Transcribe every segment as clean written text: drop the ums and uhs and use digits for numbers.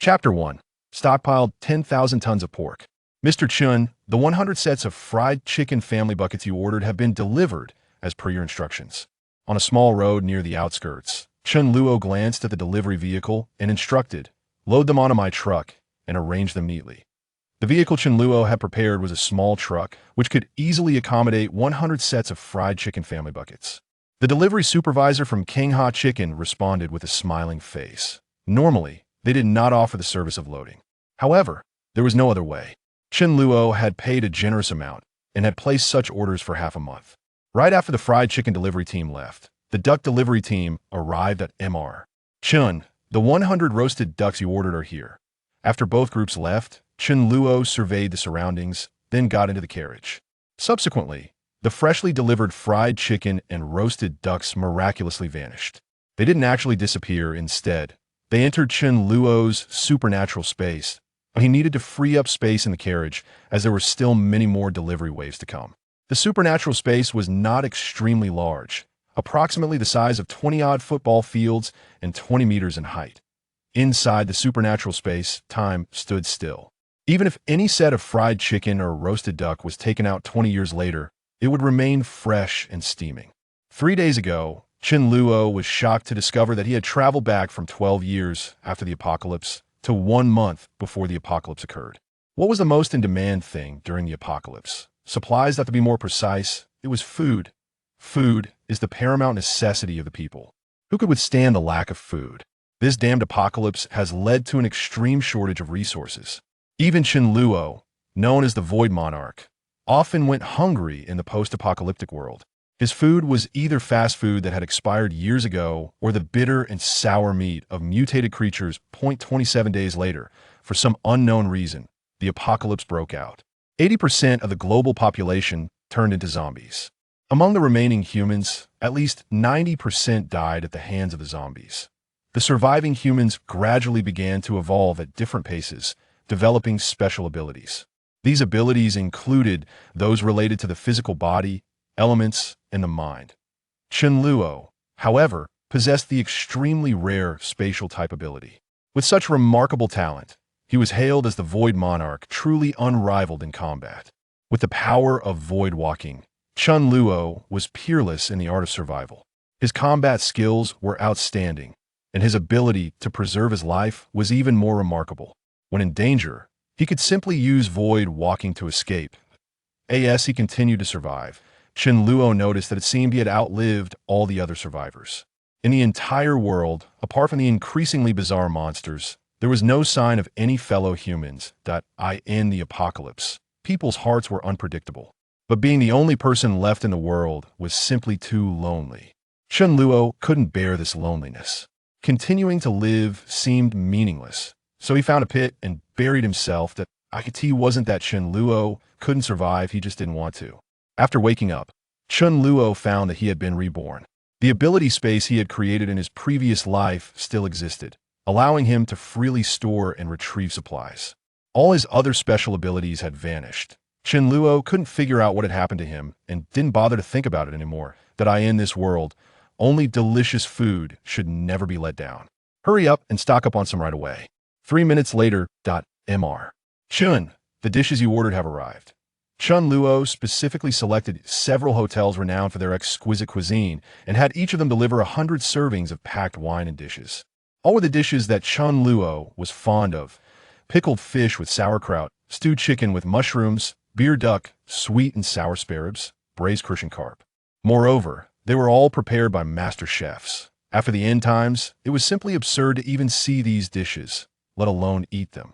Chapter 1. Stockpiled 10,000 tons of pork. Mr. Chun, the 100 sets of fried chicken family buckets you ordered have been delivered as per your instructions. On a small road near the outskirts, Chun Luo glanced at the delivery vehicle and instructed, "Load them onto my truck and arrange them neatly." The vehicle Chun Luo had prepared was a small truck which could easily accommodate 100 sets of fried chicken family buckets. The delivery supervisor from King Ha Chicken responded with a smiling face. Normally, they did not offer the service of loading. However, there was no other way. Chun Luo had paid a generous amount and had placed such orders for half a month. Right after the fried chicken delivery team left, the duck delivery team arrived at Mr. Chun, the 100 roasted ducks you ordered are here. After both groups left, Chun Luo surveyed the surroundings, then got into the carriage. Subsequently, the freshly delivered fried chicken and roasted ducks miraculously vanished. They didn't actually disappear. Instead, they entered Chun Luo's supernatural space. He needed to free up space in the carriage, as there were still many more delivery waves to come. The supernatural space was not extremely large, approximately the size of 20-odd football fields and 20 meters in height. Inside the supernatural space, time stood still. Even if any set of fried chicken or roasted duck was taken out 20 years later, it would remain fresh and steaming. 3 days ago, Chun Luo was shocked to discover that he had traveled back from 12 years after the apocalypse to 1 month before the apocalypse occurred. What was the most in-demand thing during the apocalypse? Supplies, that to be more precise, it was food. Food is the paramount necessity of the people. Who could withstand the lack of food? This damned apocalypse has led to an extreme shortage of resources. Even Chun Luo, known as the Void Monarch, often went hungry in the post-apocalyptic world. His food was either fast food that had expired years ago or the bitter and sour meat of mutated creatures. 27 days later, for some unknown reason, the apocalypse broke out. 80% of the global population turned into zombies. Among the remaining humans, at least 90% died at the hands of the zombies. The surviving humans gradually began to evolve at different paces, developing special abilities. These abilities included those related to the physical body, elements, and the mind. Chun Luo, however, possessed the extremely rare spatial type ability. With such remarkable talent, he was hailed as the Void Monarch, truly unrivaled in combat. With the power of void walking, Chun Luo was peerless in the art of survival. His combat skills were outstanding, and his ability to preserve his life was even more remarkable. When in danger, he could simply use void walking to escape. As he continued to survive, Chun Luo noticed that it seemed he had outlived all the other survivors. In the entire world, apart from the increasingly bizarre monsters, there was no sign of any fellow humans. In the apocalypse, people's hearts were unpredictable. But being the only person left in the world was simply too lonely. Chun Luo couldn't bear this loneliness. Continuing to live seemed meaningless, so he found a pit and buried himself. That IKT wasn't that Chun Luo couldn't survive, he just didn't want to. After waking up, Chun Luo found that he had been reborn. The ability space he had created in his previous life still existed, allowing him to freely store and retrieve supplies. All his other special abilities had vanished. Chun Luo couldn't figure out what had happened to him and didn't bother to think about it anymore. In this world, only delicious food should never be let down. Hurry up and stock up on some right away. 3 minutes later. Mr. Chun, the dishes you ordered have arrived. Chun Luo specifically selected several hotels renowned for their exquisite cuisine and had each of them deliver 100 servings of packed wine and dishes. All were the dishes that Chun Luo was fond of: pickled fish with sauerkraut, stewed chicken with mushrooms, beer duck, sweet and sour spare ribs, braised Crucian carp. Moreover, they were all prepared by master chefs. After the end times, it was simply absurd to even see these dishes, let alone eat them.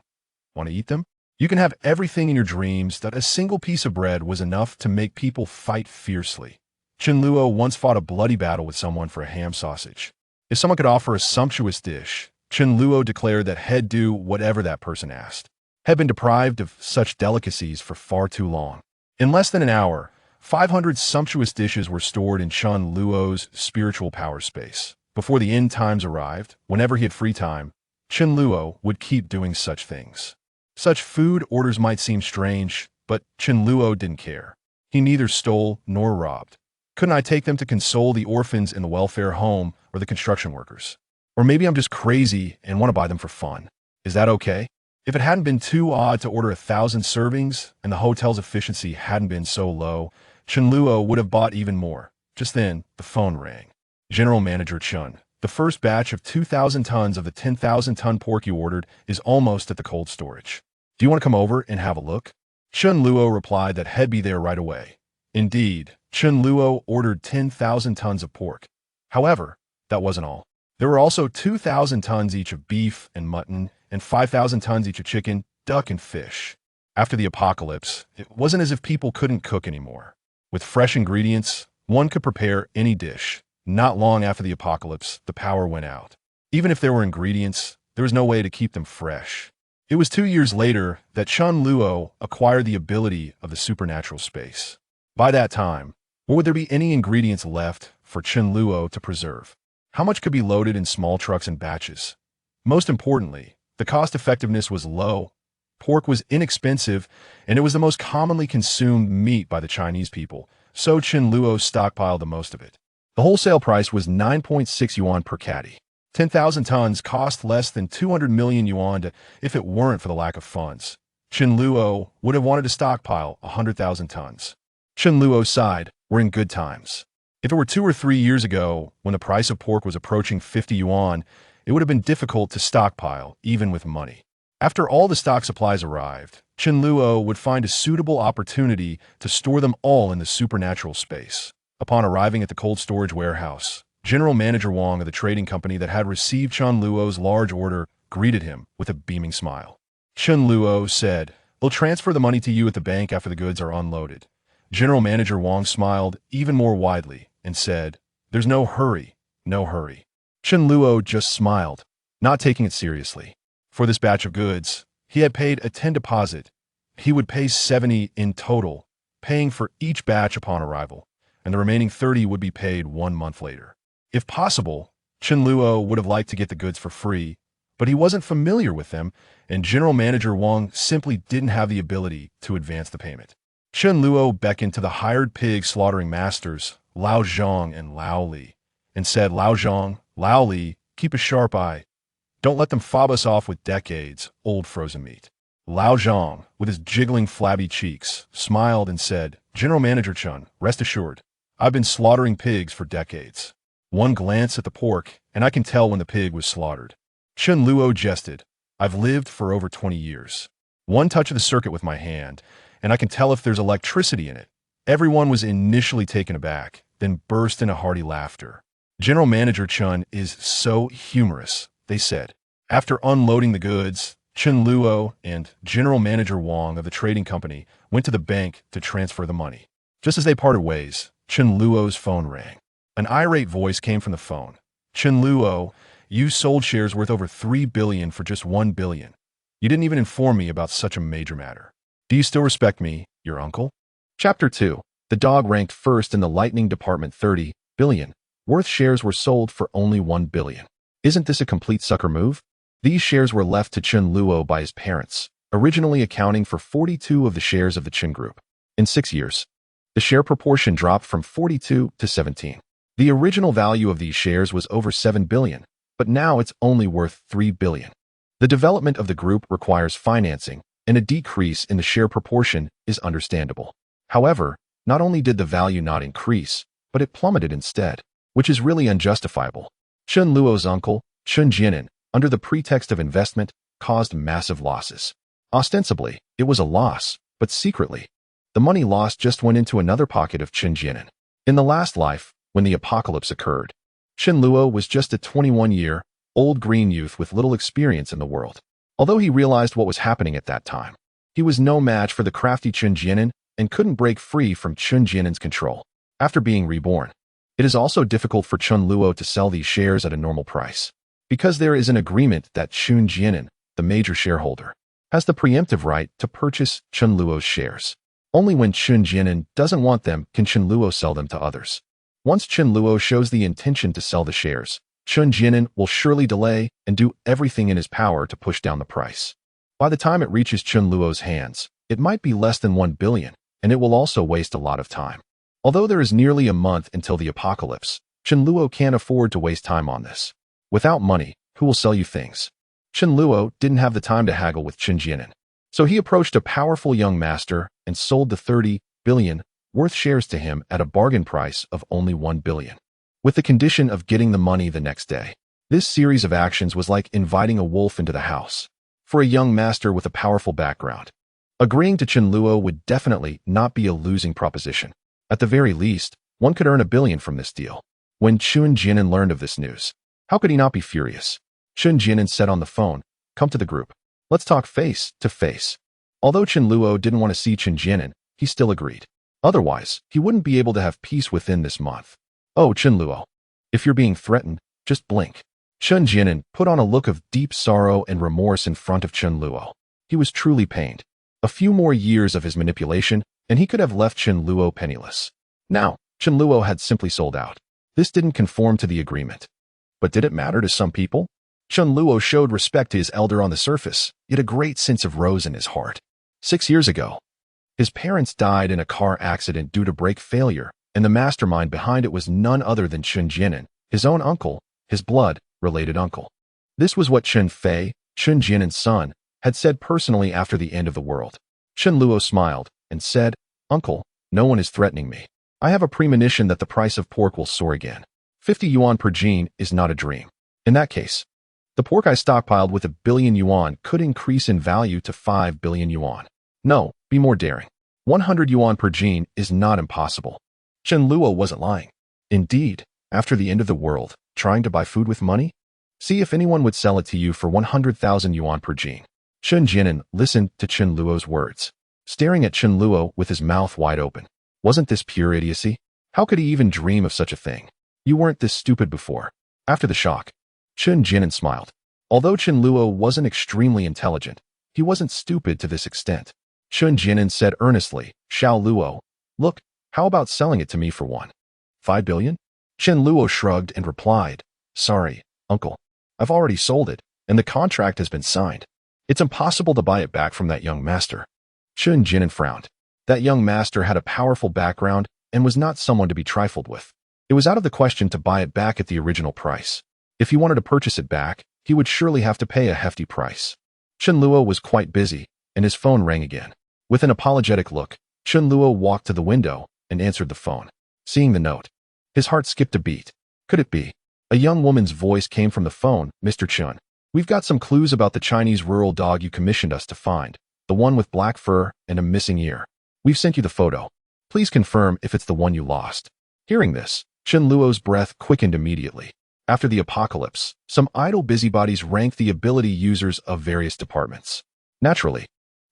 Want to eat them? You can have everything in your dreams. A single piece of bread was enough to make people fight fiercely. Chun Luo once fought a bloody battle with someone for a ham sausage. If someone could offer a sumptuous dish, Chun Luo declared that he'd do whatever that person asked. Had been deprived of such delicacies for far too long. In less than an hour, 500 sumptuous dishes were stored in Chun Luo's spiritual power space. Before the end times arrived, whenever he had free time, Chun Luo would keep doing such things. Such food orders might seem strange, but Chun Luo didn't care. He neither stole nor robbed. Couldn't I take them to console the orphans in the welfare home or the construction workers? Or maybe I'm just crazy and want to buy them for fun. Is that okay? If it hadn't been too odd to order 1,000 servings and the hotel's efficiency hadn't been so low, Chen Luo would have bought even more. Just then, the phone rang. General Manager Chun, the first batch of 2,000 tons of the 10,000-ton pork you ordered is almost at the cold storage. Do you want to come over and have a look? Chen Luo replied that he'd be there right away. Indeed, Chen Luo ordered 10,000 tons of pork. However, that wasn't all. There were also 2,000 tons each of beef and mutton, and 5,000 tons each of chicken, duck, and fish. After the apocalypse, it wasn't as if people couldn't cook anymore. With fresh ingredients, one could prepare any dish. Not long after the apocalypse, the power went out. Even if there were ingredients, there was no way to keep them fresh. It was 2 years later that Chen Luo acquired the ability of the supernatural space. By that time, would there be any ingredients left for Chen Luo to preserve? How much could be loaded in small trucks and batches? Most importantly, the cost-effectiveness was low, pork was inexpensive, and it was the most commonly consumed meat by the Chinese people, so Chen Luo stockpiled the most of it. The wholesale price was 9.6 yuan per caddy. 10,000 tons cost less than 200 million yuan if it weren't for the lack of funds. Chen Luo would have wanted to stockpile 100,000 tons. Chen Luo sighed, "We're in good times." If it were 2 or 3 years ago, when the price of pork was approaching 50 yuan, it would have been difficult to stockpile, even with money. After all the stock supplies arrived, Chen Luo would find a suitable opportunity to store them all in the supernatural space. Upon arriving at the cold storage warehouse, General Manager Wang of the trading company that had received Chen Luo's large order greeted him with a beaming smile. Chen Luo said, "They'll transfer the money to you at the bank after the goods are unloaded." General Manager Wang smiled even more widely and said, "There's no hurry, no hurry." Chen Luo just smiled, not taking it seriously. For this batch of goods, he had paid a 10 deposit. He would pay 70 in total, paying for each batch upon arrival, and the remaining 30 would be paid 1 month later. If possible, Chen Luo would have liked to get the goods for free, but he wasn't familiar with them, and General Manager Wang simply didn't have the ability to advance the payment. Chen Luo beckoned to the hired pig slaughtering masters, Lao Zhang and Lao Li, and said, "Lao Zhang, Lao Li, keep a sharp eye. Don't let them fob us off with decades, old frozen meat." Lao Zhang, with his jiggling flabby cheeks, smiled and said, "General Manager Chun, rest assured, I've been slaughtering pigs for decades. One glance at the pork, and I can tell when the pig was slaughtered." Chen Luo jested, "I've lived for over 20 years. One touch of the circuit with my hand, and I can tell if there's electricity in it." Everyone was initially taken aback, then burst into hearty laughter. "General Manager Chun is so humorous," they said. After unloading the goods, Chen Luo and General Manager Wang of the trading company went to the bank to transfer the money. Just as they parted ways, Chen Luo's phone rang. An irate voice came from the phone. "Chen Luo, you sold shares worth over 3 billion for just 1 billion. You didn't even inform me about such a major matter. Do you still respect me, your uncle?" Chapter 2. The dog ranked first in the lightning department. 30 billion worth shares were sold for only 1 billion. Isn't this a complete sucker move? These shares were left to Chen Luo by his parents, originally accounting for 42 of the shares of the Chen Group. In 6 years, the share proportion dropped from 42 to 17. The original value of these shares was over 7 billion, but now it's only worth 3 billion. The development of the group requires financing, and a decrease in the share proportion is understandable. However, not only did the value not increase, but it plummeted instead, which is really unjustifiable. Chen Luo's uncle, Chen Jianan, under the pretext of investment, caused massive losses. Ostensibly, it was a loss, but secretly, the money lost just went into another pocket of Chen Jianan. In the last life, when the apocalypse occurred, Chen Luo was just a 21-year-old green youth with little experience in the world. Although he realized what was happening at that time, he was no match for the crafty Chen Jianan and couldn't break free from Chen Jianan's control. After being reborn, it is also difficult for Chen Luo to sell these shares at a normal price, because there is an agreement that Chen Jianan, the major shareholder, has the preemptive right to purchase Chen Luo's shares. Only when Chen Jianan doesn't want them can Chen Luo sell them to others. Once Chen Luo shows the intention to sell the shares, Chen Jianan will surely delay and do everything in his power to push down the price. By the time it reaches Chen Luo's hands, it might be less than 1 billion, and it will also waste a lot of time. Although there is nearly a month until the apocalypse, Chen Luo can't afford to waste time on this. Without money, who will sell you things? Chen Luo didn't have the time to haggle with Chen Jianan, so he approached a powerful young master and sold the 30 billion worth shares to him at a bargain price of only 1 billion, with the condition of getting the money the next day. This series of actions was like inviting a wolf into the house for a young master with a powerful background. Agreeing to Chen Luo would definitely not be a losing proposition. At the very least, one could earn 1 billion from this deal. When Chen Jianan learned of this news, how could he not be furious? Chen Jianan said on the phone, "Come to the group. Let's talk face to face." Although Chen Luo didn't want to see Chen Jianan, he still agreed. Otherwise, he wouldn't be able to have peace within this month. "Oh, Chen Luo, if you're being threatened, just blink." Chen Jianan put on a look of deep sorrow and remorse in front of Chen Luo. He was truly pained. A few more years of his manipulation, and he could have left Chen Luo penniless. Now, Chen Luo had simply sold out. This didn't conform to the agreement. But did it matter to some people? Chen Luo showed respect to his elder on the surface, yet a great sense of rose in his heart. 6 years ago, his parents died in a car accident due to brake failure, and the mastermind behind it was none other than Chen Jianan, his own uncle, his blood-related uncle. This was what Chen Fei, Chen Jianan's son, had said personally after the end of the world. Chen Luo smiled and said, "Uncle, no one is threatening me. I have a premonition that the price of pork will soar again. 50 yuan per gene is not a dream. In that case, the pork I stockpiled with 1 billion yuan could increase in value to 5 billion yuan. No, be more daring. 100 yuan per gene is not impossible." Chen Luo wasn't lying. Indeed, after the end of the world, trying to buy food with money? See if anyone would sell it to you for 100,000 yuan per gene. Chen Jianan listened to Chen Luo's words, staring at Chen Luo with his mouth wide open. Wasn't this pure idiocy? How could he even dream of such a thing? You weren't this stupid before. After the shock, Chen Jianan smiled. Although Chen Luo wasn't extremely intelligent, he wasn't stupid to this extent. Chen Jianan said earnestly, "Xiao Luo, look, how about selling it to me for 5 billion? Chen Luo shrugged and replied, "Sorry, uncle. I've already sold it, and the contract has been signed. It's impossible to buy it back from that young master." Chen Jianan frowned. That young master had a powerful background and was not someone to be trifled with. It was out of the question to buy it back at the original price. If he wanted to purchase it back, he would surely have to pay a hefty price. Chen Luo was quite busy, and his phone rang again. With an apologetic look, Chen Luo walked to the window and answered the phone. Seeing the note, his heart skipped a beat. Could it be? A young woman's voice came from the phone. "Mr. Chen, we've got some clues about the Chinese rural dog you commissioned us to find, the one with black fur and a missing ear. We've sent you the photo. Please confirm if it's the one you lost." Hearing this, Chen Luo's breath quickened immediately. After the apocalypse, some idle busybodies ranked the ability users of various departments. Naturally,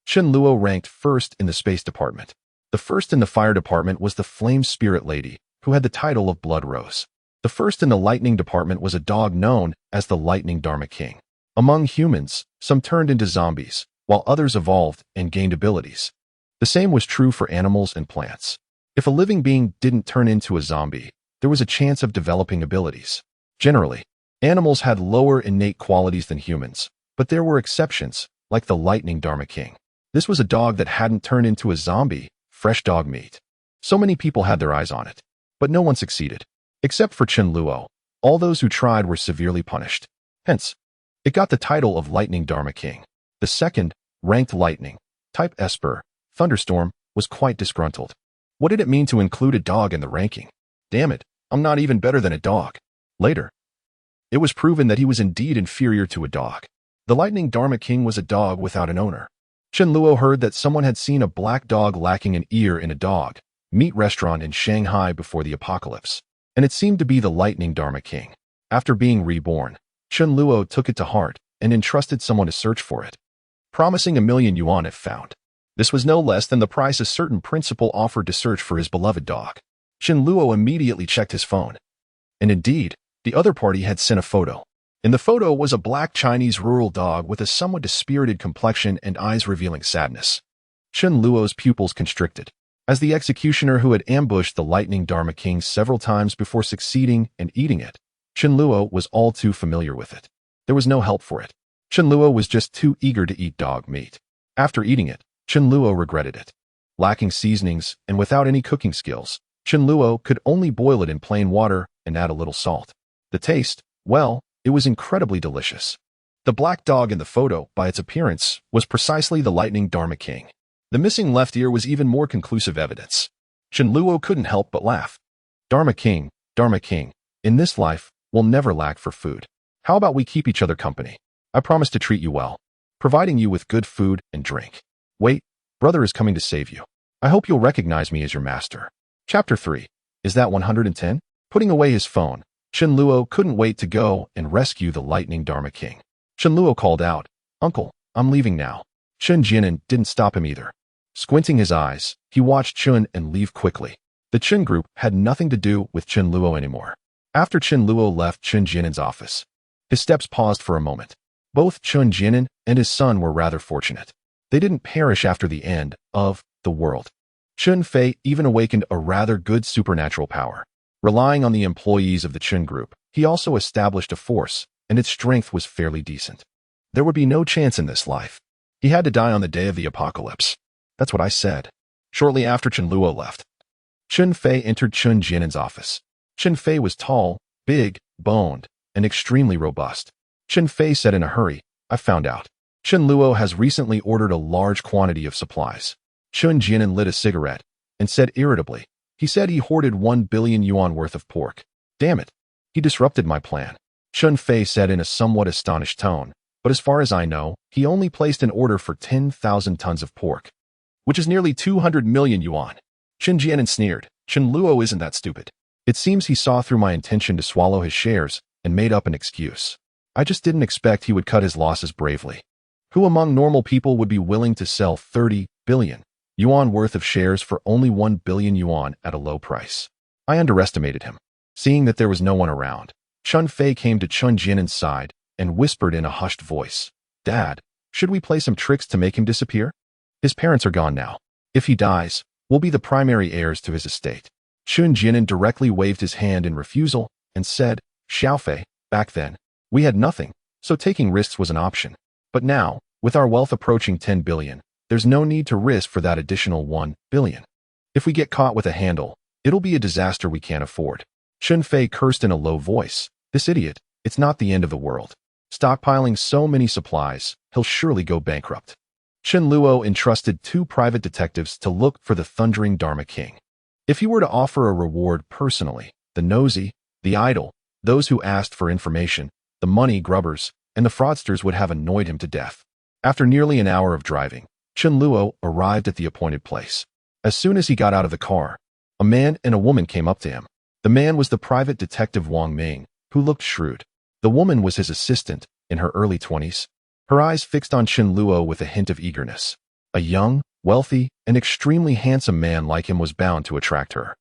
Chen Luo ranked first in the space department. The first in the fire department was the flame spirit lady, who had the title of Blood Rose. The first in the lightning department was a dog known as the Lightning Dharma King. Among humans, some turned into zombies, while others evolved and gained abilities. The same was true for animals and plants. If a living being didn't turn into a zombie, there was a chance of developing abilities. Generally, animals had lower innate qualities than humans, but there were exceptions, like the Lightning Dharma King. This was a dog that hadn't turned into a zombie, fresh dog meat. So many people had their eyes on it, but no one succeeded. Except for Chen Luo, all those who tried were severely punished. Hence, it got the title of Lightning Dharma King. The second, ranked Lightning, type Esper, Thunderstorm, was quite disgruntled. What did it mean to include a dog in the ranking? Damn it, I'm not even better than a dog. Later, it was proven that he was indeed inferior to a dog. The Lightning Dharma King was a dog without an owner. Chen Luo heard that someone had seen a black dog lacking an ear in a dog meat restaurant in Shanghai before the apocalypse, and it seemed to be the Lightning Dharma King. After being reborn, Chen Luo took it to heart and entrusted someone to search for it, promising 1 million yuan if found. This was no less than the price a certain principal offered to search for his beloved dog. Chen Luo immediately checked his phone. And indeed, the other party had sent a photo. In the photo was a black Chinese rural dog with a somewhat dispirited complexion and eyes revealing sadness. Chen Luo's pupils constricted. As the executioner who had ambushed the Lightning Dharma King several times before succeeding and eating it, Chen Luo was all too familiar with it. There was no help for it. Chen Luo was just too eager to eat dog meat. After eating it, Chen Luo regretted it. Lacking seasonings and without any cooking skills, Chen Luo could only boil it in plain water and add a little salt. The taste, well, it was incredibly delicious. The black dog in the photo, by its appearance, was precisely the lightning Dharma King. The missing left ear was even more conclusive evidence. Chen Luo couldn't help but laugh. Dharma King, in this life, we'll never lack for food. How about we keep each other company? I promise to treat you well, providing you with good food and drink. Wait, brother is coming to save you. I hope you'll recognize me as your master. Chapter 3. Is that 110? Putting away his phone, Chen Luo couldn't wait to go and rescue the lightning Dharma King. Chen Luo called out, "Uncle, I'm leaving now." Chen Jianan didn't stop him either. Squinting his eyes, he watched Chen and leave quickly. The Chen group had nothing to do with Chen Luo anymore. After Chen Luo left Chen Jianan's office, his steps paused for a moment. Both Chen Jianan and his son were rather fortunate. They didn't perish after the end of the world. Chen Fei even awakened a rather good supernatural power. Relying on the employees of the Chen group, he also established a force, and its strength was fairly decent. There would be no chance in this life. He had to die on the day of the apocalypse. That's what I said. Shortly after Chen Luo left, Chen Fei entered Chen Jianan's office. Chen Fei was tall, big, boned, and extremely robust. Chen Fei said in a hurry, "I found out. Chen Luo has recently ordered a large quantity of supplies." Chen Jianan lit a cigarette and said irritably, "He said he hoarded 1 billion yuan worth of pork. Damn it. He disrupted my plan." Chen Fei said in a somewhat astonished tone, "But as far as I know, he only placed an order for 10,000 tons of pork, which is nearly 200 million yuan. Chen Jianan sneered, "Chen Luo isn't that stupid. It seems he saw through my intention to swallow his shares and made up an excuse. I just didn't expect he would cut his losses bravely. Who among normal people would be willing to sell 30 billion yuan worth of shares for only 1 billion yuan at a low price? I underestimated him." Seeing that there was no one around, Chen Fei came to Chen Jianan's side and whispered in a hushed voice, "Dad, should we play some tricks to make him disappear? His parents are gone now. If he dies, we'll be the primary heirs to his estate." Chen Jianan directly waved his hand in refusal and said, "Xiaofei, back then, we had nothing, so taking risks was an option. But now, with our wealth approaching 10 billion, there's no need to risk for that additional 1 billion. If we get caught with a handle, it'll be a disaster we can't afford." Chen Fei cursed in a low voice, "This idiot, it's not the end of the world. Stockpiling so many supplies, he'll surely go bankrupt." Chen Luo entrusted 2 private detectives to look for the thundering Dharma King. If he were to offer a reward personally, the nosy, the idle, those who asked for information, the money grubbers, and the fraudsters would have annoyed him to death. After nearly an hour of driving, Chen Luo arrived at the appointed place. As soon as he got out of the car, a man and a woman came up to him. The man was the private detective Wang Ming, who looked shrewd. The woman was his assistant, in her early 20s, her eyes fixed on Chen Luo with a hint of eagerness. A young, wealthy, and extremely handsome man like him was bound to attract her.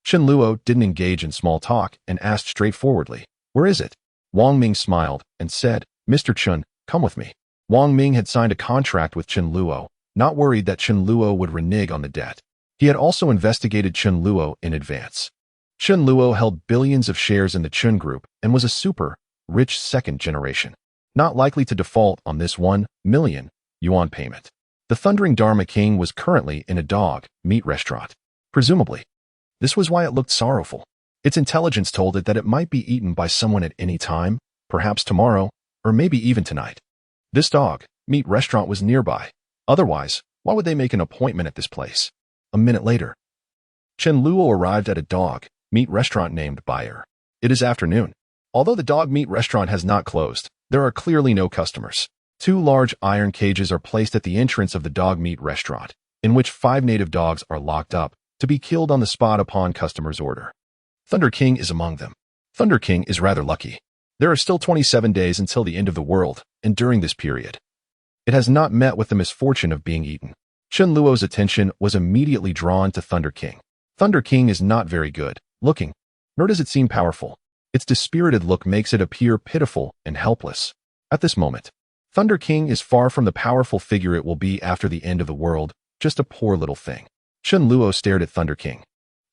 Chen Luo didn't engage in small talk and asked straightforwardly, "Where is it?" Wang Ming smiled and said, "Mr. Chen, come with me." Wang Ming had signed a contract with Chen Luo, not worried that Chen Luo would renege on the debt. He had also investigated Chen Luo in advance. Chen Luo held billions of shares in the Chen Group and was a super rich second generation, not likely to default on this 1 million yuan payment. The thundering Dharma King was currently in a dog meat restaurant. Presumably, this was why it looked sorrowful. Its intelligence told it that it might be eaten by someone at any time, perhaps tomorrow, or maybe even tonight. This dog meat restaurant was nearby. Otherwise, why would they make an appointment at this place? A minute later, Chen Luo arrived at a dog meat restaurant named Bayer. It is afternoon. Although the dog meat restaurant has not closed, there are clearly no customers. 2 large iron cages are placed at the entrance of the dog meat restaurant, in which 5 native dogs are locked up to be killed on the spot upon customer's order. Thunder King is among them. Thunder King is rather lucky. There are still 27 days until the end of the world, and during this period, it has not met with the misfortune of being eaten. Chen Luo's attention was immediately drawn to Thunder King. Thunder King is not very good looking, nor does it seem powerful. Its dispirited look makes it appear pitiful and helpless. At this moment, Thunder King is far from the powerful figure it will be after the end of the world, just a poor little thing. Chen Luo stared at Thunder King,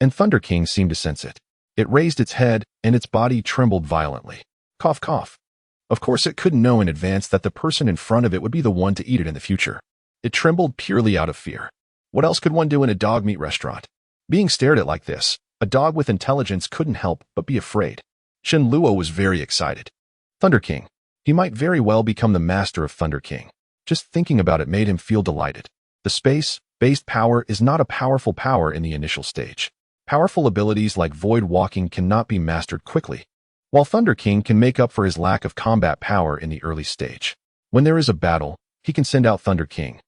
and Thunder King seemed to sense it. It raised its head, and its body trembled violently. Cough, cough. Of course, it couldn't know in advance that the person in front of it would be the one to eat it in the future. It trembled purely out of fear. What else could one do in a dog meat restaurant? Being stared at like this, a dog with intelligence couldn't help but be afraid. Chen Luo was very excited. Thunder King. He might very well become the master of Thunder King. Just thinking about it made him feel delighted. The space-based power is not a powerful power in the initial stage. Powerful abilities like Void Walking cannot be mastered quickly, while Thunder King can make up for his lack of combat power in the early stage. When there is a battle, he can send out Thunder King,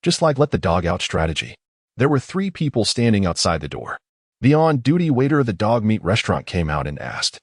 just like let the dog out strategy. There were 3 people standing outside the door. The on-duty waiter of the dog meat restaurant came out and asked,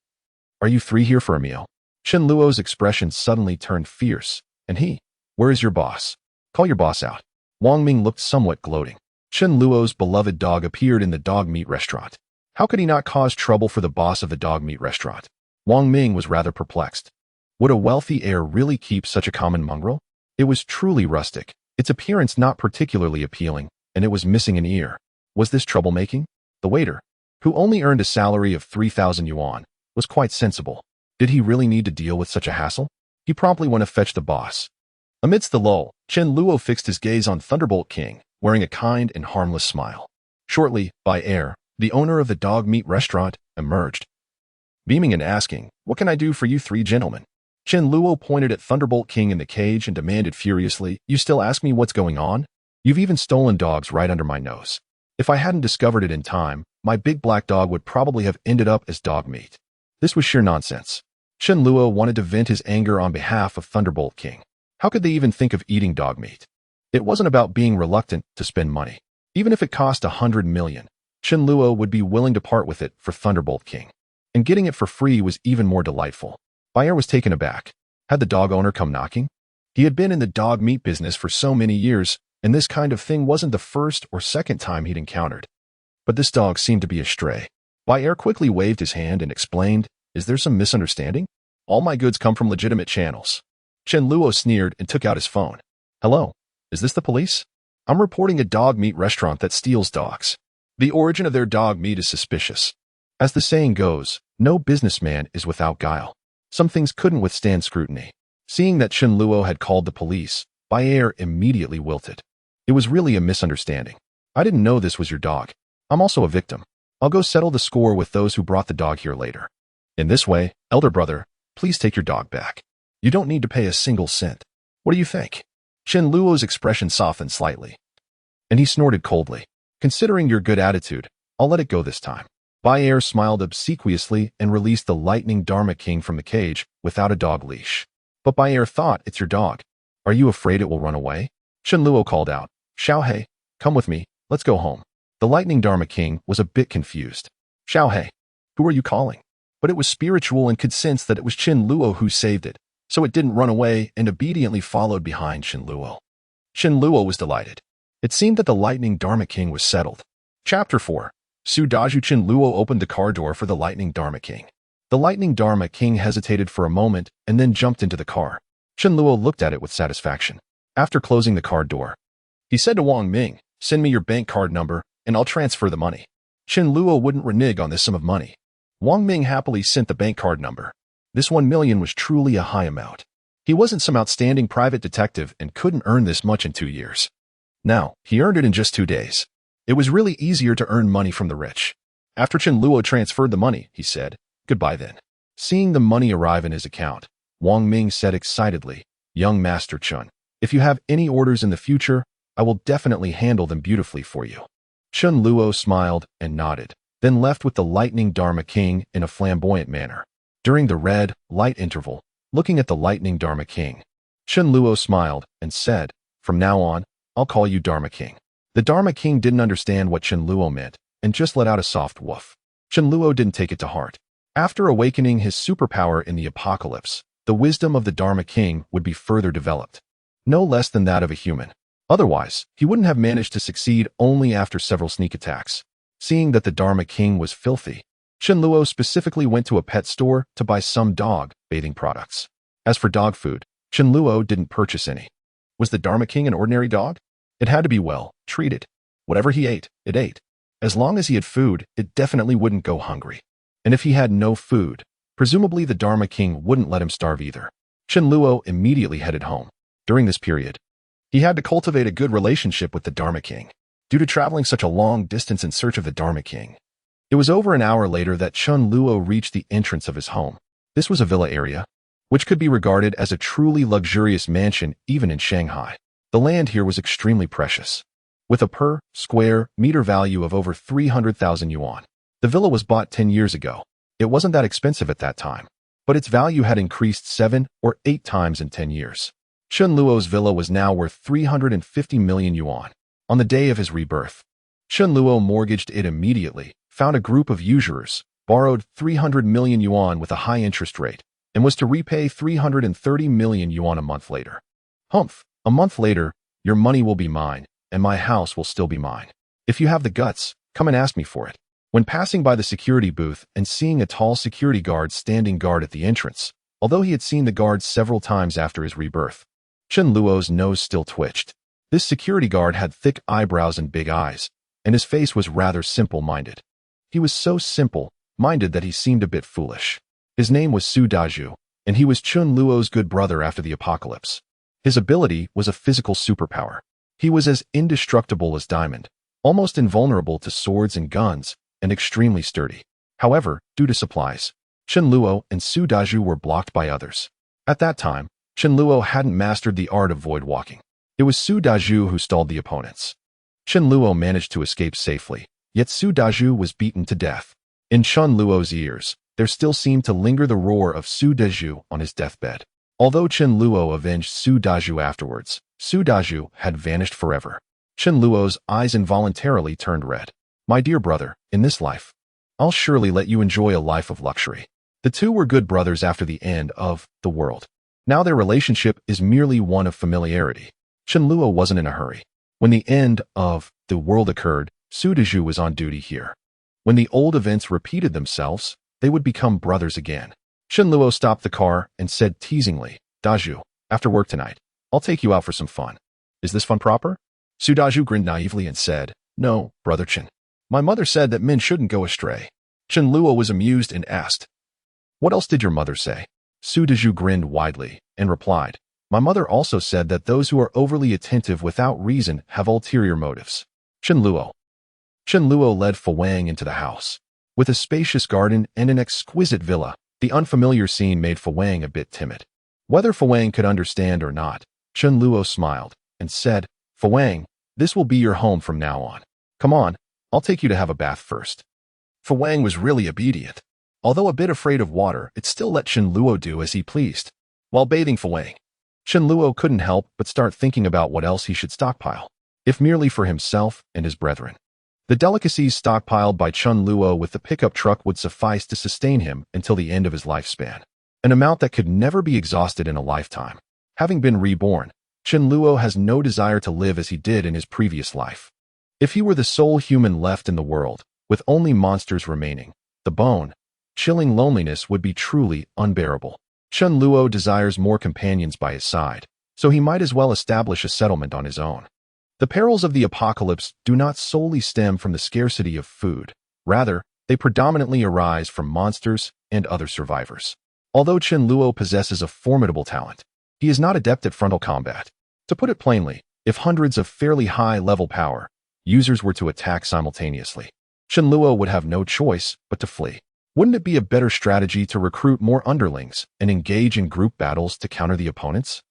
"Are you 3 here for a meal?" Chen Luo's expression suddenly turned fierce, and "Where is your boss? Call your boss out." Wang Ming looked somewhat gloating. Chen Luo's beloved dog appeared in the dog meat restaurant. How could he not cause trouble for the boss of the dog meat restaurant? Wang Ming was rather perplexed. Would a wealthy heir really keep such a common mongrel? It was truly rustic, its appearance not particularly appealing, and it was missing an ear. Was this troublemaking? The waiter, who only earned a salary of 3,000 yuan, was quite sensible. Did he really need to deal with such a hassle? He promptly went to fetch the boss. Amidst the lull, Chen Luo fixed his gaze on Thunderbolt King, wearing a kind and harmless smile. Shortly, by air, the owner of the dog meat restaurant emerged, beaming and asking, "What can I do for you 3 gentlemen?" Chen Luo pointed at Thunderbolt King in the cage and demanded furiously, "You still ask me what's going on? You've even stolen dogs right under my nose. If I hadn't discovered it in time, my big black dog would probably have ended up as dog meat." This was sheer nonsense. Chen Luo wanted to vent his anger on behalf of Thunderbolt King. How could they even think of eating dog meat? It wasn't about being reluctant to spend money. Even if it cost 100 million, Chen Luo would be willing to part with it for Thunderbolt King. And getting it for free was even more delightful. Bayer was taken aback. Had the dog owner come knocking? He had been in the dog meat business for so many years, and this kind of thing wasn't the first or second time he'd encountered. But this dog seemed to be a stray. Bayer quickly waved his hand and explained, "Is there some misunderstanding? All my goods come from legitimate channels." Chen Luo sneered and took out his phone. "Hello, is this the police? I'm reporting a dog meat restaurant that steals dogs. The origin of their dog meat is suspicious. As the saying goes, no businessman is without guile. Some things couldn't withstand scrutiny." Seeing that Chen Luo had called the police, Bayer immediately wilted. "It was really a misunderstanding. I didn't know this was your dog. I'm also a victim. I'll go settle the score with those who brought the dog here later. In this way, elder brother, please take your dog back. You don't need to pay a single cent. What do you think?" Chen Luo's expression softened slightly, and he snorted coldly. "Considering your good attitude, I'll let it go this time." Bayer smiled obsequiously and released the Lightning Dharma King from the cage without a dog leash. But Bayer thought, "It's your dog. Are you afraid it will run away?" Chen Luo called out, "Xiaohei, come with me, let's go home." The Lightning Dharma King was a bit confused. "Xiaohei, who are you calling?" But it was spiritual and could sense that it was Chen Luo who saved it, so it didn't run away and obediently followed behind Chen Luo. Chen Luo was delighted. It seemed that the Lightning Dharma King was settled. Chapter 4. Su Daju. Chen Luo opened the car door for the Lightning Dharma King. The Lightning Dharma King hesitated for a moment and then jumped into the car. Chen Luo looked at it with satisfaction. After closing the car door, he said to Wang Ming, "Send me your bank card number and I'll transfer the money." Chen Luo wouldn't renege on this sum of money. Wang Ming happily sent the bank card number. This 1 million was truly a high amount. He wasn't some outstanding private detective and couldn't earn this much in 2 years. Now, he earned it in just 2 days. It was really easier to earn money from the rich. After Chen Luo transferred the money, he said, "Goodbye then." Seeing the money arrive in his account, Wang Ming said excitedly, "Young Master Chen, if you have any orders in the future, I will definitely handle them beautifully for you." Chen Luo smiled and nodded, then left with the Lightning Dharma King in a flamboyant manner. During the red light interval, looking at the Lightning Dharma King, Chen Luo smiled and said, "From now on, I'll call you Dharma King." The Dharma King didn't understand what Chen Luo meant and just let out a soft woof. Chen Luo didn't take it to heart. After awakening his superpower in the apocalypse, the wisdom of the Dharma King would be further developed, no less than that of a human. Otherwise, he wouldn't have managed to succeed only after several sneak attacks. Seeing that the Dharma King was filthy, Chen Luo specifically went to a pet store to buy some dog bathing products. As for dog food, Chen Luo didn't purchase any. Was the Dharma King an ordinary dog? It had to be well treated. Whatever he ate, it ate. As long as he had food, it definitely wouldn't go hungry. And if he had no food, presumably the Dharma King wouldn't let him starve either. Chen Luo immediately headed home. During this period, he had to cultivate a good relationship with the Dharma King. Due to traveling such a long distance in search of the Dharma King, it was over an hour later that Chen Luo reached the entrance of his home. This was a villa area. which could be regarded as a truly luxurious mansion even in Shanghai. The land here was extremely precious, with a per square meter value of over 300,000 yuan. The villa was bought 10 years ago. It wasn't that expensive at that time, but its value had increased 7 or 8 times in 10 years. Chen Luo's villa was now worth 350 million yuan. On the day of his rebirth, Chen Luo mortgaged it immediately, found a group of usurers, borrowed 300 million yuan with a high interest rate, and was to repay 330 million yuan a month later. Humph, a month later, your money will be mine, and my house will still be mine. If you have the guts, come and ask me for it. When passing by the security booth and seeing a tall security guard standing guard at the entrance, although he had seen the guard several times after his rebirth, Chen Luo's nose still twitched. This security guard had thick eyebrows and big eyes, and his face was rather simple-minded. He was so simple-minded that he seemed a bit foolish. His name was Su Daju, and he was Chen Luo's good brother after the apocalypse. His ability was a physical superpower. He was as indestructible as diamond, almost invulnerable to swords and guns, and extremely sturdy. However, due to supplies, Chen Luo and Su Daju were blocked by others. At that time, Chen Luo hadn't mastered the art of void walking. It was Su Daju who stalled the opponents. Chen Luo managed to escape safely, yet Su Daju was beaten to death. In Chen Luo's ears, there still seemed to linger the roar of Su Daju on his deathbed. Although Chen Luo avenged Su Daju afterwards, Su Daju had vanished forever. Chen Luo's eyes involuntarily turned red. My dear brother, in this life, I'll surely let you enjoy a life of luxury. The two were good brothers after the end of the world. Now their relationship is merely one of familiarity. Chen Luo wasn't in a hurry. When the end of the world occurred, Su Daju was on duty here. When the old events repeated themselves, they would become brothers again. Chen Luo stopped the car and said teasingly, Daju, after work tonight, I'll take you out for some fun. Is this fun proper? Su Daju grinned naively and said, No, brother Chen. My mother said that men shouldn't go astray. Chen Luo was amused and asked, What else did your mother say? Su Daju grinned widely and replied, My mother also said that those who are overly attentive without reason have ulterior motives. Chen Luo led Fu Wang into the house. With a spacious garden and an exquisite villa, the unfamiliar scene made Fu Wang a bit timid. Whether Fu Wang could understand or not, Chen Luo smiled and said, Fu Wang, this will be your home from now on. Come on, I'll take you to have a bath first. Fu Wang was really obedient. Although a bit afraid of water, it still let Chen Luo do as he pleased. While bathing Fu Wang, Chen Luo couldn't help but start thinking about what else he should stockpile, if merely for himself and his brethren. The delicacies stockpiled by Chen Luo with the pickup truck would suffice to sustain him until the end of his lifespan, an amount that could never be exhausted in a lifetime. Having been reborn, Chen Luo has no desire to live as he did in his previous life. If he were the sole human left in the world, with only monsters remaining, the bone-chilling loneliness would be truly unbearable. Chen Luo desires more companions by his side, so he might as well establish a settlement on his own. The perils of the apocalypse do not solely stem from the scarcity of food. Rather, they predominantly arise from monsters and other survivors. Although Chen Luo possesses a formidable talent, he is not adept at frontal combat. To put it plainly, if hundreds of fairly high-level power users were to attack simultaneously, Chen Luo would have no choice but to flee. Wouldn't it be a better strategy to recruit more underlings and engage in group battles to counter the opponents?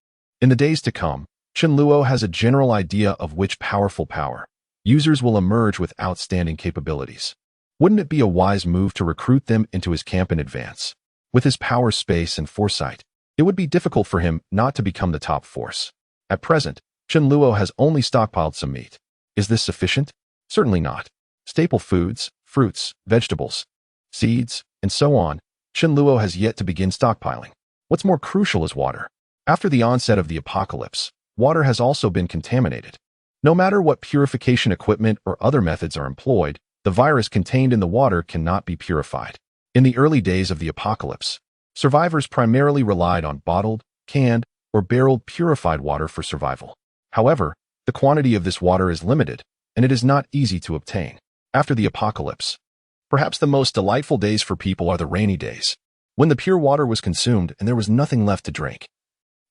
In the days to come, Chen Luo has a general idea of which powerful power users will emerge with outstanding capabilities. Wouldn't it be a wise move to recruit them into his camp in advance? With his power, space, and foresight, it would be difficult for him not to become the top force. At present, Chen Luo has only stockpiled some meat. Is this sufficient? Certainly not. Staple foods, fruits, vegetables, seeds, and so on, Chen Luo has yet to begin stockpiling. What's more crucial is water. After the onset of the apocalypse, water has also been contaminated. No matter what purification equipment or other methods are employed, the virus contained in the water cannot be purified. In the early days of the apocalypse, survivors primarily relied on bottled, canned, or barreled purified water for survival. However, the quantity of this water is limited, and it is not easy to obtain. After the apocalypse, perhaps the most delightful days for people are the rainy days, when the pure water was consumed and there was nothing left to drink.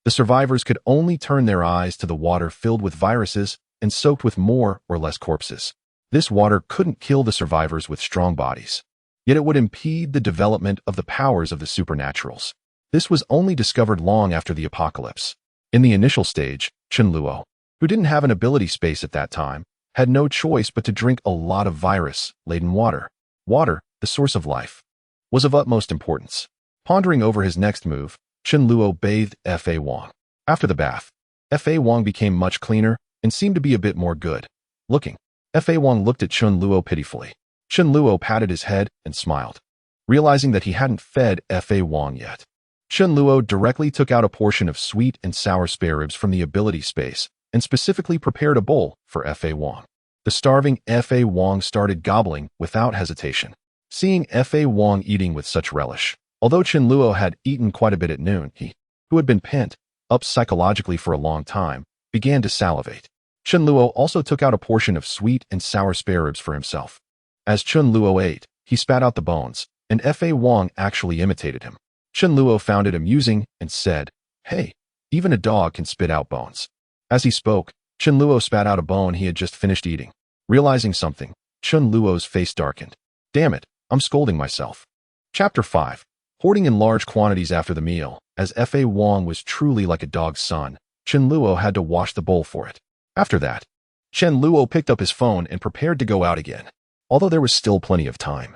The survivors could only turn their eyes to the water filled with viruses and soaked with more or less corpses. This water couldn't kill the survivors with strong bodies, yet it would impede the development of the powers of the supernaturals. This was only discovered long after the apocalypse. In the initial stage, Chen Luo, who didn't have an ability space at that time, had no choice but to drink a lot of virus-laden water. Water, the source of life, was of utmost importance. Pondering over his next move, Chen Luo bathed Fa Wang. After the bath, Fa Wang became much cleaner and seemed to be a bit more good-looking. Fa Wang looked at Chen Luo pitifully. Chen Luo patted his head and smiled, realizing that he hadn't fed Fa Wang yet. Chen Luo directly took out a portion of sweet and sour spare ribs from the ability space and specifically prepared a bowl for Fa Wang. The starving Fa Wang started gobbling without hesitation. Seeing Fa Wang eating with such relish, although Chen Luo had eaten quite a bit at noon, he, who had been pent up psychologically for a long time, began to salivate. Chen Luo also took out a portion of sweet and sour spare ribs for himself. As Chen Luo ate, he spat out the bones, and Fa Wang actually imitated him. Chen Luo found it amusing and said, "Hey, even a dog can spit out bones." As he spoke, Chen Luo spat out a bone he had just finished eating. Realizing something, Chen Luo's face darkened. "Damn it, I'm scolding myself." Chapter 5. Hoarding in large quantities after the meal. As Fa Wang was truly like a dog's son, Chen Luo had to wash the bowl for it. After that, Chen Luo picked up his phone and prepared to go out again, although there was still plenty of time.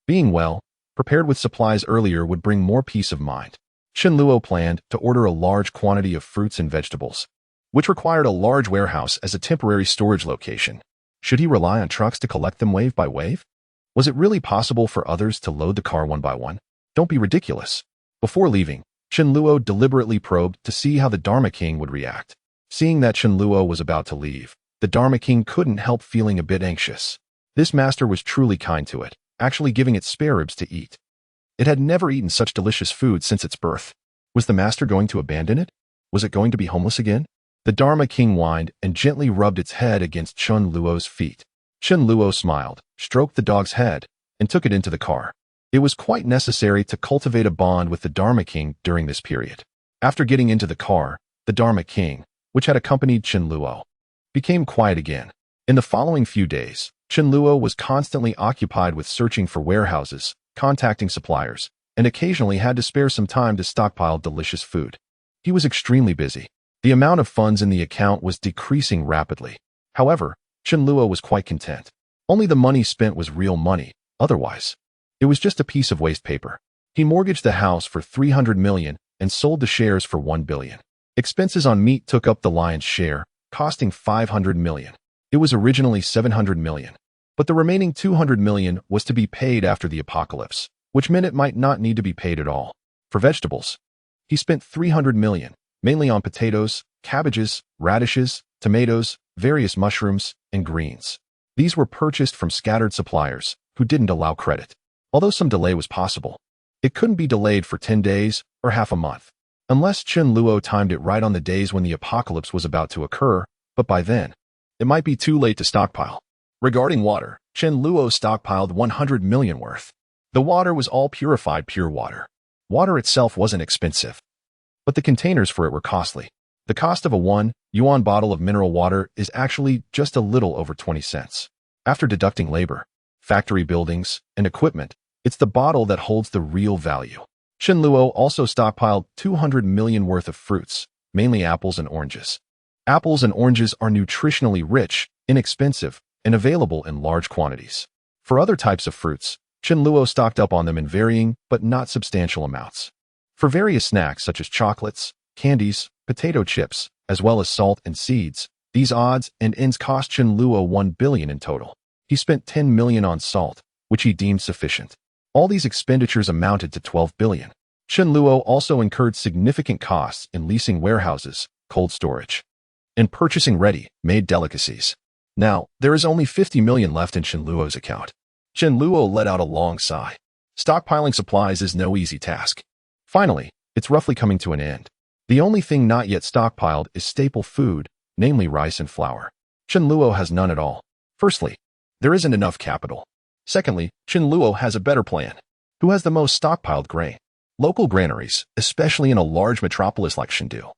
Being well prepared with supplies earlier would bring more peace of mind. Chen Luo planned to order a large quantity of fruits and vegetables, which required a large warehouse as a temporary storage location. Should he rely on trucks to collect them wave by wave? Was it really possible for others to load the car one by one? Don't be ridiculous. Before leaving, Chen Luo deliberately probed to see how the Dharma King would react. Seeing that Chen Luo was about to leave, the Dharma King couldn't help feeling a bit anxious. This master was truly kind to it, actually giving it spare ribs to eat. It had never eaten such delicious food since its birth. Was the master going to abandon it? Was it going to be homeless again? The Dharma King whined and gently rubbed its head against Chen Luo's feet. Chen Luo smiled, stroked the dog's head, and took it into the car. It was quite necessary to cultivate a bond with the Dharma King during this period. After getting into the car, the Dharma King, which had accompanied Chen Luo, became quiet again. In the following few days, Chen Luo was constantly occupied with searching for warehouses, contacting suppliers, and occasionally had to spare some time to stockpile delicious food. He was extremely busy. The amount of funds in the account was decreasing rapidly. However, Chen Luo was quite content. Only the money spent was real money. Otherwise, it was just a piece of waste paper. He mortgaged the house for 300 million and sold the shares for 1 billion. Expenses on meat took up the lion's share, costing 500 million. It was originally 700 million. But the remaining 200 million was to be paid after the apocalypse, which meant it might not need to be paid at all. For vegetables, he spent 300 million, mainly on potatoes, cabbages, radishes, tomatoes, various mushrooms, and greens. These were purchased from scattered suppliers who didn't allow credit. Although some delay was possible, it couldn't be delayed for 10 days or half a month, unless Chen Luo timed it right on the days when the apocalypse was about to occur, but by then, it might be too late to stockpile. Regarding water, Chen Luo stockpiled 100 million worth. The water was all purified pure water. Water itself wasn't expensive, but the containers for it were costly. The cost of a 1 yuan bottle of mineral water is actually just a little over 20 cents. After deducting labor, factory buildings, and equipment, it's the bottle that holds the real value. Chen Luo also stockpiled 200 million worth of fruits, mainly apples and oranges. Apples and oranges are nutritionally rich, inexpensive, and available in large quantities. For other types of fruits, Chen Luo stocked up on them in varying but not substantial amounts. For various snacks such as chocolates, candies, potato chips, as well as salt and seeds, these odds and ends cost Chen Luo 1 billion in total. He spent 10 million on salt, which he deemed sufficient. All these expenditures amounted to 12 billion. Chen Luo also incurred significant costs in leasing warehouses, cold storage, and purchasing ready-made delicacies. Now, there is only 50 million left in Chen Luo's account. Chen Luo let out a long sigh. Stockpiling supplies is no easy task. Finally, it's roughly coming to an end. The only thing not yet stockpiled is staple food, namely rice and flour. Chen Luo has none at all. Firstly, there isn't enough capital. Secondly, Chen Luo has a better plan. Who has the most stockpiled grain? Local granaries, especially in a large metropolis like Chengdu,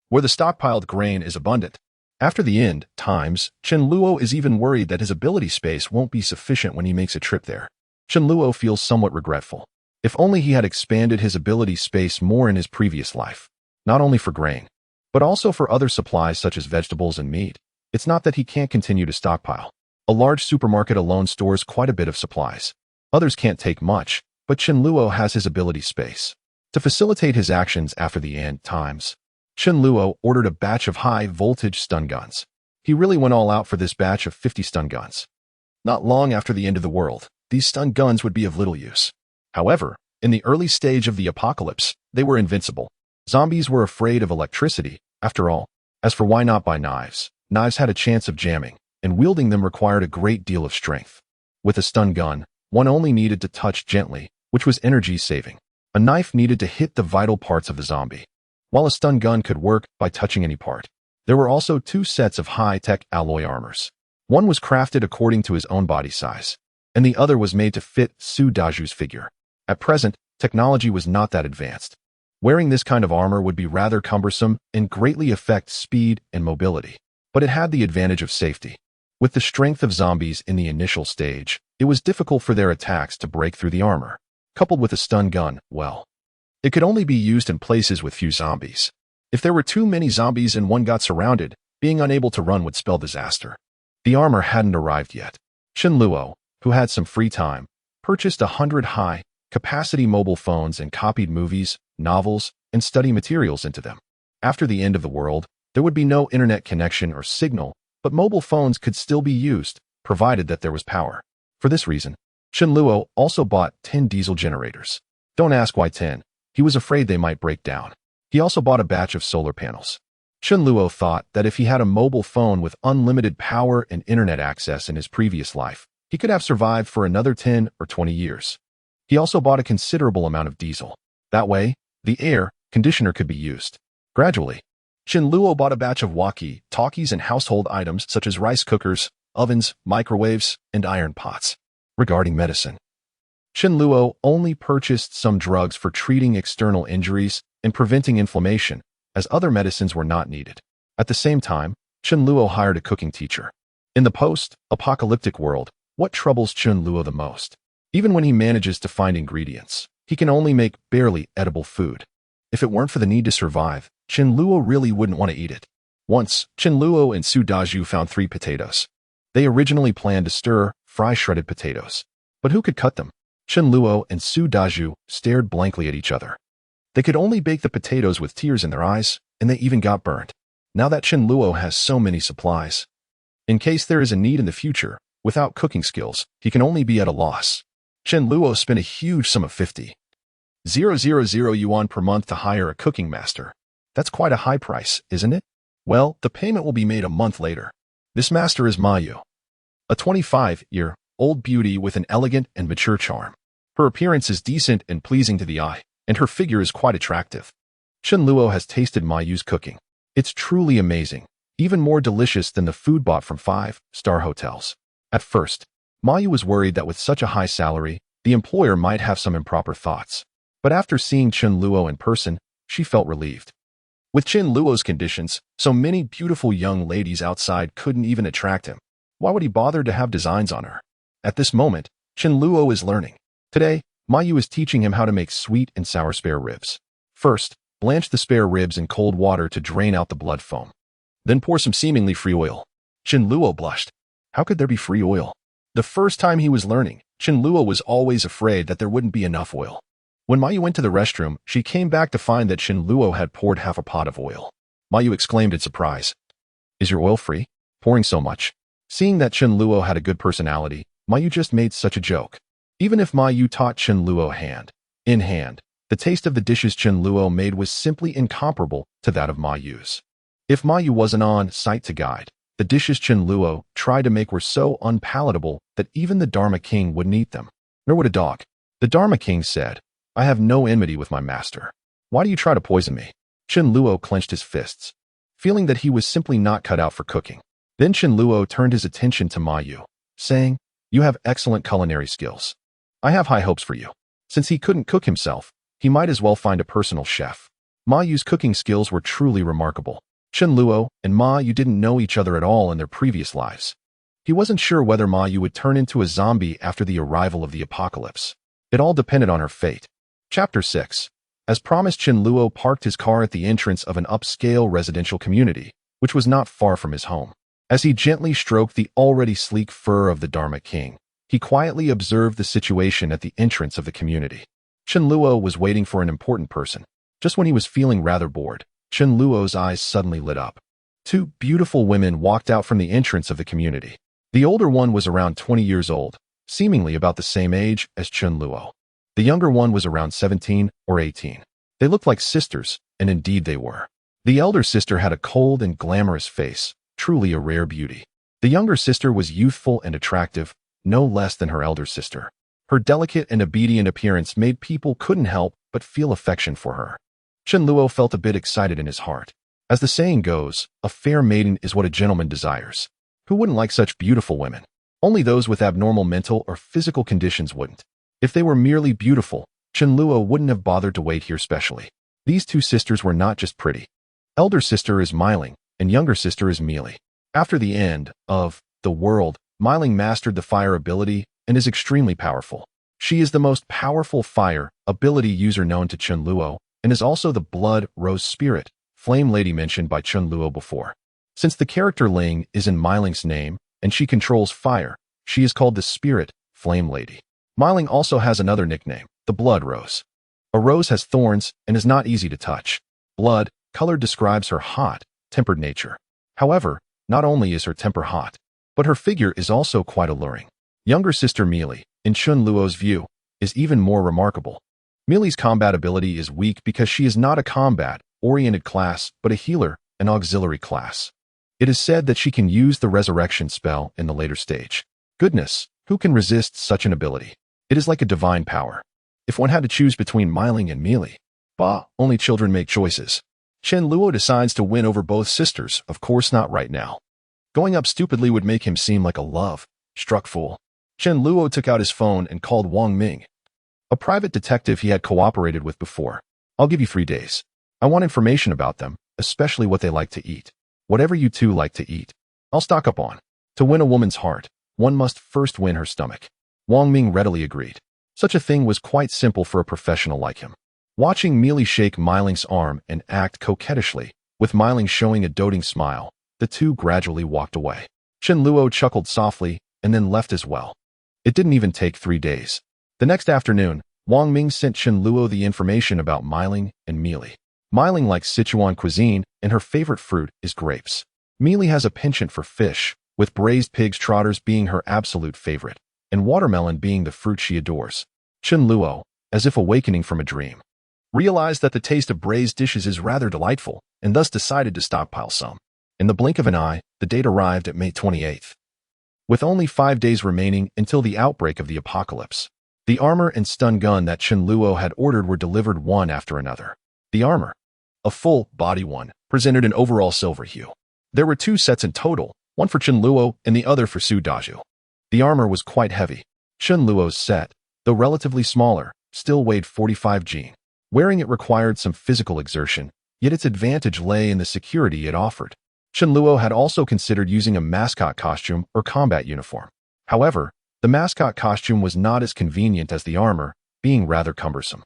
where the stockpiled grain is abundant. After the end times, Chen Luo is even worried that his ability space won't be sufficient when he makes a trip there. Chen Luo feels somewhat regretful. If only he had expanded his ability space more in his previous life, not only for grain, but also for other supplies such as vegetables and meat. It's not that he can't continue to stockpile. A large supermarket alone stores quite a bit of supplies. Others can't take much, but Qianluo has his ability space. To facilitate his actions after the end times, Qianluo ordered a batch of high-voltage stun guns. He really went all out for this batch of 50 stun guns. Not long after the end of the world, these stun guns would be of little use. However, in the early stage of the apocalypse, they were invincible. Zombies were afraid of electricity, after all. As for why not buy knives, knives had a chance of jamming, and wielding them required a great deal of strength. With a stun gun, one only needed to touch gently, which was energy-saving. A knife needed to hit the vital parts of the zombie, while a stun gun could work by touching any part. There were also 2 sets of high-tech alloy armors. One was crafted according to his own body size, and the other was made to fit Su Daju's figure. At present, technology was not that advanced. Wearing this kind of armor would be rather cumbersome and greatly affect speed and mobility, but it had the advantage of safety. With the strength of zombies in the initial stage, it was difficult for their attacks to break through the armor. Coupled with a stun gun, well, it could only be used in places with few zombies. If there were too many zombies and one got surrounded, being unable to run would spell disaster. The armor hadn't arrived yet. Qianluo, who had some free time, purchased 100 high-capacity mobile phones and copied movies, novels, and study materials into them. After the end of the world, there would be no internet connection or signal, but mobile phones could still be used, provided that there was power. For this reason, Qianluo also bought 10 diesel generators. Don't ask why 10. He was afraid they might break down. He also bought a batch of solar panels. Qianluo thought that if he had a mobile phone with unlimited power and internet access in his previous life, he could have survived for another 10 or 20 years. He also bought a considerable amount of diesel. That way, the air conditioner could be used. Gradually, Qianluo bought a batch of walkie-talkies and household items such as rice cookers, ovens, microwaves, and iron pots. Regarding medicine, Qianluo only purchased some drugs for treating external injuries and preventing inflammation, as other medicines were not needed. At the same time, Qianluo hired a cooking teacher. In the post-apocalyptic world, what troubles Qianluo the most? Even when he manages to find ingredients, he can only make barely edible food. If it weren't for the need to survive, Qianluo really wouldn't want to eat it. Once, Qianluo and Su Daju found 3 potatoes. They originally planned to stir-fry shredded potatoes. But who could cut them? Qianluo and Su Daju stared blankly at each other. They could only bake the potatoes with tears in their eyes, and they even got burned. Now that Qianluo has so many supplies, in case there is a need in the future, without cooking skills, he can only be at a loss. Qianluo spent a huge sum of 50,000 yuan per month to hire a cooking master. That's quite a high price, isn't it? Well, the payment will be made a month later. This master is Mayu, a 25-year-old beauty with an elegant and mature charm. Her appearance is decent and pleasing to the eye, and her figure is quite attractive. Qianluo has tasted Mayu's cooking. It's truly amazing, even more delicious than the food bought from 5-star hotels. At first, Mayu was worried that with such a high salary, the employer might have some improper thoughts. But after seeing Qianluo in person, she felt relieved. With Qianluo's conditions, so many beautiful young ladies outside couldn't even attract him. Why would he bother to have designs on her? At this moment, Qianluo is learning. Today, Mayu is teaching him how to make sweet and sour spare ribs. First, blanch the spare ribs in cold water to drain out the blood foam. Then pour some seemingly free oil. Qianluo blushed. How could there be free oil? The first time he was learning, Qianluo was always afraid that there wouldn't be enough oil. When Mayu went to the restroom, she came back to find that Qianluo had poured half a pot of oil. Mayu exclaimed in surprise. Is your oil free? Pouring so much. Seeing that Qianluo had a good personality, Mayu just made such a joke. Even if Mayu taught Qianluo hand in hand, the taste of the dishes Qianluo made was simply incomparable to that of Mayu's. If Mayu wasn't on site to guide, the dishes Qianluo tried to make were so unpalatable that even the Dharma King wouldn't eat them. Nor would a dog. The Dharma King said, I have no enmity with my master. Why do you try to poison me? Qianluo clenched his fists, feeling that he was simply not cut out for cooking. Then Qianluo turned his attention to Mayu, saying, You have excellent culinary skills. I have high hopes for you. Since he couldn't cook himself, he might as well find a personal chef. Mayu's cooking skills were truly remarkable. Qianluo and Mayu didn't know each other at all in their previous lives. He wasn't sure whether Mayu would turn into a zombie after the arrival of the apocalypse. It all depended on her fate. Chapter 6. As promised, Chen Luo parked his car at the entrance of an upscale residential community, which was not far from his home. As he gently stroked the already sleek fur of the Dharma King, he quietly observed the situation at the entrance of the community. Chen Luo was waiting for an important person. Just when he was feeling rather bored, Chen Luo's eyes suddenly lit up. Two beautiful women walked out from the entrance of the community. The older one was around 20 years old, seemingly about the same age as Chen Luo. The younger one was around 17 or 18. They looked like sisters, and indeed they were. The elder sister had a cold and glamorous face, truly a rare beauty. The younger sister was youthful and attractive, no less than her elder sister. Her delicate and obedient appearance made people couldn't help but feel affection for her. Chen Luo felt a bit excited in his heart. As the saying goes, a fair maiden is what a gentleman desires. Who wouldn't like such beautiful women? Only those with abnormal mental or physical conditions wouldn't. If they were merely beautiful, Chen Luo wouldn't have bothered to wait here specially. These two sisters were not just pretty. Elder sister is Myling, and younger sister is Meili. After the end of the world, Myling mastered the fire ability and is extremely powerful. She is the most powerful fire ability user known to Chen Luo, and is also the Blood Rose Spirit, Flame Lady mentioned by Chen Luo before. Since the character Ling is in Myling's name, and she controls fire, she is called the Spirit Flame Lady. Myling also has another nickname, the Blood Rose. A rose has thorns and is not easy to touch. Blood color describes her hot, tempered nature. However, not only is her temper hot, but her figure is also quite alluring. Younger sister Meili, in Chen Luo's view, is even more remarkable. Meili's combat ability is weak because she is not a combat-oriented class, but a healer, an auxiliary class. It is said that she can use the resurrection spell in the later stage. Goodness, who can resist such an ability? It is like a divine power. If one had to choose between Myling and Meili, only children make choices. Chen Luo decides to win over both sisters, of course not right now. Going up stupidly would make him seem like a love-struck fool. Chen Luo took out his phone and called Wang Ming, a private detective he had cooperated with before. I'll give you 3 days. I want information about them, especially what they like to eat. Whatever you two like to eat, I'll stock up on. To win a woman's heart, one must first win her stomach. Wang Ming readily agreed. Such a thing was quite simple for a professional like him. Watching Meili shake Myling's arm and act coquettishly, with Myling showing a doting smile, the two gradually walked away. Chen Luo chuckled softly and then left as well. It didn't even take 3 days. The next afternoon, Wang Ming sent Chen Luo the information about Myling and Meili. Myling likes Sichuan cuisine, and her favorite fruit is grapes. Meili has a penchant for fish, with braised pig's trotters being her absolute favorite, and watermelon being the fruit she adores. Chen Luo, as if awakening from a dream, realized that the taste of braised dishes is rather delightful, and thus decided to stockpile some. In the blink of an eye, the date arrived at May 28th. With only 5 days remaining until the outbreak of the apocalypse, the armor and stun gun that Chen Luo had ordered were delivered one after another. The armor, a full-body one, presented an overall silver hue. There were 2 sets in total, one for Chen Luo and the other for Su Daju. The armor was quite heavy. Chen Luo's set, though relatively smaller, still weighed 45 G. Wearing it required some physical exertion, yet its advantage lay in the security it offered. Chen Luo had also considered using a mascot costume or combat uniform. However, the mascot costume was not as convenient as the armor, being rather cumbersome.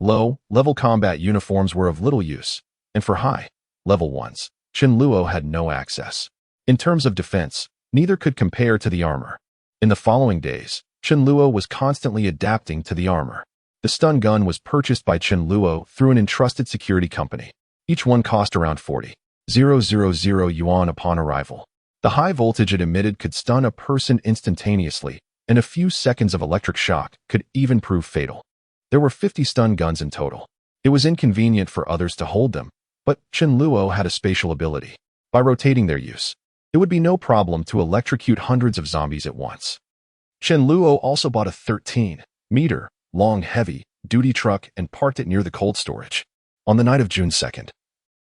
Low-level combat uniforms were of little use, and for high-level ones, Chen Luo had no access. In terms of defense, neither could compare to the armor. In the following days, Chen Luo was constantly adapting to the armor. The stun gun was purchased by Chen Luo through an entrusted security company. Each one cost around 40,000 yuan upon arrival. The high voltage it emitted could stun a person instantaneously, and a few seconds of electric shock could even prove fatal. There were 50 stun guns in total. It was inconvenient for others to hold them, but Chen Luo had a spatial ability. By rotating their use, it would be no problem to electrocute hundreds of zombies at once. Chen Luo also bought a 13-meter long heavy-duty truck and parked it near the cold storage. On the night of June 2nd,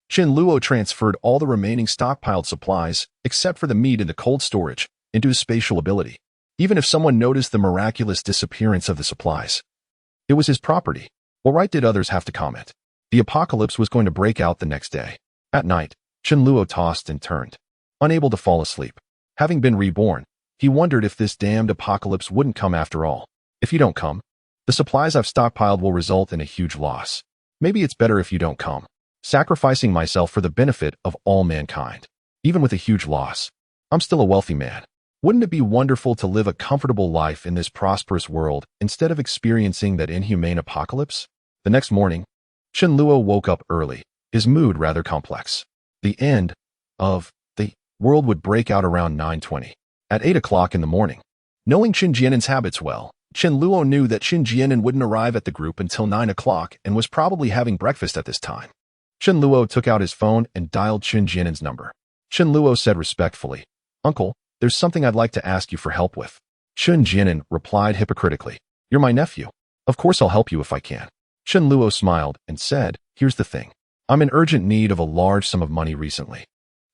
Chen Luo transferred all the remaining stockpiled supplies, except for the meat in the cold storage, into his spatial ability. Even if someone noticed the miraculous disappearance of the supplies, it was his property. What right did others have to comment? The apocalypse was going to break out the next day. At night, Chen Luo tossed and turned, unable to fall asleep. Having been reborn, he wondered if this damned apocalypse wouldn't come after all. If you don't come, The supplies I've stockpiled will result in a huge loss. Maybe it's better if you don't come. Sacrificing myself for the benefit of all mankind. Even with a huge loss, I'm still a wealthy man. Wouldn't it be wonderful to live a comfortable life in this prosperous world instead of experiencing that inhumane apocalypse? The next morning, Chen Luo woke up early, his mood rather complex. The end of the world would break out around 9:20. At 8 o'clock in the morning. Knowing Chen Jianen's habits well, Chen Luo knew that Chen Jianen wouldn't arrive at the group until 9 o'clock and was probably having breakfast at this time. Chen Luo took out his phone and dialed Chen Jianen's number. Chen Luo said respectfully, "Uncle, there's something I'd like to ask you for help with." Chen Jianen replied hypocritically, "You're my nephew. Of course I'll help you if I can." Chen Luo smiled and said, "Here's the thing. I'm in urgent need of a large sum of money recently.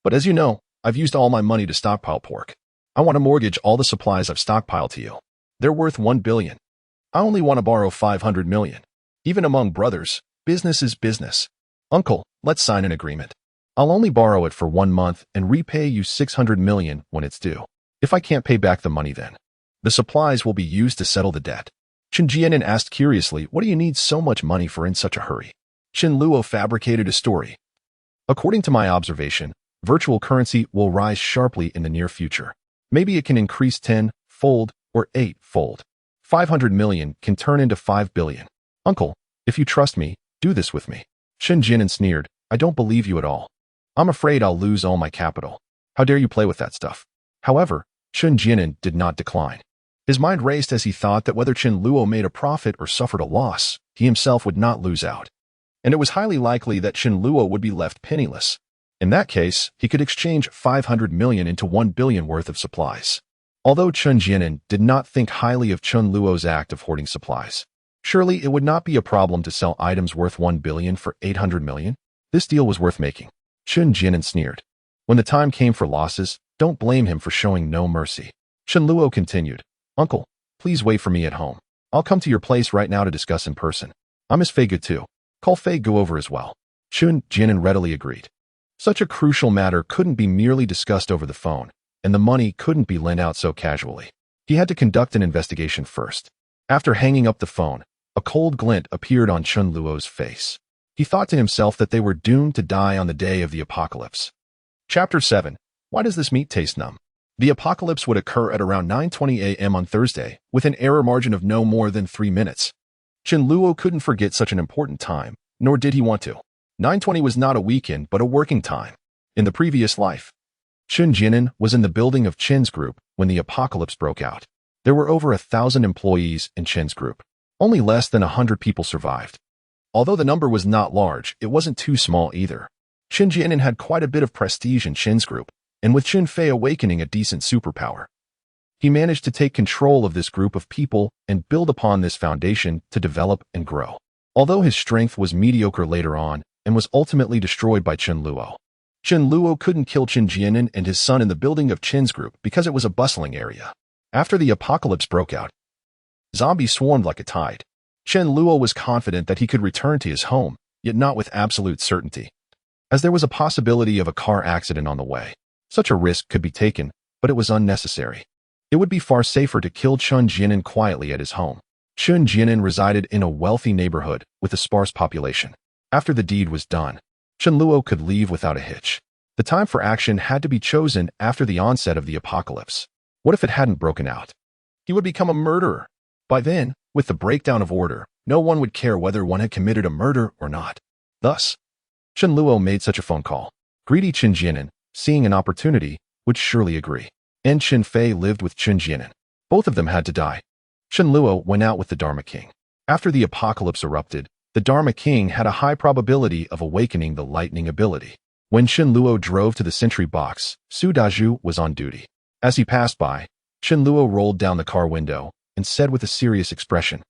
But as you know, I've used all my money to stockpile pork. I want to mortgage all the supplies I've stockpiled to you. They're worth 1 billion. I only want to borrow 500 million. Even among brothers, business is business. Uncle, let's sign an agreement. I'll only borrow it for 1 month and repay you 600 million when it's due. If I can't pay back the money then, the supplies will be used to settle the debt." Chen Jianen asked curiously, "What do you need so much money for in such a hurry?" Chen Luo fabricated a story. "According to my observation, virtual currency will rise sharply in the near future. Maybe it can increase 10-fold or 8-fold. 500 million can turn into 5 billion. Uncle, if you trust me, do this with me." Chen Jianen sneered, "I don't believe you at all. I'm afraid I'll lose all my capital. How dare you play with that stuff?" However, Chen Jianen did not decline. His mind raced as he thought that whether Chen Luo made a profit or suffered a loss, he himself would not lose out. And it was highly likely that Chen Luo would be left penniless. In that case, he could exchange 500 million into 1 billion worth of supplies. Although Chen Jianen did not think highly of Chen Luo's act of hoarding supplies, surely it would not be a problem to sell items worth 1 billion for 800 million. This deal was worth making. Chen Jianen sneered. When the time came for losses, don't blame him for showing no mercy. Chen Luo continued, "Uncle, please wait for me at home. I'll come to your place right now to discuss in person. I miss Fei Gu too. Call Fei Gu over as well." Chen Jianen readily agreed. Such a crucial matter couldn't be merely discussed over the phone, and the money couldn't be lent out so casually. He had to conduct an investigation first. After hanging up the phone, a cold glint appeared on Chen Luo's face. He thought to himself that they were doomed to die on the day of the apocalypse. Chapter 7. Why does this meat taste numb? The apocalypse would occur at around 9:20 a.m. on Thursday, with an error margin of no more than 3 minutes. Chen Luo couldn't forget such an important time, nor did he want to. 9:20 was not a weekend, but a working time. In the previous life, Chen Jianen was in the building of Chen's group when the apocalypse broke out. There were over 1,000 employees in Chen's group. Only less than 100 people survived. Although the number was not large, it wasn't too small either. Chen Jianen had quite a bit of prestige in Chen's group, and with Chen Fei awakening a decent superpower, he managed to take control of this group of people and build upon this foundation to develop and grow. Although his strength was mediocre later on and was ultimately destroyed by Chen Luo. Chen Luo couldn't kill Chen Jianen and his son in the building of Chen's group because it was a bustling area. After the apocalypse broke out, zombies swarmed like a tide. Chen Luo was confident that he could return to his home, yet not with absolute certainty, as there was a possibility of a car accident on the way. Such a risk could be taken, but it was unnecessary. It would be far safer to kill Chen Jianen quietly at his home. Chen Jianen resided in a wealthy neighborhood with a sparse population. After the deed was done, Chen Luo could leave without a hitch. The time for action had to be chosen after the onset of the apocalypse. What if it hadn't broken out? He would become a murderer. By then, with the breakdown of order, no one would care whether one had committed a murder or not. Thus, Chen Luo made such a phone call. Greedy Chen Jianen, seeing an opportunity, would surely agree. And Chen Fei lived with Chen Jianen. Both of them had to die. Chen Luo went out with the Dharma King. After the apocalypse erupted, the Dharma King had a high probability of awakening the lightning ability. When Chen Luo drove to the sentry box, Su Dazhu was on duty. As he passed by, Chen Luo rolled down the car window and said with a serious expression,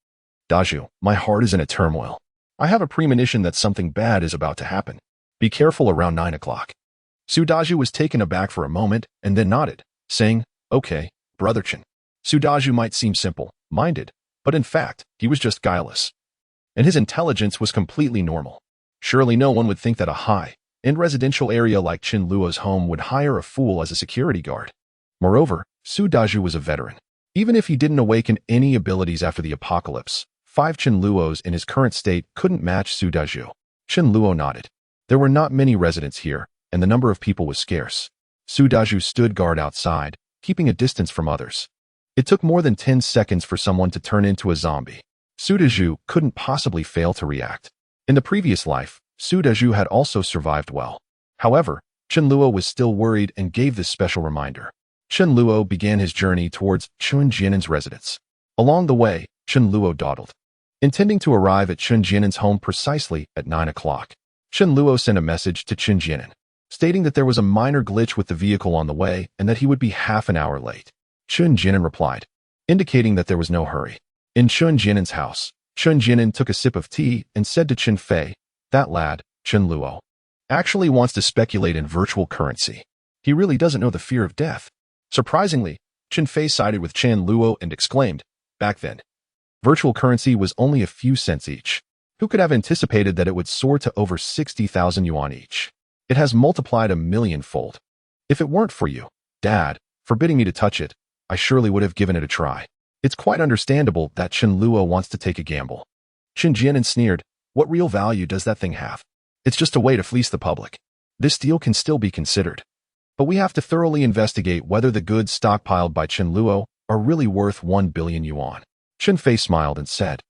"Dazhu, my heart is in a turmoil. I have a premonition that something bad is about to happen. Be careful around 9 o'clock." Su Dazhu was taken aback for a moment and then nodded, saying, "Okay, Brother Chen." Su Dazhu might seem simple-minded, but in fact, he was just guileless. And his intelligence was completely normal. Surely no one would think that a high-end residential area like Chen Luo's home would hire a fool as a security guard. Moreover, Su Dazhu was a veteran. Even if he didn't awaken any abilities after the apocalypse, 5 Chen Luos in his current state couldn't match Su Dazhu. Chen Luo nodded. There were not many residents here, and the number of people was scarce. Su Dazhu stood guard outside, keeping a distance from others. It took more than 10 seconds for someone to turn into a zombie. Su Dazhu couldn't possibly fail to react. In the previous life, Su Dazhu had also survived well. However, Chen Luo was still worried and gave this special reminder. Chen Luo began his journey towards Chun Jianen's residence. Along the way, Chen Luo dawdled, intending to arrive at Chun Jianen's home precisely at 9 o'clock. Chen Luo sent a message to Chun Jianen, stating that there was a minor glitch with the vehicle on the way and that he would be half an hour late. Chun Jianen replied, indicating that there was no hurry. In Chun Jianen's house, Chun Jianen took a sip of tea and said to Chen Fei, "That lad, Chen Luo, actually wants to speculate in virtual currency. He really doesn't know the fear of death." Surprisingly, Chen Fei sided with Chen Luo and exclaimed, "Back then, virtual currency was only a few cents each. Who could have anticipated that it would soar to over 60,000 yuan each? It has multiplied a millionfold. If it weren't for you, Dad, forbidding me to touch it, I surely would have given it a try." It's quite understandable that Chen Luo wants to take a gamble. Chen Jianen sneered, "What real value does that thing have? It's just a way to fleece the public. This deal can still be considered. But we have to thoroughly investigate whether the goods stockpiled by Chen Luo are really worth 1 billion yuan. Chen Fei smiled and said,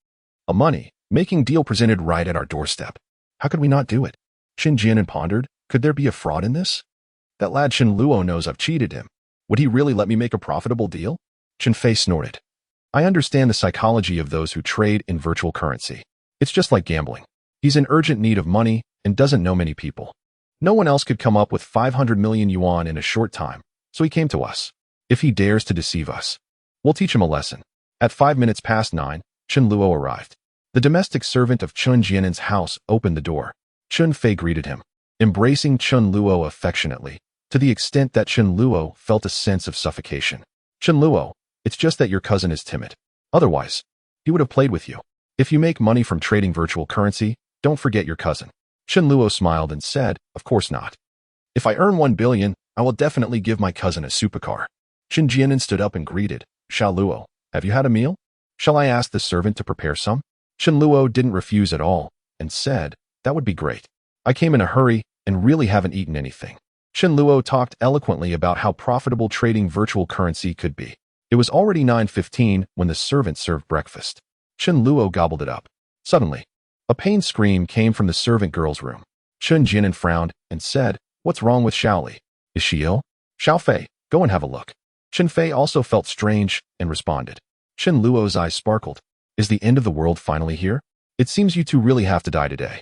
"A money-making deal presented right at our doorstep. How could we not do it?" Chen Jianen pondered, "Could there be a fraud in this? That lad Chen Luo knows I've cheated him. Would he really let me make a profitable deal?" Chen Fei snorted. "I understand the psychology of those who trade in virtual currency. It's just like gambling. He's in urgent need of money and doesn't know many people. No one else could come up with 500 million yuan in a short time, so he came to us. If he dares to deceive us, we'll teach him a lesson." At 5 minutes past 9, Chen Luo arrived. The domestic servant of Chun Jianen's house opened the door. Chen Fei greeted him, embracing Chen Luo affectionately, to the extent that Chen Luo felt a sense of suffocation. "Chen Luo, it's just that your cousin is timid. Otherwise, he would have played with you. If you make money from trading virtual currency, don't forget your cousin." Chen Luo smiled and said, "Of course not. If I earn 1 billion, I will definitely give my cousin a supercar." Chen Jianen stood up and greeted, "Xiao Luo, have you had a meal? Shall I ask the servant to prepare some?" Chen Luo didn't refuse at all and said, "That would be great. I came in a hurry and really haven't eaten anything." Chen Luo talked eloquently about how profitable trading virtual currency could be. It was already 9:15 when the servant served breakfast. Chen Luo gobbled it up. Suddenly, a pained scream came from the servant girl's room. Chen Jianen frowned and said, "What's wrong with Xiaoli? Is she ill? Xiao Fei, go and have a look." Chen Fei also felt strange and responded. Chen Luo's eyes sparkled. "Is the end of the world finally here? It seems you two really have to die today."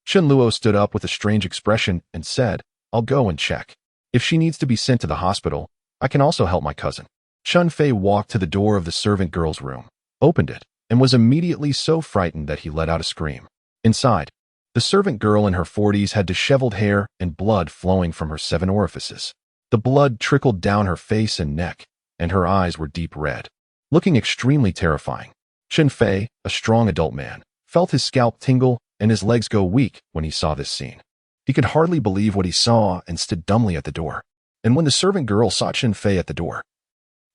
Chen Luo stood up with a strange expression and said, "I'll go and check. If she needs to be sent to the hospital, I can also help my cousin." Chen Fei walked to the door of the servant girl's room, opened it, and was immediately so frightened that he let out a scream. Inside, the servant girl in her 40s had disheveled hair and blood flowing from her 7 orifices. The blood trickled down her face and neck, and her eyes were deep red, looking extremely terrifying. Chen Fei, a strong adult man, felt his scalp tingle and his legs go weak when he saw this scene. He could hardly believe what he saw and stood dumbly at the door. And when the servant girl saw Chen Fei at the door,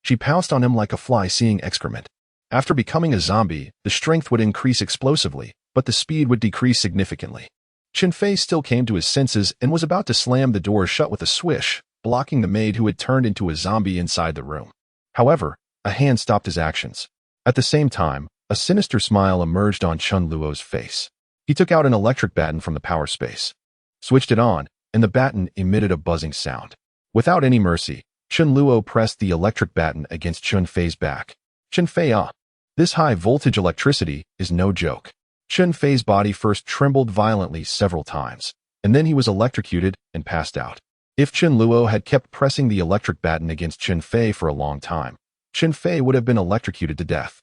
she pounced on him like a fly seeing excrement. After becoming a zombie, the strength would increase explosively, but the speed would decrease significantly. Chen Fei still came to his senses and was about to slam the door shut with a swish, blocking the maid who had turned into a zombie inside the room. However, a hand stopped his actions. At the same time, a sinister smile emerged on Chen Luo's face. He took out an electric baton from the power space, switched it on, and the baton emitted a buzzing sound. Without any mercy, Chen Luo pressed the electric baton against Chen Fei's back. "Chen Fei, this high-voltage electricity is no joke." Chen Fei's body first trembled violently several times, and then he was electrocuted and passed out. If Chen Luo had kept pressing the electric baton against Chen Fei for a long time, Chen Fei would have been electrocuted to death.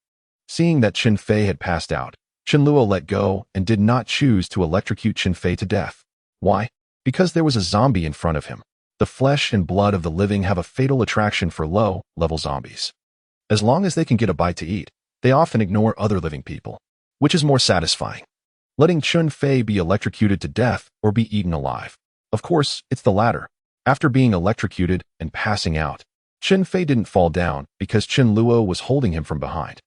Seeing that Chen Fei had passed out, Chen Luo let go and did not choose to electrocute Chen Fei to death. Why? Because there was a zombie in front of him. The flesh and blood of the living have a fatal attraction for low-level zombies. As long as they can get a bite to eat, they often ignore other living people. Which is more satisfying? Letting Chen Fei be electrocuted to death or be eaten alive? Of course, it's the latter. After being electrocuted and passing out, Chen Fei didn't fall down because Chen Luo was holding him from behind.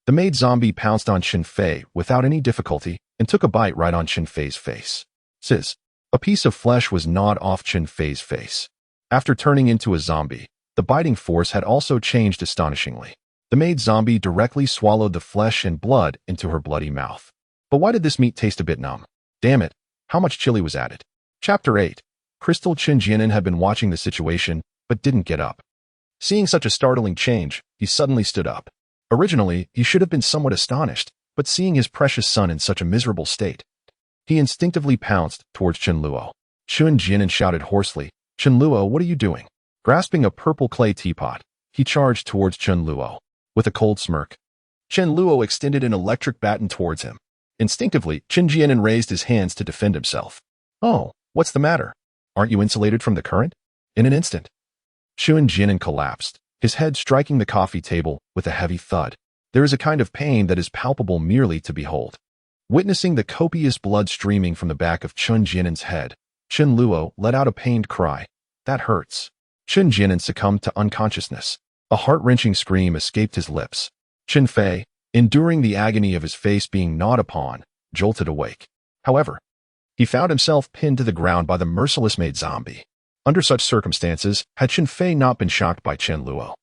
The maid zombie pounced on Chen Fei without any difficulty and took a bite right on Chen Fei's face. Sizz. A piece of flesh was gnawed off Chen Fei's face. After turning into a zombie, the biting force had also changed astonishingly. The maid zombie directly swallowed the flesh and blood into her bloody mouth. But why did this meat taste a bit numb? Damn it, how much chili was added? Chapter 8. Crystal Chen Jianan had been watching the situation, but didn't get up. Seeing such a startling change, he suddenly stood up. Originally, he should have been somewhat astonished, but seeing his precious son in such a miserable state, he instinctively pounced towards Chen Luo. Chen Jianan shouted hoarsely, "Chen Luo, what are you doing?" Grasping a purple clay teapot, he charged towards Chen Luo. With a cold smirk, Chen Luo extended an electric baton towards him. Instinctively, Chen Jianan raised his hands to defend himself. "Oh, what's the matter? Aren't you insulated from the current?" In an instant, Chen Jianan collapsed, his head striking the coffee table with a heavy thud. There is a kind of pain that is palpable merely to behold. Witnessing the copious blood streaming from the back of Chen Jianan's head, Chen Luo let out a pained cry. "That hurts." Chen Jianan succumbed to unconsciousness. A heart-wrenching scream escaped his lips. Chen Fei, enduring the agony of his face being gnawed upon, jolted awake. However, he found himself pinned to the ground by the merciless maid zombie. Under such circumstances, had Chen Fei not been shocked by Chen Luo,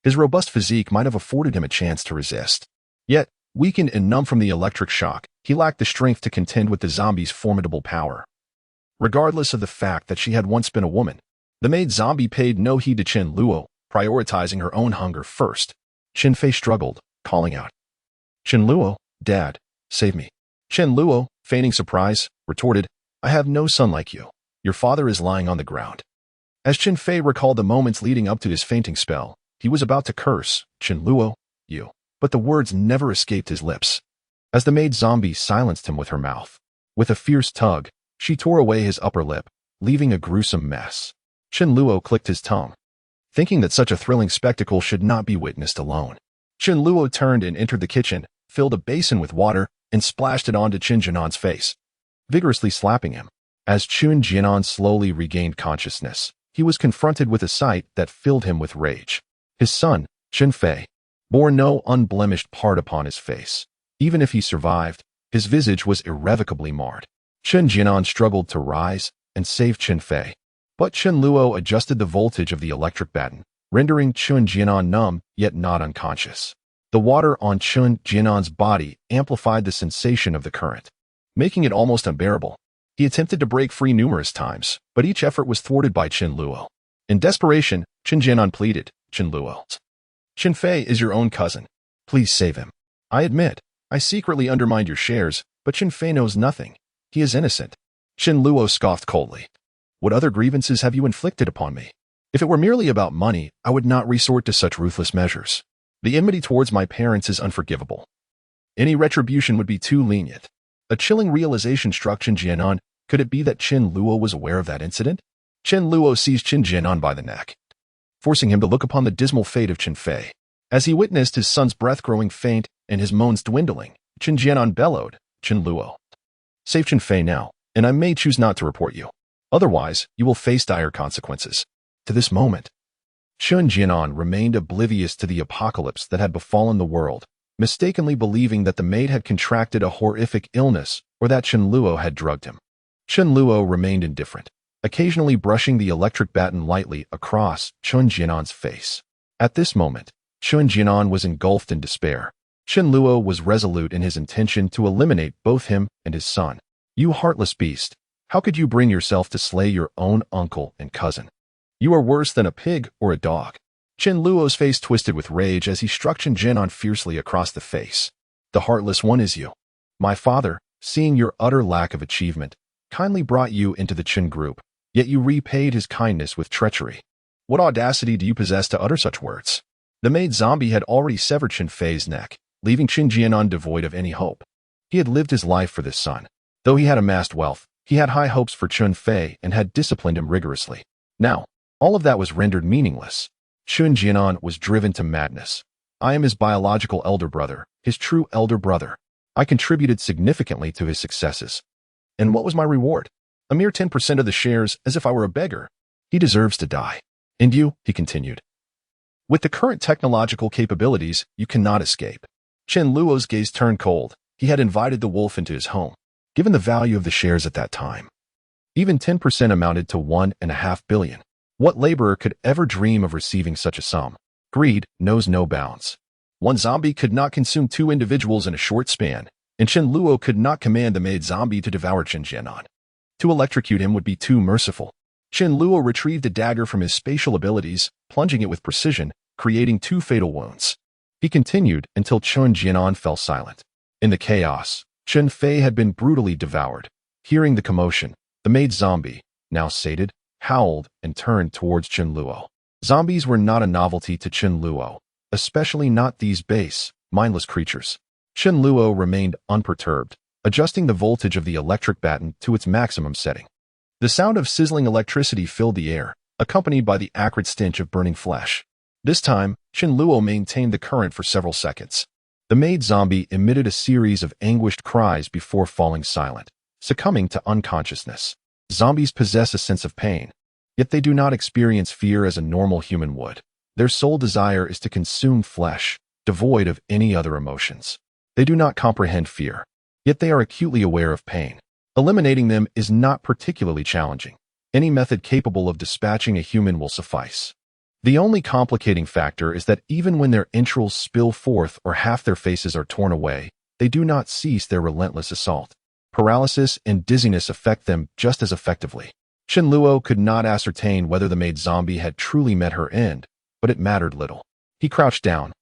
his robust physique might have afforded him a chance to resist. Yet, weakened and numb from the electric shock, he lacked the strength to contend with the zombie's formidable power. Regardless of the fact that she had once been a woman, the maid zombie paid no heed to Chen Luo, prioritizing her own hunger first. Chen Fei struggled, calling out, "Chen Luo, Dad, save me." Chen Luo, feigning surprise, retorted, "I have no son like you. Your father is lying on the ground." As Chen Fei recalled the moments leading up to his fainting spell, he was about to curse, "Chen Luo, you," but the words never escaped his lips. As the maid zombie silenced him with her mouth, with a fierce tug, she tore away his upper lip, leaving a gruesome mess. Chen Luo clicked his tongue, thinking that such a thrilling spectacle should not be witnessed alone. Chen Luo turned and entered the kitchen, filled a basin with water, and splashed it onto Chen Jianan's face, vigorously slapping him. As Chen Jianan slowly regained consciousness, he was confronted with a sight that filled him with rage. His son, Chen Fei, bore no unblemished part upon his face. Even if he survived, his visage was irrevocably marred. Chen Jianan struggled to rise and save Chen Fei, but Chen Luo adjusted the voltage of the electric baton, rendering Chen Jianan numb yet not unconscious. The water on Chen Jianan's body amplified the sensation of the current, making it almost unbearable. He attempted to break free numerous times, but each effort was thwarted by Chen Luo. In desperation, Chen Jianan pleaded, "Chen Luo, Chen Fei is your own cousin. Please save him. I admit, I secretly undermined your shares, but Chen Fei knows nothing. He is innocent." Chen Luo scoffed coldly. "What other grievances have you inflicted upon me? If it were merely about money, I would not resort to such ruthless measures. The enmity towards my parents is unforgivable. Any retribution would be too lenient." A chilling realization struck Chen Jianan. Could it be that Chen Luo was aware of that incident? Chen Luo seized Chen Jianan by the neck, forcing him to look upon the dismal fate of Chen Fei. As he witnessed his son's breath growing faint and his moans dwindling, Chen Jianan bellowed, "Chen Luo, save Chen Fei now, and I may choose not to report you. Otherwise, you will face dire consequences." To this moment, Chen Jianan remained oblivious to the apocalypse that had befallen the world, mistakenly believing that the maid had contracted a horrific illness or that Chen Luo had drugged him. Chen Luo remained indifferent, occasionally brushing the electric baton lightly across Chen Jianan's face. At this moment, Chen Jianan was engulfed in despair. Chen Luo was resolute in his intention to eliminate both him and his son. "You heartless beast, how could you bring yourself to slay your own uncle and cousin? You are worse than a pig or a dog." Chen Luo's face twisted with rage as he struck Chen Jianan fiercely across the face. "The heartless one is you. My father, seeing your utter lack of achievement, kindly brought you into the Chen group, yet you repaid his kindness with treachery. What audacity do you possess to utter such words?" The maid zombie had already severed Chen Fei's neck, leaving Chen Jianan devoid of any hope. He had lived his life for this son. Though he had amassed wealth, he had high hopes for Chen Fei and had disciplined him rigorously. Now, all of that was rendered meaningless. Chen Jianan was driven to madness. "I am his biological elder brother, his true elder brother. I contributed significantly to his successes. And what was my reward? A mere 10% of the shares, as if I were a beggar. He deserves to die. And you," he continued, "with the current technological capabilities, you cannot escape." Chen Luo's gaze turned cold. He had invited the wolf into his home. Given the value of the shares at that time, even 10% amounted to 1.5 billion. What laborer could ever dream of receiving such a sum? Greed knows no bounds. One zombie could not consume two individuals in a short span, and Chen Luo could not command the maid zombie to devour Chen Jianan. To electrocute him would be too merciful. Chen Luo retrieved a dagger from his spatial abilities, plunging it with precision, creating 2 fatal wounds. He continued until Chen Jianan fell silent. In the chaos, Chen Fei had been brutally devoured. Hearing the commotion, the maid zombie, now sated, howled and turned towards Chen Luo. Zombies were not a novelty to Chen Luo, especially not these base, mindless creatures. Chen Luo remained unperturbed, adjusting the voltage of the electric baton to its maximum setting. The sound of sizzling electricity filled the air, accompanied by the acrid stench of burning flesh. This time, Chen Luo maintained the current for several seconds. The maid zombie emitted a series of anguished cries before falling silent, succumbing to unconsciousness. Zombies possess a sense of pain, yet they do not experience fear as a normal human would. Their sole desire is to consume flesh, devoid of any other emotions. They do not comprehend fear, yet they are acutely aware of pain. Eliminating them is not particularly challenging. Any method capable of dispatching a human will suffice. The only complicating factor is that even when their entrails spill forth or half their faces are torn away, they do not cease their relentless assault. Paralysis and dizziness affect them just as effectively. Chen Luo could not ascertain whether the maid zombie had truly met her end, but it mattered little. He crouched down,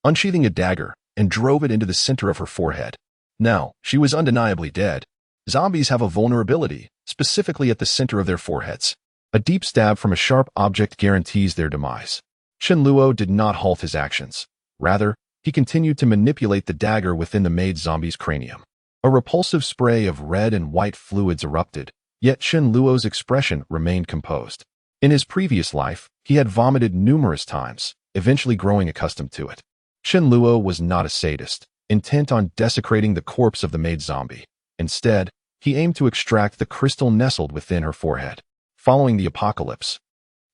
unsheathing a dagger, and drove it into the center of her forehead. Now, she was undeniably dead. Zombies have a vulnerability, specifically at the center of their foreheads. A deep stab from a sharp object guarantees their demise. Chen Luo did not halt his actions. Rather, he continued to manipulate the dagger within the maid zombie's cranium. A repulsive spray of red and white fluids erupted, yet Chen Luo's expression remained composed. In his previous life, he had vomited numerous times, eventually growing accustomed to it. Chen Luo was not a sadist, intent on desecrating the corpse of the maid zombie. Instead, he aimed to extract the crystal nestled within her forehead. Following the apocalypse,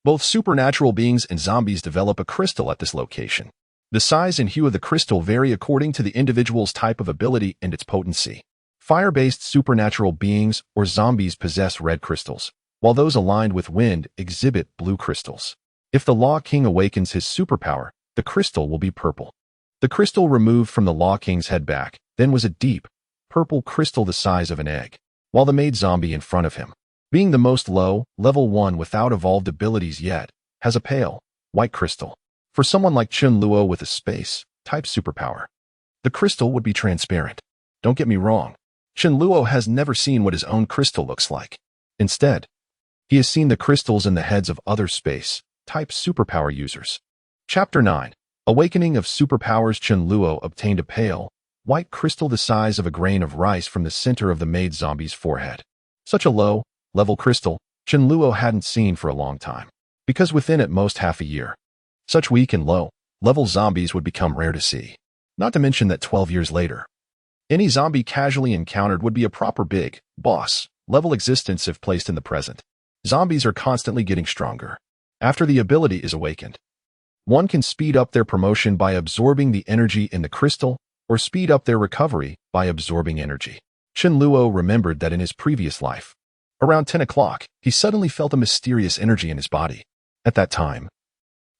both supernatural beings and zombies develop a crystal at this location. The size and hue of the crystal vary according to the individual's type of ability and its potency. Fire-based supernatural beings or zombies possess red crystals, while those aligned with wind exhibit blue crystals. If the Law King awakens his superpower, the crystal will be purple. The crystal removed from the Law King's head back then was a deep, purple crystal the size of an egg, while the maid zombie in front of him, being the most low, level 1 without evolved abilities yet, has a pale, white crystal. For someone like Chen Luo with a space-type superpower, the crystal would be transparent. Don't get me wrong, Chen Luo has never seen what his own crystal looks like. Instead, he has seen the crystals in the heads of other space-type superpower users. Chapter 9. Awakening of Superpowers. Chen Luo obtained a pale, white crystal the size of a grain of rice from the center of the maid zombie's forehead. Such a low-level crystal, Chen Luo hadn't seen for a long time, because within at most half a year, such weak and low-level zombies would become rare to see. Not to mention that 12 years later, any zombie casually encountered would be a proper big, boss-level existence if placed in the present. Zombies are constantly getting stronger. After the ability is awakened, one can speed up their promotion by absorbing the energy in the crystal, or speed up their recovery by absorbing energy. Chen Luo remembered that in his previous life, around 10 o'clock, he suddenly felt a mysterious energy in his body. At that time,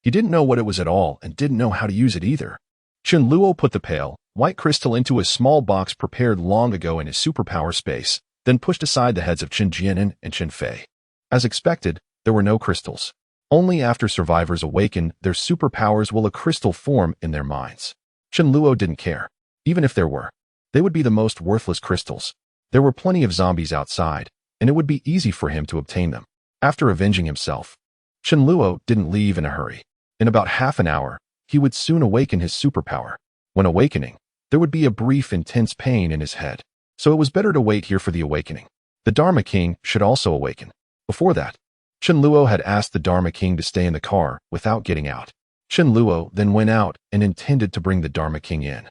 he didn't know what it was at all and didn't know how to use it either. Chen Luo put the pale, white crystal into a small box prepared long ago in his superpower space, then pushed aside the heads of Chen Jianan and Chen Fei. As expected, there were no crystals. Only after survivors awaken their superpowers will a crystal form in their minds. Chen Luo didn't care. Even if there were, they would be the most worthless crystals. There were plenty of zombies outside, and it would be easy for him to obtain them. After avenging himself, Chen Luo didn't leave in a hurry. In about half an hour, he would soon awaken his superpower. When awakening, there would be a brief intense pain in his head, so it was better to wait here for the awakening. The Dharma King should also awaken. Before that, Chen Luo had asked the Dharma King to stay in the car without getting out. Chen Luo then went out and intended to bring the Dharma King in.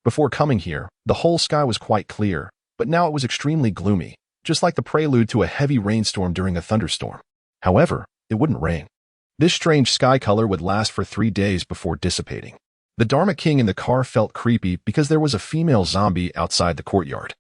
Before coming here, the whole sky was quite clear, but now it was extremely gloomy, just like the prelude to a heavy rainstorm during a thunderstorm. However, it wouldn't rain. This strange sky color would last for 3 days before dissipating. The Dharma King in the car felt creepy because there was a female zombie outside the courtyard,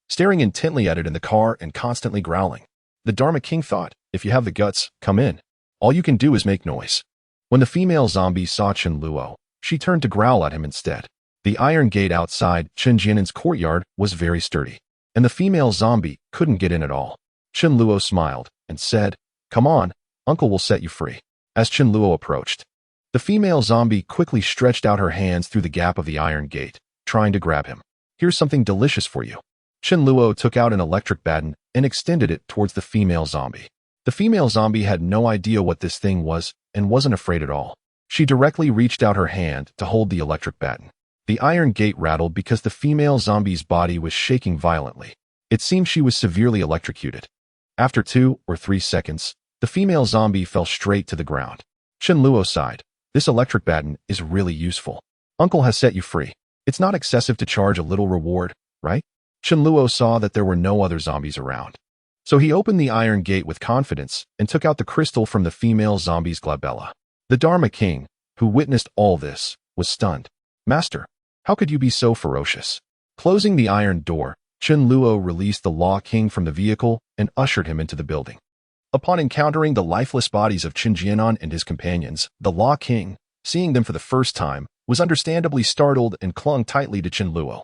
staring intently at it in the car and constantly growling. The Dharma King thought, if you have the guts, come in. All you can do is make noise. When the female zombie saw Chen Luo, she turned to growl at him instead. The iron gate outside Chen Jianan's courtyard was very sturdy, and the female zombie couldn't get in at all. Chen Luo smiled and said, "Come on, uncle will set you free." As Chen Luo approached, the female zombie quickly stretched out her hands through the gap of the iron gate, trying to grab him. "Here's something delicious for you." Chen Luo took out an electric baton and extended it towards the female zombie. The female zombie had no idea what this thing was and wasn't afraid at all. She directly reached out her hand to hold the electric baton. The iron gate rattled because the female zombie's body was shaking violently. It seemed she was severely electrocuted. After 2 or 3 seconds, the female zombie fell straight to the ground. Chen Luo sighed. "This electric baton is really useful. Uncle has set you free. It's not excessive to charge a little reward, right?" Chen Luo saw that there were no other zombies around. So he opened the iron gate with confidence and took out the crystal from the female zombie's glabella. The Dharma King, who witnessed all this, was stunned. "Master, how could you be so ferocious?" Closing the iron door, Chen Luo released the Law King from the vehicle and ushered him into the building. Upon encountering the lifeless bodies of Chen Jianan and his companions, the Law King, seeing them for the first time, was understandably startled and clung tightly to Chen Luo.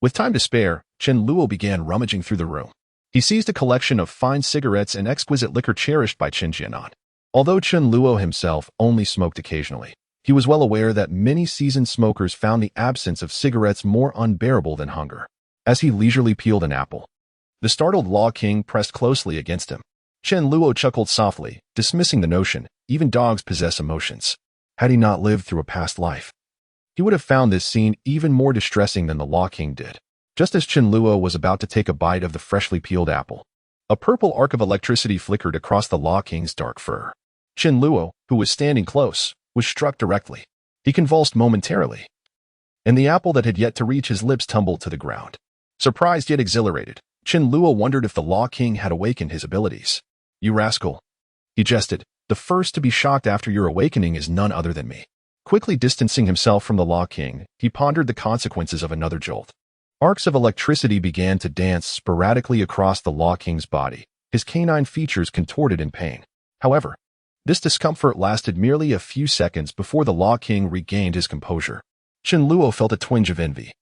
With time to spare, Chen Luo began rummaging through the room. He seized a collection of fine cigarettes and exquisite liquor cherished by Chen Jianan. Although Chen Luo himself only smoked occasionally, he was well aware that many seasoned smokers found the absence of cigarettes more unbearable than hunger. As he leisurely peeled an apple, the startled Law King pressed closely against him. Chen Luo chuckled softly, dismissing the notion, even dogs possess emotions. Had he not lived through a past life, he would have found this scene even more distressing than the Law King did. Just as Chen Luo was about to take a bite of the freshly peeled apple, a purple arc of electricity flickered across the Law King's dark fur. Chen Luo, who was standing close, was struck directly. He convulsed momentarily, and the apple that had yet to reach his lips tumbled to the ground. Surprised yet exhilarated, Chen Luo wondered if the Law King had awakened his abilities. "You rascal," he jested, "the first to be shocked after your awakening is none other than me." Quickly distancing himself from the Law King, he pondered the consequences of another jolt. Arcs of electricity began to dance sporadically across the Law King's body, his canine features contorted in pain. However, this discomfort lasted merely a few seconds before the Law King regained his composure. Chen Luo felt a twinge of envy.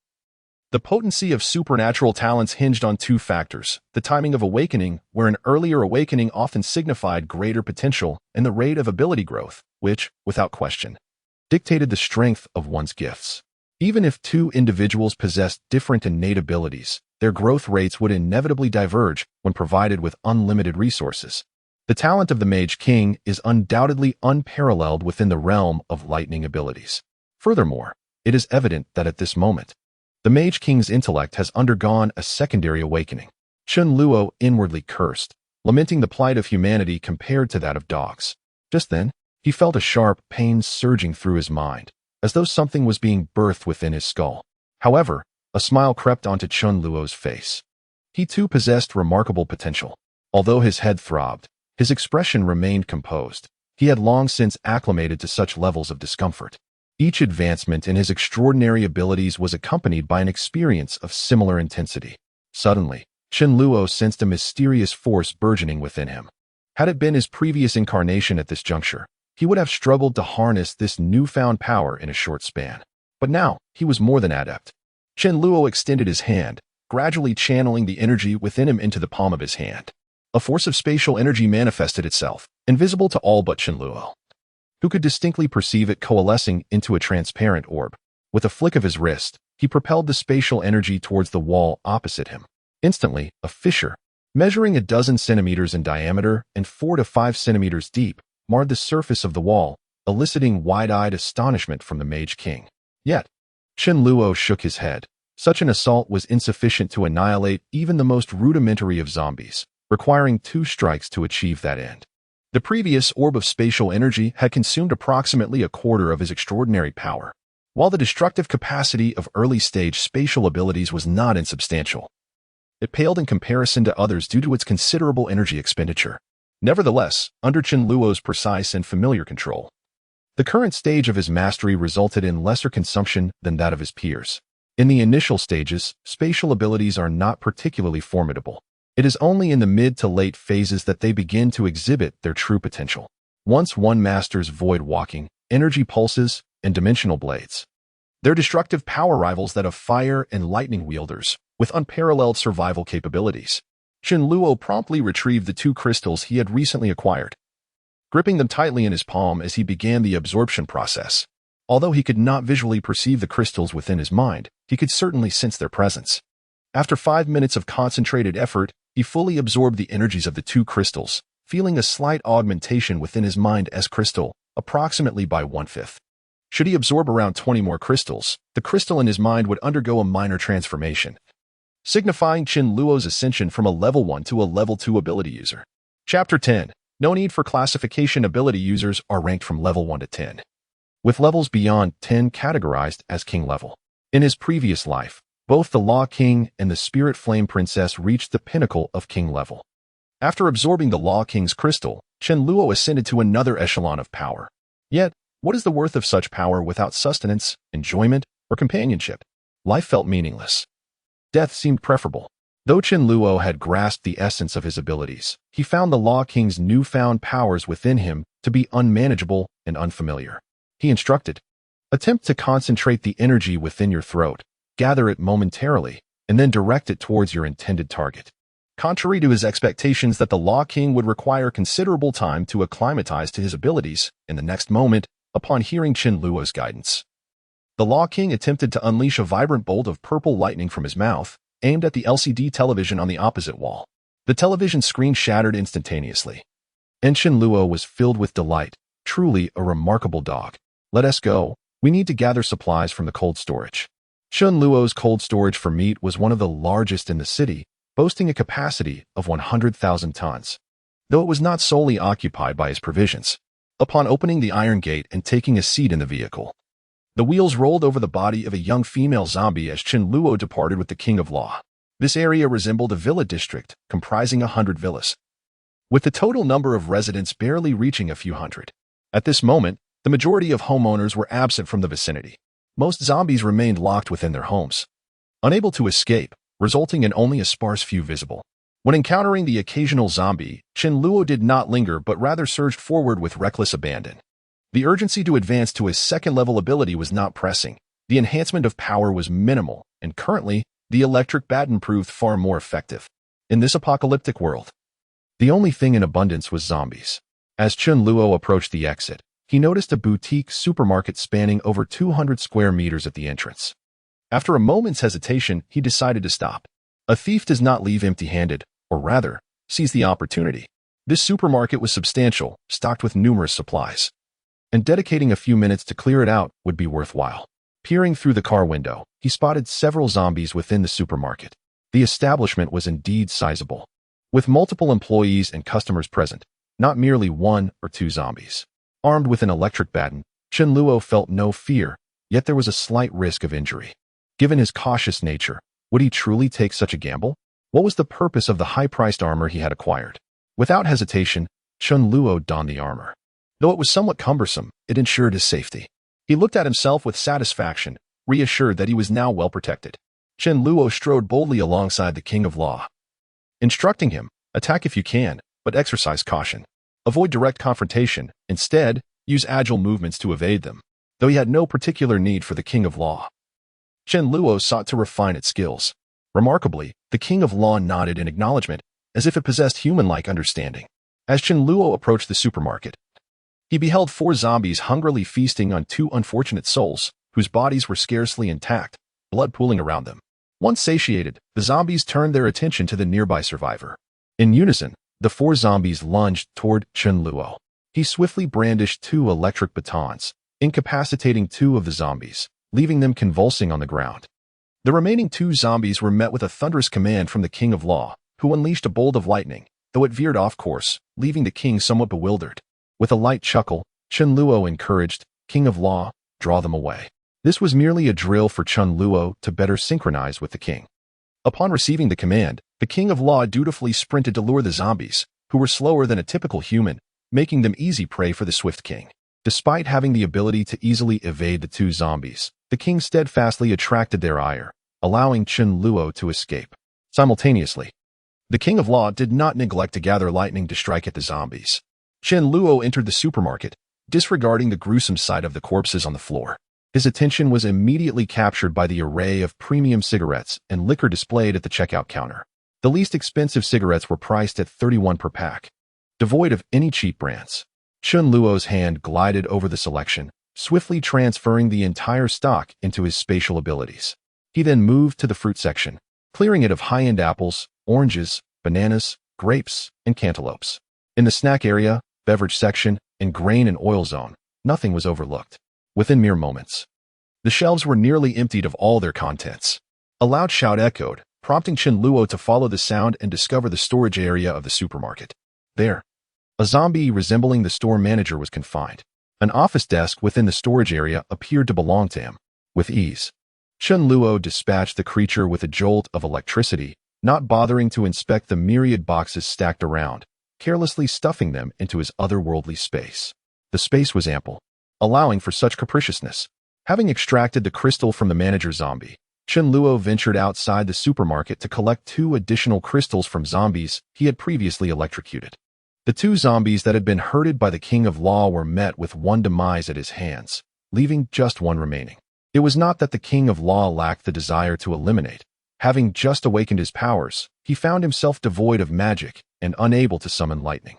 The potency of supernatural talents hinged on 2 factors: the timing of awakening, where an earlier awakening often signified greater potential, and the rate of ability growth, which, without question, dictated the strength of one's gifts. Even if 2 individuals possessed different innate abilities, their growth rates would inevitably diverge when provided with unlimited resources. The talent of the Mage King is undoubtedly unparalleled within the realm of lightning abilities. Furthermore, it is evident that at this moment, the Mage King's intellect has undergone a secondary awakening. Chen Luo inwardly cursed, lamenting the plight of humanity compared to that of dogs. Just then, he felt a sharp pain surging through his mind, as though something was being birthed within his skull. However, a smile crept onto Chen Luo's face. He too possessed remarkable potential. Although his head throbbed, his expression remained composed. He had long since acclimated to such levels of discomfort. Each advancement in his extraordinary abilities was accompanied by an experience of similar intensity. Suddenly, Chen Luo sensed a mysterious force burgeoning within him. Had it been his previous incarnation at this juncture, he would have struggled to harness this newfound power in a short span. But now, he was more than adept. Chen Luo extended his hand, gradually channeling the energy within him into the palm of his hand. A force of spatial energy manifested itself, invisible to all but Chen Luo, who could distinctly perceive it coalescing into a transparent orb. With a flick of his wrist, he propelled the spatial energy towards the wall opposite him. Instantly, a fissure, measuring a dozen centimeters in diameter and 4 to 5 centimeters deep, marred the surface of the wall, eliciting wide-eyed astonishment from the Mage King. Yet, Chen Luo shook his head. Such an assault was insufficient to annihilate even the most rudimentary of zombies, requiring 2 strikes to achieve that end. The previous orb of spatial energy had consumed approximately a quarter of his extraordinary power, while the destructive capacity of early-stage spatial abilities was not insubstantial. It paled in comparison to others due to its considerable energy expenditure. Nevertheless, under Chen Luo's precise and familiar control, The current stage of his mastery resulted in lesser consumption than that of his peers. In the initial stages, spatial abilities are not particularly formidable. It is only in the mid to late phases that they begin to exhibit their true potential. Once one masters void walking, energy pulses, and dimensional blades, they're destructive power rivals that of fire and lightning wielders, with unparalleled survival capabilities. Chen Luo promptly retrieved the 2 crystals he had recently acquired, gripping them tightly in his palm as he began the absorption process. Although he could not visually perceive the crystals within his mind, he could certainly sense their presence. After 5 minutes of concentrated effort, he fully absorbed the energies of the 2 crystals, feeling a slight augmentation within his mind's crystal, approximately by 1/5. Should he absorb around 20 more crystals, the crystal in his mind would undergo a minor transformation, signifying Chen Luo's ascension from a level 1 to a level 2 ability user. Chapter 10. No need for classification. Ability users are ranked from level 1 to 10, with levels beyond 10 categorized as king level. In his previous life, both the Law King and the Spirit Flame Princess reached the pinnacle of king level. After absorbing the Law King's crystal, Chen Luo ascended to another echelon of power. Yet, what is the worth of such power without sustenance, enjoyment, or companionship? Life felt meaningless. Death seemed preferable. Though Chen Luo had grasped the essence of his abilities, he found the Law King's newfound powers within him to be unmanageable and unfamiliar. He instructed, "Attempt to concentrate the energy within your throat, gather it momentarily, and then direct it towards your intended target." Contrary to his expectations that the Law King would require considerable time to acclimatize to his abilities, in the next moment, upon hearing Chen Luo's guidance, the Law King attempted to unleash a vibrant bolt of purple lightning from his mouth, aimed at the LCD television on the opposite wall. The television screen shattered instantaneously, and Chen Luo was filled with delight. Truly a remarkable dog. "Let us go. We need to gather supplies from the cold storage." Chen Luo's cold storage for meat was one of the largest in the city, boasting a capacity of 100,000 tons. Though it was not solely occupied by his provisions. Upon opening the iron gate and taking a seat in the vehicle, the wheels rolled over the body of a young female zombie as Chen Luo departed with the King of Law. This area resembled a villa district comprising 100 villas, with the total number of residents barely reaching a few hundred. At this moment, the majority of homeowners were absent from the vicinity. Most zombies remained locked within their homes, unable to escape, resulting in only a sparse few visible. When encountering the occasional zombie, Chen Luo did not linger but rather surged forward with reckless abandon. The urgency to advance to his second-level ability was not pressing. The enhancement of power was minimal, and currently, the electric baton proved far more effective. In this apocalyptic world, the only thing in abundance was zombies. As Chen Luo approached the exit, he noticed a boutique supermarket spanning over 200 square meters at the entrance. After a moment's hesitation, he decided to stop. A thief does not leave empty-handed, or rather, seize the opportunity. This supermarket was substantial, stocked with numerous supplies, and dedicating a few minutes to clear it out would be worthwhile. Peering through the car window, he spotted several zombies within the supermarket. The establishment was indeed sizable, with multiple employees and customers present, not merely 1 or 2 zombies. Armed with an electric baton, Chen Luo felt no fear, yet there was a slight risk of injury. Given his cautious nature, would he truly take such a gamble? What was the purpose of the high-priced armor he had acquired? Without hesitation, Chen Luo donned the armor. Though it was somewhat cumbersome, it ensured his safety. He looked at himself with satisfaction, reassured that he was now well protected. Chen Luo strode boldly alongside the King of Law, instructing him, "Attack if you can, but exercise caution. Avoid direct confrontation. Instead, use agile movements to evade them." Though he had no particular need for the King of Law, Chen Luo sought to refine its skills. Remarkably, the King of Law nodded in acknowledgement, as if it possessed human-like understanding. As Chen Luo approached the supermarket, he beheld 4 zombies hungrily feasting on 2 unfortunate souls, whose bodies were scarcely intact, blood pooling around them. Once satiated, the zombies turned their attention to the nearby survivor. In unison, the 4 zombies lunged toward Chen Luo. He swiftly brandished 2 electric batons, incapacitating 2 of the zombies, leaving them convulsing on the ground. The remaining 2 zombies were met with a thunderous command from the King of Law, who unleashed a bolt of lightning, though it veered off course, leaving the king somewhat bewildered. With a light chuckle, Chen Luo encouraged, "King of Law, draw them away." This was merely a drill for Chen Luo to better synchronize with the king. Upon receiving the command, the King of Law dutifully sprinted to lure the zombies, who were slower than a typical human, making them easy prey for the swift king. Despite having the ability to easily evade the two zombies, the king steadfastly attracted their ire, allowing Chen Luo to escape. Simultaneously, the King of Law did not neglect to gather lightning to strike at the zombies. Chen Luo entered the supermarket, disregarding the gruesome sight of the corpses on the floor. His attention was immediately captured by the array of premium cigarettes and liquor displayed at the checkout counter. The least expensive cigarettes were priced at 31 per pack, devoid of any cheap brands. Chen Luo's hand glided over the selection, swiftly transferring the entire stock into his spatial abilities. He then moved to the fruit section, clearing it of high-end apples, oranges, bananas, grapes, and cantaloupes. In the snack area, beverage section, and grain and oil zone, nothing was overlooked. Within mere moments, the shelves were nearly emptied of all their contents. A loud shout echoed, prompting Chen Luo to follow the sound and discover the storage area of the supermarket. There, a zombie resembling the store manager was confined. An office desk within the storage area appeared to belong to him. With ease, Chen Luo dispatched the creature with a jolt of electricity, not bothering to inspect the myriad boxes stacked around, carelessly stuffing them into his otherworldly space. The space was ample, allowing for such capriciousness. Having extracted the crystal from the manager zombie, Chen Luo ventured outside the supermarket to collect 2 additional crystals from zombies he had previously electrocuted. The 2 zombies that had been herded by the King of Law were met with one demise at his hands, leaving just one remaining. It was not that the King of Law lacked the desire to eliminate. Having just awakened his powers, he found himself devoid of magic and unable to summon lightning.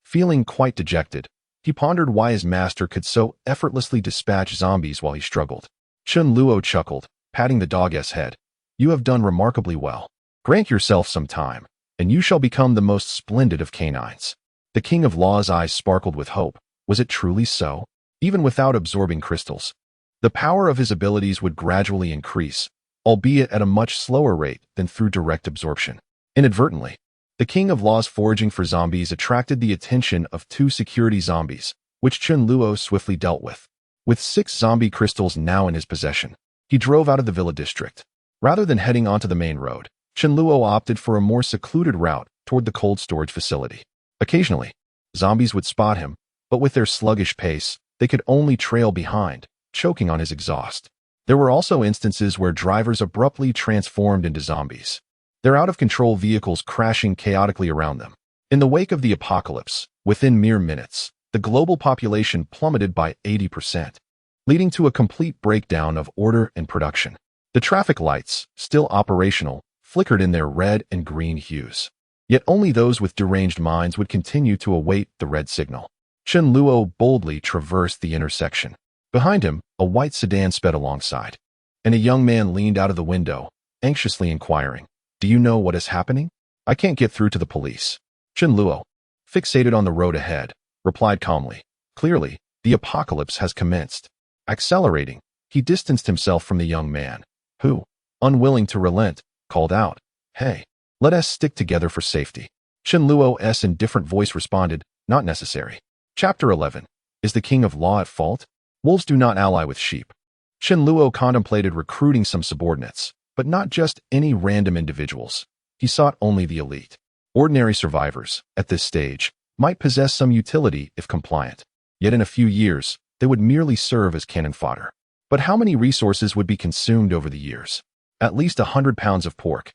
Feeling quite dejected, he pondered why his master could so effortlessly dispatch zombies while he struggled. Chen Luo chuckled, patting the dog's head. "You have done remarkably well. Grant yourself some time, and you shall become the most splendid of canines." The King of Law's eyes sparkled with hope. Was it truly so? Even without absorbing crystals, the power of his abilities would gradually increase, albeit at a much slower rate than through direct absorption. Inadvertently, the King of Law's foraging for zombies attracted the attention of 2 security zombies, which Chen Luo swiftly dealt with. With 6 zombie crystals now in his possession, he drove out of the villa district. Rather than heading onto the main road, Chen Luo opted for a more secluded route toward the cold storage facility. Occasionally, zombies would spot him, but with their sluggish pace, they could only trail behind, choking on his exhaust. There were also instances where drivers abruptly transformed into zombies, their out-of-control vehicles crashing chaotically around them. In the wake of the apocalypse, within mere minutes, the global population plummeted by 80%, leading to a complete breakdown of order and production. The traffic lights, still operational, flickered in their red and green hues. Yet only those with deranged minds would continue to await the red signal. Chen Luo boldly traversed the intersection. Behind him, a white sedan sped alongside, and a young man leaned out of the window, anxiously inquiring, "Do you know what is happening?" "I can't get through to the police." Chen Luo, fixated on the road ahead, replied calmly, "Clearly, the apocalypse has commenced." Accelerating, he distanced himself from the young man, who, unwilling to relent, called out, "Hey, let us stick together for safety." Chen Luo's indifferent voice responded, "Not necessary." Chapter 11. Is the King of Law at fault? Wolves do not ally with sheep. Chen Luo contemplated recruiting some subordinates, but not just any random individuals. He sought only the elite. Ordinary survivors, at this stage, might possess some utility if compliant. Yet in a few years, they would merely serve as cannon fodder. But how many resources would be consumed over the years? At least 100 pounds of pork.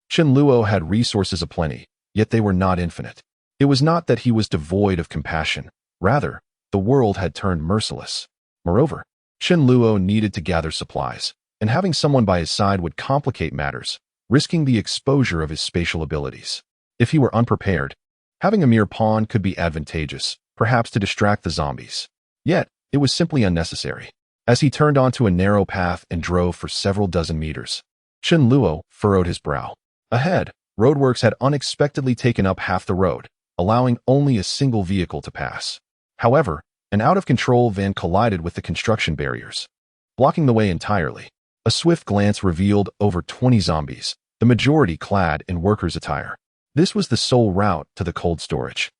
Chen Luo had resources aplenty, yet they were not infinite. It was not that he was devoid of compassion. Rather, the world had turned merciless. Moreover, Chen Luo needed to gather supplies, and having someone by his side would complicate matters, risking the exposure of his spatial abilities. If he were unprepared, having a mere pawn could be advantageous, perhaps to distract the zombies. Yet, it was simply unnecessary. As he turned onto a narrow path and drove for several dozen meters, Chen Luo furrowed his brow. Ahead, roadworks had unexpectedly taken up half the road, allowing only a single vehicle to pass. However, an out-of-control van collided with the construction barriers, blocking the way entirely. A swift glance revealed over 20 zombies, the majority clad in workers' attire. This was the sole route to the cold storage.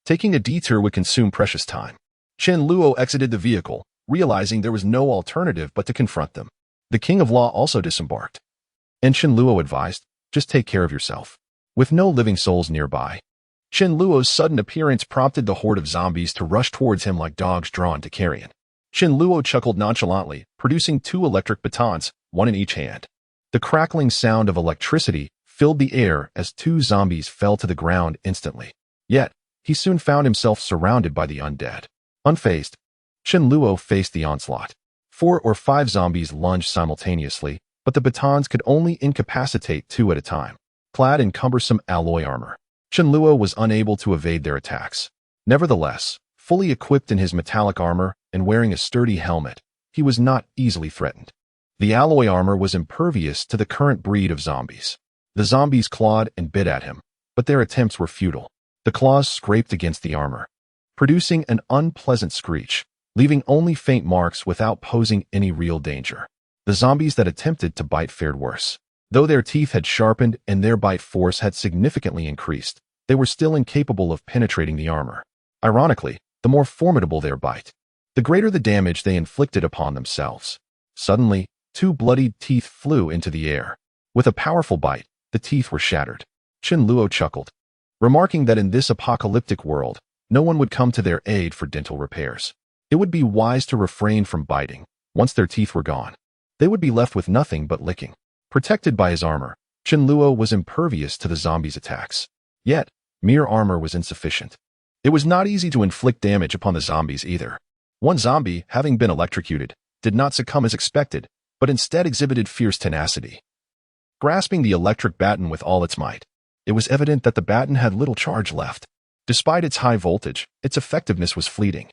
Taking a detour would consume precious time. Chen Luo exited the vehicle, realizing there was no alternative but to confront them. The King of Law also disembarked, and Chen Luo advised, "Just take care of yourself." With no living souls nearby, Chen Luo's sudden appearance prompted the horde of zombies to rush towards him like dogs drawn to carrion. Chen Luo chuckled nonchalantly, producing 2 electric batons, one in each hand. The crackling sound of electricity filled the air as 2 zombies fell to the ground instantly. Yet, he soon found himself surrounded by the undead. Unfazed, Chen Luo faced the onslaught. 4 or 5 zombies lunged simultaneously, but the batons could only incapacitate 2 at a time. Clad in cumbersome alloy armor, Chen Luo was unable to evade their attacks. Nevertheless, fully equipped in his metallic armor and wearing a sturdy helmet, he was not easily threatened. The alloy armor was impervious to the current breed of zombies. The zombies clawed and bit at him, but their attempts were futile. The claws scraped against the armor, producing an unpleasant screech, leaving only faint marks without posing any real danger. The zombies that attempted to bite fared worse. Though their teeth had sharpened and their bite force had significantly increased, they were still incapable of penetrating the armor. Ironically, the more formidable their bite, the greater the damage they inflicted upon themselves. Suddenly, 2 bloodied teeth flew into the air. With a powerful bite, the teeth were shattered. Chen Luo chuckled, remarking that in this apocalyptic world, no one would come to their aid for dental repairs. It would be wise to refrain from biting. Once their teeth were gone, they would be left with nothing but licking. Protected by his armor, Chen Luo was impervious to the zombies' attacks. Yet, mere armor was insufficient. It was not easy to inflict damage upon the zombies either. One zombie, having been electrocuted, did not succumb as expected, but instead exhibited fierce tenacity. Grasping the electric baton with all its might, it was evident that the baton had little charge left. Despite its high voltage, its effectiveness was fleeting.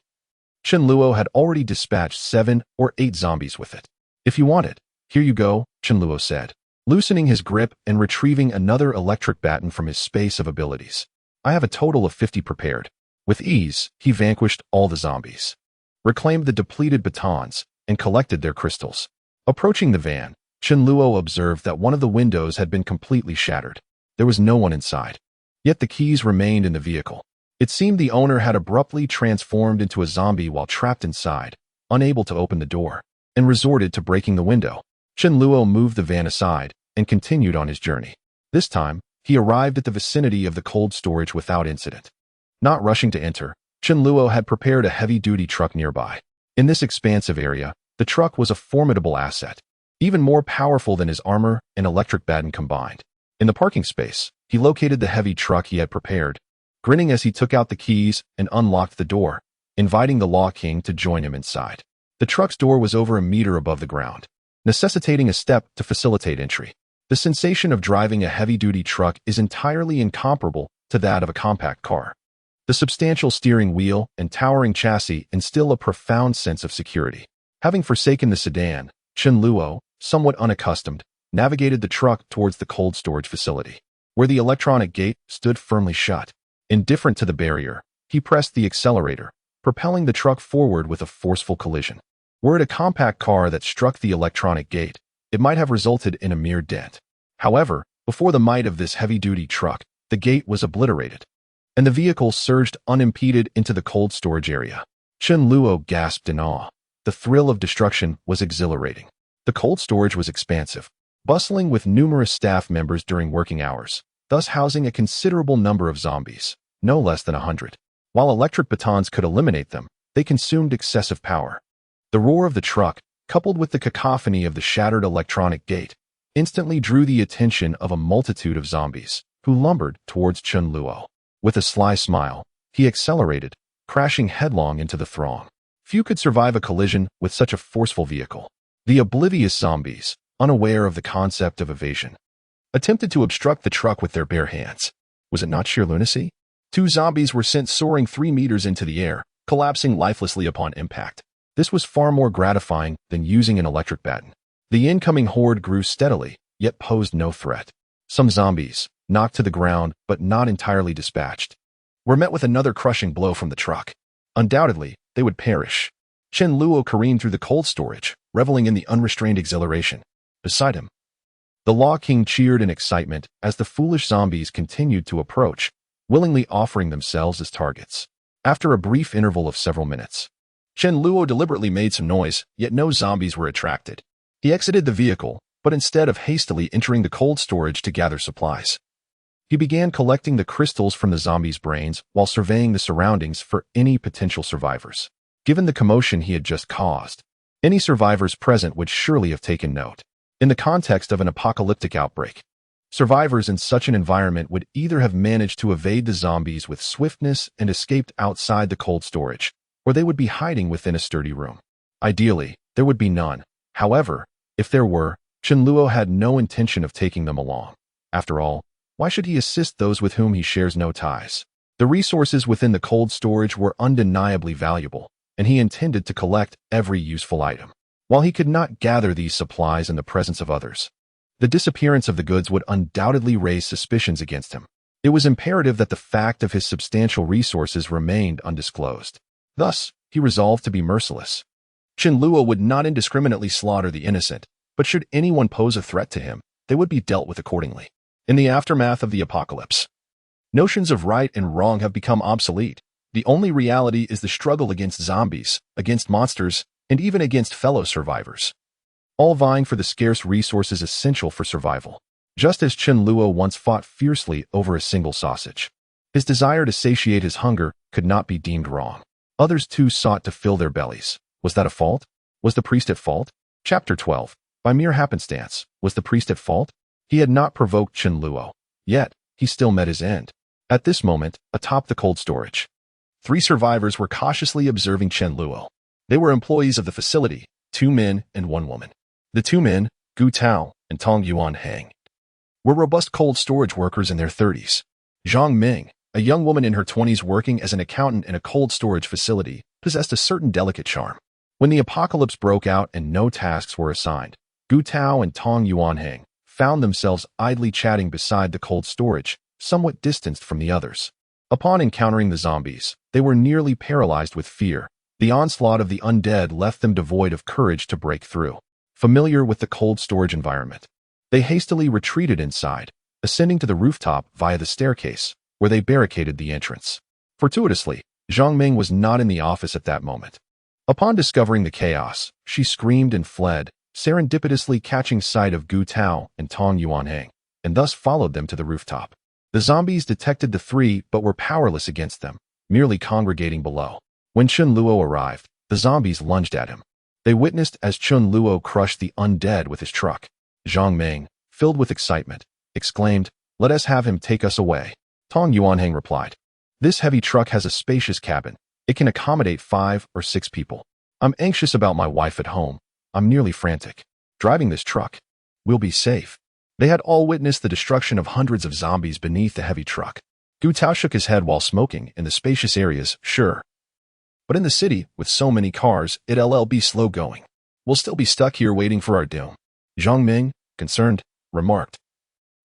Chen Luo had already dispatched 7 or 8 zombies with it. "If you want it, here you go," Chen Luo said, loosening his grip and retrieving another electric baton from his space of abilities. "I have a total of 50 prepared." With ease, he vanquished all the zombies, reclaimed the depleted batons, and collected their crystals. Approaching the van, Chen Luo observed that one of the windows had been completely shattered. There was no one inside. Yet the keys remained in the vehicle. It seemed the owner had abruptly transformed into a zombie while trapped inside, unable to open the door, and resorted to breaking the window. Chen Luo moved the van aside and continued on his journey. This time, he arrived at the vicinity of the cold storage without incident. Not rushing to enter, Chen Luo had prepared a heavy-duty truck nearby. In this expansive area, the truck was a formidable asset, even more powerful than his armor and electric baton combined. In the parking space, he located the heavy truck he had prepared, grinning as he took out the keys and unlocked the door, inviting the Law King to join him inside. The truck's door was over a meter above the ground, necessitating a step to facilitate entry. The sensation of driving a heavy-duty truck is entirely incomparable to that of a compact car. The substantial steering wheel and towering chassis instill a profound sense of security. Having forsaken the sedan, Chen Luo, somewhat unaccustomed, navigated the truck towards the cold storage facility, where the electronic gate stood firmly shut. Indifferent to the barrier, he pressed the accelerator, propelling the truck forward with a forceful collision. Were it a compact car that struck the electronic gate, it might have resulted in a mere dent. However, before the might of this heavy-duty truck, the gate was obliterated, and the vehicle surged unimpeded into the cold storage area. Chen Luo gasped in awe. The thrill of destruction was exhilarating. The cold storage was expansive, bustling with numerous staff members during working hours, thus housing a considerable number of zombies, no less than 100. While electric batons could eliminate them, they consumed excessive power. The roar of the truck, coupled with the cacophony of the shattered electronic gate, instantly drew the attention of a multitude of zombies, who lumbered towards Chen Luo. With a sly smile, he accelerated, crashing headlong into the throng. Few could survive a collision with such a forceful vehicle. The oblivious zombies, unaware of the concept of evasion, attempted to obstruct the truck with their bare hands. Was it not sheer lunacy? 2 zombies were sent soaring 3 meters into the air, collapsing lifelessly upon impact. This was far more gratifying than using an electric baton. The incoming horde grew steadily, yet posed no threat. Some zombies, knocked to the ground but not entirely dispatched, were met with another crushing blow from the truck. Undoubtedly, they would perish. Chen Luo careened through the cold storage, reveling in the unrestrained exhilaration. Beside him, the Law King cheered in excitement as the foolish zombies continued to approach, willingly offering themselves as targets. After a brief interval of several minutes, Chen Luo deliberately made some noise, yet no zombies were attracted. He exited the vehicle, but instead of hastily entering the cold storage to gather supplies, He began collecting the crystals from the zombies' brains while surveying the surroundings for any potential survivors. Given the commotion he had just caused, any survivors present would surely have taken note. In the context of an apocalyptic outbreak, survivors in such an environment would either have managed to evade the zombies with swiftness and escaped outside the cold storage, or they would be hiding within a sturdy room. Ideally, there would be none. However, if there were, Qianluo had no intention of taking them along. After all, why should he assist those with whom he shares no ties? The resources within the cold storage were undeniably valuable, and he intended to collect every useful item. While he could not gather these supplies in the presence of others, the disappearance of the goods would undoubtedly raise suspicions against him. It was imperative that the fact of his substantial resources remained undisclosed. Thus, he resolved to be merciless. Qianluo would not indiscriminately slaughter the innocent, but should anyone pose a threat to him, they would be dealt with accordingly. In the aftermath of the apocalypse, notions of right and wrong have become obsolete. The only reality is the struggle against zombies, against monsters, and even against fellow survivors, all vying for the scarce resources essential for survival. Just as Qianluo once fought fiercely over a single sausage, his desire to satiate his hunger could not be deemed wrong. Others too sought to fill their bellies. Was that a fault? Was the priest at fault? Chapter 12. By mere happenstance, was the priest at fault? He had not provoked Qianluo, yet he still met his end. At this moment, atop the cold storage, 3 survivors were cautiously observing Qianluo. They were employees of the facility, 2 men and 1 woman. The 2 men, Gu Tao and Tong Yuanhang, were robust cold storage workers in their 30s. Zhang Ming, a young woman in her 20s working as an accountant in a cold storage facility, possessed a certain delicate charm. When the apocalypse broke out and no tasks were assigned, Gu Tao and Tong Yuanhang found themselves idly chatting beside the cold storage, somewhat distanced from the others. Upon encountering the zombies, they were nearly paralyzed with fear. The onslaught of the undead left them devoid of courage to break through. Familiar with the cold storage environment, they hastily retreated inside, ascending to the rooftop via the staircase, where they barricaded the entrance. Fortuitously, Zhang Ming was not in the office at that moment. Upon discovering the chaos, she screamed and fled, serendipitously catching sight of Gu Tao and Tong Yuanhang, and thus followed them to the rooftop. The zombies detected the 3 but were powerless against them, merely congregating below. When Qianluo arrived, the zombies lunged at him. They witnessed as Qianluo crushed the undead with his truck. Zhang Ming, filled with excitement, exclaimed, "Let us have him take us away." Tong Yuanhang replied, "This heavy truck has a spacious cabin. It can accommodate 5 or 6 people. I'm anxious about my wife at home. I'm nearly frantic. Driving this truck, we'll be safe." They had all witnessed the destruction of hundreds of zombies beneath the heavy truck. Gu Tao shook his head while smoking. In the spacious areas, sure. But in the city, with so many cars, it'll be slow going. We'll still be stuck here waiting for our doom. Zhang Ming, concerned, remarked.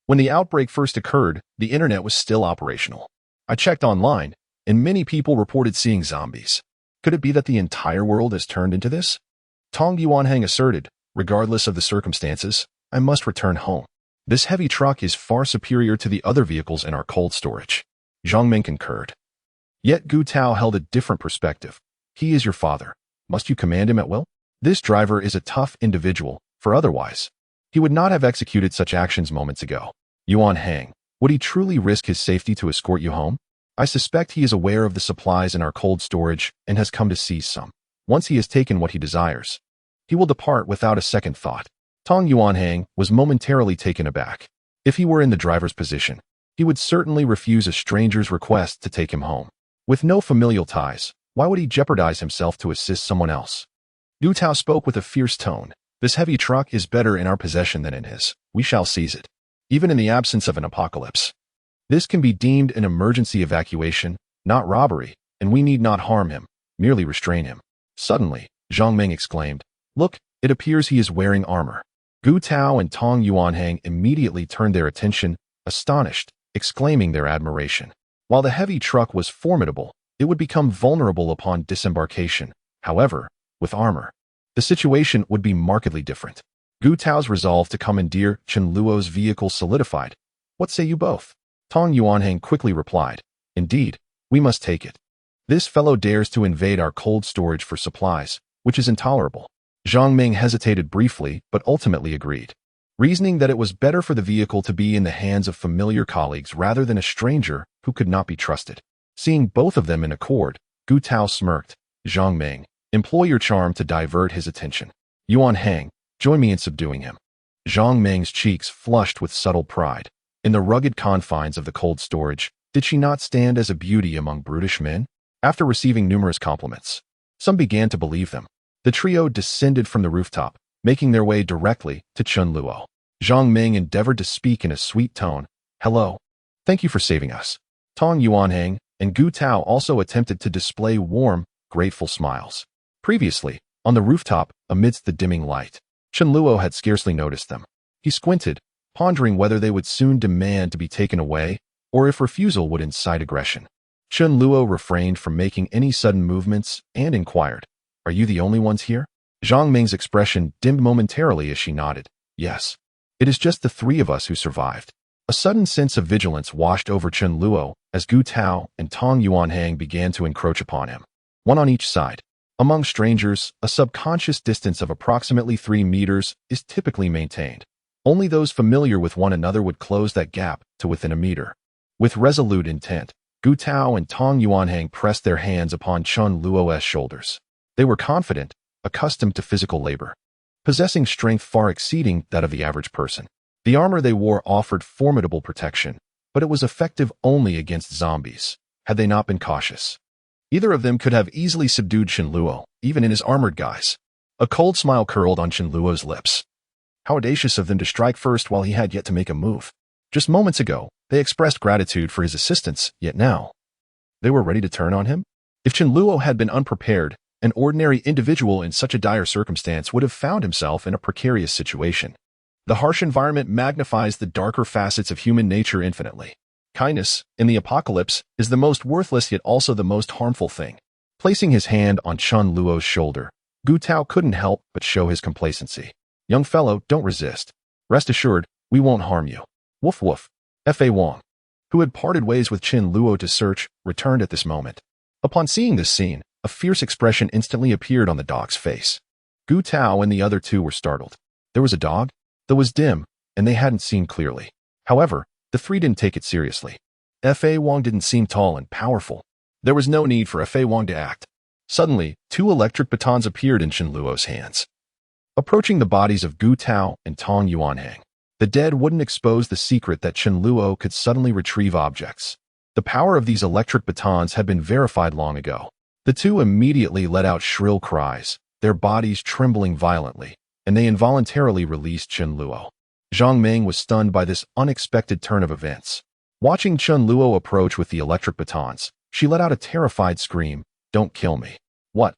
When the outbreak first occurred, the internet was still operational. I checked online, and many people reported seeing zombies. Could it be that the entire world has turned into this? Tong Yuanhang asserted, regardless of the circumstances, I must return home. This heavy truck is far superior to the other vehicles in our cold storage. Zhang Ming concurred. Yet Gu Tao held a different perspective. He is your father. Must you command him at will? This driver is a tough individual, for otherwise, he would not have executed such actions moments ago. Yuanhang, would he truly risk his safety to escort you home? I suspect he is aware of the supplies in our cold storage and has come to seize some. Once he has taken what he desires, he will depart without a second thought. Tong Yuanhang was momentarily taken aback. If he were in the driver's position, he would certainly refuse a stranger's request to take him home. With no familial ties, why would he jeopardize himself to assist someone else? Gu Tao spoke with a fierce tone. This heavy truck is better in our possession than in his. We shall seize it, even in the absence of an apocalypse. This can be deemed an emergency evacuation, not robbery, and we need not harm him, merely restrain him. Suddenly, Zhang Ming exclaimed, Look, it appears he is wearing armor. Gu Tao and Tong Yuanhang immediately turned their attention, astonished, exclaiming their admiration. While the heavy truck was formidable, it would become vulnerable upon disembarkation. However, with armor, the situation would be markedly different. Gu Tao's resolve to commandeer Qianluo's vehicle solidified. What say you both? Tong Yuanhang quickly replied, Indeed, we must take it. This fellow dares to invade our cold storage for supplies, which is intolerable. Zhang Ming hesitated briefly, but ultimately agreed. reasoning that it was better for the vehicle to be in the hands of familiar colleagues rather than a stranger who could not be trusted. Seeing both of them in accord, Gu Tao smirked. Zhang Ming, employ your charm to divert his attention. Yuan Hang, join me in subduing him. Zhang Ming's cheeks flushed with subtle pride. In the rugged confines of the cold storage, did she not stand as a beauty among brutish men? After receiving numerous compliments, some began to believe them. The trio descended from the rooftop, making their way directly to Chun Luo. Zhang Ming endeavored to speak in a sweet tone. Hello. Thank you for saving us. Tong Yuanhang and Gu Tao also attempted to display warm, grateful smiles. Previously, on the rooftop, amidst the dimming light, Chun Luo had scarcely noticed them. He squinted, pondering whether they would soon demand to be taken away or if refusal would incite aggression. Chun Luo refrained from making any sudden movements and inquired, Are you the only ones here? Zhang Ming's expression dimmed momentarily as she nodded. Yes. It is just the three of us who survived. A sudden sense of vigilance washed over Chun Luo as Gu Tao and Tong Yuanhang began to encroach upon him, one on each side. Among strangers, a subconscious distance of approximately 3 meters is typically maintained. Only those familiar with one another would close that gap to within a meter. With resolute intent, Gu Tao and Tong Yuanhang pressed their hands upon Chun Luo's shoulders. They were confident, accustomed to physical labor, possessing strength far exceeding that of the average person. The armor they wore offered formidable protection, but it was effective only against zombies, had they not been cautious. Either of them could have easily subdued Chun Luo, even in his armored guise. A cold smile curled on Chun Luo's lips. How audacious of them to strike first while he had yet to make a move. Just moments ago, they expressed gratitude for his assistance, yet now, they were ready to turn on him? If Chun Luo had been unprepared, an ordinary individual in such a dire circumstance would have found himself in a precarious situation. The harsh environment magnifies the darker facets of human nature infinitely. Kindness, in the apocalypse, is the most worthless yet also the most harmful thing. Placing his hand on Chun Luo's shoulder, Gu Tao couldn't help but show his complacency. Young fellow, don't resist. Rest assured, we won't harm you. Woof woof. Fa Wong, who had parted ways with Chun Luo to search, returned at this moment. Upon seeing this scene, a fierce expression instantly appeared on the dog's face. Gu Tao and the other two were startled. There was a dog? That was dim, and they hadn't seen clearly. However, the three didn't take it seriously. Fa Wong didn't seem tall and powerful. There was no need for Fa Wong to act. Suddenly, 2 electric batons appeared in Chun Luo's hands, approaching the bodies of Gu Tao and Tong Yuanhang. The dead wouldn't expose the secret that Chun Luo could suddenly retrieve objects. The power of these electric batons had been verified long ago. The two immediately let out shrill cries, their bodies trembling violently, and they involuntarily released Chun Luo. Zhang Ming was stunned by this unexpected turn of events. Watching Chun Luo approach with the electric batons, she let out a terrified scream, Don't kill me. What?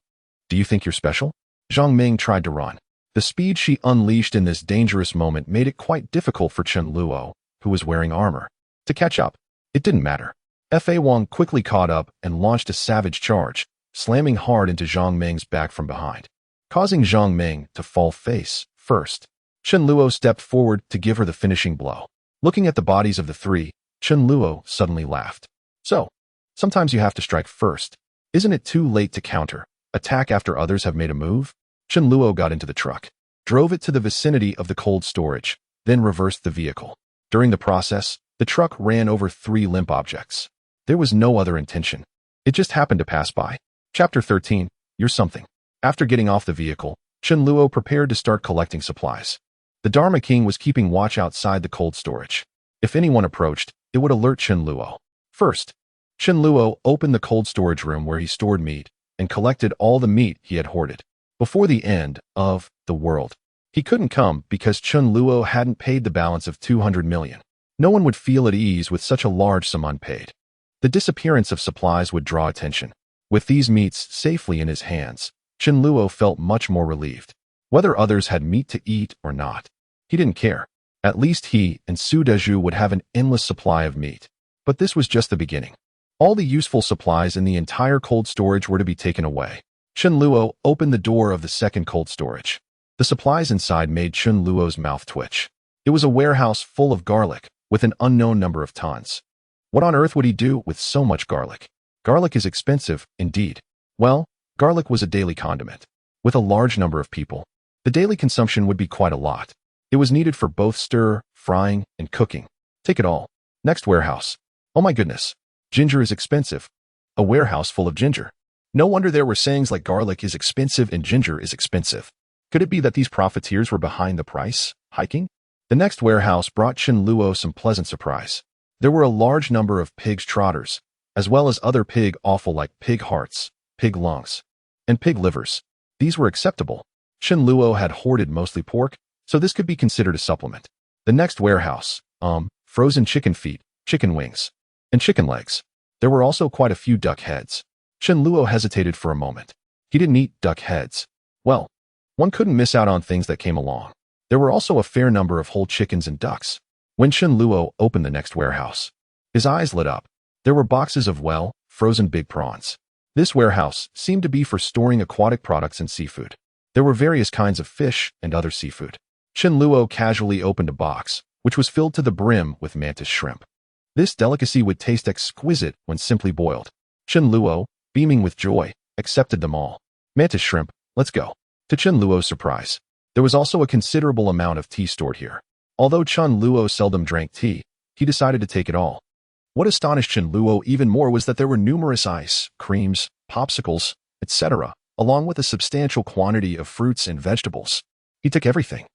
Do you think you're special? Zhang Ming tried to run. The speed she unleashed in this dangerous moment made it quite difficult for Chun Luo, who was wearing armor, to catch up. It didn't matter. Fa Wong quickly caught up and launched a savage charge, slamming hard into Zhang Ming's back from behind, causing Zhang Ming to fall face first. Chun Luo stepped forward to give her the finishing blow. Looking at the bodies of the three, Chun Luo suddenly laughed. So, sometimes you have to strike first. Isn't it too late to counter, attack after others have made a move? Chun Luo got into the truck, drove it to the vicinity of the cold storage, then reversed the vehicle. During the process, the truck ran over 3 limp objects. There was no other intention. It just happened to pass by. Chapter 13, You're Something. After getting off the vehicle, Chun Luo prepared to start collecting supplies. The Dharma King was keeping watch outside the cold storage. If anyone approached, it would alert Chun Luo. First, Chun Luo opened the cold storage room where he stored meat and collected all the meat he had hoarded. Before the end of the world, he couldn't come because Chun Luo hadn't paid the balance of 200 million. No one would feel at ease with such a large sum unpaid. The disappearance of supplies would draw attention. With these meats safely in his hands, Chun Luo felt much more relieved. Whether others had meat to eat or not, he didn't care. At least he and Su Deju would have an endless supply of meat. But this was just the beginning. All the useful supplies in the entire cold storage were to be taken away. Chun Luo opened the door of the second cold storage. The supplies inside made Chun Luo's mouth twitch. It was a warehouse full of garlic, with an unknown number of tons. What on earth would he do with so much garlic? Garlic is expensive, indeed. Well, garlic was a daily condiment. With a large number of people, the daily consumption would be quite a lot. It was needed for both stir, frying, and cooking. Take it all. Next warehouse. Oh my goodness. Ginger is expensive. A warehouse full of ginger. No wonder there were sayings like garlic is expensive and ginger is expensive. Could it be that these profiteers were behind the price hiking? The next warehouse brought Chen Luo some pleasant surprise. There were a large number of pigs' trotters, as well as other pig offal like pig hearts, pig lungs, and pig livers. These were acceptable. Chen Luo had hoarded mostly pork, so this could be considered a supplement. The next warehouse, frozen chicken feet, chicken wings, and chicken legs. There were also quite a few duck heads. Chen Luo hesitated for a moment. He didn't eat duck heads. Well, one couldn't miss out on things that came along. There were also a fair number of whole chickens and ducks. When Chen Luo opened the next warehouse, his eyes lit up. There were boxes of, frozen big prawns. This warehouse seemed to be for storing aquatic products and seafood. There were various kinds of fish and other seafood. Chen Luo casually opened a box, which was filled to the brim with mantis shrimp. This delicacy would taste exquisite when simply boiled. Chen Luo, beaming with joy, accepted them all. Mantis shrimp, let's go. To Chen Luo's surprise, there was also a considerable amount of tea stored here. Although Chen Luo seldom drank tea, he decided to take it all. What astonished Chen Luo even more was that there were numerous ice, creams, popsicles, etc., along with a substantial quantity of fruits and vegetables. He took everything.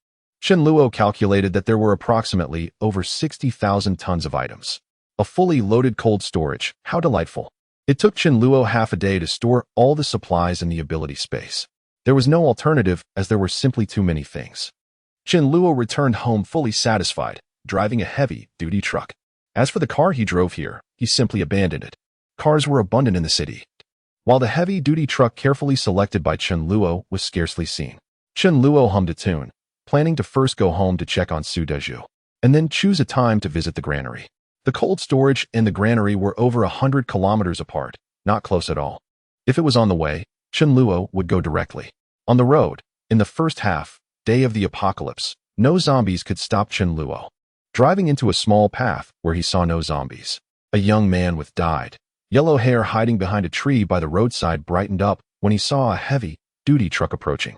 Chen Luo calculated that there were approximately over 60,000 tons of items. A fully loaded cold storage, how delightful. It took Chen Luo half a day to store all the supplies in the ability space. There was no alternative as there were simply too many things. Chen Luo returned home fully satisfied, driving a heavy-duty truck. As for the car he drove here, he simply abandoned it. Cars were abundant in the city, while the heavy-duty truck carefully selected by Chen Luo was scarcely seen. Chen Luo hummed a tune, planning to first go home to check on Su Dezhu, and then choose a time to visit the granary. The cold storage and the granary were over 100 kilometers apart, not close at all. If it was on the way, Chen Luo would go directly. On the road, in the first half, day of the apocalypse, no zombies could stop Chen Luo. Driving into a small path where he saw no zombies, a young man with dyed yellow hair hiding behind a tree by the roadside brightened up when he saw a heavy-duty truck approaching.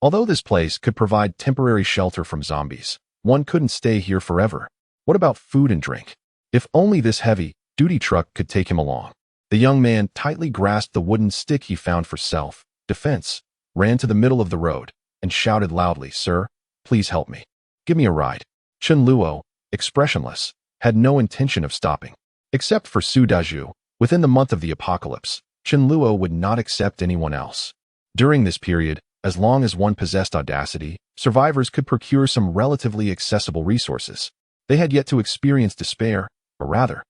Although this place could provide temporary shelter from zombies, one couldn't stay here forever. What about food and drink? If only this heavy-duty truck could take him along. The young man tightly grasped the wooden stick he found for self-defense, ran to the middle of the road, and shouted loudly, "Sir, please help me. Give me a ride." Chen Luo, expressionless, had no intention of stopping. Except for Su Dezhu, within the month of the apocalypse, Chen Luo would not accept anyone else. During this period, as long as one possessed audacity, survivors could procure some relatively accessible resources. They had yet to experience despair, or rather,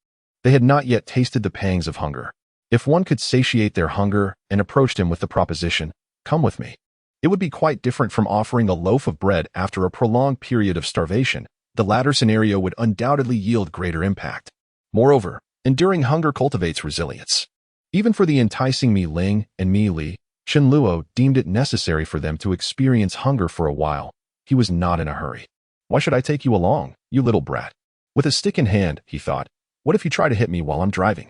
they had not yet tasted the pangs of hunger. If one could satiate their hunger and approached him with the proposition, "Come with me," it would be quite different from offering a loaf of bread after a prolonged period of starvation. The latter scenario would undoubtedly yield greater impact. Moreover, enduring hunger cultivates resilience. Even for the enticing Mi Ling and Mi Li, Chen Luo deemed it necessary for them to experience hunger for a while. He was not in a hurry. "Why should I take you along, you little brat?" With a stick in hand, he thought, "What if you try to hit me while I'm driving?"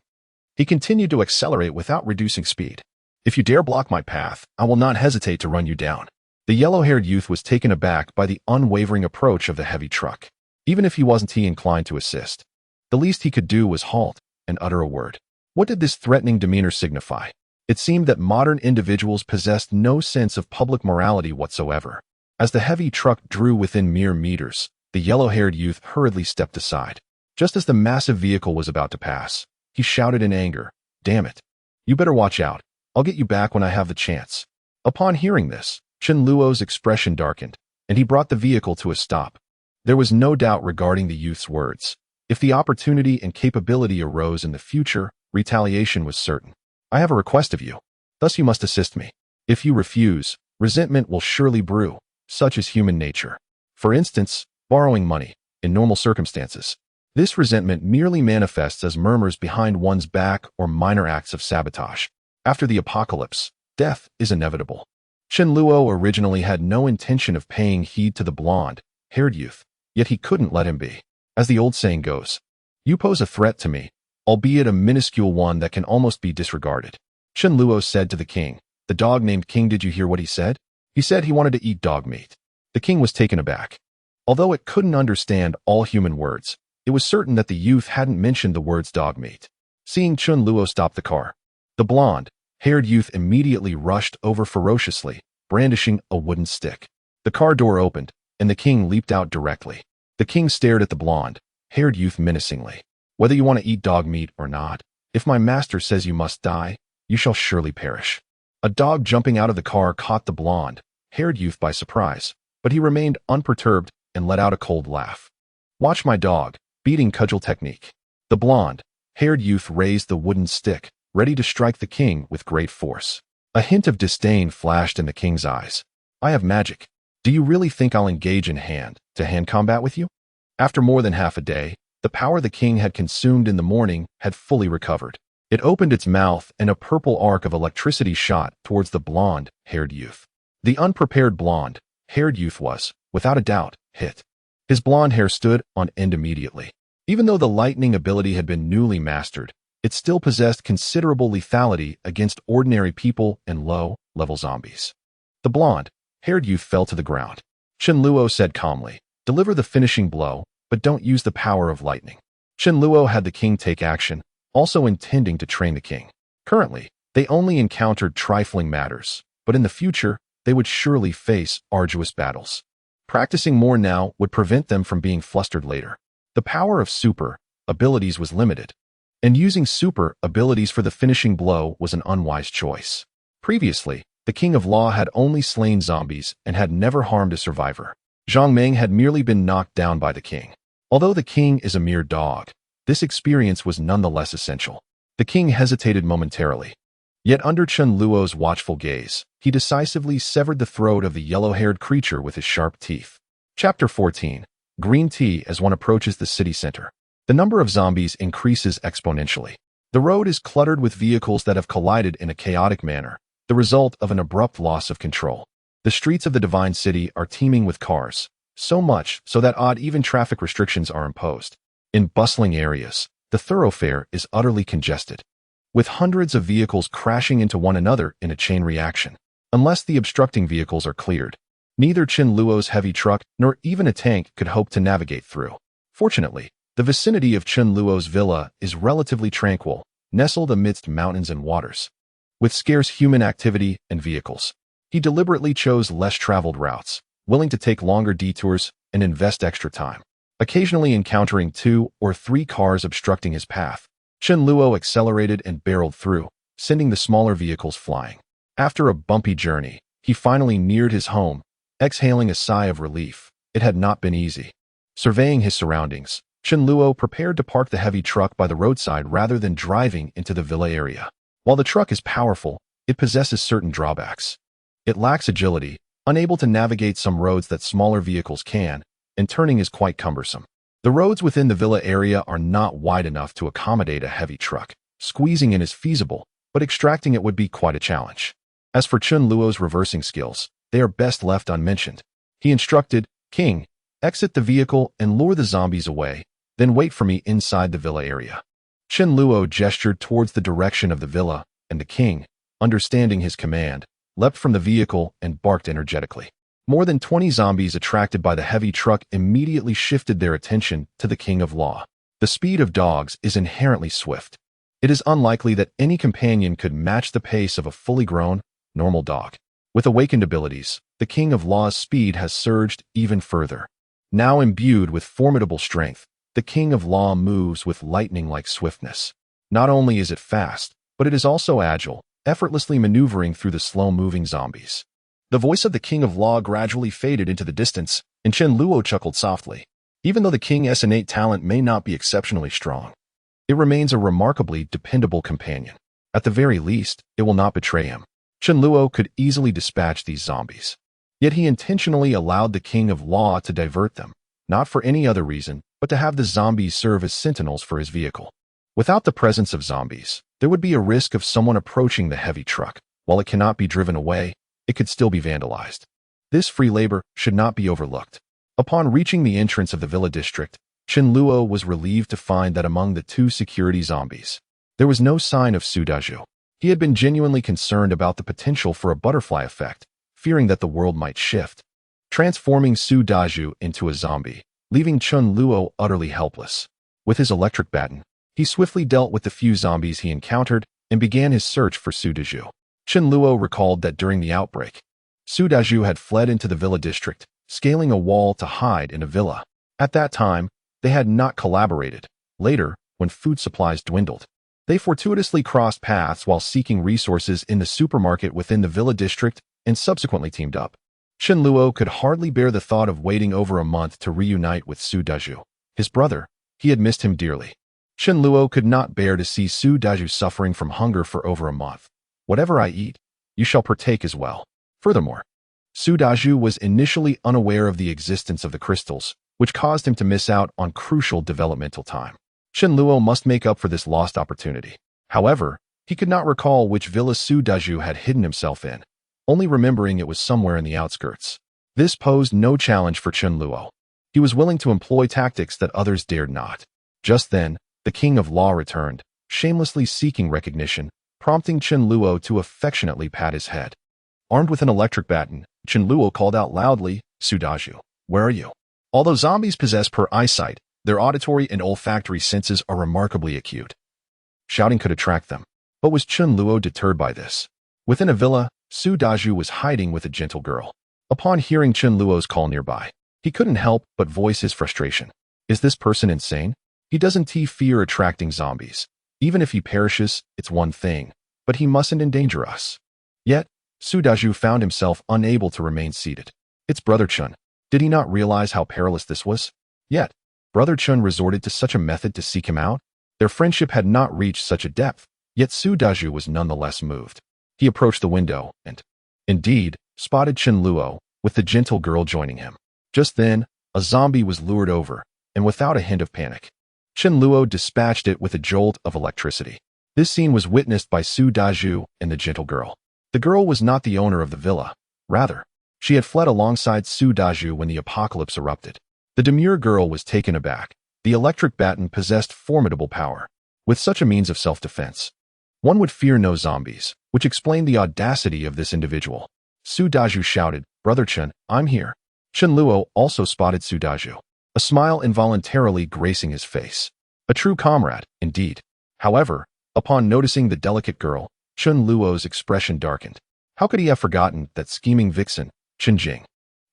He continued to accelerate without reducing speed. "If you dare block my path, I will not hesitate to run you down." The yellow-haired youth was taken aback by the unwavering approach of the heavy truck. Even if he wasn't inclined to assist, the least he could do was halt and utter a word. What did this threatening demeanor signify? It seemed that modern individuals possessed no sense of public morality whatsoever. As the heavy truck drew within mere meters, the yellow-haired youth hurriedly stepped aside. Just as the massive vehicle was about to pass, he shouted in anger, "Damn it! You better watch out. I'll get you back when I have the chance." Upon hearing this, Chen Luo's expression darkened, and he brought the vehicle to a stop. There was no doubt regarding the youth's words. If the opportunity and capability arose in the future, retaliation was certain. "I have a request of you. Thus you must assist me. If you refuse, resentment will surely brew. Such is human nature. For instance, borrowing money, in normal circumstances. This resentment merely manifests as murmurs behind one's back or minor acts of sabotage. After the apocalypse, death is inevitable." Chen Luo originally had no intention of paying heed to the blonde-haired youth, yet he couldn't let him be. As the old saying goes, "You pose a threat to me, albeit a minuscule one that can almost be disregarded." Chen Luo said to the king, "The dog named King, did you hear what he said? He said he wanted to eat dog meat." The king was taken aback. Although it couldn't understand all human words, it was certain that the youth hadn't mentioned the words dog meat. Seeing Chun Luo stop the car, the blonde-haired youth immediately rushed over ferociously, brandishing a wooden stick. The car door opened, and the king leaped out directly. The king stared at the blonde-haired youth menacingly. Whether you want to eat dog meat or not, if my master says you must die, you shall surely perish. A dog jumping out of the car caught the blonde-haired youth by surprise, but he remained unperturbed and let out a cold laugh. Watch my dog, beating cudgel technique. The blonde-haired youth raised the wooden stick, ready to strike the king with great force. A hint of disdain flashed in the king's eyes. I have magic. Do you really think I'll engage in hand-to-hand combat with you? After more than half a day, the power the king had consumed in the morning had fully recovered. It opened its mouth and a purple arc of electricity shot towards the blonde-haired youth. The unprepared blonde-haired youth was, without a doubt, hit. His blonde hair stood on end immediately. Even though the lightning ability had been newly mastered, it still possessed considerable lethality against ordinary people and low-level zombies. The blonde-haired youth fell to the ground. Chun Luo said calmly, "Deliver the finishing blow, but don't use the power of lightning." Chun Luo had the king take action, also intending to train the king. Currently, they only encountered trifling matters, but in the future, they would surely face arduous battles. Practicing more now would prevent them from being flustered later. The power of super abilities was limited, and using super abilities for the finishing blow was an unwise choice. Previously, the King of Law had only slain zombies and had never harmed a survivor. Zhang Meng had merely been knocked down by the king. Although the king is a mere dog, this experience was nonetheless essential. The king hesitated momentarily. Yet under Chun Luo's watchful gaze, he decisively severed the throat of the yellow-haired creature with his sharp teeth. Chapter 14. Green Tea. As one approaches the city center, the number of zombies increases exponentially. The road is cluttered with vehicles that have collided in a chaotic manner, the result of an abrupt loss of control. The streets of the Divine City are teeming with cars, so much so that odd-even traffic restrictions are imposed. In bustling areas, the thoroughfare is utterly congested, with hundreds of vehicles crashing into one another in a chain reaction. Unless the obstructing vehicles are cleared, neither Chun Luo's heavy truck nor even a tank could hope to navigate through. Fortunately, the vicinity of Chun Luo's villa is relatively tranquil, nestled amidst mountains and waters. With scarce human activity and vehicles, he deliberately chose less traveled routes, willing to take longer detours and invest extra time. Occasionally encountering 2 or 3 cars obstructing his path, Chun Luo accelerated and barreled through, sending the smaller vehicles flying. After a bumpy journey, he finally neared his home, exhaling a sigh of relief. It had not been easy. Surveying his surroundings, Chun Luo prepared to park the heavy truck by the roadside rather than driving into the villa area. While the truck is powerful, it possesses certain drawbacks. It lacks agility, unable to navigate some roads that smaller vehicles can, and turning is quite cumbersome. The roads within the villa area are not wide enough to accommodate a heavy truck. Squeezing in is feasible, but extracting it would be quite a challenge. As for Chun Luo's reversing skills, they are best left unmentioned. He instructed, "King, exit the vehicle and lure the zombies away, then wait for me inside the villa area." Chun Luo gestured towards the direction of the villa, and the king, understanding his command, leapt from the vehicle and barked energetically. More than 20 zombies attracted by the heavy truck immediately shifted their attention to the King of Law. The speed of dogs is inherently swift. It is unlikely that any companion could match the pace of a fully grown, normal dog. With awakened abilities, the King of Law's speed has surged even further. Now imbued with formidable strength, the King of Law moves with lightning-like swiftness. Not only is it fast, but it is also agile, effortlessly maneuvering through the slow-moving zombies. The voice of the King of Law gradually faded into the distance, and Chun Luo chuckled softly. Even though the King's innate talent may not be exceptionally strong, it remains a remarkably dependable companion. At the very least, it will not betray him. Chun Luo could easily dispatch these zombies. Yet he intentionally allowed the King of Law to divert them, not for any other reason, but to have the zombies serve as sentinels for his vehicle. Without the presence of zombies, there would be a risk of someone approaching the heavy truck. While it cannot be driven away, it could still be vandalized. This free labor should not be overlooked. Upon reaching the entrance of the villa district, Chun Luo was relieved to find that among the 2 security zombies, there was no sign of Su Daju. He had been genuinely concerned about the potential for a butterfly effect, fearing that the world might shift. transforming Su Daju into a zombie, leaving Chun Luo utterly helpless. With his electric baton, he swiftly dealt with the few zombies he encountered and began his search for Su Daju. Chun Luo recalled that during the outbreak, Su Daju had fled into the villa district, scaling a wall to hide in a villa. At that time, they had not collaborated. Later, when food supplies dwindled, they fortuitously crossed paths while seeking resources in the supermarket within the villa district and subsequently teamed up. Chun Luo could hardly bear the thought of waiting over a month to reunite with Su Daju. His brother, he had missed him dearly. Chun Luo could not bear to see Su Daju suffering from hunger for over a month. Whatever I eat, you shall partake as well. Furthermore, Su Daju was initially unaware of the existence of the crystals, which caused him to miss out on crucial developmental time. Chun Luo must make up for this lost opportunity. However, he could not recall which villa Su Daju had hidden himself in, only remembering it was somewhere in the outskirts. This posed no challenge for Chun Luo. He was willing to employ tactics that others dared not. Just then, the King of Law returned, shamelessly seeking recognition, prompting Chun Luo to affectionately pat his head. Armed with an electric baton, Chun Luo called out loudly, "Su Daju, where are you?" Although zombies possess poor eyesight, their auditory and olfactory senses are remarkably acute. Shouting could attract them. But was Chun Luo deterred by this? Within a villa, Su Daju was hiding with a gentle girl. Upon hearing Chun Luo's call nearby, he couldn't help but voice his frustration. Is this person insane? He doesn't fear attracting zombies. Even if he perishes, it's one thing, but he mustn't endanger us. Yet, Su Daju found himself unable to remain seated. It's Brother Chun. Did he not realize how perilous this was? Yet, Brother Chun resorted to such a method to seek him out? Their friendship had not reached such a depth, yet Su Daju was nonetheless moved. He approached the window and, indeed, spotted Chun Luo, with the gentle girl joining him. Just then, a zombie was lured over, and without a hint of panic, Chun Luo dispatched it with a jolt of electricity. This scene was witnessed by Su Daju and the gentle girl. The girl was not the owner of the villa. Rather, she had fled alongside Su Daju when the apocalypse erupted. The demure girl was taken aback. The electric baton possessed formidable power. With such a means of self-defense, one would fear no zombies, which explained the audacity of this individual. Su Daju shouted, "Brother Chun, I'm here." Chun Luo also spotted Su Daju, a smile involuntarily gracing his face. A true comrade, indeed. However, upon noticing the delicate girl, Chun Luo's expression darkened. How could he have forgotten that scheming vixen, Chun Jing?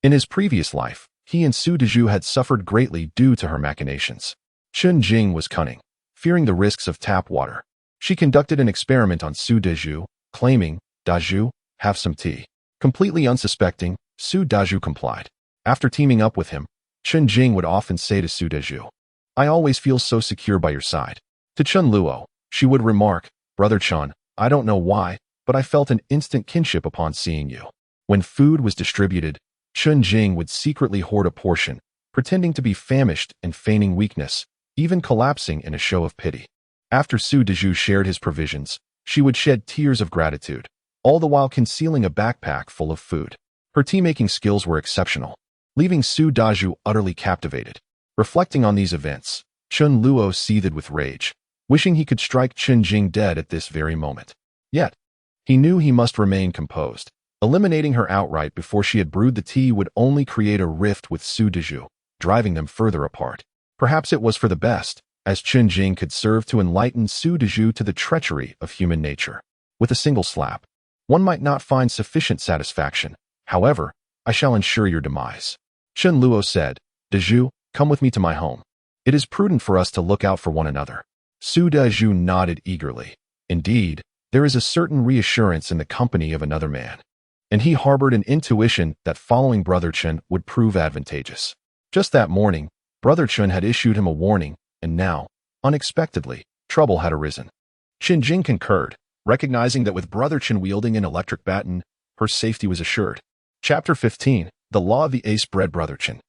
In his previous life, he and Su Daju had suffered greatly due to her machinations. Chun Jing was cunning, fearing the risks of tap water. She conducted an experiment on Su Daju, claiming, "Daju, have some tea." Completely unsuspecting, Su Daju complied. After teaming up with him, Chun Jing would often say to Su Daju, "I always feel so secure by your side." To Chun Luo, she would remark, "Brother Chun, I don't know why, but I felt an instant kinship upon seeing you." When food was distributed, Chun Jing would secretly hoard a portion, pretending to be famished and feigning weakness, even collapsing in a show of pity. After Su Daju shared his provisions, she would shed tears of gratitude, all the while concealing a backpack full of food. Her tea-making skills were exceptional, leaving Su Daju utterly captivated. Reflecting on these events, Chun Luo seethed with rage, wishing he could strike Chun Jing dead at this very moment. Yet, he knew he must remain composed. Eliminating her outright before she had brewed the tea would only create a rift with Su Daju, driving them further apart. Perhaps it was for the best, as Chun Jing could serve to enlighten Su Daju to the treachery of human nature. With a single slap, one might not find sufficient satisfaction. However, I shall ensure your demise. Chun Luo said, "Daju, come with me to my home. It is prudent for us to look out for one another." Su Daju nodded eagerly. Indeed, there is a certain reassurance in the company of another man. And he harbored an intuition that following Brother Chun would prove advantageous. Just that morning, Brother Chun had issued him a warning, and now, unexpectedly, trouble had arisen. Chun Jing concurred, recognizing that with Brother Chun wielding an electric baton, her safety was assured. Chapter 15, The Law of the Ace-Bred Brother Chun.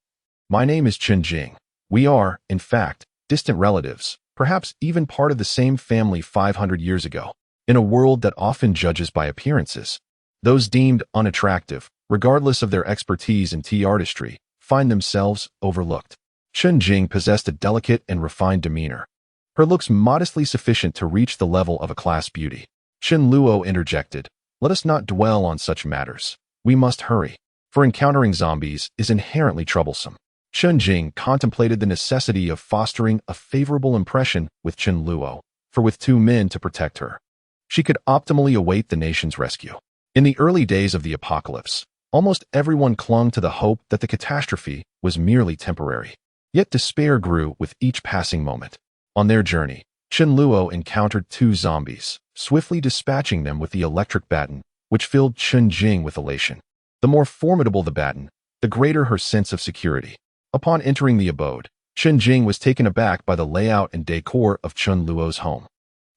My name is Chun Jing. We are, in fact, distant relatives, perhaps even part of the same family 500 years ago. In a world that often judges by appearances, those deemed unattractive, regardless of their expertise in tea artistry, find themselves overlooked. Chun Jing possessed a delicate and refined demeanor, her looks modestly sufficient to reach the level of a class beauty. Chun Luo interjected, "Let us not dwell on such matters. We must hurry." for encountering zombies is inherently troublesome. Chen Jing contemplated the necessity of fostering a favorable impression with Chen Luo, for with 2 men to protect her, she could optimally await the nation's rescue. In the early days of the apocalypse, almost everyone clung to the hope that the catastrophe was merely temporary. Yet despair grew with each passing moment. On their journey, Chen Luo encountered 2 zombies, swiftly dispatching them with the electric baton, which filled Chen Jing with elation. The more formidable the baton, the greater her sense of security. Upon entering the abode, Chen Jing was taken aback by the layout and decor of Chen Luo's home.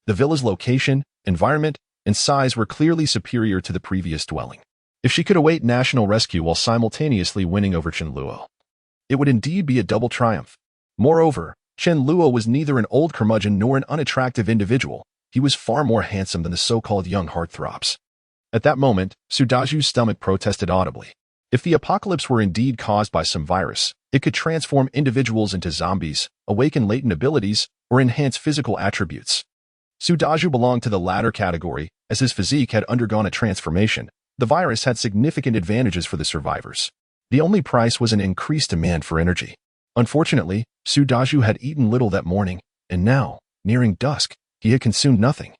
The villa's location, environment, and size were clearly superior to the previous dwelling. If she could await national rescue while simultaneously winning over Chen Luo, it would indeed be a double triumph. Moreover, Chen Luo was neither an old curmudgeon nor an unattractive individual. He was far more handsome than the so-called young heartthrobs. At that moment, Su Daju's stomach protested audibly. If the apocalypse were indeed caused by some virus, it could transform individuals into zombies, awaken latent abilities, or enhance physical attributes. Su Daju belonged to the latter category, as his physique had undergone a transformation. The virus had significant advantages for the survivors. The only price was an increased demand for energy. Unfortunately, Su Daju had eaten little that morning, and now, nearing dusk, he had consumed nothing,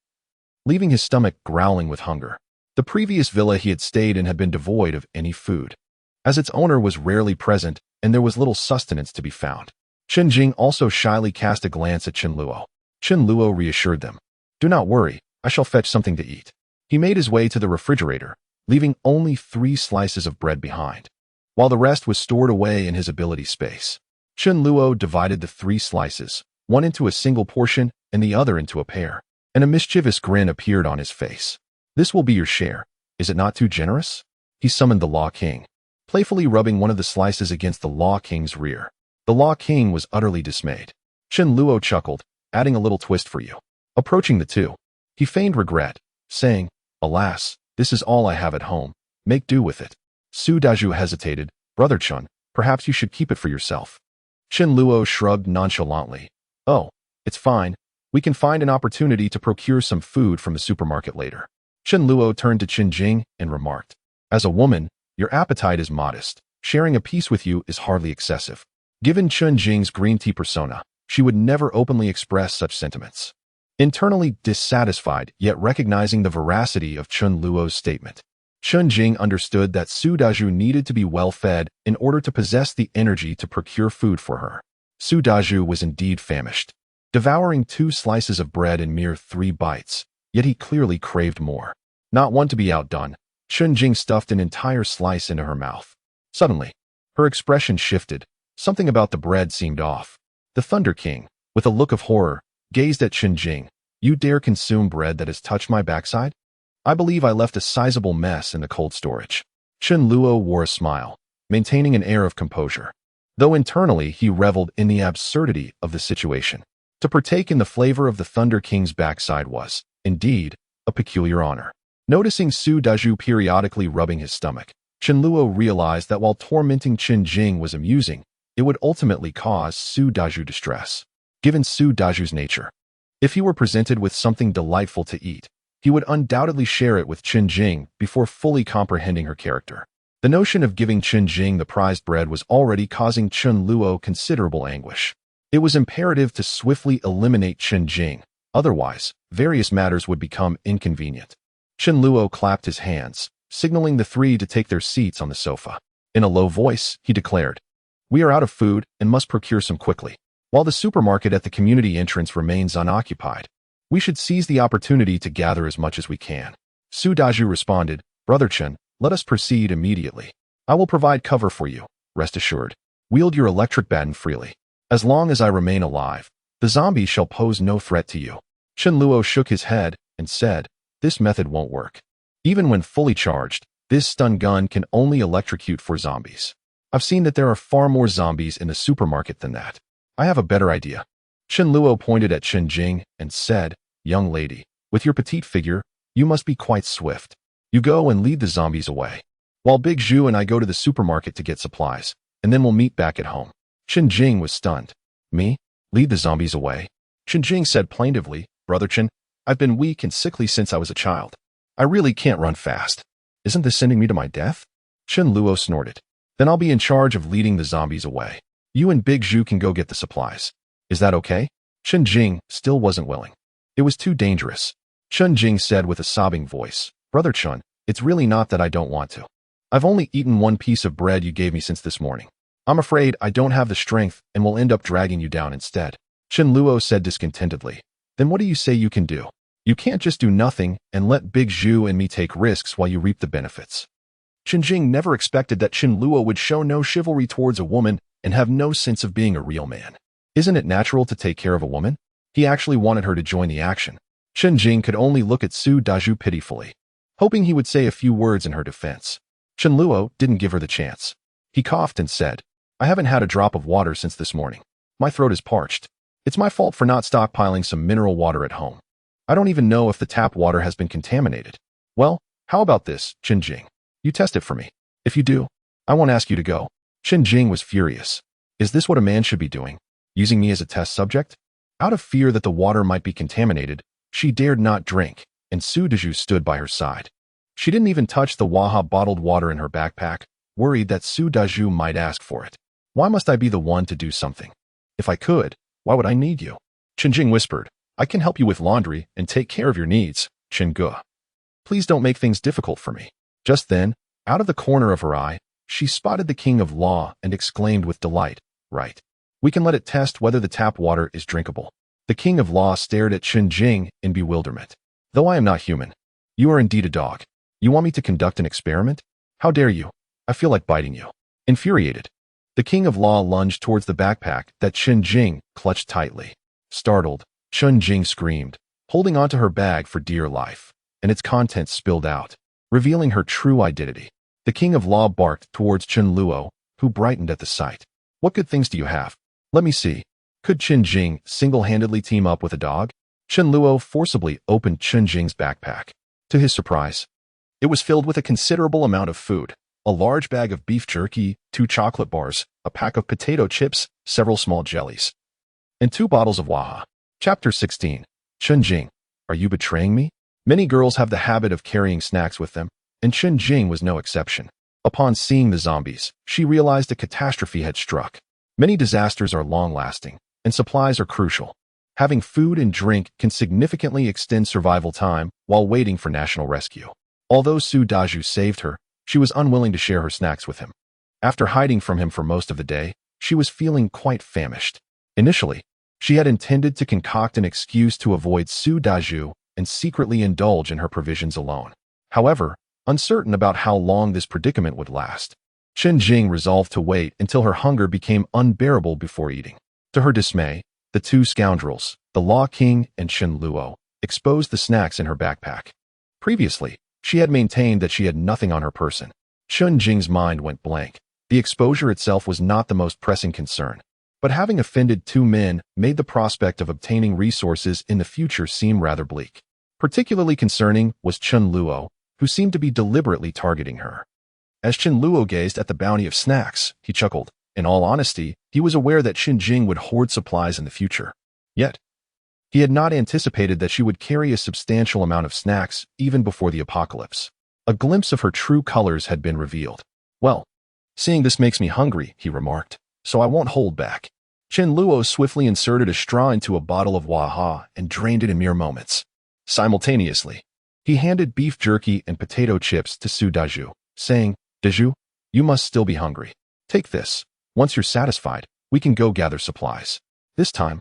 leaving his stomach growling with hunger. The previous villa he had stayed in had been devoid of any food, as its owner was rarely present and there was little sustenance to be found. Chen Jing also shyly cast a glance at Chen Luo. Chen Luo reassured them. "Do not worry, I shall fetch something to eat." He made his way to the refrigerator, leaving only 3 slices of bread behind, while the rest was stored away in his ability space. Chen Luo divided the 3 slices, one into a single portion and the other into a pair, and a mischievous grin appeared on his face. "This will be your share. Is it not too generous?" He summoned the Law King, playfully rubbing one of the slices against the Law King's rear. The Law King was utterly dismayed. Chen Luo chuckled, adding a little twist for you. Approaching the 2, he feigned regret, saying, "Alas, this is all I have at home. Make do with it." Su Daju hesitated. "Brother Chen, perhaps you should keep it for yourself." Chen Luo shrugged nonchalantly. "Oh, it's fine. We can find an opportunity to procure some food from the supermarket later." Chen Luo turned to Chen Jing and remarked, "As a woman, your appetite is modest. Sharing a piece with you is hardly excessive." Given Chen Jing's green tea persona, she would never openly express such sentiments. Internally dissatisfied, yet recognizing the veracity of Chen Luo's statement, Chen Jing understood that Su Daju needed to be well-fed in order to possess the energy to procure food for her. Su Daju was indeed famished, devouring 2 slices of bread in mere 3 bites, yet he clearly craved more. Not one to be outdone, Chen Jing stuffed an entire slice into her mouth. Suddenly, her expression shifted. Something about the bread seemed off. The Thunder King, with a look of horror, gazed at Chen Jing. "You dare consume bread that has touched my backside? I believe I left a sizable mess in the cold storage." Chen Luo wore a smile, maintaining an air of composure, though internally he reveled in the absurdity of the situation. To partake in the flavor of the Thunder King's backside was, indeed, a peculiar honor. Noticing Su Daju periodically rubbing his stomach, Chen Luo realized that while tormenting Chen Jing was amusing, it would ultimately cause Su Daju distress. Given Su Daju's nature, if he were presented with something delightful to eat, he would undoubtedly share it with Chen Jing before fully comprehending her character. The notion of giving Chen Jing the prized bread was already causing Chen Luo considerable anguish. It was imperative to swiftly eliminate Chen Jing, otherwise, various matters would become inconvenient. Chen Luo clapped his hands, signaling the 3 to take their seats on the sofa. In a low voice, he declared, "We are out of food and must procure some quickly. While the supermarket at the community entrance remains unoccupied, we should seize the opportunity to gather as much as we can." Su Daju responded, "Brother Chen, let us proceed immediately. I will provide cover for you, rest assured. Wield your electric baton freely. As long as I remain alive, the zombies shall pose no threat to you." Chen Luo shook his head and said, "This method won't work. Even when fully charged, this stun gun can only electrocute for zombies. I've seen that there are far more zombies in the supermarket than that. I have a better idea." Chen Luo pointed at Chen Jing and said, "Young lady, with your petite figure, you must be quite swift. You go and lead the zombies away, while Big Zhu and I go to the supermarket to get supplies, and then we'll meet back at home." Chen Jing was stunned. "Me? Lead the zombies away?" Chen Jing said plaintively, "Brother Chen, I've been weak and sickly since I was a child. I really can't run fast. Isn't this sending me to my death?" Chen Luo snorted. Then I'll be in charge of leading the zombies away. You and Big Zhu can go get the supplies. Is that okay? Chen Jing still wasn't willing. It was too dangerous. Chen Jing said with a sobbing voice, Brother Chen, it's really not that I don't want to. I've only eaten one piece of bread you gave me since this morning. I'm afraid I don't have the strength and will end up dragging you down instead. Chen Luo said discontentedly. Then what do you say you can do? You can't just do nothing and let Big Zhu and me take risks while you reap the benefits. Chen Jing never expected that Chen Luo would show no chivalry towards a woman and have no sense of being a real man. Isn't it natural to take care of a woman? He actually wanted her to join the action. Chen Jing could only look at Su Dazhu pitifully, hoping he would say a few words in her defense. Chen Luo didn't give her the chance. He coughed and said, I haven't had a drop of water since this morning. My throat is parched. It's my fault for not stockpiling some mineral water at home. I don't even know if the tap water has been contaminated. Well, how about this, Chen Jing? You test it for me. If you do, I won't ask you to go. Chen Jing was furious. Is this what a man should be doing? Using me as a test subject? Out of fear that the water might be contaminated, she dared not drink, and Su Dazhu stood by her side. She didn't even touch the Waha bottled water in her backpack, worried that Su Dazhu might ask for it. Why must I be the one to do something? If I could, why would I need you? Chen Jing whispered, I can help you with laundry and take care of your needs, Chen Ge. Please don't make things difficult for me. Just then, out of the corner of her eye, she spotted the King of Law and exclaimed with delight, Right. We can let it test whether the tap water is drinkable. The King of Law stared at Chen Jing in bewilderment. Though I am not human, you are indeed a dog. You want me to conduct an experiment? How dare you? I feel like biting you. Infuriated, the King of Law lunged towards the backpack that Chen Jing clutched tightly. Startled, Chen Jing screamed, holding onto her bag for dear life, and its contents spilled out, revealing her true identity. The King of Law barked towards Chen Luo, who brightened at the sight. What good things do you have? Let me see. Could Chen Jing single-handedly team up with a dog? Chen Luo forcibly opened Chen Jing's backpack. To his surprise, it was filled with a considerable amount of food. A large bag of beef jerky, 2 chocolate bars, a pack of potato chips, several small jellies, and 2 bottles of Waha. Chapter 16. Chen Jing, are you betraying me? Many girls have the habit of carrying snacks with them, and Chen Jing was no exception. Upon seeing the zombies, she realized a catastrophe had struck. Many disasters are long-lasting, and supplies are crucial. Having food and drink can significantly extend survival time while waiting for national rescue. Although Su Dazhu saved her, she was unwilling to share her snacks with him. After hiding from him for most of the day, she was feeling quite famished. Initially, she had intended to concoct an excuse to avoid Su Dazhu and secretly indulge in her provisions alone. However, uncertain about how long this predicament would last, Chen Jing resolved to wait until her hunger became unbearable before eating. To her dismay, the 2 scoundrels, the Law King and Chen Luo, exposed the snacks in her backpack. Previously, she had maintained that she had nothing on her person. Chen Jing's mind went blank. The exposure itself was not the most pressing concern, but having offended 2 men made the prospect of obtaining resources in the future seem rather bleak. Particularly concerning was Chen Luo, who seemed to be deliberately targeting her. As Chen Luo gazed at the bounty of snacks, he chuckled. In all honesty, he was aware that Chen Jing would hoard supplies in the future. Yet, he had not anticipated that she would carry a substantial amount of snacks even before the apocalypse. A glimpse of her true colors had been revealed. Well, seeing this makes me hungry, he remarked, so I won't hold back. Chen Luo swiftly inserted a straw into a bottle of Waha and drained it in mere moments. Simultaneously, he handed beef jerky and potato chips to Su Dazhu, saying, Dazhu, you must still be hungry. Take this. Once you're satisfied, we can go gather supplies. This time,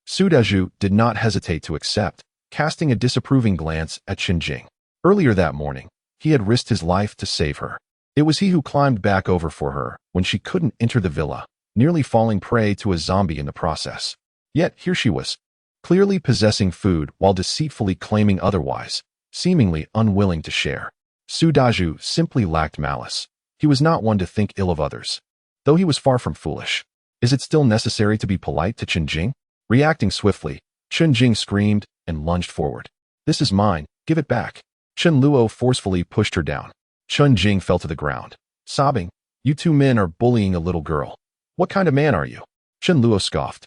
Su Dazhu did not hesitate to accept, casting a disapproving glance at Chen Jing. Earlier that morning, he had risked his life to save her. It was he who climbed back over for her when she couldn't enter the villa, nearly falling prey to a zombie in the process. Yet here she was, clearly possessing food while deceitfully claiming otherwise, seemingly unwilling to share. Su Dazhu simply lacked malice. He was not one to think ill of others, though he was far from foolish. Is it still necessary to be polite to Chen Jing? Reacting swiftly, Chen Jing screamed and lunged forward. This is mine, give it back. Chen Luo forcefully pushed her down. Chen Jing fell to the ground, sobbing. You 2 men are bullying a little girl. What kind of man are you? Chen Luo scoffed.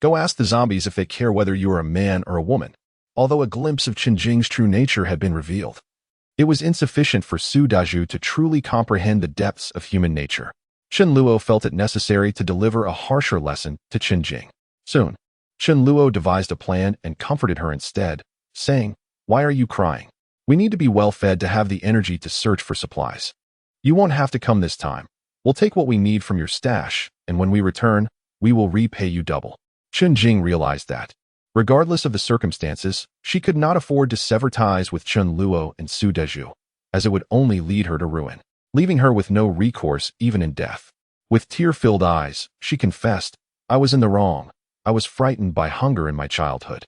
Go ask the zombies if they care whether you are a man or a woman. Although a glimpse of Chen Jing's true nature had been revealed, It was insufficient for Su Dazhu to truly comprehend the depths of human nature. Chen Luo felt it necessary to deliver a harsher lesson to Chen Jing. Soon, Chen Luo devised a plan and comforted her instead, saying, "Why are you crying? We need to be well-fed to have the energy to search for supplies. You won't have to come this time. We'll take what we need from your stash, and when we return, we will repay you double." Chen Jing realized that, regardless of the circumstances, she could not afford to sever ties with Chen Luo and Su Dazhu, as it would only lead her to ruin, leaving her with no recourse even in death. With tear-filled eyes, she confessed, "I was in the wrong. I was frightened by hunger in my childhood.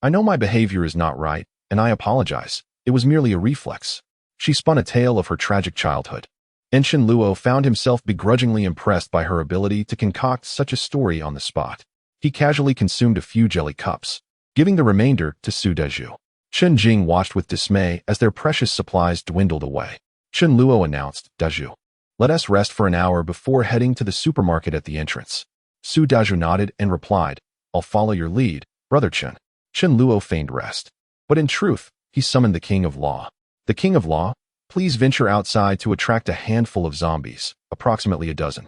I know my behavior is not right, and I apologize. It was merely a reflex." She spun a tale of her tragic childhood, and Chen Luo found himself begrudgingly impressed by her ability to concoct such a story on the spot. He casually consumed a few jelly cups, giving the remainder to Su Dazhu. Chen Jing watched with dismay as their precious supplies dwindled away. Chen Luo announced, "Dazhu, let us rest for an hour before heading to the supermarket at the entrance." Su Dazhu nodded and replied, "I'll follow your lead, Brother Chen." Chen Luo feigned rest, but in truth, he summoned the King of Law. "The King of Law, please venture outside to attract a handful of zombies, approximately a dozen,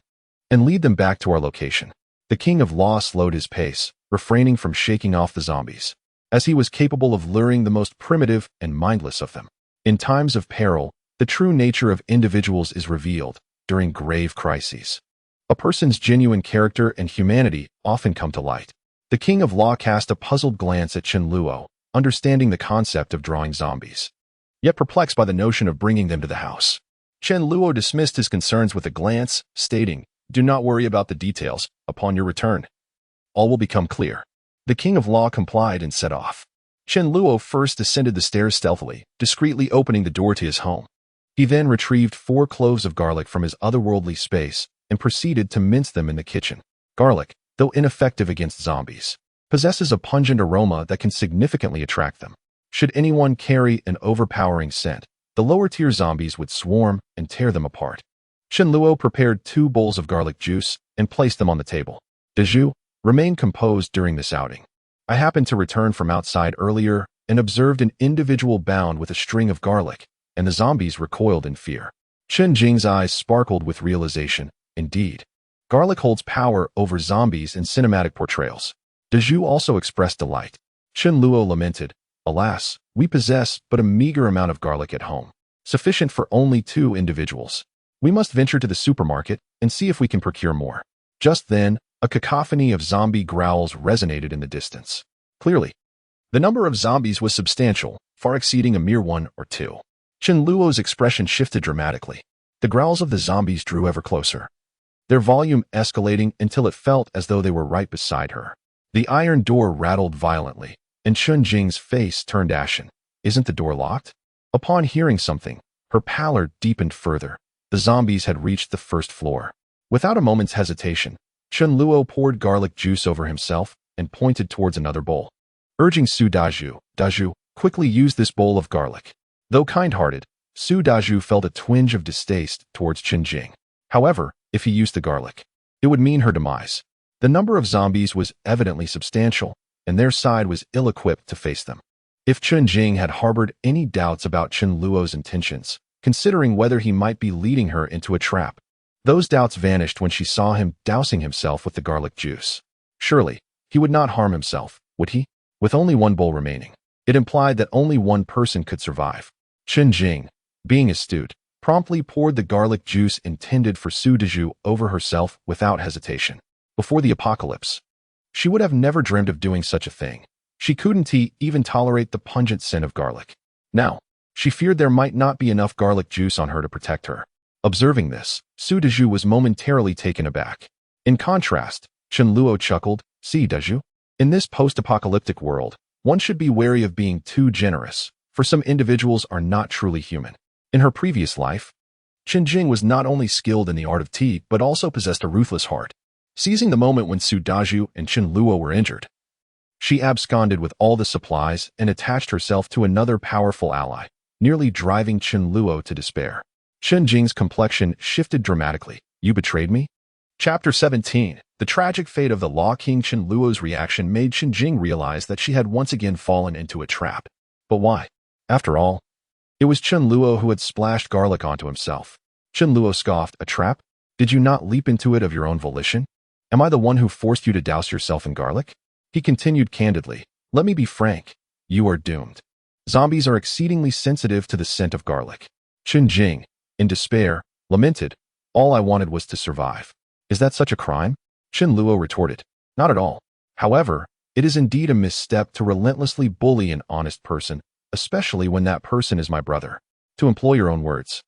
and lead them back to our location." The King of Law slowed his pace, refraining from shaking off the zombies, as he was capable of luring the most primitive and mindless of them. In times of peril, the true nature of individuals is revealed. During grave crises, a person's genuine character and humanity often come to light. The King of Law cast a puzzled glance at Chen Luo, understanding the concept of drawing zombies, yet perplexed by the notion of bringing them to the house. Chen Luo dismissed his concerns with a glance, stating, "Do not worry about the details. Upon your return, all will become clear." The King of Law complied and set off. Chen Luo first descended the stairs stealthily, discreetly opening the door to his home. He then retrieved 4 cloves of garlic from his otherworldly space and proceeded to mince them in the kitchen. Garlic, though ineffective against zombies, possesses a pungent aroma that can significantly attract them. Should anyone carry an overpowering scent, the lower-tier zombies would swarm and tear them apart. Chen Luo prepared 2 bowls of garlic juice and placed them on the table. Dazhu, remain composed during this outing. I happened to return from outside earlier and observed an individual bound with a string of garlic, and the zombies recoiled in fear. Chen Jing's eyes sparkled with realization. Indeed, garlic holds power over zombies in cinematic portrayals. Dazhu also expressed delight. Chen Luo lamented, "Alas, we possess but a meager amount of garlic at home, sufficient for only 2 individuals. We must venture to the supermarket and see if we can procure more." Just then, a cacophony of zombie growls resonated in the distance. Clearly, the number of zombies was substantial, far exceeding a mere 1 or 2. Chen Luo's expression shifted dramatically. The growls of the zombies drew ever closer, their volume escalating until it felt as though they were right beside her. The iron door rattled violently, and Chen Jing's face turned ashen. "Isn't the door locked?" Upon hearing something, her pallor deepened further. The zombies had reached the 1st floor. Without a moment's hesitation, Chen Luo poured garlic juice over himself and pointed towards another bowl, urging Su Dazhu, "Dazhu, quickly use this bowl of garlic." Though kind-hearted, Su Dazhu felt a twinge of distaste towards Chen Jing. However, if he used the garlic, it would mean her demise. The number of zombies was evidently substantial, and their side was ill-equipped to face them. If Chen Jing had harbored any doubts about Chen Luo's intentions, considering whether he might be leading her into a trap, those doubts vanished when she saw him dousing himself with the garlic juice. Surely, he would not harm himself, would he? With only 1 bowl remaining, it implied that only 1 person could survive. Chen Jing, being astute, promptly poured the garlic juice intended for Su Dazhu over herself without hesitation. Before the apocalypse, she would have never dreamed of doing such a thing. She couldn't even tolerate the pungent scent of garlic. Now, she feared there might not be enough garlic juice on her to protect her. Observing this, Su Dazhu was momentarily taken aback. In contrast, Chen Luo chuckled, "See, Dazhu, in this post-apocalyptic world, one should be wary of being too generous, for some individuals are not truly human." In her previous life, Chen Jing was not only skilled in the art of tea, but also possessed a ruthless heart. Seizing the moment when Su Dazhu and Chen Luo were injured, she absconded with all the supplies and attached herself to another powerful ally, nearly driving Chen Luo to despair. Chen Jing's complexion shifted dramatically. "You betrayed me?" Chapter 17. The tragic fate of the Law King. Chen Luo's reaction made Chen Jing realize that she had once again fallen into a trap. But why? After all, It was Chen Luo who had splashed garlic onto himself. Chen Luo scoffed, "A trap? Did you not leap into it of your own volition? Am I the one who forced you to douse yourself in garlic?" He continued candidly, "Let me be frank. You are doomed. Zombies are exceedingly sensitive to the scent of garlic." Chen Jing, in despair, lamented, "All I wanted was to survive." "Is that such a crime?" Chen Luo retorted, "Not at all. However, it is indeed a misstep to relentlessly bully an honest person, especially when that person is my brother. To employ your own words,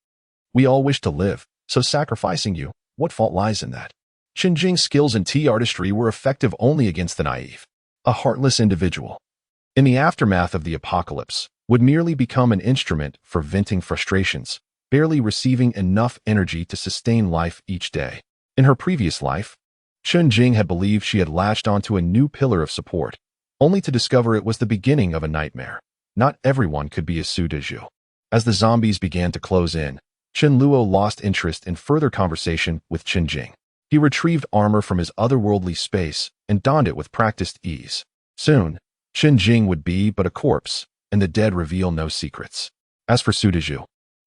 we all wish to live, so sacrificing you, what fault lies in that?" Chen Jing's skills in tea artistry were effective only against the naive. A heartless individual, in the aftermath of the apocalypse, would merely become an instrument for venting frustrations, barely receiving enough energy to sustain life each day. In her previous life, Chen Jing had believed she had latched onto a new pillar of support, only to discover it was the beginning of a nightmare. Not everyone could be a Su Deju. As the zombies began to close in, Chen Luo lost interest in further conversation with Chen Jing. He retrieved armor from his otherworldly space and donned it with practiced ease. Soon, Chen Jing would be but a corpse, and the dead reveal no secrets. As for Su Deju,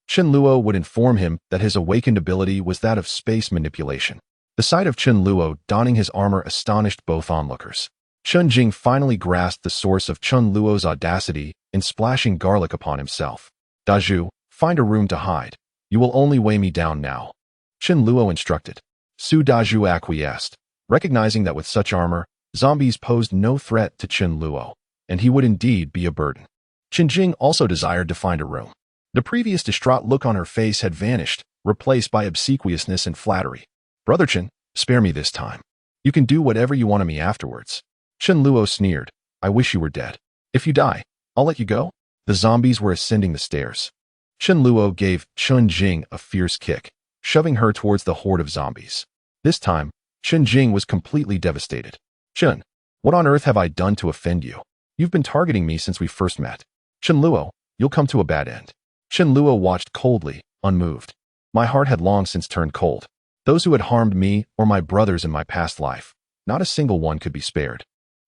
Chen Luo would inform him that his awakened ability was that of space manipulation. The sight of Chen Luo donning his armor astonished both onlookers. Chen Jing finally grasped the source of Chen Luo's audacity in splashing garlic upon himself. "Daju, find a room to hide. You will only weigh me down now," Chen Luo instructed. Su Daju acquiesced, recognizing that with such armor, zombies posed no threat to Chen Luo, and he would indeed be a burden. Chen Jing also desired to find a room. The previous distraught look on her face had vanished, replaced by obsequiousness and flattery. "Brother Chen, spare me this time. You can do whatever you want of me afterwards." Chen Luo sneered, "I wish you were dead. If you die, I'll let you go." The zombies were ascending the stairs. Chen Luo gave Chen Jing a fierce kick, shoving her towards the horde of zombies. This time, Chen Jing was completely devastated. "Chen, what on earth have I done to offend you? You've been targeting me since we first met. Chen Luo, you'll come to a bad end." Chen Luo watched coldly, unmoved. My heart had long since turned cold. Those who had harmed me or my brothers in my past life, not a single one could be spared.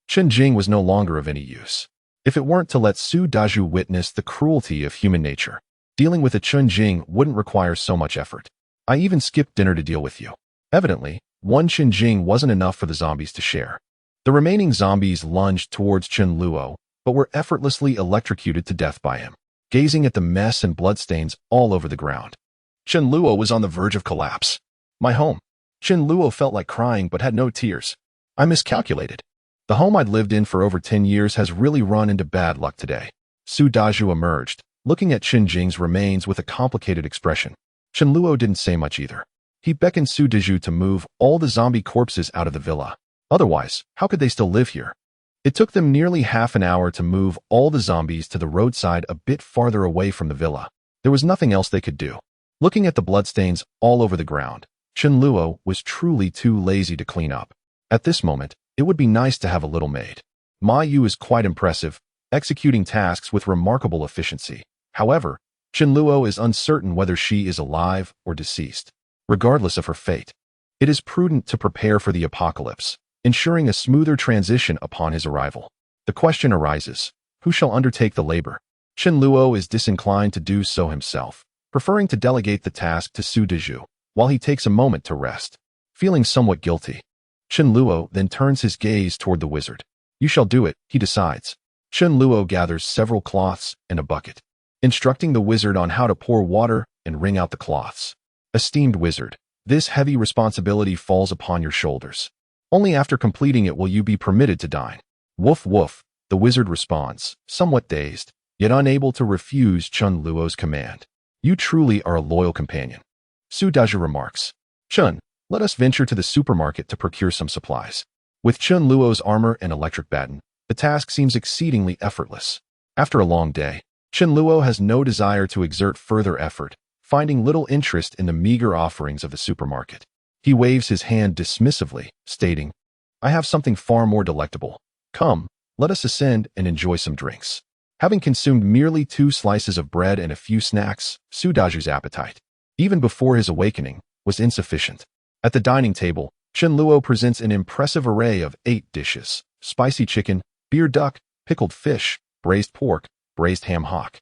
Chen Jing was no longer of any use. If it weren't to let Su Daju witness the cruelty of human nature, dealing with a Chen Jing wouldn't require so much effort. I even skipped dinner to deal with you. Evidently, one Chen Jing wasn't enough for the zombies to share. The remaining zombies lunged towards Chen Luo, but were effortlessly electrocuted to death by him, gazing at the mess and bloodstains all over the ground. Chen Luo was on the verge of collapse. "My home." Chen Luo felt like crying but had no tears. "I miscalculated. The home I'd lived in for over 10 years has really run into bad luck today." Su Daju emerged, looking at Chen Jing's remains with a complicated expression. Chen Luo didn't say much either. He beckoned Su Daju to move all the zombie corpses out of the villa. Otherwise, how could they still live here? It took them nearly half an hour to move all the zombies to the roadside a bit farther away from the villa. There was nothing else they could do. Looking at the bloodstains all over the ground, Chen Luo was truly too lazy to clean up. At this moment, it would be nice to have a little maid. Ma Yu is quite impressive, executing tasks with remarkable efficiency. However, Chen Luo is uncertain whether she is alive or deceased. Regardless of her fate, it is prudent to prepare for the apocalypse, ensuring a smoother transition upon his arrival. The question arises, who shall undertake the labor? Chen Luo is disinclined to do so himself, preferring to delegate the task to Su Deju, while he takes a moment to rest. Feeling somewhat guilty, Chen Luo then turns his gaze toward the wizard. "You shall do it," he decides. Chen Luo gathers several cloths and a bucket, instructing the wizard on how to pour water and wring out the cloths. "Esteemed wizard, this heavy responsibility falls upon your shoulders. Only after completing it will you be permitted to dine." "Woof woof," the wizard responds, somewhat dazed, yet unable to refuse Chen Luo's command. "You truly are a loyal companion." Su Daju remarks, "Chen, let us venture to the supermarket to procure some supplies." With Chen Luo's armor and electric baton, the task seems exceedingly effortless. After a long day, Chen Luo has no desire to exert further effort, finding little interest in the meager offerings of the supermarket. He waves his hand dismissively, stating, "I have something far more delectable. Come, let us ascend and enjoy some drinks." Having consumed merely 2 slices of bread and a few snacks, Su Daju's appetite, even before his awakening, was insufficient. At the dining table, Chen Luo presents an impressive array of 8 dishes: spicy chicken, beer duck, pickled fish, braised pork, braised ham hock.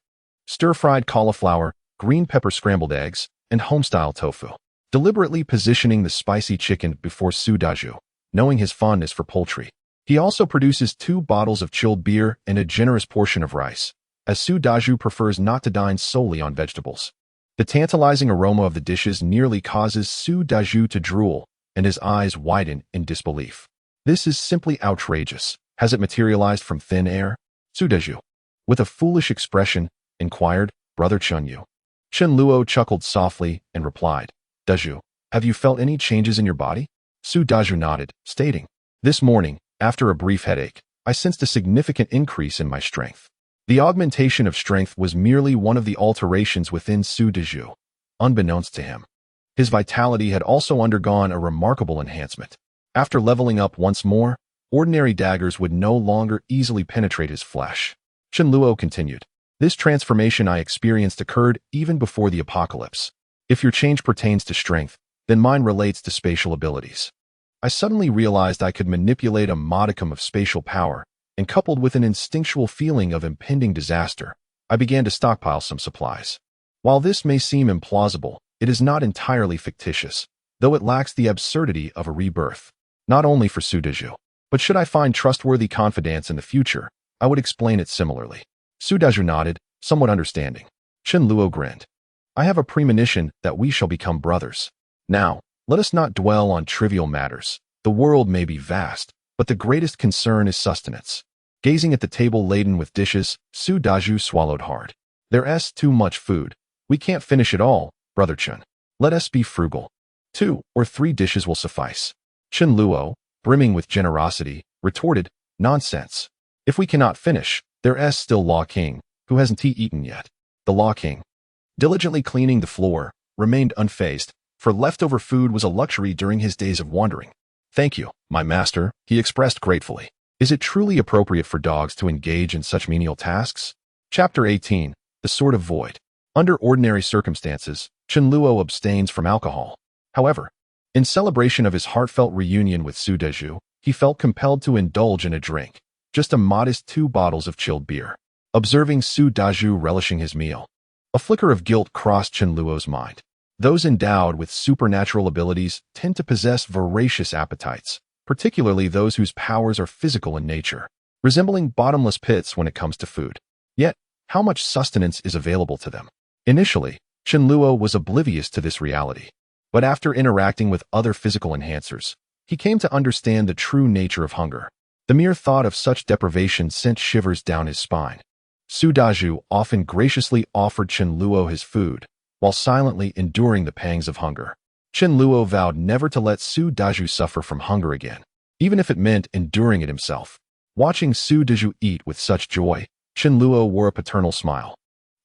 stir-fried cauliflower, green pepper scrambled eggs, and home-style tofu. Deliberately positioning the spicy chicken before Su Daju, knowing his fondness for poultry. He also produces 2 bottles of chilled beer and a generous portion of rice, as Su Daju prefers not to dine solely on vegetables. The tantalizing aroma of the dishes nearly causes Su Daju to drool, and his eyes widen in disbelief. This is simply outrageous. Has it materialized from thin air? Su Daju, with a foolish expression, inquired, Brother Chunyu. Chen Luo chuckled softly and replied, Daju, have you felt any changes in your body? Su Daju nodded, stating, This morning, after a brief headache, I sensed a significant increase in my strength. The augmentation of strength was merely one of the alterations within Su Daju, unbeknownst to him. His vitality had also undergone a remarkable enhancement. After leveling up once more, ordinary daggers would no longer easily penetrate his flesh. Chen Luo continued, This transformation I experienced occurred even before the apocalypse. If your change pertains to strength, then mine relates to spatial abilities. I suddenly realized I could manipulate a modicum of spatial power, and coupled with an instinctual feeling of impending disaster, I began to stockpile some supplies. While this may seem implausible, it is not entirely fictitious, though it lacks the absurdity of a rebirth. Not only for Su Daju, but should I find trustworthy confidants in the future, I would explain it similarly. Su Daju nodded, somewhat understanding. Chen Luo grinned. I have a premonition that we shall become brothers. Now, let us not dwell on trivial matters. The world may be vast, but the greatest concern is sustenance. Gazing at the table laden with dishes, Su Daju swallowed hard. There's too much food. We can't finish it all, Brother Chen. Let us be frugal. 2 or 3 dishes will suffice. Chen Luo, brimming with generosity, retorted, Nonsense. If we cannot finish, there's still Law King, who hasn't eaten yet. The Law King, diligently cleaning the floor, remained unfazed, for leftover food was a luxury during his days of wandering. Thank you, my master, he expressed gratefully. Is it truly appropriate for dogs to engage in such menial tasks? Chapter 18, The Sword of Void. Under ordinary circumstances, Chen Luo abstains from alcohol. However, in celebration of his heartfelt reunion with Su Daju, he felt compelled to indulge in a drink, just a modest 2 bottles of chilled beer. Observing Su Daju relishing his meal, a flicker of guilt crossed Chen Luo's mind. Those endowed with supernatural abilities tend to possess voracious appetites, particularly those whose powers are physical in nature, resembling bottomless pits when it comes to food. Yet, how much sustenance is available to them? Initially, Chen Luo was oblivious to this reality, but after interacting with other physical enhancers, he came to understand the true nature of hunger. The mere thought of such deprivation sent shivers down his spine. Su Daju often graciously offered Chen Luo his food, while silently enduring the pangs of hunger. Chen Luo vowed never to let Su Daju suffer from hunger again, even if it meant enduring it himself. Watching Su Daju eat with such joy, Chen Luo wore a paternal smile,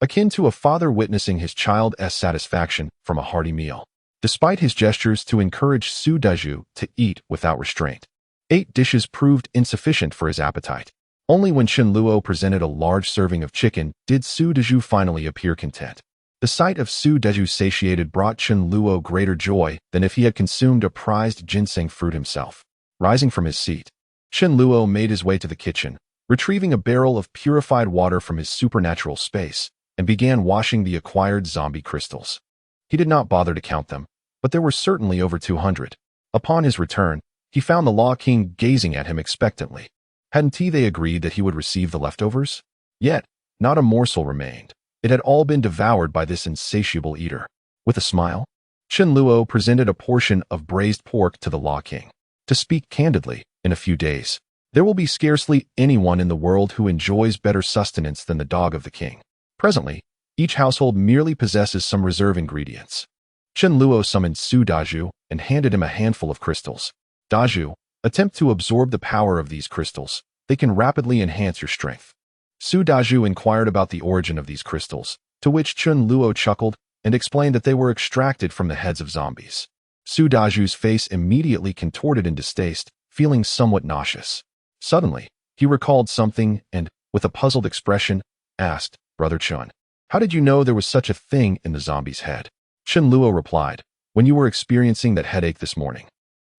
akin to a father witnessing his child's satisfaction from a hearty meal. Despite his gestures to encourage Su Daju to eat without restraint, 8 dishes proved insufficient for his appetite. Only when Chen Luo presented a large serving of chicken did Su Daju finally appear content. The sight of Su Daju satiated brought Chen Luo greater joy than if he had consumed a prized ginseng fruit himself. Rising from his seat, Chen Luo made his way to the kitchen, retrieving a barrel of purified water from his supernatural space, and began washing the acquired zombie crystals. He did not bother to count them, but there were certainly over 200. Upon his return, he found the Law King gazing at him expectantly. Hadn't they agreed that he would receive the leftovers? Yet, not a morsel remained. It had all been devoured by this insatiable eater. With a smile, Chen Luo presented a portion of braised pork to the Law King. To speak candidly, in a few days, there will be scarcely anyone in the world who enjoys better sustenance than the dog of the king. Presently, each household merely possesses some reserve ingredients. Chen Luo summoned Su Daju and handed him a handful of crystals. Daju, attempt to absorb the power of these crystals. They can rapidly enhance your strength. Su Daju inquired about the origin of these crystals, to which Chen Luo chuckled and explained that they were extracted from the heads of zombies. Su Daju's face immediately contorted in distaste, feeling somewhat nauseous. Suddenly, he recalled something and, with a puzzled expression, asked, Brother Chun, how did you know there was such a thing in the zombie's head? Chen Luo replied, when you were experiencing that headache this morning.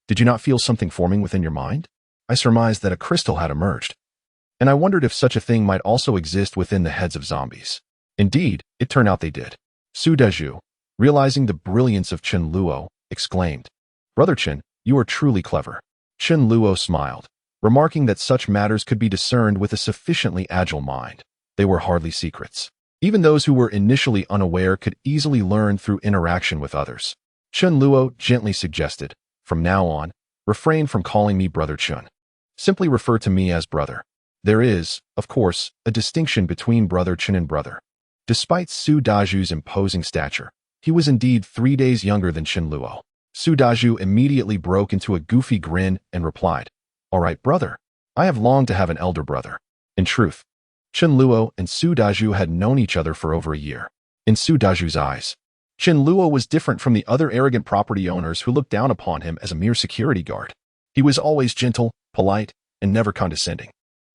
Did you not feel something forming within your mind? I surmised that a crystal had emerged, and I wondered if such a thing might also exist within the heads of zombies. Indeed, it turned out they did. Su Dezhu, realizing the brilliance of Chen Luo, exclaimed, "Brother Chen, you are truly clever." Chen Luo smiled, remarking that such matters could be discerned with a sufficiently agile mind. They were hardly secrets. Even those who were initially unaware could easily learn through interaction with others. Chen Luo gently suggested, "From now on, refrain from calling me Brother Chen. Simply refer to me as brother." There is, of course, a distinction between Brother Chen and brother. Despite Su Dazhu's imposing stature, he was indeed 3 days younger than Chen Luo. Su Dazhu immediately broke into a goofy grin and replied, "All right, brother. I have longed to have an elder brother." In truth, Chen Luo and Su Dazhu had known each other for over a year. In Su Dazhu's eyes, Chen Luo was different from the other arrogant property owners who looked down upon him as a mere security guard. He was always gentle, polite, and never condescending.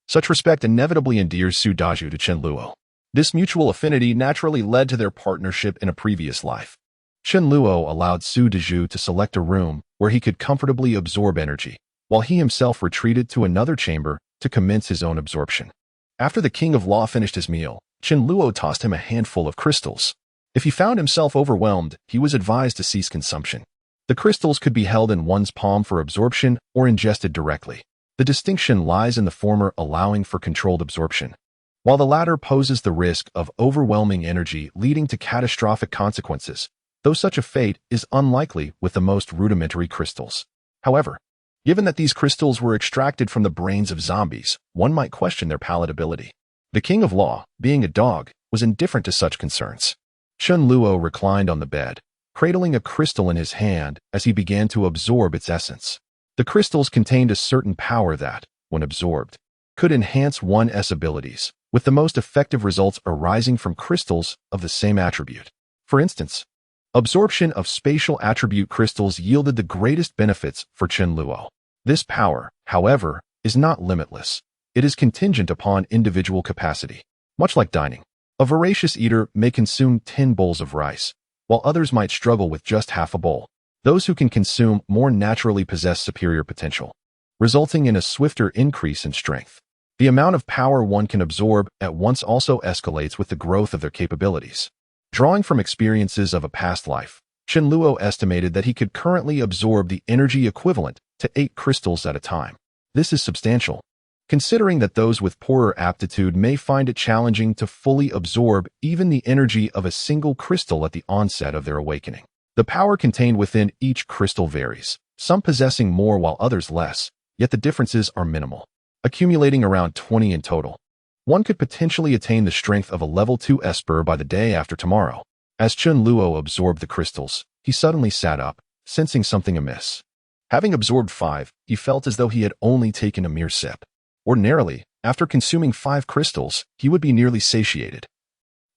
Such respect inevitably endears Su Dazhu to Chen Luo. This mutual affinity naturally led to their partnership in a previous life. Chen Luo allowed Su Dazhu to select a room where he could comfortably absorb energy, while he himself retreated to another chamber to commence his own absorption. After the King of Law finished his meal, Chen Luo tossed him a handful of crystals. If he found himself overwhelmed, he was advised to cease consumption. The crystals could be held in one's palm for absorption or ingested directly. The distinction lies in the former allowing for controlled absorption, while the latter poses the risk of overwhelming energy leading to catastrophic consequences, though such a fate is unlikely with the most rudimentary crystals. However, given that these crystals were extracted from the brains of zombies, one might question their palatability. The King of Law, being a dog, was indifferent to such concerns. Chen Luo reclined on the bed, cradling a crystal in his hand as he began to absorb its essence. The crystals contained a certain power that, when absorbed, could enhance one's abilities, with the most effective results arising from crystals of the same attribute. For instance, absorption of spatial attribute crystals yielded the greatest benefits for Chen Luo. This power, however, is not limitless. It is contingent upon individual capacity. Much like dining, a voracious eater may consume 10 bowls of rice, while others might struggle with just half a bowl. Those who can consume more naturally possess superior potential, resulting in a swifter increase in strength. The amount of power one can absorb at once also escalates with the growth of their capabilities. Drawing from experiences of a past life, Chen Luo estimated that he could currently absorb the energy equivalent to 8 crystals at a time. This is substantial, considering that those with poorer aptitude may find it challenging to fully absorb even the energy of a single crystal at the onset of their awakening. The power contained within each crystal varies, some possessing more while others less, yet the differences are minimal, accumulating around 20 in total. One could potentially attain the strength of a level 2 Esper by the day after tomorrow. As Chen Luo absorbed the crystals, he suddenly sat up, sensing something amiss. Having absorbed 5, he felt as though he had only taken a mere sip. Ordinarily, after consuming 5 crystals, he would be nearly satiated.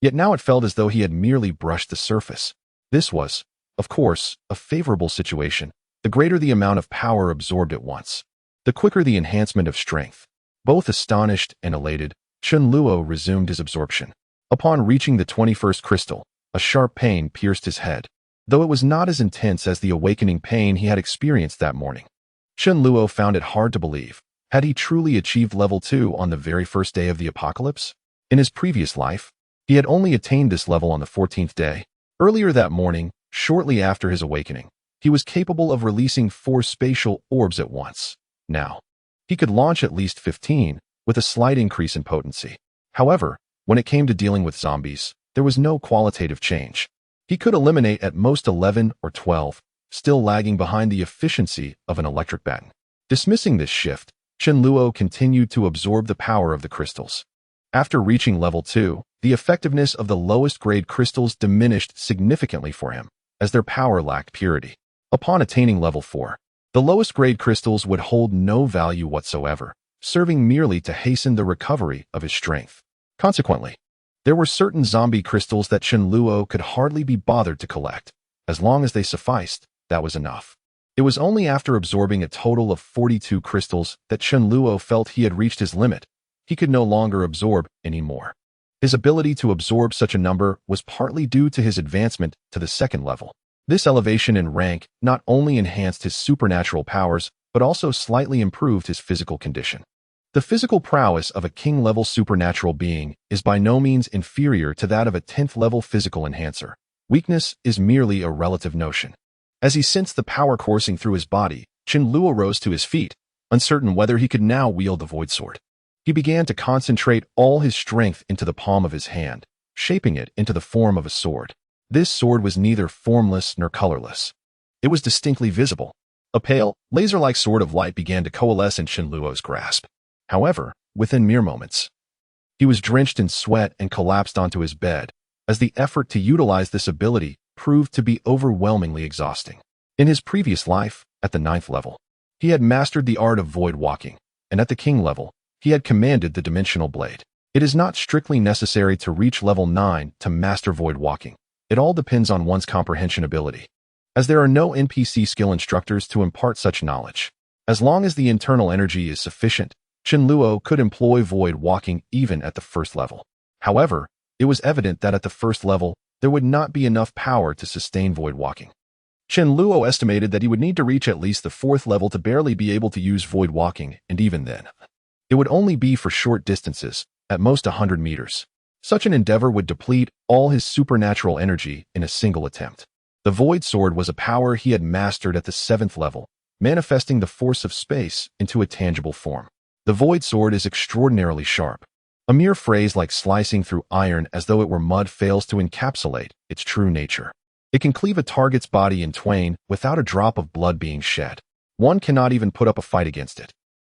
Yet now it felt as though he had merely brushed the surface. This was, of course, a favorable situation. The greater the amount of power absorbed at once, the quicker the enhancement of strength. Both astonished and elated, Chen Luo resumed his absorption. Upon reaching the 21st crystal, a sharp pain pierced his head, though it was not as intense as the awakening pain he had experienced that morning. Chen Luo found it hard to believe. Had he truly achieved level 2 on the very first day of the apocalypse? In his previous life, he had only attained this level on the 14th day. Earlier that morning, shortly after his awakening, he was capable of releasing 4 spatial orbs at once. Now, he could launch at least 15, with a slight increase in potency. However, when it came to dealing with zombies, there was no qualitative change. He could eliminate at most 11 or 12, still lagging behind the efficiency of an electric baton. Dismissing this shift, Chen Luo continued to absorb the power of the crystals. After reaching level 2, the effectiveness of the lowest grade crystals diminished significantly for him, as their power lacked purity. Upon attaining level 4, the lowest grade crystals would hold no value whatsoever, serving merely to hasten the recovery of his strength. Consequently, there were certain zombie crystals that Chen Luo could hardly be bothered to collect. As long as they sufficed, that was enough. It was only after absorbing a total of 42 crystals that Chen Luo felt he had reached his limit. He could no longer absorb any more. His ability to absorb such a number was partly due to his advancement to the 2nd level. This elevation in rank not only enhanced his supernatural powers, but also slightly improved his physical condition. The physical prowess of a king-level supernatural being is by no means inferior to that of a 10th-level physical enhancer. Weakness is merely a relative notion. As he sensed the power coursing through his body, Chen Luo rose to his feet, uncertain whether he could now wield the void sword. He began to concentrate all his strength into the palm of his hand, shaping it into the form of a sword. This sword was neither formless nor colorless. It was distinctly visible. A pale, laser-like sword of light began to coalesce in Chen Luo's grasp. However, within mere moments, he was drenched in sweat and collapsed onto his bed, as the effort to utilize this ability proved to be overwhelmingly exhausting. In his previous life, at the 9th level, he had mastered the art of void walking, and at the king level, he had commanded the dimensional blade. It is not strictly necessary to reach level 9 to master void walking. It all depends on one's comprehension ability, as there are no NPC skill instructors to impart such knowledge. As long as the internal energy is sufficient, Chen Luo could employ void walking even at the 1st level. However, it was evident that at the 1st level, there would not be enough power to sustain void walking. Chen Luo estimated that he would need to reach at least the 4th level to barely be able to use void walking, and even then, it would only be for short distances, at most 100 meters. Such an endeavor would deplete all his supernatural energy in a single attempt. The void sword was a power he had mastered at the 7th level, manifesting the force of space into a tangible form. The void sword is extraordinarily sharp. A mere phrase like slicing through iron as though it were mud fails to encapsulate its true nature. It can cleave a target's body in twain without a drop of blood being shed. One cannot even put up a fight against it.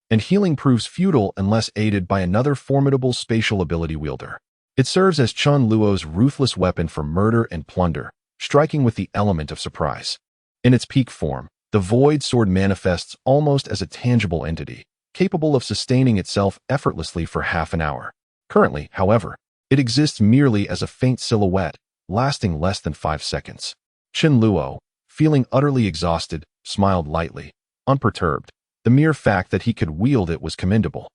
And healing proves futile unless aided by another formidable spatial ability wielder. It serves as Chen Luo's ruthless weapon for murder and plunder, striking with the element of surprise. In its peak form, the void sword manifests almost as a tangible entity, capable of sustaining itself effortlessly for half an hour. Currently, however, it exists merely as a faint silhouette, lasting less than 5 seconds. Chen Luo, feeling utterly exhausted, smiled lightly, unperturbed. The mere fact that he could wield it was commendable.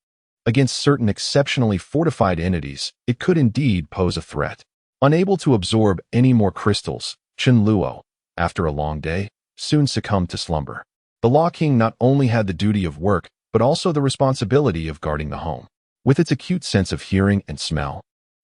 Against certain exceptionally fortified entities, it could indeed pose a threat. Unable to absorb any more crystals, Chen Luo, after a long day, soon succumbed to slumber. The Law King not only had the duty of work, but also the responsibility of guarding the home. With its acute sense of hearing and smell,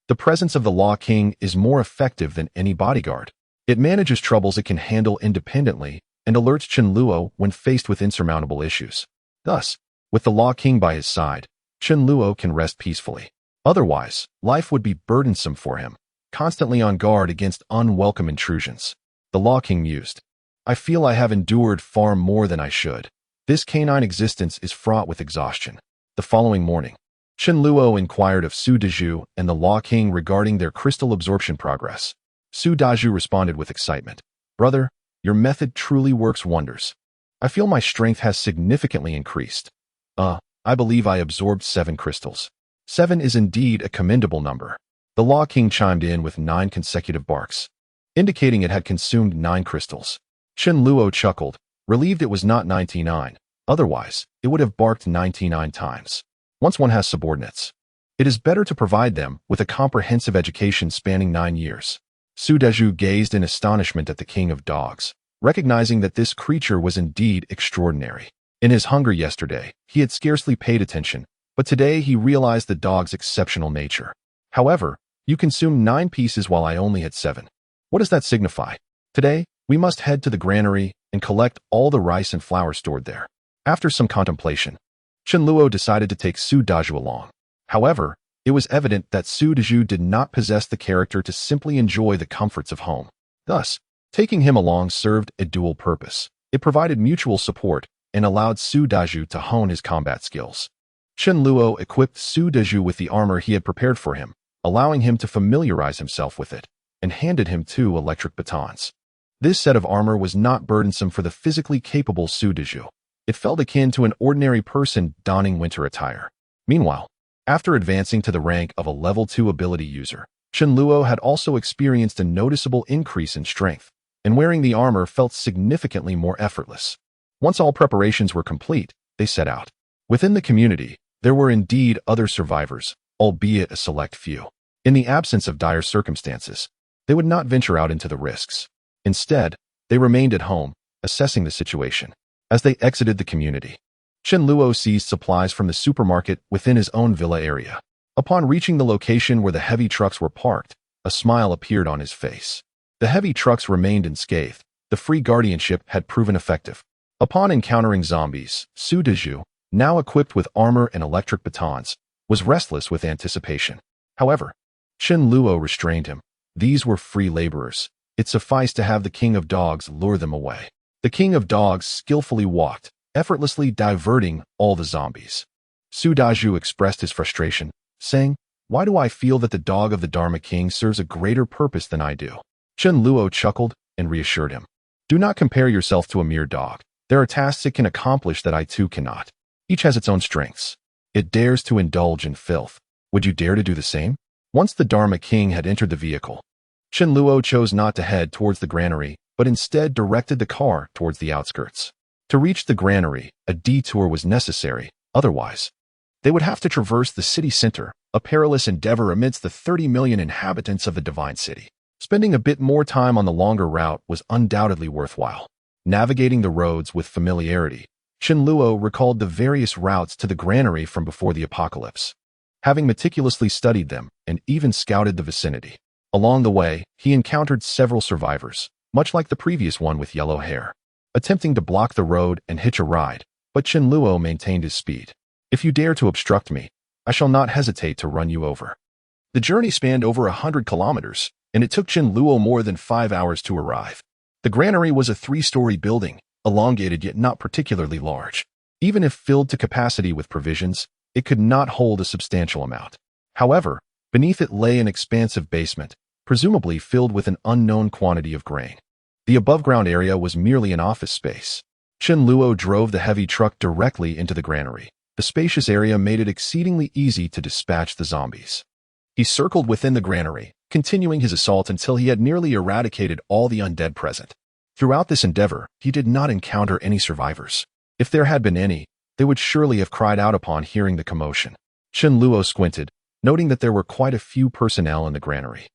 the presence of the Law King is more effective than any bodyguard. It manages troubles it can handle independently and alerts Chen Luo when faced with insurmountable issues. Thus, with the Law King by his side, Chen Luo can rest peacefully. Otherwise, life would be burdensome for him, constantly on guard against unwelcome intrusions. The Law King mused, "I feel I have endured far more than I should. This canine existence is fraught with exhaustion." The following morning, Chen Luo inquired of Su Dezhu and the Law King regarding their crystal absorption progress. Su Dezhu responded with excitement, "Brother, your method truly works wonders. I feel my strength has significantly increased. I believe I absorbed 7 crystals. 7 is indeed a commendable number." The Law King chimed in with 9 consecutive barks, indicating it had consumed 9 crystals. Chen Luo chuckled, relieved it was not 99. Otherwise, it would have barked 99 times. Once one has subordinates, it is better to provide them with a comprehensive education spanning 9 years. Su Dezhu gazed in astonishment at the king of dogs, recognizing that this creature was indeed extraordinary. In his hunger yesterday, he had scarcely paid attention, but today he realized the dog's exceptional nature. "However, you consumed 9 pieces while I only had 7. What does that signify? Today, we must head to the granary and collect all the rice and flour stored there." After some contemplation, Chen Luo decided to take Su Dezhu along. However, it was evident that Su Dezhu did not possess the character to simply enjoy the comforts of home. Thus, taking him along served a dual purpose. It provided mutual support and allowed Su Dezhu to hone his combat skills. Chen Luo equipped Su Dezhu with the armor he had prepared for him, allowing him to familiarize himself with it, and handed him 2 electric batons. This set of armor was not burdensome for the physically capable Su Dezhu. It felt akin to an ordinary person donning winter attire. Meanwhile, after advancing to the rank of a level 2 ability user, Chen Luo had also experienced a noticeable increase in strength, and wearing the armor felt significantly more effortless. Once all preparations were complete, they set out. Within the community, there were indeed other survivors, albeit a select few. In the absence of dire circumstances, they would not venture out into the risks. Instead, they remained at home, assessing the situation. As they exited the community, Chen Luo seized supplies from the supermarket within his own villa area. Upon reaching the location where the heavy trucks were parked, a smile appeared on his face. The heavy trucks remained unscathed. The free guardianship had proven effective. Upon encountering zombies, Su Dezhu, now equipped with armor and electric batons, was restless with anticipation. However, Chen Luo restrained him. These were free laborers. It sufficed to have the king of dogs lure them away. The king of dogs skillfully walked, effortlessly diverting all the zombies. Su Dezhu expressed his frustration, saying, "Why do I feel that the dog of the Dharma King serves a greater purpose than I do?" Chen Luo chuckled and reassured him. "Do not compare yourself to a mere dog. There are tasks it can accomplish that I too cannot. Each has its own strengths. It dares to indulge in filth. Would you dare to do the same?" Once the Dharma King had entered the vehicle, Chen Luo chose not to head towards the granary, but instead directed the car towards the outskirts. To reach the granary, a detour was necessary, otherwise, they would have to traverse the city center, a perilous endeavor amidst the 30 million inhabitants of the Divine City. Spending a bit more time on the longer route was undoubtedly worthwhile. Navigating the roads with familiarity, Chen Luo recalled the various routes to the granary from before the apocalypse. Having meticulously studied them and even scouted the vicinity, along the way, he encountered several survivors, much like the previous one with yellow hair, attempting to block the road and hitch a ride, but Chen Luo maintained his speed. "If you dare to obstruct me, I shall not hesitate to run you over." The journey spanned over 100 kilometers, and it took Chen Luo more than 5 hours to arrive. The granary was a 3-story building, elongated yet not particularly large. Even if filled to capacity with provisions, it could not hold a substantial amount. However, beneath it lay an expansive basement, presumably filled with an unknown quantity of grain. The above-ground area was merely an office space. Chen Luo drove the heavy truck directly into the granary. The spacious area made it exceedingly easy to dispatch the zombies. He circled within the granary, continuing his assault until he had nearly eradicated all the undead present. Throughout this endeavor, he did not encounter any survivors. If there had been any, they would surely have cried out upon hearing the commotion. Chen Luo squinted, noting that there were quite a few personnel in the granary.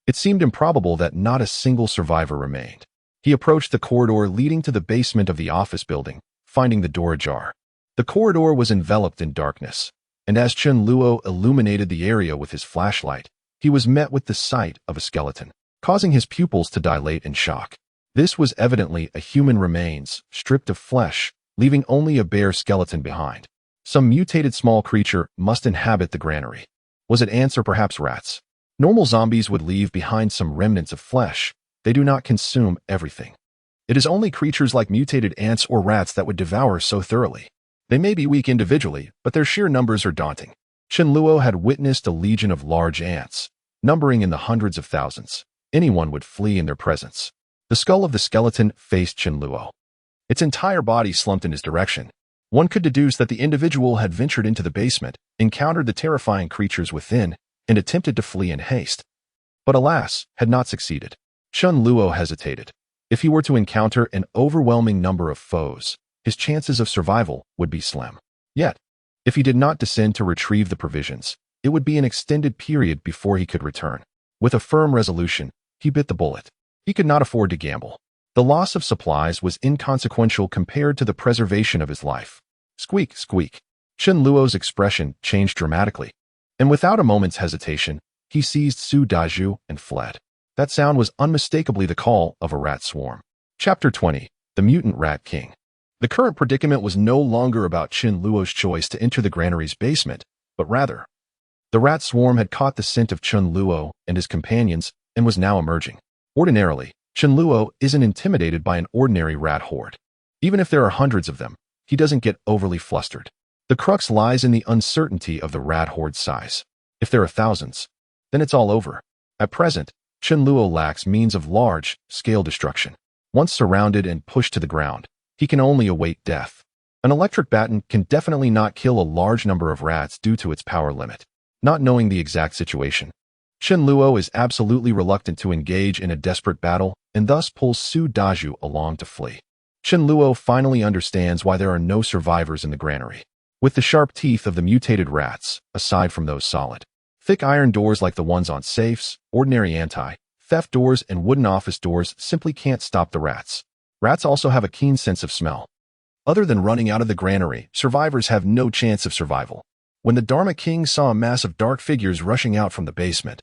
It seemed improbable that not a single survivor remained. He approached the corridor leading to the basement of the office building, finding the door ajar. The corridor was enveloped in darkness, and as Chen Luo illuminated the area with his flashlight, he was met with the sight of a skeleton, causing his pupils to dilate in shock. This was evidently a human remains, stripped of flesh, leaving only a bare skeleton behind. Some mutated small creature must inhabit the granary. Was it ants or perhaps rats? Normal zombies would leave behind some remnants of flesh. They do not consume everything. It is only creatures like mutated ants or rats that would devour so thoroughly. They may be weak individually, but their sheer numbers are daunting. Chen Luo had witnessed a legion of large ants, numbering in the hundreds of thousands. Anyone would flee in their presence. The skull of the skeleton faced Chen Luo. Its entire body slumped in his direction. One could deduce that the individual had ventured into the basement, encountered the terrifying creatures within, and attempted to flee in haste. But alas, had not succeeded. Chen Luo hesitated. If he were to encounter an overwhelming number of foes, his chances of survival would be slim. Yet, if he did not descend to retrieve the provisions, it would be an extended period before he could return. With a firm resolution, he bit the bullet. He could not afford to gamble. The loss of supplies was inconsequential compared to the preservation of his life. Squeak, squeak. Chen Luo's expression changed dramatically, and without a moment's hesitation, he seized Su Dezhu and fled. That sound was unmistakably the call of a rat swarm. Chapter 20. The Mutant Rat King. The current predicament was no longer about Chen Luo's choice to enter the granary's basement, but rather, the rat swarm had caught the scent of Chen Luo and his companions and was now emerging. Ordinarily, Chen Luo isn't intimidated by an ordinary rat horde. Even if there are hundreds of them, he doesn't get overly flustered. The crux lies in the uncertainty of the rat horde's size. If there are thousands, then it's all over. At present, Chen Luo lacks means of large-scale destruction. Once surrounded and pushed to the ground, he can only await death. An electric baton can definitely not kill a large number of rats due to its power limit. Not knowing the exact situation, Chen Luo is absolutely reluctant to engage in a desperate battle and thus pulls Su Dezhu along to flee. Chen Luo finally understands why there are no survivors in the granary. With the sharp teeth of the mutated rats, aside from those solid, thick iron doors like the ones on safes, ordinary anti-theft doors, and wooden office doors simply can't stop the rats. Rats also have a keen sense of smell. Other than running out of the granary, survivors have no chance of survival. When the Dharma King saw a mass of dark figures rushing out from the basement,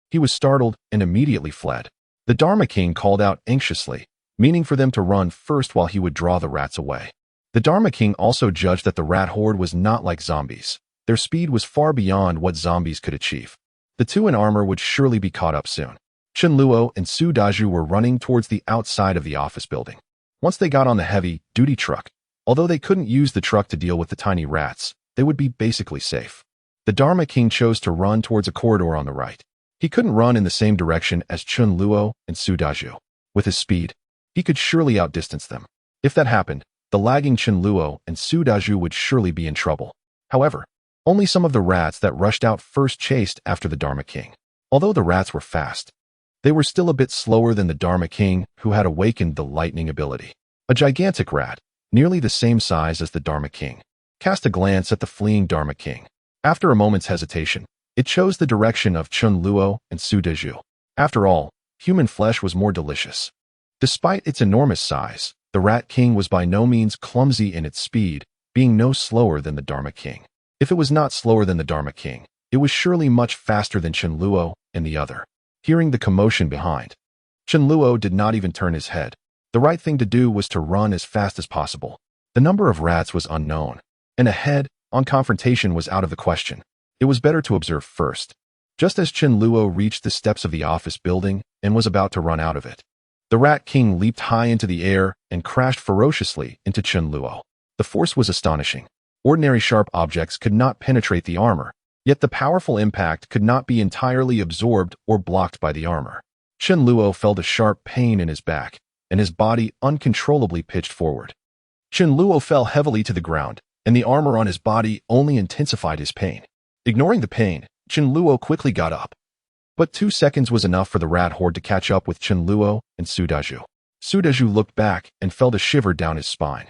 he was startled and immediately fled. The Dharma King called out anxiously, meaning for them to run first while he would draw the rats away. The Dharma King also judged that the rat horde was not like zombies. Their speed was far beyond what zombies could achieve. The two in armor would surely be caught up soon. Chen Luo and Su Daju were running towards the outside of the office building. Once they got on the heavy-duty truck, although they couldn't use the truck to deal with the tiny rats, they would be basically safe. The Dharma King chose to run towards a corridor on the right. He couldn't run in the same direction as Chen Luo and Su Daju. With his speed, he could surely outdistance them. If that happened, the lagging Chen Luo and Su Daju would surely be in trouble. However, only some of the rats that rushed out first chased after the Dharma King. Although the rats were fast, they were still a bit slower than the Dharma King, who had awakened the lightning ability. A gigantic rat, nearly the same size as the Dharma King, cast a glance at the fleeing Dharma King. After a moment's hesitation, it chose the direction of Chen Luo and Su Daju. After all, human flesh was more delicious. Despite its enormous size, the Rat King was by no means clumsy in its speed, being no slower than the Dharma King. If it was not slower than the Dharma King, it was surely much faster than Chen Luo and the other. Hearing the commotion behind, Chen Luo did not even turn his head. The right thing to do was to run as fast as possible. The number of rats was unknown, and a head-on confrontation was out of the question. It was better to observe first. Just as Chen Luo reached the steps of the office building and was about to run out of it, the Rat King leaped high into the air and crashed ferociously into Chen Luo. The force was astonishing. Ordinary sharp objects could not penetrate the armor, yet the powerful impact could not be entirely absorbed or blocked by the armor. Chen Luo felt a sharp pain in his back, and his body uncontrollably pitched forward. Chen Luo fell heavily to the ground, and the armor on his body only intensified his pain. Ignoring the pain, Chen Luo quickly got up. But 2 seconds was enough for the rat horde to catch up with Chen Luo and Su Daju. Su Daju looked back and felt a shiver down his spine.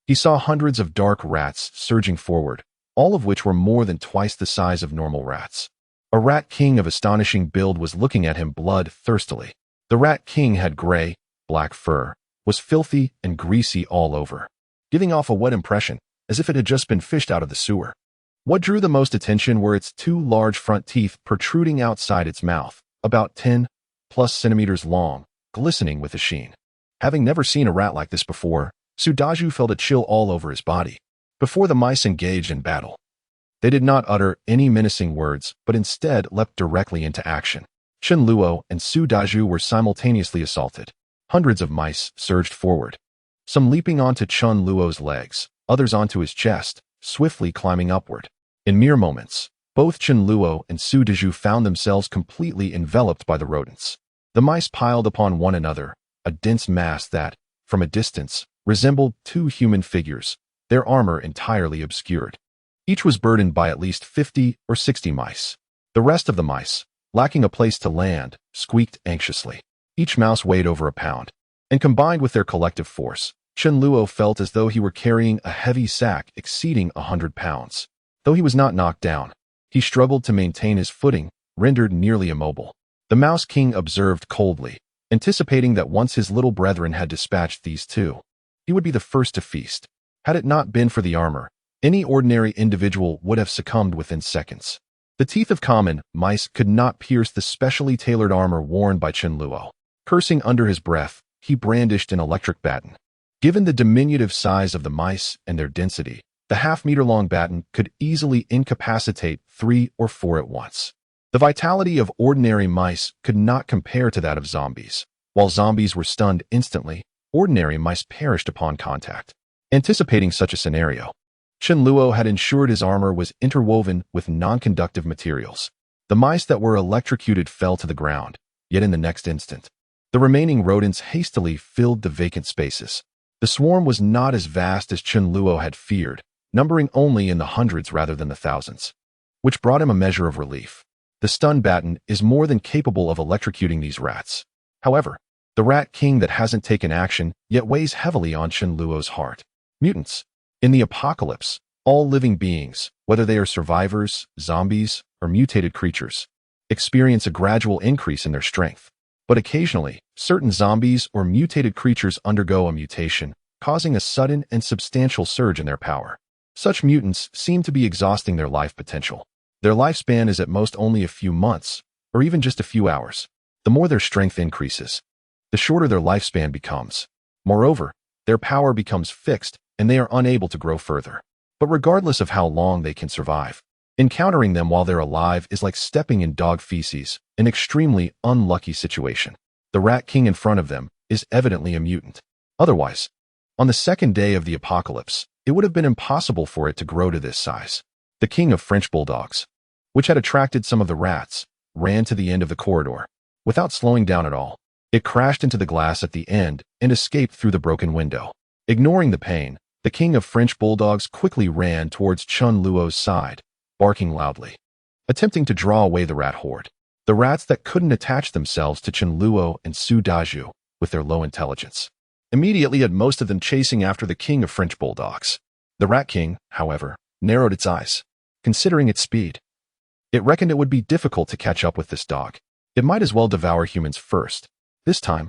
He saw hundreds of dark rats surging forward, all of which were more than twice the size of normal rats. A Rat King of astonishing build was looking at him bloodthirstily. The Rat King had gray, black fur, was filthy and greasy all over, giving off a wet impression, as if it had just been fished out of the sewer. What drew the most attention were its 2 large front teeth protruding outside its mouth, about 10+ centimeters long, glistening with a sheen. Having never seen a rat like this before, Su Daju felt a chill all over his body. Before the mice engaged in battle, they did not utter any menacing words, but instead leapt directly into action. Chen Luo and Su Daju were simultaneously assaulted. Hundreds of mice surged forward, some leaping onto Chen Luo's legs, others onto his chest, swiftly climbing upward. In mere moments, both Chen Luo and Su Daju found themselves completely enveloped by the rodents. The mice piled upon one another, a dense mass that, from a distance, resembled 2 human figures, their armor entirely obscured. Each was burdened by at least 50 or 60 mice. The rest of the mice, lacking a place to land, squeaked anxiously. Each mouse weighed over a pound, and combined with their collective force, Chen Luo felt as though he were carrying a heavy sack exceeding 100 pounds. Though he was not knocked down, he struggled to maintain his footing, rendered nearly immobile. The Mouse King observed coldly, anticipating that once his little brethren had dispatched these 2, he would be the first to feast. Had it not been for the armor, any ordinary individual would have succumbed within seconds. The teeth of common mice could not pierce the specially tailored armor worn by Chen Luo. Cursing under his breath, he brandished an electric baton. Given the diminutive size of the mice and their density, the half-meter-long baton could easily incapacitate 3 or 4 at once. The vitality of ordinary mice could not compare to that of zombies. While zombies were stunned instantly, ordinary mice perished upon contact. Anticipating such a scenario, Chen Luo had ensured his armor was interwoven with non-conductive materials. The mice that were electrocuted fell to the ground, yet in the next instant, the remaining rodents hastily filled the vacant spaces. The swarm was not as vast as Chen Luo had feared, numbering only in the hundreds rather than the thousands, which brought him a measure of relief. The stun baton is more than capable of electrocuting these rats. However, the Rat King that hasn't taken action yet weighs heavily on Chen Luo's heart. Mutants. In the apocalypse, all living beings, whether they are survivors, zombies, or mutated creatures, experience a gradual increase in their strength. But occasionally, certain zombies or mutated creatures undergo a mutation, causing a sudden and substantial surge in their power. Such mutants seem to be exhausting their life potential. Their lifespan is at most only a few months, or even just a few hours. The more their strength increases, the shorter their lifespan becomes. Moreover, their power becomes fixed and they are unable to grow further. But regardless of how long they can survive, encountering them while they're alive is like stepping in dog feces, an extremely unlucky situation. The Rat King in front of them is evidently a mutant. Otherwise, on the second day of the apocalypse, it would have been impossible for it to grow to this size. The king of French bulldogs, which had attracted some of the rats, ran to the end of the corridor. Without slowing down at all, it crashed into the glass at the end and escaped through the broken window. Ignoring the pain, the king of French bulldogs quickly ran towards Chun Luo's side, barking loudly, attempting to draw away the rat horde. The rats that couldn't attach themselves to Chun Luo and Su Daju with their low intelligence immediately had most of them chasing after the king of French bulldogs. The Rat King, however, narrowed its eyes, considering its speed. It reckoned it would be difficult to catch up with this dog. It might as well devour humans first. This time,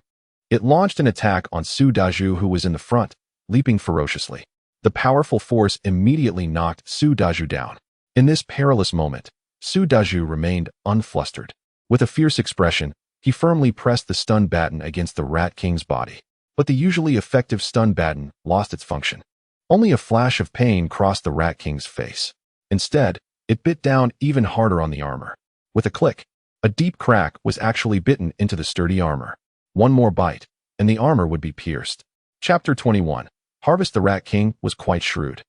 it launched an attack on Su Daju, who was in the front, leaping ferociously. The powerful force immediately knocked Su Daju down. In this perilous moment, Su Daju remained unflustered. With a fierce expression, he firmly pressed the stun baton against the Rat King's body. But the usually effective stun baton lost its function. Only a flash of pain crossed the Rat King's face. Instead, it bit down even harder on the armor. With a click, a deep crack was actually bitten into the sturdy armor. One more bite, and the armor would be pierced. Chapter 21. Harvest. The Rat King was quite shrewd.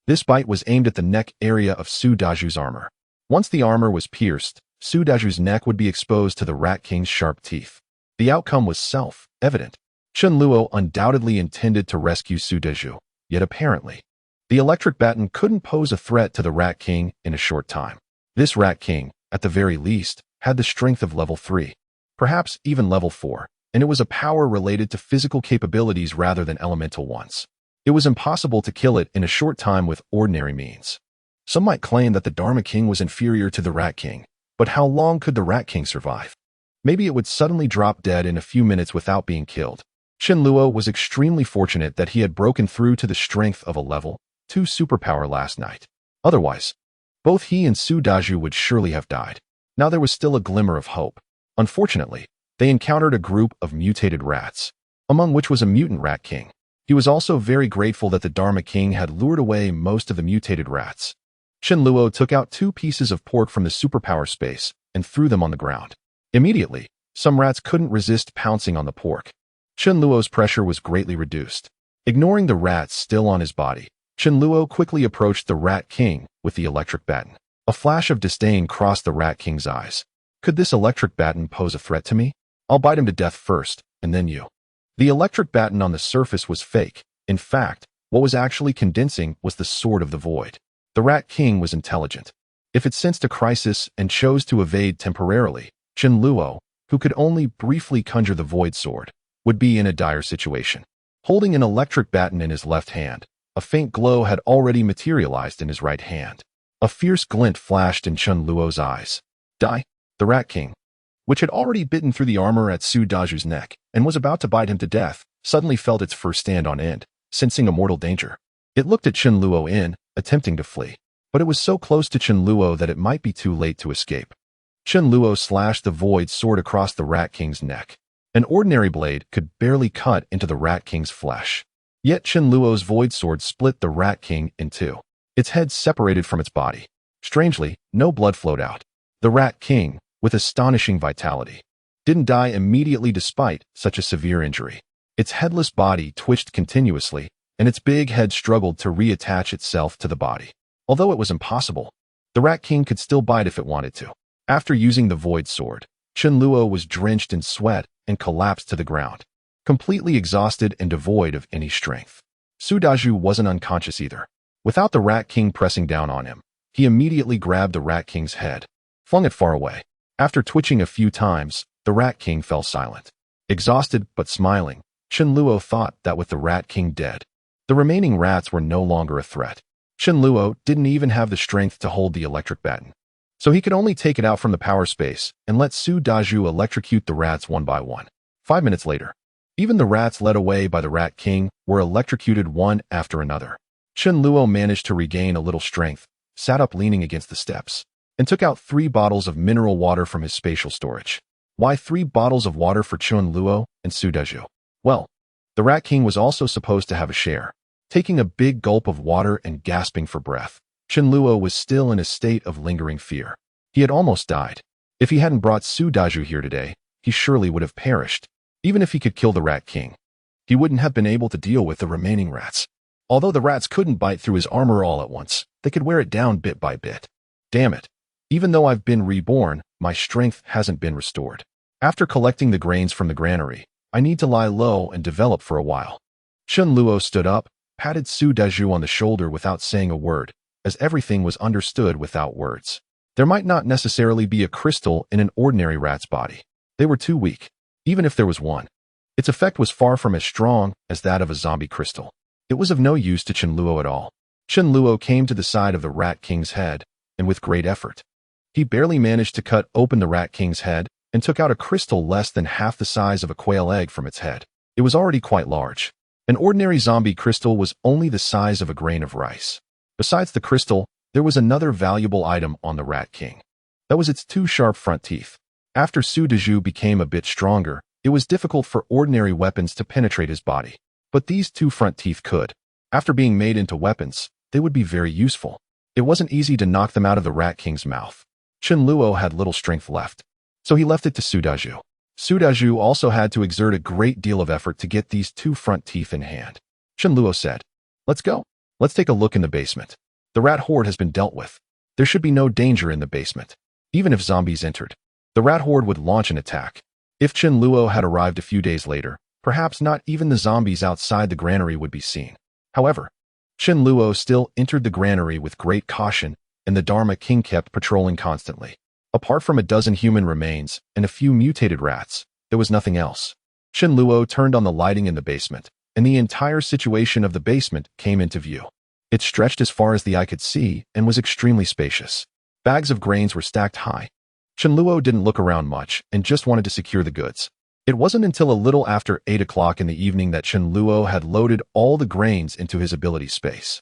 This bite was aimed at the neck area of Su Daju's armor. Once the armor was pierced, Su Daju's neck would be exposed to the Rat King's sharp teeth. The outcome was self-evident. Chun Luo undoubtedly intended to rescue Su Daju, yet apparently, the electric baton couldn't pose a threat to the Rat King in a short time. This Rat King, at the very least, had the strength of level 3, perhaps even level 4, and it was a power related to physical capabilities rather than elemental ones. It was impossible to kill it in a short time with ordinary means. Some might claim that the Dharma King was inferior to the Rat King, but how long could the Rat King survive? Maybe it would suddenly drop dead in a few minutes without being killed. Chun Luo was extremely fortunate that he had broken through to the strength of a level 2 superpower last night. Otherwise, both he and Su Daju would surely have died. Now there was still a glimmer of hope. Unfortunately, they encountered a group of mutated rats, among which was a mutant Rat King. He was also very grateful that the Dharma King had lured away most of the mutated rats. Chun Luo took out 2 pieces of pork from the superpower space and threw them on the ground. Immediately, some rats couldn't resist pouncing on the pork. Chun Luo's pressure was greatly reduced. Ignoring the rats still on his body, Chun Luo quickly approached the Rat King with the electric baton. A flash of disdain crossed the Rat King's eyes. Could this electric baton pose a threat to me? I'll bite him to death first, and then you. The electric baton on the surface was fake. In fact, what was actually condensing was the Sword of the Void. The Rat King was intelligent. If it sensed a crisis and chose to evade temporarily, Chun Luo, who could only briefly conjure the Void Sword, would be in a dire situation. Holding an electric baton in his left hand, a faint glow had already materialized in his right hand. A fierce glint flashed in Chun Luo's eyes. Die. The Rat King, which had already bitten through the armor at Su Daju's neck and was about to bite him to death, suddenly felt its fur stand on end, sensing a mortal danger. It looked at Chun Luo attempting to flee, but it was so close to Chun Luo that it might be too late to escape. Chun Luo slashed the Void Sword across the Rat King's neck. An ordinary blade could barely cut into the Rat King's flesh. Yet Chun Luo's Void Sword split the Rat King in 2. Its head separated from its body. Strangely, no blood flowed out. The Rat King, with astonishing vitality, didn't die immediately despite such a severe injury. Its headless body twitched continuously, and its big head struggled to reattach itself to the body. Although it was impossible, the Rat King could still bite if it wanted to. After using the Void Sword, Chun Luo was drenched in sweat and collapsed to the ground, completely exhausted and devoid of any strength. Su Daju wasn't unconscious either. Without the Rat King pressing down on him, he immediately grabbed the Rat King's head, flung it far away. After twitching a few times, the Rat King fell silent. Exhausted but smiling, Chun Luo thought that with the Rat King dead, the remaining rats were no longer a threat. Chun Luo didn't even have the strength to hold the electric baton, so he could only take it out from the power space and let Su Daju electrocute the rats one by one. 5 minutes later, Even the rats led away by the Rat King were electrocuted one after another. Chen Luo managed to regain a little strength, sat up leaning against the steps, and took out 3 bottles of mineral water from his spatial storage. Why 3 bottles of water for Chen Luo and Su Dezhu? Well, the Rat King was also supposed to have a share. Taking a big gulp of water and gasping for breath, Chen Luo was still in a state of lingering fear. He had almost died. If he hadn't brought Su Dezhu here today, he surely would have perished. Even if he could kill the Rat King, he wouldn't have been able to deal with the remaining rats. Although the rats couldn't bite through his armor all at once, they could wear it down bit by bit. Damn it. Even though I've been reborn, my strength hasn't been restored. After collecting the grains from the granary, I need to lie low and develop for a while. Chen Luo stood up, patted Su Dezhu on the shoulder without saying a word, as everything was understood without words. There might not necessarily be a crystal in an ordinary rat's body. They were too weak. Even if there was one, its effect was far from as strong as that of a zombie crystal. It was of no use to Chen Luo at all. Chen Luo came to the side of the Rat King's head, and with great effort, he barely managed to cut open the Rat King's head and took out a crystal less than half the size of a quail egg from its head. It was already quite large. An ordinary zombie crystal was only the size of a grain of rice. Besides the crystal, there was another valuable item on the Rat King. That was its 2 sharp front teeth. After Su Dezhu became a bit stronger, it was difficult for ordinary weapons to penetrate his body. But these 2 front teeth could. After being made into weapons, they would be very useful. It wasn't easy to knock them out of the Rat King's mouth. Chen Luo had little strength left, so he left it to Su Dezhu. Su Dezhu also had to exert a great deal of effort to get these 2 front teeth in hand. Chen Luo said, "Let's go. Let's take a look in the basement. The rat horde has been dealt with. There should be no danger in the basement. Even if zombies entered, the rat horde would launch an attack." If Chen Luo had arrived a few days later, perhaps not even the zombies outside the granary would be seen. However, Chen Luo still entered the granary with great caution, and the Dharma King kept patrolling constantly. Apart from a dozen human remains and a few mutated rats, there was nothing else. Chen Luo turned on the lighting in the basement, and the entire situation of the basement came into view. It stretched as far as the eye could see and was extremely spacious. Bags of grains were stacked high. Chen Luo didn't look around much and just wanted to secure the goods. It wasn't until a little after 8 o'clock in the evening that Chen Luo had loaded all the grains into his ability space.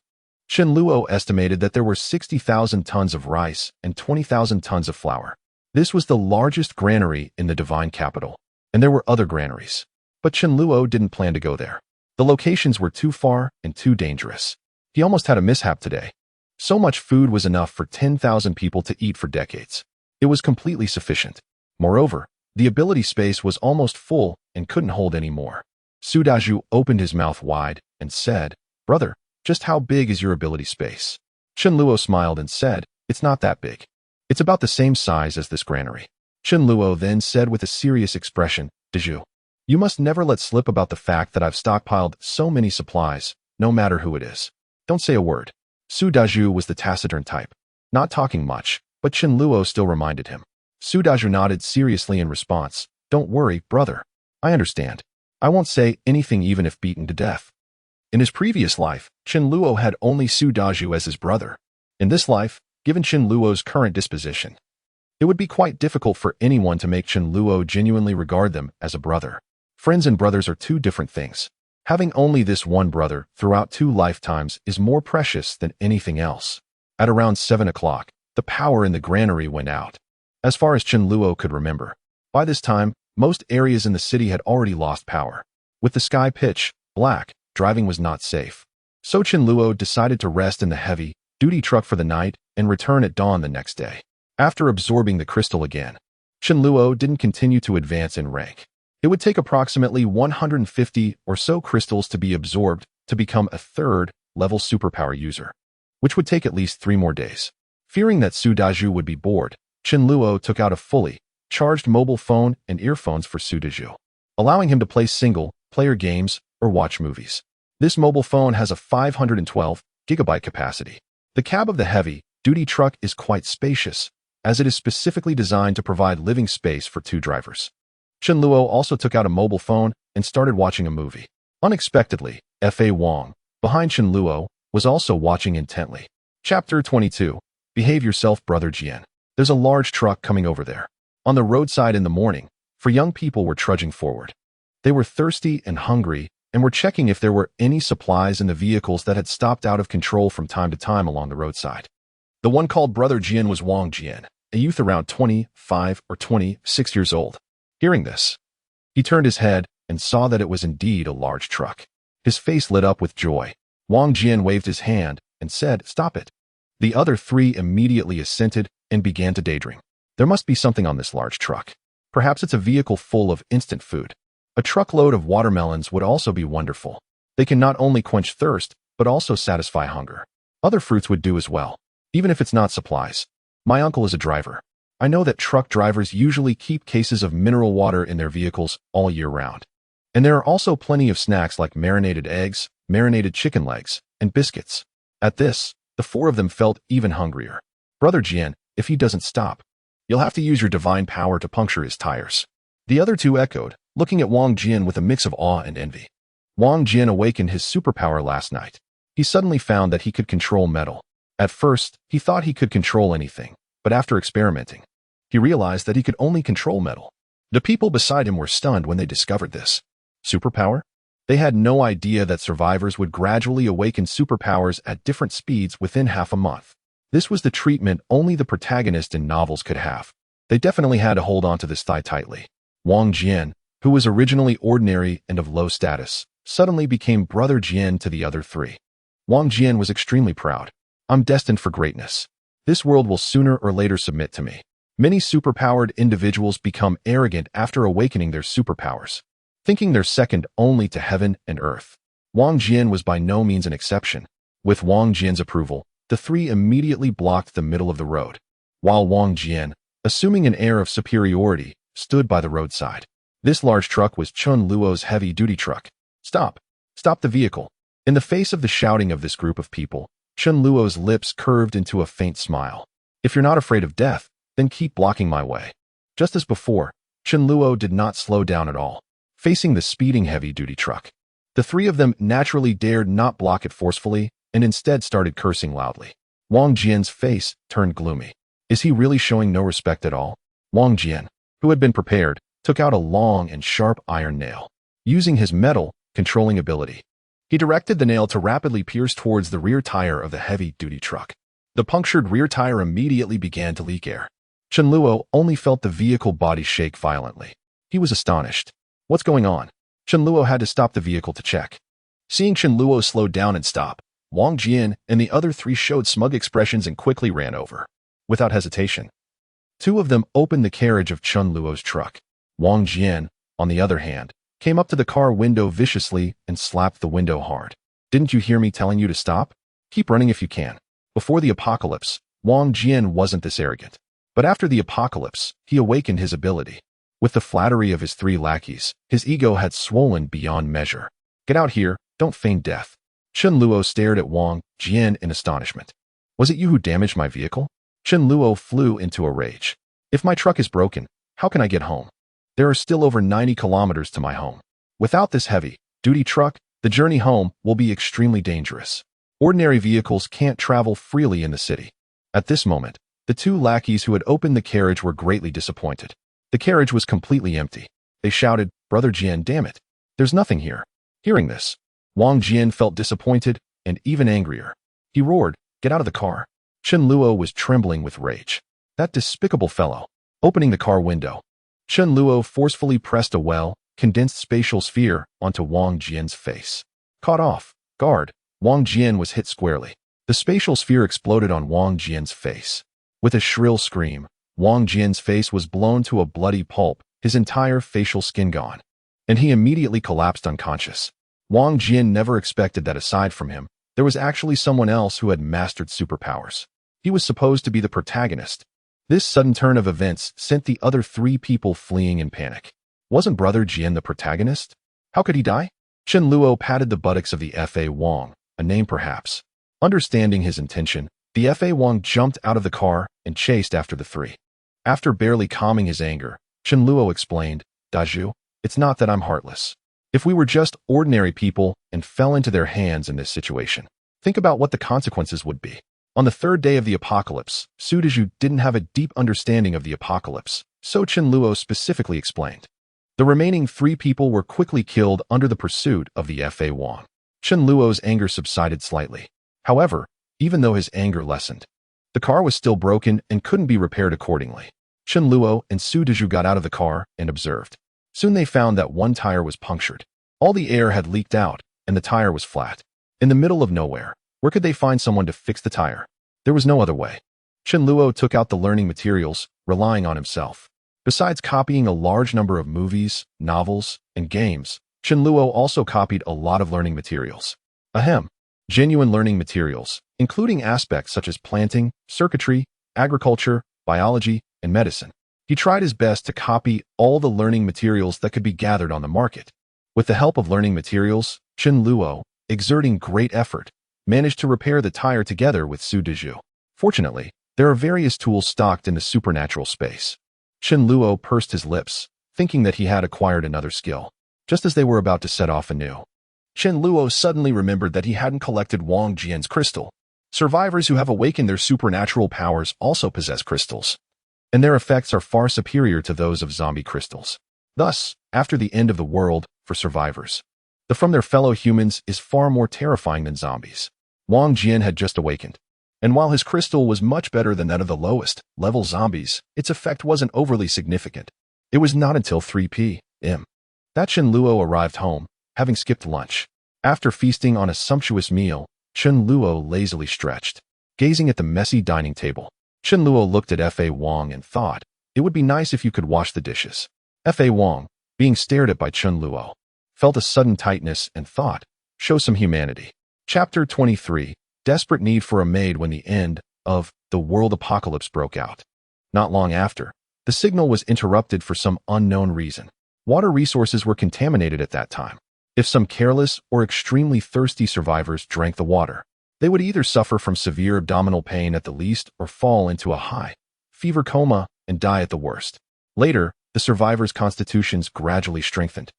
Chen Luo estimated that there were 60,000 tons of rice and 20,000 tons of flour. This was the largest granary in the divine capital, and there were other granaries. But Chen Luo didn't plan to go there. The locations were too far and too dangerous. He almost had a mishap today. So much food was enough for 10,000 people to eat for decades. It was completely sufficient. Moreover, the ability space was almost full and couldn't hold any more. Su Dezhu opened his mouth wide and said, "Brother, just how big is your ability space?" Chen Luo smiled and said, "It's not that big. It's about the same size as this granary." Chen Luo then said with a serious expression, "Dezhu, you must never let slip about the fact that I've stockpiled so many supplies, no matter who it is. Don't say a word." Su Dezhu was the taciturn type, not talking much, but Chen Luo still reminded him. Su Dezhu nodded seriously in response. "Don't worry, brother. I understand. I won't say anything even if beaten to death." In his previous life, Chen Luo had only Su Dezhu as his brother. In this life, given Chen Luo's current disposition, it would be quite difficult for anyone to make Chen Luo genuinely regard them as a brother. Friends and brothers are 2 different things. Having only this one brother throughout 2 lifetimes is more precious than anything else. At around 7 o'clock, the power in the granary went out. As far as Chen Luo could remember, by this time, most areas in the city had already lost power. With the sky pitch black, driving was not safe. So Chen Luo decided to rest in the heavy-duty truck for the night and return at dawn the next day. After absorbing the crystal again, Chen Luo didn't continue to advance in rank. It would take approximately 150 or so crystals to be absorbed to become a 3rd-level superpower user, which would take at least 3 more days. Fearing that Su Dezhu would be bored, Chen Luo took out a fully charged mobile phone and earphones for Su Dezhu, allowing him to play single-player games or watch movies. This mobile phone has a 512 gigabyte capacity. The cab of the heavy-duty truck is quite spacious, as it is specifically designed to provide living space for 2 drivers. Chen Luo also took out a mobile phone and started watching a movie. Unexpectedly, F.A. Wang, behind Chen Luo, was also watching intently. Chapter 22. Behave yourself, Brother Jian. There's a large truck coming over there. On the roadside in the morning, 4 young people were trudging forward. They were thirsty and hungry and were checking if there were any supplies in the vehicles that had stopped out of control from time to time along the roadside. The one called Brother Jian was Wang Jian, a youth around 25 or 26 years old. Hearing this, he turned his head and saw that it was indeed a large truck. His face lit up with joy. Wang Jian waved his hand and said, "Stop it." The other three immediately assented and began to daydream. There must be something on this large truck. Perhaps it's a vehicle full of instant food. A truckload of watermelons would also be wonderful. They can not only quench thirst, but also satisfy hunger. Other fruits would do as well, even if it's not supplies. My uncle is a driver. I know that truck drivers usually keep cases of mineral water in their vehicles all year round. And there are also plenty of snacks like marinated eggs, marinated chicken legs, and biscuits. At this, the four of them felt even hungrier. Brother Jian, if he doesn't stop, you'll have to use your divine power to puncture his tires. The other two echoed, looking at Wang Jian with a mix of awe and envy. Wang Jian awakened his superpower last night. He suddenly found that he could control metal. At first, he thought he could control anything, but after experimenting, he realized that he could only control metal. The people beside him were stunned when they discovered this. Superpower? They had no idea that survivors would gradually awaken superpowers at different speeds within half a month. This was the treatment only the protagonist in novels could have. They definitely had to hold on to this thigh tightly. Wang Jian, who was originally ordinary and of low status, suddenly became Brother Jian to the other three. Wang Jian was extremely proud. I'm destined for greatness. This world will sooner or later submit to me. Many superpowered individuals become arrogant after awakening their superpowers, thinking they're second only to heaven and earth. Wang Jian was by no means an exception. With Wang Jian's approval, the three immediately blocked the middle of the road, while Wang Jian, assuming an air of superiority, stood by the roadside. This large truck was Chun Luo's heavy-duty truck. Stop! Stop the vehicle! In the face of the shouting of this group of people, Chun Luo's lips curved into a faint smile. If you're not afraid of death, then keep blocking my way. Just as before, Chun Luo did not slow down at all, facing the speeding heavy-duty truck. The three of them naturally dared not block it forcefully and instead started cursing loudly. Wang Jian's face turned gloomy. Is he really showing no respect at all? Wang Jian, who had been prepared, took out a long and sharp iron nail. Using his metal controlling ability, he directed the nail to rapidly pierce towards the rear tire of the heavy-duty truck. The punctured rear tire immediately began to leak air. Chun Luo only felt the vehicle body shake violently. He was astonished. What's going on? Chun Luo had to stop the vehicle to check. Seeing Chun Luo slow down and stop, Wang Jian and the other three showed smug expressions and quickly ran over. Without hesitation, two of them opened the carriage of Chun Luo's truck. Wang Jian, on the other hand, came up to the car window viciously and slapped the window hard. Didn't you hear me telling you to stop? Keep running if you can. Before the apocalypse, Wang Jian wasn't this arrogant. But after the apocalypse, he awakened his ability. With the flattery of his three lackeys, his ego had swollen beyond measure. Get out here, don't feign death. Chun Luo stared at Wang Jian in astonishment. Was it you who damaged my vehicle? Chun Luo flew into a rage. If my truck is broken, how can I get home? There are still over 90 kilometers to my home. Without this heavy-duty truck, the journey home will be extremely dangerous. Ordinary vehicles can't travel freely in the city. At this moment, the two lackeys who had opened the carriage were greatly disappointed. The carriage was completely empty. They shouted, "Brother Jian, damn it! There's nothing here." Hearing this, Wang Jian felt disappointed and even angrier. He roared, "Get out of the car." Chun Luo was trembling with rage. That despicable fellow. Opening the car window, Chun Luo forcefully pressed a well-condensed spatial sphere onto Wang Jian's face. Caught off guard, Wang Jian was hit squarely. The spatial sphere exploded on Wang Jian's face. With a shrill scream, Wang Jian's face was blown to a bloody pulp, his entire facial skin gone, and he immediately collapsed unconscious. Wang Jian never expected that aside from him, there was actually someone else who had mastered superpowers. He was supposed to be the protagonist. This sudden turn of events sent the other three people fleeing in panic. Wasn't Brother Jian the protagonist? How could he die? Chun Luo patted the buttocks of the Fa Wang, a name perhaps. Understanding his intention, the Fa Wang jumped out of the car and chased after the three. After barely calming his anger, Chun Luo explained, "Daju, it's not that I'm heartless. If we were just ordinary people and fell into their hands in this situation, think about what the consequences would be." On the third day of the apocalypse, Su Daju didn't have a deep understanding of the apocalypse, so Chun Luo specifically explained. The remaining 3 people were quickly killed under the pursuit of the Fa Wang. Chen Luo's anger subsided slightly. However, even though his anger lessened, the car was still broken and couldn't be repaired accordingly. Chen Luo and Su Dezhu got out of the car and observed. Soon they found that one tire was punctured. All the air had leaked out, and the tire was flat. In the middle of nowhere, where could they find someone to fix the tire? There was no other way. Chen Luo took out the learning materials, relying on himself. Besides copying a large number of movies, novels, and games, Chen Luo also copied a lot of learning materials. Ahem. Genuine learning materials, including aspects such as planting, circuitry, agriculture, biology, and medicine. He tried his best to copy all the learning materials that could be gathered on the market. With the help of learning materials, Chen Luo, exerting great effort, managed to repair the tire together with Su Dezhu. Fortunately, there are various tools stocked in the supernatural space. Chen Luo pursed his lips, thinking that he had acquired another skill. Just as they were about to set off anew, Chen Luo suddenly remembered that he hadn't collected Wang Jian's crystal. Survivors who have awakened their supernatural powers also possess crystals, and their effects are far superior to those of zombie crystals. Thus, after the end of the world, for survivors, the from their fellow humans is far more terrifying than zombies. Wang Jian had just awakened, and while his crystal was much better than that of the lowest-level zombies, its effect wasn't overly significant. It was not until 3 p.m. that Chen Luo arrived home, having skipped lunch. After feasting on a sumptuous meal, Chen Luo lazily stretched, gazing at the messy dining table. Chen Luo looked at Fa Wang and thought, it would be nice if you could wash the dishes. Fa Wang, being stared at by Chen Luo, felt a sudden tightness and thought, show some humanity. Chapter 23. Desperate need for a maid when the end of the world apocalypse broke out. Not long after, the signal was interrupted for some unknown reason. Water resources were contaminated at that time. If some careless or extremely thirsty survivors drank the water, they would either suffer from severe abdominal pain at the least or fall into a high fever coma and die at the worst. Later, the survivors' constitutions gradually strengthened,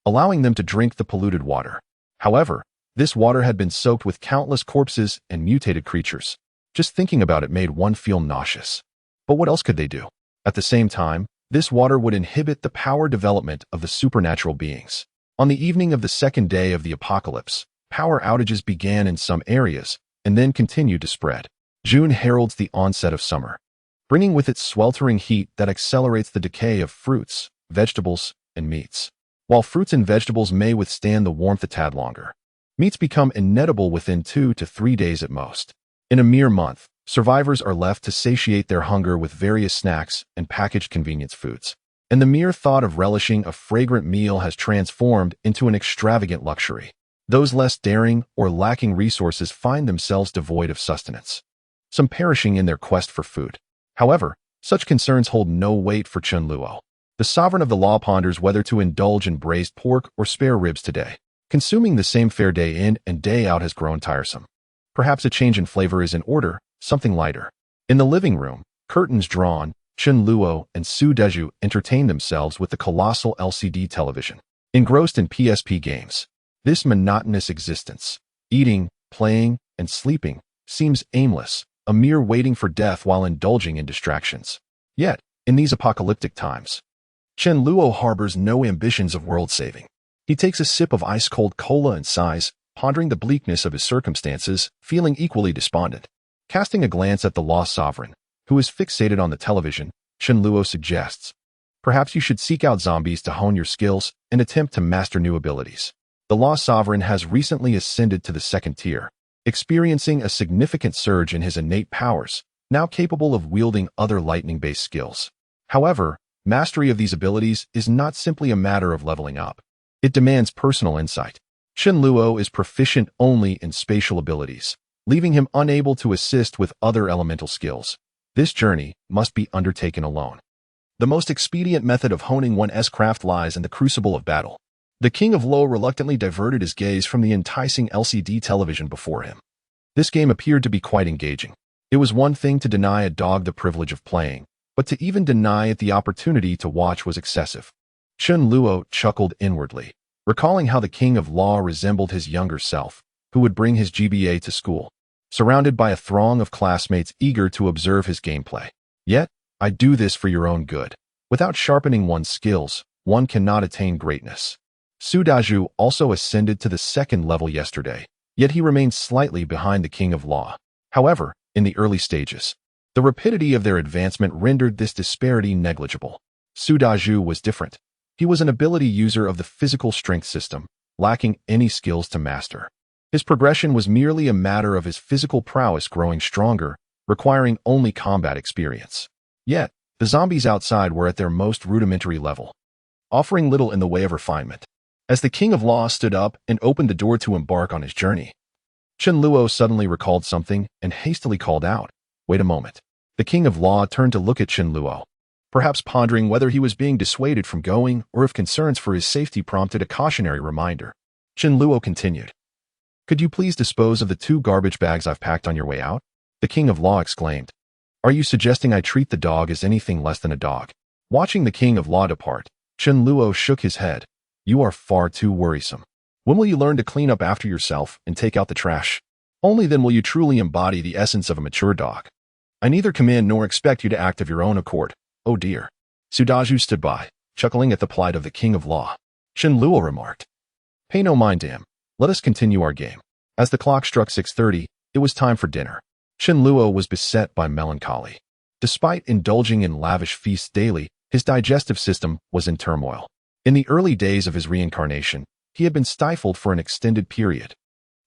allowing them to drink the polluted water. However, this water had been soaked with countless corpses and mutated creatures. Just thinking about it made one feel nauseous. But what else could they do? At the same time, this water would inhibit the power development of the supernatural beings. On the evening of the second day of the apocalypse, power outages began in some areas and then continued to spread. June heralds the onset of summer, bringing with it sweltering heat that accelerates the decay of fruits, vegetables, and meats. While fruits and vegetables may withstand the warmth a tad longer, meats become inedible within 2 to 3 days at most. In a mere month, survivors are left to satiate their hunger with various snacks and packaged convenience foods. And the mere thought of relishing a fragrant meal has transformed into an extravagant luxury. Those less daring or lacking resources find themselves devoid of sustenance, some perishing in their quest for food. However, such concerns hold no weight for Chen Luo. The sovereign of the law ponders whether to indulge in braised pork or spare ribs today. Consuming the same fare day in and day out has grown tiresome. Perhaps a change in flavor is in order, something lighter. In the living room, curtains drawn, Chen Luo and Su Dezhu entertained themselves with the colossal LCD television. Engrossed in PSP games, this monotonous existence, eating, playing, and sleeping, seems aimless, a mere waiting for death while indulging in distractions. Yet, in these apocalyptic times, Chen Luo harbors no ambitions of world-saving. He takes a sip of ice-cold cola and sighs, pondering the bleakness of his circumstances, feeling equally despondent. Casting a glance at the lost sovereign, who is fixated on the television, Chen Luo suggests, perhaps you should seek out zombies to hone your skills and attempt to master new abilities. The lost sovereign has recently ascended to the 2nd tier, experiencing a significant surge in his innate powers, now capable of wielding other lightning-based skills. However, mastery of these abilities is not simply a matter of leveling up. It demands personal insight. Chen Luo is proficient only in spatial abilities, leaving him unable to assist with other elemental skills. This journey must be undertaken alone. The most expedient method of honing one's craft lies in the crucible of battle. The King of Lo reluctantly diverted his gaze from the enticing LCD television before him. This game appeared to be quite engaging. It was one thing to deny a dog the privilege of playing, but to even deny it the opportunity to watch was excessive. Chen Luo chuckled inwardly, recalling how the King of Law resembled his younger self, who would bring his GBA to school, surrounded by a throng of classmates eager to observe his gameplay. Yet, I do this for your own good. Without sharpening one's skills, one cannot attain greatness. Su Daju also ascended to the second level yesterday, yet he remained slightly behind the King of Law. However, in the early stages, the rapidity of their advancement rendered this disparity negligible. Su Daju was different. He was an ability user of the physical strength system, lacking any skills to master. His progression was merely a matter of his physical prowess growing stronger, requiring only combat experience. Yet, the zombies outside were at their most rudimentary level, offering little in the way of refinement. As the King of Law stood up and opened the door to embark on his journey, Chen Luo suddenly recalled something and hastily called out, "Wait a moment." The King of Law turned to look at Chen Luo, perhaps pondering whether he was being dissuaded from going or if concerns for his safety prompted a cautionary reminder. Chen Luo continued, "Could you please dispose of the 2 garbage bags I've packed on your way out?" The King of Law exclaimed, "Are you suggesting I treat the dog as anything less than a dog?" Watching the King of Law depart, Chen Luo shook his head. "You are far too worrisome. When will you learn to clean up after yourself and take out the trash? Only then will you truly embody the essence of a mature dog. I neither commend nor expect you to act of your own accord. Oh dear." Su Daju stood by, chuckling at the plight of the King of Law. Chen Luo remarked, "Pay no mind to him. Let us continue our game." As the clock struck 6:30, it was time for dinner. Chen Luo was beset by melancholy. Despite indulging in lavish feasts daily, his digestive system was in turmoil. In the early days of his reincarnation, he had been stifled for an extended period,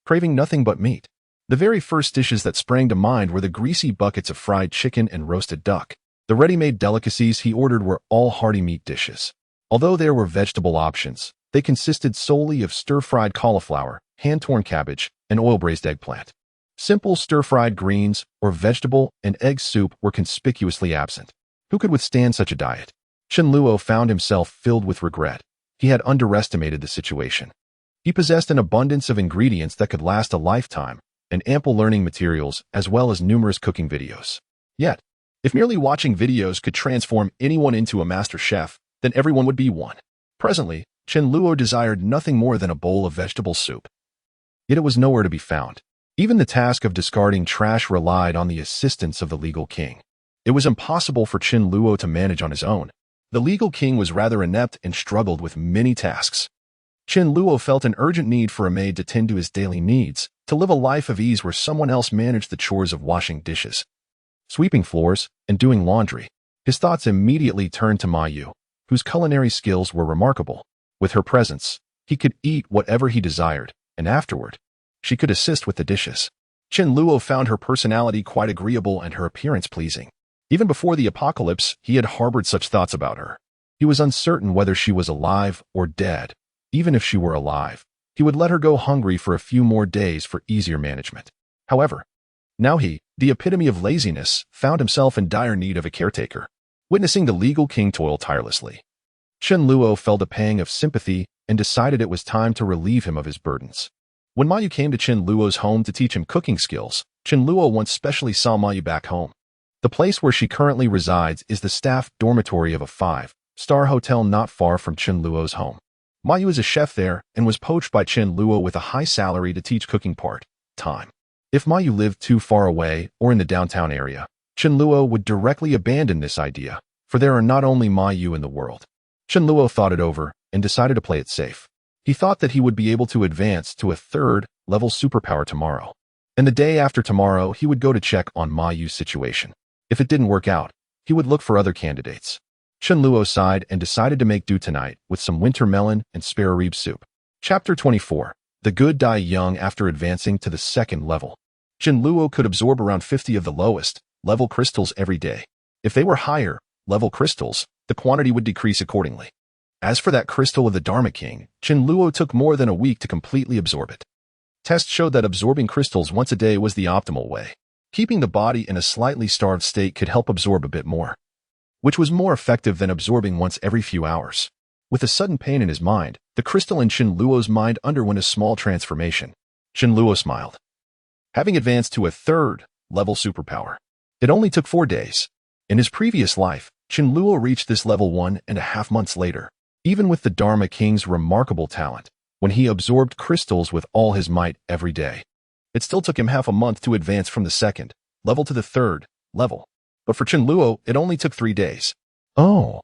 craving nothing but meat. The very first dishes that sprang to mind were the greasy buckets of fried chicken and roasted duck. The ready-made delicacies he ordered were all hearty meat dishes. Although there were vegetable options, they consisted solely of stir-fried cauliflower, hand-torn cabbage, and oil-braised eggplant. Simple stir-fried greens or vegetable and egg soup were conspicuously absent. Who could withstand such a diet? Chen Luo found himself filled with regret. He had underestimated the situation. He possessed an abundance of ingredients that could last a lifetime, and ample learning materials as well as numerous cooking videos. Yet, if merely watching videos could transform anyone into a master chef, then everyone would be one. Presently, Chen Luo desired nothing more than a bowl of vegetable soup. Yet it was nowhere to be found. Even the task of discarding trash relied on the assistance of the legal king. It was impossible for Chen Luo to manage on his own. The legal king was rather inept and struggled with many tasks. Chen Luo felt an urgent need for a maid to tend to his daily needs, to live a life of ease where someone else managed the chores of washing dishes, sweeping floors, and doing laundry. His thoughts immediately turned to Ma Yu, whose culinary skills were remarkable. With her presence, he could eat whatever he desired, and afterward, she could assist with the dishes. Chen Luo found her personality quite agreeable and her appearance pleasing. Even before the apocalypse, he had harbored such thoughts about her. He was uncertain whether she was alive or dead. Even if she were alive, he would let her go hungry for a few more days for easier management. However, now he, the epitome of laziness, found himself in dire need of a caretaker. Witnessing the legal king toil tirelessly, Chen Luo felt a pang of sympathy and decided it was time to relieve him of his burdens. When Ma Yu came to Chen Luo's home to teach him cooking skills, Chen Luo once specially saw Ma Yu back home. The place where she currently resides is the staff dormitory of a 5-star hotel not far from Chen Luo's home. Ma Yu is a chef there and was poached by Chen Luo with a high salary to teach cooking part-time. If Ma Yu lived too far away or in the downtown area, Chen Luo would directly abandon this idea, for there are not only Ma Yu in the world. Chen Luo thought it over and decided to play it safe. He thought that he would be able to advance to a 3rd-level superpower tomorrow, and the day after tomorrow he would go to check on Ma Yu's situation. If it didn't work out, he would look for other candidates. Chen Luo sighed and decided to make do tonight with some winter melon and spare rib soup. Chapter 24. The good die young after advancing to the 2nd level. Chen Luo could absorb around 50 of the lowest-level crystals every day. If they were higher-level crystals, the quantity would decrease accordingly. As for that crystal of the Dharma King, Chen Luo took more than a week to completely absorb it. Tests showed that absorbing crystals once a day was the optimal way. Keeping the body in a slightly starved state could help absorb a bit more, which was more effective than absorbing once every few hours. With a sudden pain in his mind, the crystal in Chen Luo's mind underwent a small transformation. Chen Luo smiled. Having advanced to a 3rd-level superpower, it only took 4 days. In his previous life, Chen Luo reached this level 1.5 months later. Even with the Dharma King's remarkable talent, when he absorbed crystals with all his might every day, it still took him half a month to advance from the 2nd level to the 3rd level. But for Chen Luo, it only took 3 days. Oh!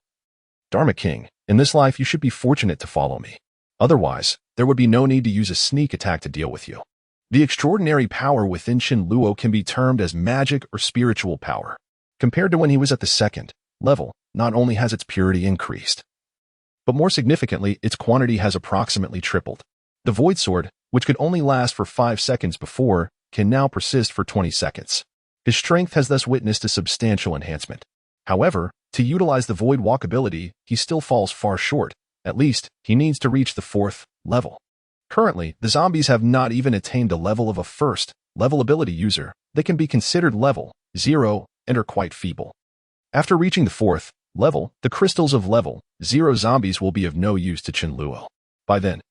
Dharma King, In this life, you should be fortunate to follow me. Otherwise, there would be no need to use a sneak attack to deal with you. The extraordinary power within Chen Luo can be termed as magic or spiritual power. Compared to when he was at the second level, not only has its purity increased, but more significantly, its quantity has approximately tripled. The Void Sword, which could only last for 5 seconds before, can now persist for 20 seconds. His strength has thus witnessed a substantial enhancement. However, to utilize the Void Walk ability, he still falls far short. At least, he needs to reach the 4th level. Currently, the zombies have not even attained the level of a 1st level ability user. They can be considered level 0 and are quite feeble. After reaching the 4th level, the crystals of level 0 zombies will be of no use to Chen Luo. By then,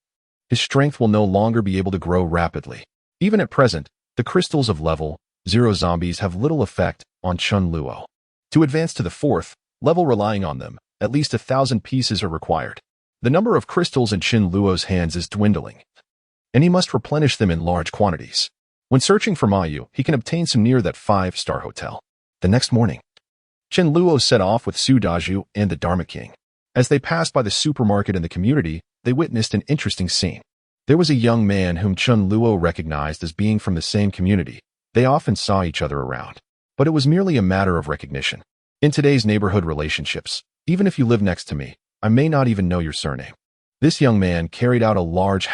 his strength will no longer be able to grow rapidly. Even at present, the crystals of level 0 zombies have little effect on Chen Luo. To advance to the 4th level relying on them, at least 1,000 pieces are required. The number of crystals in Chen Luo's hands is dwindling, and he must replenish them in large quantities. When searching for Mayu, he can obtain some near that 5-star hotel. The next morning, Chen Luo set off with Su Daju and the Dharma King. As they passed by the supermarket in the community, they witnessed an interesting scene. There was a young man whom Chen Luo recognized as being from the same community. They often saw each other around, but it was merely a matter of recognition. In today's neighborhood relationships, even if you live next to me, I may not even know your surname. This young man carried out a large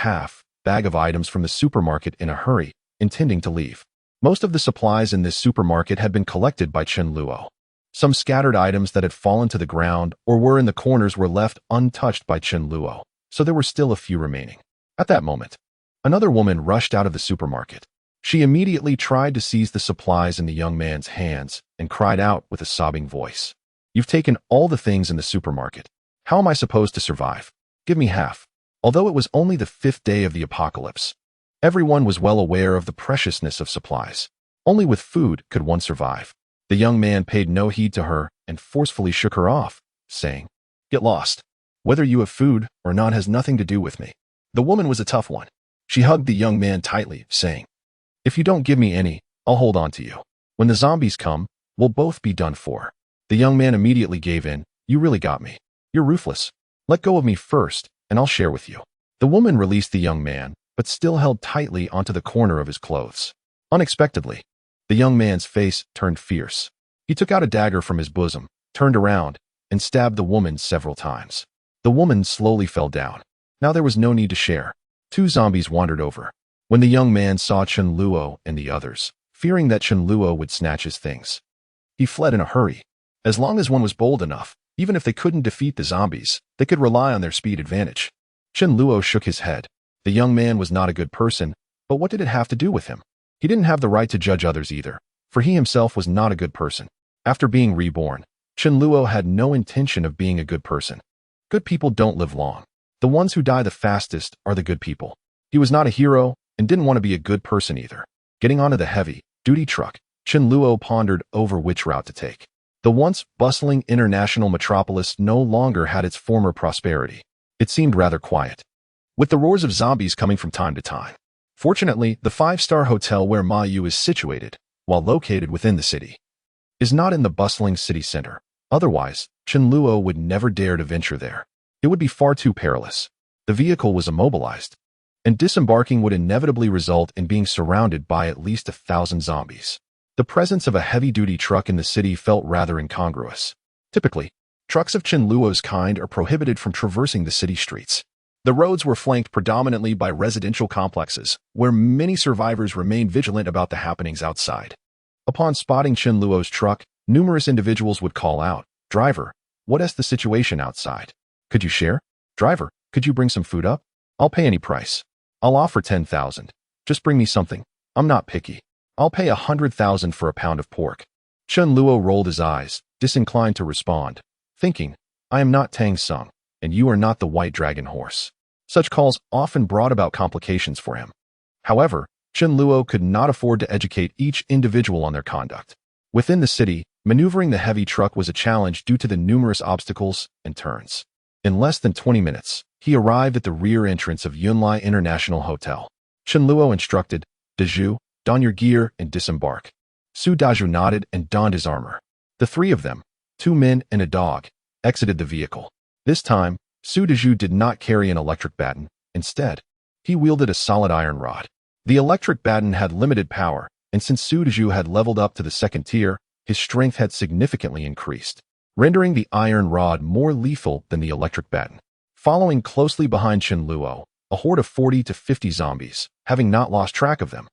bag of items from the supermarket in a hurry, intending to leave. Most of the supplies in this supermarket had been collected by Chen Luo. Some scattered items that had fallen to the ground or were in the corners were left untouched by Chen Luo, so there were still a few remaining. At that moment, another woman rushed out of the supermarket. She immediately tried to seize the supplies in the young man's hands and cried out with a sobbing voice. "You've taken all the things in the supermarket. How am I supposed to survive? Give me half." Although it was only the 5th day of the apocalypse, everyone was well aware of the preciousness of supplies. Only with food could one survive. The young man paid no heed to her and forcefully shook her off, saying, "Get lost. Whether you have food or not has nothing to do with me." The woman was a tough one. She hugged the young man tightly, saying, "If you don't give me any, I'll hold on to you. When the zombies come, we'll both be done for." The young man immediately gave in. "You really got me. You're ruthless. Let go of me first, and I'll share with you." The woman released the young man, but still held tightly onto the corner of his clothes. Unexpectedly, the young man's face turned fierce. He took out a dagger from his bosom, turned around, and stabbed the woman several times. The woman slowly fell down. Now there was no need to share. 2 zombies wandered over. When the young man saw Chen Luo and the others, fearing that Chen Luo would snatch his things, he fled in a hurry. As long as one was bold enough, even if they couldn't defeat the zombies, they could rely on their speed advantage. Chen Luo shook his head. The young man was not a good person, but what did it have to do with him? He didn't have the right to judge others either, for he himself was not a good person. After being reborn, Chen Luo had no intention of being a good person. Good people don't live long. The ones who die the fastest are the good people. He was not a hero and didn't want to be a good person either. Getting onto the heavy-duty truck, Chen Luo pondered over which route to take. The once bustling international metropolis no longer had its former prosperity. It seemed rather quiet, with the roars of zombies coming from time to time. Fortunately, the 5-star hotel where Mayu is situated, while located within the city, is not in the bustling city center. Otherwise, Chen Luo would never dare to venture there. It would be far too perilous. The vehicle was immobilized, and disembarking would inevitably result in being surrounded by at least 1,000 zombies. The presence of a heavy-duty truck in the city felt rather incongruous. Typically, trucks of Chen Luo's kind are prohibited from traversing the city streets. The roads were flanked predominantly by residential complexes, where many survivors remained vigilant about the happenings outside. Upon spotting Chen Luo's truck, numerous individuals would call out, "Driver, what is the situation outside? Could you share? Driver, could you bring some food up? I'll pay any price. I'll offer 10,000. Just bring me something. I'm not picky. I'll pay 100,000 for a pound of pork." Chen Luo rolled his eyes, disinclined to respond, thinking, "I am not Tang Sung, and you are not the White Dragon Horse." Such calls often brought about complications for him. However, Chen Luo could not afford to educate each individual on their conduct. Within the city, maneuvering the heavy truck was a challenge due to the numerous obstacles and turns. In less than 20 minutes, he arrived at the rear entrance of Yunlai International Hotel. Chen Luo instructed, "Daju, don your gear and disembark." Su Daju nodded and donned his armor. The 3 of them, 2 men and a dog, exited the vehicle. This time, Su Dezhu did not carry an electric baton. Instead, he wielded a solid iron rod. The electric baton had limited power, and since Su Dezhu had leveled up to the second tier, his strength had significantly increased, rendering the iron rod more lethal than the electric baton. Following closely behind Chen Luo, a horde of 40 to 50 zombies, having not lost track of them,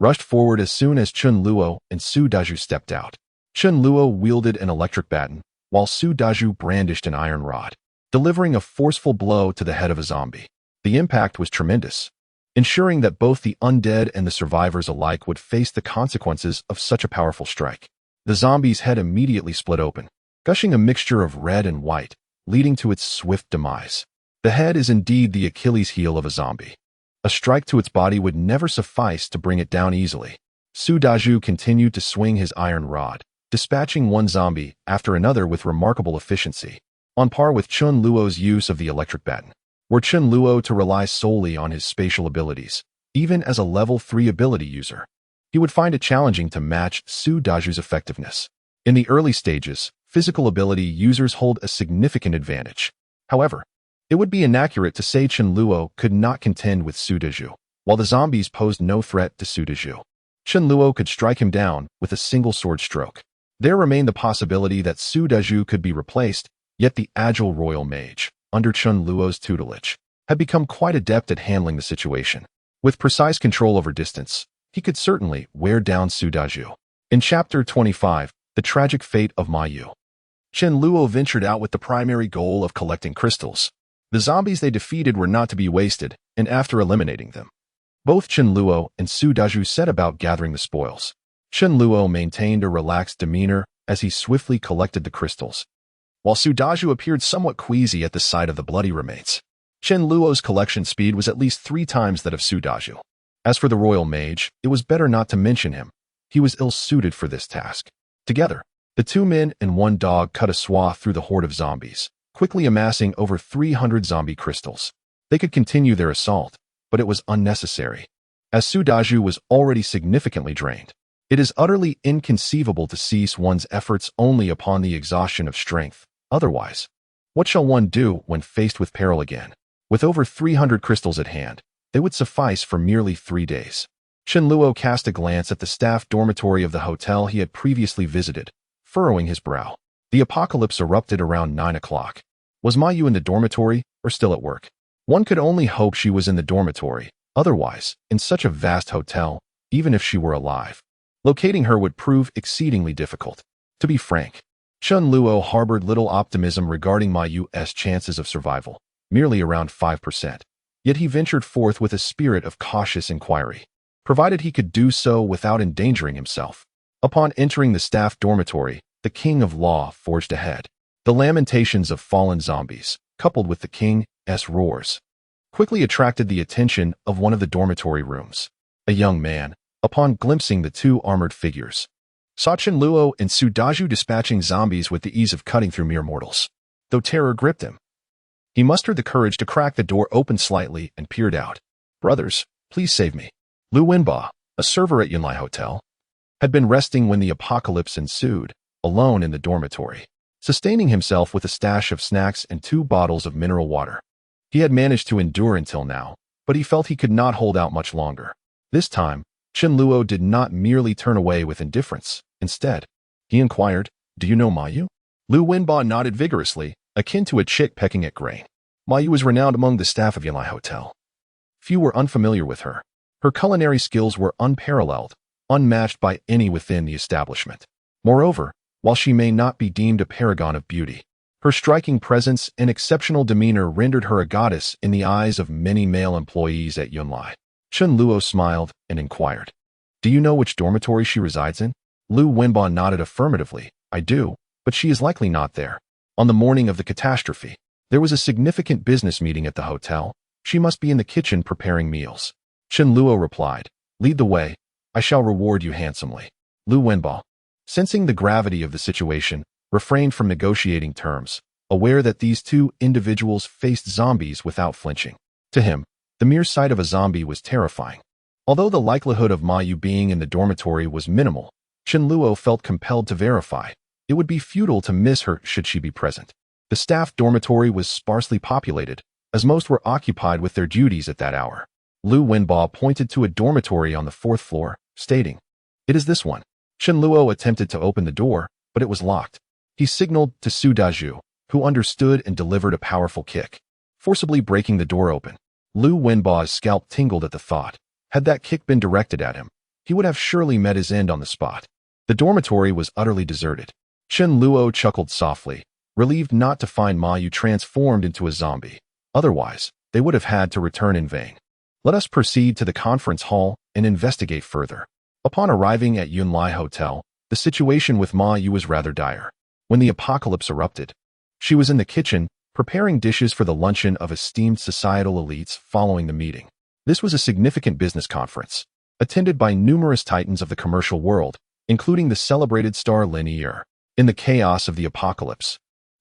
rushed forward as soon as Chen Luo and Su Dezhu stepped out. Chen Luo wielded an electric baton, while Su Dezhu brandished an iron rod, delivering a forceful blow to the head of a zombie. The impact was tremendous, ensuring that both the undead and the survivors alike would face the consequences of such a powerful strike. The zombie's head immediately split open, gushing a mixture of red and white, leading to its swift demise. The head is indeed the Achilles heel of a zombie. A strike to its body would never suffice to bring it down easily. Su Dezhu continued to swing his iron rod, dispatching one zombie after another with remarkable efficiency, on par with Chen Luo's use of the electric baton. Were Chen Luo to rely solely on his spatial abilities, even as a level 3 ability user, he would find it challenging to match Su Dezhu's effectiveness. In the early stages, physical ability users hold a significant advantage. However, it would be inaccurate to say Chen Luo could not contend with Su Dezhu, while the zombies posed no threat to Su Dezhu. Chen Luo could strike him down with a single sword stroke. There remained the possibility that Su Dezhu could be replaced, yet the agile royal mage, under Chen Luo's tutelage, had become quite adept at handling the situation. With precise control over distance, he could certainly wear down Su Dezhu. In Chapter 25, The Tragic Fate of Ma Yu, Chen Luo ventured out with the primary goal of collecting crystals. The zombies they defeated were not to be wasted, and after eliminating them, both Chen Luo and Su Dezhu set about gathering the spoils. Chen Luo maintained a relaxed demeanor as he swiftly collected the crystals, while Su Dezhu appeared somewhat queasy at the sight of the bloody remains. Chen Luo's collection speed was at least 3 times that of Su Dezhu. As for the royal mage, it was better not to mention him. He was ill-suited for this task. Together, the 2 men and 1 dog cut a swath through the horde of zombies, quickly amassing over 300 zombie crystals. They could continue their assault, but it was unnecessary, as Su Dezhu was already significantly drained. It is utterly inconceivable to cease one's efforts only upon the exhaustion of strength. Otherwise, what shall one do when faced with peril again? With over 300 crystals at hand, they would suffice for merely 3 days. Chen Luo cast a glance at the staff dormitory of the hotel he had previously visited, furrowing his brow. The apocalypse erupted around 9 o'clock. Was Ma Yu in the dormitory or still at work? One could only hope she was in the dormitory. Otherwise, in such a vast hotel, even if she were alive, locating her would prove exceedingly difficult. To be frank, Chen Luo harbored little optimism regarding Ma Yu's chances of survival, merely around 5%. Yet he ventured forth with a spirit of cautious inquiry, provided he could do so without endangering himself. Upon entering the staff dormitory, the King of Law forged ahead. The lamentations of fallen zombies, coupled with the King's roars, quickly attracted the attention of one of the dormitory rooms. A young man, upon glimpsing the 2 armored figures, saw Chen Luo and Su Dezhu dispatching zombies with the ease of cutting through mere mortals. Though terror gripped him, he mustered the courage to crack the door open slightly and peered out. "Brothers, please save me." Lu Wenba, a server at Yunlai Hotel, had been resting when the apocalypse ensued, alone in the dormitory, sustaining himself with a stash of snacks and 2 bottles of mineral water. He had managed to endure until now, but he felt he could not hold out much longer. This time, Chen Luo did not merely turn away with indifference. Instead, he inquired, "Do you know Ma Yu?" Lu Wenba nodded vigorously, akin to a chick pecking at grain. Ma Yu was renowned among the staff of Yunlai Hotel. Few were unfamiliar with her. Her culinary skills were unparalleled, unmatched by any within the establishment. Moreover, while she may not be deemed a paragon of beauty, her striking presence and exceptional demeanor rendered her a goddess in the eyes of many male employees at Yunlai. Chen Luo smiled and inquired, "Do you know which dormitory she resides in?" Lu Wenba nodded affirmatively. "I do, but she is likely not there. On the morning of the catastrophe, there was a significant business meeting at the hotel. She must be in the kitchen preparing meals." Chen Luo replied, "Lead the way. I shall reward you handsomely." Lu Wenba, sensing the gravity of the situation, refrained from negotiating terms, aware that these 2 individuals faced zombies without flinching. To him, the mere sight of a zombie was terrifying. Although the likelihood of Ma Yu being in the dormitory was minimal, Chen Luo felt compelled to verify. It would be futile to miss her should she be present. The staff dormitory was sparsely populated, as most were occupied with their duties at that hour. Lu Wenbo pointed to a dormitory on the 4th floor, stating, "It is this one." Chen Luo attempted to open the door, but it was locked. He signaled to Su Dazhu, who understood and delivered a powerful kick, forcibly breaking the door open. Lu Wenbo's scalp tingled at the thought. Had that kick been directed at him, he would have surely met his end on the spot. The dormitory was utterly deserted. Chen Luo chuckled softly, relieved not to find Ma Yu transformed into a zombie. Otherwise, they would have had to return in vain. Let us proceed to the conference hall and investigate further. Upon arriving at Yunlai Hotel, the situation with Ma Yu was rather dire. When the apocalypse erupted, she was in the kitchen, preparing dishes for the luncheon of esteemed societal elites following the meeting. This was a significant business conference, attended by numerous titans of the commercial world, including the celebrated star Lin Yi. In the chaos of the apocalypse,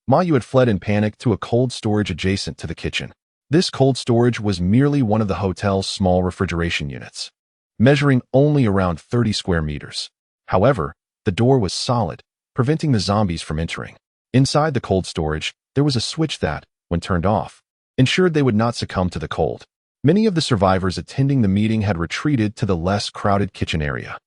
Ma Yu had fled in panic to a cold storage adjacent to the kitchen. This cold storage was merely one of the hotel's small refrigeration units, measuring only around 30 square meters. However, the door was solid, preventing the zombies from entering. Inside the cold storage, there was a switch that, when turned off, ensured they would not succumb to the cold. Many of the survivors attending the meeting had retreated to the less crowded kitchen area.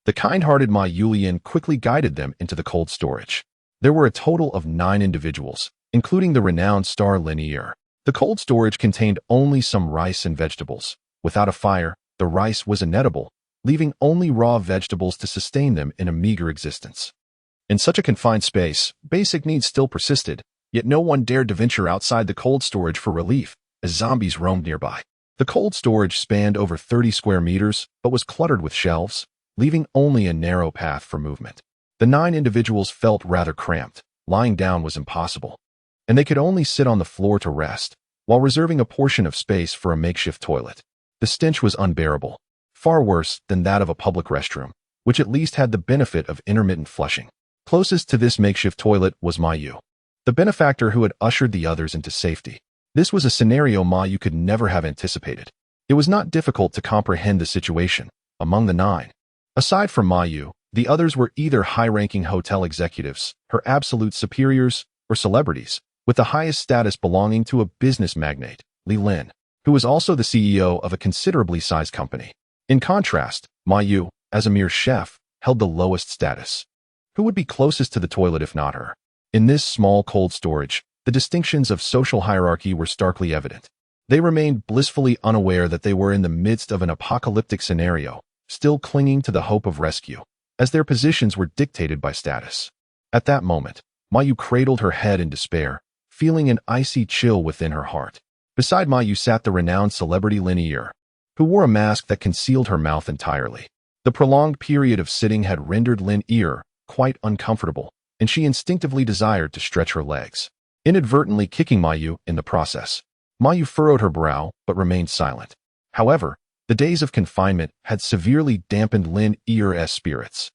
The kind-hearted Ma Yulian quickly guided them into the cold storage. There were a total of 9 individuals, including the renowned star Lin Yi. The cold storage contained only some rice and vegetables. Without a fire, the rice was inedible, leaving only raw vegetables to sustain them in a meager existence. In such a confined space, basic needs still persisted, yet no one dared to venture outside the cold storage for relief, as zombies roamed nearby. The cold storage spanned over 30 square meters, but was cluttered with shelves, leaving only a narrow path for movement. The 9 individuals felt rather cramped. Lying down was impossible, and they could only sit on the floor to rest, while reserving a portion of space for a makeshift toilet. The stench was unbearable, far worse than that of a public restroom, which at least had the benefit of intermittent flushing. Closest to this makeshift toilet was Ma Yu, the benefactor who had ushered the others into safety. This was a scenario Ma Yu could never have anticipated. It was not difficult to comprehend the situation. Among the 9, aside from Ma Yu, the others were either high-ranking hotel executives, her absolute superiors, or celebrities, with the highest status belonging to a business magnate, Li Lin, who was also the CEO of a considerably sized company. In contrast, Ma Yu, as a mere chef, held the lowest status. Who would be closest to the toilet if not her? In this small cold storage, the distinctions of social hierarchy were starkly evident. They remained blissfully unaware that they were in the midst of an apocalyptic scenario, still clinging to the hope of rescue, as their positions were dictated by status. At that moment, Ma Yu cradled her head in despair, feeling an icy chill within her heart. Beside Ma Yu sat the renowned celebrity Lin Yi, who wore a mask that concealed her mouth entirely. The prolonged period of sitting had rendered Lin Yi quite uncomfortable, and she instinctively desired to stretch her legs, inadvertently kicking Ma Yu in the process. Ma Yu furrowed her brow, but remained silent. However, the days of confinement had severely dampened Lin Yi's spirits,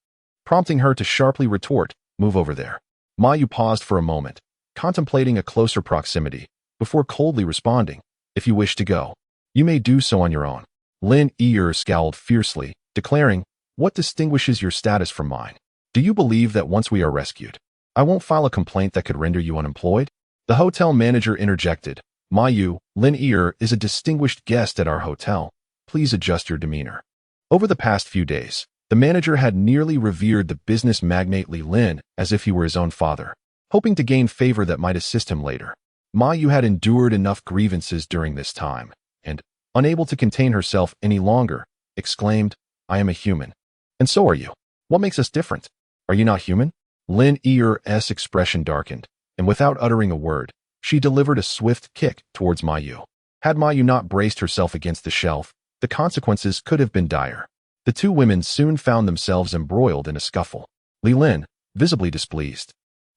prompting her to sharply retort, "Move over there." Ma Yu paused for a moment, contemplating a closer proximity, before coldly responding, "If you wish to go, you may do so on your own." Lin Yi scowled fiercely, declaring, "What distinguishes your status from mine? Do you believe that once we are rescued, I won't file a complaint that could render you unemployed?" The hotel manager interjected, "Ma Yu, Lin Yi is a distinguished guest at our hotel. Please adjust your demeanor." Over the past few days, the manager had nearly revered the business magnate Li Lin as if he were his own father, hoping to gain favor that might assist him later. Ma Yu had endured enough grievances during this time, and, unable to contain herself any longer, exclaimed, "I am a human. And so are you. What makes us different? Are you not human?" Lin Yi's expression darkened, and without uttering a word, she delivered a swift kick towards Ma Yu. Had Ma Yu not braced herself against the shelf, the consequences could have been dire. The 2 women soon found themselves embroiled in a scuffle. Li Lin, visibly displeased,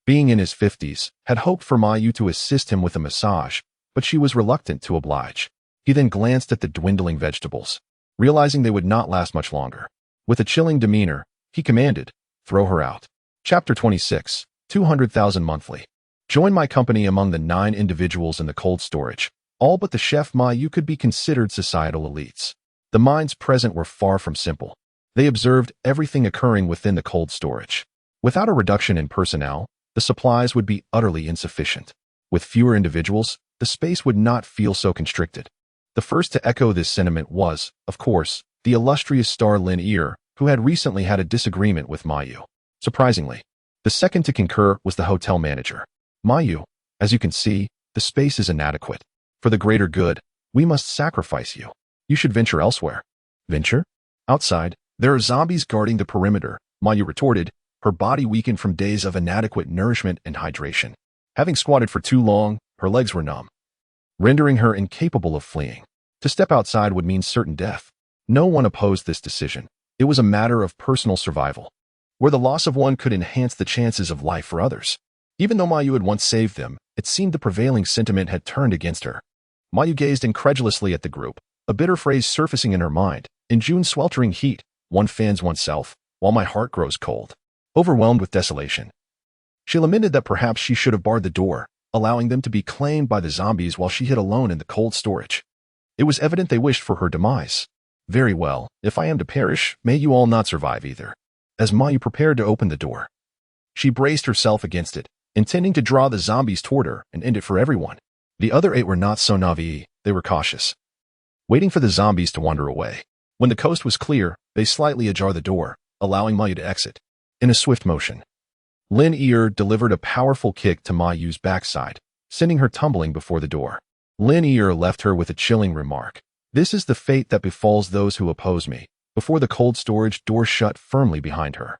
being in his 50s, had hoped for Ma Yu to assist him with a massage, but she was reluctant to oblige. He then glanced at the dwindling vegetables, realizing they would not last much longer. With a chilling demeanor, he commanded, "Throw her out." Chapter 26, 200,000 monthly. Join my company among the 9 individuals in the cold storage. All but the chef Ma Yu could be considered societal elites. The minds present were far from simple. They observed everything occurring within the cold storage. Without a reduction in personnel, the supplies would be utterly insufficient. With fewer individuals, the space would not feel so constricted. The first to echo this sentiment was, of course, the illustrious star Lin Ear, who had recently had a disagreement with Mayu. Surprisingly, the second to concur was the hotel manager. Mayu, as you can see, the space is inadequate. For the greater good, we must sacrifice you. You should venture elsewhere. Venture? Outside, there are zombies guarding the perimeter, Mayu retorted, her body weakened from days of inadequate nourishment and hydration. Having squatted for too long, her legs were numb, rendering her incapable of fleeing. To step outside would mean certain death. No one opposed this decision. It was a matter of personal survival, where the loss of one could enhance the chances of life for others. Even though Mayu had once saved them, it seemed the prevailing sentiment had turned against her. Mayu gazed incredulously at the group, a bitter phrase surfacing in her mind. In June's sweltering heat, one fans oneself, while my heart grows cold. Overwhelmed with desolation, she lamented that perhaps she should have barred the door, allowing them to be claimed by the zombies while she hid alone in the cold storage. It was evident they wished for her demise. Very well, if I am to perish, may you all not survive either. As Mayu prepared to open the door, she braced herself against it, intending to draw the zombies toward her and end it for everyone. The other 8 were not so naive, they were cautious, waiting for the zombies to wander away. When the coast was clear, they slightly ajar the door, allowing Mayu to exit. In a swift motion, Lin Ear delivered a powerful kick to Mayu's backside, sending her tumbling before the door. Lin Ear left her with a chilling remark. This is the fate that befalls those who oppose me, before the cold storage door shut firmly behind her.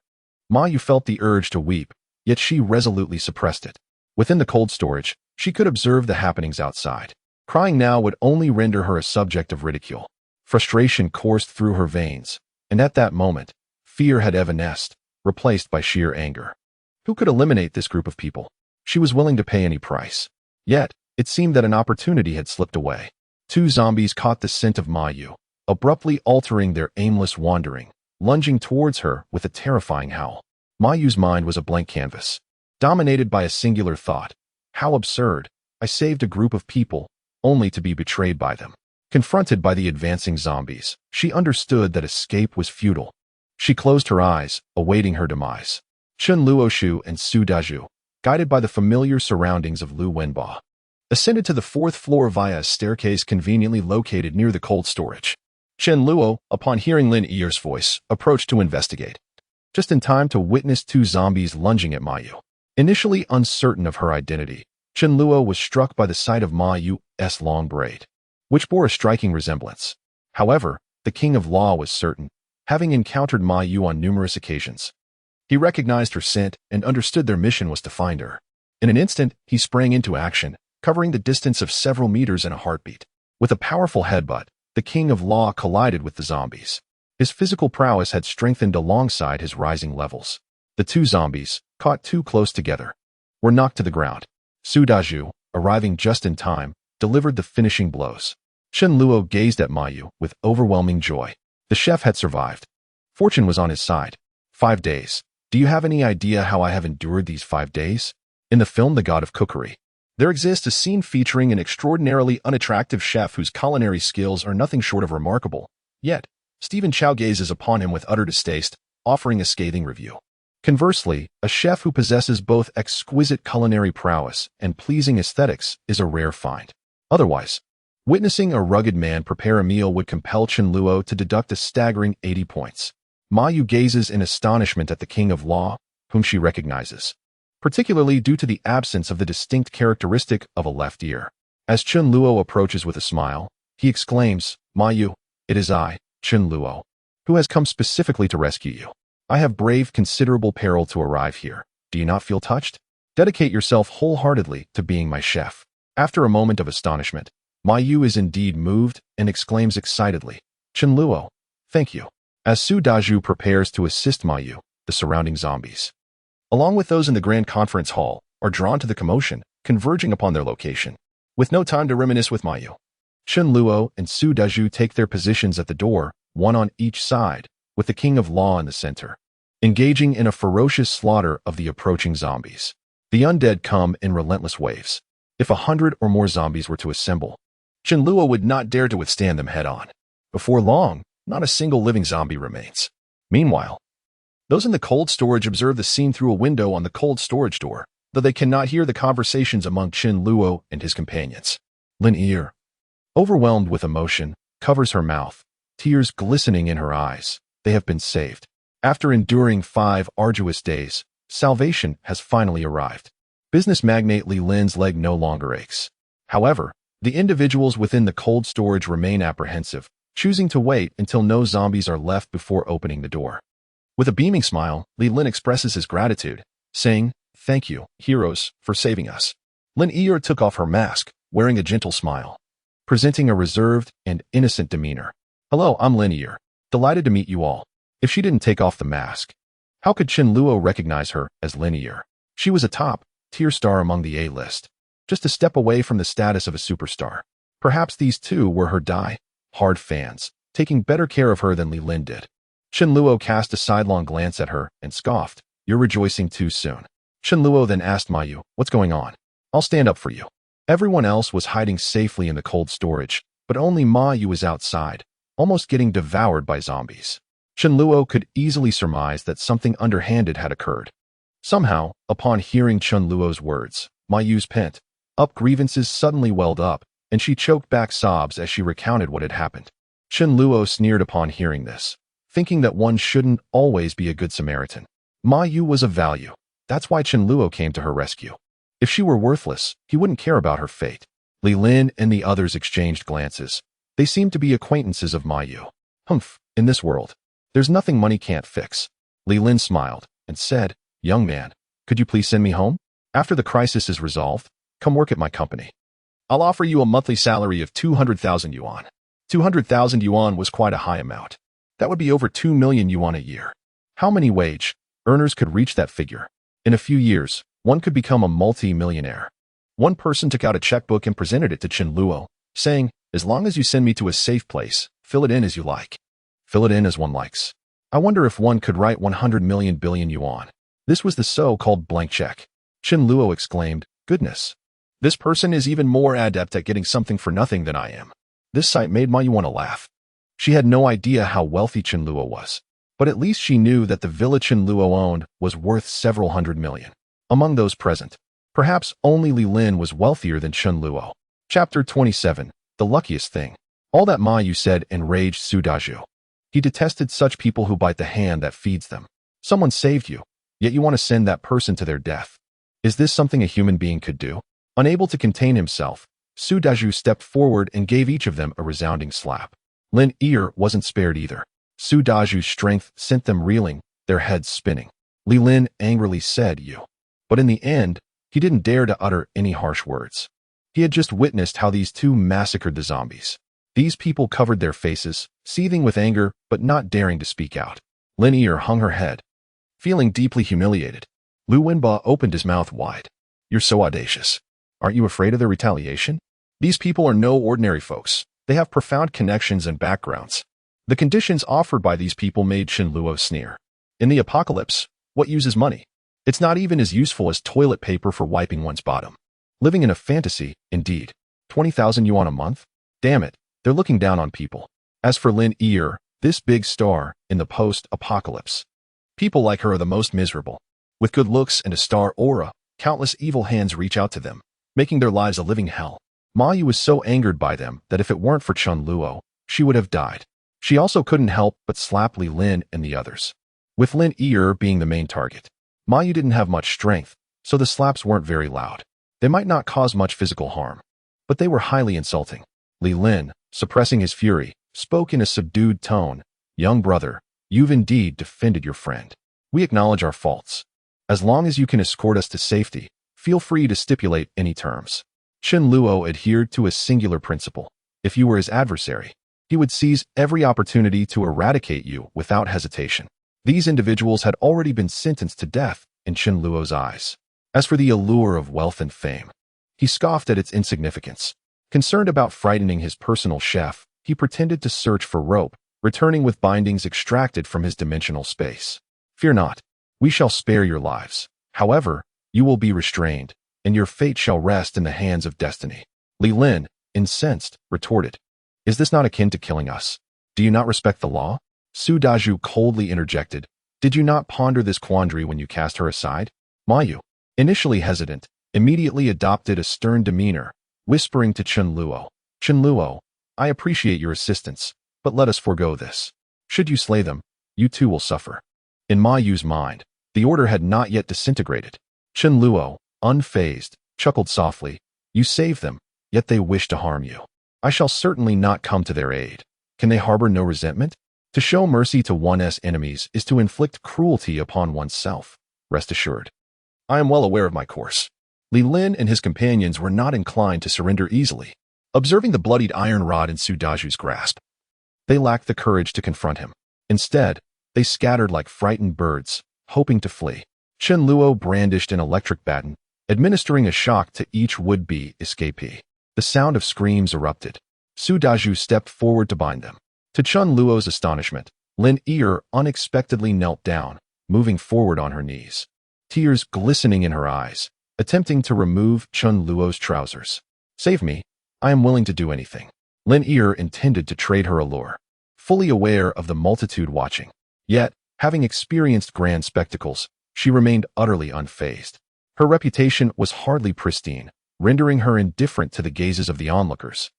Mayu felt the urge to weep, yet she resolutely suppressed it. Within the cold storage, she could observe the happenings outside. Crying now would only render her a subject of ridicule. Frustration coursed through her veins, and at that moment, fear had evanesced, replaced by sheer anger. Who could eliminate this group of people? She was willing to pay any price. Yet, it seemed that an opportunity had slipped away. 2 zombies caught the scent of Mayu, abruptly altering their aimless wandering, lunging towards her with a terrifying howl. Mayu's mind was a blank canvas, dominated by a singular thought. How absurd! I saved a group of people, only to be betrayed by them. Confronted by the advancing zombies, she understood that escape was futile. She closed her eyes, awaiting her demise. Chun Luoshu and Su Daju, guided by the familiar surroundings of Lu Wenba, ascended to the 4th floor via a staircase conveniently located near the cold storage. Chen Luo, upon hearing Lin Ear's voice, approached to investigate, just in time to witness 2 zombies lunging at Mayu. Initially uncertain of her identity, Chen Luo was struck by the sight of Mayu's long braid, which bore a striking resemblance. However, the King of Law was certain, having encountered Mayu on numerous occasions. He recognized her scent and understood their mission was to find her. In an instant, he sprang into action, covering the distance of several meters in a heartbeat. With a powerful headbutt, the King of Law collided with the zombies. His physical prowess had strengthened alongside his rising levels. The 2 zombies, caught too close together, were knocked to the ground. Su Daju, arriving just in time, delivered the finishing blows. Chen Luo gazed at Mayu with overwhelming joy. The chef had survived. Fortune was on his side. 5 days. Do you have any idea how I have endured these 5 days? In the film The God of Cookery, there exists a scene featuring an extraordinarily unattractive chef whose culinary skills are nothing short of remarkable. Yet, Stephen Chow gazes upon him with utter distaste, offering a scathing review. Conversely, a chef who possesses both exquisite culinary prowess and pleasing aesthetics is a rare find. Otherwise, witnessing a rugged man prepare a meal would compel Chen Luo to deduct a staggering 80 points. Mayu gazes in astonishment at the King of Law, whom she recognizes, particularly due to the absence of the distinct characteristic of a left ear. As Chen Luo approaches with a smile, he exclaims, Mayu, it is I, Chen Luo, who has come specifically to rescue you. I have braved considerable peril to arrive here. Do you not feel touched? Dedicate yourself wholeheartedly to being my chef. After a moment of astonishment, Mayu is indeed moved and exclaims excitedly, Chen Luo, thank you. As Su Daju prepares to assist Mayu, the surrounding zombies, along with those in the grand conference hall, are drawn to the commotion, converging upon their location. With no time to reminisce with Mayu, Chen Luo and Su Daju take their positions at the door, one on each side, with the King of Law in the center, engaging in a ferocious slaughter of the approaching zombies. The undead come in relentless waves. If 100 or more zombies were to assemble, Chen Luo would not dare to withstand them head-on. Before long, not a single living zombie remains. Meanwhile, those in the cold storage observe the scene through a window on the cold storage door. though they cannot hear the conversations among Chen Luo and his companions. Lin Yi, overwhelmed with emotion, covers her mouth, tears glistening in her eyes. They have been saved. After enduring 5 arduous days, salvation has finally arrived. Business magnate Li Lin's leg no longer aches. However, the individuals within the cold storage remain apprehensive, choosing to wait until no zombies are left before opening the door. With a beaming smile, Li Lin expresses his gratitude, saying, "Thank you, heroes, for saving us." Lin Yi took off her mask, wearing a gentle smile, presenting a reserved and innocent demeanor. "Hello, I'm Lin Yi. Delighted to meet you all." If she didn't take off the mask, how could Chen Luo recognize her as Lin Yi? She was a top-tier star among the A-list, just a step away from the status of a superstar. Perhaps these two were her die-hard fans, taking better care of her than Li Lin did. Chen Luo cast a sidelong glance at her and scoffed, "You're rejoicing too soon." Chen Luo then asked Ma Yu, "What's going on?" "I'll stand up for you." Everyone else was hiding safely in the cold storage, but only Ma Yu was outside, almost getting devoured by zombies. Chen Luo could easily surmise that something underhanded had occurred. Somehow, upon hearing Chen Luo's words, Ma Yu's pent-up grievances suddenly welled up, and she choked back sobs as she recounted what had happened. Chen Luo sneered upon hearing this, thinking that one shouldn't always be a good Samaritan. Ma Yu was of value. That's why Chen Luo came to her rescue. If she were worthless, he wouldn't care about her fate. Li Lin and the others exchanged glances. They seemed to be acquaintances of Ma Yu. "Humph, in this world, there's nothing money can't fix." Li Lin smiled and said, "Young man, could you please send me home? After the crisis is resolved, come work at my company. I'll offer you a monthly salary of 200,000 yuan. 200,000 yuan was quite a high amount. That would be over 2 million yuan a year. How many wage earners could reach that figure? In a few years, one could become a multi-millionaire." One person took out a checkbook and presented it to Chen Luo, saying, "As long as you send me to a safe place, fill it in as you like. Fill it in as one likes." I wonder if one could write 100 million billion yuan. This was the so-called blank check. Chen Luo exclaimed, "Goodness. This person is even more adept at getting something for nothing than I am." This sight made Ma Yu want to laugh. She had no idea how wealthy Chen Luo was, but at least she knew that the villa Chen Luo owned was worth several hundred million. Among those present, perhaps only Li Lin was wealthier than Chen Luo. Chapter 27, The Luckiest Thing. All that Ma Yu said enraged Su Dazhu. He detested such people who bite the hand that feeds them. Someone saved you, yet you want to send that person to their death. Is this something a human being could do? Unable to contain himself, Su Dazhu stepped forward and gave each of them a resounding slap. Lin Yi wasn't spared either. Su Dazhu's strength sent them reeling, their heads spinning. Li Lin angrily said, "You." But in the end, he didn't dare to utter any harsh words. He had just witnessed how these two massacred the zombies. These people covered their faces, seething with anger but not daring to speak out. Lin Yi hung her head, feeling deeply humiliated. Lu Wenba opened his mouth wide. "You're so audacious. Aren't you afraid of their retaliation? These people are no ordinary folks. They have profound connections and backgrounds." The conditions offered by these people made Chen Luo sneer. In the apocalypse, what uses money? It's not even as useful as toilet paper for wiping one's bottom. Living in a fantasy, indeed. 20,000 yuan a month? Damn it, they're looking down on people. As for Lin Yi, this big star in the post-apocalypse, people like her are the most miserable. With good looks and a star aura, countless evil hands reach out to them, making their lives a living hell. Ma Yu was so angered by them that if it weren't for Chen Luo, she would have died. She also couldn't help but slap Li Lin and the others. With Lin Yi being the main target, Ma Yu didn't have much strength, so the slaps weren't very loud. They might not cause much physical harm, but they were highly insulting. Li Lin, suppressing his fury, spoke in a subdued tone, "Young brother, you've indeed defended your friend. We acknowledge our faults. As long as you can escort us to safety, feel free to stipulate any terms." Chen Luo adhered to a singular principle. If you were his adversary, he would seize every opportunity to eradicate you without hesitation. These individuals had already been sentenced to death in Chen Luo's eyes. As for the allure of wealth and fame, he scoffed at its insignificance. Concerned about frightening his personal chef, he pretended to search for rope, returning with bindings extracted from his dimensional space. "Fear not, we shall spare your lives. However, you will be restrained, and your fate shall rest in the hands of destiny." Li Lin, incensed, retorted, "Is this not akin to killing us? Do you not respect the law?" Su Dazhu coldly interjected, "Did you not ponder this quandary when you cast her aside? Ma Yu, Initially hesitant, immediately adopted a stern demeanor, whispering to Chen Luo, "Chen Luo, I appreciate your assistance, but let us forego this. Should you slay them, you too will suffer." In Ma Yu's mind, the order had not yet disintegrated. Chen Luo, unfazed, chuckled softly, "You saved them, yet they wish to harm you. I shall certainly not come to their aid. Can they harbor no resentment? To show mercy to one's enemies is to inflict cruelty upon oneself. Rest assured, I am well aware of my course." Li Lin and his companions were not inclined to surrender easily. Observing the bloodied iron rod in Su Daju's grasp, they lacked the courage to confront him. Instead, they scattered like frightened birds, hoping to flee. Chen Luo brandished an electric baton, administering a shock to each would-be escapee. The sound of screams erupted. Su Daju stepped forward to bind them. To Chen Luo's astonishment, Lin Yi unexpectedly knelt down, moving forward on her knees, tears glistening in her eyes, attempting to remove Chen Luo's trousers. "Save me. I am willing to do anything." Lin Yi intended to trade her allure, fully aware of the multitude watching. Yet, having experienced grand spectacles, she remained utterly unfazed. Her reputation was hardly pristine, rendering her indifferent to the gazes of the onlookers.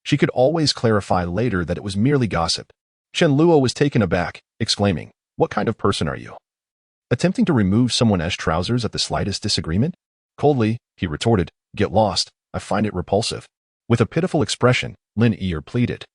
She could always clarify later that it was merely gossip. Chen Luo was taken aback, exclaiming, "What kind of person are you? Attempting to remove someone's trousers at the slightest disagreement?" Coldly, he retorted, "Get lost. I find it repulsive." With a pitiful expression, Lin Yi pleaded,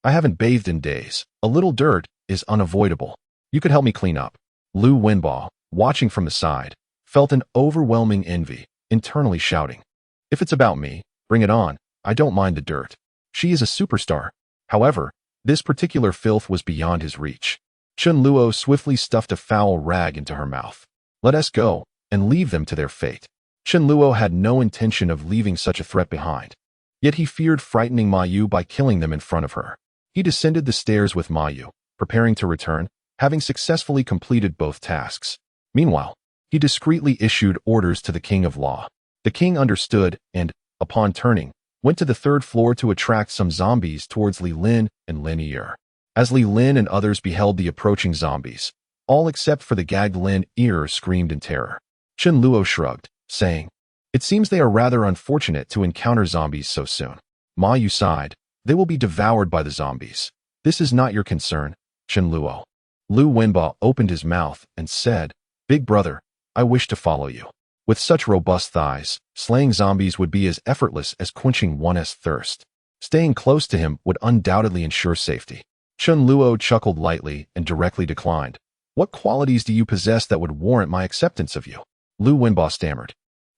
"I haven't bathed in days. A little dirt is unavoidable. You could help me clean up." Lu Wenbo, watching from the side, felt an overwhelming envy, internally shouting, "If it's about me, bring it on. I don't mind the dirt. She is a superstar." However, this particular filth was beyond his reach. Chen Luo swiftly stuffed a foul rag into her mouth. "Let us go, and leave them to their fate." Chen Luo had no intention of leaving such a threat behind. Yet he feared frightening Ma Yu by killing them in front of her. He descended the stairs with Ma Yu, preparing to return, having successfully completed both tasks. Meanwhile, he discreetly issued orders to the King of Law. The king understood and, upon turning, went to the third floor to attract some zombies towards Li Lin and Lin Yi. As Li Lin and others beheld the approaching zombies, all except for the gagged Lin Yi screamed in terror. Chen Luo shrugged, saying, "It seems they are rather unfortunate to encounter zombies so soon." Ma Yu sighed, "They will be devoured by the zombies. This is not your concern, Chen Luo." Lu Wenbo opened his mouth and said, "Big brother, I wish to follow you." With such robust thighs, slaying zombies would be as effortless as quenching one's thirst. Staying close to him would undoubtedly ensure safety. Chen Luo chuckled lightly and directly declined. "What qualities do you possess that would warrant my acceptance of you?" Lu Wenbo stammered,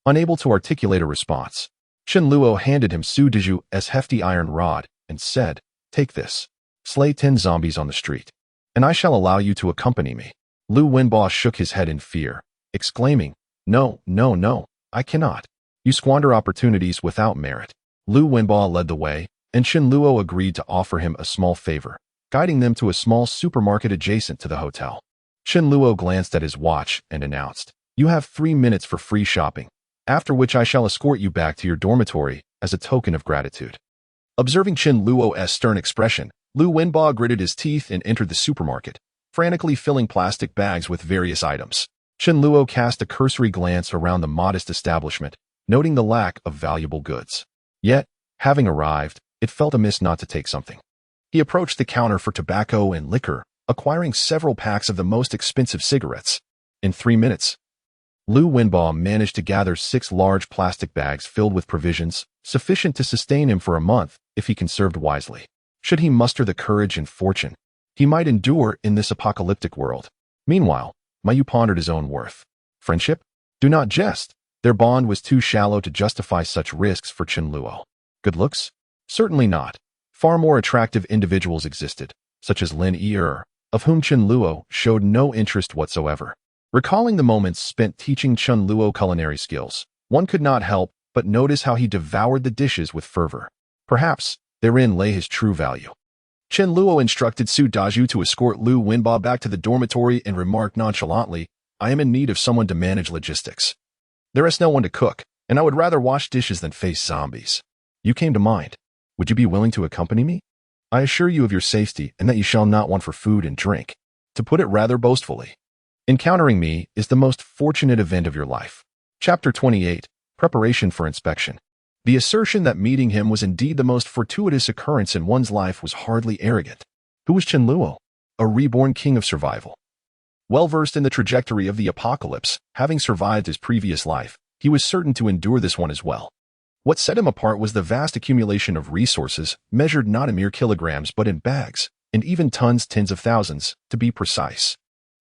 unable to articulate a response. Chen Luo handed him Su Daju's hefty iron rod and said, "Take this. Slay 10 zombies on the street, and I shall allow you to accompany me." Lu Wenbo shook his head in fear, exclaiming, "No, no, no, I cannot. You squander opportunities without merit." Lu Wenbo led the way, and Chen Luo agreed to offer him a small favor, guiding them to a small supermarket adjacent to the hotel. Chen Luo glanced at his watch and announced, "You have 3 minutes for free shopping, after which I shall escort you back to your dormitory as a token of gratitude." Observing Chen Luo's stern expression, Lu Wenbo gritted his teeth and entered the supermarket, frantically filling plastic bags with various items. Chen Luo cast a cursory glance around the modest establishment, noting the lack of valuable goods. Yet, having arrived, it felt amiss not to take something. He approached the counter for tobacco and liquor, acquiring several packs of the most expensive cigarettes. In 3 minutes, Lu Wenbo managed to gather 6 large plastic bags filled with provisions, sufficient to sustain him for a month if he conserved wisely. Should he muster the courage and fortune, he might endure in this apocalyptic world. Meanwhile, Ma Yu pondered his own worth. Friendship? Do not jest. Their bond was too shallow to justify such risks for Chen Luo. Good looks? Certainly not. Far more attractive individuals existed, such as Lin Yi, of whom Chen Luo showed no interest whatsoever. Recalling the moments spent teaching Chen Luo culinary skills, one could not help but notice how he devoured the dishes with fervor. Perhaps therein lay his true value. Chen Luo instructed Su Daju to escort Lu Wenbo back to the dormitory and remarked nonchalantly, "I am in need of someone to manage logistics. There is no one to cook, and I would rather wash dishes than face zombies. You came to mind. Would you be willing to accompany me? I assure you of your safety and that you shall not want for food and drink." To put it rather boastfully, encountering me is the most fortunate event of your life. Chapter 28. Preparation for Inspection. The assertion that meeting him was indeed the most fortuitous occurrence in one's life was hardly arrogant. Who was Chen Luo? A reborn king of survival. Well-versed in the trajectory of the apocalypse, having survived his previous life, he was certain to endure this one as well. What set him apart was the vast accumulation of resources, measured not in mere kilograms but in bags, and even tons, tens of thousands, to be precise.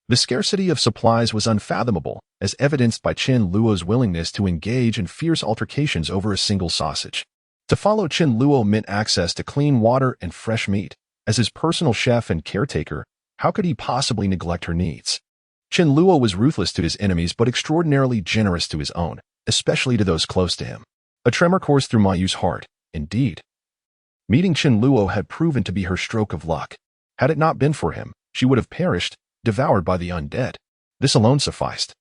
The scarcity of supplies was unfathomable, as evidenced by Chen Luo's willingness to engage in fierce altercations over a single sausage. To follow Chen Luo meant access to clean water and fresh meat. As his personal chef and caretaker, how could he possibly neglect her needs? Chen Luo was ruthless to his enemies but extraordinarily generous to his own, especially to those close to him. A tremor coursed through Ma Yu's heart. Indeed, meeting Chen Luo had proven to be her stroke of luck. Had it not been for him, she would have perished, devoured by the undead. This alone sufficed.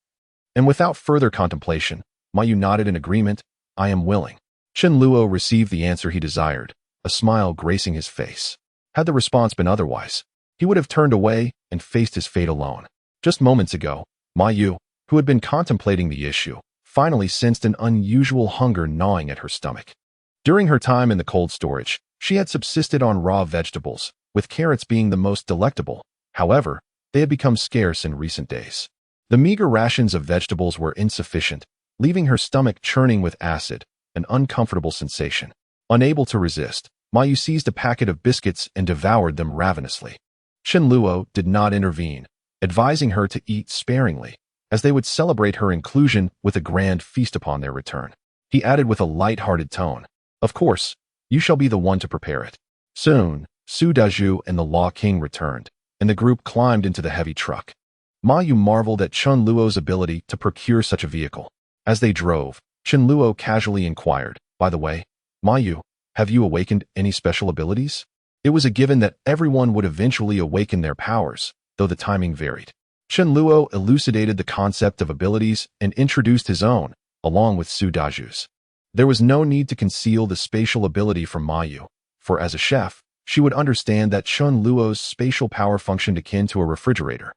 And without further contemplation, Ma Yu nodded in agreement. I am willing. Chen Luo received the answer he desired, a smile gracing his face. Had the response been otherwise, he would have turned away and faced his fate alone. Just moments ago, Ma Yu, who had been contemplating the issue, finally sensed an unusual hunger gnawing at her stomach. During her time in the cold storage, she had subsisted on raw vegetables, with carrots being the most delectable. However, they had become scarce in recent days. The meager rations of vegetables were insufficient, leaving her stomach churning with acid, an uncomfortable sensation. Unable to resist, Ma Yu seized a packet of biscuits and devoured them ravenously. Chen Luo did not intervene, advising her to eat sparingly, as they would celebrate her inclusion with a grand feast upon their return. He added with a light-hearted tone, Of course, you shall be the one to prepare it. Soon, Su Dazhu and the Law King returned, and the group climbed into the heavy truck. Ma Yu marveled at Chen Luo's ability to procure such a vehicle. As they drove, Chen Luo casually inquired, By the way, Ma Yu, have you awakened any special abilities? It was a given that everyone would eventually awaken their powers, though the timing varied. Chen Luo elucidated the concept of abilities and introduced his own, along with Su Dazhu's. There was no need to conceal the spatial ability from Ma Yu, for as a chef, she would understand that Chen Luo's spatial power functioned akin to a refrigerator.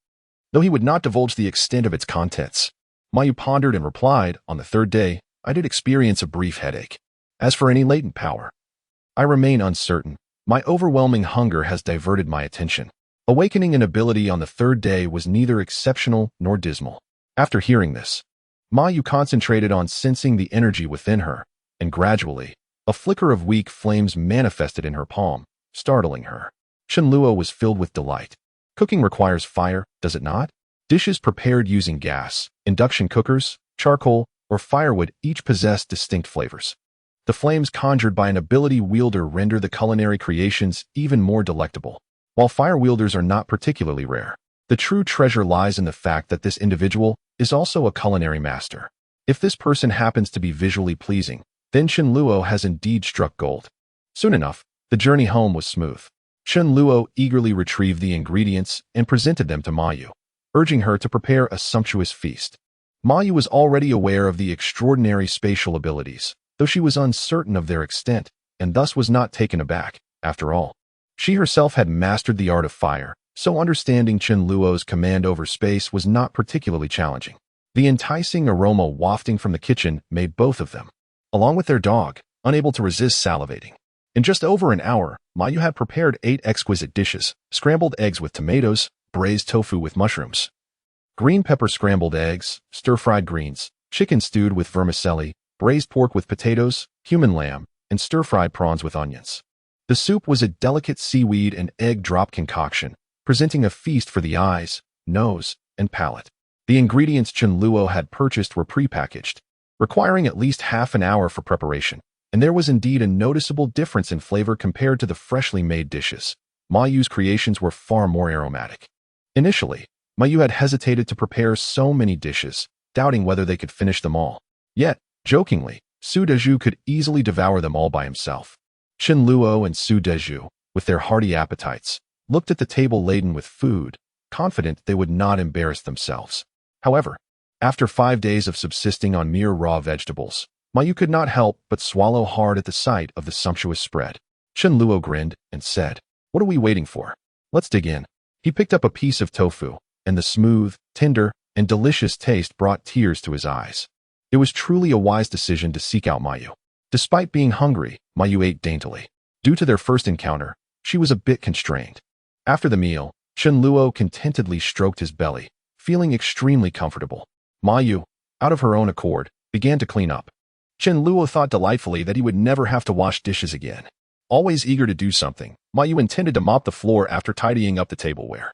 Though he would not divulge the extent of its contents, Ma Yu pondered and replied, On the third day, I did experience a brief headache. As for any latent power, I remain uncertain. My overwhelming hunger has diverted my attention. Awakening an ability on the third day was neither exceptional nor dismal. After hearing this, Ma Yu concentrated on sensing the energy within her, and gradually, a flicker of weak flames manifested in her palm, startling her. Chen Luo was filled with delight. Cooking requires fire, does it not? Dishes prepared using gas, induction cookers, charcoal, or firewood each possess distinct flavors. The flames conjured by an ability wielder render the culinary creations even more delectable. While fire wielders are not particularly rare, the true treasure lies in the fact that this individual is also a culinary master. If this person happens to be visually pleasing, then Chen Luo has indeed struck gold. Soon enough, the journey home was smooth. Chen Luo eagerly retrieved the ingredients and presented them to Ma Yu, urging her to prepare a sumptuous feast. Ma Yu was already aware of the extraordinary spatial abilities, though she was uncertain of their extent, and thus was not taken aback. After all, she herself had mastered the art of fire, so understanding Chen Luo's command over space was not particularly challenging. The enticing aroma wafting from the kitchen made both of them, along with their dog, unable to resist salivating. In just over an hour, Ma Yu had prepared 8 exquisite dishes: scrambled eggs with tomatoes, braised tofu with mushrooms, green pepper scrambled eggs, stir-fried greens, chicken stewed with vermicelli, braised pork with potatoes, human lamb, and stir-fried prawns with onions. The soup was a delicate seaweed and egg drop concoction, presenting a feast for the eyes, nose, and palate. The ingredients Chen Luo had purchased were prepackaged, requiring at least half an hour for preparation, and there was indeed a noticeable difference in flavor compared to the freshly made dishes. Ma Yu's creations were far more aromatic. Initially, Ma Yu had hesitated to prepare so many dishes, doubting whether they could finish them all. Yet, jokingly, Su Dazhu could easily devour them all by himself. Chen Luo and Su Dazhu, with their hearty appetites, looked at the table laden with food, confident they would not embarrass themselves. However, after 5 days of subsisting on mere raw vegetables, Ma Yu could not help but swallow hard at the sight of the sumptuous spread. Chen Luo grinned and said, What are we waiting for? Let's dig in. He picked up a piece of tofu, and the smooth, tender, and delicious taste brought tears to his eyes. It was truly a wise decision to seek out Mayu. Despite being hungry, Mayu ate daintily. Due to their first encounter, she was a bit constrained. After the meal, Shenluo contentedly stroked his belly, feeling extremely comfortable. Mayu, out of her own accord, began to clean up. Shenluo thought delightfully that he would never have to wash dishes again. Always eager to do something, Mayu intended to mop the floor after tidying up the tableware.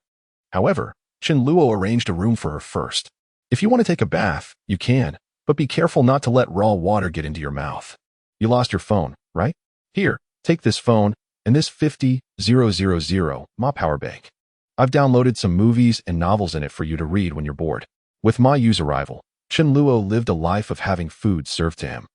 However, Shenluo arranged a room for her first. If you want to take a bath, you can, but be careful not to let raw water get into your mouth. You lost your phone, right? Here, take this phone and this 50,000 mAh power bank. I've downloaded some movies and novels in it for you to read when you're bored. With Mayu's arrival, Shenluo lived a life of having food served to him.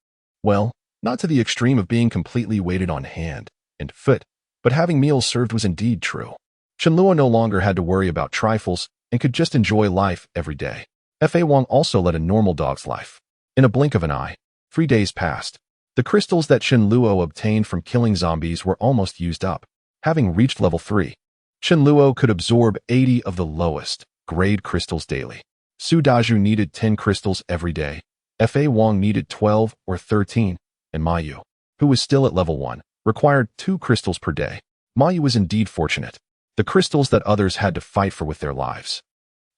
Well, not to the extreme of being completely waited on hand and foot, but having meals served was indeed true. Shenluo no longer had to worry about trifles and could just enjoy life every day. Fa Wang also led a normal dog's life. In a blink of an eye, 3 days passed. The crystals that Shenluo obtained from killing zombies were almost used up. Having reached level 3, Shenluo could absorb 80 of the lowest grade crystals daily. Su Daju needed 10 crystals every day. Fa Wang needed 12 or 13, and Mayu, who was still at level 1, required 2 crystals per day. Mayu was indeed fortunate. The crystals that others had to fight for with their lives,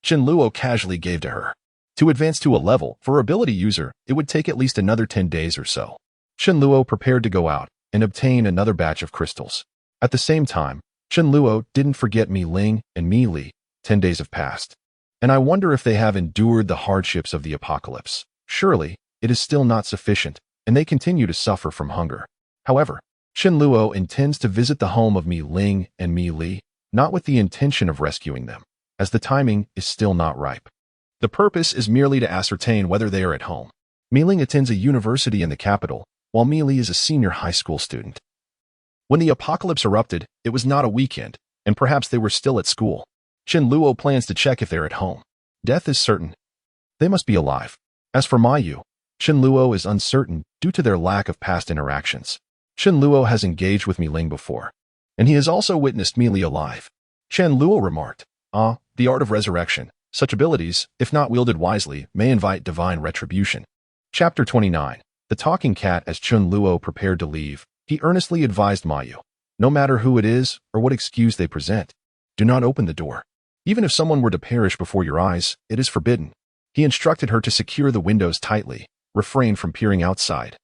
Shenluo casually gave to her. To advance to a level, for her ability user, it would take at least another 10 days or so. Shenluo prepared to go out and obtain another batch of crystals. At the same time, Shenluo didn't forget Mi Ling and Mi Li. 10 days have passed, and I wonder if they have endured the hardships of the apocalypse. Surely, it is still not sufficient, and they continue to suffer from hunger. However, Shenluo intends to visit the home of Mi Ling and Mi Li, not with the intention of rescuing them, as the timing is still not ripe. The purpose is merely to ascertain whether they are at home. Mi Ling attends a university in the capital, while Mi Li is a senior high school student. When the apocalypse erupted, it was not a weekend, and perhaps they were still at school. Shenluo plans to check if they're at home. Death is certain. They must be alive. As for Mayu, Shenluo is uncertain due to their lack of past interactions. Shenluo has engaged with Mi Ling before, and he has also witnessed Mi Li alive. Shenluo remarked, the art of resurrection. Such abilities, if not wielded wisely, may invite divine retribution. Chapter 29. The Talking Cat. As Shenluo prepared to leave, he earnestly advised Mayu, no matter who it is or what excuse they present, do not open the door. Even if someone were to perish before your eyes, it is forbidden. He instructed her to secure the windows tightly, refrain from peering outside,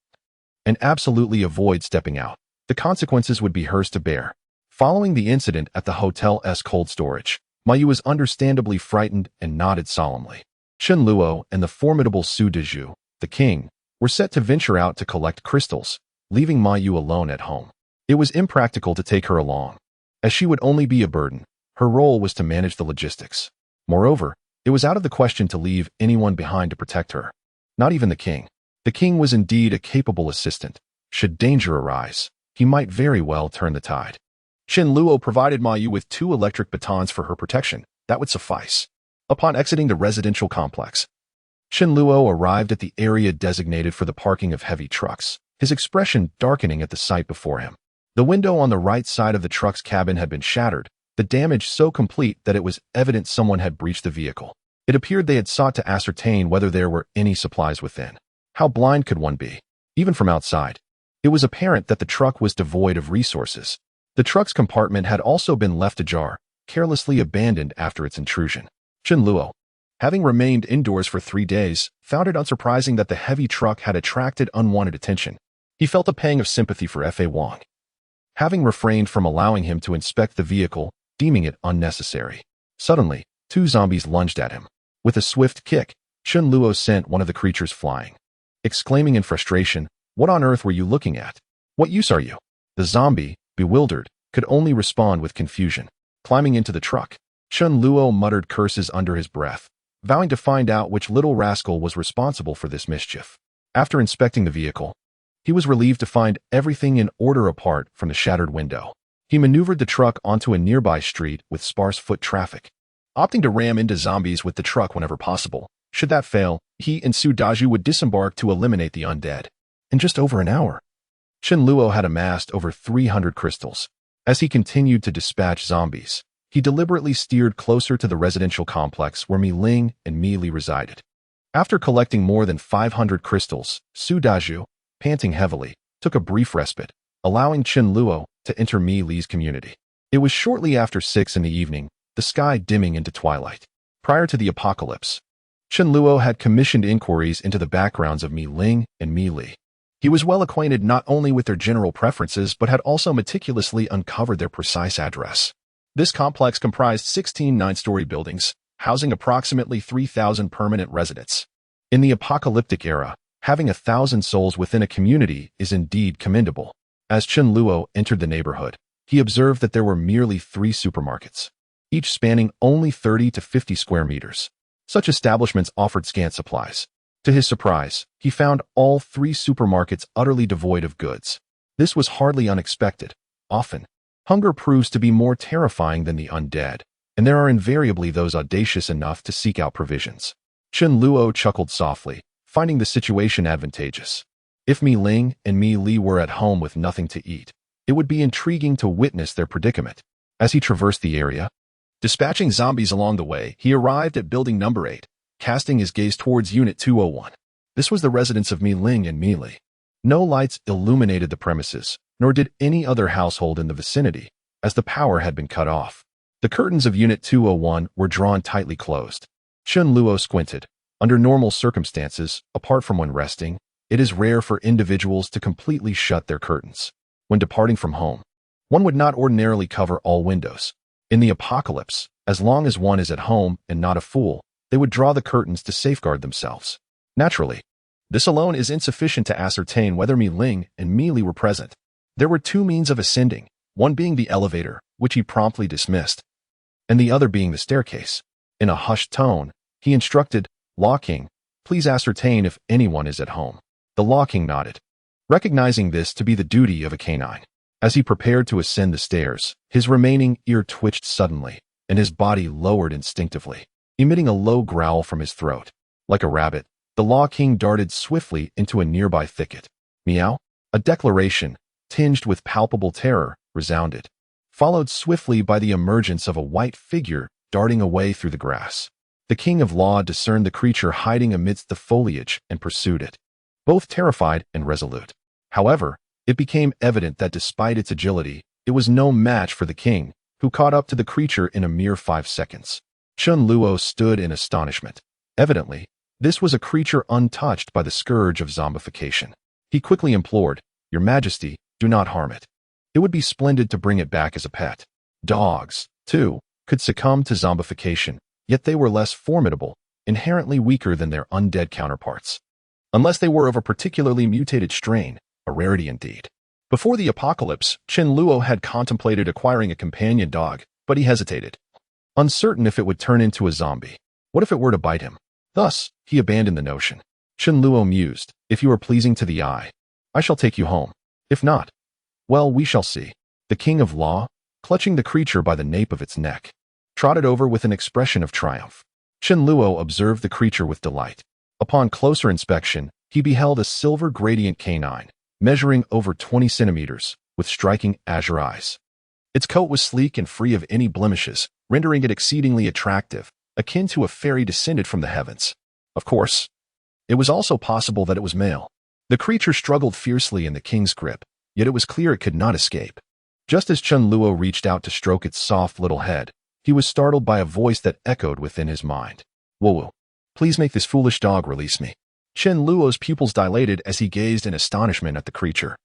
and absolutely avoid stepping out. The consequences would be hers to bear. Following the incident at the hotel's cold storage, Mayu was understandably frightened and nodded solemnly. Shenluo and the formidable Su Daju, the king, were set to venture out to collect crystals, leaving Mayu alone at home. It was impractical to take her along, as she would only be a burden. Her role was to manage the logistics. Moreover, it was out of the question to leave anyone behind to protect her. Not even the king. The king was indeed a capable assistant. Should danger arise, he might very well turn the tide. Shenluo provided Mayu with 2 electric batons for her protection. That would suffice. Upon exiting the residential complex, Shenluo arrived at the area designated for the parking of heavy trucks, his expression darkening at the sight before him. The window on the right side of the truck's cabin had been shattered, the damage so complete that it was evident someone had breached the vehicle. It appeared they had sought to ascertain whether there were any supplies within. How blind could one be? Even from outside, it was apparent that the truck was devoid of resources. The truck's compartment had also been left ajar, carelessly abandoned after its intrusion. Shenluo, having remained indoors for 3 days, found it unsurprising that the heavy truck had attracted unwanted attention. He felt a pang of sympathy for Fa Wang, having refrained from allowing him to inspect the vehicle, deeming it unnecessary. Suddenly, 2 zombies lunged at him. With a swift kick, Shenluo sent one of the creatures flying. Exclaiming in frustration, "What on earth were you looking at? What use are you?" The zombie, bewildered, could only respond with confusion. Climbing into the truck, Shenluo muttered curses under his breath, vowing to find out which little rascal was responsible for this mischief. After inspecting the vehicle, he was relieved to find everything in order apart from the shattered window. He maneuvered the truck onto a nearby street with sparse foot traffic, opting to ram into zombies with the truck whenever possible. Should that fail, he and Su Daju would disembark to eliminate the undead. In just over an hour, Shenluo had amassed over 300 crystals. As he continued to dispatch zombies, he deliberately steered closer to the residential complex where Mi Ling and Mi Li resided. After collecting more than 500 crystals, Su Daju, panting heavily, took a brief respite, allowing Chen Luo to enter Mi Li's community. It was shortly after 6 in the evening, the sky dimming into twilight. Prior to the apocalypse, Chen Luo had commissioned inquiries into the backgrounds of Mi Ling and Mi Li. He was well acquainted not only with their general preferences but had also meticulously uncovered their precise address. This complex comprised 16 nine-story buildings, housing approximately 3,000 permanent residents. In the apocalyptic era, having 1,000 souls within a community is indeed commendable. As Chen Luo entered the neighborhood, he observed that there were merely 3 supermarkets, each spanning only 30 to 50 square meters. Such establishments offered scant supplies. To his surprise, he found all 3 supermarkets utterly devoid of goods. This was hardly unexpected. Often, hunger proves to be more terrifying than the undead, and there are invariably those audacious enough to seek out provisions. Chen Luo chuckled softly, finding the situation advantageous. If Mi Ling and Mi Li were at home with nothing to eat, it would be intriguing to witness their predicament. As he traversed the area, dispatching zombies along the way, he arrived at building number 8, casting his gaze towards Unit 201. This was the residence of Mi Ling and Mi Li. No lights illuminated the premises, nor did any other household in the vicinity, as the power had been cut off. The curtains of Unit 201 were drawn tightly closed. Chen Luo squinted. Under normal circumstances, apart from when resting, it is rare for individuals to completely shut their curtains. When departing from home, one would not ordinarily cover all windows. In the apocalypse, as long as one is at home and not a fool, they would draw the curtains to safeguard themselves. Naturally, this alone is insufficient to ascertain whether Mi Ling and Mi Li were present. There were 2 means of ascending, one being the elevator, which he promptly dismissed, and the other being the staircase. In a hushed tone, he instructed, "Law King, please ascertain if anyone is at home." The Law King nodded, recognizing this to be the duty of a canine. As he prepared to ascend the stairs, his remaining ear twitched suddenly, and his body lowered instinctively, emitting a low growl from his throat. Like a rabbit, the Law King darted swiftly into a nearby thicket. Meow! A declaration, tinged with palpable terror, resounded, followed swiftly by the emergence of a white figure darting away through the grass. The King of Law discerned the creature hiding amidst the foliage and pursued it, both terrified and resolute. However, it became evident that despite its agility, it was no match for the king, who caught up to the creature in a mere 5 seconds. Chen Luo stood in astonishment. Evidently, this was a creature untouched by the scourge of zombification. He quickly implored, "Your Majesty, do not harm it. It would be splendid to bring it back as a pet." Dogs, too, could succumb to zombification, yet they were less formidable, inherently weaker than their undead counterparts. Unless they were of a particularly mutated strain, a rarity indeed. Before the apocalypse, Chen Luo had contemplated acquiring a companion dog, but he hesitated, uncertain if it would turn into a zombie. What if it were to bite him? Thus, he abandoned the notion. Chen Luo mused, "If you are pleasing to the eye, I shall take you home. If not, well, we shall see." The King of Law, clutching the creature by the nape of its neck, trotted over with an expression of triumph. Chen Luo observed the creature with delight. Upon closer inspection, he beheld a silver gradient canine, measuring over 20 centimeters, with striking azure eyes. Its coat was sleek and free of any blemishes, rendering it exceedingly attractive, akin to a fairy descended from the heavens. Of course, it was also possible that it was male. The creature struggled fiercely in the king's grip, yet it was clear it could not escape. Just as Chen Luo reached out to stroke its soft little head, he was startled by a voice that echoed within his mind. "Woo-woo, please make this foolish dog release me." Chen Luo's pupils dilated as he gazed in astonishment at the creature.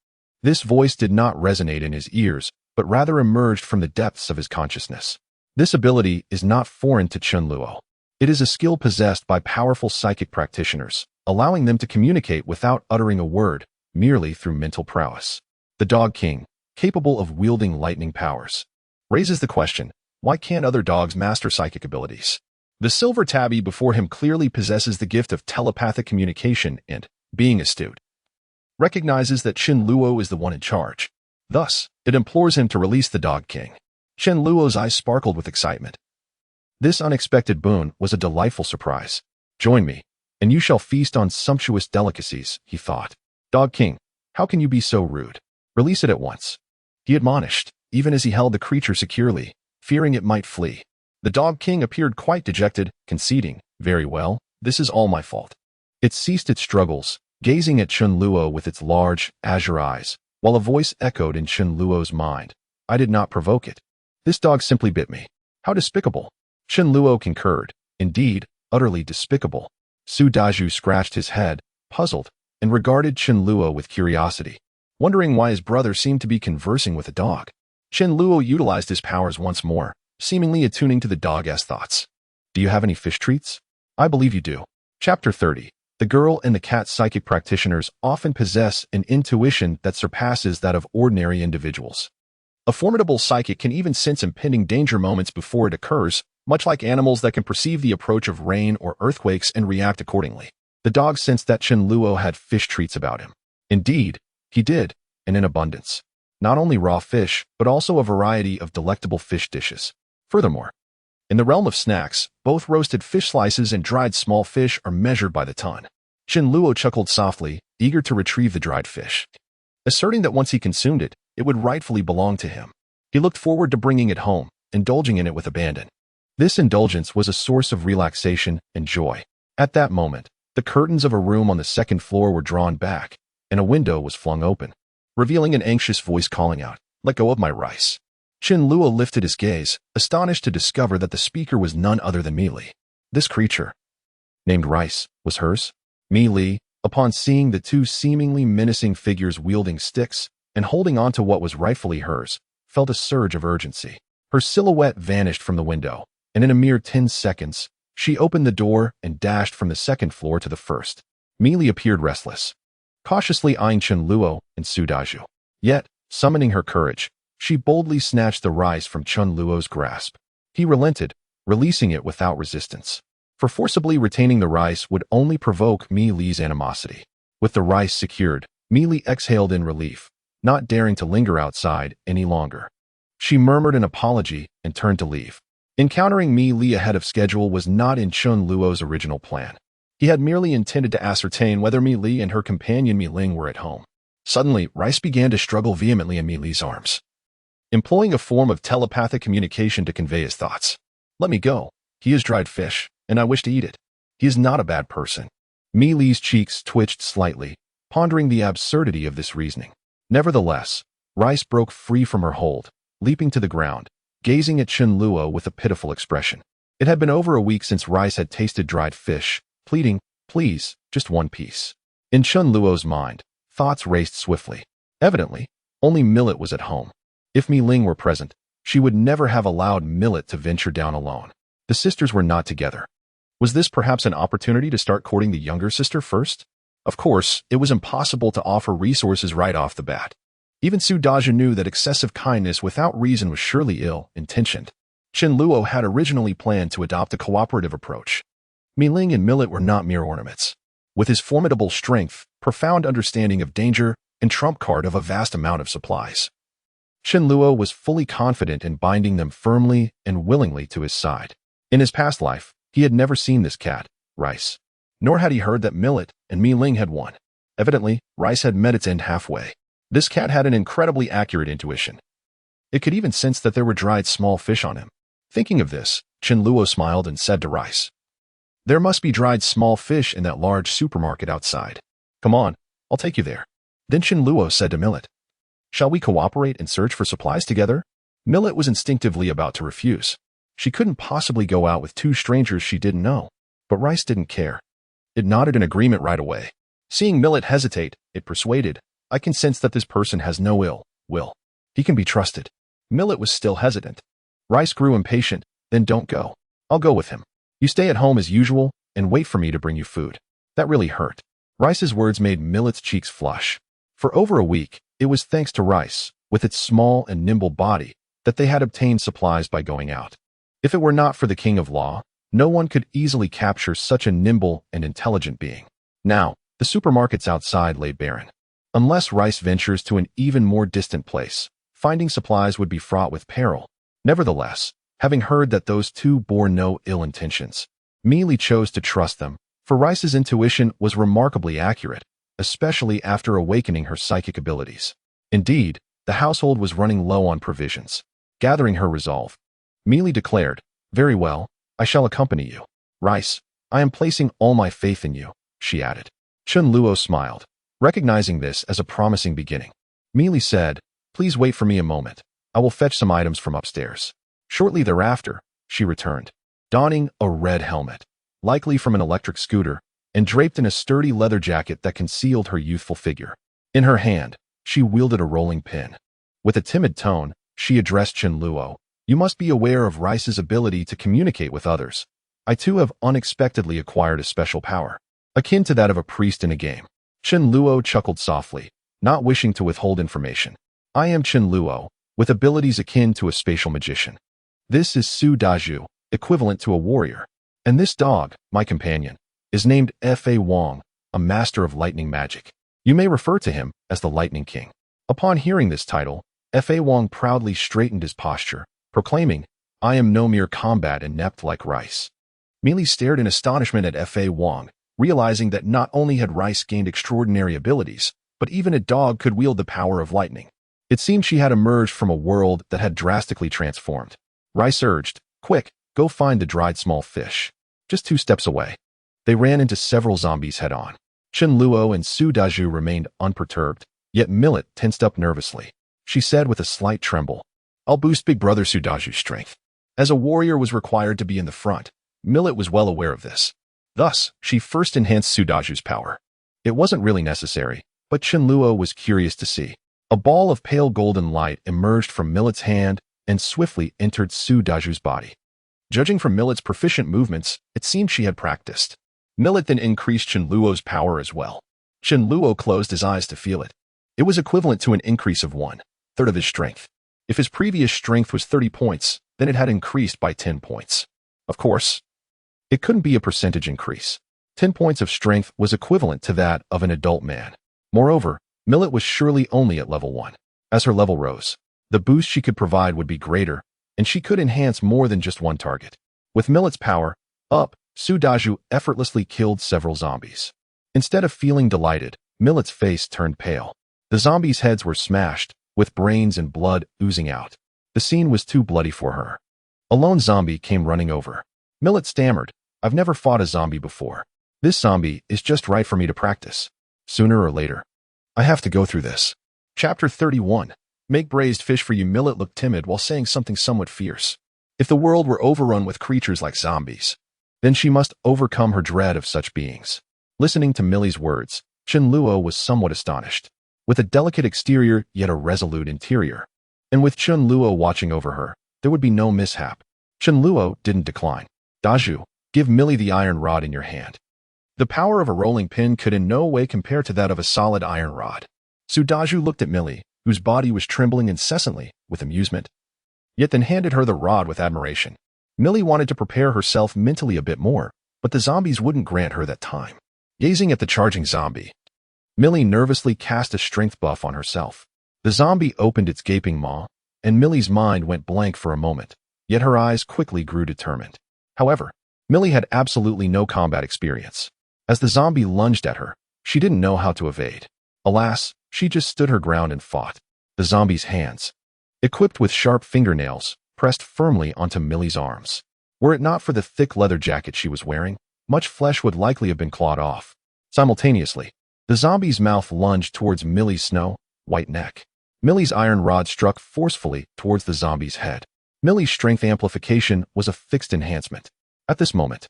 This voice did not resonate in his ears, but rather emerged from the depths of his consciousness. This ability is not foreign to Chen Luo. It is a skill possessed by powerful psychic practitioners, allowing them to communicate without uttering a word, merely through mental prowess. The Dog King, capable of wielding lightning powers, raises the question, why can't other dogs master psychic abilities? The silver tabby before him clearly possesses the gift of telepathic communication and, being astute, recognizes that Chen Luo is the one in charge. Thus, it implores him to release the Dog King. Chen Luo's eyes sparkled with excitement. This unexpected boon was a delightful surprise. "Join me, and you shall feast on sumptuous delicacies," he thought. "Dog King, how can you be so rude? Release it at once," he admonished, even as he held the creature securely, fearing it might flee. The Dog King appeared quite dejected, conceding, "Very well, this is all my fault. It ceased its struggles, gazing at Chun Luo with its large, azure eyes, while a voice echoed in Chun Luo's mind. I did not provoke it. This dog simply bit me. How despicable. Chun Luo concurred. Indeed, utterly despicable. Su Daju scratched his head, puzzled, and regarded Chun Luo with curiosity, wondering why his brother seemed to be conversing with a dog. Chun Luo utilized his powers once more, seemingly attuning to the dog's thoughts. Do you have any fish treats? I believe you do. Chapter 30. The girl and the cat psychic practitioners often possess an intuition that surpasses that of ordinary individuals. A formidable psychic can even sense impending danger moments before it occurs, much like animals that can perceive the approach of rain or earthquakes and react accordingly. The dog sensed that Chun Luo had fish treats about him. Indeed, he did, and in abundance. Not only raw fish, but also a variety of delectable fish dishes. Furthermore, in the realm of snacks, both roasted fish slices and dried small fish are measured by the ton. Chun Luo chuckled softly, eager to retrieve the dried fish, asserting that once he consumed it, it would rightfully belong to him. He looked forward to bringing it home, indulging in it with abandon. This indulgence was a source of relaxation and joy. At that moment, the curtains of a room on the second floor were drawn back, and a window was flung open, revealing an anxious voice calling out, "Let go of my rice." Chun Luo lifted his gaze, astonished to discover that the speaker was none other than Mi Li. This creature, named Rice, was hers. Mi Li, upon seeing the two seemingly menacing figures wielding sticks and holding on to what was rightfully hers, felt a surge of urgency. Her silhouette vanished from the window, and in a mere 10 seconds, she opened the door and dashed from the second floor to the first. Mi Li appeared restless, cautiously eyeing Chun Luo and Su Daju. Yet, summoning her courage, she boldly snatched the rice from Chun Luo's grasp. He relented, releasing it without resistance. For forcibly retaining the rice would only provoke Mi Li's animosity. With the rice secured, Mi Li exhaled in relief, not daring to linger outside any longer. She murmured an apology and turned to leave. Encountering Mi Li ahead of schedule was not in Chun Luo's original plan. He had merely intended to ascertain whether Mi Li and her companion Mi Ling were at home. Suddenly, Rice began to struggle vehemently in Mi Li's arms, employing a form of telepathic communication to convey his thoughts. "Let me go. He is dried fish, and I wish to eat it. He is not a bad person." Mi Li's cheeks twitched slightly, pondering the absurdity of this reasoning. Nevertheless, Rice broke free from her hold, leaping to the ground, gazing at Chun Luo with a pitiful expression. It had been over a week since Rice had tasted dried fish, pleading, "Please, just one piece." In Chun Luo's mind, thoughts raced swiftly. Evidently, only Millet was at home. If Mi Ling were present, she would never have allowed Millet to venture down alone. The sisters were not together. Was this perhaps an opportunity to start courting the younger sister first? Of course, it was impossible to offer resources right off the bat. Even Su Daju knew that excessive kindness without reason was surely ill-intentioned. Chun Luo had originally planned to adopt a cooperative approach. Mi Ling and Millet were not mere ornaments. With his formidable strength, profound understanding of danger, and trump card of a vast amount of supplies, Chun Luo was fully confident in binding them firmly and willingly to his side. In his past life, he had never seen this cat, Rice. Nor had he heard that Millet and Mi Ling had won. Evidently, Rice had met its end halfway. This cat had an incredibly accurate intuition. It could even sense that there were dried small fish on him. Thinking of this, Chun Luo smiled and said to Rice, "There must be dried small fish in that large supermarket outside. Come on, I'll take you there." Then Chun Luo said to Millet, "Shall we cooperate and search for supplies together?" Millet was instinctively about to refuse. She couldn't possibly go out with two strangers she didn't know. But Rice didn't care. It nodded in agreement right away. Seeing Millet hesitate, it persuaded, "I can sense that this person has no ill will. He can be trusted." Millet was still hesitant. Rice grew impatient. "Then don't go. I'll go with him. You stay at home as usual and wait for me to bring you food." That really hurt. Rice's words made Millet's cheeks flush. For over a week, it was thanks to Rice, with its small and nimble body, that they had obtained supplies by going out. If it were not for the King of Law, no one could easily capture such a nimble and intelligent being. Now, the supermarkets outside lay barren. Unless Rice ventures to an even more distant place, finding supplies would be fraught with peril. Nevertheless, having heard that those two bore no ill intentions, Mi Li chose to trust them, for Rice's intuition was remarkably accurate, especially after awakening her psychic abilities. Indeed, the household was running low on provisions. Gathering her resolve, Mi Li declared, "Very well, I shall accompany you. Rice, I am placing all my faith in you. she added. Chun Luo smiled, recognizing this as a promising beginning. Mi said, "Please wait for me a moment. I will fetch some items from upstairs." Shortly thereafter, she returned, donning a red helmet, likely from an electric scooter, and draped in a sturdy leather jacket that concealed her youthful figure. In her hand, she wielded a rolling pin. With a timid tone, she addressed Chun Luo. "You must be aware of Rice's ability to communicate with others. I too have unexpectedly acquired a special power, akin to that of a priest in a game." Chun Luo chuckled softly, not wishing to withhold information. "I am Chun Luo, with abilities akin to a spatial magician. This is Su Daju, equivalent to a warrior. And this dog, my companion, is named Fa Wong, a master of lightning magic. You may refer to him as the Lightning King." Upon hearing this title, Fa Wong proudly straightened his posture, proclaiming, "I am no mere combat inept like Rice." Mi stared in astonishment at Fa Wong, realizing that not only had Rice gained extraordinary abilities, but even a dog could wield the power of lightning. It seemed she had emerged from a world that had drastically transformed. Rice urged, "Quick, go find the dried small fish. Just 2 steps away." They ran into several zombies head-on. Chun Luo and Su Daju remained unperturbed, yet Millet tensed up nervously. She said with a slight tremble, "I'll boost Big Brother Su Daju's strength." As a warrior was required to be in the front, Millet was well aware of this. Thus, she first enhanced Su Daju's power. It wasn't really necessary, but Chun Luo was curious to see. A ball of pale golden light emerged from Millet's hand and swiftly entered Su Daju's body. Judging from Millet's proficient movements, it seemed she had practiced. Millet then increased Chun Luo's power as well. Chun Luo closed his eyes to feel it. It was equivalent to an increase of 1/3 of his strength. If his previous strength was 30 points, then it had increased by 10 points. Of course, it couldn't be a percentage increase. 10 points of strength was equivalent to that of an adult man. Moreover, Millet was surely only at level 1. As her level rose, the boost she could provide would be greater, and she could enhance more than just one target. With Millet's power up, Su Daju effortlessly killed several zombies. Instead of feeling delighted, Millet's face turned pale. The zombies' heads were smashed, with brains and blood oozing out. The scene was too bloody for her. A lone zombie came running over. Millet stammered, "I've never fought a zombie before. This zombie is just right for me to practice. Sooner or later, I have to go through this." Chapter 31. Make braised fish for you. Millet looked timid while saying something somewhat fierce. If the world were overrun with creatures like zombies, then she must overcome her dread of such beings. Listening to Millie's words, Chun Luo was somewhat astonished. With a delicate exterior yet a resolute interior, and with Chun Luo watching over her, there would be no mishap. Chun Luo didn't decline. "Daju, give Millie the iron rod in your hand." The power of a rolling pin could in no way compare to that of a solid iron rod. Su Daju looked at Millie, whose body was trembling incessantly with amusement, yet then handed her the rod with admiration. Millie wanted to prepare herself mentally a bit more, but the zombies wouldn't grant her that time. Gazing at the charging zombie, Millie nervously cast a strength buff on herself. The zombie opened its gaping maw, and Millie's mind went blank for a moment, yet her eyes quickly grew determined. However, Millie had absolutely no combat experience. As the zombie lunged at her, she didn't know how to evade. Alas, she just stood her ground and fought. The zombie's hands, equipped with sharp fingernails, pressed firmly onto Millie's arms. Were it not for the thick leather jacket she was wearing, much flesh would likely have been clawed off. Simultaneously, the zombie's mouth lunged towards Millie's snow-white neck. Millie's iron rod struck forcefully towards the zombie's head. Millie's strength amplification was a fixed enhancement. At this moment,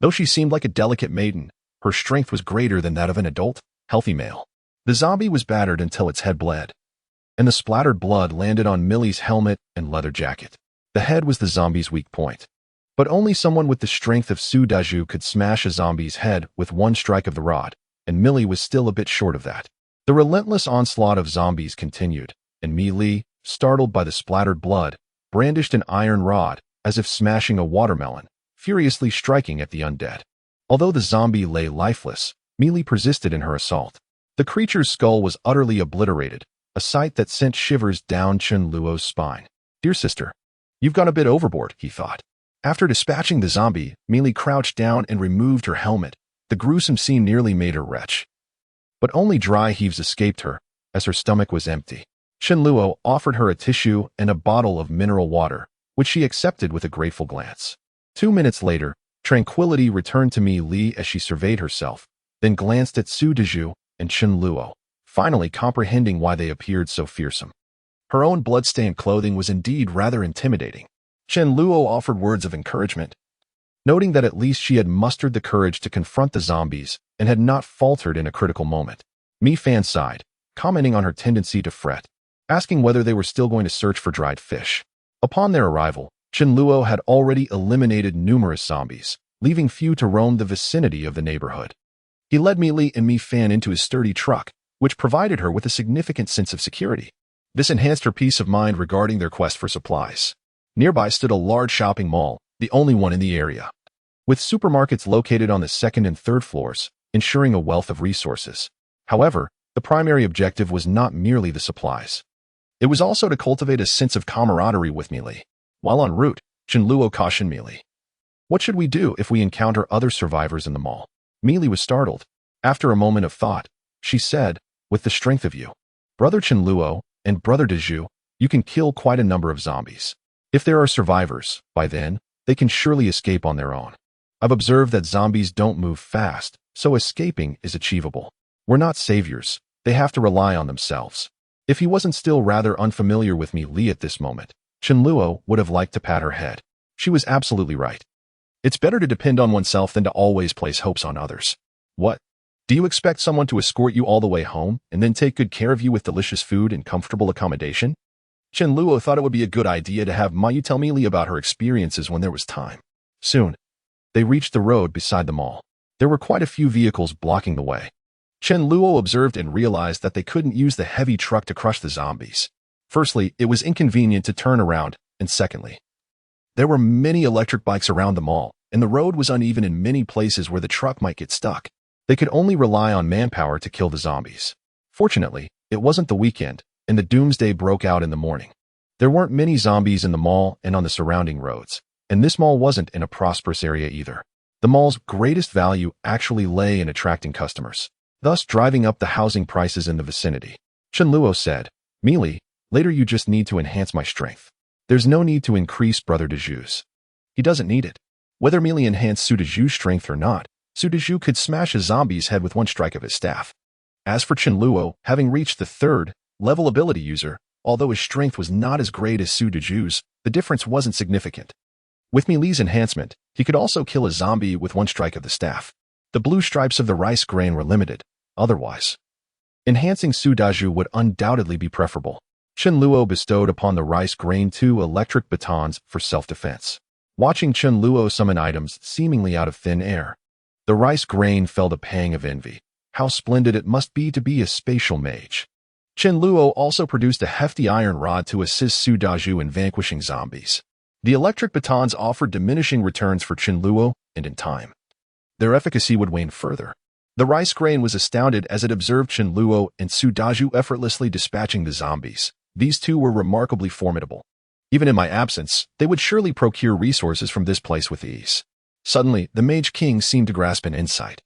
though she seemed like a delicate maiden, her strength was greater than that of an adult, healthy male. The zombie was battered until its head bled, and the splattered blood landed on Millie's helmet and leather jacket. The head was the zombie's weak point. But only someone with the strength of Su Daju could smash a zombie's head with one strike of the rod, and Millie was still a bit short of that. The relentless onslaught of zombies continued, and Millie, startled by the splattered blood, brandished an iron rod, as if smashing a watermelon, furiously striking at the undead. Although the zombie lay lifeless, Millie persisted in her assault. The creature's skull was utterly obliterated, a sight that sent shivers down Chun Luo's spine. "Dear sister, you've gone a bit overboard," he thought. After dispatching the zombie, Millie crouched down and removed her helmet. The gruesome scene nearly made her retch. But only dry heaves escaped her, as her stomach was empty. Chun Luo offered her a tissue and a bottle of mineral water, which she accepted with a grateful glance. 2 minutes later, tranquility returned to Millie as she surveyed herself, then glanced at Su Deju and Chen Luo, finally comprehending why they appeared so fearsome. Her own blood-stained clothing was indeed rather intimidating. Chen Luo offered words of encouragement, noting that at least she had mustered the courage to confront the zombies and had not faltered in a critical moment. Mi Fan sighed, commenting on her tendency to fret, asking whether they were still going to search for dried fish. Upon their arrival, Chen Luo had already eliminated numerous zombies, leaving few to roam the vicinity of the neighborhood. He led Mi Li and Mi Fan into his sturdy truck, which provided her with a significant sense of security. This enhanced her peace of mind regarding their quest for supplies. Nearby stood a large shopping mall, the only one in the area, with supermarkets located on the second and third floors, ensuring a wealth of resources. However, the primary objective was not merely the supplies. It was also to cultivate a sense of camaraderie with Mi Li. While en route, Chen Luo cautioned Mi Li. What should we do if we encounter other survivors in the mall? Mi Li was startled. After a moment of thought, she said, with the strength of you, Brother Chen Luo and Brother Deju, you can kill quite a number of zombies. If there are survivors, by then, they can surely escape on their own. I've observed that zombies don't move fast, so escaping is achievable. We're not saviors. They have to rely on themselves. If he wasn't still rather unfamiliar with Mi Li at this moment, Chen Luo would have liked to pat her head. She was absolutely right. It's better to depend on oneself than to always place hopes on others. What? Do you expect someone to escort you all the way home and then take good care of you with delicious food and comfortable accommodation? Chen Luo thought it would be a good idea to have Ma Yu tell Mi Li about her experiences when there was time. Soon, they reached the road beside the mall. There were quite a few vehicles blocking the way. Chen Luo observed and realized that they couldn't use the heavy truck to crush the zombies. Firstly, it was inconvenient to turn around, and secondly, there were many electric bikes around the mall, and the road was uneven in many places where the truck might get stuck. They could only rely on manpower to kill the zombies. Fortunately, it wasn't the weekend, and the doomsday broke out in the morning. There weren't many zombies in the mall and on the surrounding roads, and this mall wasn't in a prosperous area either. The mall's greatest value actually lay in attracting customers, thus driving up the housing prices in the vicinity. Chen Luo said, Mi Li, later you just need to enhance my strength. There's no need to increase Brother Deju's. He doesn't need it. Whether Mi Li enhanced Su Deju's strength or not, Su Deju could smash a zombie's head with one strike of his staff. As for Chen Luo, having reached the third-level ability user, although his strength was not as great as Su Deju's, the difference wasn't significant. With Mi Li's enhancement, he could also kill a zombie with one strike of the staff. The blue stripes of the rice grain were limited. Otherwise, enhancing Su Deju would undoubtedly be preferable. Chen Luo bestowed upon the rice grain 2 electric batons for self-defense. Watching Chen Luo summon items seemingly out of thin air, the rice grain felt a pang of envy. How splendid it must be to be a spatial mage. Chen Luo also produced a hefty iron rod to assist Su Deju in vanquishing zombies. The electric batons offered diminishing returns for Chen Luo, and in time, their efficacy would wane further. The rice grain was astounded as it observed Chen Luo and Su Deju effortlessly dispatching the zombies. These two were remarkably formidable. Even in my absence, they would surely procure resources from this place with ease. Suddenly, the Mage King seemed to grasp an insight,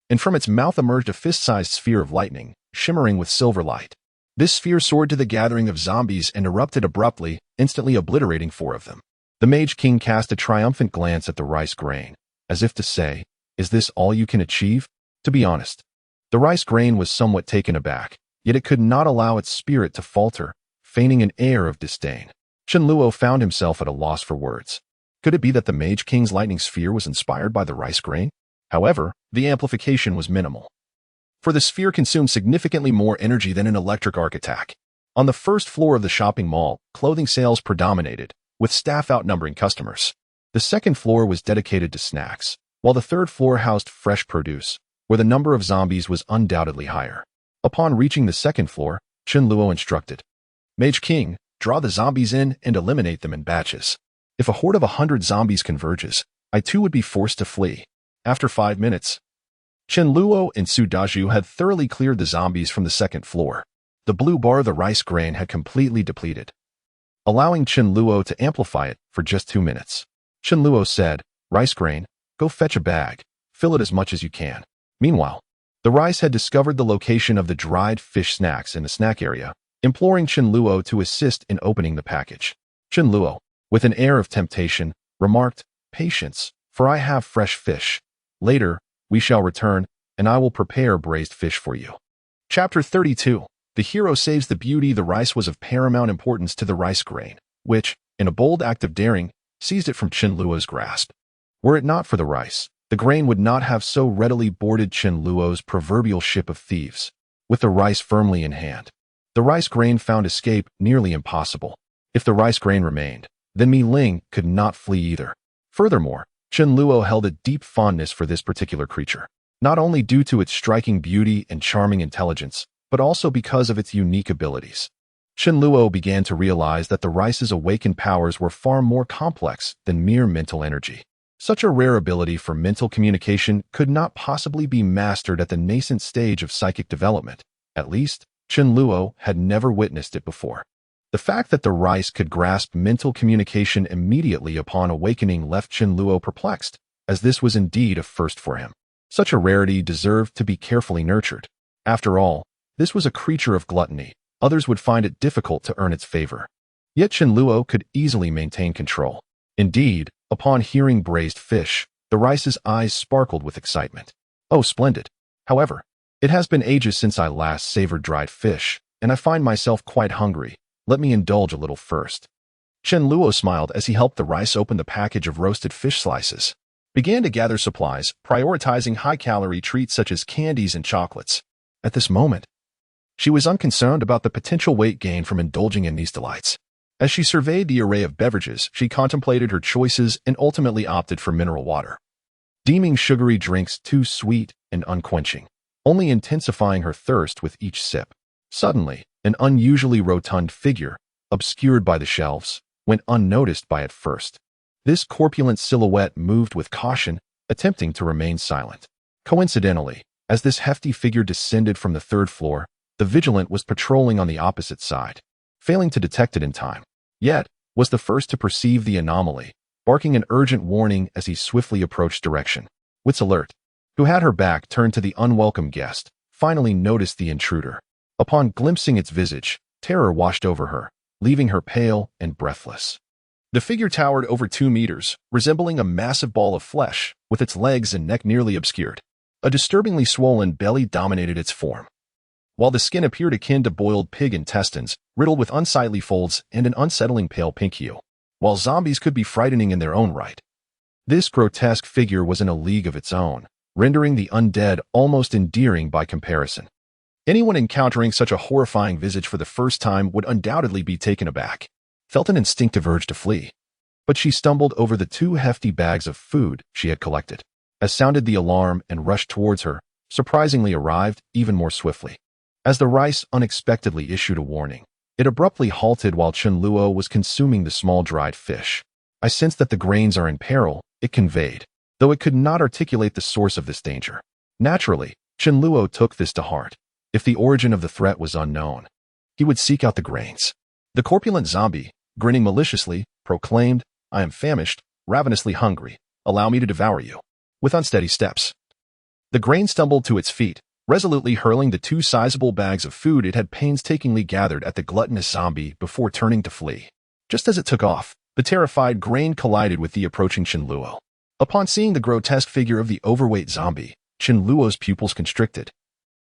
and from its mouth emerged a fist-sized sphere of lightning, shimmering with silver light. This sphere soared to the gathering of zombies and erupted abruptly, instantly obliterating 4 of them. The Mage King cast a triumphant glance at the rice grain, as if to say, "Is this all you can achieve?" To be honest, the rice grain was somewhat taken aback, yet it could not allow its spirit to falter, feigning an air of disdain. Chen Luo found himself at a loss for words. Could it be that the Mage King's lightning sphere was inspired by the rice grain? However, the amplification was minimal, for the sphere consumed significantly more energy than an electric arc attack. On the first floor of the shopping mall, clothing sales predominated, with staff outnumbering customers. The second floor was dedicated to snacks, while the third floor housed fresh produce, where the number of zombies was undoubtedly higher. Upon reaching the second floor, Chen Luo instructed, Mage King, draw the zombies in and eliminate them in batches. If a horde of 100 zombies converges, I too would be forced to flee. After 5 minutes, Chen Luo and Su Deju had thoroughly cleared the zombies from the second floor. The blue bar of the rice grain had completely depleted, allowing Chen Luo to amplify it for just 2 minutes. Chen Luo said, Rice grain, go fetch a bag, fill it as much as you can. Meanwhile, the rice had discovered the location of the dried fish snacks in the snack area, imploring Chen Luo to assist in opening the package. Chen Luo, with an air of temptation, remarked, Patience, for I have fresh fish. Later, we shall return and I will prepare braised fish for you. Chapter 32. The hero saves the beauty. The rice was of paramount importance to the rice grain, which, in a bold act of daring, seized it from Qinluo's grasp. Were it not for the rice, the grain would not have so readily boarded Qinluo's proverbial ship of thieves. With the rice firmly in hand, the rice grain found escape nearly impossible. If the rice grain remained, then Mi Ling could not flee either. Furthermore, Qinluo held a deep fondness for this particular creature, not only due to its striking beauty and charming intelligence, but also because of its unique abilities. Qinluo began to realize that the rice's awakened powers were far more complex than mere mental energy. Such a rare ability for mental communication could not possibly be mastered at the nascent stage of psychic development. At least, Qinluo had never witnessed it before. The fact that the rice could grasp mental communication immediately upon awakening left Qinluo perplexed, as this was indeed a first for him. Such a rarity deserved to be carefully nurtured. After all, this was a creature of gluttony. Others would find it difficult to earn its favor. Yet Qinluo could easily maintain control. Indeed, upon hearing braised fish, the rice's eyes sparkled with excitement. Oh, splendid! However, it has been ages since I last savored dried fish, and I find myself quite hungry. Let me indulge a little first. Qinluo smiled as he helped the rice open the package of roasted fish slices. Began to gather supplies, prioritizing high-calorie treats such as candies and chocolates. At this moment, she was unconcerned about the potential weight gain from indulging in these delights. As she surveyed the array of beverages, she contemplated her choices and ultimately opted for mineral water, deeming sugary drinks too sweet and unquenching, only intensifying her thirst with each sip. Suddenly, an unusually rotund figure, obscured by the shelves, went unnoticed by at first. This corpulent silhouette moved with caution, attempting to remain silent. Coincidentally, as this hefty figure descended from the third floor, the vigilant was patrolling on the opposite side. Failing to detect it in time, yet was the first to perceive the anomaly, barking an urgent warning as he swiftly approached direction. Wits alert, who had her back turned to the unwelcome guest, finally noticed the intruder. Upon glimpsing its visage, terror washed over her, leaving her pale and breathless. The figure towered over 2 meters, resembling a massive ball of flesh, with its legs and neck nearly obscured. A disturbingly swollen belly dominated its form, while the skin appeared akin to boiled pig intestines, riddled with unsightly folds and an unsettling pale pink hue. While zombies could be frightening in their own right, this grotesque figure was in a league of its own, rendering the undead almost endearing by comparison. Anyone encountering such a horrifying visage for the first time would undoubtedly be taken aback, felt an instinctive urge to flee. But she stumbled over the 2 hefty bags of food she had collected. As sounded the alarm and rushed towards her, surprisingly arrived even more swiftly. As the rice unexpectedly issued a warning, it abruptly halted while Qinluo was consuming the small dried fish. I sense that the grains are in peril, it conveyed, though it could not articulate the source of this danger. Naturally, Qinluo took this to heart. If the origin of the threat was unknown, he would seek out the grains. The corpulent zombie, grinning maliciously, proclaimed, "I am famished, ravenously hungry. Allow me to devour you." With unsteady steps, the grain stumbled to its feet, resolutely hurling the 2 sizable bags of food it had painstakingly gathered at the gluttonous zombie before turning to flee. Just as it took off, the terrified grain collided with the approaching Qinluo. Upon seeing the grotesque figure of the overweight zombie, Qinluo's pupils constricted.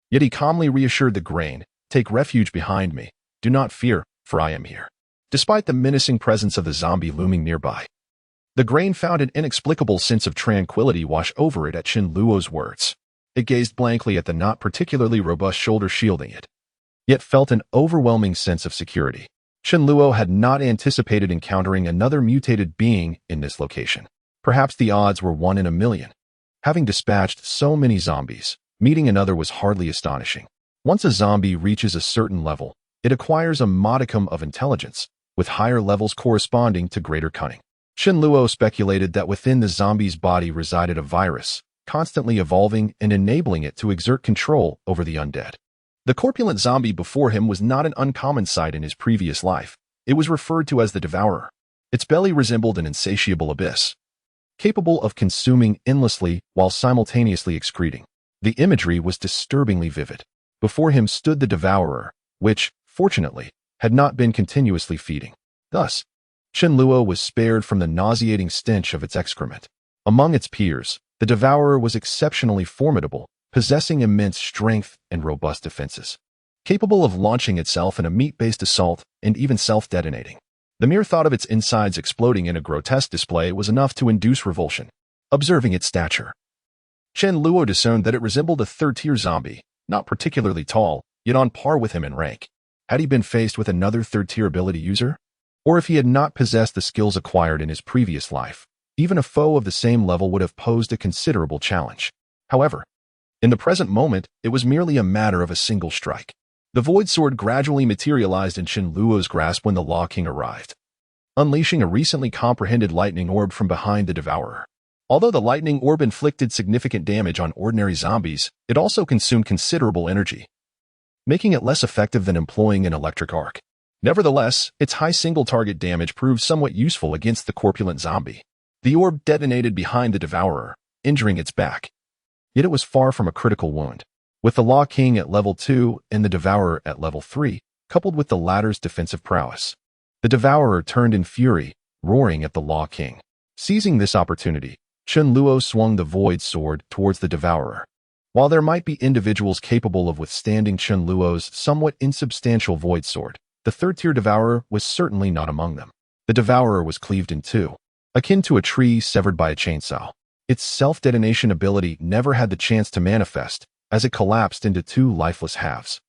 Yet he calmly reassured the grain, "Take refuge behind me. Do not fear, for I am here." Despite the menacing presence of the zombie looming nearby, the grain found an inexplicable sense of tranquility wash over it at Qinluo's words. It gazed blankly at the not particularly robust shoulder shielding it, yet felt an overwhelming sense of security. Qinluo had not anticipated encountering another mutated being in this location. Perhaps the odds were 1 in a million. Having dispatched so many zombies, meeting another was hardly astonishing. Once a zombie reaches a certain level, it acquires a modicum of intelligence, with higher levels corresponding to greater cunning. Qinluo speculated that within the zombie's body resided a virus, constantly evolving and enabling it to exert control over the undead. The corpulent zombie before him was not an uncommon sight in his previous life. It was referred to as the Devourer. Its belly resembled an insatiable abyss, capable of consuming endlessly while simultaneously excreting. The imagery was disturbingly vivid. Before him stood the Devourer, which, fortunately, had not been continuously feeding. Thus, Qinluo was spared from the nauseating stench of its excrement. Among its peers, the Devourer was exceptionally formidable, possessing immense strength and robust defenses, capable of launching itself in a meat-based assault and even self-detonating. The mere thought of its insides exploding in a grotesque display was enough to induce revulsion. Observing its stature, Chen Luo discerned that it resembled a third-tier zombie, not particularly tall, yet on par with him in rank. Had he been faced with another third-tier ability user? Or if he had not possessed the skills acquired in his previous life, even a foe of the same level would have posed a considerable challenge. However, in the present moment, it was merely a matter of a single strike. The Void Sword gradually materialized in Chen Luo's grasp when the Law King arrived, unleashing a recently comprehended lightning orb from behind the Devourer. Although the lightning orb inflicted significant damage on ordinary zombies, it also consumed considerable energy, making it less effective than employing an electric arc. Nevertheless, its high single-target damage proved somewhat useful against the corpulent zombie. The orb detonated behind the Devourer, injuring its back. Yet it was far from a critical wound. With the Law King at level 2 and the Devourer at level 3, coupled with the latter's defensive prowess, the Devourer turned in fury, roaring at the Law King. Seizing this opportunity, Chen Luo swung the Void Sword towards the Devourer. While there might be individuals capable of withstanding Chen Luo's somewhat insubstantial Void Sword, the third-tier Devourer was certainly not among them. The Devourer was cleaved in two, akin to a tree severed by a chainsaw. Its self-detonation ability never had the chance to manifest, as it collapsed into two lifeless halves.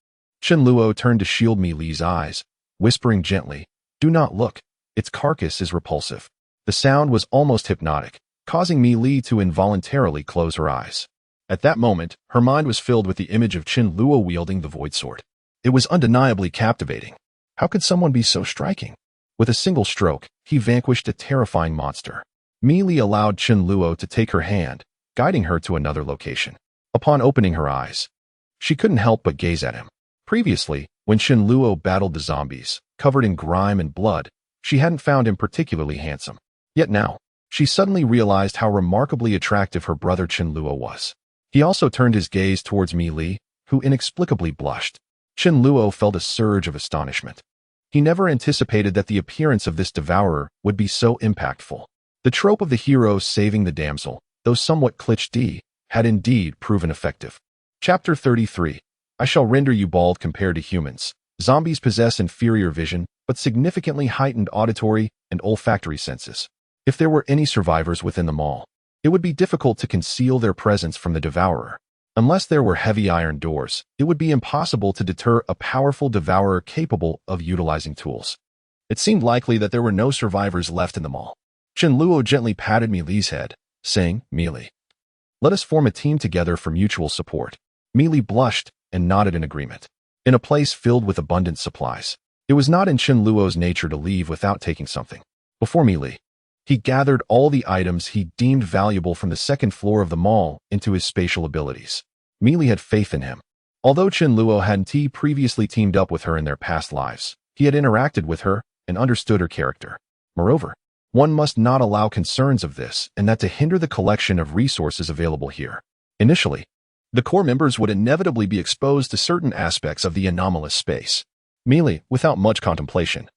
Chen Luo turned to shield Mi Li's eyes, whispering gently, "Do not look. Its carcass is repulsive." The sound was almost hypnotic, causing Mi Li to involuntarily close her eyes. At that moment, her mind was filled with the image of Chen Luo wielding the Void Sword. It was undeniably captivating. How could someone be so striking? With a single stroke, he vanquished a terrifying monster. Mi Li allowed Chen Luo to take her hand, guiding her to another location. Upon opening her eyes, she couldn't help but gaze at him. Previously, when Chen Luo battled the zombies, covered in grime and blood, she hadn't found him particularly handsome. Yet now, she suddenly realized how remarkably attractive her brother Chen Luo was. He also turned his gaze towards Mi Li, who inexplicably blushed. Chen Luo felt a surge of astonishment. He never anticipated that the appearance of this devourer would be so impactful. The trope of the hero saving the damsel, though somewhat cliché, had indeed proven effective. Chapter 33. I shall render you bald compared to humans. Zombies possess inferior vision, but significantly heightened auditory and olfactory senses. If there were any survivors within the mall, it would be difficult to conceal their presence from the devourer. Unless there were heavy iron doors, it would be impossible to deter a powerful devourer capable of utilizing tools. It seemed likely that there were no survivors left in the mall. Chen Luo gently patted Mi Li's head, saying, "Mi Li, let us form a team together for mutual support." Mi Li blushed and nodded in agreement. In a place filled with abundant supplies, it was not in Chen Luo's nature to leave without taking something. Before Mi Li, he gathered all the items he deemed valuable from the second floor of the mall into his spatial abilities. Mi Li had faith in him. Although Chen Luo hadn't previously teamed up with her in their past lives, he had interacted with her and understood her character. Moreover, one must not allow concerns of this and that to hinder the collection of resources available here. Initially, the core members would inevitably be exposed to certain aspects of the anomalous space. Mi Li, without much contemplation,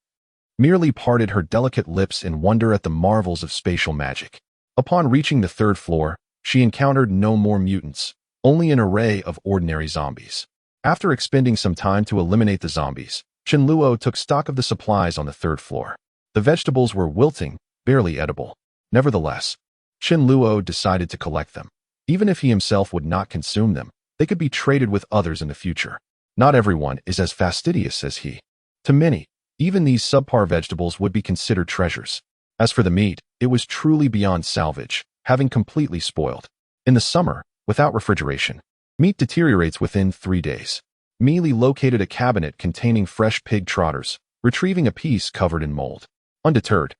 merely parted her delicate lips in wonder at the marvels of spatial magic. Upon reaching the third floor, she encountered no more mutants, only an array of ordinary zombies. After expending some time to eliminate the zombies, Chen Luo took stock of the supplies on the third floor. The vegetables were wilting, barely edible. Nevertheless, Chen Luo decided to collect them. Even if he himself would not consume them, they could be traded with others in the future. Not everyone is as fastidious as he. To many, even these subpar vegetables would be considered treasures. As for the meat, it was truly beyond salvage, having completely spoiled. In the summer, without refrigeration, meat deteriorates within 3 days. Mi Li located a cabinet containing fresh pig trotters, retrieving a piece covered in mold. Undeterred,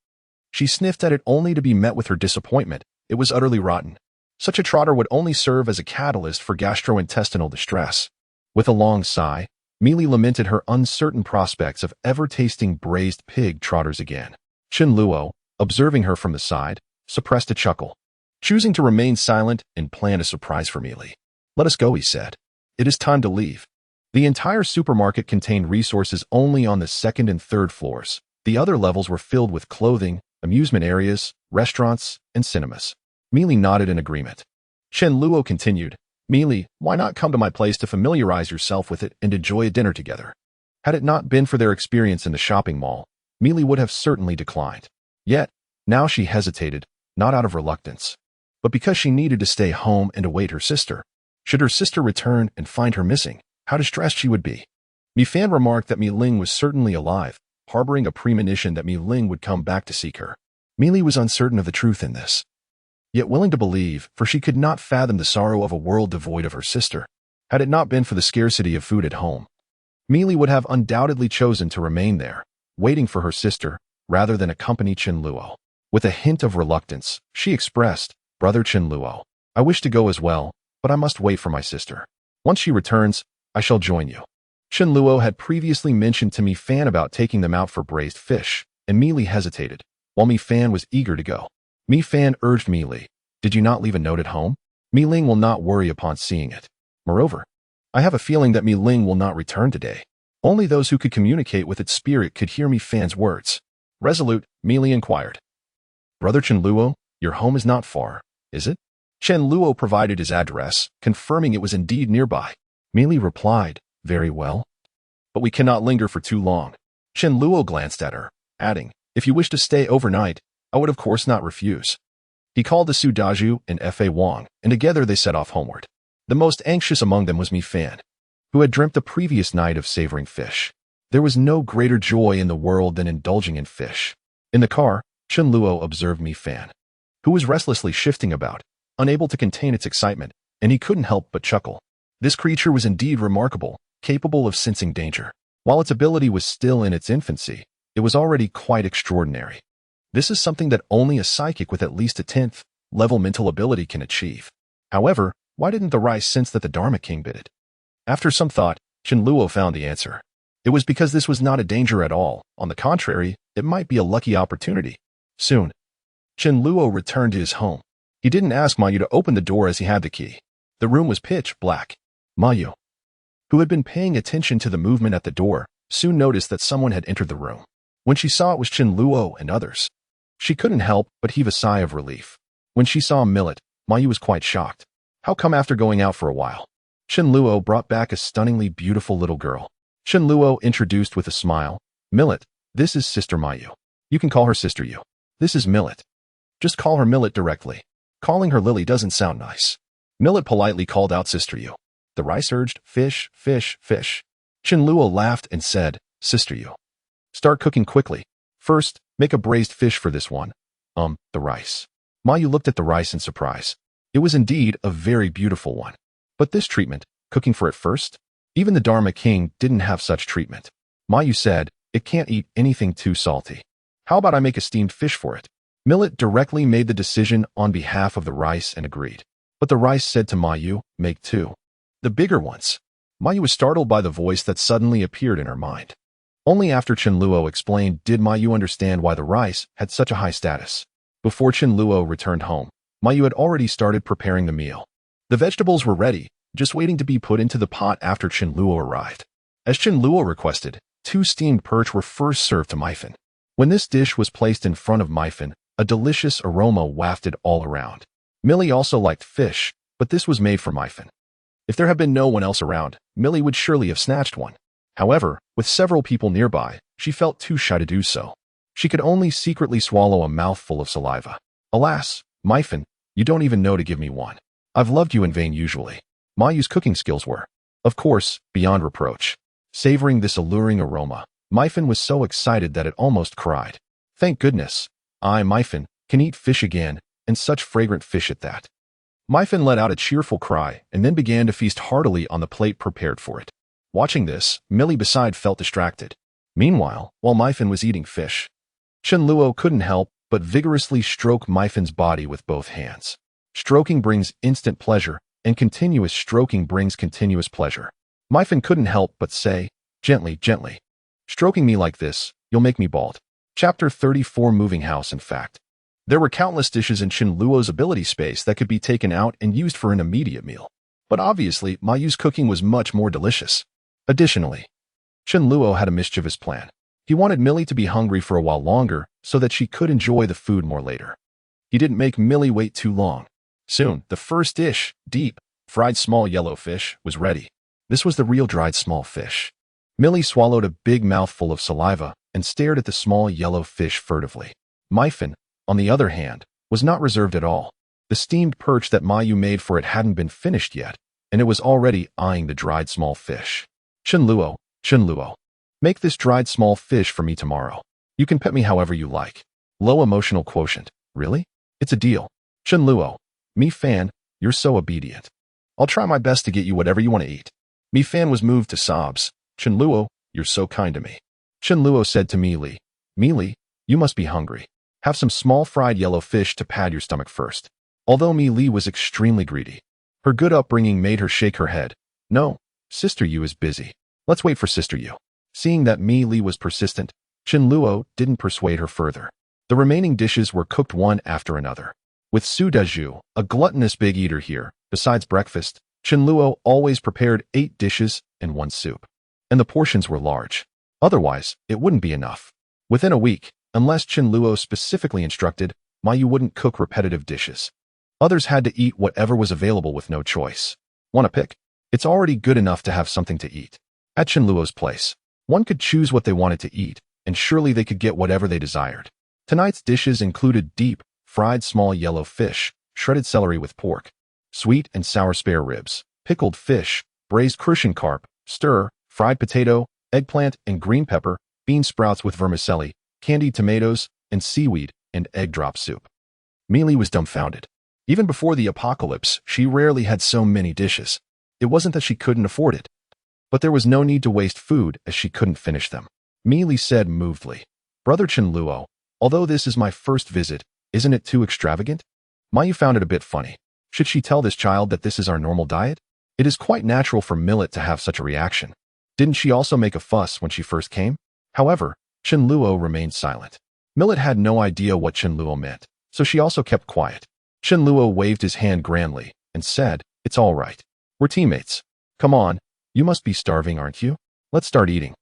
she sniffed at it only to be met with her disappointment. It was utterly rotten. Such a trotter would only serve as a catalyst for gastrointestinal distress. With a long sigh, Mi Li lamented her uncertain prospects of ever tasting braised pig trotters again. Chen Luo, observing her from the side, suppressed a chuckle, choosing to remain silent and plan a surprise for Mi Li. "Let us go," he said. "It is time to leave." The entire supermarket contained resources only on the second and third floors. The other levels were filled with clothing, amusement areas, restaurants, and cinemas. Mi Li nodded in agreement. Chen Luo continued, Mealy, why not come to my place to familiarize yourself with it and enjoy a dinner together? Had it not been for their experience in the shopping mall, Mealy would have certainly declined. Yet, now she hesitated, not out of reluctance, but because she needed to stay home and await her sister. Should her sister return and find her missing, how distressed she would be. Mi Fan remarked that Mi Ling was certainly alive, harboring a premonition that Mi Ling would come back to seek her. Mealy was uncertain of the truth in this, yet willing to believe, for she could not fathom the sorrow of a world devoid of her sister. Had it not been for the scarcity of food at home, Mealy would have undoubtedly chosen to remain there, waiting for her sister, rather than accompany Chen Luo. With a hint of reluctance, she expressed, "Brother Chen Luo, I wish to go as well, but I must wait for my sister. Once she returns, I shall join you." Chen Luo had previously mentioned to Mi Fan about taking them out for braised fish, and Mealy hesitated, while Mi Fan was eager to go. Mi Fan urged Mealy, "Did you not leave a note at home? Mi Ling will not worry upon seeing it. Moreover, I have a feeling that Mi Ling will not return today." Only those who could communicate with its spirit could hear Mi Fan's words. Resolute, Mealy inquired, "Brother Chen Luo, your home is not far, is it?" Chen Luo provided his address, confirming it was indeed nearby. Mealy replied, "Very well. But we cannot linger for too long." Chen Luo glanced at her, adding, "If you wish to stay overnight, I would of course not refuse." He called the Su Daju and Fa Wang, and together they set off homeward. The most anxious among them was Mi Fan, who had dreamt the previous night of savoring fish. There was no greater joy in the world than indulging in fish. In the car, Chen Luo observed Mi Fan, who was restlessly shifting about, unable to contain its excitement, and he couldn't help but chuckle. This creature was indeed remarkable, capable of sensing danger. While its ability was still in its infancy, it was already quite extraordinary. This is something that only a psychic with at least a 10th level mental ability can achieve. However, why didn't the rice sense that the Dharma King bid it? After some thought, Chen Luo found the answer. It was because this was not a danger at all. On the contrary, it might be a lucky opportunity. Soon, Chen Luo returned to his home. He didn't ask Mayu to open the door as he had the key. The room was pitch black. Mayu, who had been paying attention to the movement at the door, soon noticed that someone had entered the room. When she saw it was Chen Luo and others, she couldn't help but heave a sigh of relief. When she saw Millet, Mayu was quite shocked. How come after going out for a while, Chen Luo brought back a stunningly beautiful little girl? Chen Luo introduced with a smile, "Millet, this is Sister Mayu. You can call her Sister Yu. This is Millet. Just call her Millet directly. Calling her Lily doesn't sound nice." Millet politely called out Sister Yu. The rice urged, "Fish, fish, fish." Chen Luo laughed and said, "Sister Yu, start cooking quickly. First, make a braised fish for this one. The rice." Mayu looked at the rice in surprise. It was indeed a very beautiful one. But this treatment, cooking for it first? Even the Dharma King didn't have such treatment. Mayu said, "It can't eat anything too salty. How about I make a steamed fish for it?" Millet directly made the decision on behalf of the rice and agreed. But the rice said to Mayu, "Make two. The bigger ones." Mayu was startled by the voice that suddenly appeared in her mind. Only after Chen Luo explained did Mayu understand why the rice had such a high status. Before Chen Luo returned home, Mayu had already started preparing the meal. The vegetables were ready, just waiting to be put into the pot after Chen Luo arrived. As Chen Luo requested, 2 steamed perch were first served to Myfin. When this dish was placed in front of Myfin, a delicious aroma wafted all around. Millie also liked fish, but this was made for Myfin. If there had been no one else around, Millie would surely have snatched one. However, with several people nearby, she felt too shy to do so. She could only secretly swallow a mouthful of saliva. "Alas, Myfin, you don't even know to give me one. I've loved you in vain usually." Mayu's cooking skills were, of course, beyond reproach. Savoring this alluring aroma, Myfin was so excited that it almost cried. "Thank goodness, I, Myfin, can eat fish again, and such fragrant fish at that." Myfin let out a cheerful cry and then began to feast heartily on the plate prepared for it. Watching this, Millie beside felt distracted. Meanwhile, while Myfin was eating fish, Chen Luo couldn't help but vigorously stroke Myfin's body with both hands. Stroking brings instant pleasure, and continuous stroking brings continuous pleasure. Myfin couldn't help but say, "Gently, gently. Stroking me like this, you'll make me bald." Chapter 34 Moving House. In fact, there were countless dishes in Chen Luo's ability space that could be taken out and used for an immediate meal. But obviously, Mayu's cooking was much more delicious. Additionally, Chen Luo had a mischievous plan. He wanted Millie to be hungry for a while longer so that she could enjoy the food more later. He didn't make Millie wait too long. Soon, the first dish, deep, fried small yellow fish, was ready. This was the real dried small fish. Millie swallowed a big mouthful of saliva and stared at the small yellow fish furtively. Myfin, on the other hand, was not reserved at all. The steamed perch that Mayu made for it hadn't been finished yet, and it was already eyeing the dried small fish. Chenluo, make this dried small fish for me tomorrow. You can pet me however you like. Low emotional quotient. Really? It's a deal. Chenluo, Mi Fan, you're so obedient. I'll try my best to get you whatever you want to eat. Mi Fan was moved to sobs. Chenluo, you're so kind to me. Chenluo said to Mi Li, you must be hungry. Have some small fried yellow fish to pad your stomach first. Although Mi Li was extremely greedy, her good upbringing made her shake her head. No, Sister Yu is busy. Let's wait for Sister Yu. Seeing that Mi Li was persistent, Chenluo didn't persuade her further. The remaining dishes were cooked one after another. With Su Dezhu, a gluttonous big eater here, besides breakfast, Chenluo always prepared 8 dishes and 1 soup. And the portions were large. Otherwise, it wouldn't be enough. Within a week, unless Chenluo specifically instructed, Mayu wouldn't cook repetitive dishes. Others had to eat whatever was available with no choice. Want to pick? It's already good enough to have something to eat. At Chenluo's place, one could choose what they wanted to eat, and surely they could get whatever they desired. Tonight's dishes included deep, fried small yellow fish, shredded celery with pork, sweet and sour spare ribs, pickled fish, braised crucian carp, stir, fried potato, eggplant and green pepper, bean sprouts with vermicelli, candied tomatoes, and seaweed and egg drop soup. Mealy was dumbfounded. Even before the apocalypse, she rarely had so many dishes. It wasn't that she couldn't afford it, but there was no need to waste food as she couldn't finish them. Mealy said movedly, Brother Chenluo, although this is my first visit, isn't it too extravagant? Mayu found it a bit funny. Should she tell this child that this is our normal diet? It is quite natural for Millet to have such a reaction. Didn't she also make a fuss when she first came? However, Chenluo remained silent. Millet had no idea what Chenluo meant, so she also kept quiet. Chenluo waved his hand grandly and said, It's all right. We're teammates. Come on, you must be starving, aren't you? Let's start eating.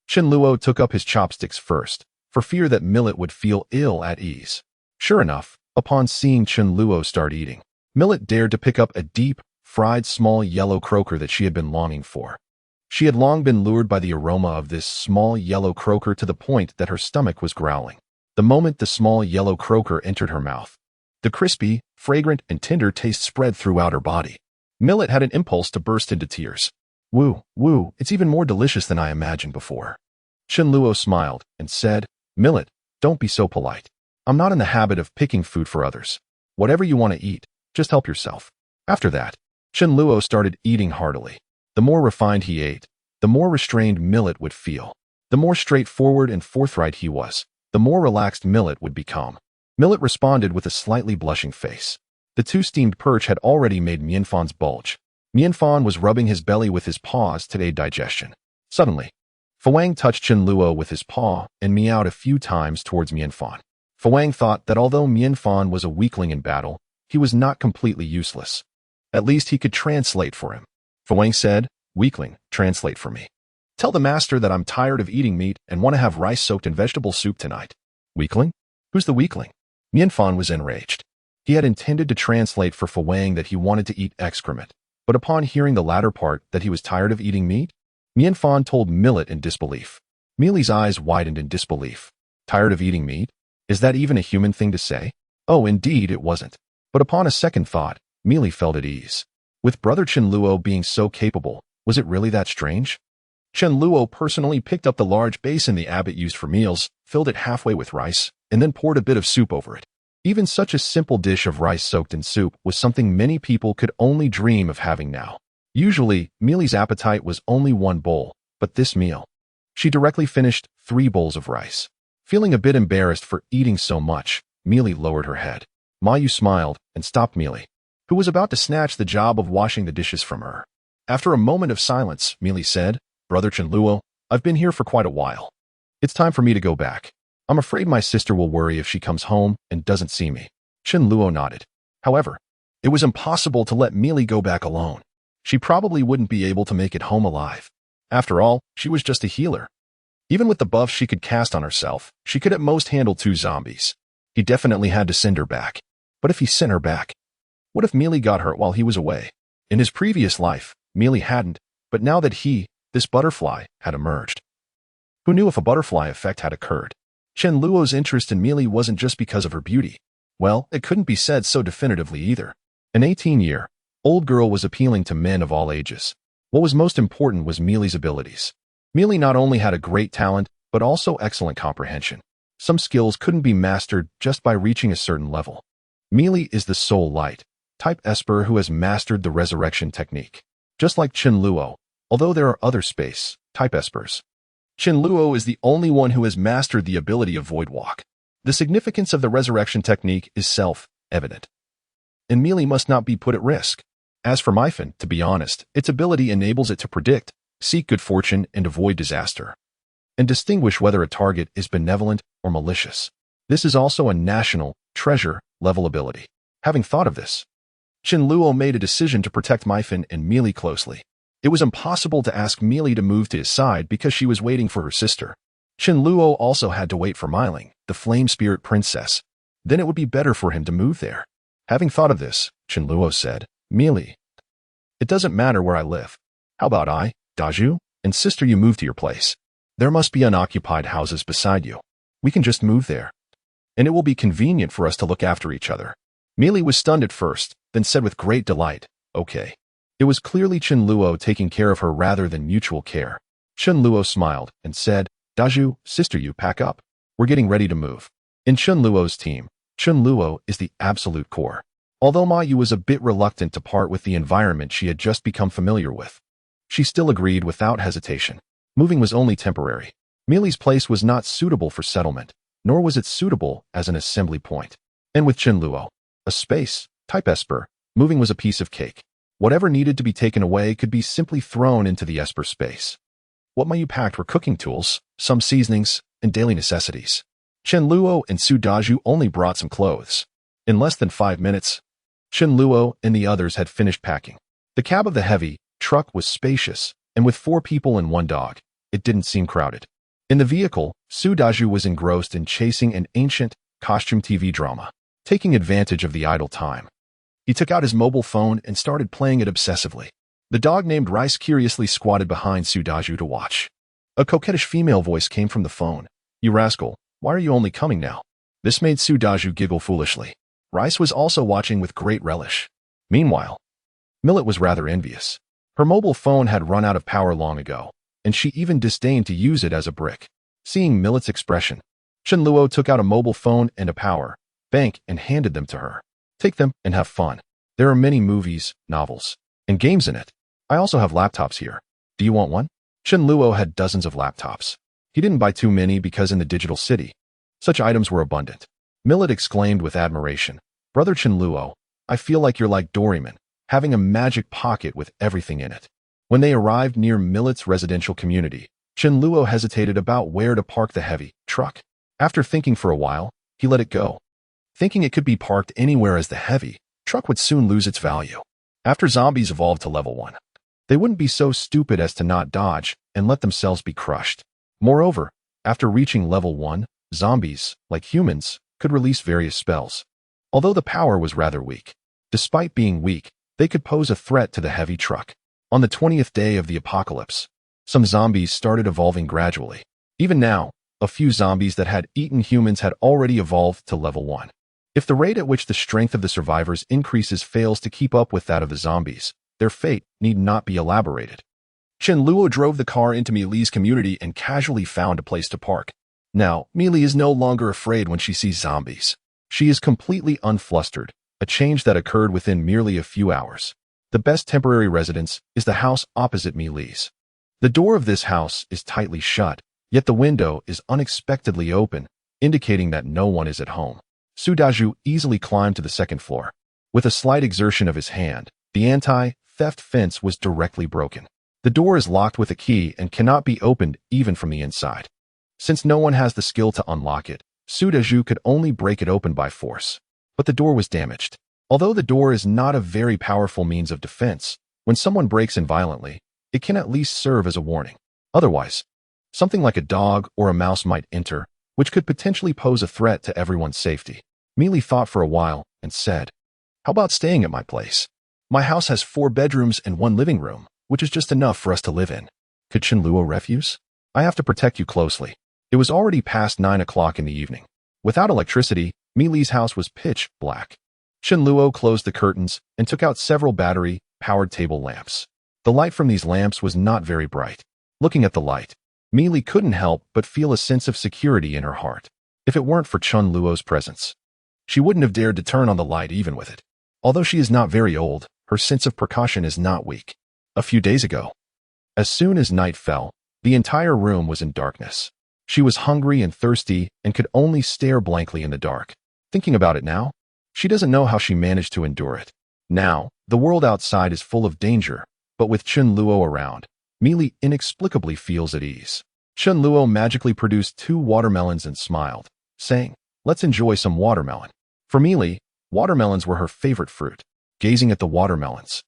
Chenluo took up his chopsticks first, for fear that Millet would feel ill at ease. Sure enough, upon seeing Chenluo start eating, Millet dared to pick up a deep, fried small yellow croaker that she had been longing for. She had long been lured by the aroma of this small yellow croaker to the point that her stomach was growling. The moment the small yellow croaker entered her mouth, the crispy, fragrant, and tender taste spread throughout her body. Millet had an impulse to burst into tears. Woo, it's even more delicious than I imagined before. Chenluo smiled and said, Millet, don't be so polite. I'm not in the habit of picking food for others. Whatever you want to eat, just help yourself. After that, Chenluo started eating heartily. The more refined he ate, the more restrained Millet would feel. The more straightforward and forthright he was, the more relaxed Millet would become. Millet responded with a slightly blushing face. The 2 steamed perch had already made Mianfan's bulge. Mianfan was rubbing his belly with his paws to aid digestion. Suddenly, Fawang touched Chenluo with his paw and meowed a few times towards Mianfan. Fawang thought that although Mianfan was a weakling in battle, he was not completely useless. At least he could translate for him. Fawang said, Weakling, translate for me. Tell the master that I'm tired of eating meat and want to have rice soaked in vegetable soup tonight. Weakling? Who's the weakling? Mianfan was enraged. He had intended to translate for Fawang that he wanted to eat excrement, but upon hearing the latter part that he was tired of eating meat, Mianfan told Millet in disbelief. Mealy's eyes widened in disbelief. Tired of eating meat? Is that even a human thing to say? Oh, indeed it wasn't. But upon a second thought, Mealy felt at ease. With Brother Chenluo being so capable, was it really that strange? Chenluo personally picked up the large basin the abbot used for meals, filled it halfway with rice, and then poured a bit of soup over it. Even such a simple dish of rice soaked in soup was something many people could only dream of having now. Usually, Mealy's appetite was only 1 bowl, but this meal, she directly finished 3 bowls of rice. Feeling a bit embarrassed for eating so much, Mealy lowered her head. Mayu smiled and stopped Mealy, who was about to snatch the job of washing the dishes from her. After a moment of silence, Mealy said, Brother Chenluo, I've been here for quite a while. It's time for me to go back. I'm afraid my sister will worry if she comes home and doesn't see me. Chenluo nodded. However, it was impossible to let Mealy go back alone. She probably wouldn't be able to make it home alive. After all, she was just a healer. Even with the buffs she could cast on herself, she could at most handle 2 zombies. He definitely had to send her back. But if he sent her back, what if Mealy got hurt while he was away? In his previous life, Mealy hadn't, but now that this butterfly, had emerged. Who knew if a butterfly effect had occurred? Chen Luo's interest in Mealy wasn't just because of her beauty. Well, it couldn't be said so definitively either. An 18-year-old girl was appealing to men of all ages. What was most important was Mealy's abilities. Mealy not only had a great talent, but also excellent comprehension. Some skills couldn't be mastered just by reaching a certain level. Mealy is the soul light type Esper who has mastered the resurrection technique. Just like Chen Luo, although there are other space type Espers, Chen Luo is the only one who has mastered the ability of Void Walk. The significance of the resurrection technique is self-evident, and Mealy must not be put at risk. As for Myfin, to be honest, its ability enables it to predict, seek good fortune, and avoid disaster, and distinguish whether a target is benevolent or malicious. This is also a national treasure level ability. Having thought of this, Chen Luo made a decision to protect Myfin and Mealy closely. It was impossible to ask Mealy to move to his side because she was waiting for her sister. Chen Luo also had to wait for Myling, the Flame Spirit Princess. Then it would be better for him to move there. Having thought of this, Chen Luo said, Mealy, it doesn't matter where I live. How about I, Daju, and sister you move to your place? There must be unoccupied houses beside you. We can just move there, and it will be convenient for us to look after each other. Mealy was stunned at first, then said with great delight, okay. It was clearly Chen Luo taking care of her rather than mutual care. Chen Luo smiled and said, Daju, sister you pack up. We're getting ready to move. In Chen Luo's team, Chen Luo is the absolute core. Although Ma Yu was a bit reluctant to part with the environment she had just become familiar with, she still agreed without hesitation. Moving was only temporary. Mealy's place was not suitable for settlement, nor was it suitable as an assembly point. And with Chen Luo, a space type Esper, moving was a piece of cake. Whatever needed to be taken away could be simply thrown into the Esper space. What Ma Yu packed were cooking tools, some seasonings, and daily necessities. Chen Luo and Su Daju only brought some clothes. In less than 5 minutes, Chen Luo and the others had finished packing. The cab of the heavy truck was spacious, and with 4 people and 1 dog, it didn't seem crowded. In the vehicle, Su Daju was engrossed in chasing an ancient costume TV drama, taking advantage of the idle time. He took out his mobile phone and started playing it obsessively. The dog named Rice curiously squatted behind Su Daju to watch. A coquettish female voice came from the phone. You rascal, why are you only coming now? This made Su Daju giggle foolishly. Rice was also watching with great relish. Meanwhile, Millet was rather envious. Her mobile phone had run out of power long ago, and she even disdained to use it as a brick. Seeing Millet's expression, Chen Luo took out a mobile phone and a power bank and handed them to her. Take them and have fun. There are many movies, novels, and games in it. I also have laptops here. Do you want one? Chen Luo had dozens of laptops. He didn't buy too many because in the digital city, such items were abundant. Millet exclaimed with admiration, Brother Chen Luo, I feel like you're like Doraemon, having a magic pocket with everything in it. When they arrived near Millet's residential community, Chen Luo hesitated about where to park the heavy truck. After thinking for a while, he let it go, thinking it could be parked anywhere as the heavy truck would soon lose its value. After zombies evolved to level 1, they wouldn't be so stupid as to not dodge and let themselves be crushed. Moreover, after reaching level 1, zombies, like humans, could release various spells. Although the power was rather weak, despite being weak, they could pose a threat to the heavy truck. On the 20th day of the apocalypse, some zombies started evolving gradually. Even now, a few zombies that had eaten humans had already evolved to level 1. If the rate at which the strength of the survivors increases fails to keep up with that of the zombies, their fate need not be elaborated. Chen Luo drove the car into Mealy's community and casually found a place to park. Now, Mealy is no longer afraid when she sees zombies. She is completely unflustered, a change that occurred within merely a few hours. The best temporary residence is the house opposite Mealy's. The door of this house is tightly shut, yet the window is unexpectedly open, indicating that no one is at home. Su Daju easily climbed to the 2nd floor. With a slight exertion of his hand, the anti-theft fence was directly broken. The door is locked with a key and cannot be opened even from the inside. Since no one has the skill to unlock it, Su Daju could only break it open by force. But the door was damaged. Although the door is not a very powerful means of defense, when someone breaks in violently, it can at least serve as a warning. Otherwise, something like a dog or a mouse might enter, which could potentially pose a threat to everyone's safety. Mealy thought for a while and said, How about staying at my place? My house has 4 bedrooms and 1 living room, which is just enough for us to live in. Could Chen Luo refuse? I have to protect you closely. It was already past 9 o'clock in the evening. Without electricity, Mi Li's house was pitch black. Chen Luo closed the curtains and took out several battery-powered table lamps. The light from these lamps was not very bright. Looking at the light, Mi Li couldn't help but feel a sense of security in her heart. If it weren't for Chen Luo's presence, she wouldn't have dared to turn on the light even with it. Although she is not very old, her sense of precaution is not weak. A few days ago, as soon as night fell, the entire room was in darkness. She was hungry and thirsty and could only stare blankly in the dark. Thinking about it now, she doesn't know how she managed to endure it. Now, the world outside is full of danger, but with Chen Luo around, Mi Li inexplicably feels at ease. Chen Luo magically produced 2 watermelons and smiled, saying, "Let's enjoy some watermelon." For Mi Li, watermelons were her favorite fruit. Gazing at the watermelons,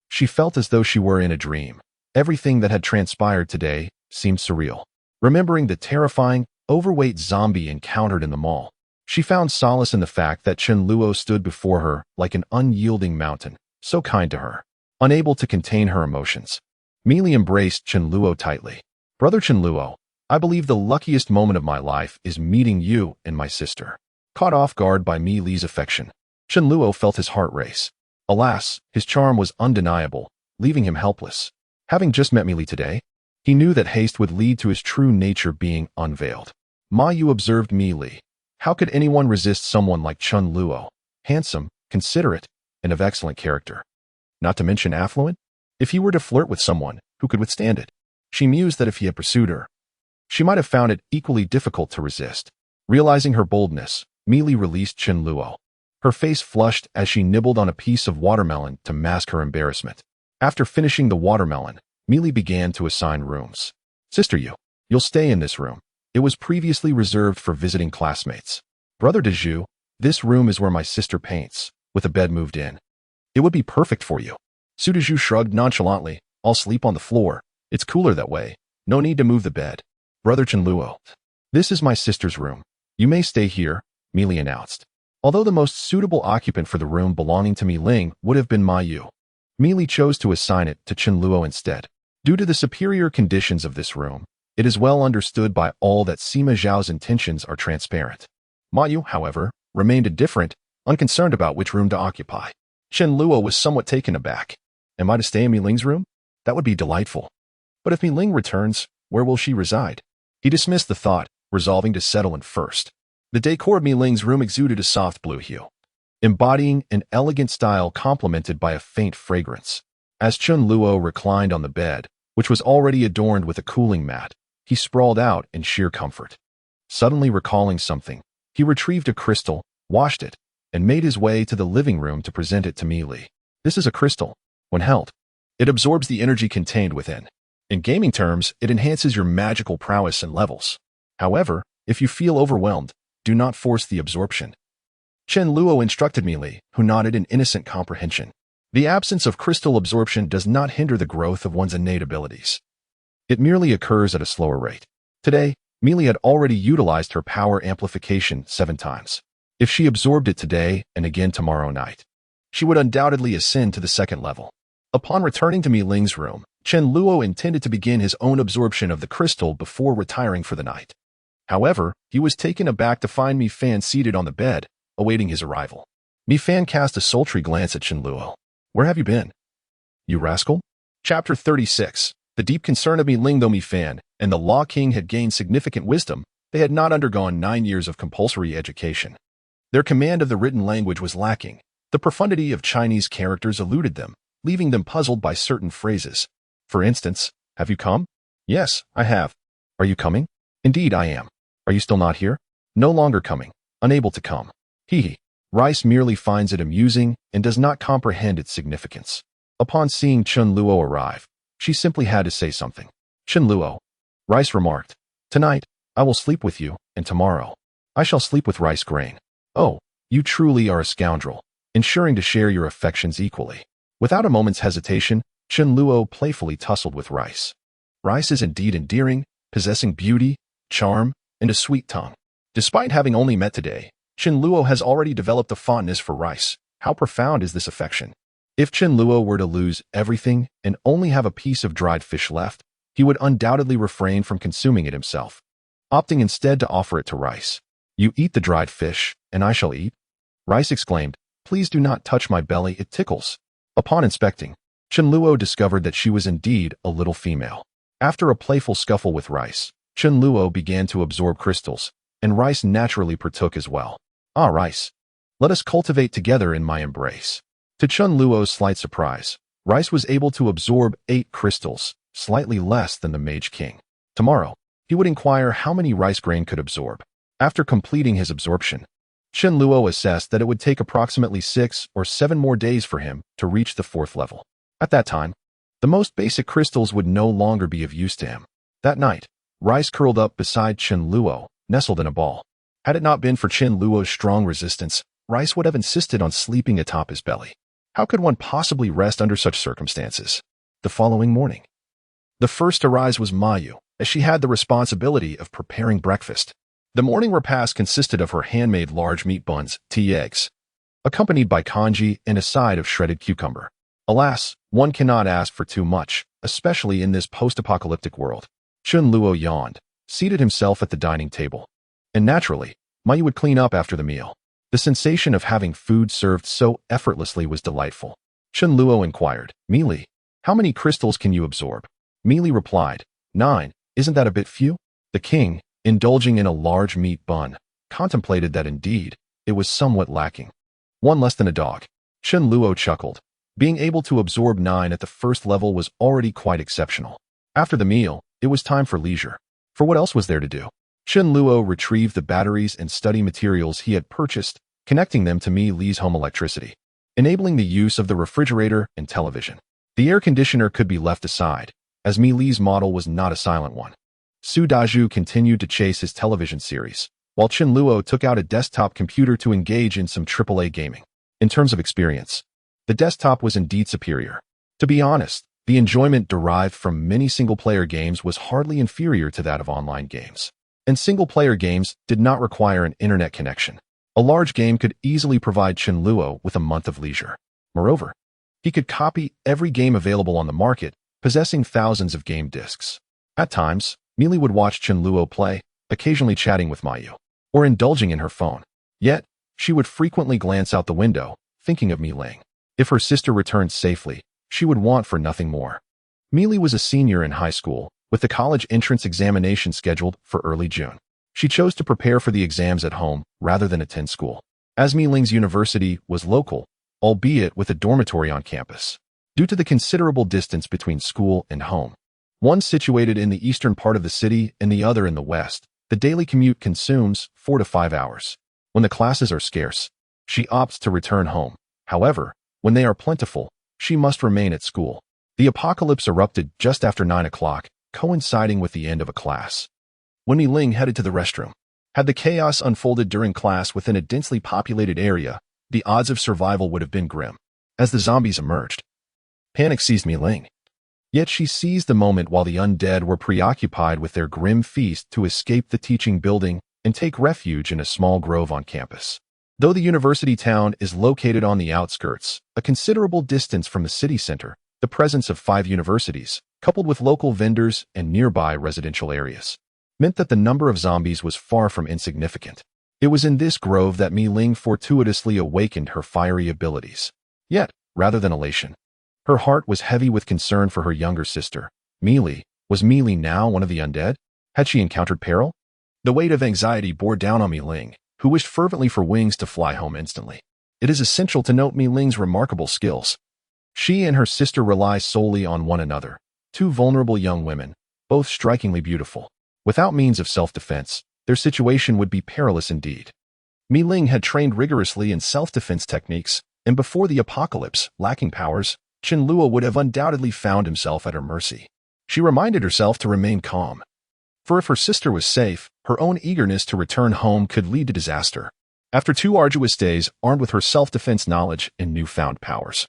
she felt as though she were in a dream. Everything that had transpired today seemed surreal. Remembering the terrifying, overweight zombie encountered in the mall, she found solace in the fact that Chen Luo stood before her like an unyielding mountain, so kind to her. Unable to contain her emotions, Mi Li embraced Chen Luo tightly. "Brother Chen Luo, I believe the luckiest moment of my life is meeting you and my sister." Caught off guard by Mi Li's affection, Chen Luo felt his heart race. Alas, his charm was undeniable, leaving him helpless. Having just met Mi Li today, he knew that haste would lead to his true nature being unveiled. Ma Yu observed Mi Li. How could anyone resist someone like Chen Luo? Handsome, considerate, and of excellent character. Not to mention affluent? If he were to flirt with someone, who could withstand it? She mused that if he had pursued her, she might have found it equally difficult to resist. Realizing her boldness, Mi Li released Chen Luo. Her face flushed as she nibbled on a piece of watermelon to mask her embarrassment. After finishing the watermelon, Mi Li began to assign rooms. "Sister Yu, you'll stay in this room. It was previously reserved for visiting classmates. Brother De Zhu, this room is where my sister paints, with a bed moved in. It would be perfect for you." Su De Zhu shrugged nonchalantly. "I'll sleep on the floor. It's cooler that way. No need to move the bed." "Brother Chen Luo, this is my sister's room. You may stay here," Mi Li announced. Although the most suitable occupant for the room belonging to Mi Ling would have been Ma Yu, Mi Li chose to assign it to Chen Luo instead. Due to the superior conditions of this room, it is well understood by all that Sima Zhao's intentions are transparent. Ma Yu, however, remained indifferent, unconcerned about which room to occupy. Chen Luo was somewhat taken aback. "Am I to stay in Mi Ling's room? That would be delightful. But if Mi Ling returns, where will she reside?" He dismissed the thought, resolving to settle in first. The decor of Mi Ling's room exuded a soft blue hue, embodying an elegant style complemented by a faint fragrance. As Chen Luo reclined on the bed, which was already adorned with a cooling mat, he sprawled out in sheer comfort. Suddenly recalling something, he retrieved a crystal, washed it, and made his way to the living room to present it to Mi Li. This is a crystal. When held, it absorbs the energy contained within. In gaming terms, it enhances your magical prowess and levels. However, if you feel overwhelmed, do not force the absorption. Chen Luo instructed Mi Li, who nodded in innocent comprehension. The absence of crystal absorption does not hinder the growth of one's innate abilities. It merely occurs at a slower rate. Today, Mi Li had already utilized her power amplification 7 times. If she absorbed it today and again tomorrow night, she would undoubtedly ascend to the 2nd level. Upon returning to Mi Ling's room, Chen Luo intended to begin his own absorption of the crystal before retiring for the night. However, he was taken aback to find Mi Fan seated on the bed, awaiting his arrival. Mi Fan cast a sultry glance at Chen Luo. "Where have you been, you rascal?" Chapter 36. The deep concern of Mi Ling. Though Mi Fan and the Law King had gained significant wisdom, they had not undergone 9 years of compulsory education. Their command of the written language was lacking. The profundity of Chinese characters eluded them, leaving them puzzled by certain phrases. For instance, "Have you come?" "Yes, I have." "Are you coming?" "Indeed, I am." "Are you still not here?" "No longer coming. Unable to come." Hee. Rice merely finds it amusing and does not comprehend its significance. Upon seeing Chen Luo arrive, she simply had to say something. "Chen Luo," Rice remarked, "tonight, I will sleep with you, and tomorrow, I shall sleep with Rice Grain." "Oh, you truly are a scoundrel, ensuring to share your affections equally." Without a moment's hesitation, Chen Luo playfully tussled with Rice. Rice is indeed endearing, possessing beauty, charm, and a sweet tongue. Despite having only met today, Chen Luo has already developed a fondness for Rice. How profound is this affection? If Chen Luo were to lose everything and only have a piece of dried fish left, he would undoubtedly refrain from consuming it himself, opting instead to offer it to Rice. "You eat the dried fish, and I shall eat?" Rice exclaimed. "Please do not touch my belly, it tickles." Upon inspecting, Chen Luo discovered that she was indeed a little female. After a playful scuffle with Rice, Chen Luo began to absorb crystals, and Rice naturally partook as well. "Ah, Rice, let us cultivate together in my embrace." To Chen Luo's slight surprise, Rice was able to absorb 8 crystals, slightly less than the Mage King. Tomorrow, he would inquire how many rice grain could absorb. After completing his absorption, Chen Luo assessed that it would take approximately 6 or 7 more days for him to reach the 4th level. At that time, the most basic crystals would no longer be of use to him. That night, Rice curled up beside Chen Luo, nestled in a ball. Had it not been for Chen Luo's strong resistance, Rice would have insisted on sleeping atop his belly. How could one possibly rest under such circumstances? The following morning, the first to rise was Mayu, as she had the responsibility of preparing breakfast. The morning repast consisted of her handmade large meat buns, tea eggs, accompanied by congee and a side of shredded cucumber. Alas, one cannot ask for too much, especially in this post-apocalyptic world. Chen Luo yawned, seated himself at the dining table. And naturally, Mayu would clean up after the meal. The sensation of having food served so effortlessly was delightful. Chen Luo inquired, "Meili, how many crystals can you absorb?" Meili replied, 9, isn't that a bit few? The king, indulging in a large meat bun, contemplated that indeed, it was somewhat lacking. 1 less than a dog. Chen Luo chuckled. Being able to absorb 9 at the first level was already quite exceptional. After the meal, it was time for leisure. For what else was there to do? Chen Luo retrieved the batteries and study materials he had purchased, connecting them to Mi Li's home electricity, enabling the use of the refrigerator and television. The air conditioner could be left aside, as Mi Li's model was not a silent one. Su Daju continued to chase his television series, while Chen Luo took out a desktop computer to engage in some AAA gaming. In terms of experience, the desktop was indeed superior. To be honest, the enjoyment derived from many single-player games was hardly inferior to that of online games. And single-player games did not require an internet connection. A large game could easily provide Chen Luo with a month of leisure. Moreover, he could copy every game available on the market, possessing thousands of game discs. At times, Meili would watch Chen Luo play, occasionally chatting with Mayu, or indulging in her phone. Yet, she would frequently glance out the window, thinking of Mi Ling. If her sister returned safely, she would want for nothing more. Meili was a senior in high school, with the college entrance examination scheduled for early June. She chose to prepare for the exams at home rather than attend school, as Mi Ling's university was local, albeit with a dormitory on campus. Due to the considerable distance between school and home, one situated in the eastern part of the city and the other in the west, the daily commute consumes 4 to 5 hours. When the classes are scarce, she opts to return home. However, when they are plentiful, she must remain at school. The apocalypse erupted just after 9 o'clock, coinciding with the end of a class. When Mi Ling headed to the restroom, had the chaos unfolded during class within a densely populated area, the odds of survival would have been grim. As the zombies emerged, panic seized Mi Ling. Yet she seized the moment while the undead were preoccupied with their grim feast to escape the teaching building and take refuge in a small grove on campus. Though the university town is located on the outskirts, a considerable distance from the city center, the presence of 5 universities, coupled with local vendors and nearby residential areas, meant that the number of zombies was far from insignificant. It was in this grove that Mi Ling fortuitously awakened her fiery abilities. Yet, rather than elation, her heart was heavy with concern for her younger sister. Meili, was Meili now one of the undead? Had she encountered peril? The weight of anxiety bore down on Mi Ling, who wished fervently for wings to fly home instantly. It is essential to note Mi Ling's remarkable skills. She and her sister rely solely on one another, 2 vulnerable young women, both strikingly beautiful. Without means of self-defense, their situation would be perilous indeed. Mi Ling had trained rigorously in self-defense techniques, and before the apocalypse, lacking powers, Chen Luo would have undoubtedly found himself at her mercy. She reminded herself to remain calm. For if her sister was safe, her own eagerness to return home could lead to disaster. After 2 arduous days, armed with her self-defense knowledge and newfound powers,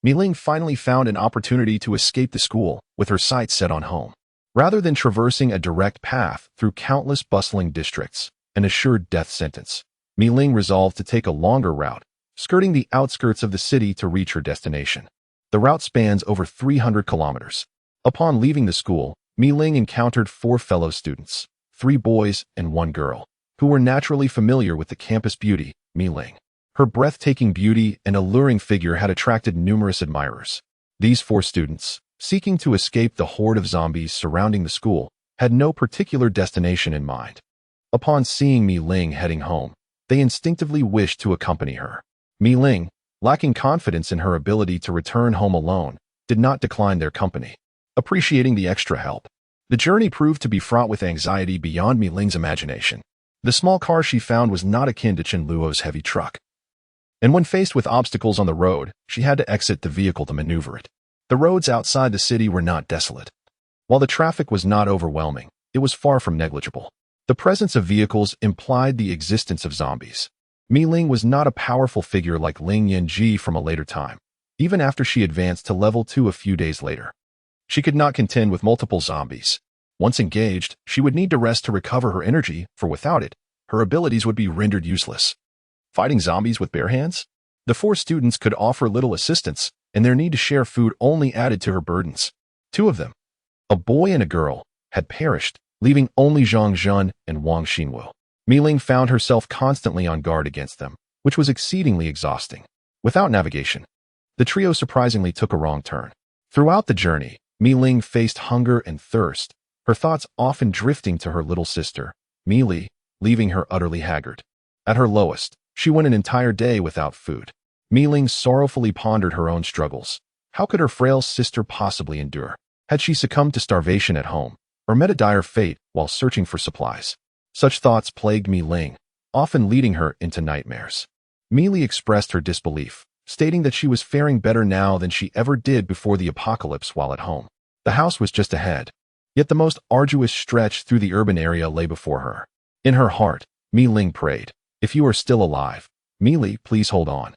Mi Ling finally found an opportunity to escape the school, with her sights set on home. Rather than traversing a direct path through countless bustling districts, an assured death sentence, Mi Ling resolved to take a longer route, skirting the outskirts of the city to reach her destination. The route spans over 300 kilometers. Upon leaving the school, Mi Ling encountered 4 fellow students, 3 boys and 1 girl, who were naturally familiar with the campus beauty, Mi Ling. Her breathtaking beauty and alluring figure had attracted numerous admirers. These 4 students, seeking to escape the horde of zombies surrounding the school, had no particular destination in mind. Upon seeing Mi Ling heading home, they instinctively wished to accompany her. Mi Ling, lacking confidence in her ability to return home alone, did not decline their company, appreciating the extra help. The journey proved to be fraught with anxiety beyond Mi Ling's imagination. The small car she found was not akin to Chen Luo's heavy truck, and when faced with obstacles on the road, she had to exit the vehicle to maneuver it. The roads outside the city were not desolate. While the traffic was not overwhelming, it was far from negligible. The presence of vehicles implied the existence of zombies. Mi Ling was not a powerful figure like Ling Yanji from a later time, even after she advanced to level 2 a few days later. She could not contend with multiple zombies. Once engaged, she would need to rest to recover her energy, for without it, her abilities would be rendered useless. Fighting zombies with bare hands? The 4 students could offer little assistance, and their need to share food only added to her burdens. 2 of them, a boy and a girl, had perished, leaving only Zhang Zhun and Wang Xinwu. Mi Ling found herself constantly on guard against them, which was exceedingly exhausting. Without navigation, the trio surprisingly took a wrong turn. Throughout the journey, Mi Ling faced hunger and thirst, her thoughts often drifting to her little sister, Mi Li, leaving her utterly haggard. At her lowest, she went an entire day without food. Mi Ling sorrowfully pondered her own struggles. How could her frail sister possibly endure? Had she succumbed to starvation at home, or met a dire fate while searching for supplies? Such thoughts plagued Mi Ling, often leading her into nightmares. Mi Li expressed her disbelief, stating that she was faring better now than she ever did before the apocalypse while at home. The house was just ahead, yet the most arduous stretch through the urban area lay before her. In her heart, Mi Ling prayed, "If you are still alive, Mi Li, please hold on.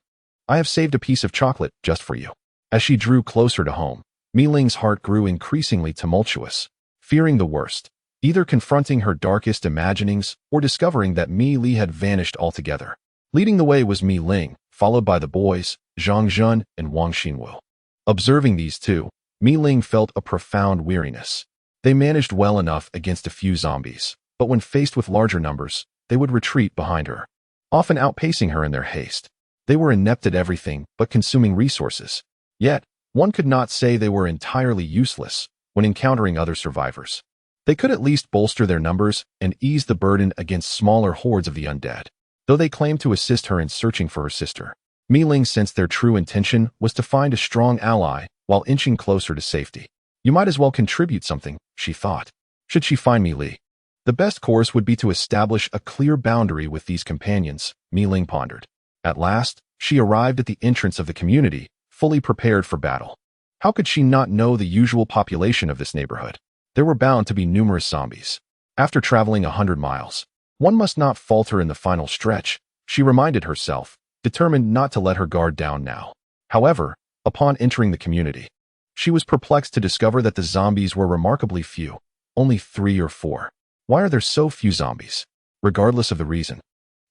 I have saved a piece of chocolate just for you." As she drew closer to home, Mi Ling's heart grew increasingly tumultuous, fearing the worst, either confronting her darkest imaginings or discovering that Mi Li had vanished altogether. Leading the way was Mi Ling, followed by the boys, Zhang Zhun and Wang Xinwu. Observing these 2, Mi Ling felt a profound weariness. They managed well enough against a few zombies, but when faced with larger numbers, they would retreat behind her, often outpacing her in their haste. They were inept at everything but consuming resources. Yet, one could not say they were entirely useless when encountering other survivors. They could at least bolster their numbers and ease the burden against smaller hordes of the undead. Though they claimed to assist her in searching for her sister, Mi Ling sensed their true intention was to find a strong ally while inching closer to safety. You might as well contribute something, she thought. Should she find Mi Li, the best course would be to establish a clear boundary with these companions, Mi Ling pondered. At last, she arrived at the entrance of the community, fully prepared for battle. How could she not know the usual population of this neighborhood? There were bound to be numerous zombies. After traveling 100 miles, one must not falter in the final stretch, she reminded herself, determined not to let her guard down now. However, upon entering the community, she was perplexed to discover that the zombies were remarkably few, only 3 or 4. Why are there so few zombies? Regardless of the reason,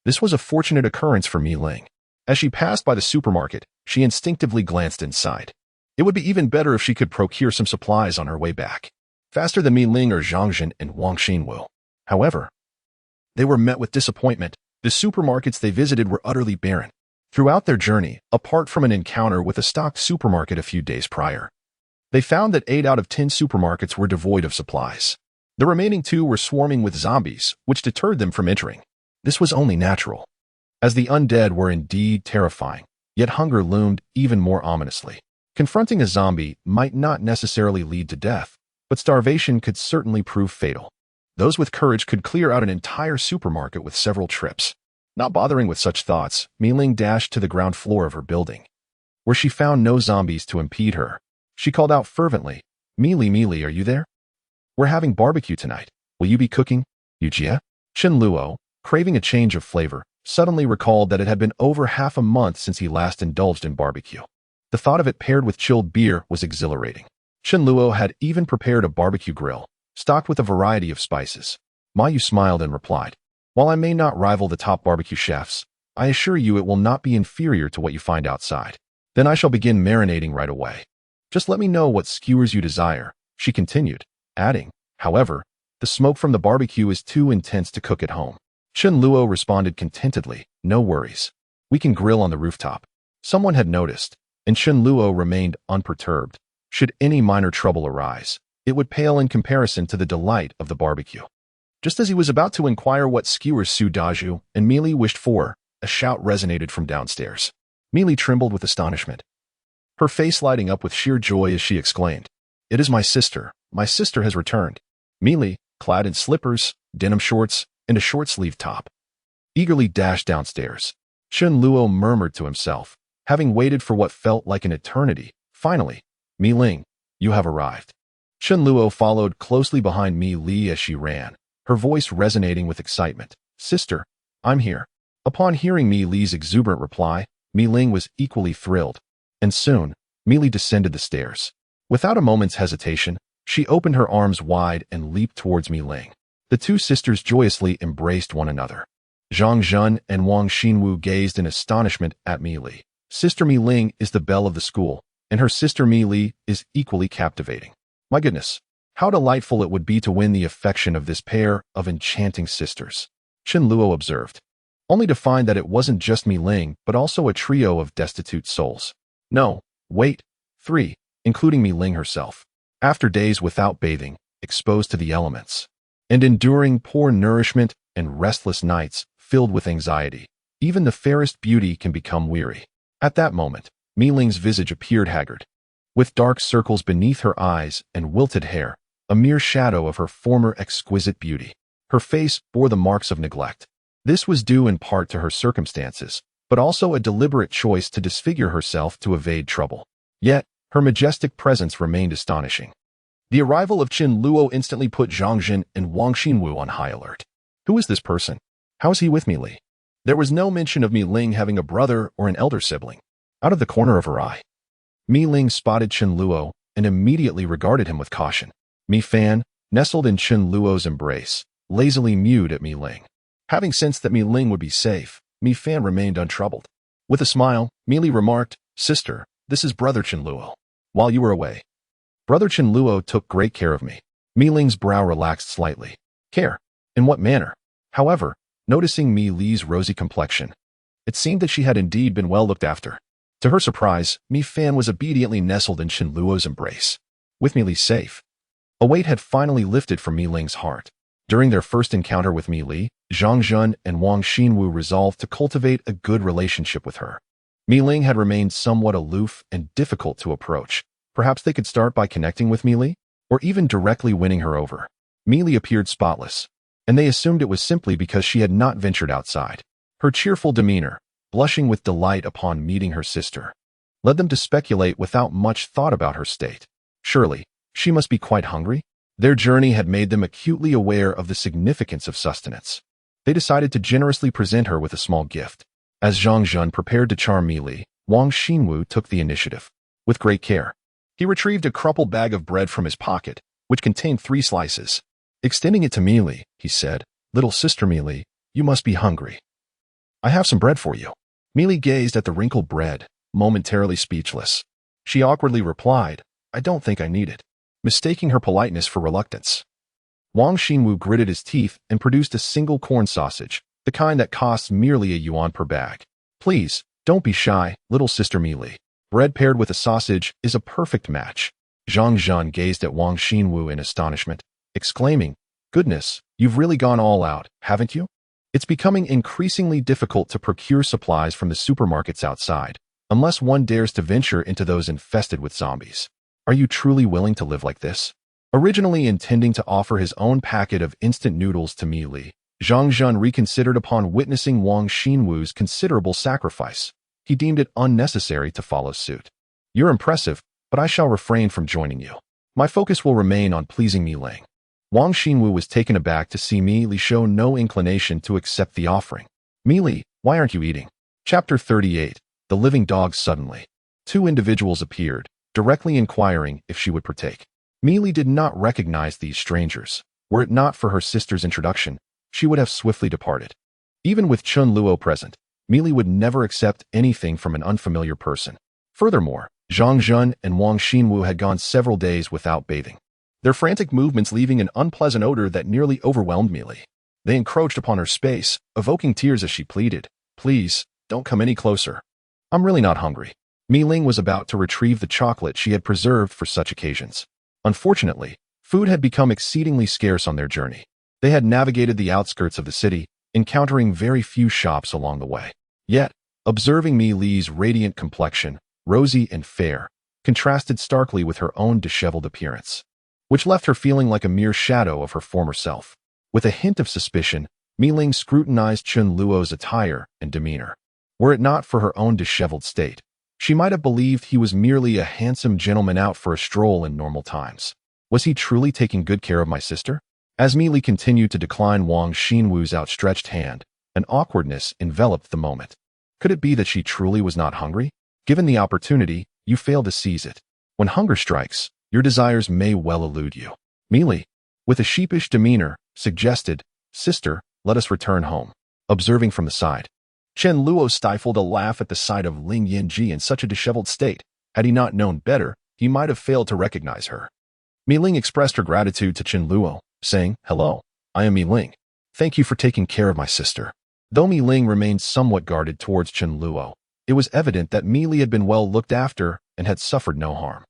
this was a fortunate occurrence for Mi Ling. As she passed by the supermarket, she instinctively glanced inside. It would be even better if she could procure some supplies on her way back, faster than Mi Ling or Zhang Zhun and Wang Xinwu. However, they were met with disappointment. The supermarkets they visited were utterly barren. Throughout their journey, apart from an encounter with a stocked supermarket a few days prior, they found that 8 out of 10 supermarkets were devoid of supplies. The remaining 2 were swarming with zombies, which deterred them from entering. This was only natural, as the undead were indeed terrifying, yet hunger loomed even more ominously. Confronting a zombie might not necessarily lead to death, but starvation could certainly prove fatal. Those with courage could clear out an entire supermarket with several trips. Not bothering with such thoughts, Mi Ling dashed to the ground floor of her building, where she found no zombies to impede her. She called out fervently, Mi Li, are you there? We're having barbecue tonight. Will you be cooking? Yujia? Chen Luo, craving a change of flavor, suddenly recalled that it had been over half a month since he last indulged in barbecue. The thought of it paired with chilled beer was exhilarating. Chen Luo had even prepared a barbecue grill, stocked with a variety of spices. Ma Yu smiled and replied, while I may not rival the top barbecue chefs, I assure you it will not be inferior to what you find outside. Then I shall begin marinating right away. Just let me know what skewers you desire, she continued, adding, however, the smoke from the barbecue is too intense to cook at home. Chen Luo responded contentedly, no worries. We can grill on the rooftop. Someone had noticed, and Chen Luo remained unperturbed. Should any minor trouble arise, it would pale in comparison to the delight of the barbecue. Just as he was about to inquire what skewers Su Daju and Meili wished for, a shout resonated from downstairs. Meili trembled with astonishment, her face lighting up with sheer joy as she exclaimed, "It is my sister. My sister has returned." Meili, clad in slippers, denim shorts, and a short-sleeved top, eagerly dashed downstairs. Chen Luo murmured to himself, having waited for what felt like an eternity. Finally, Mi Ling, you have arrived. Chen Luo followed closely behind Mi Li as she ran, her voice resonating with excitement. Sister, I'm here. Upon hearing Mi Li's exuberant reply, Mi Ling was equally thrilled, and soon, Mi Li descended the stairs. Without a moment's hesitation, she opened her arms wide and leaped towards Mi Ling. The two sisters joyously embraced one another. Zhang Zhun and Wang Xinwu gazed in astonishment at Mi Li. Sister Mi Ling is the belle of the school, and her sister Mi Li is equally captivating. My goodness, how delightful it would be to win the affection of this pair of enchanting sisters, Chen Luo observed, only to find that it wasn't just Mi Ling but also a trio of destitute souls. No, wait, 3, including Mi Ling herself. After days without bathing, exposed to the elements, and enduring poor nourishment and restless nights filled with anxiety, even the fairest beauty can become weary. At that moment, Mi Ling's visage appeared haggard, with dark circles beneath her eyes and wilted hair, a mere shadow of her former exquisite beauty. Her face bore the marks of neglect. This was due in part to her circumstances, but also a deliberate choice to disfigure herself to evade trouble. Yet, her majestic presence remained astonishing. The arrival of Chen Luo instantly put Zhang Jin and Wang Xinwu on high alert. Who is this person? How is he with Mi Li? There was no mention of Mi Ling having a brother or an elder sibling. Out of the corner of her eye, Mi Ling spotted Chen Luo and immediately regarded him with caution. Mi Fan, nestled in Chen Luo's embrace, lazily mewed at Mi Ling. Having sensed that Mi Ling would be safe, Mi Fan remained untroubled. With a smile, Mi Li remarked, Sister, this is Brother Chen Luo. While you were away, Brother Chen Luo took great care of me. Mi Ling's brow relaxed slightly. Care? In what manner? However, noticing Mi Li's rosy complexion, it seemed that she had indeed been well looked after. To her surprise, Mi Fan was obediently nestled in Chen Luo's embrace. With Mi Li safe, a weight had finally lifted from Mi Ling's heart. During their first encounter with Mi Li, Zhang Zhun and Wang Xinwu resolved to cultivate a good relationship with her. Mi Ling had remained somewhat aloof and difficult to approach. Perhaps they could start by connecting with Mi Li, or even directly winning her over. Mi Li appeared spotless, and they assumed it was simply because she had not ventured outside. Her cheerful demeanor, blushing with delight upon meeting her sister, led them to speculate without much thought about her state. Surely, she must be quite hungry? Their journey had made them acutely aware of the significance of sustenance. They decided to generously present her with a small gift. As Zhang Zhun prepared to charm Mi Li, Wang Xinwu took the initiative. With great care, he retrieved a crumpled bag of bread from his pocket, which contained 3 slices. Extending it to Mi Li, he said, Little sister Mi Li, you must be hungry. I have some bread for you. Mi Li gazed at the wrinkled bread, momentarily speechless. She awkwardly replied, I don't think I need it, mistaking her politeness for reluctance. Wang Xinwu gritted his teeth and produced a single corn sausage, the kind that costs merely a yuan per bag. Please, don't be shy, little sister Mi Li. Bread paired with a sausage is a perfect match. Zhang Zhun gazed at Wang Xinwu in astonishment, exclaiming, Goodness, you've really gone all out, haven't you? It's becoming increasingly difficult to procure supplies from the supermarkets outside, unless one dares to venture into those infested with zombies. Are you truly willing to live like this? Originally intending to offer his own packet of instant noodles to Mi Li, Zhang Zhun reconsidered upon witnessing Wang Xinwu's considerable sacrifice. He deemed it unnecessary to follow suit. You're impressive, but I shall refrain from joining you. My focus will remain on pleasing Mi Ling. Wang Xinwu was taken aback to see Mi Li show no inclination to accept the offering. Mi Li, why aren't you eating? Chapter 38. The Living Dog. Suddenly, 2 individuals appeared, directly inquiring if she would partake. Mi Li did not recognize these strangers. Were it not for her sister's introduction, she would have swiftly departed. Even with Chen Luo present, Mi would never accept anything from an unfamiliar person. Furthermore, Zhang Jun and Wang Xinwu had gone several days without bathing, their frantic movements leaving an unpleasant odor that nearly overwhelmed Mi. They encroached upon her space, evoking tears as she pleaded, "Please, don't come any closer. I'm really not hungry." Mi Ling was about to retrieve the chocolate she had preserved for such occasions. Unfortunately, food had become exceedingly scarce on their journey. They had navigated the outskirts of the city, encountering very few shops along the way. Yet, observing Mi Li's radiant complexion, rosy and fair, contrasted starkly with her own disheveled appearance, which left her feeling like a mere shadow of her former self. With a hint of suspicion, Mi Ling scrutinized Chen Luo's attire and demeanor. Were it not for her own disheveled state, she might have believed he was merely a handsome gentleman out for a stroll in normal times. Was he truly taking good care of my sister? As Mi Li continued to decline Wang Xinwu's outstretched hand, an awkwardness enveloped the moment. Could it be that she truly was not hungry? Given the opportunity, you fail to seize it. When hunger strikes, your desires may well elude you. Mi Li, with a sheepish demeanor, suggested, "Sister, let us return home." Observing from the side, Chen Luo stifled a laugh at the sight of Ling Yanji in such a disheveled state. Had he not known better, he might have failed to recognize her. Mi Ling expressed her gratitude to Chen Luo, saying, "Hello, I am Mi Ling. Thank you for taking care of my sister." Though Mi Ling remained somewhat guarded towards Chen Luo, it was evident that Mi Li had been well looked after and had suffered no harm.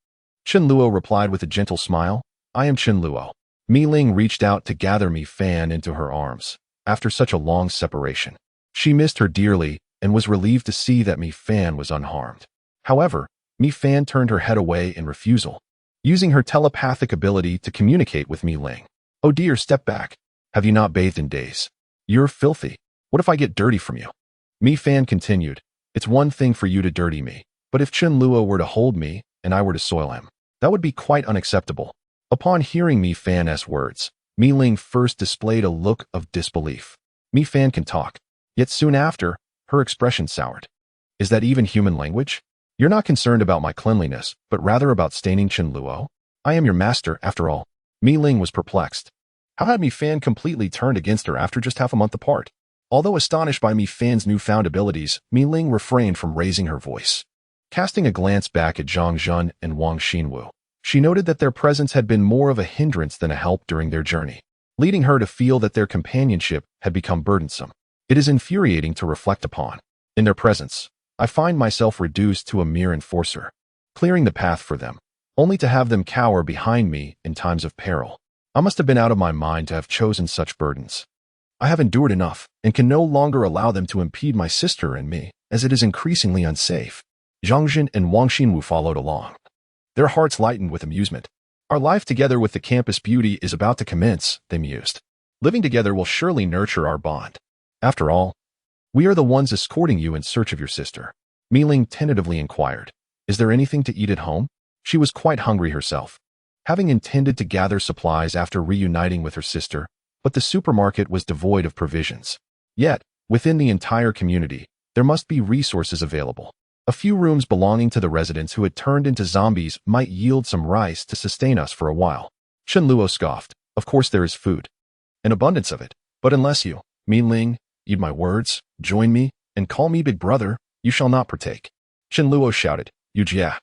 Chen Luo replied with a gentle smile, "I am Chen Luo." Mi Ling reached out to gather Mi Fan into her arms. After such a long separation, she missed her dearly and was relieved to see that Mi Fan was unharmed. However, Mi Fan turned her head away in refusal, using her telepathic ability to communicate with Mi Ling. "Oh dear, step back. Have you not bathed in days? You're filthy. What if I get dirty from you?" Mi Fan continued, "It's one thing for you to dirty me, but if Chen Luo were to hold me and I were to soil him, that would be quite unacceptable." Upon hearing Mi Fan's words, Mi Ling first displayed a look of disbelief. Mi Fan can talk, yet soon after, her expression soured. Is that even human language? You're not concerned about my cleanliness, but rather about staining Chen Luo? I am your master, after all. Mi Ling was perplexed. How had Mi Fan completely turned against her after just half a month apart? Although astonished by Mi Fan's newfound abilities, Mi Ling refrained from raising her voice. Casting a glance back at Zhang Jun and Wang Xinwu, she noted that their presence had been more of a hindrance than a help during their journey, leading her to feel that their companionship had become burdensome. It is infuriating to reflect upon. In their presence, I find myself reduced to a mere enforcer, clearing the path for them, only to have them cower behind me in times of peril. I must have been out of my mind to have chosen such burdens. I have endured enough and can no longer allow them to impede my sister and me, as it is increasingly unsafe. Zhang Jun and Wang Xinwu followed along. Their hearts lightened with amusement. Our life together with the campus beauty is about to commence, they mused. Living together will surely nurture our bond. After all, we are the ones escorting you in search of your sister. Mi Ling tentatively inquired, "Is there anything to eat at home?" She was quite hungry herself, having intended to gather supplies after reuniting with her sister, but the supermarket was devoid of provisions. Yet, within the entire community, there must be resources available. A few rooms belonging to the residents who had turned into zombies might yield some rice to sustain us for a while. Chen Luo scoffed, "Of course there is food. An abundance of it. But unless you, Mi Ling, heed my words, join me, and call me big brother, you shall not partake." Chen Luo shouted, "You jia.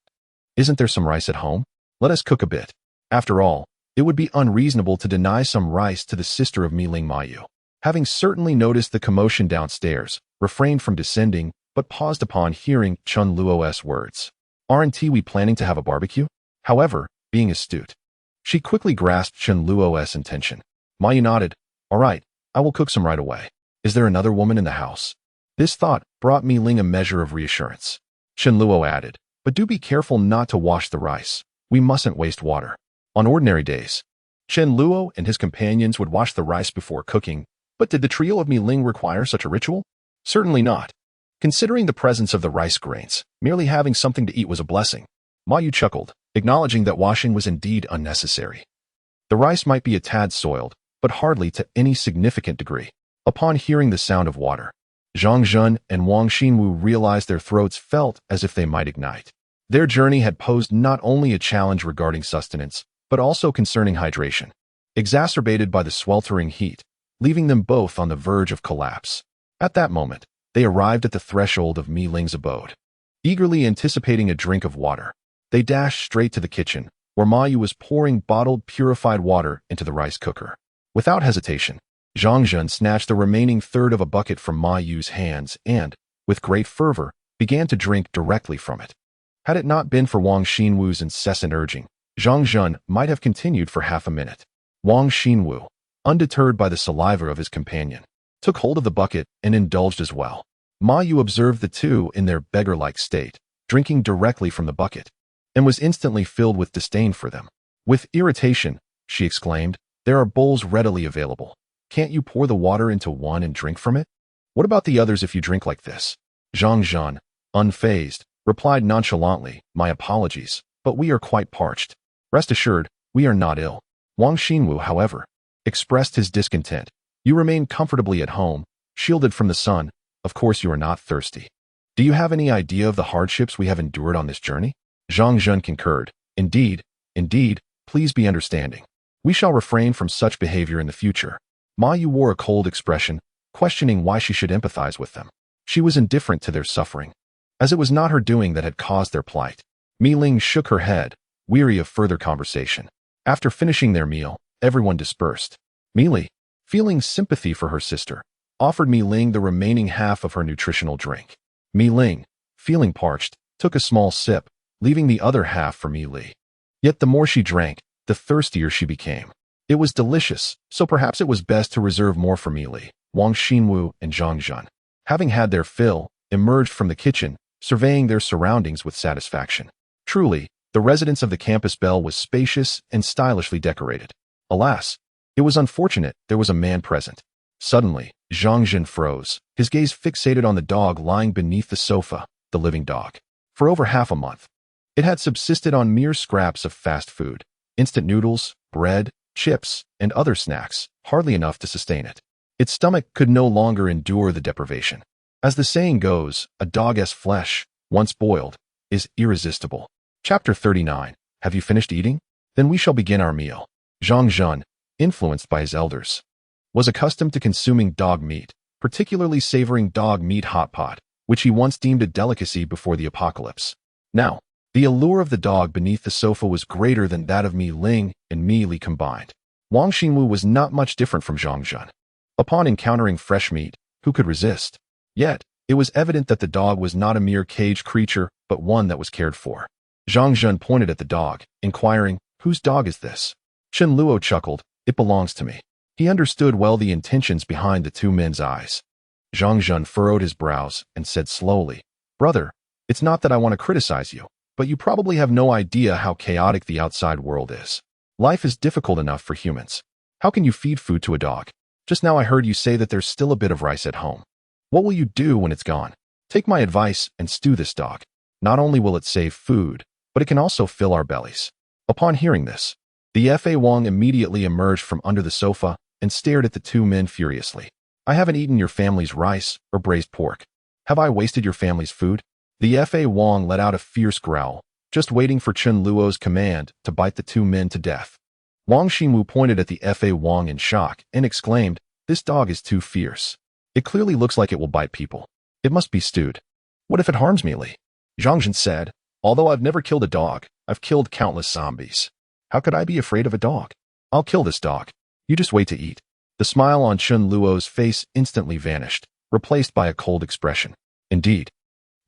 Isn't there some rice at home? Let us cook a bit. After all, it would be unreasonable to deny some rice to the sister of Mi Ling Mayu." Having certainly noticed the commotion downstairs, refrained from descending, but paused upon hearing Chen Luo's words. "Aren't we planning to have a barbecue?" However, being astute, she quickly grasped Chen Luo's intention. Mayu nodded, "All right, I will cook some right away. Is there another woman in the house?" This thought brought Mi Ling a measure of reassurance. Chen Luo added, "But do be careful not to wash the rice. We mustn't waste water." On ordinary days, Chen Luo and his companions would wash the rice before cooking, but did the trio of Mi Ling require such a ritual? Certainly not. Considering the presence of the rice grains, merely having something to eat was a blessing. Mayu chuckled, acknowledging that washing was indeed unnecessary. The rice might be a tad soiled, but hardly to any significant degree. Upon hearing the sound of water, Zhang Jun and Wang Xinwu realized their throats felt as if they might ignite. Their journey had posed not only a challenge regarding sustenance, but also concerning hydration, exacerbated by the sweltering heat, leaving them both on the verge of collapse. At that moment, They arrived at the threshold of Mi Ling's abode. Eagerly anticipating a drink of water, they dashed straight to the kitchen, where Ma Yu was pouring bottled, purified water into the rice cooker. Without hesitation, Zhang Zhen snatched the remaining third of a bucket from Ma Yu's hands and, with great fervor, began to drink directly from it. Had it not been for Wang Xinwu's incessant urging, Zhang Zhen might have continued for half a minute. Wang Xinwu, undeterred by the saliva of his companion, took hold of the bucket and indulged as well. Ma Yu observed the two in their beggar-like state, drinking directly from the bucket, and was instantly filled with disdain for them. With irritation, she exclaimed, "There are bowls readily available. Can't you pour the water into one and drink from it? What about the others if you drink like this?" Zhang Zhen, unfazed, replied nonchalantly, "My apologies, but we are quite parched. Rest assured, we are not ill." Wang Xinwu, however, expressed his discontent. "You remain comfortably at home, shielded from the sun. Of course you are not thirsty. Do you have any idea of the hardships we have endured on this journey?" Zhang Zhen concurred. Indeed, please be understanding. We shall refrain from such behavior in the future." Ma Yu wore a cold expression, questioning why she should empathize with them. She was indifferent to their suffering, as it was not her doing that had caused their plight. Mi Ling shook her head, weary of further conversation. After finishing their meal, everyone dispersed. Mi Li, feeling sympathy for her sister, offered Mi Ling the remaining half of her nutritional drink. Mi Ling, feeling parched, took a small sip, leaving the other half for Mi Li. Yet the more she drank, the thirstier she became. It was delicious, so perhaps it was best to reserve more for Mi Li. Wang Xinwu and Zhang Zhen, having had their fill, emerged from the kitchen, surveying their surroundings with satisfaction. Truly, the residence of the campus belle was spacious and stylishly decorated. Alas, it was unfortunate there was a man present. Suddenly, Zhang Zhen froze, his gaze fixated on the dog lying beneath the sofa, the living dog. For over half a month, it had subsisted on mere scraps of fast food, instant noodles, bread, chips, and other snacks, hardly enough to sustain it. Its stomach could no longer endure the deprivation. As the saying goes, a dog's flesh, once boiled, is irresistible. Chapter 39. Have you finished eating? Then we shall begin our meal. Zhang Zhen, influenced by his elders, was accustomed to consuming dog meat, particularly savoring dog meat hot pot, which he once deemed a delicacy before the apocalypse. Now, the allure of the dog beneath the sofa was greater than that of Mi Ling and Mi Li combined. Wang Xinwu was not much different from Zhang Zhen. Upon encountering fresh meat, who could resist? Yet, it was evident that the dog was not a mere caged creature, but one that was cared for. Zhang Zhen pointed at the dog, inquiring, "Whose dog is this?" Chen Luo chuckled, "It belongs to me." He understood well the intentions behind the two men's eyes. Zhang Zhen furrowed his brows and said slowly, "Brother, it's not that I want to criticize you, but you probably have no idea how chaotic the outside world is. Life is difficult enough for humans. How can you feed food to a dog? Just now I heard you say that there's still a bit of rice at home. What will you do when it's gone? Take my advice and stew this dog. Not only will it save food, but it can also fill our bellies." Upon hearing this, the Fa Wang immediately emerged from under the sofa and stared at the two men furiously. "I haven't eaten your family's rice or braised pork. Have I wasted your family's food?" The Fa Wang let out a fierce growl, just waiting for Chen Luo's command to bite the two men to death. Wang Xinwu pointed at the Fa Wang in shock and exclaimed, "This dog is too fierce. It clearly looks like it will bite people. It must be stewed. What if it harms me, Li?" Zhang Zhen said, "Although I've never killed a dog, I've killed countless zombies. How could I be afraid of a dog? I'll kill this dog. You just wait to eat." The smile on Chen Luo's face instantly vanished, replaced by a cold expression. "Indeed,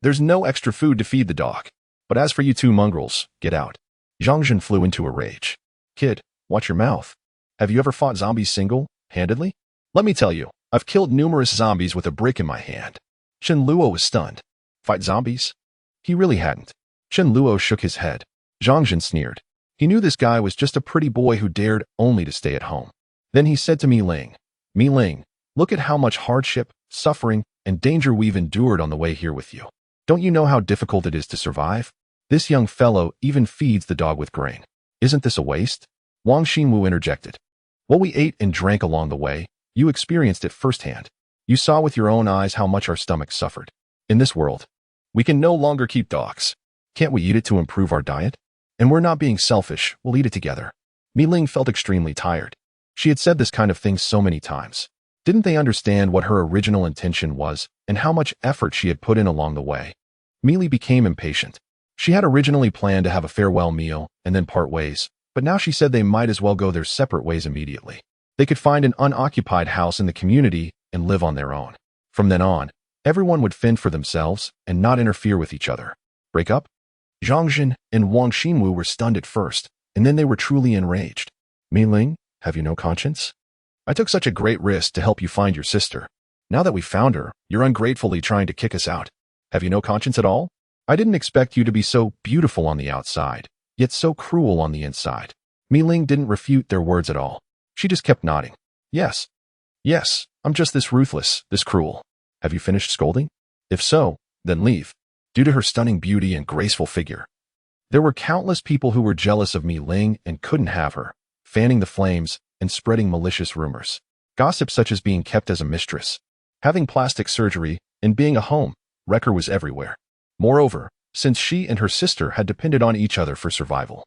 there's no extra food to feed the dog. But as for you two mongrels, get out." Zhang Zhen flew into a rage. "Kid, watch your mouth. Have you ever fought zombies single-handedly? Let me tell you, I've killed numerous zombies with a brick in my hand." Chen Luo was stunned. Fight zombies? He really hadn't. Chen Luo shook his head. Zhang Zhen sneered. He knew this guy was just a pretty boy who dared only to stay at home. Then he said to Mi Ling, "Mi Ling, look at how much hardship, suffering, and danger we've endured on the way here with you. Don't you know how difficult it is to survive? This young fellow even feeds the dog with grain. Isn't this a waste?" Wang Xinwu interjected. "What we ate and drank along the way, you experienced it firsthand. You saw with your own eyes how much our stomachs suffered. In this world, we can no longer keep dogs. Can't we eat it to improve our diet? And we're not being selfish, we'll eat it together." Mi Ling felt extremely tired. She had said this kind of thing so many times. Didn't they understand what her original intention was and how much effort she had put in along the way? Mealy became impatient. She had originally planned to have a farewell meal and then part ways, but now she said they might as well go their separate ways immediately. They could find an unoccupied house in the community and live on their own. From then on, everyone would fend for themselves and not interfere with each other. Break up? Zhang Jin and Wang Xinwu were stunned at first, and then they were truly enraged. Mi Ling, have you no conscience? I took such a great risk to help you find your sister. Now that we found her, you're ungratefully trying to kick us out. Have you no conscience at all? I didn't expect you to be so beautiful on the outside, yet so cruel on the inside. Mi Ling didn't refute their words at all. She just kept nodding. Yes. Yes, I'm just this ruthless, this cruel. Have you finished scolding? If so, then leave. Due to her stunning beauty and graceful figure. There were countless people who were jealous of Mi Ling and couldn't have her, fanning the flames and spreading malicious rumors. Gossip such as being kept as a mistress, having plastic surgery, and being a home wrecker was everywhere. Moreover, since she and her sister had depended on each other for survival.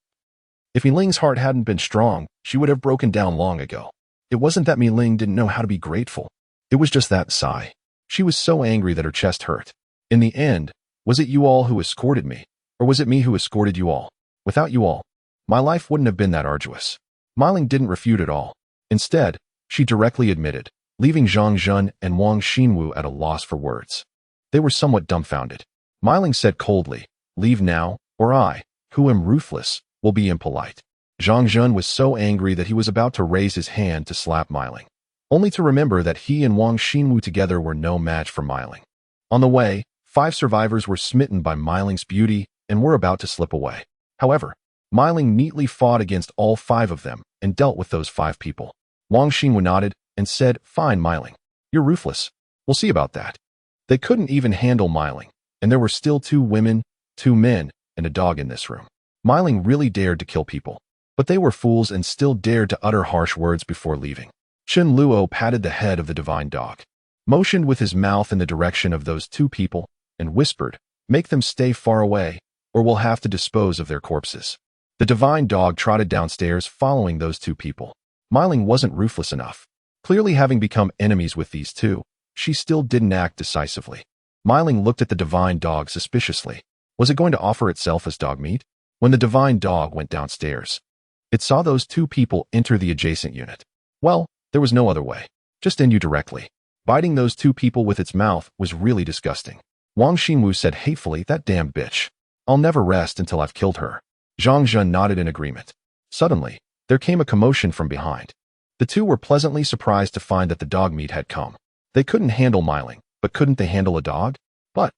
If Mi Ling's heart hadn't been strong, she would have broken down long ago. It wasn't that Mi Ling didn't know how to be grateful. It was just that sigh. She was so angry that her chest hurt. In the end, was it you all who escorted me? Or was it me who escorted you all? Without you all, my life wouldn't have been that arduous. Mi Ling didn't refute at all. Instead, she directly admitted, leaving Zhang Jun and Wang Xinwu at a loss for words. They were somewhat dumbfounded. Mi Ling said coldly, leave now, or I, who am ruthless, will be impolite. Zhang Jun was so angry that he was about to raise his hand to slap Mi Ling, only to remember that he and Wang Xinwu together were no match for Mi Ling. On the way, 5 survivors were smitten by Mi Ling's beauty and were about to slip away. However, Mi Ling neatly fought against all 5 of them and dealt with those 5 people. Wang Xinwu nodded and said, fine, Mi Ling. You're ruthless. We'll see about that. They couldn't even handle Mi Ling, and there were still 2 women, 2 men, and a dog in this room. Mi Ling really dared to kill people, but they were fools and still dared to utter harsh words before leaving. Chen Luo patted the head of the divine dog, motioned with his mouth in the direction of those 2 people, and whispered, make them stay far away, or we'll have to dispose of their corpses. The divine dog trotted downstairs following those 2 people. Mi Ling wasn't ruthless enough. Clearly having become enemies with these 2, she still didn't act decisively. Mi Ling looked at the divine dog suspiciously. Was it going to offer itself as dog meat? When the divine dog went downstairs, it saw those 2 people enter the adjacent unit. Well, there was no other way. Just end you directly. Biting those 2 people with its mouth was really disgusting. Wang Xinwu said hatefully, that damn bitch. I'll never rest until I've killed her. Zhang Jun nodded in agreement. Suddenly, there came a commotion from behind. The 2 were pleasantly surprised to find that the dog meat had come. They couldn't handle Mi Ling, but couldn't they handle a dog? But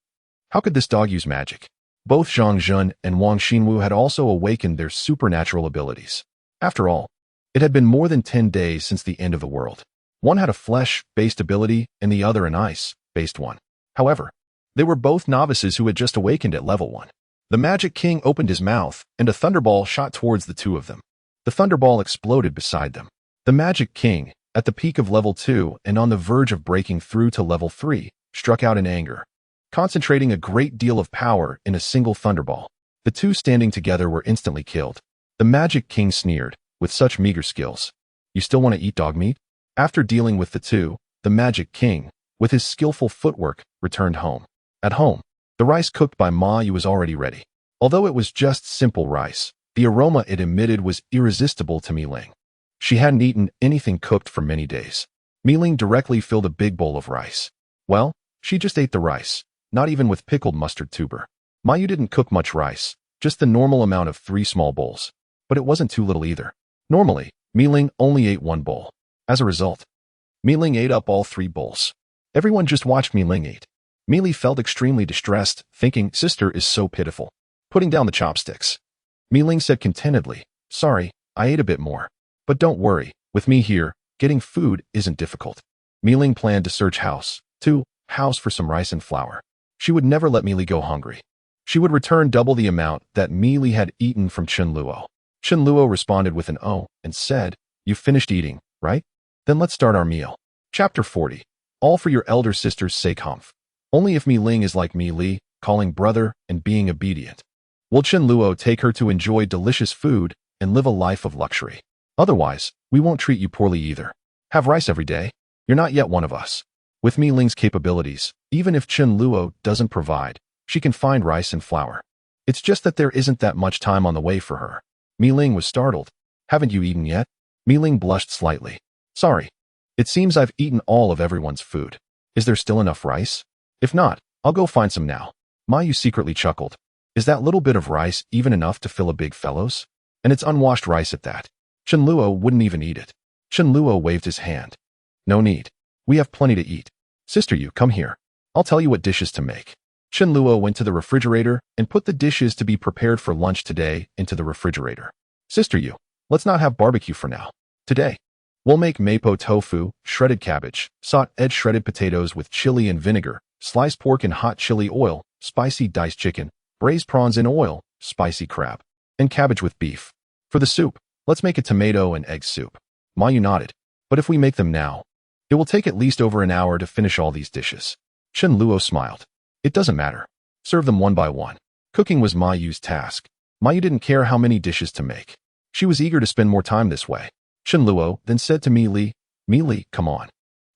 how could this dog use magic? Both Zhang Jun and Wang Xinwu had also awakened their supernatural abilities. After all, it had been more than 10 days since the end of the world. One had a flesh-based ability and the other an ice-based one. However, they were both novices who had just awakened at level 1. The Magic King opened his mouth, and a thunderball shot towards the 2 of them. The thunderball exploded beside them. The Magic King, at the peak of level 2 and on the verge of breaking through to level 3, struck out in anger, concentrating a great deal of power in a single thunderball. The 2 standing together were instantly killed. The Magic King sneered, with such meager skills. You still want to eat dog meat? After dealing with the 2, the Magic King, with his skillful footwork, returned home. At home, the rice cooked by Ma Yu was already ready. Although it was just simple rice, the aroma it emitted was irresistible to Mi Ling. She hadn't eaten anything cooked for many days. Mi Ling directly filled a big bowl of rice. Well, she just ate the rice, not even with pickled mustard tuber. Ma Yu didn't cook much rice, just the normal amount of 3 small bowls. But it wasn't too little either. Normally, Mi Ling only ate 1 bowl. As a result, Mi Ling ate up all 3 bowls. Everyone just watched Mi Ling eat. Mi Ling felt extremely distressed, thinking, sister is so pitiful. Putting down the chopsticks, Mi Ling said contentedly, sorry, I ate a bit more. But don't worry, with me here, getting food isn't difficult. Mi Ling planned to search house for some rice and flour. She would never let Mi Ling go hungry. She would return double the amount that Mi Ling had eaten from Chen Luo. Chen Luo responded with an "oh" and said, "You finished eating, right? Then let's start our meal." Chapter 40. All for your elder sister's sake, humph. Only if Mi Ling is like Mi Ling, calling brother and being obedient, will Chen Luo take her to enjoy delicious food and live a life of luxury. Otherwise, we won't treat you poorly either. Have rice every day. You're not yet one of us. With Mi Ling's capabilities, even if Chen Luo doesn't provide, she can find rice and flour. It's just that there isn't that much time on the way for her. Mi Ling was startled. Haven't you eaten yet? Mi Ling blushed slightly. Sorry. It seems I've eaten all of everyone's food. Is there still enough rice? If not, I'll go find some now. Ma Yu secretly chuckled. Is that little bit of rice even enough to fill a big fellow's? And it's unwashed rice at that. Chen Luo wouldn't even eat it. Chen Luo waved his hand. No need. We have plenty to eat. Sister Yu, come here. I'll tell you what dishes to make. Chen Luo went to the refrigerator and put the dishes to be prepared for lunch today into the refrigerator. Sister Yu, let's not have barbecue for now. Today, we'll make mapo tofu, shredded cabbage, sauteed shredded potatoes with chili and vinegar, sliced pork in hot chili oil, spicy diced chicken, braised prawns in oil, spicy crab, and cabbage with beef. For the soup, let's make a tomato and egg soup. Ma Yu nodded. But if we make them now, it will take at least over an hour to finish all these dishes. Chen Luo smiled. It doesn't matter. Serve them one by one. Cooking was Ma Yu's task. Ma Yu didn't care how many dishes to make. She was eager to spend more time this way. Chen Luo then said to Mi Li, come on.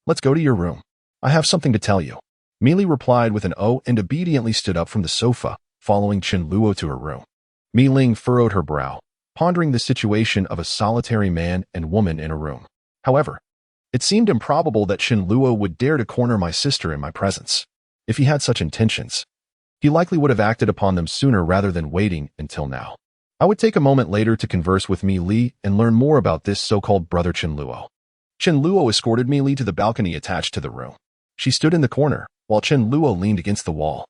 Let's go to your room. I have something to tell you. Mi Li replied with an "oh" and obediently stood up from the sofa, following Chen Luo to her room. Mi Ling furrowed her brow, pondering the situation of a solitary man and woman in a room. However, it seemed improbable that Chen Luo would dare to corner my sister in my presence. If he had such intentions, he likely would have acted upon them sooner rather than waiting until now. I would take a moment later to converse with Mi Li and learn more about this so-called brother Chen Luo. Chen Luo escorted Mi Li to the balcony attached to the room. She stood in the corner, while Chen Luo leaned against the wall,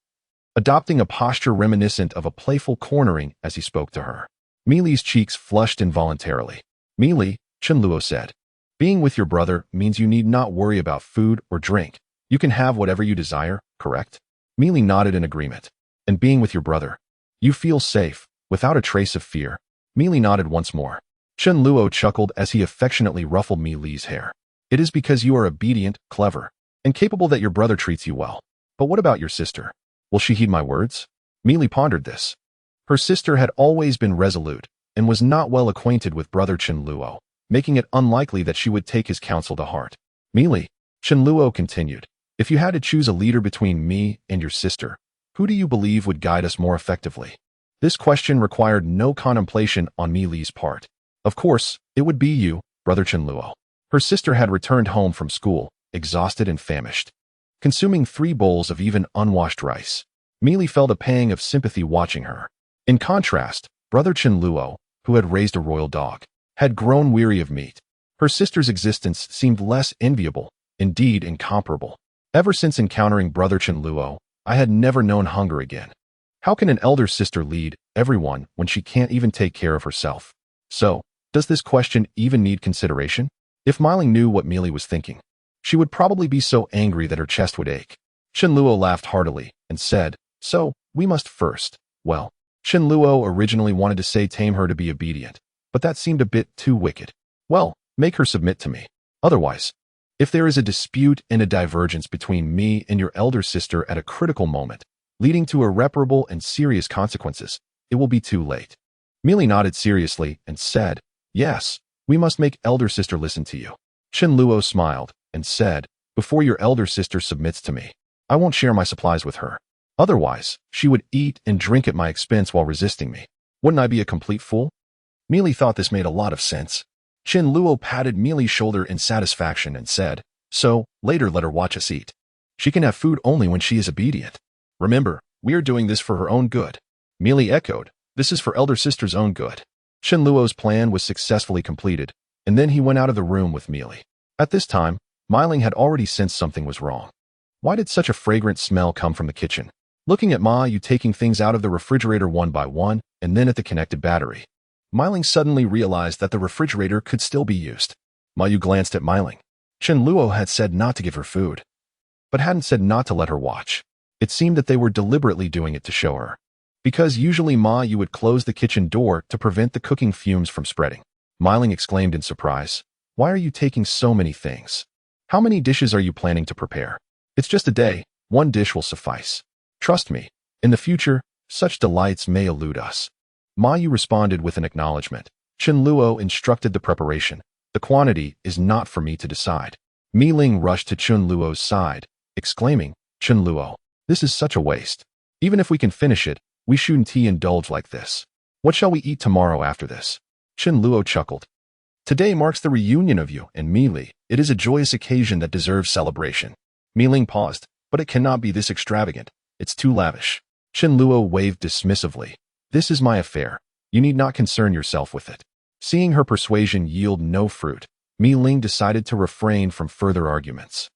adopting a posture reminiscent of a playful cornering as he spoke to her. Mi Li's cheeks flushed involuntarily. Mi Li, Chen Luo said, being with your brother means you need not worry about food or drink. You can have whatever you desire, correct? Mi Li nodded in agreement. And being with your brother, you feel safe, without a trace of fear. Mi Li nodded once more. Chen Luo chuckled as he affectionately ruffled Mi Li's hair. It is because you are obedient, clever, and capable that your brother treats you well. But what about your sister? Will she heed my words? Mi Li pondered this. Her sister had always been resolute and was not well acquainted with brother Chen Luo, making it unlikely that she would take his counsel to heart. Mi Li, Chen Luo continued, if you had to choose a leader between me and your sister, who do you believe would guide us more effectively? This question required no contemplation on Mi Li's part. Of course, it would be you, brother Chen Luo. Her sister had returned home from school, exhausted and famished, consuming 3 bowls of even unwashed rice. Mi Li felt a pang of sympathy watching her. In contrast, brother Chen Luo, who had raised a royal dog, had grown weary of meat. Her sister's existence seemed less enviable, indeed incomparable. Ever since encountering brother Chen Luo, I had never known hunger again. How can an elder sister lead everyone when she can't even take care of herself? So, does this question even need consideration? If Mi Ling knew what Mi Li was thinking, she would probably be so angry that her chest would ache. Chen Luo laughed heartily and said, so, we must first. Well, Chen Luo originally wanted to say tame her to be obedient, but that seemed a bit too wicked. Well, make her submit to me. Otherwise, if there is a dispute and a divergence between me and your elder sister at a critical moment, leading to irreparable and serious consequences, it will be too late. Mi Li nodded seriously and said, yes, we must make elder sister listen to you. Chen Luo smiled and said, before your elder sister submits to me, I won't share my supplies with her. Otherwise, she would eat and drink at my expense while resisting me. Wouldn't I be a complete fool? Mi Li thought this made a lot of sense. Chen Luo patted Mi Li's shoulder in satisfaction and said, so, later let her watch us eat. She can have food only when she is obedient. Remember, we are doing this for her own good. Mi Li echoed, this is for elder sister's own good. Chen Luo's plan was successfully completed, and then he went out of the room with Mi Li. At this time, Mi Ling had already sensed something was wrong. Why did such a fragrant smell come from the kitchen? Looking at Ma Yu taking things out of the refrigerator one by one, and then at the connected battery, Mi Ling suddenly realized that the refrigerator could still be used. Ma Yu glanced at Mi Ling. Chen Luo had said not to give her food, but hadn't said not to let her watch. It seemed that they were deliberately doing it to show her. Because usually Ma Yu would close the kitchen door to prevent the cooking fumes from spreading. Mi Ling exclaimed in surprise, why are you taking so many things? How many dishes are you planning to prepare? It's just a day, 1 dish will suffice. Trust me, in the future, such delights may elude us. Ma Yu responded with an acknowledgement. Chen Luo instructed the preparation. The quantity is not for me to decide. Mi Ling rushed to Chun Luo's side, exclaiming, "Chun Luo, this is such a waste. Even if we can finish it, we shouldn't indulge like this. What shall we eat tomorrow after this?" Chun Luo chuckled. "Today marks the reunion of you and Mi Li. It is a joyous occasion that deserves celebration." Mi Ling paused, "But it cannot be this extravagant. It's too lavish." Chun Luo waved dismissively. "This is my affair. You need not concern yourself with it." Seeing her persuasion yield no fruit, Mi Ling decided to refrain from further arguments.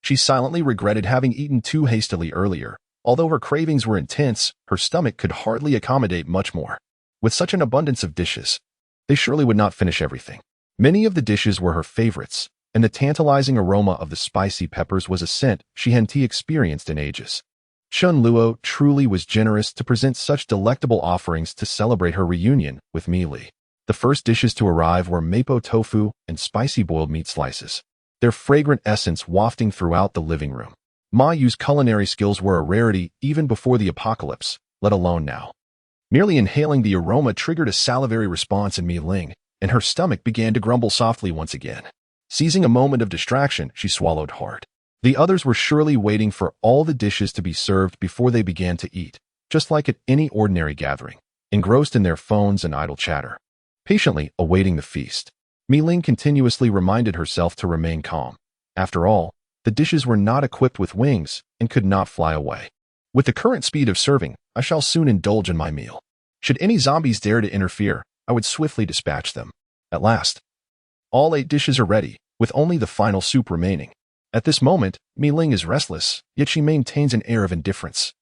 She silently regretted having eaten too hastily earlier. Although her cravings were intense, her stomach could hardly accommodate much more. With such an abundance of dishes, they surely would not finish everything. Many of the dishes were her favorites, and the tantalizing aroma of the spicy peppers was a scent she hadn't experienced in ages. Chun Luo truly was generous to present such delectable offerings to celebrate her reunion with Mi Li. The first dishes to arrive were mapo tofu and spicy boiled meat slices, their fragrant essence wafting throughout the living room. Ma Yu's culinary skills were a rarity even before the apocalypse, let alone now. Merely inhaling the aroma triggered a salivary response in Mi Ling, and her stomach began to grumble softly once again. Seizing a moment of distraction, she swallowed hard. The others were surely waiting for all the dishes to be served before they began to eat, just like at any ordinary gathering, engrossed in their phones and idle chatter. Patiently awaiting the feast, Mi Ling continuously reminded herself to remain calm. After all, the dishes were not equipped with wings and could not fly away. With the current speed of serving, I shall soon indulge in my meal. Should any zombies dare to interfere, I would swiftly dispatch them. At last, all 8 dishes are ready, with only the final soup remaining. At this moment, Mi Ling is restless, yet she maintains an air of indifference,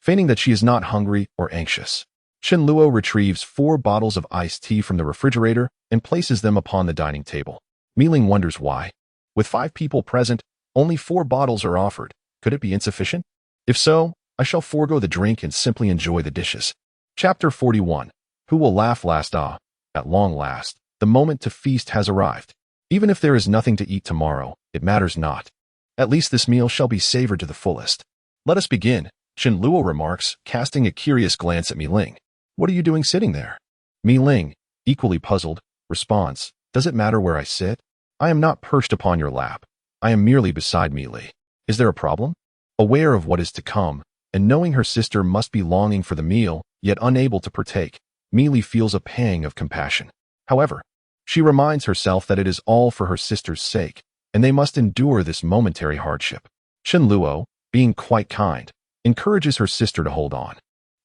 feigning that she is not hungry or anxious. Chun Luo retrieves 4 bottles of iced tea from the refrigerator and places them upon the dining table. Mi Ling wonders why. With 5 people present, only 4 bottles are offered. Could it be insufficient? If so, I shall forego the drink and simply enjoy the dishes. Chapter 41. Who will laugh last? At long last, the moment to feast has arrived. Even if there is nothing to eat tomorrow, it matters not. At least this meal shall be savored to the fullest. Let us begin, Chun Luo remarks, casting a curious glance at Mi Ling. What are you doing sitting there? Mi Ling, equally puzzled, responds, Does it matter where I sit? I am not perched upon your lap. I am merely beside Mi Li. Is there a problem? Aware of what is to come, and knowing her sister must be longing for the meal, yet unable to partake, Mi Li feels a pang of compassion. However, she reminds herself that it is all for her sister's sake, and they must endure this momentary hardship. Chun Luo, being quite kind, encourages her sister to hold on.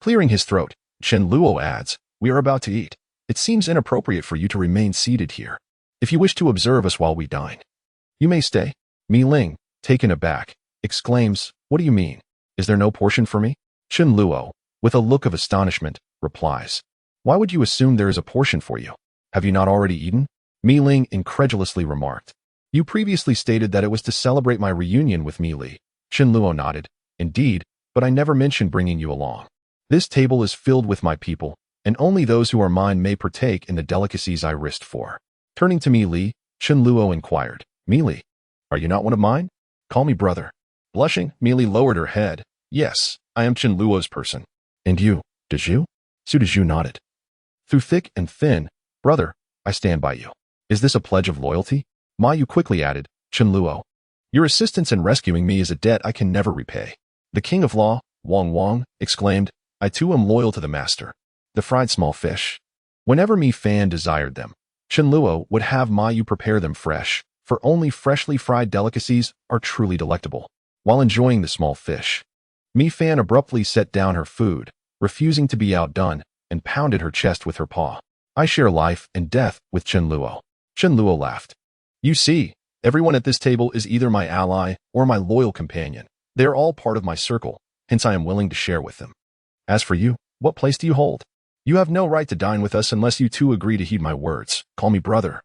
Clearing his throat, Chun Luo adds, We are about to eat. It seems inappropriate for you to remain seated here. If you wish to observe us while we dine, you may stay. Mi Ling, taken aback, exclaims, What do you mean? Is there no portion for me? Chun Luo, with a look of astonishment, replies, Why would you assume there is a portion for you? Have you not already eaten? Mi Ling incredulously remarked. You previously stated that it was to celebrate my reunion with Mi Li. Chun Luo nodded. Indeed, but I never mentioned bringing you along. This table is filled with my people, and only those who are mine may partake in the delicacies I risked for. Turning to Mi Li, Chun Luo inquired, Mi Li, are you not one of mine? Call me brother. Blushing, Mi Li lowered her head. Yes, I am Chun Luo's person. And you, Dezhu? Su Dezhu nodded. Through thick and thin, brother, I stand by you. Is this a pledge of loyalty? Ma Yu quickly added, Chun Luo, your assistance in rescuing me is a debt I can never repay. The king of law, Wang, exclaimed, I too am loyal to the master. The fried small fish. Whenever Mi Fan desired them, Chun Luo would have Ma Yu prepare them fresh, for only freshly fried delicacies are truly delectable. While enjoying the small fish, Mi Fan abruptly set down her food, refusing to be outdone, and pounded her chest with her paw. I share life and death with Chun Luo. Chun Luo laughed. You see, everyone at this table is either my ally or my loyal companion. They are all part of my circle, hence I am willing to share with them. As for you, what place do you hold? You have no right to dine with us unless you too agree to heed my words. Call me brother,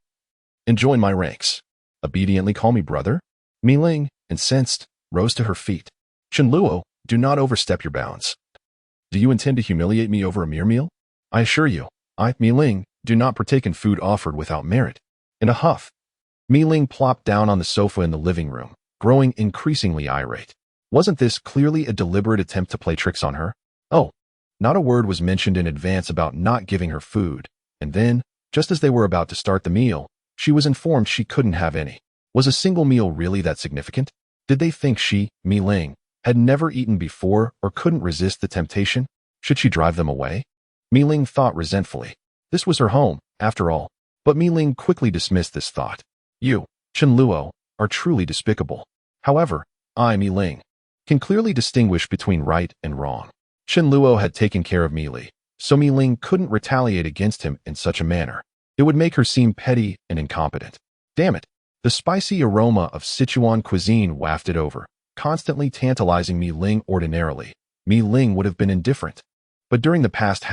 and join my ranks. Obediently call me brother? Mi Ling, incensed, rose to her feet. Chun Luo, do not overstep your bounds. Do you intend to humiliate me over a mere meal? I assure you, I, Mi Ling, do not partake in food offered without merit. In a huff, Mi Ling plopped down on the sofa in the living room, growing increasingly irate. Wasn't this clearly a deliberate attempt to play tricks on her? Oh, not a word was mentioned in advance about not giving her food, and then, just as they were about to start the meal, she was informed she couldn't have any. Was a single meal really that significant? Did they think she, Mi Ling, had never eaten before or couldn't resist the temptation? Should she drive them away? Mi Ling thought resentfully. This was her home, after all. But Mi Ling quickly dismissed this thought. You, Chen Luo, are truly despicable. However, I, Mi Ling, can clearly distinguish between right and wrong. Chen Luo had taken care of Mi Li, so Mi Ling couldn't retaliate against him in such a manner. It would make her seem petty and incompetent. Damn it. The spicy aroma of Sichuan cuisine wafted over, constantly tantalizing Mi Ling. Ordinarily, Mi Ling would have been indifferent. But during the past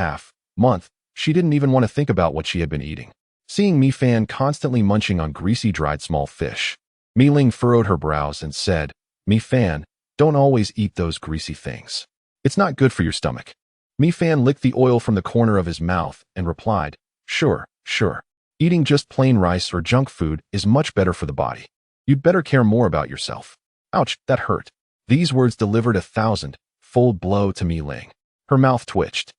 month, she didn't even want to think about what she had been eating. Seeing Mi Fan constantly munching on greasy dried small fish, Mi Ling furrowed her brows and said, Mi Fan, don't always eat those greasy things. It's not good for your stomach. Mi Fan licked the oil from the corner of his mouth and replied, Sure. Eating just plain rice or junk food is much better for the body. You'd better care more about yourself. Ouch, that hurt. These words delivered a 1,000-fold blow to Mi Ling. Her mouth twitched,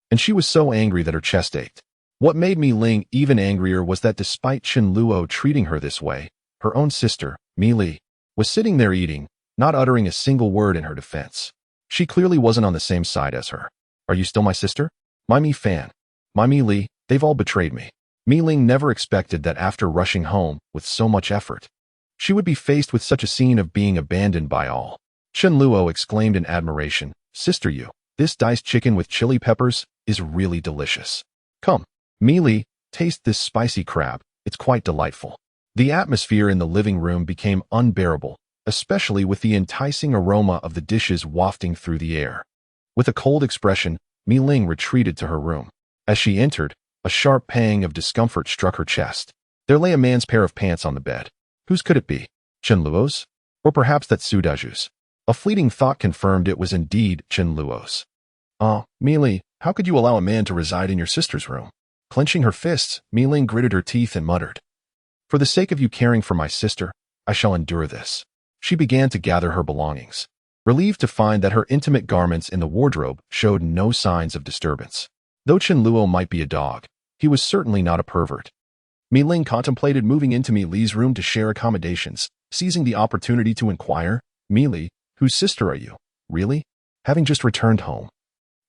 and she was so angry that her chest ached. What made Mi Ling even angrier was that despite Chen Luo treating her this way, her own sister, Mi Li, was sitting there eating, not uttering a single word in her defense. She clearly wasn't on the same side as her. Are you still my sister? My Mi Fan. My Mi Li, they've all betrayed me. Mi Ling never expected that after rushing home with so much effort, she would be faced with such a scene of being abandoned by all. Chen Luo exclaimed in admiration, Sister you, this diced chicken with chili peppers is really delicious. Come, Mi Li, taste this spicy crab, it's quite delightful. The atmosphere in the living room became unbearable, especially with the enticing aroma of the dishes wafting through the air. With a cold expression, Mi Ling retreated to her room. As she entered, a sharp pang of discomfort struck her chest. There lay a man's pair of pants on the bed. Whose could it be? Chen Luo's? Or perhaps that Su Daju's? A fleeting thought confirmed it was indeed Chen Luo's. Mi Li, how could you allow a man to reside in your sister's room? Clenching her fists, Mi Ling gritted her teeth and muttered, For the sake of you caring for my sister, I shall endure this. She began to gather her belongings, relieved to find that her intimate garments in the wardrobe showed no signs of disturbance. Though Chen Luo might be a dog, he was certainly not a pervert. Mi Ling contemplated moving into Mi Li's room to share accommodations, seizing the opportunity to inquire, Mi Li, whose sister are you, really? Having just returned home.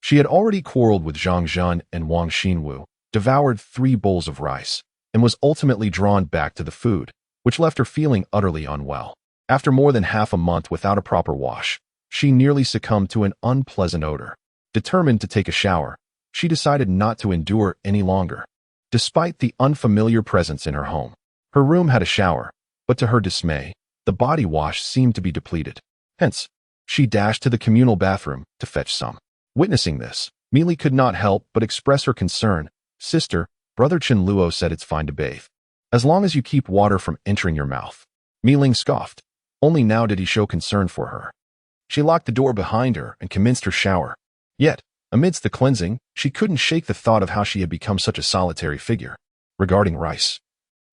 She had already quarreled with Zhang Zhan and Wang Xinwu, devoured 3 bowls of rice, and was ultimately drawn back to the food, which left her feeling utterly unwell. After more than half a month without a proper wash, she nearly succumbed to an unpleasant odor. Determined to take a shower, she decided not to endure any longer. Despite the unfamiliar presence in her home, her room had a shower, but to her dismay, the body wash seemed to be depleted. Hence, she dashed to the communal bathroom to fetch some. Witnessing this, Mi Li could not help but express her concern. Sister, Brother Chen Luo said it's fine to bathe, as long as you keep water from entering your mouth. Mi Ling scoffed. Only now did he show concern for her. She locked the door behind her and commenced her shower. Yet, amidst the cleansing, she couldn't shake the thought of how she had become such a solitary figure. Regarding rice,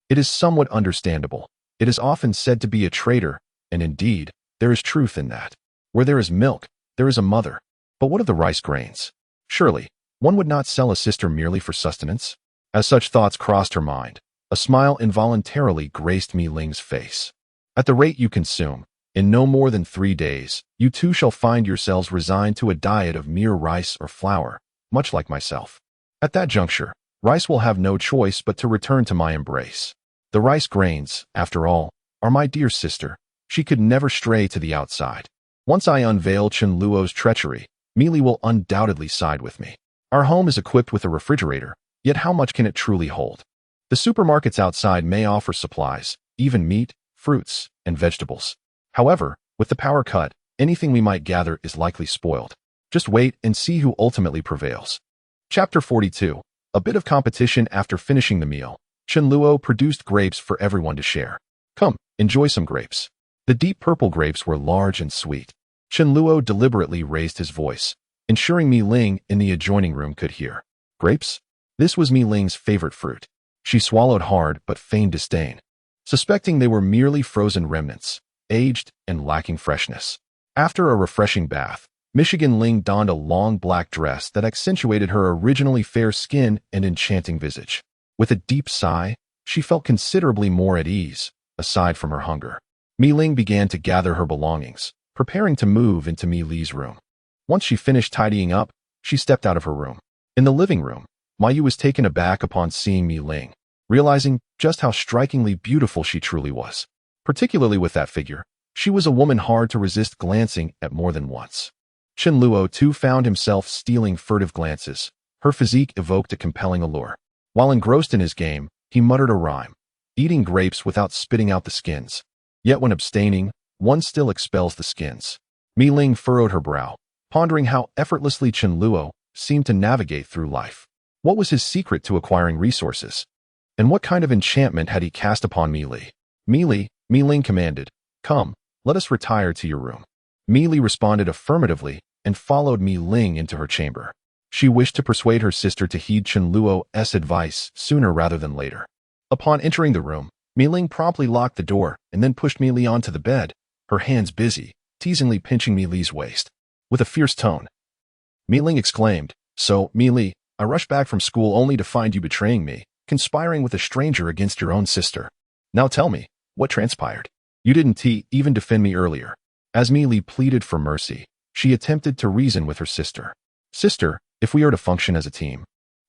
it is somewhat understandable. It is often said to be a traitor, and indeed, there is truth in that. Where there is milk, there is a mother. But what of the rice grains? Surely, one would not sell a sister merely for sustenance? As such thoughts crossed her mind, a smile involuntarily graced Mi Ling's face. At the rate you consume, in no more than 3 days, you too shall find yourselves resigned to a diet of mere rice or flour, much like myself. At that juncture, rice will have no choice but to return to my embrace. The rice grains, after all, are my dear sister. She could never stray to the outside. Once I unveil Chen Luo's treachery, Mi Li will undoubtedly side with me. Our home is equipped with a refrigerator, yet how much can it truly hold? The supermarkets outside may offer supplies, even meat, fruits, and vegetables. However, with the power cut, anything we might gather is likely spoiled. Just wait and see who ultimately prevails. Chapter 42. A bit of competition. After finishing the meal, Chen Luo produced grapes for everyone to share. Come, enjoy some grapes. The deep purple grapes were large and sweet. Chen Luo deliberately raised his voice, ensuring Mi Ling in the adjoining room could hear. Grapes? This was Mi Ling's favorite fruit. She swallowed hard but feigned disdain, suspecting they were merely frozen remnants, aged and lacking freshness. After a refreshing bath, Michigan Ling donned a long black dress that accentuated her originally fair skin and enchanting visage. With a deep sigh, she felt considerably more at ease, aside from her hunger. Mi Ling began to gather her belongings, preparing to move into Mi Li's room. Once she finished tidying up, she stepped out of her room. In the living room, Ma Yu was taken aback upon seeing Mi Ling, realizing just how strikingly beautiful she truly was. Particularly with that figure, she was a woman hard to resist glancing at more than once. Chen Luo too found himself stealing furtive glances. Her physique evoked a compelling allure. While engrossed in his game, he muttered a rhyme, eating grapes without spitting out the skins. Yet when abstaining, one still expels the skins. Mi Ling furrowed her brow, pondering how effortlessly Chen Luo seemed to navigate through life. What was his secret to acquiring resources? And what kind of enchantment had he cast upon Mi Li? Mi Ling commanded, "Come, let us retire to your room." Mi Li responded affirmatively and followed Mi Ling into her chamber. She wished to persuade her sister to heed Chen Luo's advice sooner rather than later. Upon entering the room, Mi Ling promptly locked the door and then pushed Mi Li onto the bed, her hands busy, teasingly pinching Mi Li's waist. With a fierce tone, Mi Ling exclaimed, "So, Mi Li, I rushed back from school only to find you betraying me, conspiring with a stranger against your own sister. Now tell me, what transpired? You didn't even defend me earlier." As Mi Li pleaded for mercy, she attempted to reason with her sister. "Sister, if we are to function as a team,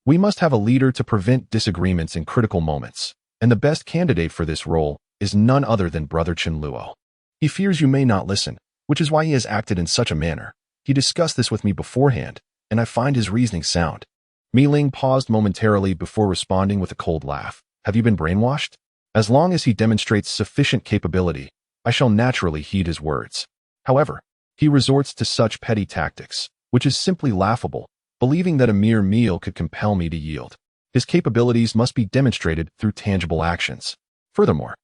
we must have a leader to prevent disagreements in critical moments, and the best candidate for this role is none other than Brother Chen Luo. He fears you may not listen, which is why he has acted in such a manner. He discussed this with me beforehand, and I find his reasoning sound." Mi Ling paused momentarily before responding with a cold laugh. "Have you been brainwashed? As long as he demonstrates sufficient capability, I shall naturally heed his words. However, he resorts to such petty tactics, which is simply laughable, believing that a mere meal could compel me to yield. His capabilities must be demonstrated through tangible actions. Furthermore,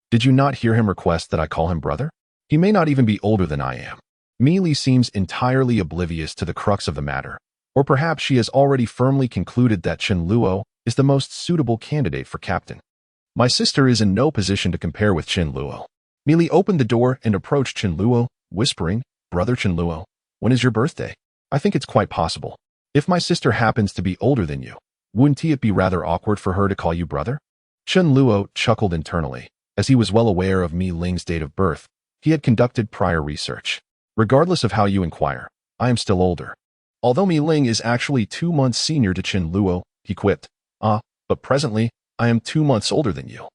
did you not hear him request that I call him brother? He may not even be older than I am." Mi Li seems entirely oblivious to the crux of the matter, or perhaps she has already firmly concluded that Chen Luo is the most suitable candidate for captain. "My sister is in no position to compare with Chen Luo." Mi Li opened the door and approached Chen Luo, whispering, "Brother Chen Luo, when is your birthday? I think it's quite possible. If my sister happens to be older than you, wouldn't it be rather awkward for her to call you brother?" Chen Luo chuckled internally. As he was well aware of Mi Ling's date of birth, he had conducted prior research. "Regardless of how you inquire, I am still older." Although Mi Ling is actually 2 months senior to Chen Luo, he quipped, "But presently, I am 2 months older than you."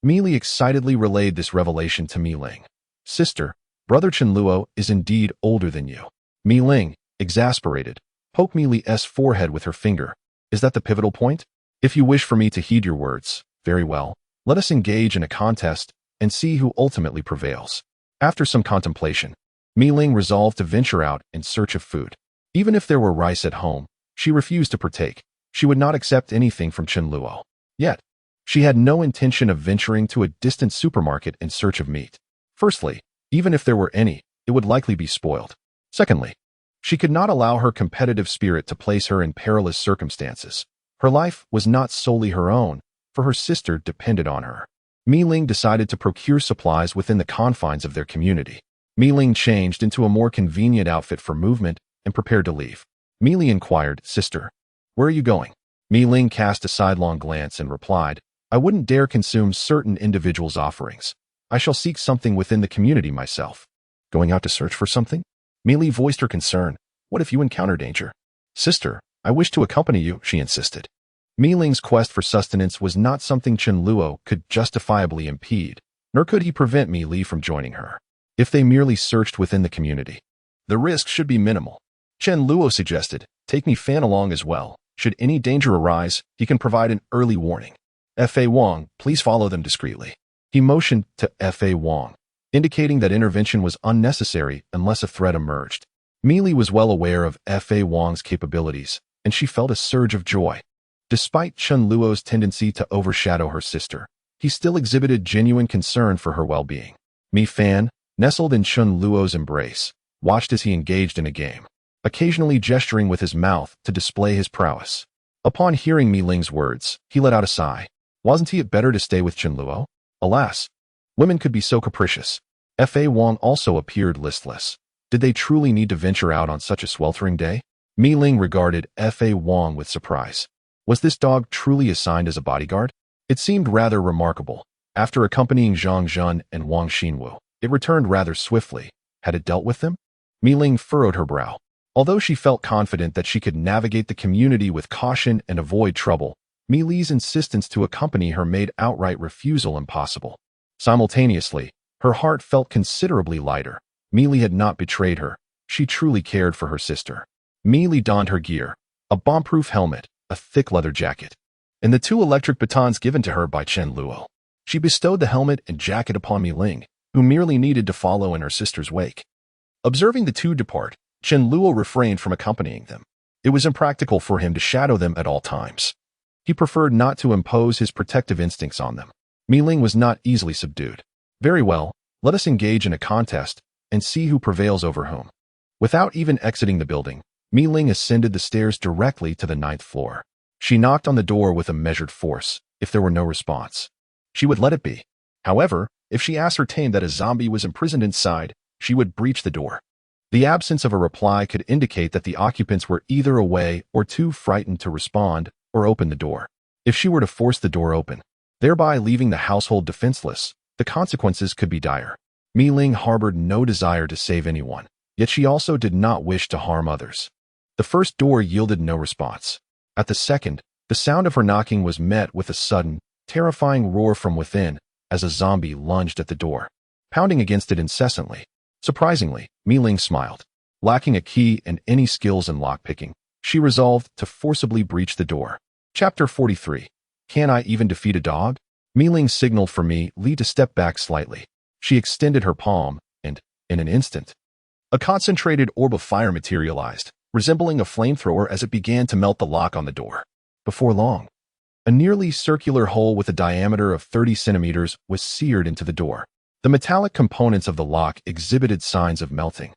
Mi Li excitedly relayed this revelation to Mi Ling. "Sister, Brother Chen Luo is indeed older than you." Mi Ling, exasperated, poked Mi Li's forehead with her finger. "Is that the pivotal point? If you wish for me to heed your words, very well. Let us engage in a contest and see who ultimately prevails." After some contemplation, Mi Ling resolved to venture out in search of food. Even if there were rice at home, she refused to partake. She would not accept anything from Chen Luo. Yet, she had no intention of venturing to a distant supermarket in search of meat. Firstly, even if there were any, it would likely be spoiled. Secondly, she could not allow her competitive spirit to place her in perilous circumstances. Her life was not solely her own, for her sister depended on her. Mi Ling decided to procure supplies within the confines of their community. Mi Ling changed into a more convenient outfit for movement and prepared to leave. Mi Li inquired, "Sister, where are you going?" Mi Ling cast a sidelong glance and replied, "I wouldn't dare consume certain individuals' offerings. I shall seek something within the community myself." "Going out to search for something?" Mi Li voiced her concern. "What if you encounter danger?" "Sister, I wish to accompany you," she insisted. Mi Ling's quest for sustenance was not something Chen Luo could justifiably impede, nor could he prevent Mi Li from joining her. If they merely searched within the community, the risk should be minimal. Chen Luo suggested, "Take Mi Fan along as well. Should any danger arise, he can provide an early warning. F.A. Wang, please follow them discreetly." He motioned to F.A. Wang, indicating that intervention was unnecessary unless a threat emerged. Mi Li was well aware of F.A. Wang's capabilities, and she felt a surge of joy. Despite Chen Luo's tendency to overshadow her sister, he still exhibited genuine concern for her well-being. Mi Fan, nestled in Chen Luo's embrace, watched as he engaged in a game, occasionally gesturing with his mouth to display his prowess. Upon hearing Mi Ling's words, he let out a sigh. Wasn't it better to stay with Chen Luo? Alas, women could be so capricious. F.A. Wang also appeared listless. Did they truly need to venture out on such a sweltering day? Mi Ling regarded F.A. Wang with surprise. Was this dog truly assigned as a bodyguard? It seemed rather remarkable, After accompanying Zhang Jun and Wang Xinwu, it returned rather swiftly. Had it dealt with them? Mi Ling furrowed her brow. Although she felt confident that she could navigate the community with caution and avoid trouble, Mi Li's insistence to accompany her made outright refusal impossible. Simultaneously, her heart felt considerably lighter. Mi Li had not betrayed her. She truly cared for her sister. Mi Li donned her gear, a bomb-proof helmet, a thick leather jacket, and the 2 electric batons given to her by Chen Luo. She bestowed the helmet and jacket upon Mi Ling, who merely needed to follow in her sister's wake. Observing the 2 depart, Chen Luo refrained from accompanying them. It was impractical for him to shadow them at all times. He preferred not to impose his protective instincts on them. Mi Ling was not easily subdued. Very well, let us engage in a contest and see who prevails over whom. Without even exiting the building, Mi Ling ascended the stairs directly to the 9th floor. She knocked on the door with a measured force. If there were no response, she would let it be. However, if she ascertained that a zombie was imprisoned inside, she would breach the door. The absence of a reply could indicate that the occupants were either away or too frightened to respond or open the door. If she were to force the door open, thereby leaving the household defenseless, the consequences could be dire. Mi Ling harbored no desire to save anyone, yet she also did not wish to harm others. The first door yielded no response. At the second, the sound of her knocking was met with a sudden, terrifying roar from within as a zombie lunged at the door, pounding against it incessantly. Surprisingly, Mi Ling smiled. Lacking a key and any skills in lockpicking, she resolved to forcibly breach the door. Chapter 43. Can I even defeat a dog? Mi Ling signaled for Mi Li to step back slightly. She extended her palm, and, in an instant, a concentrated orb of fire materialized, resembling a flamethrower as it began to melt the lock on the door. Before long, a nearly circular hole with a diameter of 30 centimeters was seared into the door. The metallic components of the lock exhibited signs of melting.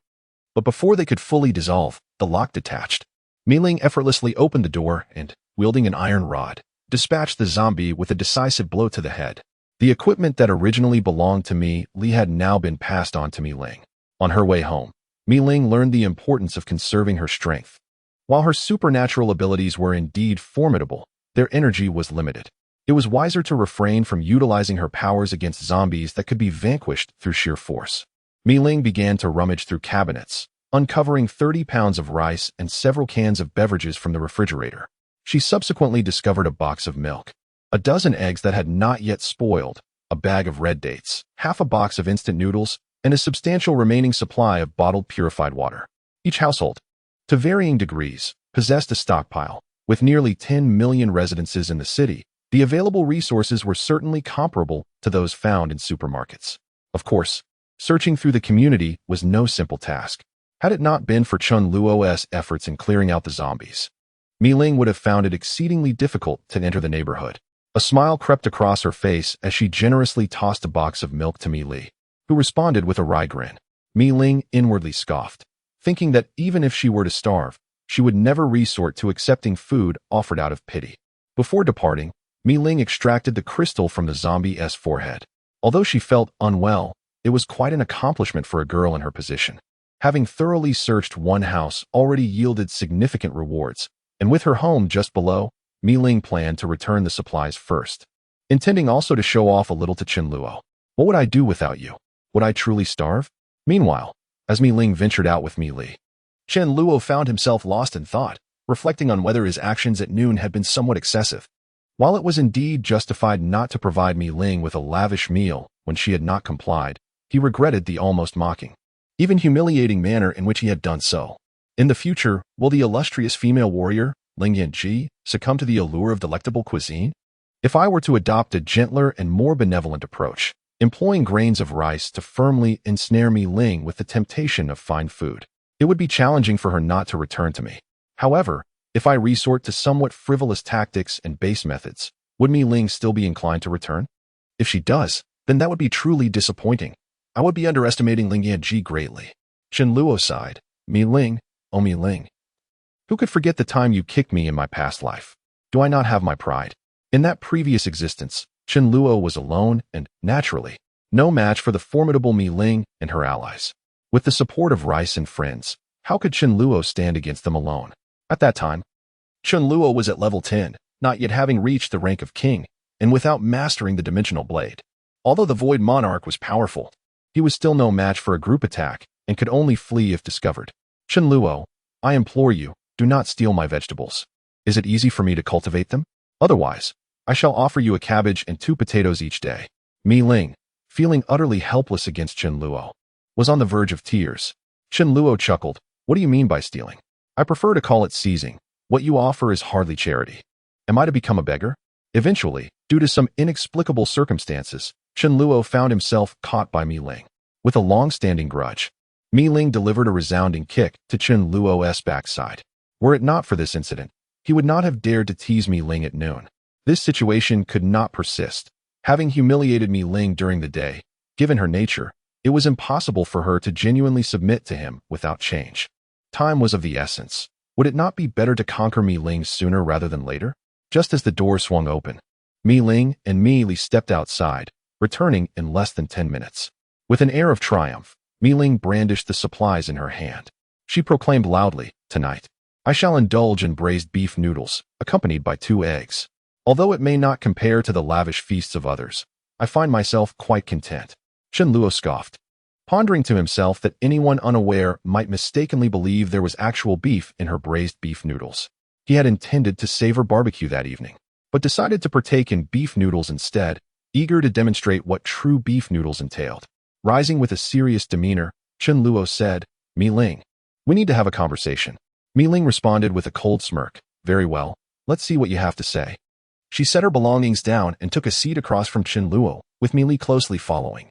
But before they could fully dissolve, the lock detached. Mi Ling effortlessly opened the door and, wielding an iron rod, dispatched the zombie with a decisive blow to the head. The equipment that originally belonged to Mi Li had now been passed on to Mi Ling. On her way home, Mi Ling learned the importance of conserving her strength. While her supernatural abilities were indeed formidable, their energy was limited. It was wiser to refrain from utilizing her powers against zombies that could be vanquished through sheer force. Mi Ling began to rummage through cabinets, uncovering 30 pounds of rice and several cans of beverages from the refrigerator. She subsequently discovered a box of milk, a dozen eggs that had not yet spoiled, a bag of red dates, half a box of instant noodles, and a substantial remaining supply of bottled purified water. Each household, to varying degrees, possessed a stockpile. With nearly 10 million residences in the city, the available resources were certainly comparable to those found in supermarkets. Of course, searching through the community was no simple task. Had it not been for Chen Luo's efforts in clearing out the zombies, Mi Ling would have found it exceedingly difficult to enter the neighborhood. A smile crept across her face as she generously tossed a box of milk to Mi Li, who responded with a wry grin. Mi Ling inwardly scoffed, thinking that even if she were to starve, she would never resort to accepting food offered out of pity. Before departing, Mi Ling extracted the crystal from the zombie's forehead. Although she felt unwell, it was quite an accomplishment for a girl in her position. Having thoroughly searched one house already yielded significant rewards, and with her home just below, Mi Ling planned to return the supplies first, intending also to show off a little to Chen Luo. What would I do without you? Would I truly starve? Meanwhile, as Mi Ling ventured out with Mi Li, Chen Luo found himself lost in thought, reflecting on whether his actions at noon had been somewhat excessive. While it was indeed justified not to provide Mi Ling with a lavish meal when she had not complied, he regretted the almost mocking, even humiliating manner in which he had done so. In the future, will the illustrious female warrior, Ling Yanji, succumb to the allure of delectable cuisine? If I were to adopt a gentler and more benevolent approach, employing grains of rice to firmly ensnare Mi Ling with the temptation of fine food, it would be challenging for her not to return to me. However, if I resort to somewhat frivolous tactics and base methods, would Mi Ling still be inclined to return? If she does, then that would be truly disappointing. I would be underestimating Ling Yanji greatly. Chen Luo sighed. Mi Ling, oh Mi Ling. Who could forget the time you kicked me in my past life? Do I not have my pride? In that previous existence, Chen Luo was alone and, naturally, no match for the formidable Mi Ling and her allies. With the support of Rice and friends, how could Chen Luo stand against them alone? At that time, Chen Luo was at level 10, not yet having reached the rank of king, and without mastering the dimensional blade. Although the Void Monarch was powerful, he was still no match for a group attack and could only flee if discovered. Chen Luo, I implore you, do not steal my vegetables. Is it easy for me to cultivate them? Otherwise, I shall offer you a cabbage and 2 potatoes each day. Mi Ling, feeling utterly helpless against Chen Luo, was on the verge of tears. Chen Luo chuckled. What do you mean by stealing? I prefer to call it seizing. What you offer is hardly charity. Am I to become a beggar? Eventually, due to some inexplicable circumstances, Chen Luo found himself caught by Mi Ling. With a long-standing grudge, Mi Ling delivered a resounding kick to Chen Luo's backside. Were it not for this incident, he would not have dared to tease Mi Ling at noon. This situation could not persist. Having humiliated Mi Ling during the day, given her nature, it was impossible for her to genuinely submit to him without change. Time was of the essence. Would it not be better to conquer Mi Ling sooner rather than later? Just as the door swung open, Mi Ling and Mi Li stepped outside, returning in less than 10 minutes. With an air of triumph, Mi Ling brandished the supplies in her hand. She proclaimed loudly, "Tonight, I shall indulge in braised beef noodles, accompanied by 2 eggs. Although it may not compare to the lavish feasts of others, I find myself quite content." Chen Luo scoffed, pondering to himself that anyone unaware might mistakenly believe there was actual beef in her braised beef noodles. He had intended to savor barbecue that evening, but decided to partake in beef noodles instead, eager to demonstrate what true beef noodles entailed. Rising with a serious demeanor, Chen Luo said, "Mi Ling, we need to have a conversation." Mi Ling responded with a cold smirk, "Very well, let's see what you have to say." She set her belongings down and took a seat across from Chen Luo, with Mi Li closely following,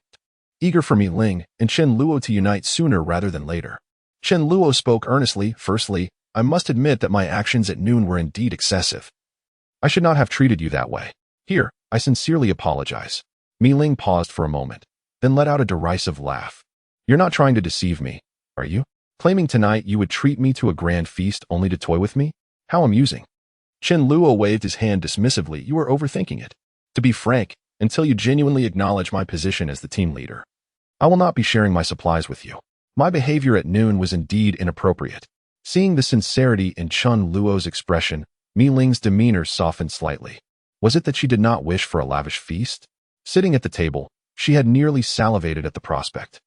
eager for Mi Ling and Chen Luo to unite sooner rather than later. Chen Luo spoke earnestly. "Firstly, I must admit that my actions at noon were indeed excessive. I should not have treated you that way. Here, I sincerely apologize." Mi Ling paused for a moment, then let out a derisive laugh. "You're not trying to deceive me, are you? Claiming tonight you would treat me to a grand feast only to toy with me? How amusing." Chen Luo waved his hand dismissively. "You are overthinking it. To be frank, until you genuinely acknowledge my position as the team leader, I will not be sharing my supplies with you. My behavior at noon was indeed inappropriate." Seeing the sincerity in Chen Luo's expression, Mi Ling's demeanor softened slightly. Was it that she did not wish for a lavish feast? Sitting at the table, she had nearly salivated at the prospect,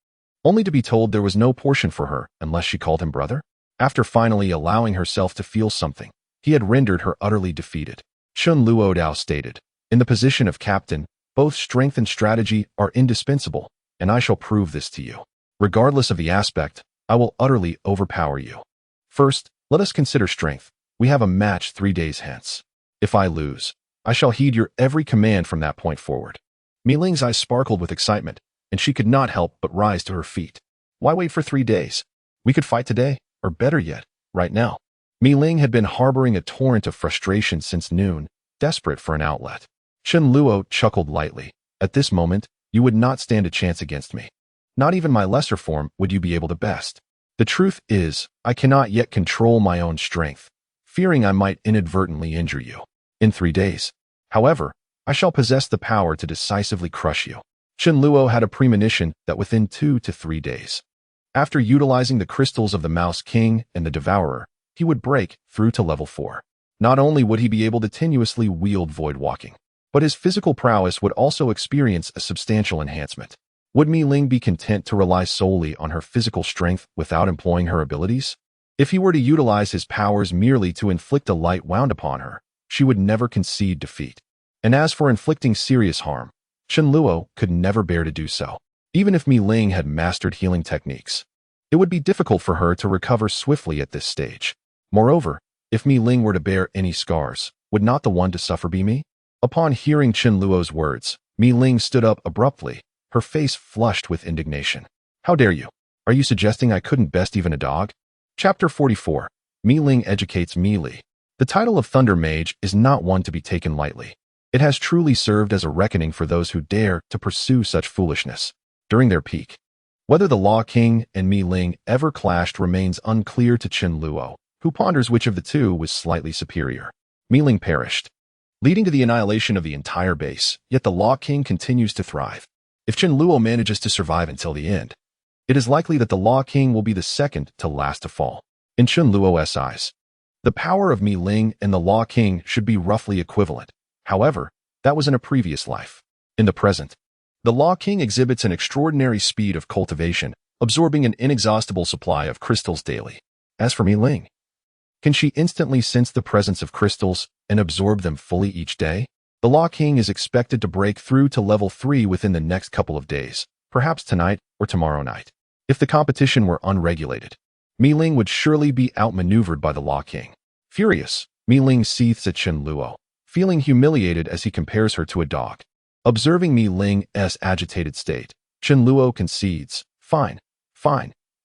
only to be told there was no portion for her unless she called him brother. After finally allowing herself to feel something, he had rendered her utterly defeated. Chen Luo stated, "In the position of captain, both strength and strategy are indispensable, and I shall prove this to you. Regardless of the aspect, I will utterly overpower you. First, let us consider strength. We have a match 3 days hence. If I lose, I shall heed your every command from that point forward." Mi Ling's eyes sparkled with excitement, and she could not help but rise to her feet. "Why wait for 3 days? We could fight today, or better yet, right now." Mi Ling had been harboring a torrent of frustration since noon, desperate for an outlet. Chen Luo chuckled lightly. "At this moment, you would not stand a chance against me. Not even my lesser form would you be able to best. The truth is, I cannot yet control my own strength, fearing I might inadvertently injure you. In 3 days, however, I shall possess the power to decisively crush you." Chen Luo had a premonition that within 2 to 3 days, after utilizing the crystals of the Mouse King and the Devourer, he would break through to level 4. Not only would he be able to tenuously wield void walking, but his physical prowess would also experience a substantial enhancement. Would Mi Ling be content to rely solely on her physical strength without employing her abilities? If he were to utilize his powers merely to inflict a light wound upon her, she would never concede defeat. And as for inflicting serious harm, Chen Luo could never bear to do so. Even if Mi Ling had mastered healing techniques, it would be difficult for her to recover swiftly at this stage. Moreover, if Mi Ling were to bear any scars, would not the one to suffer be me? Upon hearing Chen Luo's words, Mi Ling stood up abruptly, her face flushed with indignation. "How dare you? Are you suggesting I couldn't best even a dog?" Chapter 44. Mi Ling educates Mi Li. The title of Thunder Mage is not one to be taken lightly. It has truly served as a reckoning for those who dare to pursue such foolishness. During their peak, whether the Law King and Mi Ling ever clashed remains unclear to Chen Luo, who ponders which of the two was slightly superior. Mi Ling perished, leading to the annihilation of the entire base, yet the Law King continues to thrive. If Chen Luo manages to survive until the end, it is likely that the Law King will be the second to last to fall. In Chen Luo's eyes, the power of Mi Ling and the Law King should be roughly equivalent. However, that was in a previous life. In the present, The Law King exhibits an extraordinary speed of cultivation, absorbing an inexhaustible supply of crystals daily. As for Mi Ling, can she instantly sense the presence of crystals and absorb them fully each day? The Law King is expected to break through to level 3 within the next couple of days, perhaps tonight or tomorrow night. If the competition were unregulated, Mi Ling would surely be outmaneuvered by the Law King. Furious, Mi Ling seethes at Chen Luo, feeling humiliated as he compares her to a dog. Observing Mi Ling's agitated state, Chen Luo concedes, Fine,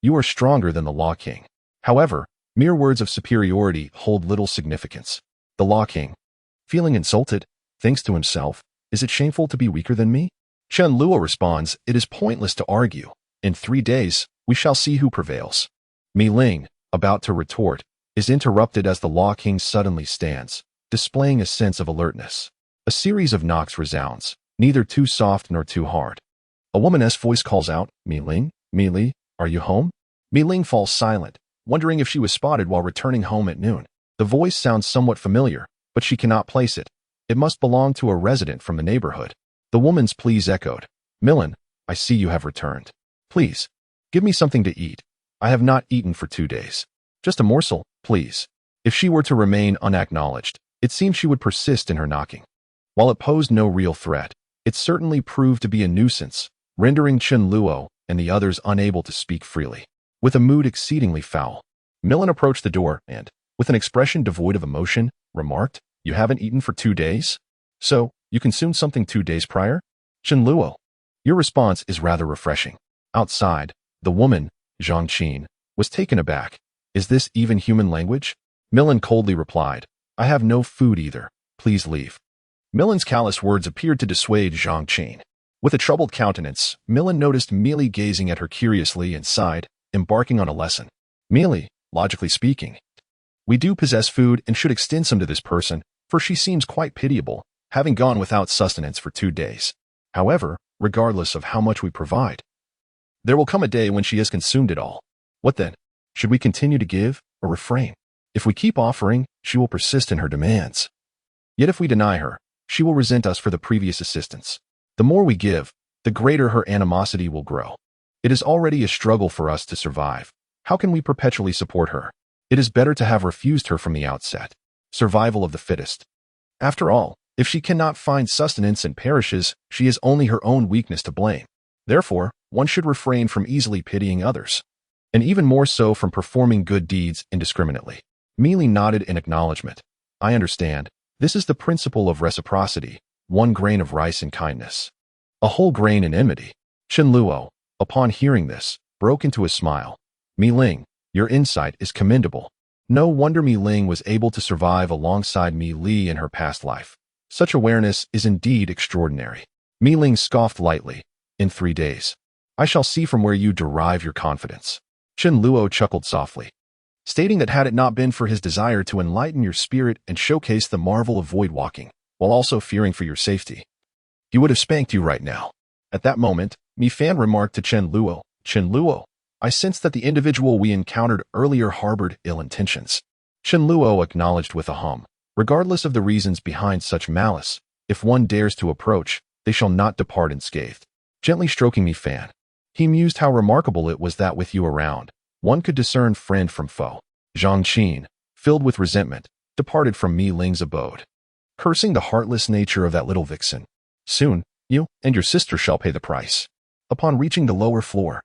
you are stronger than the Law King. However, mere words of superiority hold little significance. The Law King, feeling insulted, thinks to himself, Is it shameful to be weaker than me? Chen Luo responds, It is pointless to argue. In 3 days, we shall see who prevails. Mi Ling, about to retort, is interrupted as the Law King suddenly stands, displaying a sense of alertness. A series of knocks resounds, neither too soft nor too hard. A woman's voice calls out, Mi Ling, are you home? Mi Ling falls silent, wondering if she was spotted while returning home at noon. The voice sounds somewhat familiar, but she cannot place it. It must belong to a resident from the neighborhood. The woman's pleas echoed. Millen, I see you have returned. Please, give me something to eat. I have not eaten for 2 days. Just a morsel, please. If she were to remain unacknowledged, it seemed she would persist in her knocking. While it posed no real threat, it certainly proved to be a nuisance, rendering Chen Luo and the others unable to speak freely. With a mood exceedingly foul, Millen approached the door and, with an expression devoid of emotion, remarked, You haven't eaten for 2 days? So, you consumed something 2 days prior? Chen Luo, your response is rather refreshing. Outside, the woman, Zhang Qin, was taken aback. Is this even human language? Millen coldly replied, I have no food either. Please leave. Millen's callous words appeared to dissuade Zhang Qin. With a troubled countenance, Millen noticed Mealy gazing at her curiously and sighed, embarking on a lesson. Mealy, logically speaking, we do possess food and should extend some to this person, for she seems quite pitiable, having gone without sustenance for 2 days. However, regardless of how much we provide, there will come a day when she has consumed it all. What then? Should we continue to give or refrain? If we keep offering, she will persist in her demands. Yet if we deny her, she will resent us for the previous assistance. The more we give, the greater her animosity will grow. It is already a struggle for us to survive. How can we perpetually support her? It is better to have refused her from the outset. Survival of the fittest. After all, if she cannot find sustenance and perishes, she has only her own weakness to blame. Therefore, one should refrain from easily pitying others, and even more so from performing good deeds indiscriminately. Mealy nodded in acknowledgement. I understand. This is the principle of reciprocity. 1 grain of rice in kindness, a whole grain in enmity. Chen Luo, upon hearing this, broke into a smile. Mi Ling, your insight is commendable. No wonder Mi Ling was able to survive alongside Mi Li in her past life. Such awareness is indeed extraordinary. Mi Ling scoffed lightly. In 3 days, I shall see from where you derive your confidence. Chen Luo chuckled softly, stating that had it not been for his desire to enlighten your spirit and showcase the marvel of void walking, while also fearing for your safety, he would have spanked you right now. At that moment, Mi Fan remarked to Chen Luo, I sensed that the individual we encountered earlier harbored ill intentions. Chen Luo acknowledged with a hum. Regardless of the reasons behind such malice, if one dares to approach, they shall not depart unscathed. Gently stroking Mi Fan, he mused how remarkable it was that with you around, one could discern friend from foe. Zhang Qin, filled with resentment, departed from Mi Ling's abode, cursing the heartless nature of that little vixen. Soon, you and your sister shall pay the price. Upon reaching the lower floor,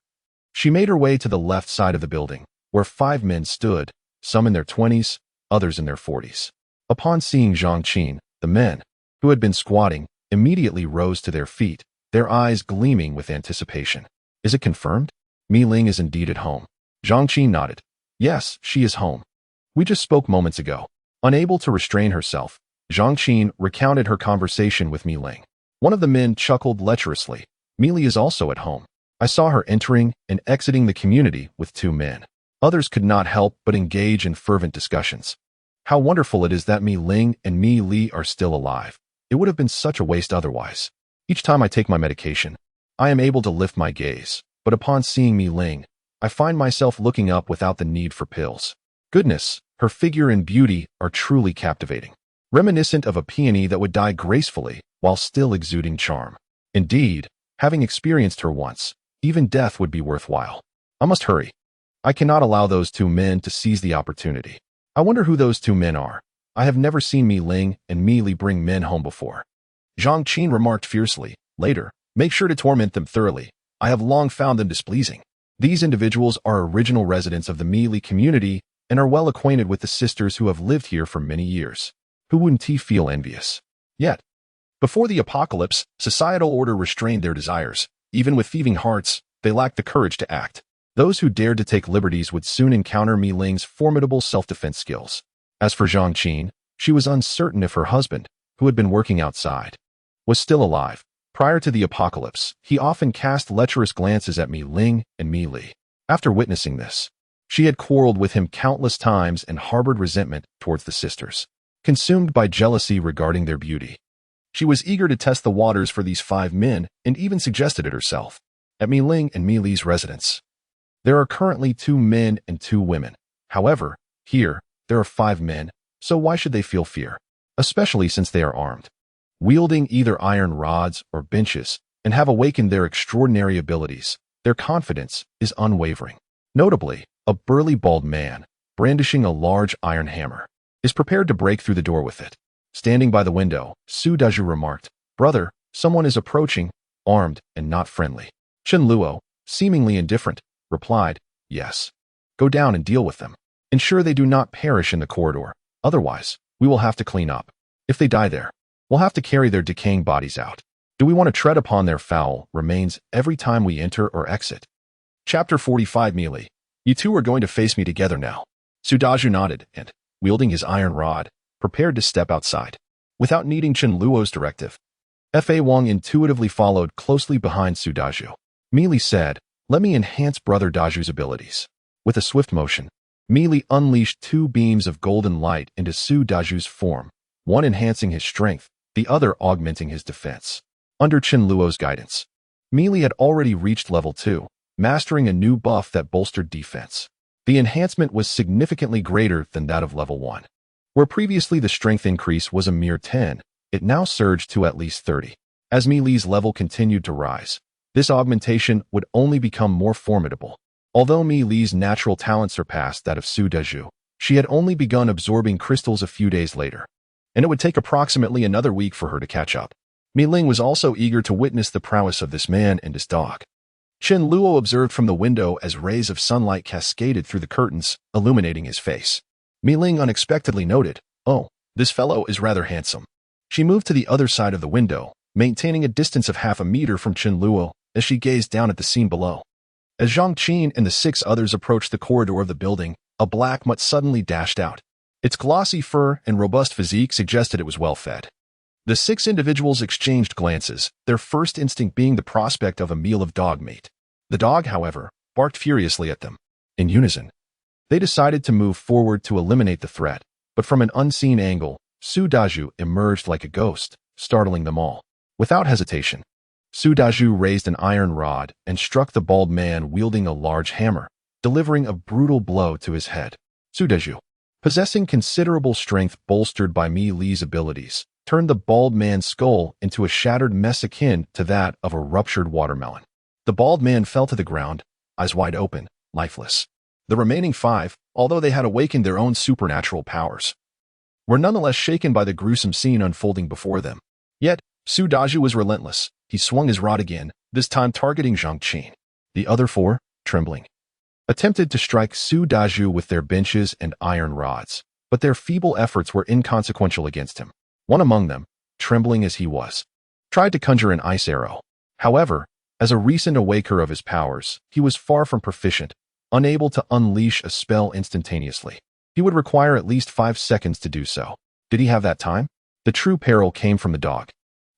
she made her way to the left side of the building, where 5 men stood, some in their 20s, others in their 40s. Upon seeing Zhang Qin, the men, who had been squatting, immediately rose to their feet, their eyes gleaming with anticipation. Is it confirmed? Mi Ling is indeed at home. Zhang Qin nodded. Yes, she is home. We just spoke moments ago. Unable to restrain herself, Zhang Qin recounted her conversation with Mi Ling. One of the men chuckled lecherously. Mealy is also at home. I saw her entering and exiting the community with 2 men. Others could not help but engage in fervent discussions. How wonderful it is that Mi Ling and Mi Li are still alive. It would have been such a waste otherwise. Each time I take my medication, I am able to lift my gaze, but upon seeing Mi Ling, I find myself looking up without the need for pills. Goodness, her figure and beauty are truly captivating, reminiscent of a peony that would die gracefully while still exuding charm. Indeed, Having experienced her once, even death would be worthwhile. I must hurry. I cannot allow those two men to seize the opportunity. I wonder who those two men are. I have never seen Mi Ling and Mi Li bring men home before. Zhang Qin remarked fiercely. Later, make sure to torment them thoroughly. I have long found them displeasing. These individuals are original residents of the Mi Li community and are well acquainted with the sisters who have lived here for many years. Who wouldn't he feel envious? Yet, before the apocalypse, societal order restrained their desires. Even with thieving hearts, they lacked the courage to act. Those who dared to take liberties would soon encounter Mi Ling's formidable self-defense skills. As for Zhang Qin, she was uncertain if her husband, who had been working outside, was still alive. Prior to the apocalypse, he often cast lecherous glances at Mi Ling and Mi Li. After witnessing this, she had quarreled with him countless times and harbored resentment towards the sisters. Consumed by jealousy regarding their beauty, she was eager to test the waters for these 5 men and even suggested it herself. At Mi Ling and Mi Li's residence, there are currently 2 men and 2 women. However, here, there are 5 men, so why should they feel fear? Especially since they are armed, wielding either iron rods or benches, and have awakened their extraordinary abilities. Their confidence is unwavering. Notably, a burly bald man, brandishing a large iron hammer, is prepared to break through the door with it. Standing by the window, Su Daju remarked, "Brother, someone is approaching, armed and not friendly." Chen Luo, seemingly indifferent, replied, "Yes. Go down and deal with them. Ensure they do not perish in the corridor. Otherwise, we will have to clean up. If they die there, we'll have to carry their decaying bodies out. Do we want to tread upon their foul remains every time we enter or exit?" Chapter 45. Mi Li, you two are going to face me together now. Su Daju nodded and, wielding his iron rod, prepared to step outside. Without needing Chen Luo's directive, Fa Wang intuitively followed closely behind Su Daju. Mi Li said, "Let me enhance Brother Daju's abilities." With a swift motion, Mi Li unleashed 2 beams of golden light into Su Daju's form, one enhancing his strength, the other augmenting his defense. Under Chen Luo's guidance, Mi Li had already reached level 2, mastering a new buff that bolstered defense. The enhancement was significantly greater than that of level 1. Where previously the strength increase was a mere 10, it now surged to at least 30. As Mi Li's level continued to rise, this augmentation would only become more formidable. Although Mi Li's natural talent surpassed that of Su Daju, she had only begun absorbing crystals a few days later, and it would take approximately another week for her to catch up. Mi Ling was also eager to witness the prowess of this man and his dog. Chen Luo observed from the window as rays of sunlight cascaded through the curtains, illuminating his face. Mi Ling unexpectedly noted, "Oh, this fellow is rather handsome." She moved to the other side of the window, maintaining a distance of half a meter from Chen Luo as she gazed down at the scene below. As Zhang Qin and the 6 others approached the corridor of the building, a black mutt suddenly dashed out. Its glossy fur and robust physique suggested it was well fed. The 6 individuals exchanged glances, their first instinct being the prospect of a meal of dog meat. The dog, however, barked furiously at them. In unison, they decided to move forward to eliminate the threat, but from an unseen angle, Su Daju emerged like a ghost, startling them all. Without hesitation, Su Daju raised an iron rod and struck the bald man wielding a large hammer, delivering a brutal blow to his head. Su Daju, possessing considerable strength bolstered by Mi Li's abilities, turned the bald man's skull into a shattered mess akin to that of a ruptured watermelon. The bald man fell to the ground, eyes wide open, lifeless. The remaining 5, although they had awakened their own supernatural powers, were nonetheless shaken by the gruesome scene unfolding before them. Yet, Su Daju was relentless. He swung his rod again, this time targeting Zhang Qin. The other 4, trembling, attempted to strike Su Daju with their benches and iron rods, but their feeble efforts were inconsequential against him. One among them, trembling as he was, tried to conjure an ice arrow. However, as a recent awaker of his powers, he was far from proficient, unable to unleash a spell instantaneously. He would require at least 5 seconds to do so. Did he have that time? The true peril came from the dog,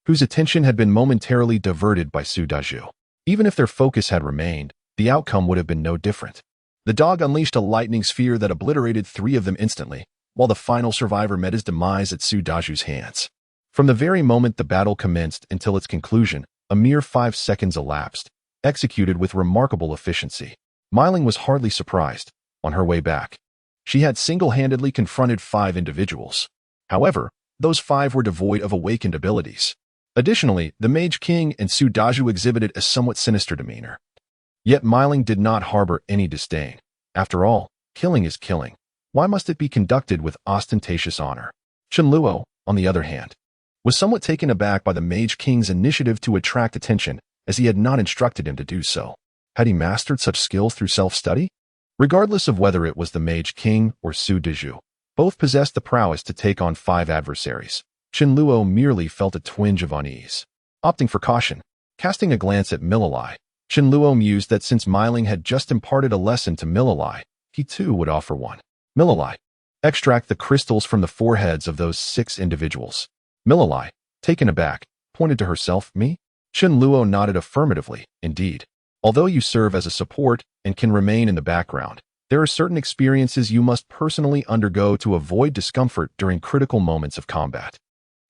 whose attention had been momentarily diverted by Su Daju. Even if their focus had remained, the outcome would have been no different. The dog unleashed a lightning sphere that obliterated 3 of them instantly, while the final survivor met his demise at Su Daju's hands. From the very moment the battle commenced until its conclusion, a mere 5 seconds elapsed, executed with remarkable efficiency. Mi Ling was hardly surprised. On her way back, she had single-handedly confronted 5 individuals. However, those 5 were devoid of awakened abilities. Additionally, the Mage King and Su Daju exhibited a somewhat sinister demeanor. Yet Myling did not harbor any disdain. After all, killing is killing. Why must it be conducted with ostentatious honor? Qianluo, on the other hand, was somewhat taken aback by the Mage King's initiative to attract attention, as he had not instructed him to do so. Had he mastered such skills through self-study? Regardless of whether it was the Mage King or Su Daju, both possessed the prowess to take on 5 adversaries. Qianluo merely felt a twinge of unease. Opting for caution, casting a glance at Mililai, Qianluo mused that since Myling had just imparted a lesson to Mililai, he too would offer one. Mililai, extract the crystals from the foreheads of those 6 individuals. Mililai, taken aback, pointed to herself, me? Qianluo nodded affirmatively, indeed. Although you serve as a support and can remain in the background, there are certain experiences you must personally undergo to avoid discomfort during critical moments of combat.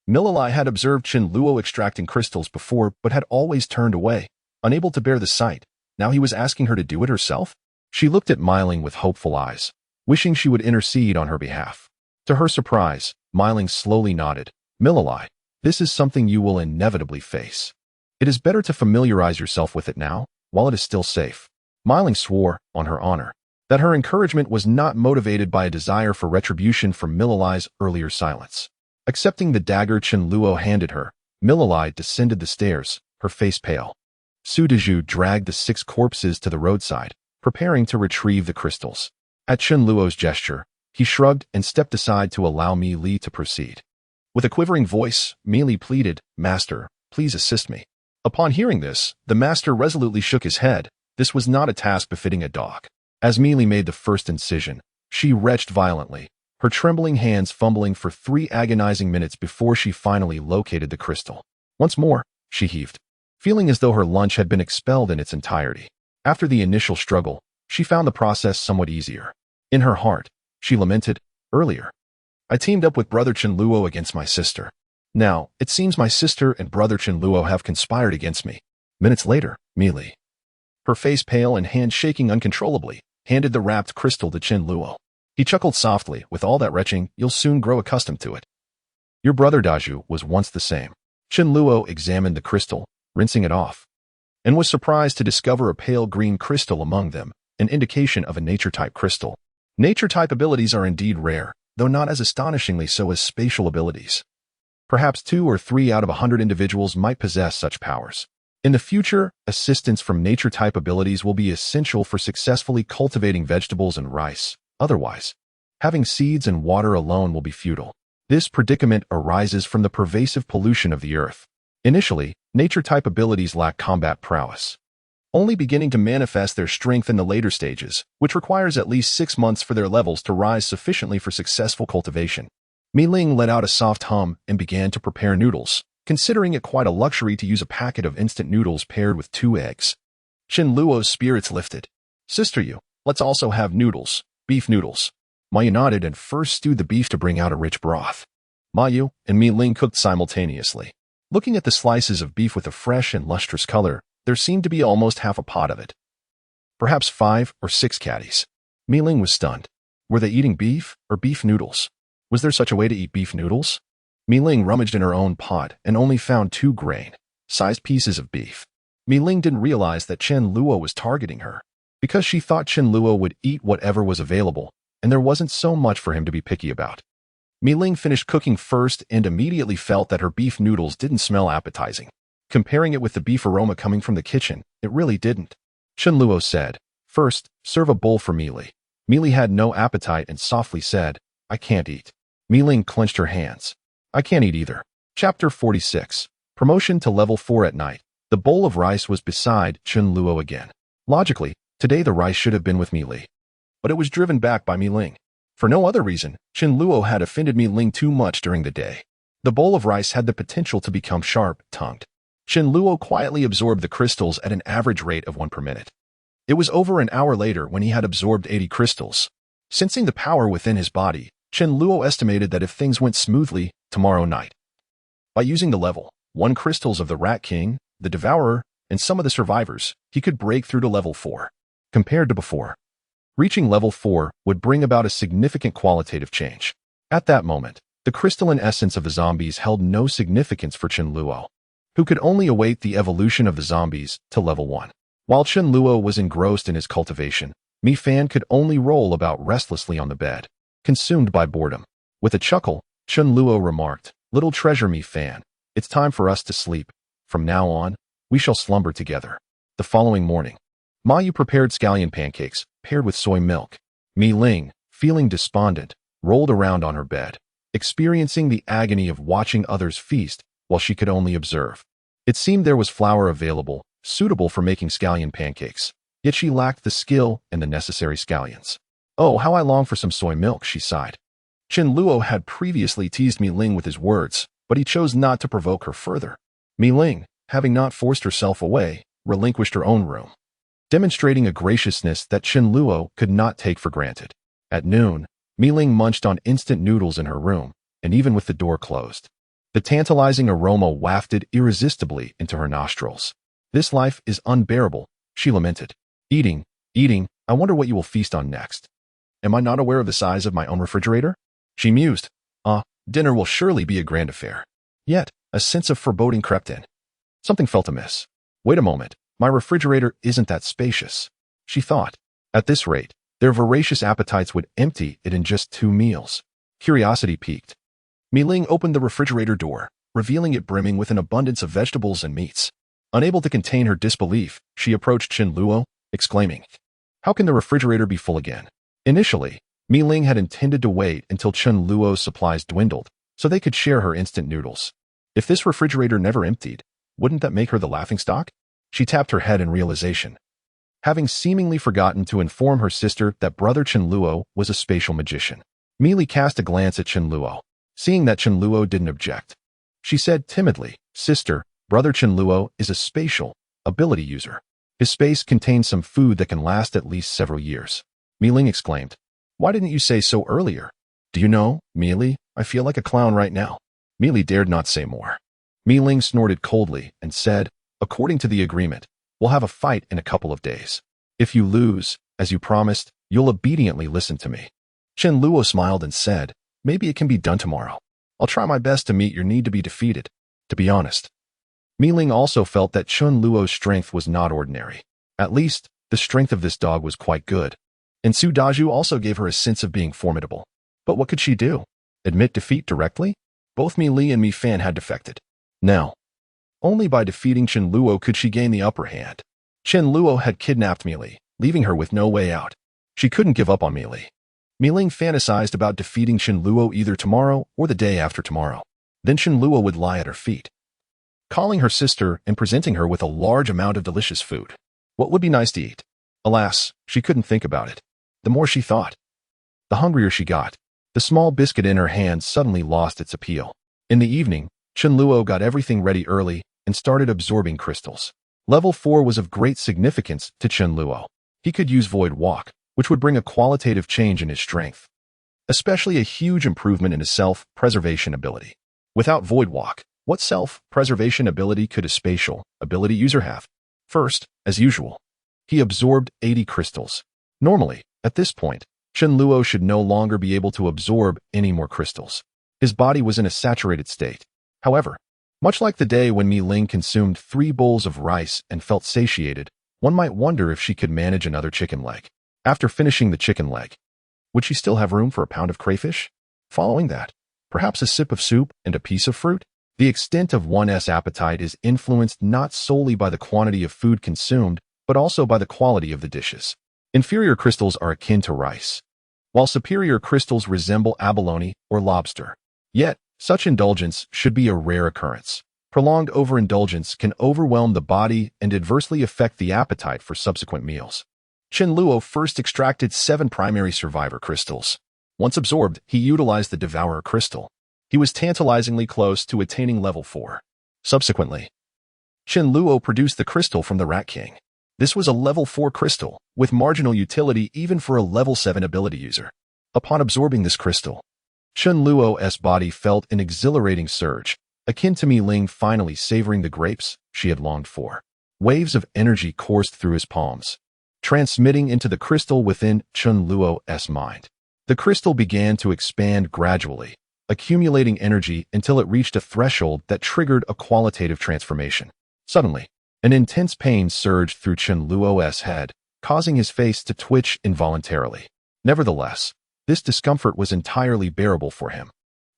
Mililai had observed Qianluo extracting crystals before but had always turned away, unable to bear the sight. Now he was asking her to do it herself? She looked at Myling with hopeful eyes, wishing she would intercede on her behalf. To her surprise, Myling slowly nodded. Mililai, this is something you will inevitably face. It is better to familiarize yourself with it now, while it is still safe. Myling swore, on her honor, that her encouragement was not motivated by a desire for retribution for Mililai's earlier silence. Accepting the dagger Qianluo handed her, Mililai descended the stairs, her face pale. Su Daju dragged the 6 corpses to the roadside, preparing to retrieve the crystals. At Qianluo's gesture, he shrugged and stepped aside to allow Mi Li to proceed. With a quivering voice, Mi Li pleaded, "Master, please assist me." Upon hearing this, the master resolutely shook his head. This was not a task befitting a dog. As Mi Li made the first incision, she retched violently, her trembling hands fumbling for 3 agonizing minutes before she finally located the crystal. Once more, she heaved, feeling as though her lunch had been expelled in its entirety. After the initial struggle, she found the process somewhat easier. In her heart, she lamented, "Earlier, I teamed up with Brother Qianluo against my sister. Now, it seems my sister and Brother Qianluo have conspired against me." Minutes later, Mi Li, her face pale and hand shaking uncontrollably, handed the wrapped crystal to Qianluo. He chuckled softly, "With all that retching, you'll soon grow accustomed to it. Your brother Daju was once the same." Qianluo examined the crystal, rinsing it off, and was surprised to discover a pale green crystal among them, an indication of a nature-type crystal. Nature-type abilities are indeed rare, though not as astonishingly so as spatial abilities. Perhaps 2 or 3 out of 100 individuals might possess such powers. In the future, assistance from nature-type abilities will be essential for successfully cultivating vegetables and rice. Otherwise, having seeds and water alone will be futile. This predicament arises from the pervasive pollution of the earth. Initially, nature-type abilities lack combat prowess, only beginning to manifest their strength in the later stages, which requires at least 6 months for their levels to rise sufficiently for successful cultivation. Mi Ling let out a soft hum and began to prepare noodles, considering it quite a luxury to use a packet of instant noodles paired with 2 eggs. Qianluo's spirits lifted. "Sister Yu, let's also have noodles, beef noodles." Mayu nodded and first stewed the beef to bring out a rich broth. Mayu and Mi Ling cooked simultaneously. Looking at the slices of beef with a fresh and lustrous color, there seemed to be almost half a pot of it. Perhaps 5 or 6 caddies. Mi Ling was stunned. Were they eating beef or beef noodles? Was there such a way to eat beef noodles? Mi Ling rummaged in her own pot and only found 2 grain-sized pieces of beef. Mi Ling didn't realize that Qianluo was targeting her, because she thought Qianluo would eat whatever was available, and there wasn't so much for him to be picky about. Mi Ling finished cooking first and immediately felt that her beef noodles didn't smell appetizing. Comparing it with the beef aroma coming from the kitchen, it really didn't. Qianluo said, "First, serve a bowl for Mi Li." Mi Li had no appetite and softly said, "I can't eat." Mi Ling clenched her hands. "I can't eat either." Chapter 46. Promotion to level 4 at night. The bowl of rice was beside Qianluo again. Logically, today the rice should have been with Mi Li, but it was driven back by Mi Ling. For no other reason, Qianluo had offended Mi Ling too much during the day. The bowl of rice had the potential to become sharp-tongued. Qianluo quietly absorbed the crystals at an average rate of 1 per minute. It was over an hour later when he had absorbed 80 crystals. Sensing the power within his body, Qianluo estimated that if things went smoothly, tomorrow night, by using the level 1 crystals of the Rat King, the Devourer, and some of the survivors, he could break through to level 4. Compared to before, reaching level 4 would bring about a significant qualitative change. At that moment, the crystalline essence of the zombies held no significance for Qianluo. who could only await the evolution of the zombies to level 1. While Chen Luo was engrossed in his cultivation, Mi Fan could only roll about restlessly on the bed, consumed by boredom. With a chuckle, Chen Luo remarked, "Little treasure Mi Fan, it's time for us to sleep. From now on, we shall slumber together." The following morning, Ma Yu prepared scallion pancakes, paired with soy milk. Mi Ling, feeling despondent, rolled around on her bed, experiencing the agony of watching others feast while she could only observe. It seemed there was flour available, suitable for making scallion pancakes, yet she lacked the skill and the necessary scallions. "Oh, how I long for some soy milk," she sighed. Chen Luo had previously teased Mi Ling with his words, but he chose not to provoke her further. Mi Ling, having not forced herself away, relinquished her own room, demonstrating a graciousness that Chen Luo could not take for granted. At noon, Mi Ling munched on instant noodles in her room, and even with the door closed, the tantalizing aroma wafted irresistibly into her nostrils. "This life is unbearable," she lamented. Eating, I wonder what you will feast on next. Am I not aware of the size of my own refrigerator?" She mused. Dinner will surely be a grand affair." Yet, a sense of foreboding crept in. Something felt amiss. "Wait a moment, my refrigerator isn't that spacious," she thought. At this rate, their voracious appetites would empty it in just 2 meals. Curiosity piqued. Mi Ling opened the refrigerator door, revealing it brimming with an abundance of vegetables and meats. Unable to contain her disbelief, she approached Chen Luo, exclaiming, "How can the refrigerator be full again?" Initially, Mi Ling had intended to wait until Chen Luo's supplies dwindled, so they could share her instant noodles. If this refrigerator never emptied, wouldn't that make her the laughingstock? She tapped her head in realization, having seemingly forgotten to inform her sister that brother Chen Luo was a spatial magician. Mi Ling cast a glance at Chen Luo. Seeing that Chen Luo didn't object, she said timidly, "Sister, brother Chen Luo is a spatial ability user. His space contains some food that can last at least several years." Mi Ling exclaimed, "Why didn't you say so earlier?" "Do you know, Mi Ling, I feel like a clown right now." Mi Ling dared not say more. Mi Ling snorted coldly and said, "According to the agreement, we'll have a fight in a couple of days. If you lose, as you promised, you'll obediently listen to me." Chen Luo smiled and said, "Maybe it can be done tomorrow. I'll try my best to meet your need to be defeated." To be honest, Mi Ling also felt that Chen Luo's strength was not ordinary. At least, the strength of this dog was quite good. And Su Daju also gave her a sense of being formidable. But what could she do? Admit defeat directly? Both Mi Ling and Mi Fan had defected. Now, only by defeating Chen Luo could she gain the upper hand. Chen Luo had kidnapped Mi Ling, leaving her with no way out. She couldn't give up on Mi Ling. Mi Ling fantasized about defeating Chen Luo either tomorrow or the day after tomorrow. Then Chen Luo would lie at her feet, calling her sister and presenting her with a large amount of delicious food. What would be nice to eat? Alas, she couldn't think about it. The more she thought, the hungrier she got. The small biscuit in her hand suddenly lost its appeal. In the evening, Chen Luo got everything ready early and started absorbing crystals. Level 4 was of great significance to Chen Luo. He could use Void Walk, which would bring a qualitative change in his strength, especially a huge improvement in his self-preservation ability. Without Void Walk, what self-preservation ability could a spatial ability user have? First, as usual, he absorbed 80 crystals. Normally, at this point, Chen Luo should no longer be able to absorb any more crystals. His body was in a saturated state. However, much like the day when Mi Ling consumed 3 bowls of rice and felt satiated, one might wonder if she could manage another chicken leg. After finishing the chicken leg, would she still have room for a pound of crayfish? Following that, perhaps a sip of soup and a piece of fruit? The extent of one's appetite is influenced not solely by the quantity of food consumed, but also by the quality of the dishes. Inferior crystals are akin to rice, while superior crystals resemble abalone or lobster. Yet, such indulgence should be a rare occurrence. Prolonged overindulgence can overwhelm the body and adversely affect the appetite for subsequent meals. Chen Luo first extracted 7 primary survivor crystals. Once absorbed, he utilized the Devourer crystal. He was tantalizingly close to attaining level 4. Subsequently, Chen Luo produced the crystal from the Rat King. This was a level 4 crystal, with marginal utility even for a level 7 ability user. Upon absorbing this crystal, Chen Luo's body felt an exhilarating surge, akin to Mi Ling finally savoring the grapes she had longed for. Waves of energy coursed through his palms, transmitting into the crystal within Chen Luo's mind. The crystal began to expand gradually, accumulating energy until it reached a threshold that triggered a qualitative transformation. Suddenly, an intense pain surged through Chen Luo's head, causing his face to twitch involuntarily. Nevertheless, this discomfort was entirely bearable for him.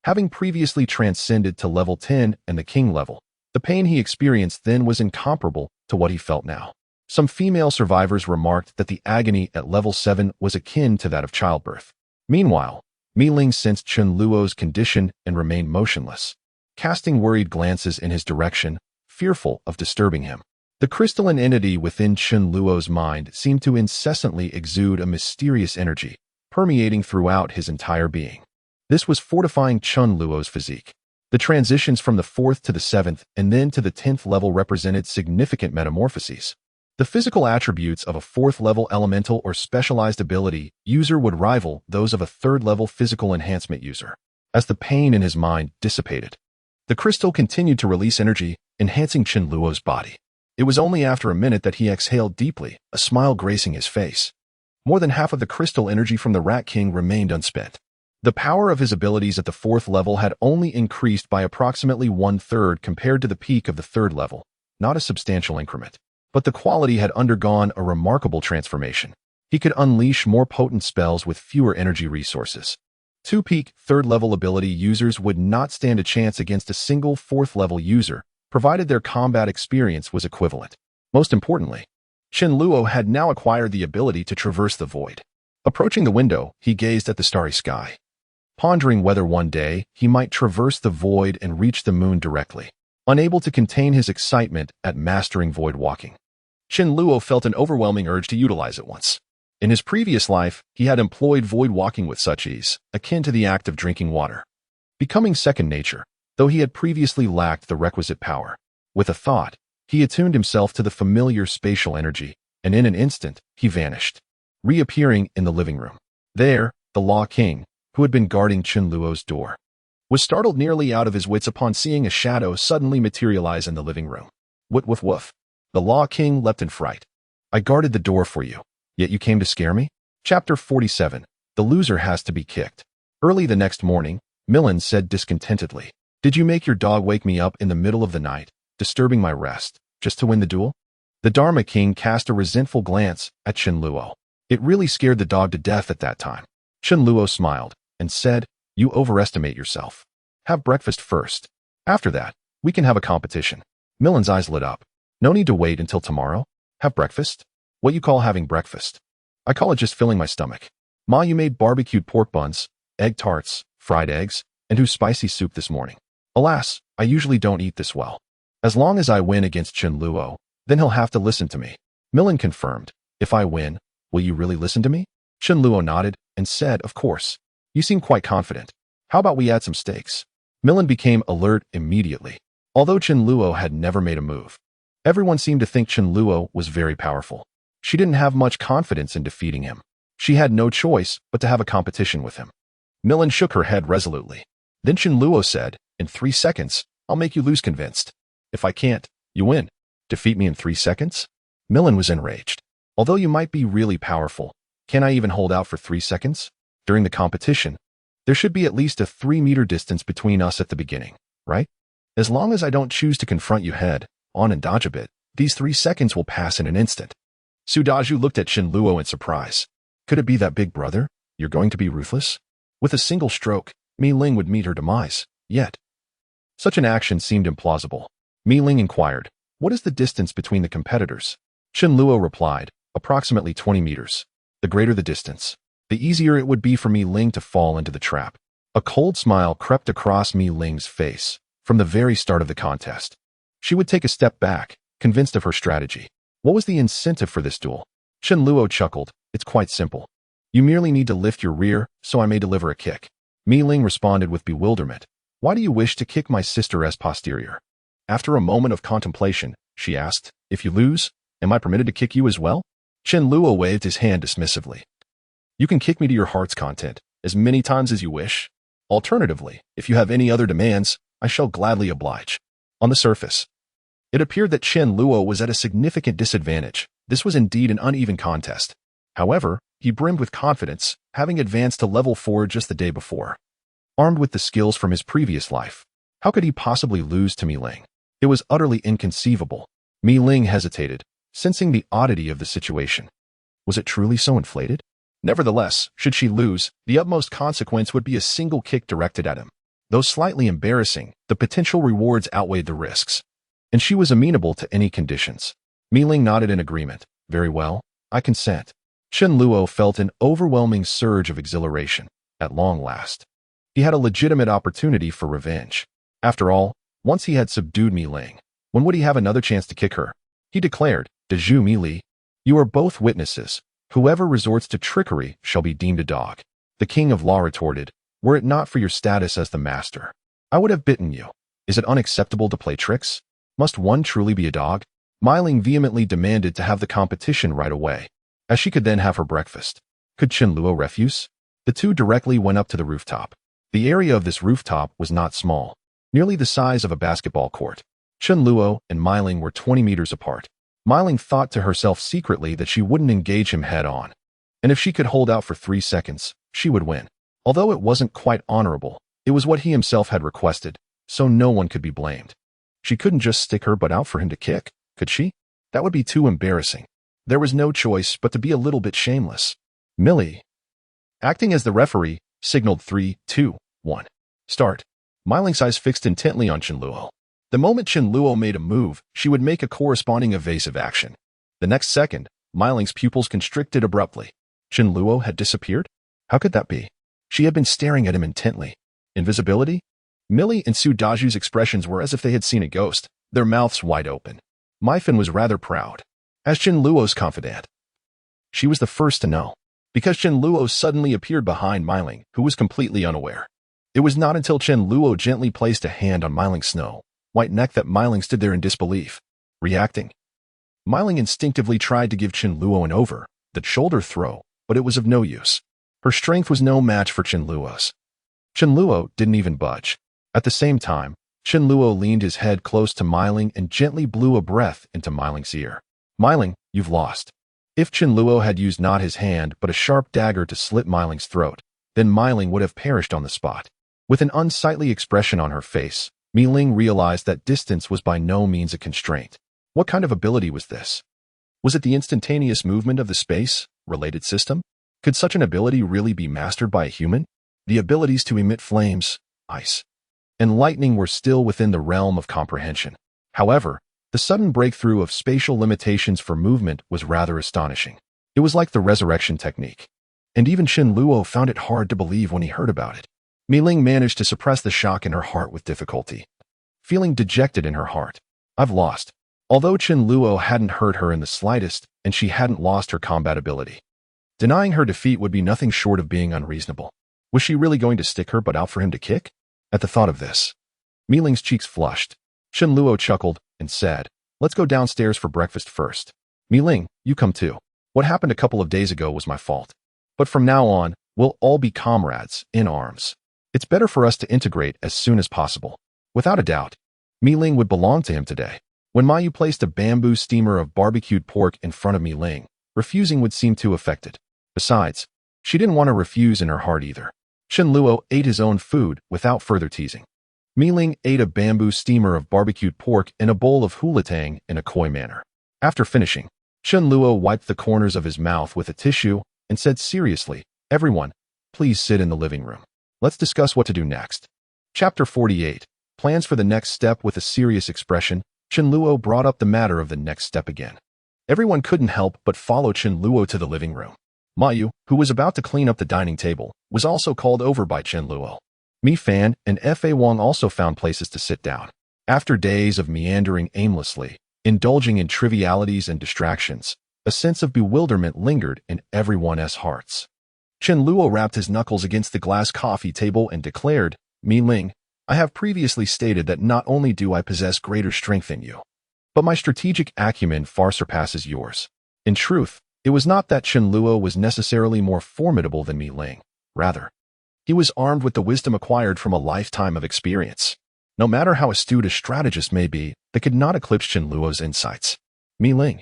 Having previously transcended to level 10 and the king level, the pain he experienced then was incomparable to what he felt now. Some female survivors remarked that the agony at level 7 was akin to that of childbirth. Meanwhile, Mi Ling sensed Chen Luo's condition and remained motionless, casting worried glances in his direction, fearful of disturbing him. The crystalline entity within Chen Luo's mind seemed to incessantly exude a mysterious energy, permeating throughout his entire being. This was fortifying Chen Luo's physique. The transitions from the 4th to the 7th and then to the 10th level represented significant metamorphoses. The physical attributes of a 4th level elemental or specialized ability user would rival those of a 3rd level physical enhancement user. As the pain in his mind dissipated, the crystal continued to release energy, enhancing Chen Luo's body. It was only after a minute that he exhaled deeply, a smile gracing his face. More than half of the crystal energy from the Rat King remained unspent. The power of his abilities at the 4th level had only increased by approximately 1/3 compared to the peak of the 3rd level, not a substantial increment. But the quality had undergone a remarkable transformation. He could unleash more potent spells with fewer energy resources. 2 peak 3rd level ability users would not stand a chance against a single 4th level user, provided their combat experience was equivalent. Most importantly, Chen Luo had now acquired the ability to traverse the void. Approaching the window, he gazed at the starry sky, pondering whether one day he might traverse the void and reach the moon directly. Unable to contain his excitement at mastering void walking, Chen Luo felt an overwhelming urge to utilize it once. In his previous life, he had employed void walking with such ease, akin to the act of drinking water, becoming second nature, though he had previously lacked the requisite power. With a thought, he attuned himself to the familiar spatial energy, and in an instant, he vanished, reappearing in the living room. There, the Law King, who had been guarding Chen Luo's door, was startled nearly out of his wits upon seeing a shadow suddenly materialize in the living room. Woof woof woof. The Law King leapt in fright. I guarded the door for you, yet you came to scare me? Chapter 47. The loser has to be kicked. Early the next morning, Millen said discontentedly, Did you make your dog wake me up in the middle of the night, disturbing my rest, just to win the duel? The Dharma King cast a resentful glance at Chen Luo. It really scared the dog to death at that time. Chen Luo smiled and said, You overestimate yourself. Have breakfast first. After that, we can have a competition. Millen's eyes lit up. No need to wait until tomorrow. Have breakfast? What you call having breakfast? I call it just filling my stomach. Ma, you made barbecued pork buns, egg tarts, fried eggs, and whose spicy soup this morning. Alas, I usually don't eat this well. As long as I win against Chen Luo, then he'll have to listen to me. Millen confirmed. If I win, will you really listen to me? Chen Luo nodded and said, Of course. You seem quite confident. How about we add some stakes? Millen became alert immediately. Although Chen Luo had never made a move, everyone seemed to think Chen Luo was very powerful. She didn't have much confidence in defeating him. She had no choice but to have a competition with him. Millen shook her head resolutely. Then Chen Luo said, In 3 seconds, I'll make you lose convinced. If I can't, you win. Defeat me in 3 seconds? Millen was enraged. Although you might be really powerful, can I even hold out for 3 seconds? During the competition, there should be at least a 3-meter distance between us at the beginning, right? As long as I don't choose to confront you head on and dodge a bit, these 3 seconds will pass in an instant. Su Daju looked at Chen Luo in surprise. Could it be that big brother? You're going to be ruthless? With a single stroke, Mi Ling would meet her demise. Yet, such an action seemed implausible. Mi Ling inquired, What is the distance between the competitors? Chen Luo replied, Approximately 20 meters. The greater the distance, the easier it would be for Mi Ling to fall into the trap. A cold smile crept across Mi Ling's face from the very start of the contest. She would take a step back, convinced of her strategy. What was the incentive for this duel? Chen Luo chuckled. It's quite simple. You merely need to lift your rear, so I may deliver a kick. Mi Ling responded with bewilderment. Why do you wish to kick my sister's posterior? After a moment of contemplation, she asked, If you lose, am I permitted to kick you as well? Chen Luo waved his hand dismissively. You can kick me to your heart's content, as many times as you wish. Alternatively, if you have any other demands, I shall gladly oblige. On the surface, it appeared that Chen Luo was at a significant disadvantage. This was indeed an uneven contest. However, he brimmed with confidence, having advanced to level 4 just the day before. armed with the skills from his previous life. How could he possibly lose to Mi Ling? It was utterly inconceivable. Mi Ling hesitated, sensing the oddity of the situation. Was it truly so inflated? Nevertheless, should she lose, the utmost consequence would be a single kick directed at him. Though slightly embarrassing, the potential rewards outweighed the risks. And she was amenable to any conditions. Mi Ling nodded in agreement. Very well, I consent. Chen Luo felt an overwhelming surge of exhilaration. At long last, he had a legitimate opportunity for revenge. After all, once he had subdued Mi Ling, when would he have another chance to kick her? He declared, "Dezhu Mi Li, you are both witnesses. Whoever resorts to trickery shall be deemed a dog." The king of law retorted, "Were it not for your status as the master, I would have bitten you. Is it unacceptable to play tricks? Must one truly be a dog?" Mi Ling vehemently demanded to have the competition right away, as she could then have her breakfast. Could Chen Luo refuse? The two directly went up to the rooftop. The area of this rooftop was not small, nearly the size of a basketball court. Chen Luo and Mi Ling were 20 meters apart. Mi Ling thought to herself secretly that she wouldn't engage him head-on, and if she could hold out for 3 seconds, she would win. Although it wasn't quite honorable, it was what he himself had requested, so no one could be blamed. She couldn't just stick her butt out for him to kick, could she? That would be too embarrassing. There was no choice but to be a little bit shameless. Millie, acting as the referee, signaled 3, 2, 1. Start. Mi Ling's eyes fixed intently on Chen Luo. The moment Chen Luo made a move, she would make a corresponding evasive action. The next second, Mi Ling's pupils constricted abruptly. Chen Luo had disappeared? How could that be? She had been staring at him intently. Invisibility? Millie and Su Daju's expressions were as if they had seen a ghost, their mouths wide open. Mi Fin was rather proud. As Chen Luo's confidant, she was the first to know, because Chen Luo suddenly appeared behind Mi Ling, who was completely unaware. It was not until Chen Luo gently placed a hand on Mi Ling's snow-white neck that Mi Ling stood there in disbelief, reacting. Mi Ling instinctively tried to give Chen Luo an over-the-shoulder throw, but it was of no use. Her strength was no match for Chen Luo's. Chen Luo didn't even budge. At the same time, Chen Luo leaned his head close to Mi Ling and gently blew a breath into Mi Ling's ear. Mi Ling, you've lost. If Chen Luo had used not his hand but a sharp dagger to slit Mi Ling's throat, then Mi Ling would have perished on the spot. With an unsightly expression on her face, Mi Ling realized that distance was by no means a constraint. What kind of ability was this? Was it the instantaneous movement of the space-related system? Could such an ability really be mastered by a human? The abilities to emit flames, ice, and lightning were still within the realm of comprehension. However, the sudden breakthrough of spatial limitations for movement was rather astonishing. It was like the resurrection technique. And even Chen Luo found it hard to believe when he heard about it. Mi Ling managed to suppress the shock in her heart with difficulty, feeling dejected in her heart. I've lost. Although Chen Luo hadn't hurt her in the slightest, and she hadn't lost her combat ability, denying her defeat would be nothing short of being unreasonable. Was she really going to stick her butt out for him to kick? At the thought of this, Mi Ling's cheeks flushed. Chen Luo chuckled and said, "Let's go downstairs for breakfast first. Mi Ling, you come too. What happened a couple of days ago was my fault. But from now on, we'll all be comrades, in arms. It's better for us to integrate as soon as possible." Without a doubt, Mi Ling would belong to him today. When Mayu placed a bamboo steamer of barbecued pork in front of Mi Ling, refusing would seem too affected. Besides, she didn't want to refuse in her heart either. Chen Luo ate his own food without further teasing. Mi Ling ate a bamboo steamer of barbecued pork in a bowl of hulatang in a coy manner. After finishing, Chen Luo wiped the corners of his mouth with a tissue and said seriously, "Everyone, please sit in the living room. Let's discuss what to do next." Chapter 48. Plans for the next step. With a serious expression, Chen Luo brought up the matter of the next step again. Everyone couldn't help but follow Chen Luo to the living room. Mayu, who was about to clean up the dining table, was also called over by Chen Luo. Mi Fan and Fa Wang also found places to sit down. After days of meandering aimlessly, indulging in trivialities and distractions, a sense of bewilderment lingered in everyone's hearts. Chen Luo rapped his knuckles against the glass coffee table and declared, "Mi Ling, I have previously stated that not only do I possess greater strength than you, but my strategic acumen far surpasses yours." In truth, it was not that Chen Luo was necessarily more formidable than Mi Ling. Rather, he was armed with the wisdom acquired from a lifetime of experience. No matter how astute a strategist may be, they could not eclipse Chen Luo's insights. "Mi Ling,"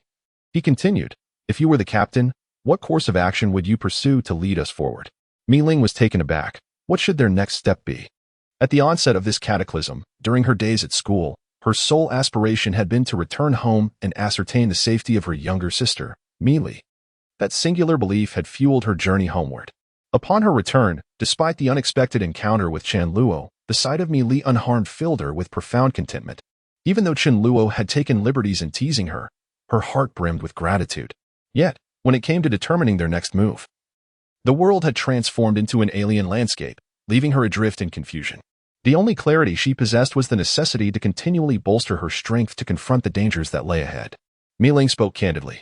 he continued, "if you were the captain, what course of action would you pursue to lead us forward?" Mi Ling was taken aback. What should their next step be? At the onset of this cataclysm, during her days at school, her sole aspiration had been to return home and ascertain the safety of her younger sister, Meili. That singular belief had fueled her journey homeward. Upon her return, despite the unexpected encounter with Chen Luo, the sight of Meili unharmed filled her with profound contentment. Even though Chen Luo had taken liberties in teasing her, her heart brimmed with gratitude. Yet, when it came to determining their next move, the world had transformed into an alien landscape, leaving her adrift in confusion. The only clarity she possessed was the necessity to continually bolster her strength to confront the dangers that lay ahead. Meili spoke candidly.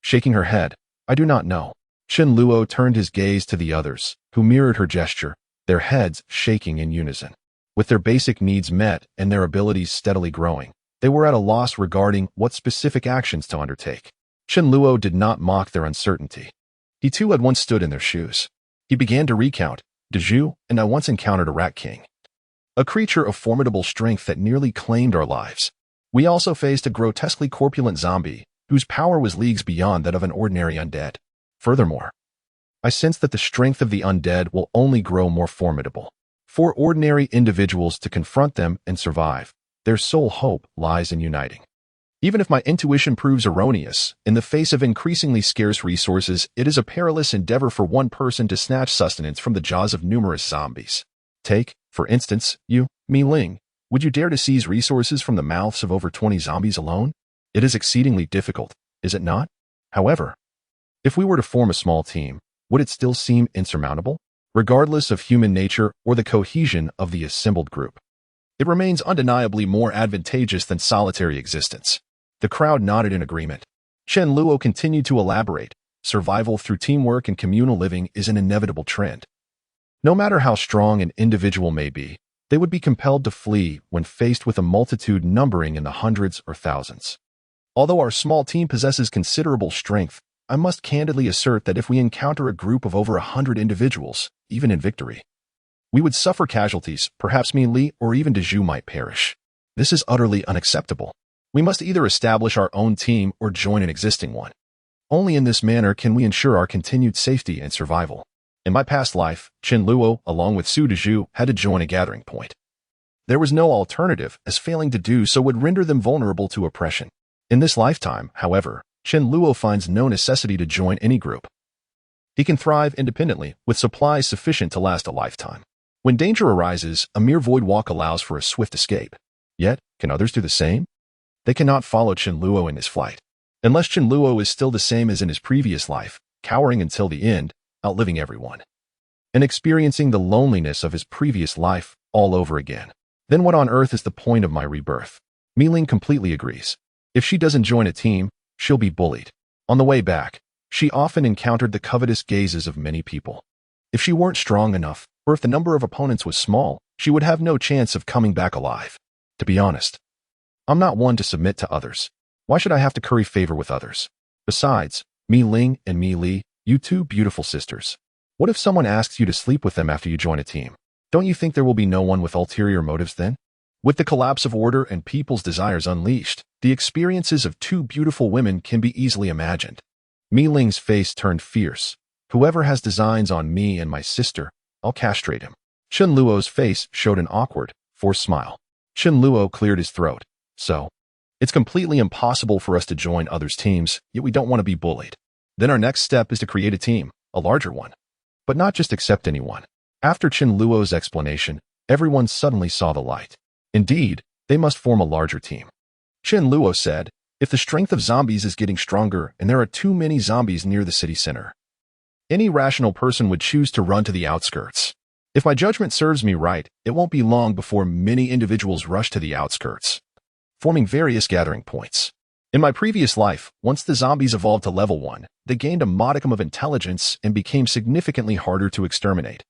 Shaking her head, "I do not know." Chen Luo turned his gaze to the others, who mirrored her gesture, their heads shaking in unison. With their basic needs met and their abilities steadily growing, they were at a loss regarding what specific actions to undertake. Chen Luo did not mock their uncertainty. He too had once stood in their shoes. He began to recount, "Deju and I once encountered a rat king, a creature of formidable strength that nearly claimed our lives. We also faced a grotesquely corpulent zombie, whose power was leagues beyond that of an ordinary undead. Furthermore, I sense that the strength of the undead will only grow more formidable. For ordinary individuals to confront them and survive, their sole hope lies in uniting. Even if my intuition proves erroneous, in the face of increasingly scarce resources, it is a perilous endeavor for one person to snatch sustenance from the jaws of numerous zombies. Take, for instance, you, Meili. Would you dare to seize resources from the mouths of over 20 zombies alone? It is exceedingly difficult, is it not? However, if we were to form a small team, would it still seem insurmountable? Regardless of human nature or the cohesion of the assembled group, it remains undeniably more advantageous than solitary existence." The crowd nodded in agreement. Chen Luo continued to elaborate. Survival through teamwork and communal living is an inevitable trend. No matter how strong an individual may be, they would be compelled to flee when faced with a multitude numbering in the hundreds or thousands. Although our small team possesses considerable strength, I must candidly assert that if we encounter a group of over 100 individuals, even in victory, we would suffer casualties. Perhaps Meili or even Deju might perish. This is utterly unacceptable. We must either establish our own team or join an existing one. Only in this manner can we ensure our continued safety and survival. In my past life, Chen Luo, along with Su Deju, had to join a gathering point. There was no alternative, as failing to do so would render them vulnerable to oppression. In this lifetime, however, Chen Luo finds no necessity to join any group. He can thrive independently, with supplies sufficient to last a lifetime. When danger arises, a mere void walk allows for a swift escape. Yet, can others do the same? They cannot follow Chen Luo in his flight. Unless Chen Luo is still the same as in his previous life, cowering until the end, outliving everyone, and experiencing the loneliness of his previous life all over again. Then what on earth is the point of my rebirth? Meili completely agrees. If she doesn't join a team, she'll be bullied. On the way back, she often encountered the covetous gazes of many people. If she weren't strong enough, or if the number of opponents was small, she would have no chance of coming back alive. To be honest, I'm not one to submit to others. Why should I have to curry favor with others? Besides, Meili and Meili, you two beautiful sisters. What if someone asks you to sleep with them after you join a team? Don't you think there will be no one with ulterior motives then? With the collapse of order and people's desires unleashed, the experiences of two beautiful women can be easily imagined. Meili's face turned fierce. Whoever has designs on me and my sister, I'll castrate him. Chen Luo's face showed an awkward, forced smile. Chen Luo cleared his throat. So, it's completely impossible for us to join others' teams, yet we don't want to be bullied. Then our next step is to create a team, a larger one. But not just accept anyone. After Chen Luo's explanation, everyone suddenly saw the light. Indeed, they must form a larger team. Chen Luo said, "If the strength of zombies is getting stronger and there are too many zombies near the city center, any rational person would choose to run to the outskirts. If my judgment serves me right, it won't be long before many individuals rush to the outskirts, forming various gathering points. In my previous life, once the zombies evolved to level 1, they gained a modicum of intelligence and became significantly harder to exterminate.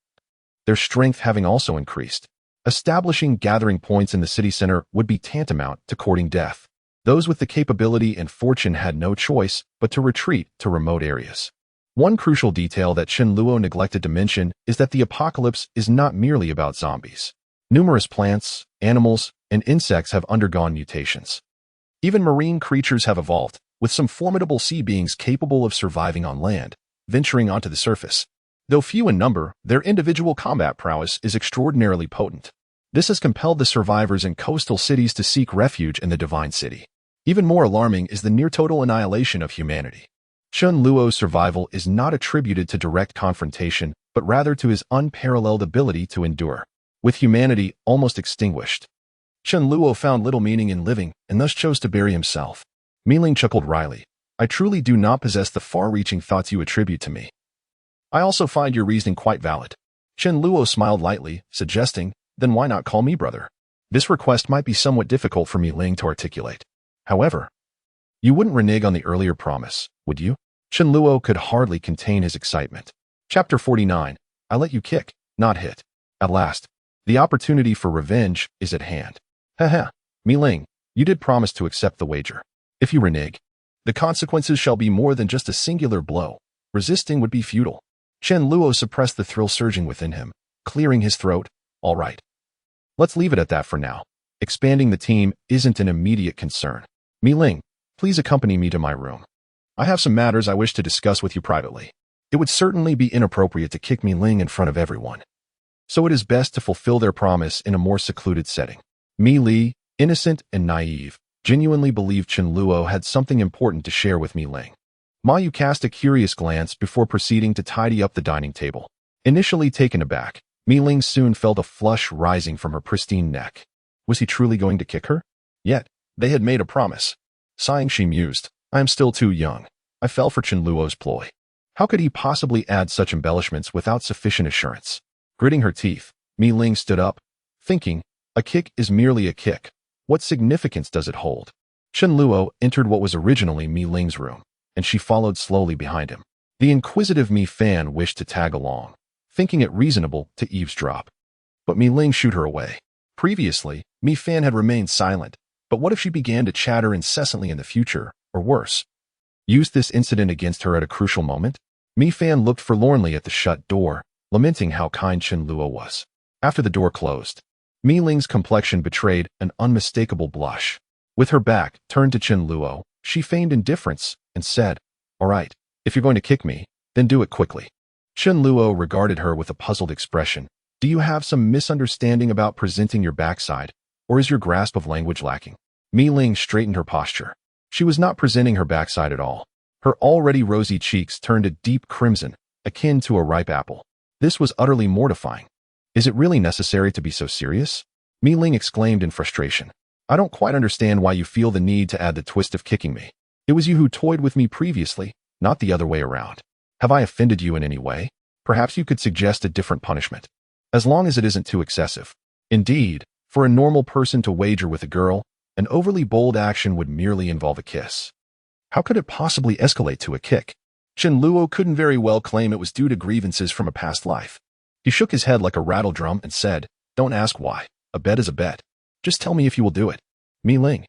Their strength having also increased. Establishing gathering points in the city center would be tantamount to courting death. Those with the capability and fortune had no choice but to retreat to remote areas. One crucial detail that Chen Luo neglected to mention is that the apocalypse is not merely about zombies. Numerous plants, animals, and insects have undergone mutations. Even marine creatures have evolved, with some formidable sea beings capable of surviving on land, venturing onto the surface. Though few in number, their individual combat prowess is extraordinarily potent. This has compelled the survivors in coastal cities to seek refuge in the Divine City. Even more alarming is the near-total annihilation of humanity. Chun Luo's survival is not attributed to direct confrontation, but rather to his unparalleled ability to endure. With humanity almost extinguished, Chun Luo found little meaning in living and thus chose to bury himself. Mi-Ling chuckled wryly. I truly do not possess the far-reaching thoughts you attribute to me. I also find your reasoning quite valid. Chun Luo smiled lightly, suggesting, then why not call me brother? This request might be somewhat difficult for Mi-Ling to articulate. However, you wouldn't renege on the earlier promise, would you? Chun Luo could hardly contain his excitement. Chapter 49. I let you kick, not hit. At last, the opportunity for revenge is at hand. Haha, Mi-Ling, you did promise to accept the wager. If you renege, the consequences shall be more than just a singular blow. Resisting would be futile. Chun Luo suppressed the thrill surging within him, clearing his throat. All right. Let's leave it at that for now. Expanding the team isn't an immediate concern. Mi-Ling, please accompany me to my room. I have some matters I wish to discuss with you privately. It would certainly be inappropriate to kick Mi-Ling in front of everyone. So it is best to fulfill their promise in a more secluded setting. Mi-Li, innocent and naive, genuinely believed Chun Luo had something important to share with Mi-Ling. Ma Yu cast a curious glance before proceeding to tidy up the dining table. Initially taken aback, Mi-Ling soon felt a flush rising from her pristine neck. Was he truly going to kick her? Yet, they had made a promise. Sighing, she mused, I am still too young. I fell for Chun Luo's ploy. How could he possibly add such embellishments without sufficient assurance? Gritting her teeth, Mi-Ling stood up, thinking, a kick is merely a kick. What significance does it hold? Chun Luo entered what was originally Mi-Ling's room, and she followed slowly behind him. The inquisitive Mi-Fan wished to tag along, thinking it reasonable to eavesdrop. But Mi-Ling shooed her away. Previously, Mi-Fan had remained silent, but what if she began to chatter incessantly in the future, or worse, used this incident against her at a crucial moment? Mi-Fan looked forlornly at the shut door, lamenting how kind Chun Luo was. After the door closed, Mi-Ling's complexion betrayed an unmistakable blush. With her back turned to Chun Luo, she feigned indifference and said, all right, if you're going to kick me, then do it quickly. Chun Luo regarded her with a puzzled expression. Do you have some misunderstanding about presenting your backside, or is your grasp of language lacking? Mi-Ling straightened her posture. She was not presenting her backside at all. Her already rosy cheeks turned a deep crimson, akin to a ripe apple. This was utterly mortifying. Is it really necessary to be so serious? Mi-Ling exclaimed in frustration. I don't quite understand why you feel the need to add the twist of kicking me. It was you who toyed with me previously, not the other way around. Have I offended you in any way? Perhaps you could suggest a different punishment. As long as it isn't too excessive. Indeed, for a normal person to wager with a girl, an overly bold action would merely involve a kiss. How could it possibly escalate to a kick? Chun Luo couldn't very well claim it was due to grievances from a past life. He shook his head like a rattle drum and said, don't ask why. A bet is a bet. Just tell me if you will do it. Mi-Ling,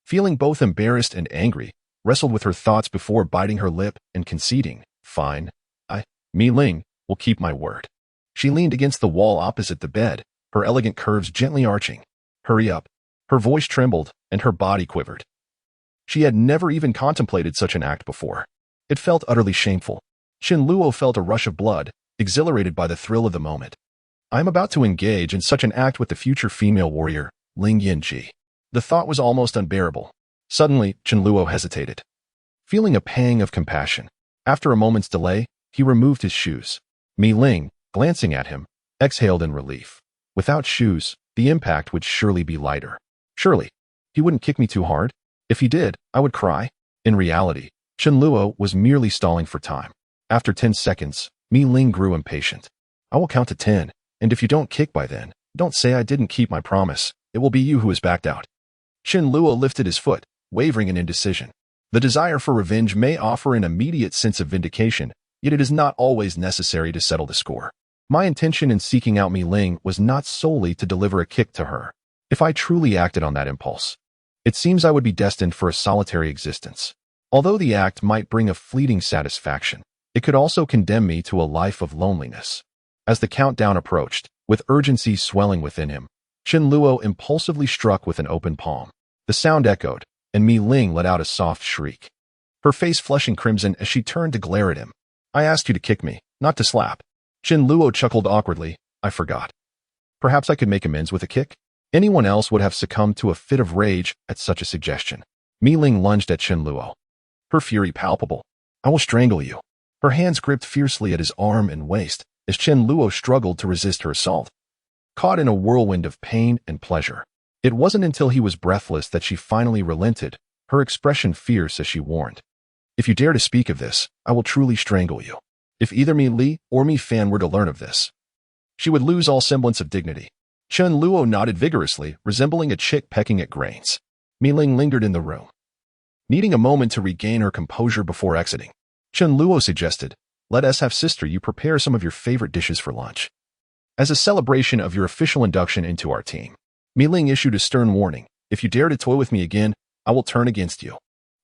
feeling both embarrassed and angry, wrestled with her thoughts before biting her lip and conceding, fine. Mi-Ling, will keep my word. She leaned against the wall opposite the bed, her elegant curves gently arching. Hurry up. Her voice trembled, and her body quivered. She had never even contemplated such an act before. It felt utterly shameful. Chun Luo felt a rush of blood, exhilarated by the thrill of the moment. I am about to engage in such an act with the future female warrior, Ling Yinji. The thought was almost unbearable. Suddenly, Chun Luo hesitated. Feeling a pang of compassion, after a moment's delay, he removed his shoes. Mi-Ling, glancing at him, exhaled in relief. Without shoes, the impact would surely be lighter. Surely, he wouldn't kick me too hard. If he did, I would cry. In reality, Chun Luo was merely stalling for time. After 10 seconds, Mi-Ling grew impatient. I will count to 10, and if you don't kick by then, don't say I didn't keep my promise. It will be you who has backed out. Chun Luo lifted his foot, wavering in indecision. The desire for revenge may offer an immediate sense of vindication, yet it is not always necessary to settle the score. My intention in seeking out Mi-Ling was not solely to deliver a kick to her. If I truly acted on that impulse, it seems I would be destined for a solitary existence. Although the act might bring a fleeting satisfaction, it could also condemn me to a life of loneliness. As the countdown approached, with urgency swelling within him, Chun Luo impulsively struck with an open palm. The sound echoed, and Mi-Ling let out a soft shriek. Her face flushing crimson as she turned to glare at him. I asked you to kick me, not to slap. Chen Luo chuckled awkwardly. I forgot. Perhaps I could make amends with a kick? Anyone else would have succumbed to a fit of rage at such a suggestion. Mi Ling lunged at Chen Luo, her fury palpable. I will strangle you. Her hands gripped fiercely at his arm and waist as Chen Luo struggled to resist her assault. Caught in a whirlwind of pain and pleasure, it wasn't until he was breathless that she finally relented, her expression fierce as she warned. If you dare to speak of this, I will truly strangle you. If either Mi Li or Mi Fan were to learn of this, she would lose all semblance of dignity. Chen Luo nodded vigorously, resembling a chick pecking at grains. Mi Ling lingered in the room, needing a moment to regain her composure before exiting. Chen Luo suggested, let us have sister you prepare some of your favorite dishes for lunch. As a celebration of your official induction into our team, Mi Ling issued a stern warning. If you dare to toy with me again, I will turn against you.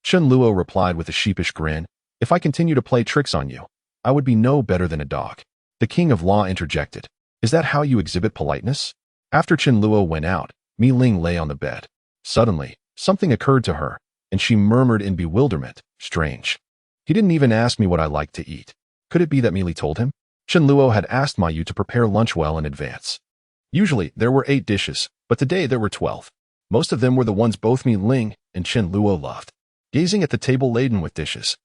Chen Luo replied with a sheepish grin. If I continue to play tricks on you, I would be no better than a dog. The king of law interjected. Is that how you exhibit politeness? After Chen Luo went out, Mi Ling lay on the bed. Suddenly, something occurred to her, and she murmured in bewilderment, strange. He didn't even ask me what I liked to eat. Could it be that Mi Li told him? Chen Luo had asked Ma Yu to prepare lunch well in advance. Usually, there were 8 dishes, but today there were 12. Most of them were the ones both Mi Ling and Chen Luo loved. Gazing at the table laden with dishes,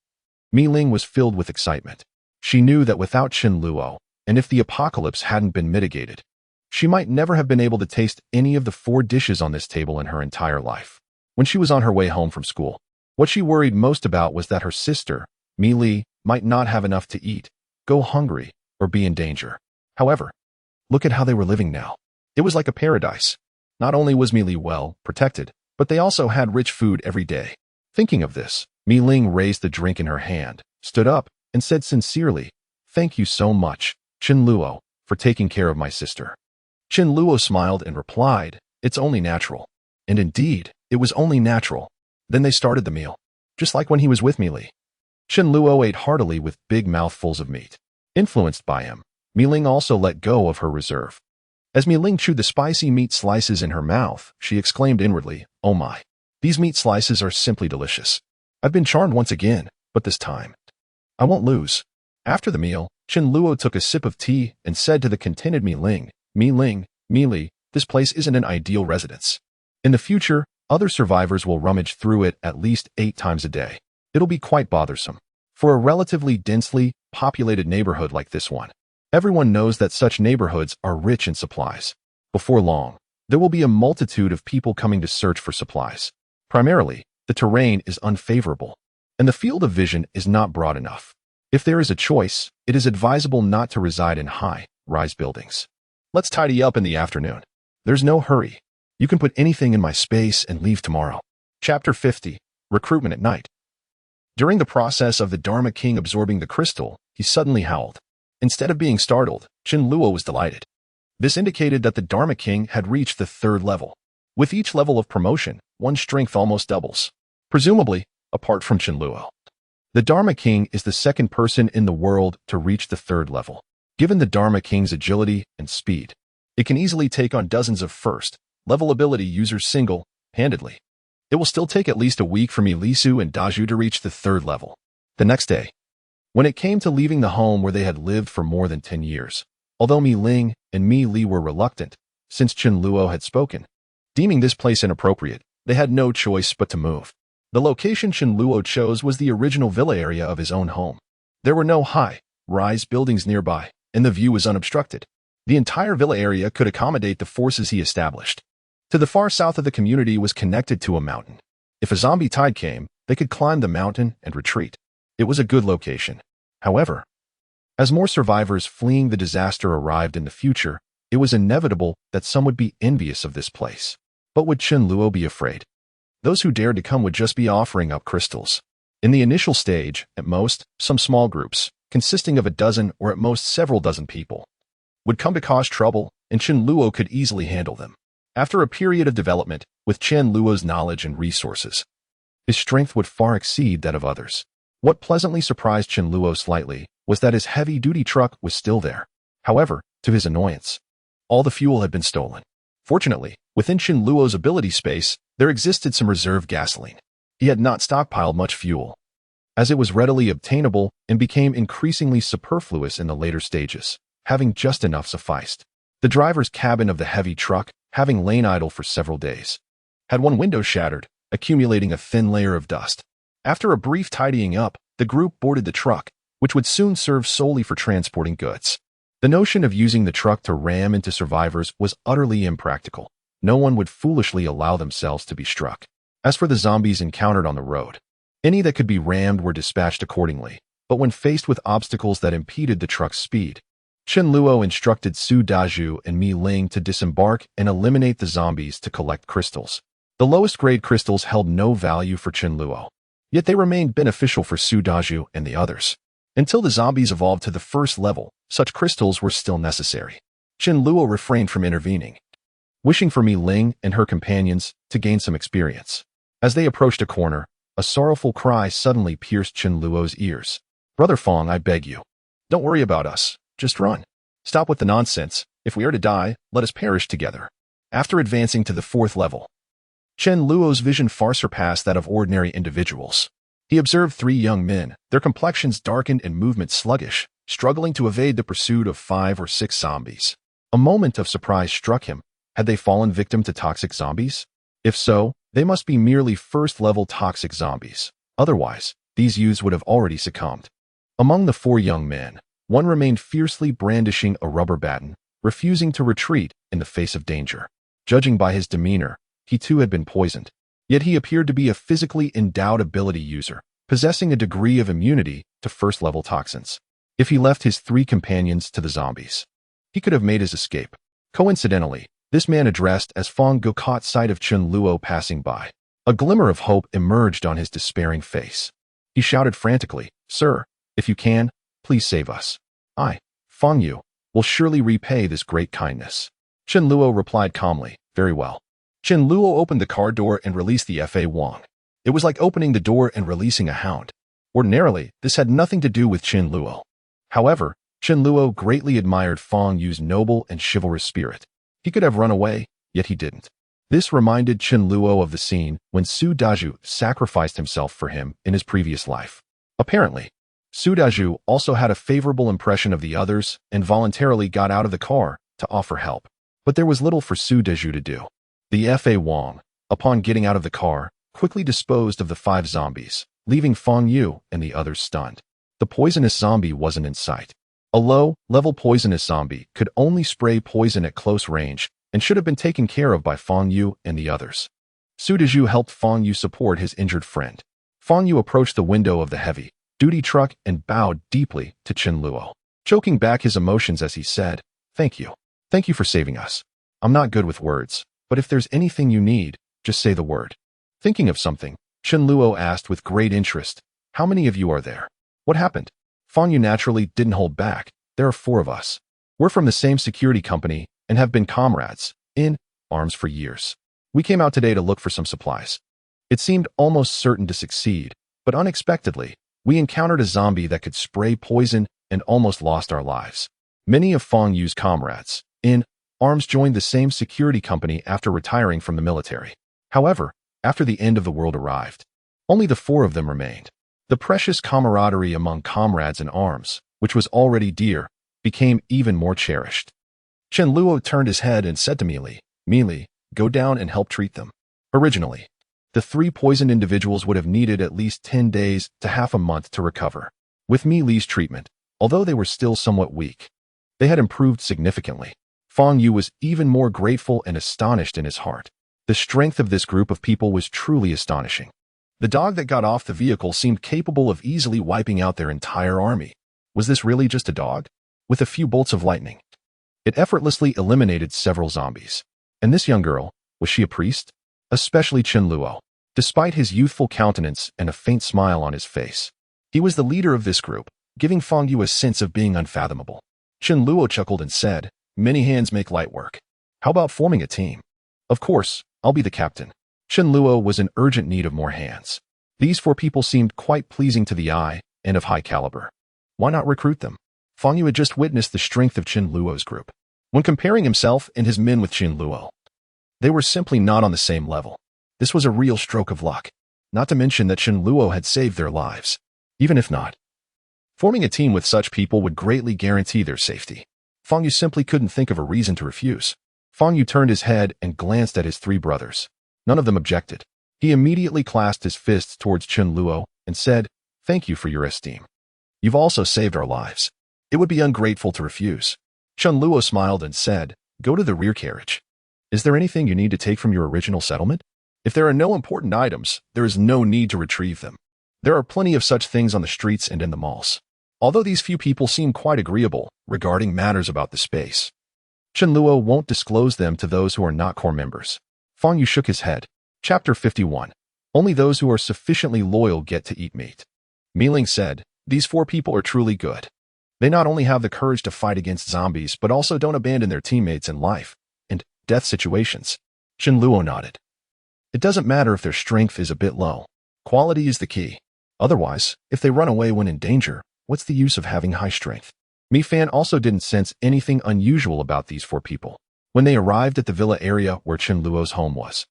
Mi Ling was filled with excitement. She knew that without Chen Luo, and if the apocalypse hadn't been mitigated, she might never have been able to taste any of the 4 dishes on this table in her entire life. When she was on her way home from school, what she worried most about was that her sister, Mi Li, might not have enough to eat, go hungry, or be in danger. However, look at how they were living now. It was like a paradise. Not only was Mi Li well protected, but they also had rich food every day. Thinking of this, Mi Ling raised the drink in her hand, stood up, and said sincerely, Thank you so much, Chen Luo, for taking care of my sister. Chen Luo smiled and replied, It's only natural. And indeed, it was only natural. Then they started the meal, just like when he was with Mi Li. Chen Luo ate heartily with big mouthfuls of meat. Influenced by him, Mi Ling also let go of her reserve. As Mi Ling chewed the spicy meat slices in her mouth, she exclaimed inwardly, Oh my, these meat slices are simply delicious. I've been charmed once again, but this time, I won't lose. After the meal, Chen Luo took a sip of tea and said to the contented Mi Ling, Mi Li, this place isn't an ideal residence. In the future, other survivors will rummage through it at least 8 times a day. It'll be quite bothersome. For a relatively densely populated neighborhood like this one, everyone knows that such neighborhoods are rich in supplies. Before long, there will be a multitude of people coming to search for supplies. Primarily, the terrain is unfavorable, and the field of vision is not broad enough. If there is a choice, it is advisable not to reside in high-rise buildings. Let's tidy up in the afternoon. There's no hurry. You can put anything in my space and leave tomorrow. Chapter 50. Recruitment at Night. During the process of the Dharma King absorbing the crystal, he suddenly howled. Instead of being startled, Chen Luo was delighted. This indicated that the Dharma King had reached the 3rd level. With each level of promotion, one's strength almost doubles. Presumably, apart from Chen Luo. The Dharma King is the 2nd person in the world to reach the 3rd level. Given the Dharma King's agility and speed, it can easily take on dozens of 1st-level ability users single-handedly. It will still take at least a week for Mi Lisu and Daju to reach the 3rd level. The next day, when it came to leaving the home where they had lived for more than 10 years, although Mi Ling and Mi Li were reluctant, since Chen Luo had spoken, deeming this place inappropriate, they had no choice but to move. The location Chen Luo chose was the original villa area of his own home. There were no high-rise buildings nearby, and the view was unobstructed. The entire villa area could accommodate the forces he established. To the far south of the community was connected to a mountain. If a zombie tide came, they could climb the mountain and retreat. It was a good location. However, as more survivors fleeing the disaster arrived in the future, it was inevitable that some would be envious of this place. But would Chen Luo be afraid? Those who dared to come would just be offering up crystals. In the initial stage, at most, some small groups, consisting of a dozen or at most several dozen people, would come to cause trouble, and Chen Luo could easily handle them. After a period of development, with Chen Luo's knowledge and resources, his strength would far exceed that of others. What pleasantly surprised Chen Luo slightly was that his heavy-duty truck was still there. However, to his annoyance, all the fuel had been stolen. Fortunately, within Chen Luo's ability space, there existed some reserve gasoline. He had not stockpiled much fuel, as it was readily obtainable and became increasingly superfluous in the later stages. having just enough sufficed. The driver's cabin of the heavy truck, having lain idle for several days, had one window shattered, accumulating a thin layer of dust. After a brief tidying up, the group boarded the truck, which would soon serve solely for transporting goods. The notion of using the truck to ram into survivors was utterly impractical. No one would foolishly allow themselves to be struck. As for the zombies encountered on the road, any that could be rammed were dispatched accordingly, but when faced with obstacles that impeded the truck's speed, Chen Luo instructed Su Daju and Mi Ling to disembark and eliminate the zombies to collect crystals. The lowest grade crystals held no value for Chen Luo, yet they remained beneficial for Su Daju and the others. Until the zombies evolved to the first level, such crystals were still necessary. Chen Luo refrained from intervening, wishing for Mi Ling and her companions to gain some experience. As they approached a corner, a sorrowful cry suddenly pierced Chen Luo's ears. "Brother Fong, I beg you. Don't worry about us. Just run. Stop with the nonsense. If we are to die, let us perish together." After advancing to the fourth level, Chen Luo's vision far surpassed that of ordinary individuals. He observed three young men, their complexions darkened and movement sluggish, struggling to evade the pursuit of 5 or 6 zombies. A moment of surprise struck him. Had they fallen victim to toxic zombies? If so, they must be merely first-level toxic zombies. Otherwise, these youths would have already succumbed. Among the 4 young men, one remained fiercely brandishing a rubber baton, refusing to retreat in the face of danger. Judging by his demeanor, he too had been poisoned. Yet he appeared to be a physically endowed ability user, possessing a degree of immunity to first-level toxins. If he left his 3 companions to the zombies, he could have made his escape. Coincidentally, this man addressed as Fong Go caught sight of Chen Luo passing by. A glimmer of hope emerged on his despairing face. He shouted frantically, "Sir, if you can, please save us. I, Fong Yu, will surely repay this great kindness." Chen Luo replied calmly, "Very well." Chen Luo opened the car door and released the Fa Wang. It was like opening the door and releasing a hound. Ordinarily, this had nothing to do with Chen Luo. However, Chen Luo greatly admired Fong Yu's noble and chivalrous spirit. He could have run away, yet he didn't. This reminded Chen Luo of the scene when Su Daju sacrificed himself for him in his previous life. Apparently, Su Daju also had a favorable impression of the others and voluntarily got out of the car to offer help. But there was little for Su Daju to do. The Fa Wang, upon getting out of the car, quickly disposed of the 5 zombies, leaving Fong Yu and the others stunned. The poisonous zombie wasn't in sight. A low-level poisonous zombie could only spray poison at close range and should have been taken care of by Fong Yu and the others. Su Daju helped Fong Yu support his injured friend. Fong Yu approached the window of the heavy-duty truck and bowed deeply to Chen Luo, choking back his emotions as he said, "Thank you. Thank you for saving us. I'm not good with words, but if there's anything you need, just say the word." Thinking of something, Chen Luo asked with great interest, "How many of you are there? What happened?" Fong Yu naturally didn't hold back. "There are 4 of us. We're from the same security company and have been comrades in arms for years. We came out today to look for some supplies. It seemed almost certain to succeed, but unexpectedly, we encountered a zombie that could spray poison and almost lost our lives. Many of Fong Yu's comrades in arms joined the same security company after retiring from the military. However, after the end of the world arrived, only the 4 of them remained. The precious camaraderie among comrades in arms, which was already dear, became even more cherished." Chen Luo turned his head and said to Meili, "Go down and help treat them." Originally, the 3 poisoned individuals would have needed at least 10 days to half a month to recover. With Meili's treatment, although they were still somewhat weak, they had improved significantly. Fong Yu was even more grateful and astonished in his heart. The strength of this group of people was truly astonishing. The dog that got off the vehicle seemed capable of easily wiping out their entire army. Was this really just a dog? With a few bolts of lightning, it effortlessly eliminated several zombies. And this young girl, was she a priest? Especially Chen Luo. Despite his youthful countenance and a faint smile on his face, he was the leader of this group, giving Fong Yu a sense of being unfathomable. Chen Luo chuckled and said, "Many hands make light work. How about forming a team?" "Of course, I'll be the captain." Chen Luo was in urgent need of more hands. These 4 people seemed quite pleasing to the eye and of high caliber. Why not recruit them? Fong Yu had just witnessed the strength of Chen Luo's group. When comparing himself and his men with Chen Luo, they were simply not on the same level. This was a real stroke of luck, not to mention that Chen Luo had saved their lives. Even if not, forming a team with such people would greatly guarantee their safety. Fang Yu simply couldn't think of a reason to refuse. Fang Yu turned his head and glanced at his three brothers. None of them objected. He immediately clasped his fists towards Chen Luo and said, "Thank you for your esteem. You've also saved our lives. It would be ungrateful to refuse." Chen Luo smiled and said, "Go to the rear carriage. Is there anything you need to take from your original settlement? If there are no important items, there is no need to retrieve them. There are plenty of such things on the streets and in the malls." Although these few people seem quite agreeable regarding matters about the space, Chen Luo won't disclose them to those who are not core members. Fang Yu shook his head. Chapter 51. Only those who are sufficiently loyal get to eat meat. Mi Ling said, "These four people are truly good. They not only have the courage to fight against zombies, but also don't abandon their teammates in life and death situations." Chen Luo nodded. "It doesn't matter if their strength is a bit low. Quality is the key. Otherwise, if they run away when in danger, what's the use of having high strength?" Mi Fan also didn't sense anything unusual about these four people. When they arrived at the villa area where Chen Luo's home was,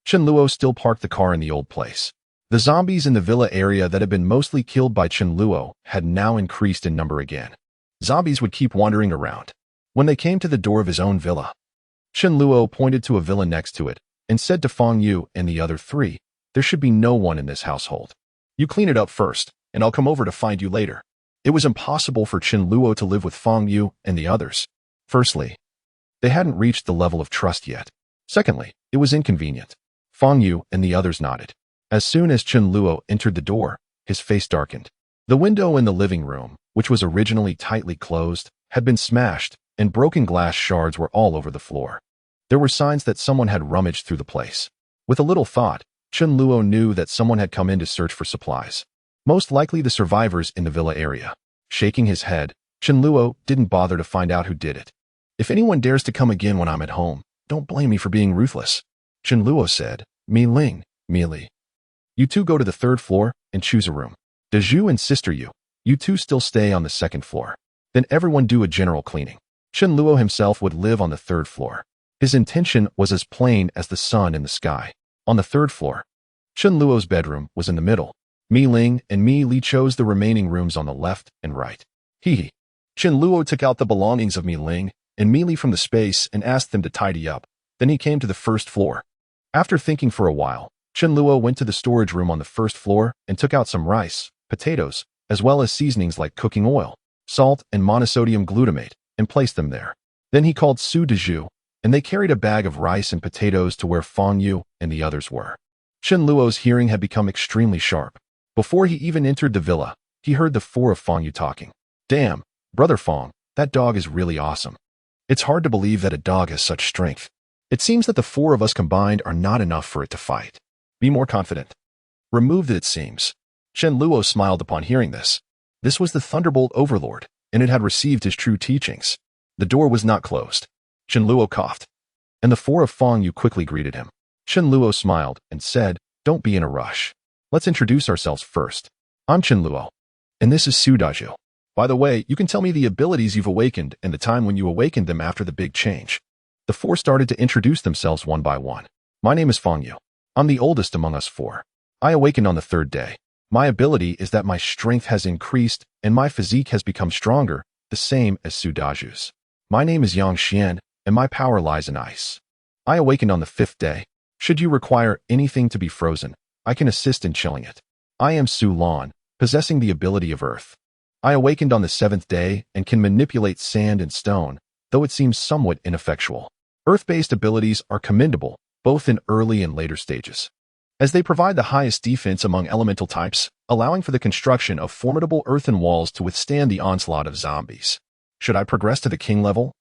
Chen Luo still parked the car in the old place. The zombies in the villa area that had been mostly killed by Chen Luo had now increased in number again. Zombies would keep wandering around. When they came to the door of his own villa, Chen Luo pointed to a villa next to it and said to Fang Yu and the other three, "There should be no one in this household. You clean it up first, and I'll come over to find you later." It was impossible for Chen Luo to live with Fang Yu and the others. Firstly, they hadn't reached the level of trust yet. Secondly, it was inconvenient. Fang Yu and the others nodded. As soon as Chen Luo entered the door, his face darkened. The window in the living room, which was originally tightly closed, had been smashed, and broken glass shards were all over the floor. There were signs that someone had rummaged through the place. With a little thought, Chen Luo knew that someone had come in to search for supplies. Most likely the survivors in the villa area. Shaking his head, Chen Luo didn't bother to find out who did it. "If anyone dares to come again when I'm at home, don't blame me for being ruthless." Chen Luo said, "Mi Ling, Mi Li, you two go to the third floor and choose a room. Dezhu and Sister Yu, you two still stay on the second floor. Then everyone do a general cleaning." Chen Luo himself would live on the third floor. His intention was as plain as the sun in the sky. On the third floor, Chen Luo's bedroom was in the middle. Mi Ling and Mi Li chose the remaining rooms on the left and right. He. Chen Luo took out the belongings of Mi Ling and Mi Li from the space and asked them to tidy up. Then he came to the first floor. After thinking for a while, Chen Luo went to the storage room on the first floor and took out some rice, potatoes, as well as seasonings like cooking oil, salt, and monosodium glutamate, and placed them there. Then he called Su Dezhu, and they carried a bag of rice and potatoes to where Fang Yu and the others were. Chen Luo's hearing had become extremely sharp. Before he even entered the villa, he heard the four of Fang Yu talking. "Damn, Brother Fang, that dog is really awesome. It's hard to believe that a dog has such strength. It seems that the four of us combined are not enough for it to fight. Be more confident." "Removed it seems." Chen Luo smiled upon hearing this. This was the Thunderbolt Overlord, and it had received his true teachings. The door was not closed. Chen Luo coughed, and the four of Fang Yu quickly greeted him. Chen Luo smiled and said, "Don't be in a rush. Let's introduce ourselves first. I'm Chen Luo, and this is Su Dezhu. By the way, you can tell me the abilities you've awakened and the time when you awakened them after the big change." The four started to introduce themselves one by one. "My name is Fang Yu. I'm the oldest among us four. I awakened on the third day. My ability is that my strength has increased and my physique has become stronger, the same as Su Dezhu's. My name is Yang Xian, and my power lies in ice. I awakened on the fifth day. Should you require anything to be frozen, I can assist in chilling it. I am Su Lan, possessing the ability of earth. I awakened on the seventh day and can manipulate sand and stone, though it seems somewhat ineffectual. Earth-based abilities are commendable, both in early and later stages, as they provide the highest defense among elemental types, allowing for the construction of formidable earthen walls to withstand the onslaught of zombies. Should I progress to the king level?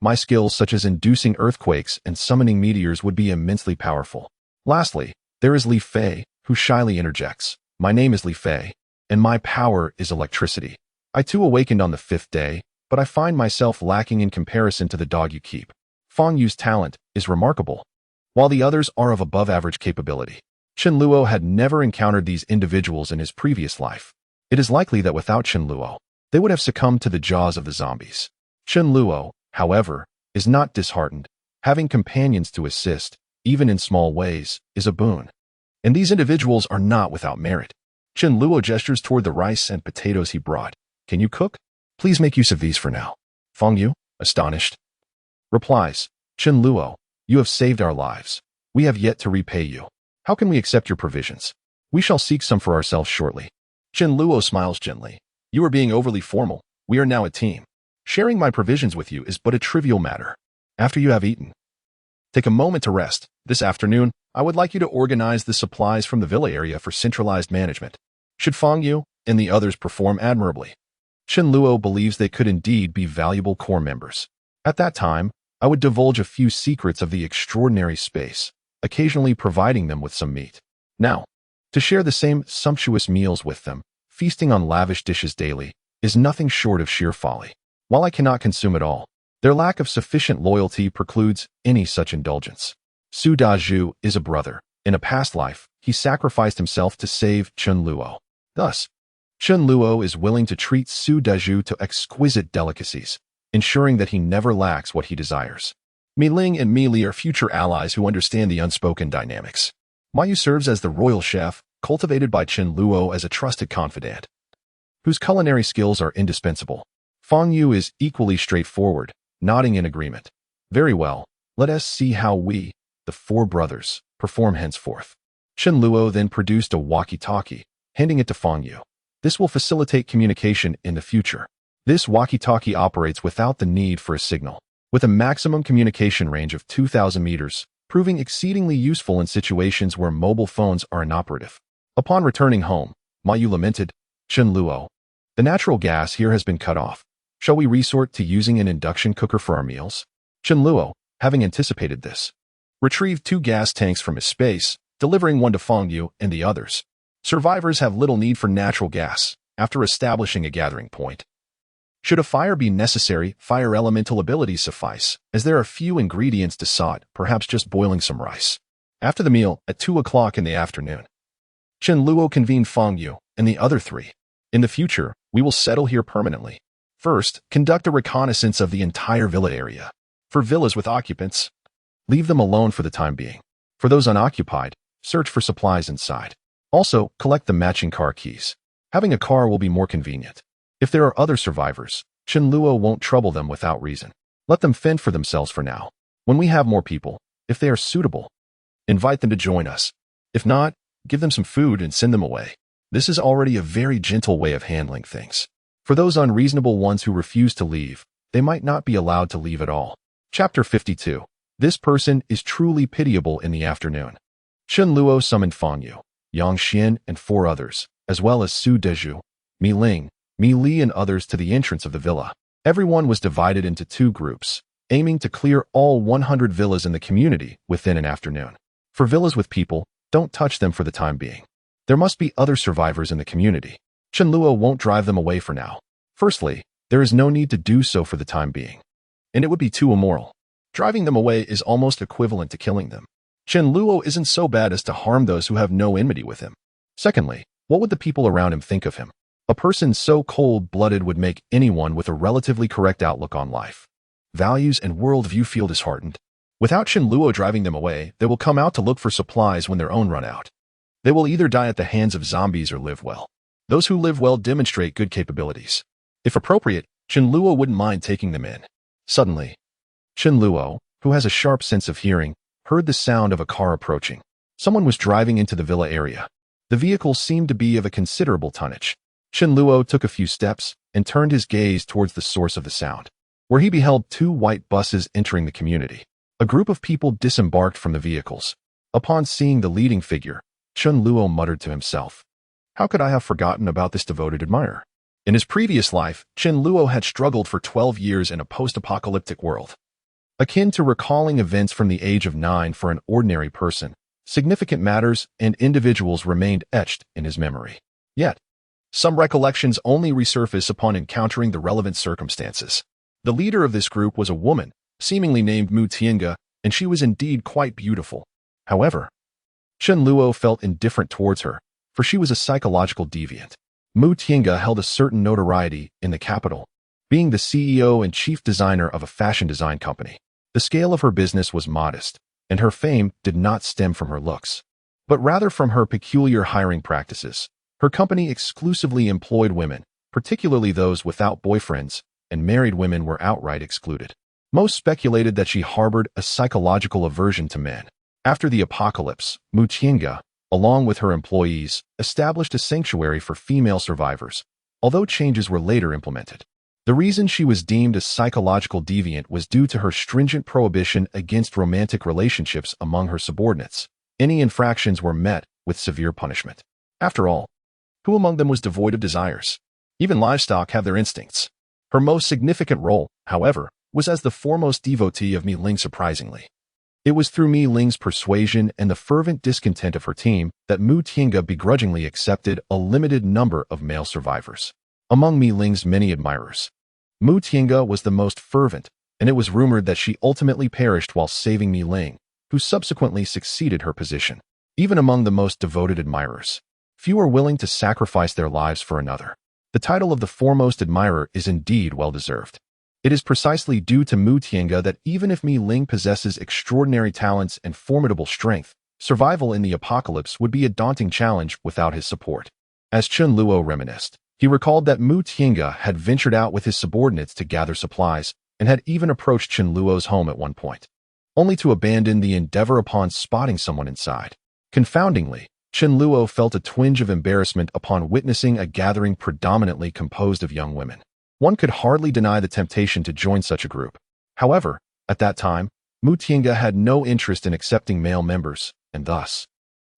My skills such as inducing earthquakes and summoning meteors would be immensely powerful. Lastly, there is Li Fei, who shyly interjects. My name is Li Fei, and my power is electricity. I too awakened on the fifth day, but I find myself lacking in comparison to the dog you keep. Fang Yu's talent is remarkable, while the others are of above-average capability. Chen Luo had never encountered these individuals in his previous life. It is likely that without Chen Luo, they would have succumbed to the jaws of the zombies. Chen Luo, however, is not disheartened. Having companions to assist, even in small ways, is a boon. And these individuals are not without merit. Chen Luo gestures toward the rice and potatoes he brought. Can you cook? Please make use of these for now. Fang Yu, astonished. Replies, Chen Luo, you have saved our lives. We have yet to repay you. How can we accept your provisions? We shall seek some for ourselves shortly. Chen Luo smiles gently. You are being overly formal. We are now a team. Sharing my provisions with you is but a trivial matter. After you have eaten, take a moment to rest. This afternoon, I would like you to organize the supplies from the villa area for centralized management. Should Fang Yu and the others perform admirably, Chen Luo believes they could indeed be valuable core members. At that time, I would divulge a few secrets of the extraordinary space, occasionally providing them with some meat. Now, to share the same sumptuous meals with them, feasting on lavish dishes daily, is nothing short of sheer folly. While I cannot consume it all, their lack of sufficient loyalty precludes any such indulgence. Su Dazhu is a brother. In a past life, he sacrificed himself to save Chen Luo. Thus, Chen Luo is willing to treat Su Dazhu to exquisite delicacies, ensuring that he never lacks what he desires. Mi Ling and Mi Li are future allies who understand the unspoken dynamics. Mayu serves as the royal chef, cultivated by Chen Luo as a trusted confidant, whose culinary skills are indispensable. Fang Yu is equally straightforward, nodding in agreement. Very well, let us see how we, the four brothers, perform henceforth. Chen Luo then produced a walkie-talkie, handing it to Fang Yu. This will facilitate communication in the future. This walkie-talkie operates without the need for a signal, with a maximum communication range of 2,000 meters, proving exceedingly useful in situations where mobile phones are inoperative. Upon returning home, Mayu lamented, Chen Luo, the natural gas here has been cut off. Shall we resort to using an induction cooker for our meals? Chen Luo, having anticipated this, retrieved 2 gas tanks from his space, delivering one to Fang Yu and the others. Survivors have little need for natural gas after establishing a gathering point. Should a fire be necessary, fire elemental abilities suffice, as there are few ingredients to sod, perhaps just boiling some rice. After the meal, at 2 o'clock in the afternoon, Chen Luo convened Fang Yu and the other 3. In the future, we will settle here permanently. First, conduct a reconnaissance of the entire villa area. For villas with occupants, leave them alone for the time being. For those unoccupied, search for supplies inside. Also, collect the matching car keys. Having a car will be more convenient. If there are other survivors, Chen Luo won't trouble them without reason. Let them fend for themselves for now. When we have more people, if they are suitable, invite them to join us. If not, give them some food and send them away. This is already a very gentle way of handling things. For those unreasonable ones who refuse to leave, they might not be allowed to leave at all. Chapter 52. This person is truly pitiable in the afternoon. Chen Luo summoned Fang Yu, Yang Xian, and 4 others, as well as Su Dezhu, Mi Ling, Mi Li, and others to the entrance of the villa. Everyone was divided into 2 groups, aiming to clear all 100 villas in the community within an afternoon. For villas with people, don't touch them for the time being. There must be other survivors in the community. Chen Luo won't drive them away for now. Firstly, there is no need to do so for the time being, and it would be too immoral. Driving them away is almost equivalent to killing them. Chen Luo isn't so bad as to harm those who have no enmity with him. Secondly, what would the people around him think of him? A person so cold-blooded would make anyone with a relatively correct outlook on life, values, and worldview feel disheartened. Without Chen Luo driving them away, they will come out to look for supplies when their own run out. They will either die at the hands of zombies or live well. Those who live well demonstrate good capabilities. If appropriate, Chen Luo wouldn't mind taking them in. Suddenly, Chen Luo, who has a sharp sense of hearing, heard the sound of a car approaching. Someone was driving into the villa area. The vehicle seemed to be of a considerable tonnage. Chen Luo took a few steps and turned his gaze towards the source of the sound, where he beheld 2 white buses entering the community. A group of people disembarked from the vehicles. Upon seeing the leading figure, Chen Luo muttered to himself, "How could I have forgotten about this devoted admirer?" In his previous life, Chen Luo had struggled for 12 years in a post-apocalyptic world. Akin to recalling events from the age of 9 for an ordinary person, significant matters and individuals remained etched in his memory. Yet, some recollections only resurface upon encountering the relevant circumstances. The leader of this group was a woman, seemingly named Mu Tiange, and she was indeed quite beautiful. However, Chen Luo felt indifferent towards her, for she was a psychological deviant. Mu Tiange held a certain notoriety in the capital, being the CEO and chief designer of a fashion design company. The scale of her business was modest, and her fame did not stem from her looks, but rather from her peculiar hiring practices. Her company exclusively employed women, particularly those without boyfriends, and married women were outright excluded. Most speculated that she harbored a psychological aversion to men. After the apocalypse, Mutinga, along with her employees, established a sanctuary for female survivors, although changes were later implemented. The reason she was deemed a psychological deviant was due to her stringent prohibition against romantic relationships among her subordinates. Any infractions were met with severe punishment. After all, who among them was devoid of desires? Even livestock have their instincts. Her most significant role, however, was as the foremost devotee of Mi Ling. Surprisingly, it was through Mi Ling's persuasion and the fervent discontent of her team that Mu Tiange begrudgingly accepted a limited number of male survivors. Among Mi Ling's many admirers, Mu Tiange was the most fervent, and it was rumored that she ultimately perished while saving Mi Ling, who subsequently succeeded her position. Even among the most devoted admirers, few are willing to sacrifice their lives for another. The title of the foremost admirer is indeed well-deserved. It is precisely due to Mu Tiange that even if Mi Ling possesses extraordinary talents and formidable strength, survival in the apocalypse would be a daunting challenge without his support. As Chen Luo reminisced, he recalled that Mu Tiange had ventured out with his subordinates to gather supplies and had even approached Chen Luo's home at one point, only to abandon the endeavor upon spotting someone inside. Confoundingly, Chen Luo felt a twinge of embarrassment upon witnessing a gathering predominantly composed of young women. One could hardly deny the temptation to join such a group. However, at that time, Mu Tiange had no interest in accepting male members, and thus,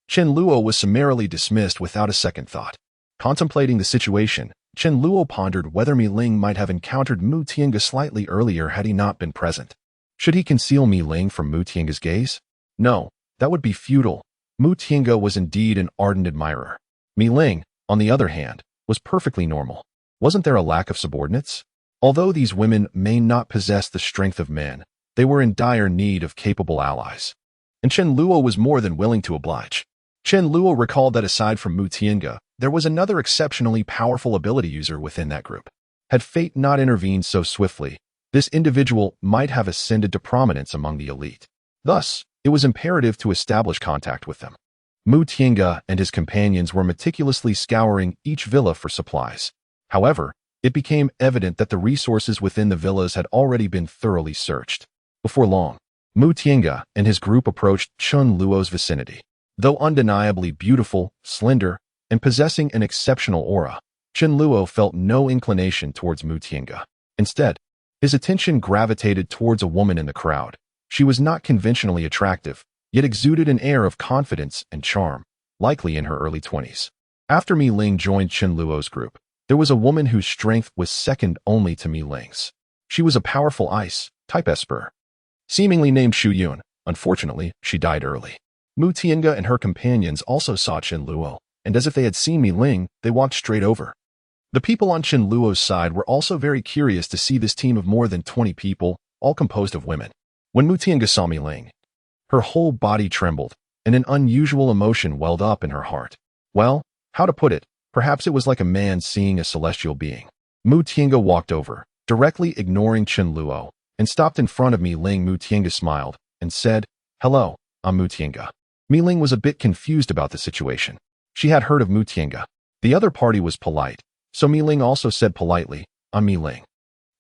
Chen Luo was summarily dismissed without a second thought. Contemplating the situation, Chen Luo pondered whether Mi Ling might have encountered Mu Tiange slightly earlier had he not been present. Should he conceal Mi Ling from Mu Tiange's gaze? No, that would be futile. Mu Tiange was indeed an ardent admirer. Mi Ling, on the other hand, was perfectly normal. Wasn't there a lack of subordinates? Although these women may not possess the strength of men, they were in dire need of capable allies. And Chen Luo was more than willing to oblige. Chen Luo recalled that aside from Mu Tiange, there was another exceptionally powerful ability user within that group. Had fate not intervened so swiftly, this individual might have ascended to prominence among the elite. Thus, it was imperative to establish contact with them. Mu Tiange and his companions were meticulously scouring each villa for supplies. However, it became evident that the resources within the villas had already been thoroughly searched. Before long, Mu Tiange and his group approached Chen Luo's vicinity. Though undeniably beautiful, slender, and possessing an exceptional aura, Chen Luo felt no inclination towards Mu Tiange. Instead, his attention gravitated towards a woman in the crowd. She was not conventionally attractive, yet exuded an air of confidence and charm, likely in her early 20s. After Mi Ling joined Chen Luo's group, there was a woman whose strength was second only to Mi Ling's. She was a powerful ice-type esper, seemingly named Shu Yun. Unfortunately, she died early. Mu Tiange and her companions also saw Chen Luo, and as if they had seen Mi Ling, they walked straight over. The people on Chen Luo's side were also very curious to see this team of more than 20 people, all composed of women. When Mu Tiange saw Mi Ling, her whole body trembled, and an unusual emotion welled up in her heart. Well, how to put it, perhaps it was like a man seeing a celestial being. Mu Tiange walked over, directly ignoring Chen Luo, and stopped in front of Mi Ling. Mu Tiange smiled, and said, "Hello, I'm Mu Tiange." Mi Ling was a bit confused about the situation. She had heard of Mu Tiange. The other party was polite, so Mi Ling also said politely, "I'm Mi Ling."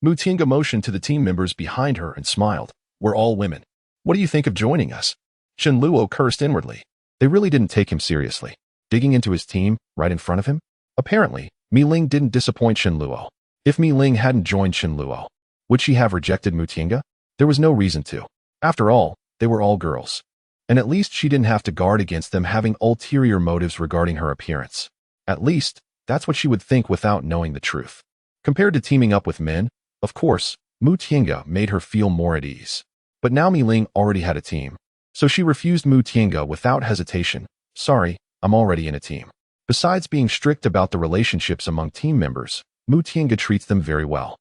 Mu Tiange motioned to the team members behind her and smiled. "We're all women. What do you think of joining us?" Chen Luo cursed inwardly. They really didn't take him seriously, digging into his team right in front of him. Apparently, Mi Ling didn't disappoint Chen Luo. If Mi Ling hadn't joined Chen Luo, would she have rejected Mu Tiange? There was no reason to. After all, they were all girls. And at least she didn't have to guard against them having ulterior motives regarding her appearance. At least, that's what she would think without knowing the truth. Compared to teaming up with men, of course, Mu Tiange made her feel more at ease. But now Mi Ling already had a team, so she refused Mu Tiange without hesitation. "Sorry, I'm already in a team." Besides being strict about the relationships among team members, Mu Tiange treats them very well.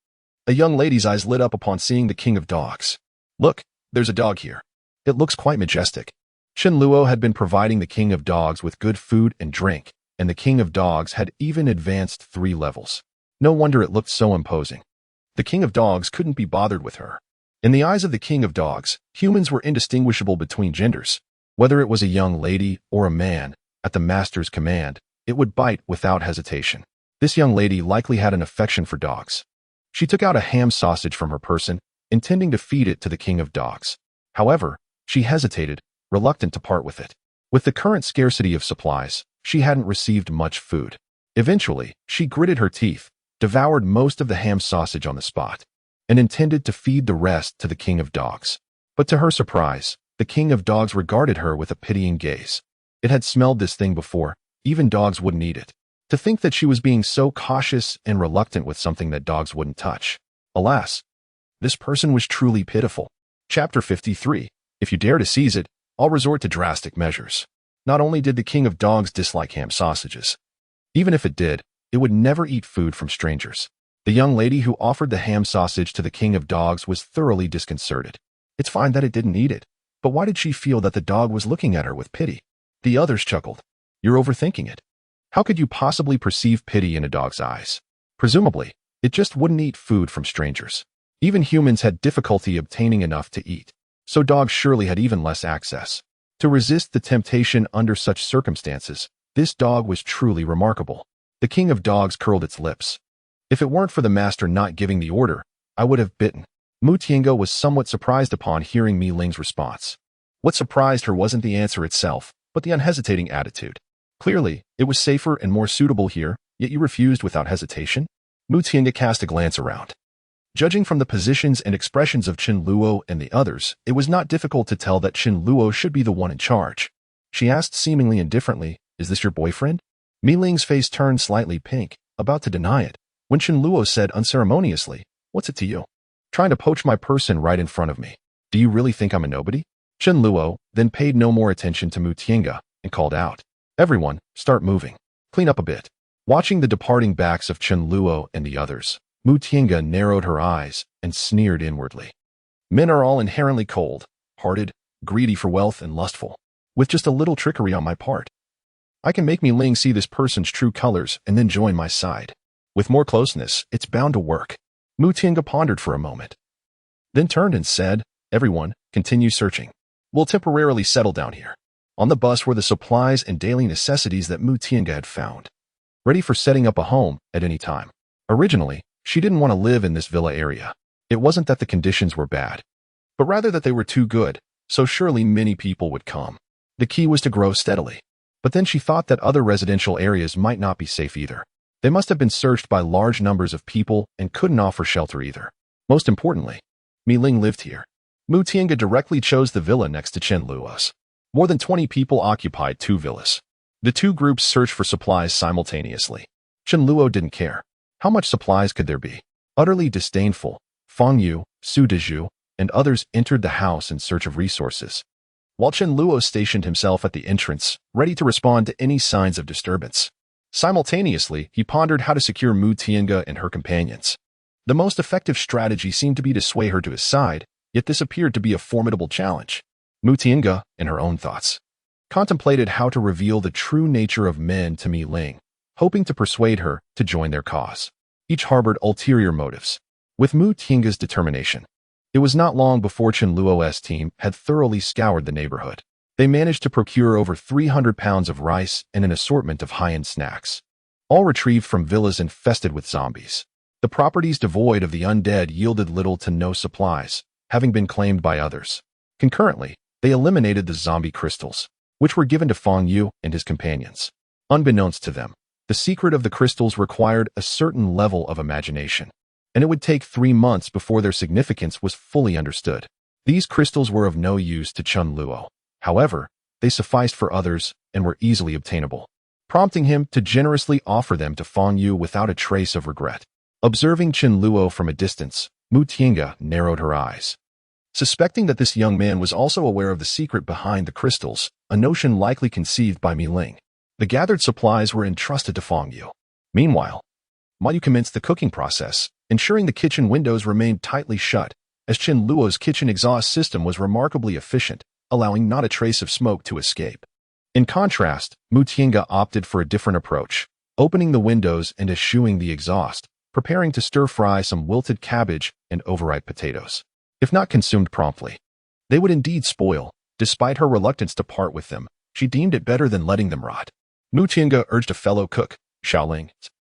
A young lady's eyes lit up upon seeing the king of dogs. "Look, there's a dog here. It looks quite majestic." Chen Luo had been providing the king of dogs with good food and drink, and the king of dogs had even advanced 3 levels. No wonder it looked so imposing. The king of dogs couldn't be bothered with her. In the eyes of the king of dogs, humans were indistinguishable between genders. Whether it was a young lady or a man, at the master's command, it would bite without hesitation. This young lady likely had an affection for dogs. She took out a ham sausage from her person, intending to feed it to the king of dogs. However, she hesitated, reluctant to part with it. With the current scarcity of supplies, she hadn't received much food. Eventually, she gritted her teeth, devoured most of the ham sausage on the spot, and intended to feed the rest to the king of dogs. But to her surprise, the king of dogs regarded her with a pitying gaze. It had smelled this thing before, even dogs wouldn't eat it. To think that she was being so cautious and reluctant with something that dogs wouldn't touch. Alas, this person was truly pitiful. Chapter 53. If you dare to seize it, I'll resort to drastic measures. Not only did the king of dogs dislike ham sausages, even if it did, it would never eat food from strangers. The young lady who offered the ham sausage to the king of dogs was thoroughly disconcerted. It's fine that it didn't eat it, but why did she feel that the dog was looking at her with pity? The others chuckled. You're overthinking it. How could you possibly perceive pity in a dog's eyes? Presumably, it just wouldn't eat food from strangers. Even humans had difficulty obtaining enough to eat, so dogs surely had even less access. To resist the temptation under such circumstances, this dog was truly remarkable. The king of dogs curled its lips. If it weren't for the master not giving the order, I would have bitten. Mu Tiange was somewhat surprised upon hearing Mi Ling's response. What surprised her wasn't the answer itself, but the unhesitating attitude. Clearly, it was safer and more suitable here, yet you refused without hesitation? Mu Tiange cast a glance around. Judging from the positions and expressions of Chen Luo and the others, it was not difficult to tell that Chen Luo should be the one in charge. She asked seemingly indifferently, "Is this your boyfriend?" Mi Ling's face turned slightly pink, about to deny it, when Chen Luo said unceremoniously, "What's it to you? Trying to poach my person right in front of me. Do you really think I'm a nobody?" Chen Luo then paid no more attention to Mu Tiange and called out, "Everyone, start moving. Clean up a bit." Watching the departing backs of Chen Luo and the others, Mu Tiange narrowed her eyes and sneered inwardly. Men are all inherently cold-hearted, greedy for wealth and lustful. With just a little trickery on my part, I can make Mi Ling see this person's true colors and then join my side. With more closeness, it's bound to work. Mu Tiange pondered for a moment, then turned and said, "Everyone, continue searching. We'll temporarily settle down here." On the bus were the supplies and daily necessities that Mu Tiange had found, ready for setting up a home at any time. Originally, she didn't want to live in this villa area. It wasn't that the conditions were bad, but rather that they were too good, so surely many people would come. The key was to grow steadily. But then she thought that other residential areas might not be safe either. They must have been searched by large numbers of people and couldn't offer shelter either. Most importantly, Mi Ling lived here. Mu Tiange directly chose the villa next to Chen Luo's. More than 20 people occupied 2 villas. The 2 groups searched for supplies simultaneously. Chen Luo didn't care. How much supplies could there be? Utterly disdainful, Fang Yu, Su Dezhu, and others entered the house in search of resources, while Chen Luo stationed himself at the entrance, ready to respond to any signs of disturbance. Simultaneously, he pondered how to secure Mu Tiange and her companions. The most effective strategy seemed to be to sway her to his side, yet this appeared to be a formidable challenge. Mu Tiange, in her own thoughts, contemplated how to reveal the true nature of men to Mi Ling, hoping to persuade her to join their cause. Each harbored ulterior motives. With Mu Tiange's determination, it was not long before Chen Luo's team had thoroughly scoured the neighborhood. They managed to procure over 300 pounds of rice and an assortment of high-end snacks, all retrieved from villas infested with zombies. The properties devoid of the undead yielded little to no supplies, having been claimed by others. Concurrently, they eliminated the zombie crystals, which were given to Fang Yu and his companions. Unbeknownst to them, the secret of the crystals required a certain level of imagination, and it would take 3 months before their significance was fully understood. These crystals were of no use to Chen Luo. However, they sufficed for others and were easily obtainable, prompting him to generously offer them to Fang Yu without a trace of regret. Observing Chen Luo from a distance, Mu Tiange narrowed her eyes. Suspecting that this young man was also aware of the secret behind the crystals, a notion likely conceived by Mi Ling, the gathered supplies were entrusted to Fang Yu. Meanwhile, Ma Yu commenced the cooking process, ensuring the kitchen windows remained tightly shut, as Chen Luo's kitchen exhaust system was remarkably efficient, allowing not a trace of smoke to escape. In contrast, Mu Tiange opted for a different approach, opening the windows and eschewing the exhaust, preparing to stir-fry some wilted cabbage and overripe potatoes. If not consumed promptly, they would indeed spoil. Despite her reluctance to part with them, she deemed it better than letting them rot. Mu Tiange urged a fellow cook, Xiaoling,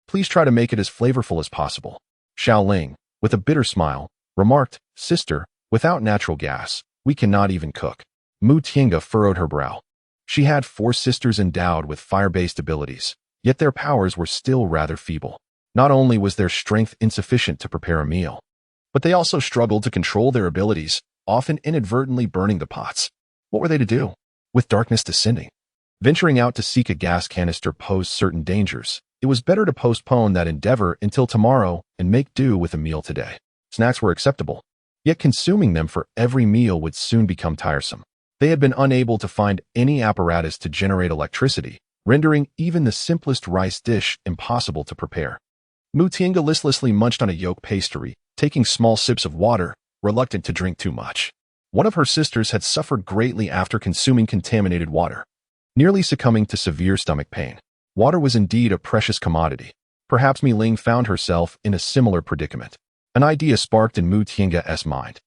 "Please try to make it as flavorful as possible." Xiaoling, With a bitter smile, remarked, "Sister, without natural gas, we cannot even cook." Mu Tiange furrowed her brow. She had 4 sisters endowed with fire-based abilities, yet their powers were still rather feeble. Not only was their strength insufficient to prepare a meal, but they also struggled to control their abilities, often inadvertently burning the pots. What were they to do? With darkness descending, venturing out to seek a gas canister posed certain dangers. It was better to postpone that endeavor until tomorrow and make do with a meal today. Snacks were acceptable, yet consuming them for every meal would soon become tiresome. They had been unable to find any apparatus to generate electricity, rendering even the simplest rice dish impossible to prepare. Mu Tiange listlessly munched on a yolk pastry, taking small sips of water, reluctant to drink too much. One of her sisters had suffered greatly after consuming contaminated water, nearly succumbing to severe stomach pain. Water was indeed a precious commodity. Perhaps Mi Ling found herself in a similar predicament. An idea sparked in Mu Tiange's mind.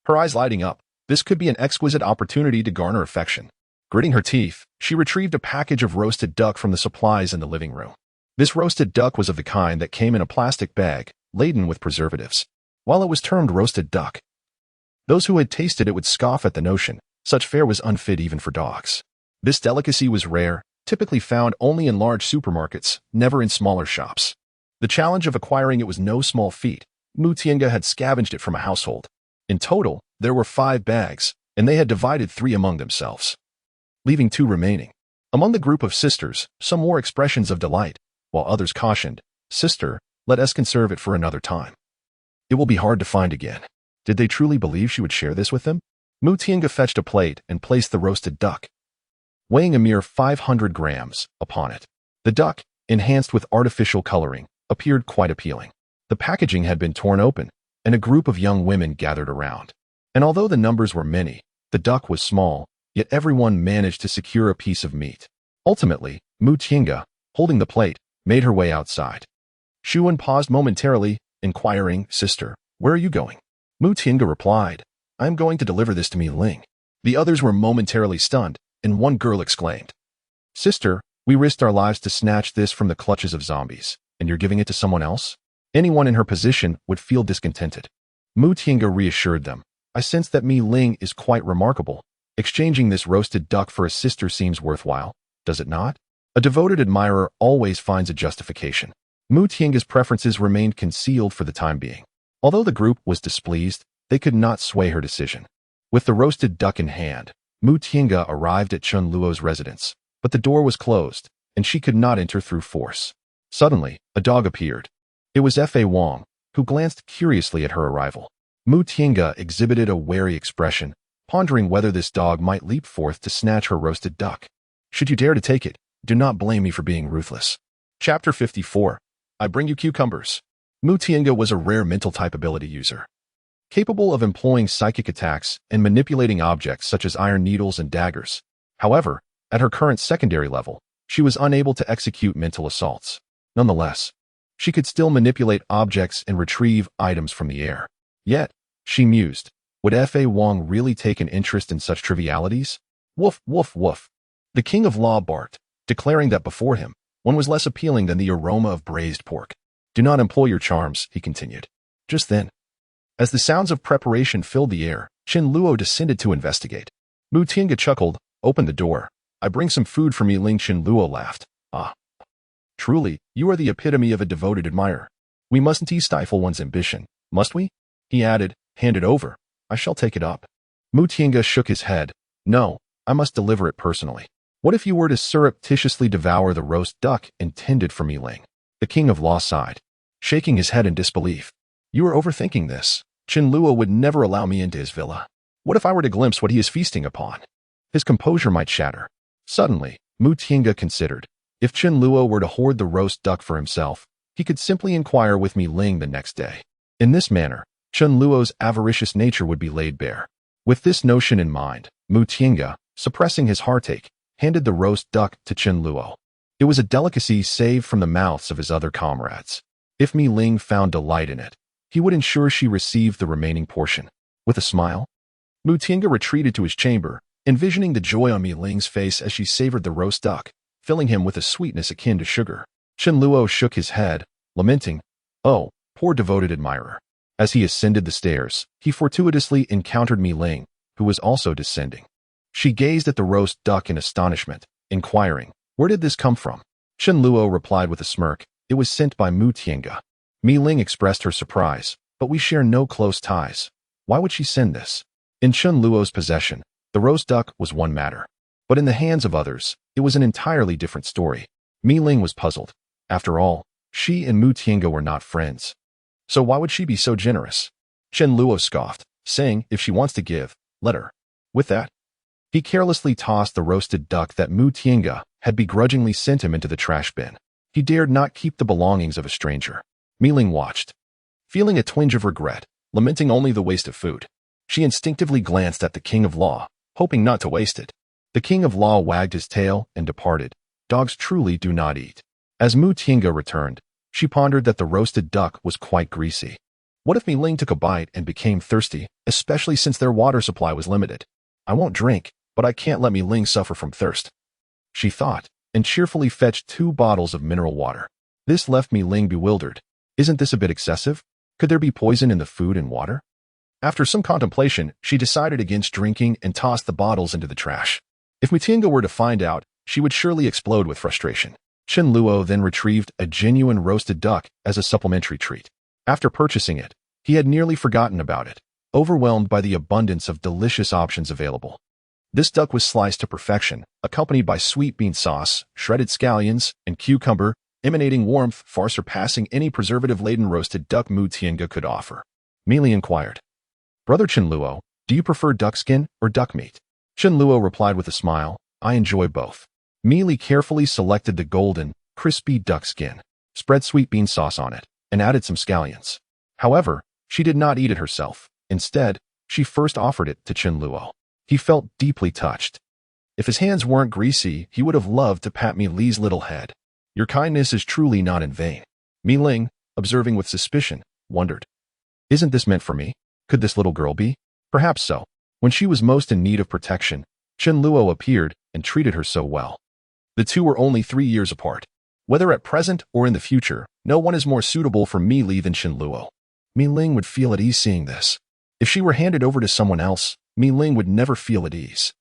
Her eyes lighting up, this could be an exquisite opportunity to garner affection. Gritting her teeth, she retrieved a package of roasted duck from the supplies in the living room. This roasted duck was of the kind that came in a plastic bag, laden with preservatives. While it was termed roasted duck, those who had tasted it would scoff at the notion. Such fare was unfit even for dogs. This delicacy was rare, typically found only in large supermarkets, never in smaller shops. The challenge of acquiring it was no small feat. Mu Tiange had scavenged it from a household. In total, there were 5 bags, and they had divided 3 among themselves, leaving 2 remaining. Among the group of sisters, some wore expressions of delight, while others cautioned, "Sister, let us conserve it for another time. It will be hard to find again." Did they truly believe she would share this with them? Mu Tiange fetched a plate and placed the roasted duck, weighing a mere 500 grams, upon it. The duck, enhanced with artificial coloring, appeared quite appealing. The packaging had been torn open, and a group of young women gathered around. And although the numbers were many, the duck was small, yet everyone managed to secure a piece of meat. Ultimately, Mu Tiange, holding the plate, made her way outside. Shuan paused momentarily, inquiring, "Sister, where are you going?" Mu Tiange replied, "I am going to deliver this to Mi Ling." The others were momentarily stunned, and one girl exclaimed, "Sister, we risked our lives to snatch this from the clutches of zombies, and you're giving it to someone else?" Anyone in her position would feel discontented. Mu Tiange reassured them, "I sense that Mi Ling is quite remarkable. Exchanging this roasted duck for a sister seems worthwhile, does it not?" A devoted admirer always finds a justification. Mu Tiange's preferences remained concealed for the time being. Although the group was displeased, they could not sway her decision. With the roasted duck in hand, Mu Tiange arrived at Chun Luo's residence, but the door was closed, and she could not enter through force. Suddenly, a dog appeared. It was Fa Wang, who glanced curiously at her arrival. Mu Tiange exhibited a wary expression, pondering whether this dog might leap forth to snatch her roasted duck. "Should you dare to take it, do not blame me for being ruthless." Chapter 54. I bring you cucumbers. Mu Tiange was a rare mental type ability user, capable of employing psychic attacks and manipulating objects such as iron needles and daggers. However, at her current secondary level, she was unable to execute mental assaults. Nonetheless, she could still manipulate objects and retrieve items from the air. Yet, she mused, would Fa Wang really take an interest in such trivialities? Woof, woof, woof. The king of law barked, declaring that before him, one was less appealing than the aroma of braised pork. "Do not employ your charms," he continued. Just then, as the sounds of preparation filled the air, Chen Luo descended to investigate. Mu Tiange chuckled, "Open the door. I bring some food for Mi Ling." Chen Luo laughed. "Ah, truly, you are the epitome of a devoted admirer. We mustn't stifle one's ambition, must we?" He added, "Hand it over. I shall take it up." Mu Tiange shook his head. "No, I must deliver it personally. What if you were to surreptitiously devour the roast duck intended for Mi Ling?" The king of law sighed, shaking his head in disbelief. "You are overthinking this. Chen Luo would never allow me into his villa. What if I were to glimpse what he is feasting upon? His composure might shatter." Suddenly, Mu Tiange considered, if Chen Luo were to hoard the roast duck for himself, he could simply inquire with Mi Ling the next day. In this manner, Chen Luo's avaricious nature would be laid bare. With this notion in mind, Mu Tiange, suppressing his heartache, handed the roast duck to Chen Luo. It was a delicacy saved from the mouths of his other comrades. If Mi Ling found delight in it, he would ensure she received the remaining portion. With a smile, Mu Tiange retreated to his chamber, envisioning the joy on Mi Ling's face as she savored the roast duck, filling him with a sweetness akin to sugar. Chen Luo shook his head, lamenting, "Oh, poor devoted admirer. As he ascended the stairs, he fortuitously encountered Mi Ling, who was also descending. She gazed at the roast duck in astonishment, inquiring, "Where did this come from?" Chen Luo replied with a smirk, "It was sent by Mu Tiange." Mi Ling expressed her surprise, "But we share no close ties. Why would she send this?" In Chen Luo's possession, the roast duck was one matter. But in the hands of others, it was an entirely different story. Mi Ling was puzzled. After all, she and Mu Tiange were not friends. So why would she be so generous? Chen Luo scoffed, saying, "If she wants to give, let her." With that, he carelessly tossed the roasted duck that Mu Tiange had begrudgingly sent him into the trash bin. He dared not keep the belongings of a stranger. Mi Ling watched, feeling a twinge of regret, lamenting only the waste of food. She instinctively glanced at the King of Law, hoping not to waste it. The King of Law wagged his tail and departed. Dogs truly do not eat. As Mu Tiange returned, she pondered that the roasted duck was quite greasy. What if Mi Ling took a bite and became thirsty, especially since their water supply was limited? "I won't drink, but I can't let Mi Ling suffer from thirst," she thought, and cheerfully fetched 2 bottles of mineral water. This left Mi Ling bewildered. Isn't this a bit excessive? Could there be poison in the food and water? After some contemplation, she decided against drinking and tossed the bottles into the trash. If Mu Tiange were to find out, she would surely explode with frustration. Chen Luo then retrieved a genuine roasted duck as a supplementary treat. After purchasing it, he had nearly forgotten about it, overwhelmed by the abundance of delicious options available. This duck was sliced to perfection, accompanied by sweet bean sauce, shredded scallions, and cucumber, emanating warmth far surpassing any preservative-laden roasted duck Mu Tiange could offer. Mi Ling inquired, "Brother Chen Luo, do you prefer duck skin or duck meat?" Chen Luo replied with a smile, "I enjoy both." Mi Ling carefully selected the golden, crispy duck skin, spread sweet bean sauce on it, and added some scallions. However, she did not eat it herself. Instead, she first offered it to Chen Luo. He felt deeply touched. If his hands weren't greasy, he would have loved to pat Mi Ling's little head. "Your kindness is truly not in vain." Mi Ling, observing with suspicion, wondered, "Isn't this meant for me? Could this little girl be?" Perhaps so. When she was most in need of protection, Chen Luo appeared and treated her so well. The two were only 3 years apart. Whether at present or in the future, no one is more suitable for Mi Ling than Chen Luo. Mi Ling would feel at ease seeing this. If she were handed over to someone else, Mi Ling would never feel at ease.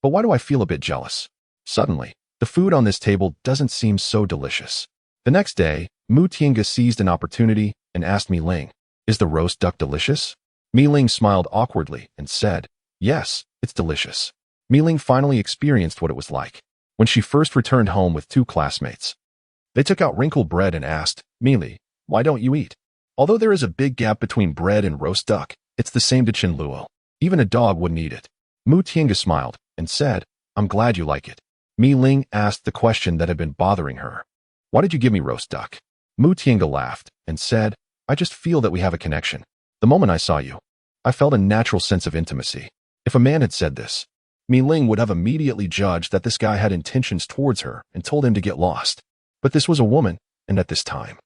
But why do I feel a bit jealous? Suddenly, the food on this table doesn't seem so delicious. The next day, Mu Tiange seized an opportunity and asked Mi Ling, "Is the roast duck delicious?" Mi Ling smiled awkwardly and said, "Yes, it's delicious." Mi Ling finally experienced what it was like when she first returned home with 2 classmates. They took out wrinkled bread and asked, "Mi Ling, why don't you eat?" Although there is a big gap between bread and roast duck, it's the same to Chen Luo. Even a dog wouldn't eat it. Mu Tiange smiled and said, "I'm glad you like it." Mi Ling asked the question that had been bothering her. "Why did you give me roast duck?" Mu Tiange laughed and said, "I just feel that we have a connection. The moment I saw you, I felt a natural sense of intimacy." If a man had said this, Mi Ling would have immediately judged that this guy had intentions towards her and told him to get lost. But this was a woman, and at this time.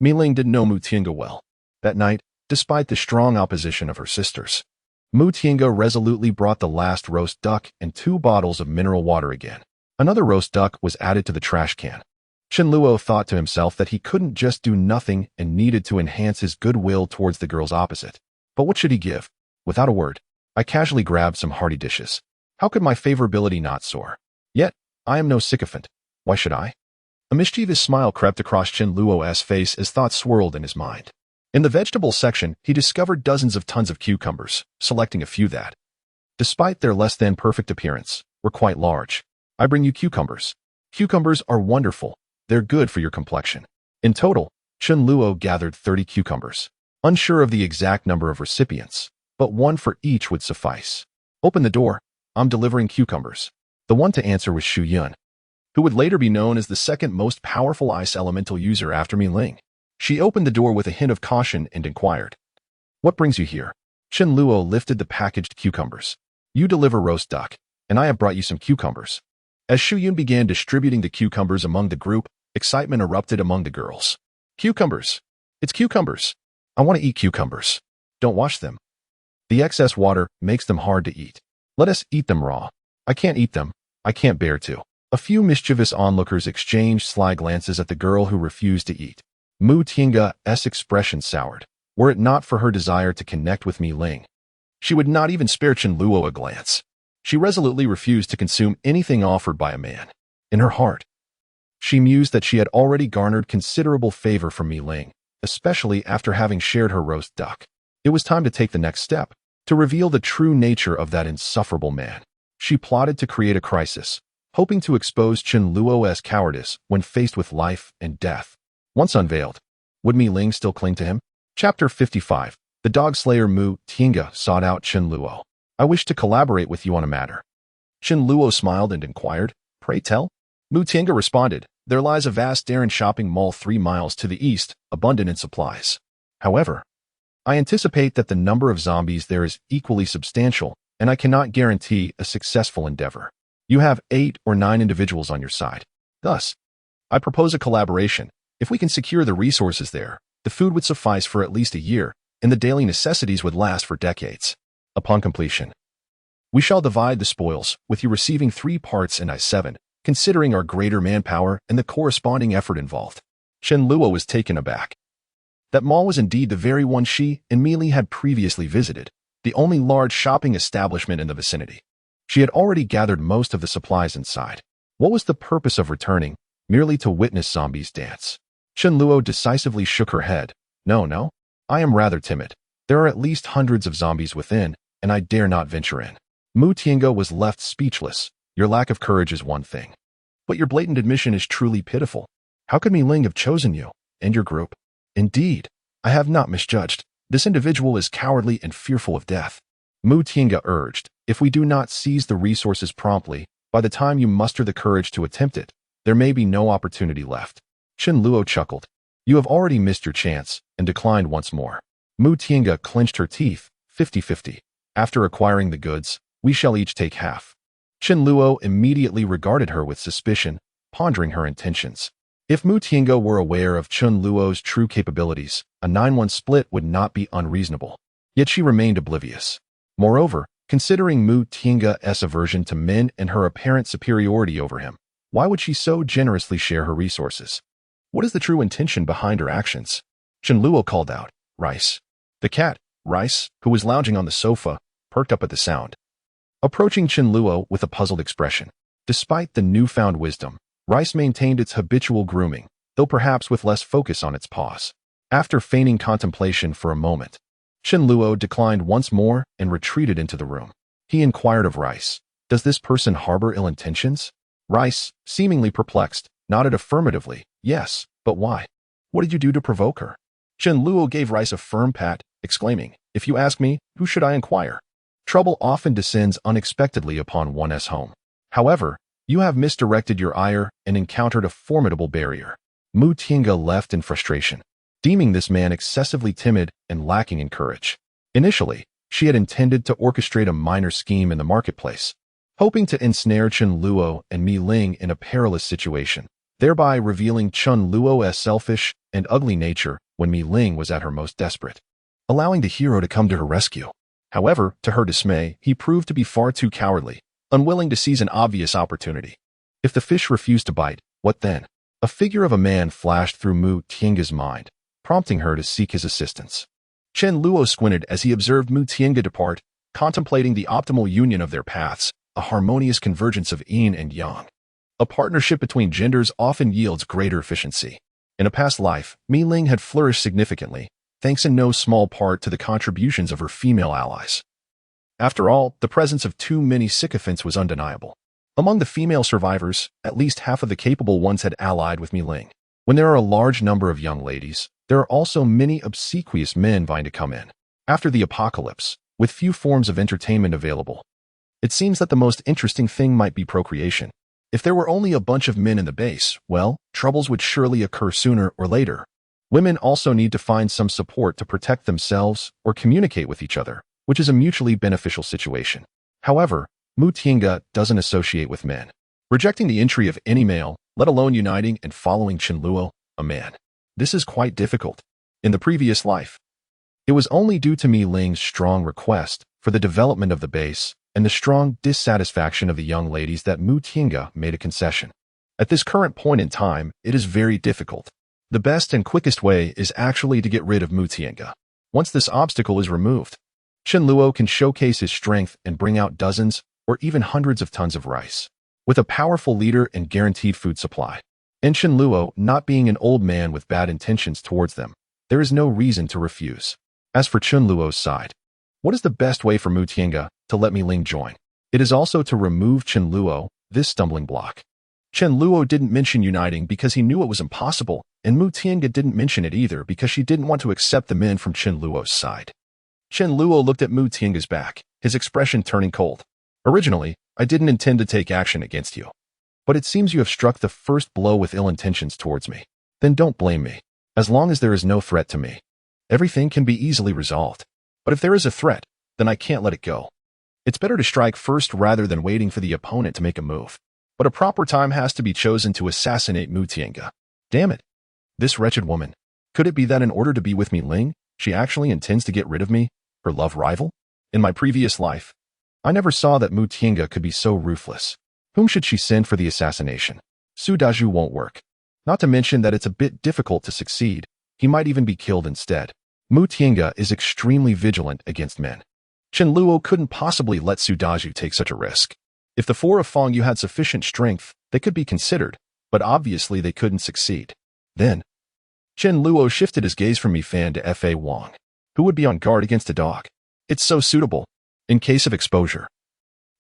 Mi Ling didn't know Mu Tiange well. That night, despite the strong opposition of her sisters, Mu Tiange resolutely brought the last roast duck and 2 bottles of mineral water again. Another roast duck was added to the trash can. Chen Luo thought to himself that he couldn't just do nothing and needed to enhance his goodwill towards the girls opposite. But what should he give? Without a word, I casually grabbed some hearty dishes. How could my favorability not soar? Yet, I am no sycophant. Why should I? A mischievous smile crept across Chen Luo's face as thoughts swirled in his mind. In the vegetable section, he discovered dozens of tons of cucumbers, selecting a few that, despite their less than perfect appearance, were quite large. "I bring you cucumbers. Cucumbers are wonderful. They're good for your complexion." In total, Chen Luo gathered 30 cucumbers. Unsure of the exact number of recipients, but 1 for each would suffice. "Open the door. I'm delivering cucumbers." The one to answer was Xu Yun, who would later be known as the second most powerful ice elemental user after Mi Ling. She opened the door with a hint of caution and inquired, "What brings you here?" Chen Luo lifted the packaged cucumbers. "You deliver roast duck, and I have brought you some cucumbers." As Xu Yun began distributing the cucumbers among the group, excitement erupted among the girls. "Cucumbers! It's cucumbers! I want to eat cucumbers. Don't wash them. The excess water makes them hard to eat. Let us eat them raw. I can't eat them. I can't bear to." A few mischievous onlookers exchanged sly glances at the girl who refused to eat. Mu Tiange's expression soured. were it not for her desire to connect with Mi Ling. She would not even spare Chen Luo a glance. She resolutely refused to consume anything offered by a man. In her heart, she mused that she had already garnered considerable favor from Mi Ling, especially after having shared her roast duck. It was time to take the next step, to reveal the true nature of that insufferable man. She plotted to create a crisis, hoping to expose Chen Luo's cowardice when faced with life and death. Once unveiled, would Mi Ling still cling to him? Chapter 55. The dog slayer Mu Tiange sought out Chen Luo. I wish to collaborate with you on a matter. Chen Luo smiled and inquired, pray tell? Mu Tiange responded, there lies a vast Darren shopping mall 3 miles to the east, abundant in supplies. However, I anticipate that the number of zombies there is equally substantial, and I cannot guarantee a successful endeavor. You have 8 or 9 individuals on your side. Thus, I propose a collaboration. If we can secure the resources there, the food would suffice for at least a year, and the daily necessities would last for decades. Upon completion, we shall divide the spoils, with you receiving 3 parts and I 7, considering our greater manpower and the corresponding effort involved. Chen Luo was taken aback. That mall was indeed the very one she and Mi Ling had previously visited, the only large shopping establishment in the vicinity. She had already gathered most of the supplies inside. What was the purpose of returning, merely to witness zombies dance? Chen Luo decisively shook her head. No, I am rather timid. There are at least hundreds of zombies within, and I dare not venture in. Mu Tiange was left speechless. Your lack of courage is one thing, but your blatant admission is truly pitiful. How could Mi Ling have chosen you and your group? Indeed, I have not misjudged. This individual is cowardly and fearful of death. Mu Tiange urged, if we do not seize the resources promptly, by the time you muster the courage to attempt it, there may be no opportunity left. Chen Luo chuckled. You have already missed your chance, and declined once more. Mu Tiange clenched her teeth, 50-50. After acquiring the goods, we shall each take half. Chen Luo immediately regarded her with suspicion, pondering her intentions. If Mu Tiange were aware of Chen Luo's true capabilities, a 9-1 split would not be unreasonable. Yet she remained oblivious. Moreover, considering Mu Tiange's aversion to men and her apparent superiority over him, why would she so generously share her resources? What is the true intention behind her actions? Chen Luo called out, Rice. The cat, Rice, who was lounging on the sofa, perked up at the sound, approaching Chen Luo with a puzzled expression. Despite the newfound wisdom, Rice maintained its habitual grooming, though perhaps with less focus on its paws. After feigning contemplation for a moment, Chen Luo declined once more and retreated into the room. He inquired of Rice, does this person harbor ill intentions? Rice, seemingly perplexed, nodded affirmatively, yes, but why? What did you do to provoke her? Chen Luo gave Rice a firm pat, exclaiming, if you ask me, who should I inquire? Trouble often descends unexpectedly upon one's home. However, you have misdirected your ire and encountered a formidable barrier. Mu Tiange left in frustration, deeming this man excessively timid and lacking in courage. Initially, she had intended to orchestrate a minor scheme in the marketplace, hoping to ensnare Chen Luo and Mi Ling in a perilous situation, thereby revealing Chen Luo's selfish and ugly nature when Mi Ling was at her most desperate, allowing the hero to come to her rescue. However, to her dismay, he proved to be far too cowardly, unwilling to seize an obvious opportunity. If the fish refused to bite, what then? A figure of a man flashed through Mu Tiange's mind, prompting her to seek his assistance. Chen Luo squinted as he observed Mu Tiange depart, contemplating the optimal union of their paths, a harmonious convergence of yin and yang. A partnership between genders often yields greater efficiency. In a past life, Mi Ling had flourished significantly, thanks in no small part to the contributions of her female allies. After all, the presence of too many sycophants was undeniable. Among the female survivors, at least half of the capable ones had allied with Mi Ling. When there are a large number of young ladies, there are also many obsequious men vying to come in. After the apocalypse, with few forms of entertainment available, it seems that the most interesting thing might be procreation. If there were only a bunch of men in the base, well, troubles would surely occur sooner or later. Women also need to find some support to protect themselves or communicate with each other, which is a mutually beneficial situation. However, Mu Tiange doesn't associate with men, rejecting the entry of any male, let alone uniting and following Chen Luo, a man. This is quite difficult. In the previous life, it was only due to Mi Ling's strong request for the development of the base and the strong dissatisfaction of the young ladies that Mu Tiange made a concession. At this current point in time, it is very difficult. The best and quickest way is actually to get rid of Mu Tiange. Once this obstacle is removed, Chen Luo can showcase his strength and bring out dozens or even hundreds of tons of rice. With a powerful leader and guaranteed food supply, and Chen Luo not being an old man with bad intentions towards them, there is no reason to refuse. As for Chen Luo's side, what is the best way for Mu Tiange to let Mi Ling join? It is also to remove Chen Luo, this stumbling block. Chen Luo didn't mention uniting because he knew it was impossible, and Mu Tiange didn't mention it either because she didn't want to accept the men from Chen Luo's side. Chen Luo looked at Mu Tiange's back, his expression turning cold. Originally, I didn't intend to take action against you. But it seems you have struck the first blow with ill intentions towards me. Then don't blame me. As long as there is no threat to me, everything can be easily resolved. But if there is a threat, then I can't let it go. It's better to strike first rather than waiting for the opponent to make a move. But a proper time has to be chosen to assassinate Mu Tiange. Damn it. This wretched woman. Could it be that in order to be with Mi Ling, she actually intends to get rid of me, her love rival? In my previous life, I never saw that Mu Tiange could be so ruthless. Whom should she send for the assassination? Su Daju won't work. Not to mention that it's a bit difficult to succeed. He might even be killed instead. Mu Tiange is extremely vigilant against men. Chen Luo couldn't possibly let Su Daju take such a risk. If the four of Fengyu had sufficient strength, they could be considered, but obviously they couldn't succeed. Then, Chen Luo shifted his gaze from Mi Fan to Fa Wang, who would be on guard against a dog. It's so suitable. In case of exposure,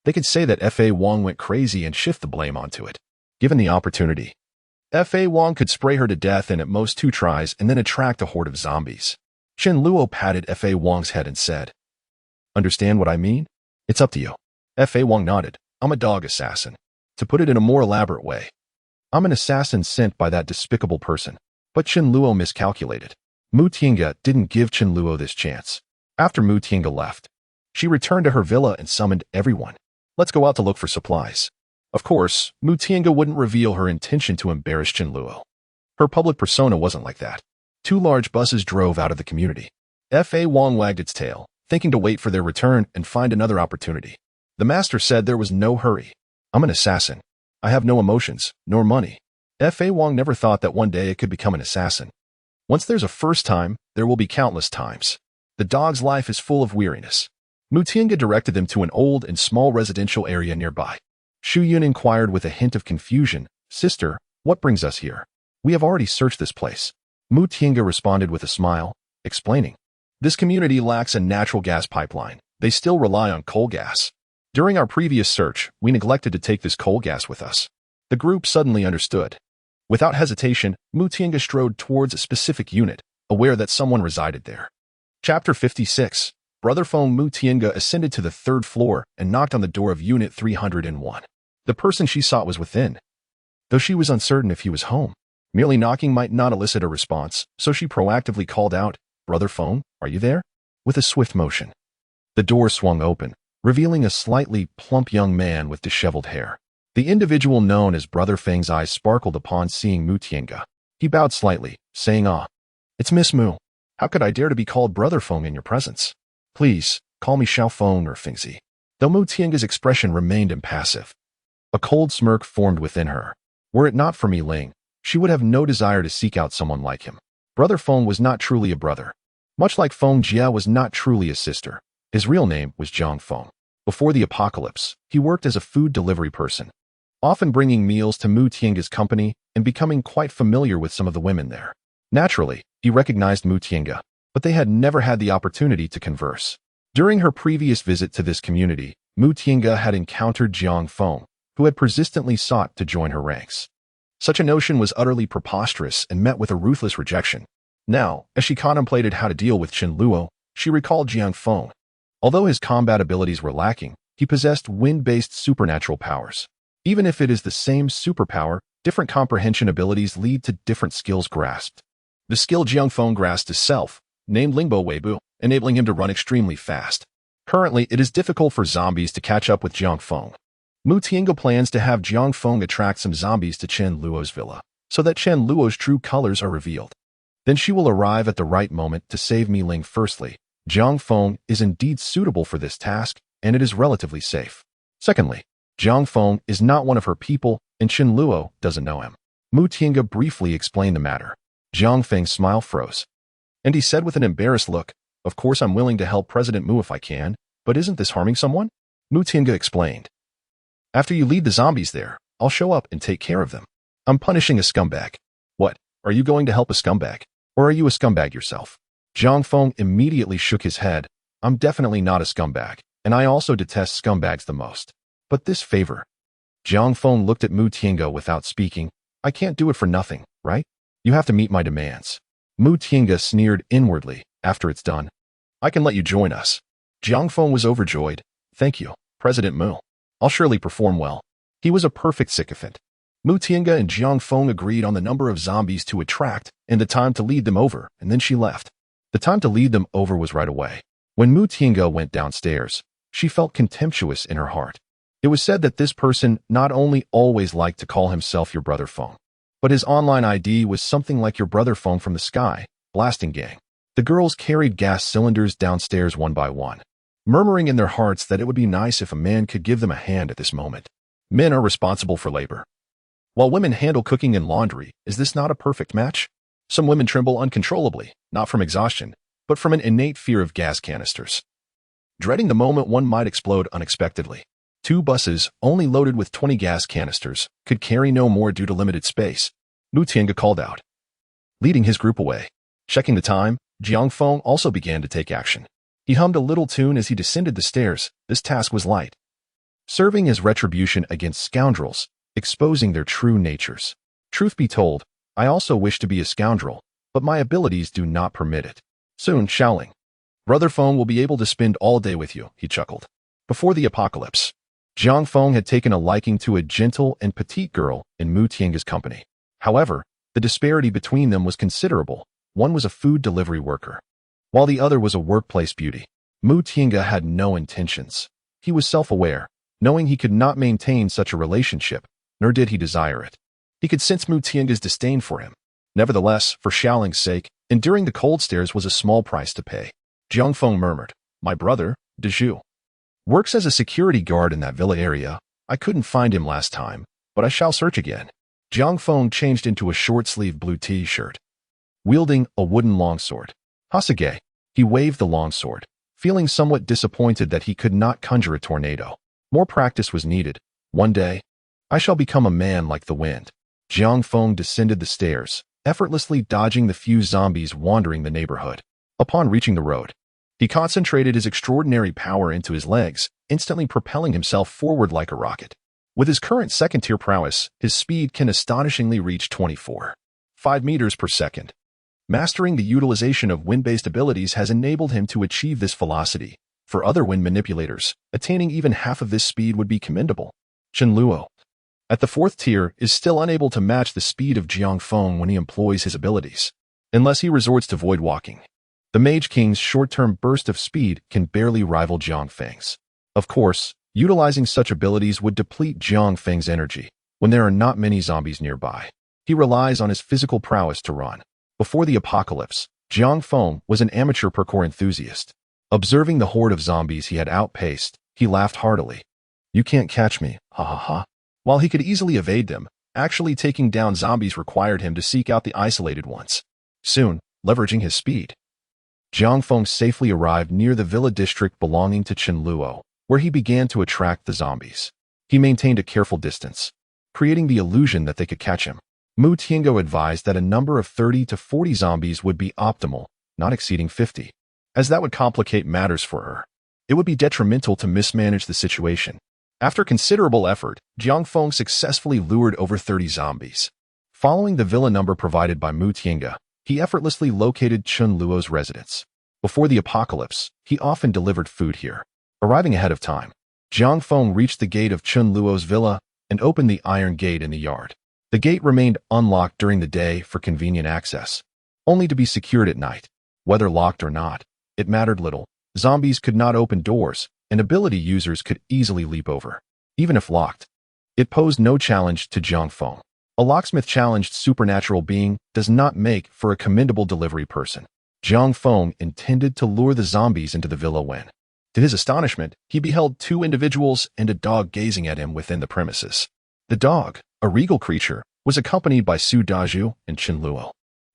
they could say that Fa Wang went crazy and shift the blame onto it. Given the opportunity, Fa Wang could spray her to death in at most 2 tries and then attract a horde of zombies. Chen Luo patted Fa Wang's head and said, "Understand what I mean? It's up to you." Fa Wang nodded. "I'm a dog assassin. To put it in a more elaborate way, I'm an assassin sent by that despicable person." But Chen Luo miscalculated. Mu Tiange didn't give Chen Luo this chance. After Mu Tiange left, she returned to her villa and summoned everyone. "Let's go out to look for supplies." Of course, Mu Tiange wouldn't reveal her intention to embarrass Chen Luo. Her public persona wasn't like that. 2 large buses drove out of the community. Fa Wang wagged its tail, thinking to wait for their return and find another opportunity. The master said there was no hurry. "I'm an assassin. I have no emotions, nor money." Fa Wang never thought that one day it could become an assassin. Once there's a first time, there will be countless times. The dog's life is full of weariness. Mu Tiange directed them to an old and small residential area nearby. Shu Yun inquired with a hint of confusion, "Sister, what brings us here? We have already searched this place." Mu Tiange responded with a smile, explaining, "This community lacks a natural gas pipeline. They still rely on coal gas. During our previous search, we neglected to take this coal gas with us." The group suddenly understood. Without hesitation, Mu Tiange strode towards a specific unit, aware that someone resided there. Chapter 56. Brother Feng. Mu Tiange ascended to the 3rd floor and knocked on the door of Unit 301. The person she sought was within, though she was uncertain if he was home. Merely knocking might not elicit a response, so she proactively called out, "Brother Feng, are you there?" With a swift motion, the door swung open, revealing a slightly plump young man with disheveled hair. The individual known as Brother Feng's eyes sparkled upon seeing Mu Tiange. He bowed slightly, saying, "Ah, it's Miss Mu. How could I dare to be called Brother Feng in your presence? Please, call me Xiao Feng or Fengzi." Though Mu Tiange's expression remained impassive, a cold smirk formed within her. Were it not for Mi Ling, she would have no desire to seek out someone like him. Brother Feng was not truly a brother. Much like Feng Jia was not truly a sister. His real name was Zhang Feng. Before the apocalypse, he worked as a food delivery person, often bringing meals to Mu Tiange's company and becoming quite familiar with some of the women there. Naturally, he recognized Mu Tiange, but they had never had the opportunity to converse. During her previous visit to this community, Mu Tiange had encountered Zhang Feng, who had persistently sought to join her ranks. Such a notion was utterly preposterous and met with a ruthless rejection. Now, as she contemplated how to deal with Chen Luo, she recalled Zhang Feng. Although his combat abilities were lacking, he possessed wind-based supernatural powers. Even if it is the same superpower, different comprehension abilities lead to different skills grasped. The skill Zhang Feng grasped is Self, named Lingbo Weibu, enabling him to run extremely fast. Currently, it is difficult for zombies to catch up with Zhang Feng. Mu Tiange plans to have Zhang Feng attract some zombies to Chen Luo's villa, so that Chen Luo's true colors are revealed. Then she will arrive at the right moment to save Mi Ling. Firstly, Zhang Feng is indeed suitable for this task, and it is relatively safe. Secondly, Zhang Feng is not one of her people, and Chen Luo doesn't know him. Mu Tiange briefly explained the matter. Zhang Feng's smile froze, and he said with an embarrassed look, Of course I'm willing to help President Mu if I can, but isn't this harming someone? Mu Tiange explained. After you lead the zombies there, I'll show up and take care of them. I'm punishing a scumbag. What, are you going to help a scumbag? Or are you a scumbag yourself? Jiang Feng immediately shook his head. I'm definitely not a scumbag, and I also detest scumbags the most. But this favor. Jiang Feng looked at Mu Tiange without speaking. I can't do it for nothing, right? You have to meet my demands. Mu Tiange sneered inwardly. After it's done, I can let you join us. Jiang Feng was overjoyed. Thank you, President Mu. I'll surely perform well. He was a perfect sycophant. Mu Tiange and Jiang Feng agreed on the number of zombies to attract and the time to lead them over, and then she left. The time to lead them over was right away. When Mu Tiange went downstairs, she felt contemptuous in her heart. It was said that this person not only always liked to call himself your brother Feng, but his online ID was something like your brother Feng from the sky, blasting gang. The girls carried gas cylinders downstairs one by one, murmuring in their hearts that it would be nice if a man could give them a hand at this moment. Men are responsible for labor, while women handle cooking and laundry. Is this not a perfect match? Some women tremble uncontrollably, not from exhaustion, but from an innate fear of gas canisters. Dreading the moment one might explode unexpectedly. 2 buses, only loaded with 20 gas canisters, could carry no more due to limited space. Mu Tiange called out, leading his group away. Checking the time, Jiang Feng also began to take action. He hummed a little tune as he descended the stairs. This task was light, serving as retribution against scoundrels, exposing their true natures. Truth be told, I also wish to be a scoundrel, but my abilities do not permit it. Soon, Shaoling, Brother Feng will be able to spend all day with you, he chuckled. Before the apocalypse, Jiang Feng had taken a liking to a gentle and petite girl in Mu Tiange's company. However, the disparity between them was considerable. One was a food delivery worker, while the other was a workplace beauty. Mu Tiange had no intentions. He was self-aware, knowing he could not maintain such a relationship, nor did he desire it. He could sense Mu Tiange's disdain for him. Nevertheless, for Shaoling's sake, enduring the cold stares was a small price to pay. Jiang Feng murmured, my brother, Dezhu, works as a security guard in that villa area. I couldn't find him last time, but I shall search again. Jiang Feng changed into a short-sleeved blue t-shirt, wielding a wooden longsword. Hasage, he waved the longsword, feeling somewhat disappointed that he could not conjure a tornado. More practice was needed. One day, I shall become a man like the wind. Jiang Feng descended the stairs, effortlessly dodging the few zombies wandering the neighborhood. Upon reaching the road, he concentrated his extraordinary power into his legs, instantly propelling himself forward like a rocket. With his current second-tier prowess, his speed can astonishingly reach 24.5 meters per second. Mastering the utilization of wind-based abilities has enabled him to achieve this velocity. For other wind manipulators, attaining even half of this speed would be commendable. Chen Luo, at the 4th tier, is still unable to match the speed of Jiang Feng when he employs his abilities, unless he resorts to void walking. The Mage King's short-term burst of speed can barely rival Jiang Feng's. Of course, utilizing such abilities would deplete Jiang Feng's energy when there are not many zombies nearby. He relies on his physical prowess to run. Before the apocalypse, Jiang Feng was an amateur parkour enthusiast. Observing the horde of zombies he had outpaced, he laughed heartily. You can't catch me, ha ha ha. While he could easily evade them, actually taking down zombies required him to seek out the isolated ones. Soon, leveraging his speed, Jiang Feng safely arrived near the villa district belonging to Chen Luo, where he began to attract the zombies. He maintained a careful distance, creating the illusion that they could catch him. Mu Tiange advised that a number of 30 to 40 zombies would be optimal, not exceeding 50, as that would complicate matters for her. It would be detrimental to mismanage the situation. After considerable effort, Jiang Feng successfully lured over 30 zombies. Following the villa number provided by Mu Tiange, he effortlessly located Chen Luo's residence. Before the apocalypse, he often delivered food here. Arriving ahead of time, Jiang Feng reached the gate of Chen Luo's villa and opened the iron gate in the yard. The gate remained unlocked during the day for convenient access, only to be secured at night. Whether locked or not, it mattered little. Zombies could not open doors, and ability users could easily leap over. Even if locked, it posed no challenge to Jiang Feng. A locksmith-challenged supernatural being does not make for a commendable delivery person. Jiang Feng intended to lure the zombies into the villa when, to his astonishment, he beheld 2 individuals and a dog gazing at him within the premises. The dog, a regal creature, was accompanied by Su Dazhu and Chen Luo.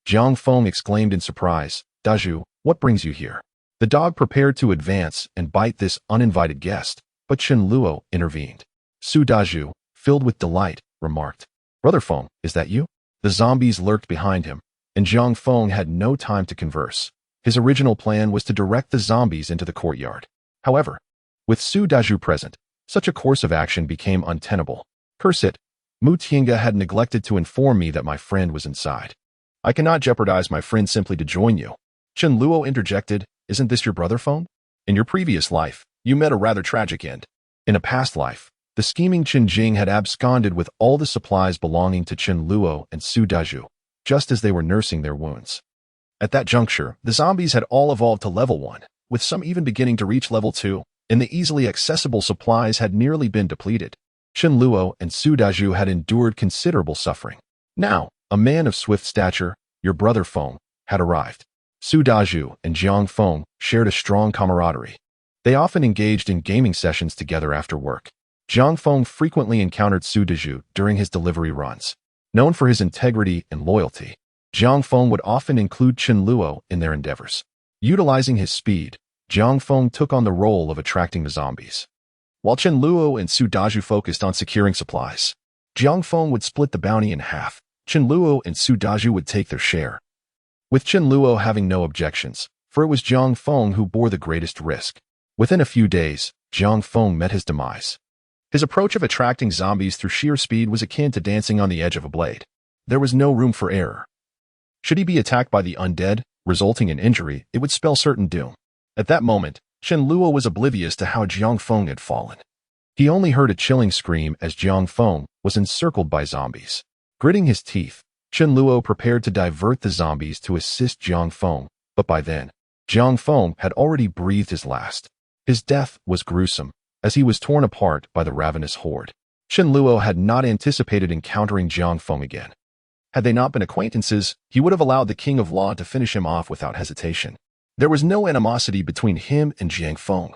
Jiang Feng exclaimed in surprise, Dazhu, what brings you here? The dog prepared to advance and bite this uninvited guest, but Chen Luo intervened. Su Daju, filled with delight, remarked, "Brother Feng, is that you?" The zombies lurked behind him, and Jiang Feng had no time to converse. His original plan was to direct the zombies into the courtyard. However, with Su Daju present, such a course of action became untenable. "Curse it, Mu Tiange had neglected to inform me that my friend was inside. I cannot jeopardize my friend simply to join you." Chen Luo interjected, "Isn't this your brother Feng? In your previous life, you met a rather tragic end. In a past life, the scheming Chen Jing had absconded with all the supplies belonging to Chen Luo and Su Daju, just as they were nursing their wounds. At that juncture, the zombies had all evolved to level 1, with some even beginning to reach level 2, and the easily accessible supplies had nearly been depleted. Chen Luo and Su Daju had endured considerable suffering. Now, a man of swift stature, your brother Feng, had arrived. Su Daju and Jiang Feng shared a strong camaraderie. They often engaged in gaming sessions together after work. Jiang Feng frequently encountered Su Daju during his delivery runs. Known for his integrity and loyalty, Jiang Feng would often include Chen Luo in their endeavors. Utilizing his speed, Jiang Feng took on the role of attracting the zombies. While Chen Luo and Su Daju focused on securing supplies, Jiang Feng would split the bounty in half. Chen Luo and Su Daju would take their share, with Chen Luo having no objections, for it was Jiang Feng who bore the greatest risk. Within a few days, Jiang Feng met his demise. His approach of attracting zombies through sheer speed was akin to dancing on the edge of a blade. There was no room for error. Should he be attacked by the undead, resulting in injury, it would spell certain doom. At that moment, Chen Luo was oblivious to how Jiang Feng had fallen. He only heard a chilling scream as Jiang Feng was encircled by zombies. Gritting his teeth, Chen Luo prepared to divert the zombies to assist Jiang Feng, but by then, Jiang Feng had already breathed his last. His death was gruesome, as he was torn apart by the ravenous horde. Chen Luo had not anticipated encountering Jiang Feng again. Had they not been acquaintances, he would have allowed the King of Law to finish him off without hesitation. There was no animosity between him and Jiang Feng.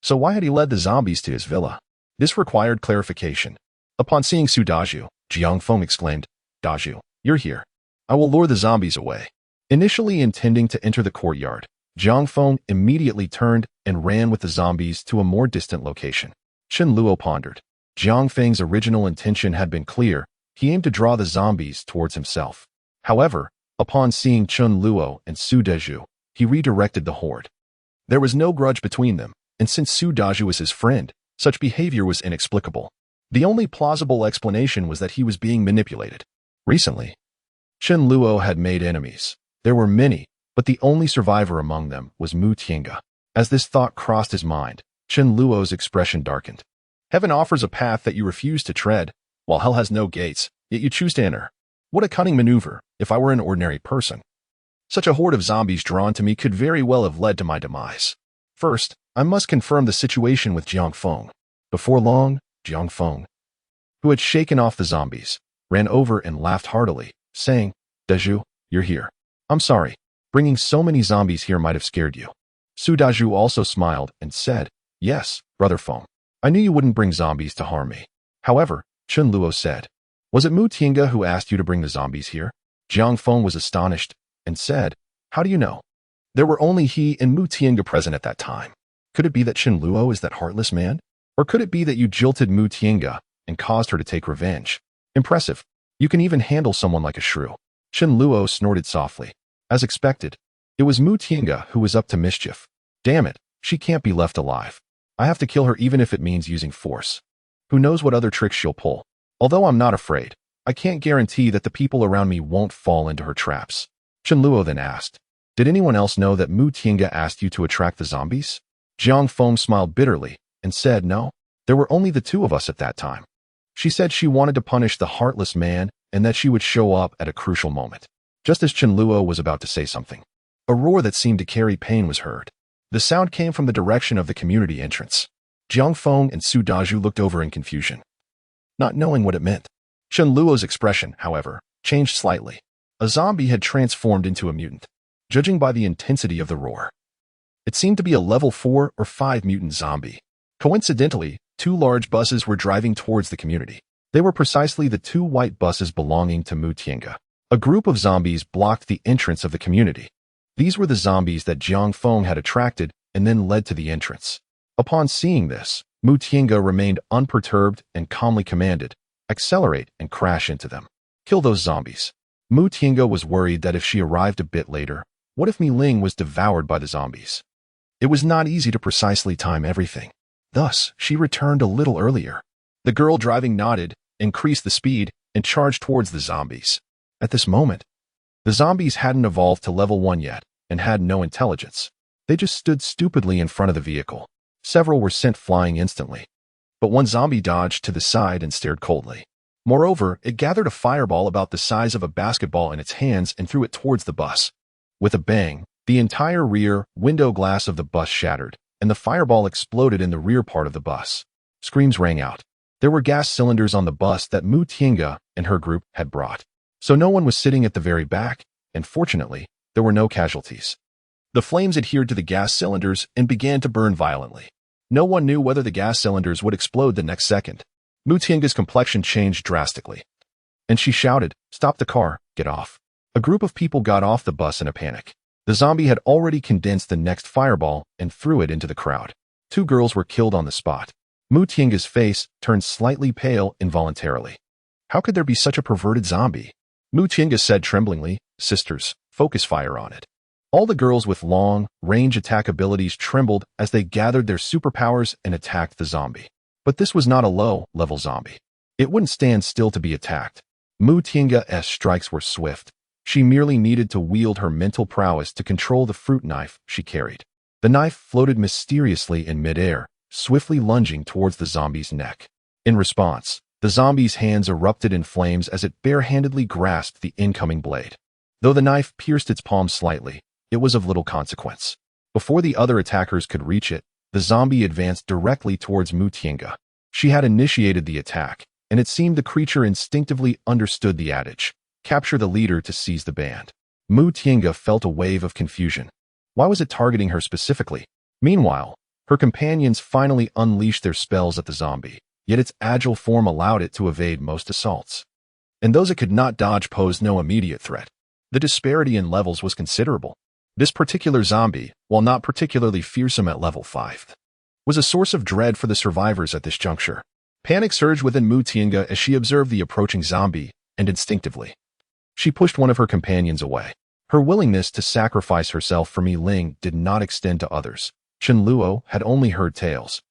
So why had he led the zombies to his villa? This required clarification. Upon seeing Su Daju, Jiang Feng exclaimed, "Daju, you're here. I will lure the zombies away." Initially intending to enter the courtyard, Jiang Feng immediately turned and ran with the zombies to a more distant location. Chen Luo pondered. Jiang Feng's original intention had been clear. He aimed to draw the zombies towards himself. However, upon seeing Chen Luo and Su Daju, he redirected the horde. There was no grudge between them, and since Su Daju was his friend, such behavior was inexplicable. The only plausible explanation was that he was being manipulated. Recently, Chen Luo had made enemies. There were many, but the only survivor among them was Mu Tiange. As this thought crossed his mind, Chen Luo's expression darkened. Heaven offers a path that you refuse to tread, while hell has no gates, yet you choose to enter. What a cunning maneuver, if I were an ordinary person. Such a horde of zombies drawn to me could very well have led to my demise. First, I must confirm the situation with Jiang Feng. Before long, Jiang Feng, who had shaken off the zombies, ran over and laughed heartily, saying, "Daju, you're here. I'm sorry. Bringing so many zombies here might have scared you." Su Daju also smiled and said, "Yes, brother Feng. I knew you wouldn't bring zombies to harm me." However, Chen Luo said, "Was it Mu Tiange who asked you to bring the zombies here?" Jiang Feng was astonished and said, "How do you know?" There were only he and Mu Tiange present at that time. Could it be that Chen Luo is that heartless man? Or could it be that you jilted Mu Tiange and caused her to take revenge? Impressive. You can even handle someone like a shrew. Chen Luo snorted softly. As expected, it was Mu Tiange who was up to mischief. Damn it, she can't be left alive. I have to kill her even if it means using force. Who knows what other tricks she'll pull. Although I'm not afraid, I can't guarantee that the people around me won't fall into her traps. Chen Luo then asked, "Did anyone else know that Mu Tiange asked you to attract the zombies?" Jiang Feng smiled bitterly and said, "No, there were only the two of us at that time. She said she wanted to punish the heartless man and that she would show up at a crucial moment." Just as Chen Luo was about to say something, a roar that seemed to carry pain was heard. The sound came from the direction of the community entrance. Jiang Feng and Su Daju looked over in confusion, not knowing what it meant. Chen Luo's expression, however, changed slightly. A zombie had transformed into a mutant. Judging by the intensity of the roar, it seemed to be a level 4 or 5 mutant zombie. Coincidentally, 2 large buses were driving towards the community. They were precisely the 2 white buses belonging to Mu Tiange. A group of zombies blocked the entrance of the community. These were the zombies that Jiang Feng had attracted and then led to the entrance. Upon seeing this, Mu Tiange remained unperturbed and calmly commanded, "Accelerate and crash into them. Kill those zombies." Mu Tiange was worried that if she arrived a bit later, what if Mi Ling was devoured by the zombies? It was not easy to precisely time everything. Thus, she returned a little earlier. The girl driving nodded, increased the speed, and charged towards the zombies. At this moment, the zombies hadn't evolved to level 1 yet and had no intelligence. They just stood stupidly in front of the vehicle. Several were sent flying instantly. But one zombie dodged to the side and stared coldly. Moreover, it gathered a fireball about the size of a basketball in its hands and threw it towards the bus. With a bang, the entire rear window glass of the bus shattered, and the fireball exploded in the rear part of the bus. Screams rang out. There were gas cylinders on the bus that Mu Tiange and her group had brought. So no one was sitting at the very back, and fortunately, there were no casualties. The flames adhered to the gas cylinders and began to burn violently. No one knew whether the gas cylinders would explode the next second. Mu Tiange's complexion changed drastically, and she shouted, "Stop the car, get off." A group of people got off the bus in a panic. The zombie had already condensed the next fireball and threw it into the crowd. 2 girls were killed on the spot. Mu Tiange's face turned slightly pale involuntarily. How could there be such a perverted zombie? Mu Tiange said tremblingly, "Sisters, focus fire on it." All the girls with long-range attack abilities trembled as they gathered their superpowers and attacked the zombie. But this was not a low-level zombie. It wouldn't stand still to be attacked. Mu Tiange's strikes were swift. She merely needed to wield her mental prowess to control the fruit knife she carried. The knife floated mysteriously in midair, swiftly lunging towards the zombie's neck. In response, the zombie's hands erupted in flames as it barehandedly grasped the incoming blade. Though the knife pierced its palm slightly, it was of little consequence. Before the other attackers could reach it, the zombie advanced directly towards Mu Tiange. She had initiated the attack, and it seemed the creature instinctively understood the adage, "Capture the leader to seize the band." Mu Tiange felt a wave of confusion. Why was it targeting her specifically? Meanwhile, her companions finally unleashed their spells at the zombie, yet its agile form allowed it to evade most assaults. And those it could not dodge posed no immediate threat. The disparity in levels was considerable. This particular zombie, while not particularly fearsome at level 5, was a source of dread for the survivors at this juncture. Panic surged within Mu Tiange as she observed the approaching zombie, and instinctively, she pushed one of her companions away. Her willingness to sacrifice herself for Mi Ling did not extend to others. Chen Luo had only heard tales,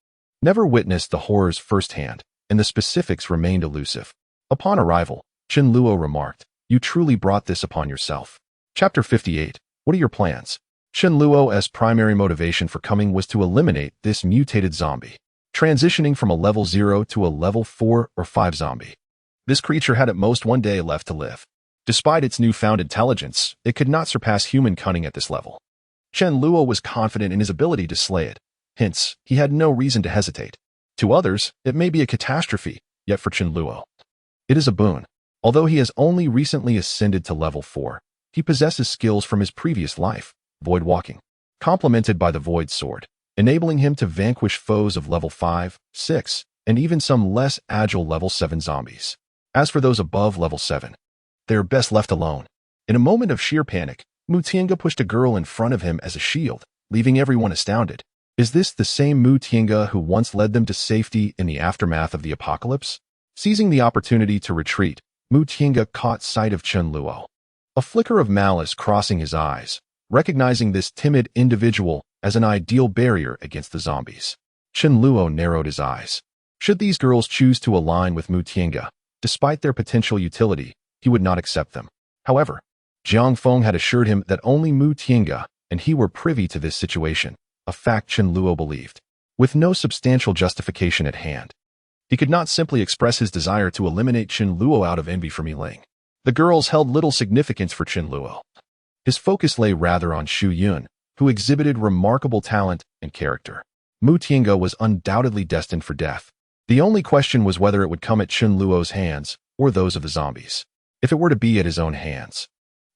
never witnessed the horrors firsthand, and the specifics remained elusive. Upon arrival, Chen Luo remarked, "You truly brought this upon yourself." Chapter 58. What are your plans? Chen Luo's primary motivation for coming was to eliminate this mutated zombie, transitioning from a level 0 to a level 4 or 5 zombie. This creature had at most 1 day left to live. Despite its newfound intelligence, it could not surpass human cunning at this level. Chen Luo was confident in his ability to slay it. Hence, he had no reason to hesitate. To others, it may be a catastrophe, yet for Chen Luo, it is a boon. Although he has only recently ascended to level 4, he possesses skills from his previous life, void walking, complemented by the void sword, enabling him to vanquish foes of level 5, 6, and even some less agile level 7 zombies. As for those above level 7, they are best left alone. In a moment of sheer panic, Mu Tiange pushed a girl in front of him as a shield, leaving everyone astounded. Is this the same Mu Tiange who once led them to safety in the aftermath of the apocalypse? Seizing the opportunity to retreat, Mu Tiange caught sight of Chen Luo. A flicker of malice crossing his eyes, recognizing this timid individual as an ideal barrier against the zombies. Chen Luo narrowed his eyes. Should these girls choose to align with Mu Tiange, despite their potential utility, he would not accept them. However, Jiang Feng had assured him that only Mu Tiange and he were privy to this situation, a fact Chen Luo believed. With no substantial justification at hand, he could not simply express his desire to eliminate Chen Luo out of envy for Mi Ling. The girls held little significance for Chen Luo. His focus lay rather on Xu Yun, who exhibited remarkable talent and character. Mu Tiange was undoubtedly destined for death. The only question was whether it would come at Chen Luo's hands or those of the zombies. If it were to be at his own hands,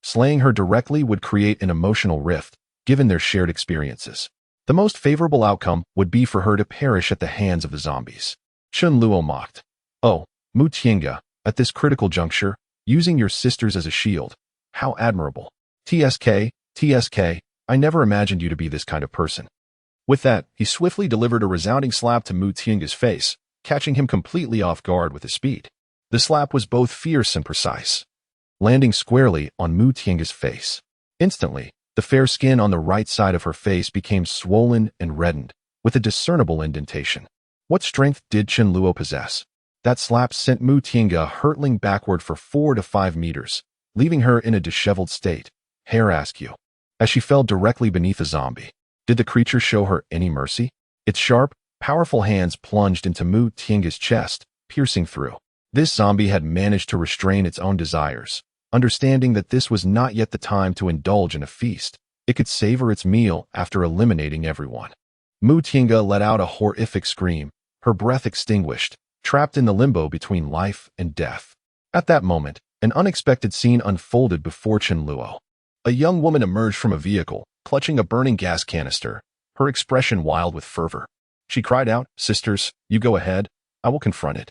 slaying her directly would create an emotional rift, given their shared experiences. The most favorable outcome would be for her to perish at the hands of the zombies. Chen Luo mocked. "Oh, Mu Tiange, at this critical juncture, using your sisters as a shield. How admirable. TSK, TSK, I never imagined you to be this kind of person. With that, he swiftly delivered a resounding slap to Mu Tianga's face, catching him completely off guard with his speed. The slap was both fierce and precise, landing squarely on Mu Tianga's face. Instantly, the fair skin on the right side of her face became swollen and reddened, with a discernible indentation. What strength did Chen Luo possess? That slap sent Mu Tianga hurtling backward for 4 to 5 meters, leaving her in a disheveled state, hair askew. As she fell directly beneath a zombie, did the creature show her any mercy? Its sharp, powerful hands plunged into Mu Tianga's chest, piercing through. This zombie had managed to restrain its own desires. Understanding that this was not yet the time to indulge in a feast, it could savor its meal after eliminating everyone. Mu Tianga let out a horrific scream, her breath extinguished, trapped in the limbo between life and death. At that moment, an unexpected scene unfolded before Chen Luo. A young woman emerged from a vehicle, clutching a burning gas canister, her expression wild with fervor. She cried out, "Sisters, you go ahead, I will confront it."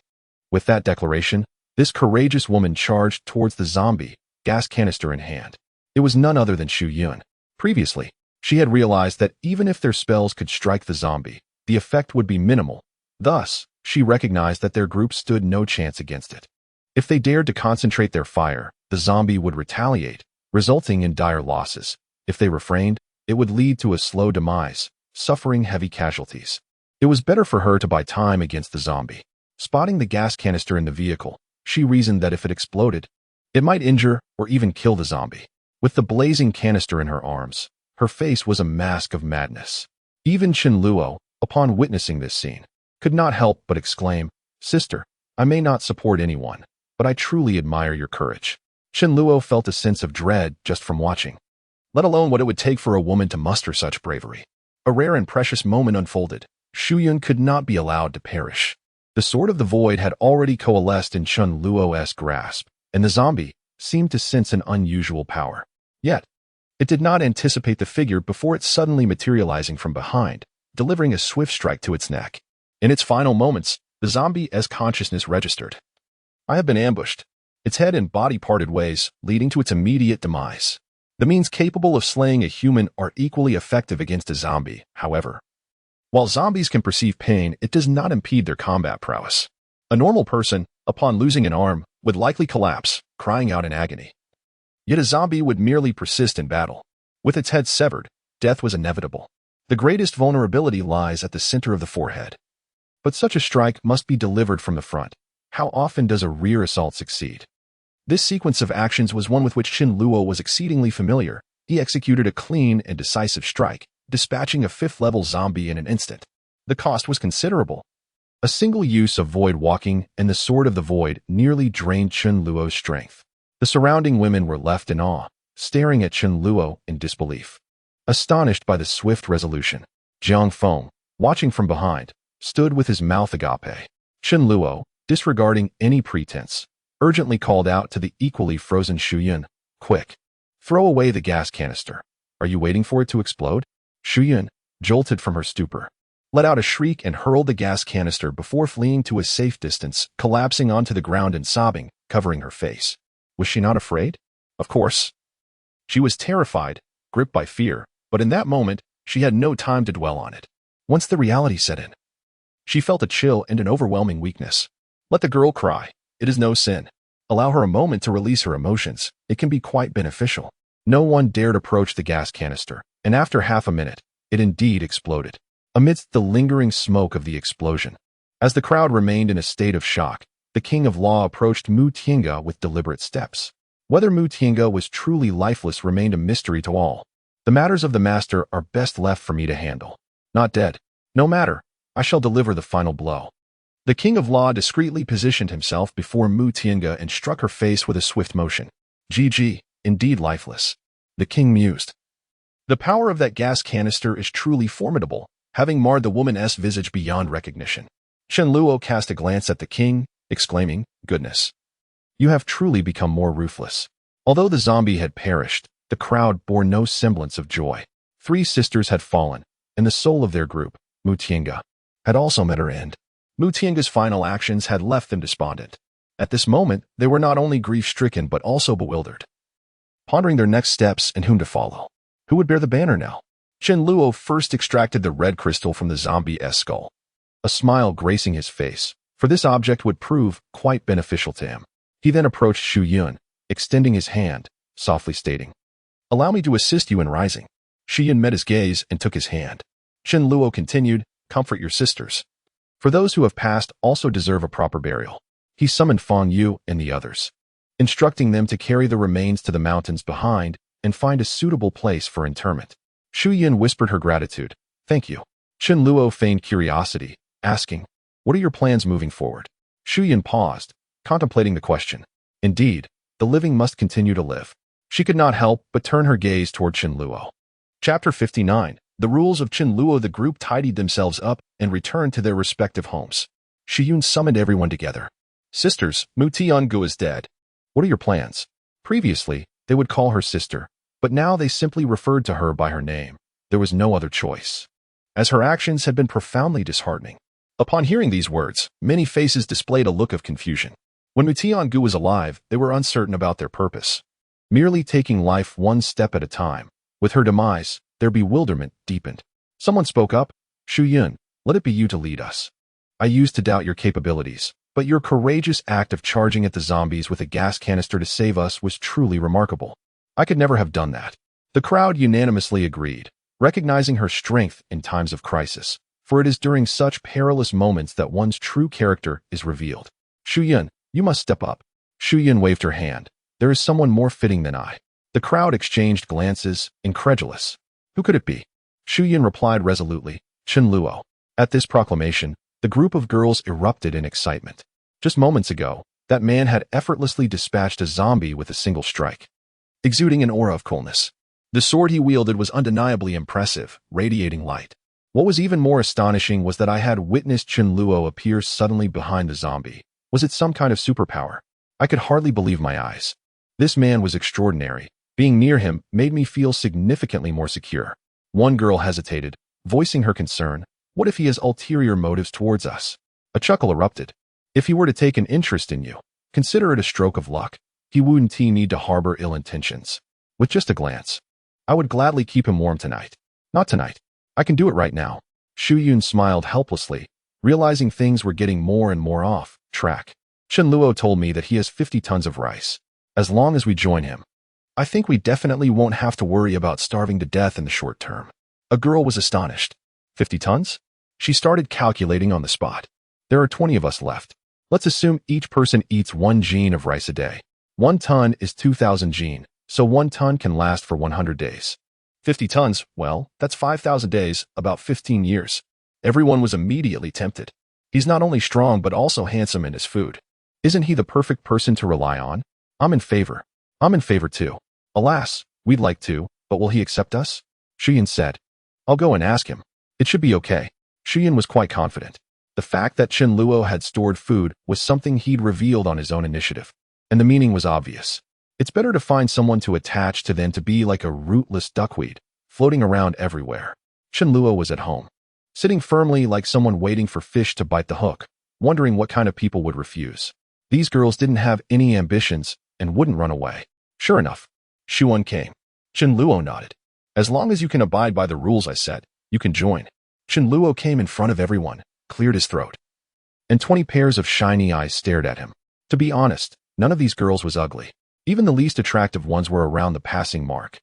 With that declaration, this courageous woman charged towards the zombie, gas canister in hand. It was none other than Xu Yun. Previously, she had realized that even if their spells could strike the zombie, the effect would be minimal. Thus, she recognized that their group stood no chance against it. If they dared to concentrate their fire, the zombie would retaliate, resulting in dire losses. If they refrained, it would lead to a slow demise, suffering heavy casualties. It was better for her to buy time against the zombie. Spotting the gas canister in the vehicle, she reasoned that if it exploded, it might injure or even kill the zombie. With the blazing canister in her arms, her face was a mask of madness. Even Chen Luo, upon witnessing this scene, could not help but exclaim, "Sister, I may not support anyone, but I truly admire your courage." Chen Luo felt a sense of dread just from watching, let alone what it would take for a woman to muster such bravery. A rare and precious moment unfolded. Xu Yun could not be allowed to perish. The Sword of the Void had already coalesced in Chen Luo's grasp, and the zombie seemed to sense an unusual power. Yet, it did not anticipate the figure before it suddenly materializing from behind, delivering a swift strike to its neck. In its final moments, the zombie's consciousness registered. I have been ambushed. Its head and body parted ways, leading to its immediate demise. The means capable of slaying a human are equally effective against a zombie, however. While zombies can perceive pain, it does not impede their combat prowess. A normal person, upon losing an arm, would likely collapse, crying out in agony. Yet a zombie would merely persist in battle. With its head severed, death was inevitable. The greatest vulnerability lies at the center of the forehead. But such a strike must be delivered from the front. How often does a rear assault succeed? This sequence of actions was one with which Chen Luo was exceedingly familiar. He executed a clean and decisive strike, dispatching a 5th-level zombie in an instant. The cost was considerable. A single use of void walking and the Sword of the Void nearly drained Chen Luo's strength. The surrounding women were left in awe, staring at Chen Luo in disbelief. Astonished by the swift resolution, Jiang Feng, watching from behind, stood with his mouth agape. Chen Luo, disregarding any pretense, urgently called out to the equally frozen Xu Yun, "Quick! Throw away the gas canister. Are you waiting for it to explode?" Xu Yun, jolted from her stupor, let out a shriek and hurled the gas canister before fleeing to a safe distance, collapsing onto the ground and sobbing, covering her face. Was she not afraid? Of course. She was terrified, gripped by fear, but in that moment, she had no time to dwell on it. Once the reality set in, she felt a chill and an overwhelming weakness. Let the girl cry. It is no sin. Allow her a moment to release her emotions. It can be quite beneficial. No one dared approach the gas canister, and after half a minute, it indeed exploded. Amidst the lingering smoke of the explosion, as the crowd remained in a state of shock, the King of Law approached Mu Tianga with deliberate steps. Whether Mu Tianga was truly lifeless remained a mystery to all. The matters of the master are best left for me to handle. Not dead. No matter. I shall deliver the final blow. The King of Law discreetly positioned himself before Mu Tianga and struck her face with a swift motion. GG, indeed lifeless. The king mused. The power of that gas canister is truly formidable, having marred the woman's visage beyond recognition. Chen Luo cast a glance at the king, exclaiming, "Goodness. You have truly become more ruthless." Although the zombie had perished, the crowd bore no semblance of joy. 3 sisters had fallen, and the soul of their group, Mu Tianga, had also met her end. Mu Tianga's final actions had left them despondent. At this moment, they were not only grief-stricken but also bewildered, pondering their next steps and whom to follow. Who would bear the banner now? Chen Luo first extracted the red crystal from the zombie's skull, a smile gracing his face, for this object would prove quite beneficial to him. He then approached Shu Yun, extending his hand, softly stating, "Allow me to assist you in rising." Shu Yun met his gaze and took his hand. Chen Luo continued, "Comfort your sisters. For those who have passed also deserve a proper burial." He summoned Fang Yu and the others, instructing them to carry the remains to the mountains behind and find a suitable place for interment. Shu Yun whispered her gratitude, "Thank you." Chen Luo feigned curiosity, asking, "What are your plans moving forward?" Shu Yun paused, contemplating the question. Indeed, the living must continue to live. She could not help but turn her gaze toward Chen Luo. Chapter 59. The rules of Chen Luo. The group tidied themselves up and returned to their respective homes. Shu Yun summoned everyone together. "Sisters, Mu Tiangu is dead. What are your plans?" Previously, they would call her sister, but now they simply referred to her by her name. There was no other choice, as her actions had been profoundly disheartening. Upon hearing these words, many faces displayed a look of confusion. When Mu Tiangu was alive, they were uncertain about their purpose, merely taking life one step at a time. With her demise, their bewilderment deepened. Someone spoke up, "Shu Yun, let it be you to lead us. I used to doubt your capabilities, but your courageous act of charging at the zombies with a gas canister to save us was truly remarkable. I could never have done that." The crowd unanimously agreed, recognizing her strength in times of crisis, for it is during such perilous moments that one's true character is revealed. "Shu Yun, you must step up." Shu Yun waved her hand. "There is someone more fitting than I." The crowd exchanged glances, incredulous. Who could it be? Shu Yun replied resolutely, "Chen Luo." At this proclamation, the group of girls erupted in excitement. Just moments ago, that man had effortlessly dispatched a zombie with a single strike, exuding an aura of coolness. The sword he wielded was undeniably impressive, radiating light. What was even more astonishing was that I had witnessed Chen Luo appear suddenly behind the zombie. Was it some kind of superpower? I could hardly believe my eyes. This man was extraordinary. Being near him made me feel significantly more secure. One girl hesitated, voicing her concern. What if he has ulterior motives towards us? A chuckle erupted. If he were to take an interest in you, consider it a stroke of luck. He wouldn't need to harbor ill intentions. With just a glance, I would gladly keep him warm tonight. Not tonight. I can do it right now. Shu Yun smiled helplessly, realizing things were getting more and more off track. Chen Luo told me that he has 50 tons of rice. As long as we join him, I think we definitely won't have to worry about starving to death in the short term. A girl was astonished. 50 tons? She started calculating on the spot. There are 20 of us left. Let's assume each person eats 1 gene of rice a day. 1 ton is 2,000 gene, so 1 ton can last for 100 days. 50 tons, well, that's 5,000 days, about 15 years. Everyone was immediately tempted. He's not only strong but also handsome in his food. Isn't he the perfect person to rely on? I'm in favor. I'm in favor too. Alas, we'd like to, but will he accept us? Shu Yun said. I'll go and ask him. It should be okay. Shu Yun was quite confident. The fact that Chen Luo had stored food was something he'd revealed on his own initiative, and the meaning was obvious. It's better to find someone to attach to than to be like a rootless duckweed, floating around everywhere. Chen Luo was at home, sitting firmly like someone waiting for fish to bite the hook, wondering what kind of people would refuse. These girls didn't have any ambitions and wouldn't run away. Sure enough, Shu Yun came. Chen Luo nodded. As long as you can abide by the rules I set, you can join. Chen Luo came in front of everyone, cleared his throat, and 20 pairs of shiny eyes stared at him. To be honest, none of these girls was ugly. Even the least attractive ones were around the passing mark.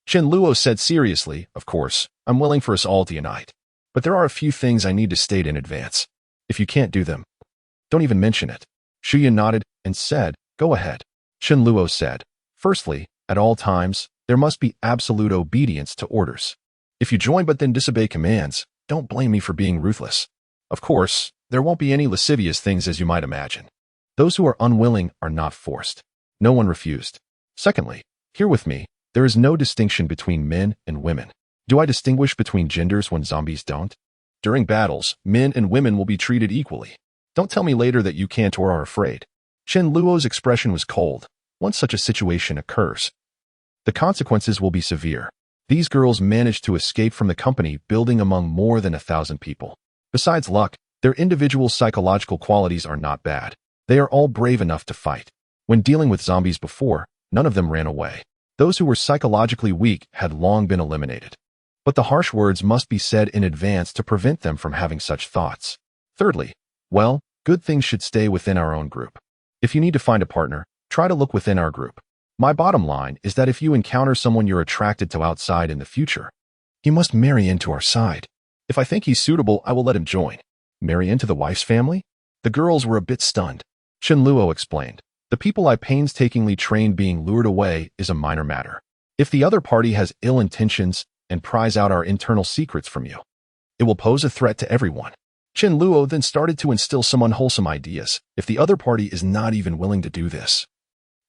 Chen Luo said seriously, of course, I'm willing for us all to unite. But there are a few things I need to state in advance. If you can't do them, don't even mention it. Shu Yun nodded and said, go ahead. Chen Luo said, firstly, at all times, there must be absolute obedience to orders. If you join but then disobey commands, don't blame me for being ruthless. Of course, there won't be any lascivious things as you might imagine. Those who are unwilling are not forced. No one refused. Secondly, here with me, there is no distinction between men and women. Do I distinguish between genders when zombies don't? During battles, men and women will be treated equally. Don't tell me later that you can't or are afraid. Chen Luo's expression was cold. Once such a situation occurs, the consequences will be severe. These girls managed to escape from the company building among more than 1,000 people. Besides luck, their individual psychological qualities are not bad. They are all brave enough to fight. When dealing with zombies before, none of them ran away. Those who were psychologically weak had long been eliminated. But the harsh words must be said in advance to prevent them from having such thoughts. Thirdly, well, good things should stay within our own group. If you need to find a partner, try to look within our group. My bottom line is that if you encounter someone you're attracted to outside in the future, he must marry into our side. If I think he's suitable, I will let him join. Marry into the wife's family? The girls were a bit stunned. Chinluo explained, the people I painstakingly trained being lured away is a minor matter. If the other party has ill intentions and pries out our internal secrets from you, it will pose a threat to everyone. Chinluo then started to instill some unwholesome ideas. If the other party is not even willing to do this,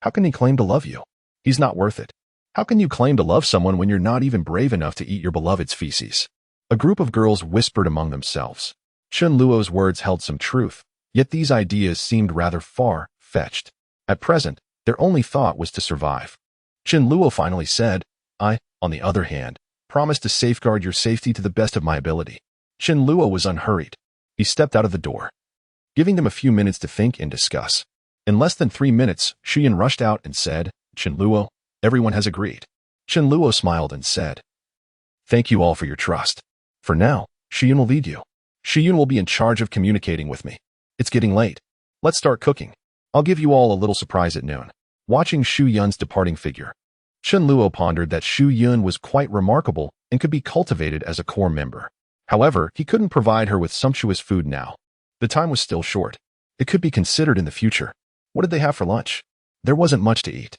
how can he claim to love you? He's not worth it. How can you claim to love someone when you're not even brave enough to eat your beloved's feces? A group of girls whispered among themselves. Chinluo's words held some truth, yet these ideas seemed rather far-fetched. At present, their only thought was to survive. Chinluo finally said, I, on the other hand, promise to safeguard your safety to the best of my ability. Chinluo was unhurried. He stepped out of the door, giving them a few minutes to think and discuss. In less than 3 minutes, Shiyun rushed out and said, Chinluo, everyone has agreed. Chinluo smiled and said, thank you all for your trust. For now, Shiyun will lead you. Shiyun will be in charge of communicating with me. It's getting late. Let's start cooking. I'll give you all a little surprise at noon. Watching Shu Yun's departing figure, Chinluo pondered that Shu Yun was quite remarkable and could be cultivated as a core member. However, he couldn't provide her with sumptuous food now. The time was still short. It could be considered in the future. What did they have for lunch? There wasn't much to eat.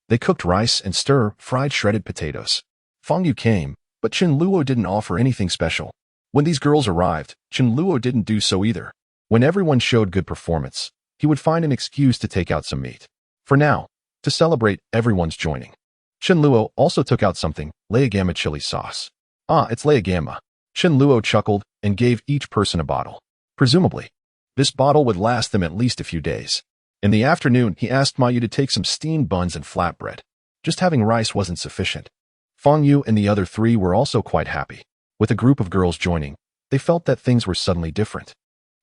They cooked rice and stir-fried shredded potatoes. Feng Yu came, but Chinluo didn't offer anything special. When these girls arrived, Chinluo didn't do so either. When everyone showed good performance, he would find an excuse to take out some meat. For now, to celebrate everyone's joining, Chinluo also took out something, Layagama chili sauce. Ah, it's Layagama. Chinluo chuckled and gave each person a bottle. Presumably, this bottle would last them at least a few days. In the afternoon, he asked Mayu to take some steamed buns and flatbread. Just having rice wasn't sufficient. Feng Yu and the other three were also quite happy. With a group of girls joining, they felt that things were suddenly different.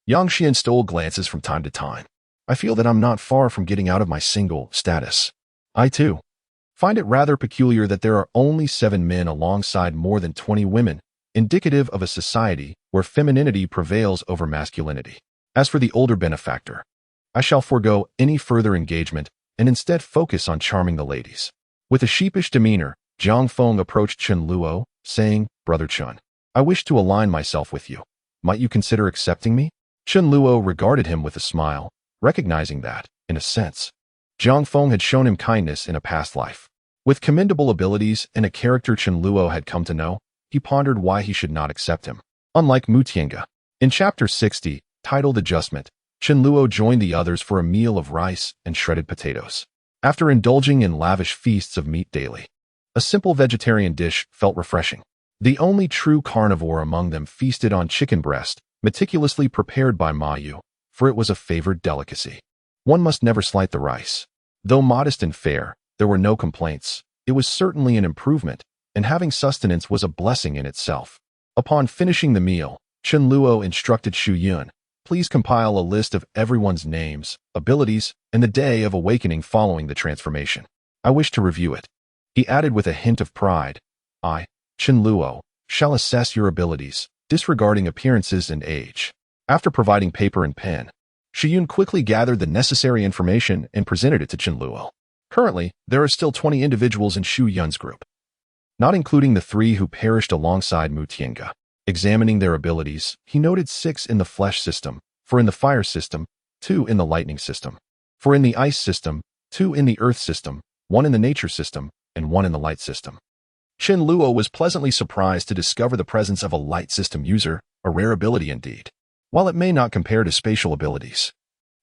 Yang Xian stole glances from time to time. I feel that I'm not far from getting out of my single status. I, too, find it rather peculiar that there are only 7 men alongside more than 20 women, indicative of a society where femininity prevails over masculinity. As for the older benefactor, I shall forego any further engagement and instead focus on charming the ladies. With a sheepish demeanor, Zhang Feng approached Chinluo, saying, Brother Chun, I wish to align myself with you. Might you consider accepting me? Chinluo regarded him with a smile, recognizing that, in a sense, Zhang Feng had shown him kindness in a past life. With commendable abilities and a character Chinluo had come to know, he pondered why he should not accept him. Unlike Mu Tiange, in Chapter 60, titled Adjustment, Chinluo joined the others for a meal of rice and shredded potatoes. After indulging in lavish feasts of meat daily, a simple vegetarian dish felt refreshing. The only true carnivore among them feasted on chicken breast, meticulously prepared by Mayu, for it was a favored delicacy. One must never slight the rice. Though modest and fair, there were no complaints. It was certainly an improvement, and having sustenance was a blessing in itself. Upon finishing the meal, Chinluo instructed Shu Yun, please compile a list of everyone's names, abilities, and the day of awakening following the transformation. I wish to review it. He added with a hint of pride, I, Chinluo, shall assess your abilities, disregarding appearances and age. After providing paper and pen, Shiyun quickly gathered the necessary information and presented it to Chinluo. Currently, there are still 20 individuals in Shu Yun's group, not including the 3 who perished alongside Mu Tiange. Examining their abilities, he noted 6 in the flesh system, 4 in the fire system, 2 in the lightning system, 4 in the ice system, 2 in the earth system, 1 in the nature system, and 1 in the light system. Chinluo was pleasantly surprised to discover the presence of a light system user, a rare ability indeed. While it may not compare to spatial abilities,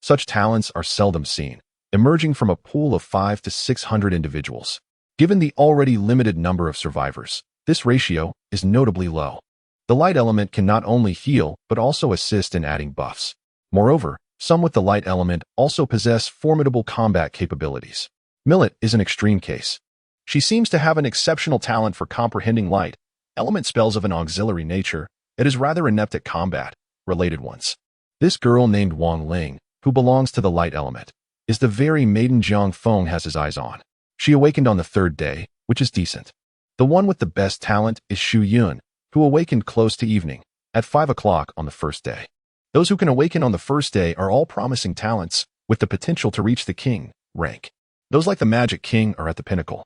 such talents are seldom seen, emerging from a pool of 500 to 600 individuals. Given the already limited number of survivors, this ratio is notably low. The light element can not only heal, but also assist in adding buffs. Moreover, some with the light element also possess formidable combat capabilities. Millet is an extreme case. She seems to have an exceptional talent for comprehending light element spells of an auxiliary nature, yet is rather inept at combat-related ones. This girl named Wang Ling, who belongs to the light element, is the very maiden Zhang Feng has his eyes on. She awakened on the third day, which is decent. The one with the best talent is Shu Yun, who awakened close to evening, at 5 o'clock on the first day. Those who can awaken on the first day are all promising talents, with the potential to reach the king rank. Those like the Magic King are at the pinnacle.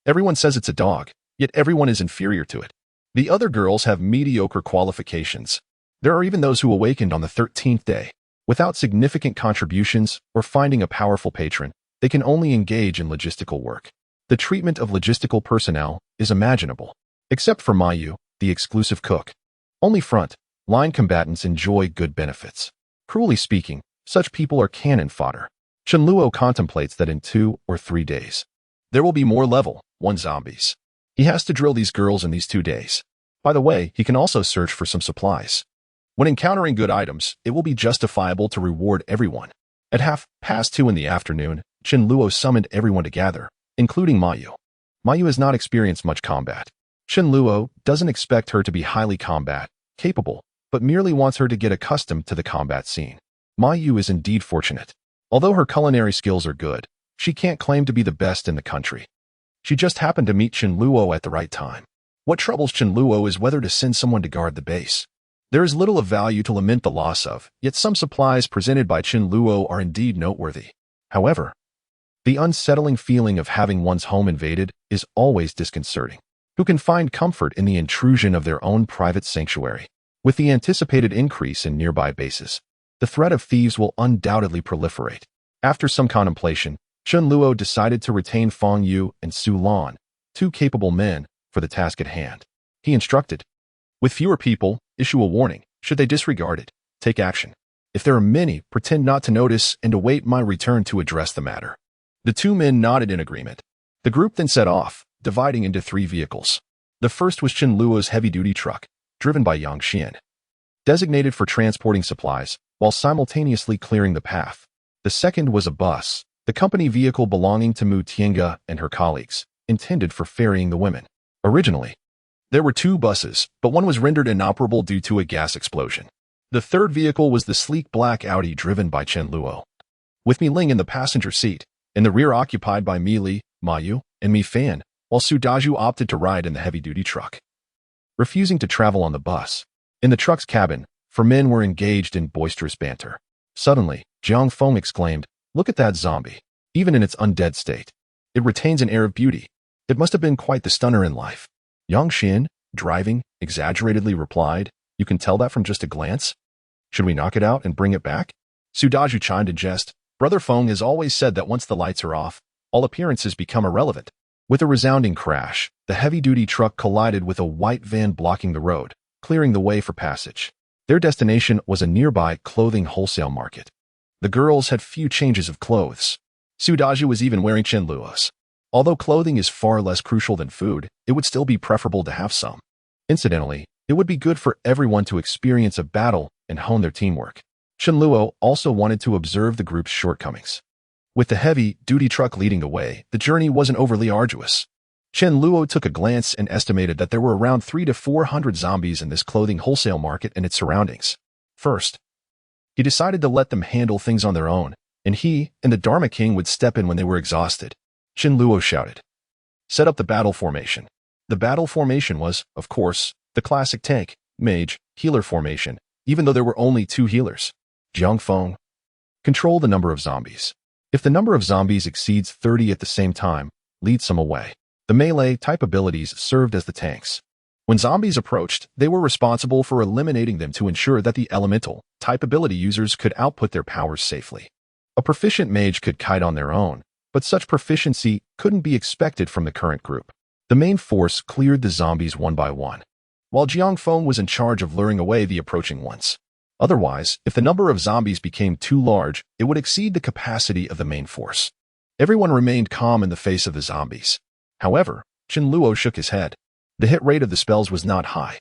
Everyone says it's a dog, yet everyone is inferior to it. The other girls have mediocre qualifications. There are even those who awakened on the 13th day. Without significant contributions or finding a powerful patron, they can only engage in logistical work. The treatment of logistical personnel is imaginable, except for Mayu, the exclusive cook. Only front-line combatants enjoy good benefits. Cruelly speaking, such people are cannon fodder. Shenluo contemplates that in 2 or 3 days, there will be more level 1 zombies. He has to drill these girls in these 2 days. By the way, he can also search for some supplies. When encountering good items, it will be justifiable to reward everyone. At 2:30 in the afternoon, Shenluo summoned everyone to gather, including Mayu. Mayu has not experienced much combat. Shenluo doesn't expect her to be highly combat capable, but merely wants her to get accustomed to the combat scene. Mayu is indeed fortunate. Although her culinary skills are good, she can't claim to be the best in the country. She just happened to meet Shenluo at the right time. What troubles Shenluo is whether to send someone to guard the base. There is little of value to lament the loss of, yet some supplies presented by Shenluo are indeed noteworthy. However, the unsettling feeling of having one's home invaded is always disconcerting. Who can find comfort in the intrusion of their own private sanctuary? With the anticipated increase in nearby bases, the threat of thieves will undoubtedly proliferate. After some contemplation, Shenluo decided to retain Feng Yu and Su Lan, 2 capable men, for the task at hand. He instructed, with fewer people, issue a warning. Should they disregard it, take action. If there are many, pretend not to notice and await my return to address the matter. The 2 men nodded in agreement. The group then set off, dividing into 3 vehicles. The first was Shenluo's heavy-duty truck, driven by Yang Xian, designated for transporting supplies, while simultaneously clearing the path. The second was a bus, the company vehicle belonging to Mu Tiange and her colleagues, intended for ferrying the women. Originally, there were 2 buses, but one was rendered inoperable due to a gas explosion. The third vehicle was the sleek black Audi driven by Shenluo, with Mi Ling in the passenger seat, in the rear occupied by Mi Li, Mayu, and Mi Fan, while Su Daju opted to ride in the heavy-duty truck, refusing to travel on the bus. In the truck's cabin, 4 men were engaged in boisterous banter. Suddenly, Jiang Feng exclaimed, "Look at that zombie. Even in its undead state, it retains an air of beauty. It must have been quite the stunner in life." Yang Xian, driving, exaggeratedly replied, "You can tell that from just a glance? Should we knock it out and bring it back?" Su Daju chimed in jest, "Brother Feng has always said that once the lights are off, all appearances become irrelevant." With a resounding crash, the heavy-duty truck collided with a white van blocking the road, clearing the way for passage. Their destination was a nearby clothing wholesale market. The girls had few changes of clothes. Su Daju was even wearing Shenluo's. Although clothing is far less crucial than food, it would still be preferable to have some. Incidentally, it would be good for everyone to experience a battle and hone their teamwork. Shenluo also wanted to observe the group's shortcomings. With the heavy-duty truck leading the way, the journey wasn't overly arduous. Shenluo took a glance and estimated that there were around 300 to 400 zombies in this clothing wholesale market and its surroundings. First, he decided to let them handle things on their own, and he and the Dharma King would step in when they were exhausted. Shenluo shouted, "Set up the battle formation." The battle formation was, of course, the classic tank, mage, healer formation, even though there were only 2 healers. Jiang Feng, control the number of zombies. If the number of zombies exceeds 30 at the same time, lead some away. The melee-type abilities served as the tanks. When zombies approached, they were responsible for eliminating them to ensure that the elemental-type ability users could output their powers safely. A proficient mage could kite on their own, but such proficiency couldn't be expected from the current group. The main force cleared the zombies one by one, while Jiang Feng was in charge of luring away the approaching ones. Otherwise, if the number of zombies became too large, it would exceed the capacity of the main force. Everyone remained calm in the face of the zombies. However, Shenluo shook his head. The hit rate of the spells was not high.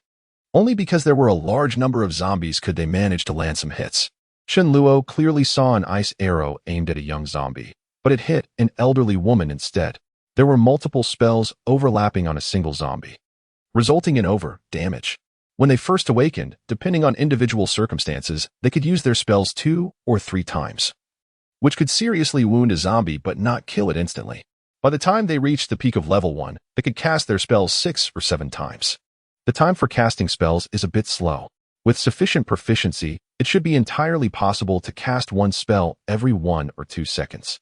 Only because there were a large number of zombies could they manage to land some hits. Shenluo clearly saw an ice arrow aimed at a young zombie, but it hit an elderly woman instead. There were multiple spells overlapping on a single zombie, resulting in over-damage. When they first awakened, depending on individual circumstances, they could use their spells 2 or 3 times, which could seriously wound a zombie but not kill it instantly. By the time they reached the peak of level 1, they could cast their spells 6 or 7 times. The time for casting spells is a bit slow. With sufficient proficiency, it should be entirely possible to cast one spell every 1 or 2 seconds,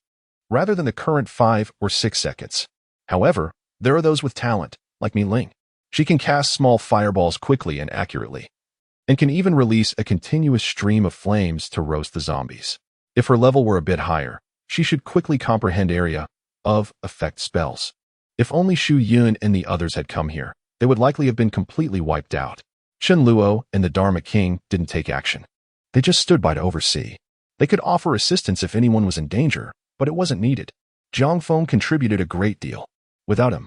rather than the current 5 or 6 seconds. However, there are those with talent, like Mi Ling. She can cast small fireballs quickly and accurately, and can even release a continuous stream of flames to roast the zombies. If her level were a bit higher, she should quickly comprehend area of effect spells. If only Xu Yun and the others had come here, they would likely have been completely wiped out. Chen Luo and the Dharma King didn't take action. They just stood by to oversee. They could offer assistance if anyone was in danger, but it wasn't needed. Jiang Feng contributed a great deal. Without him,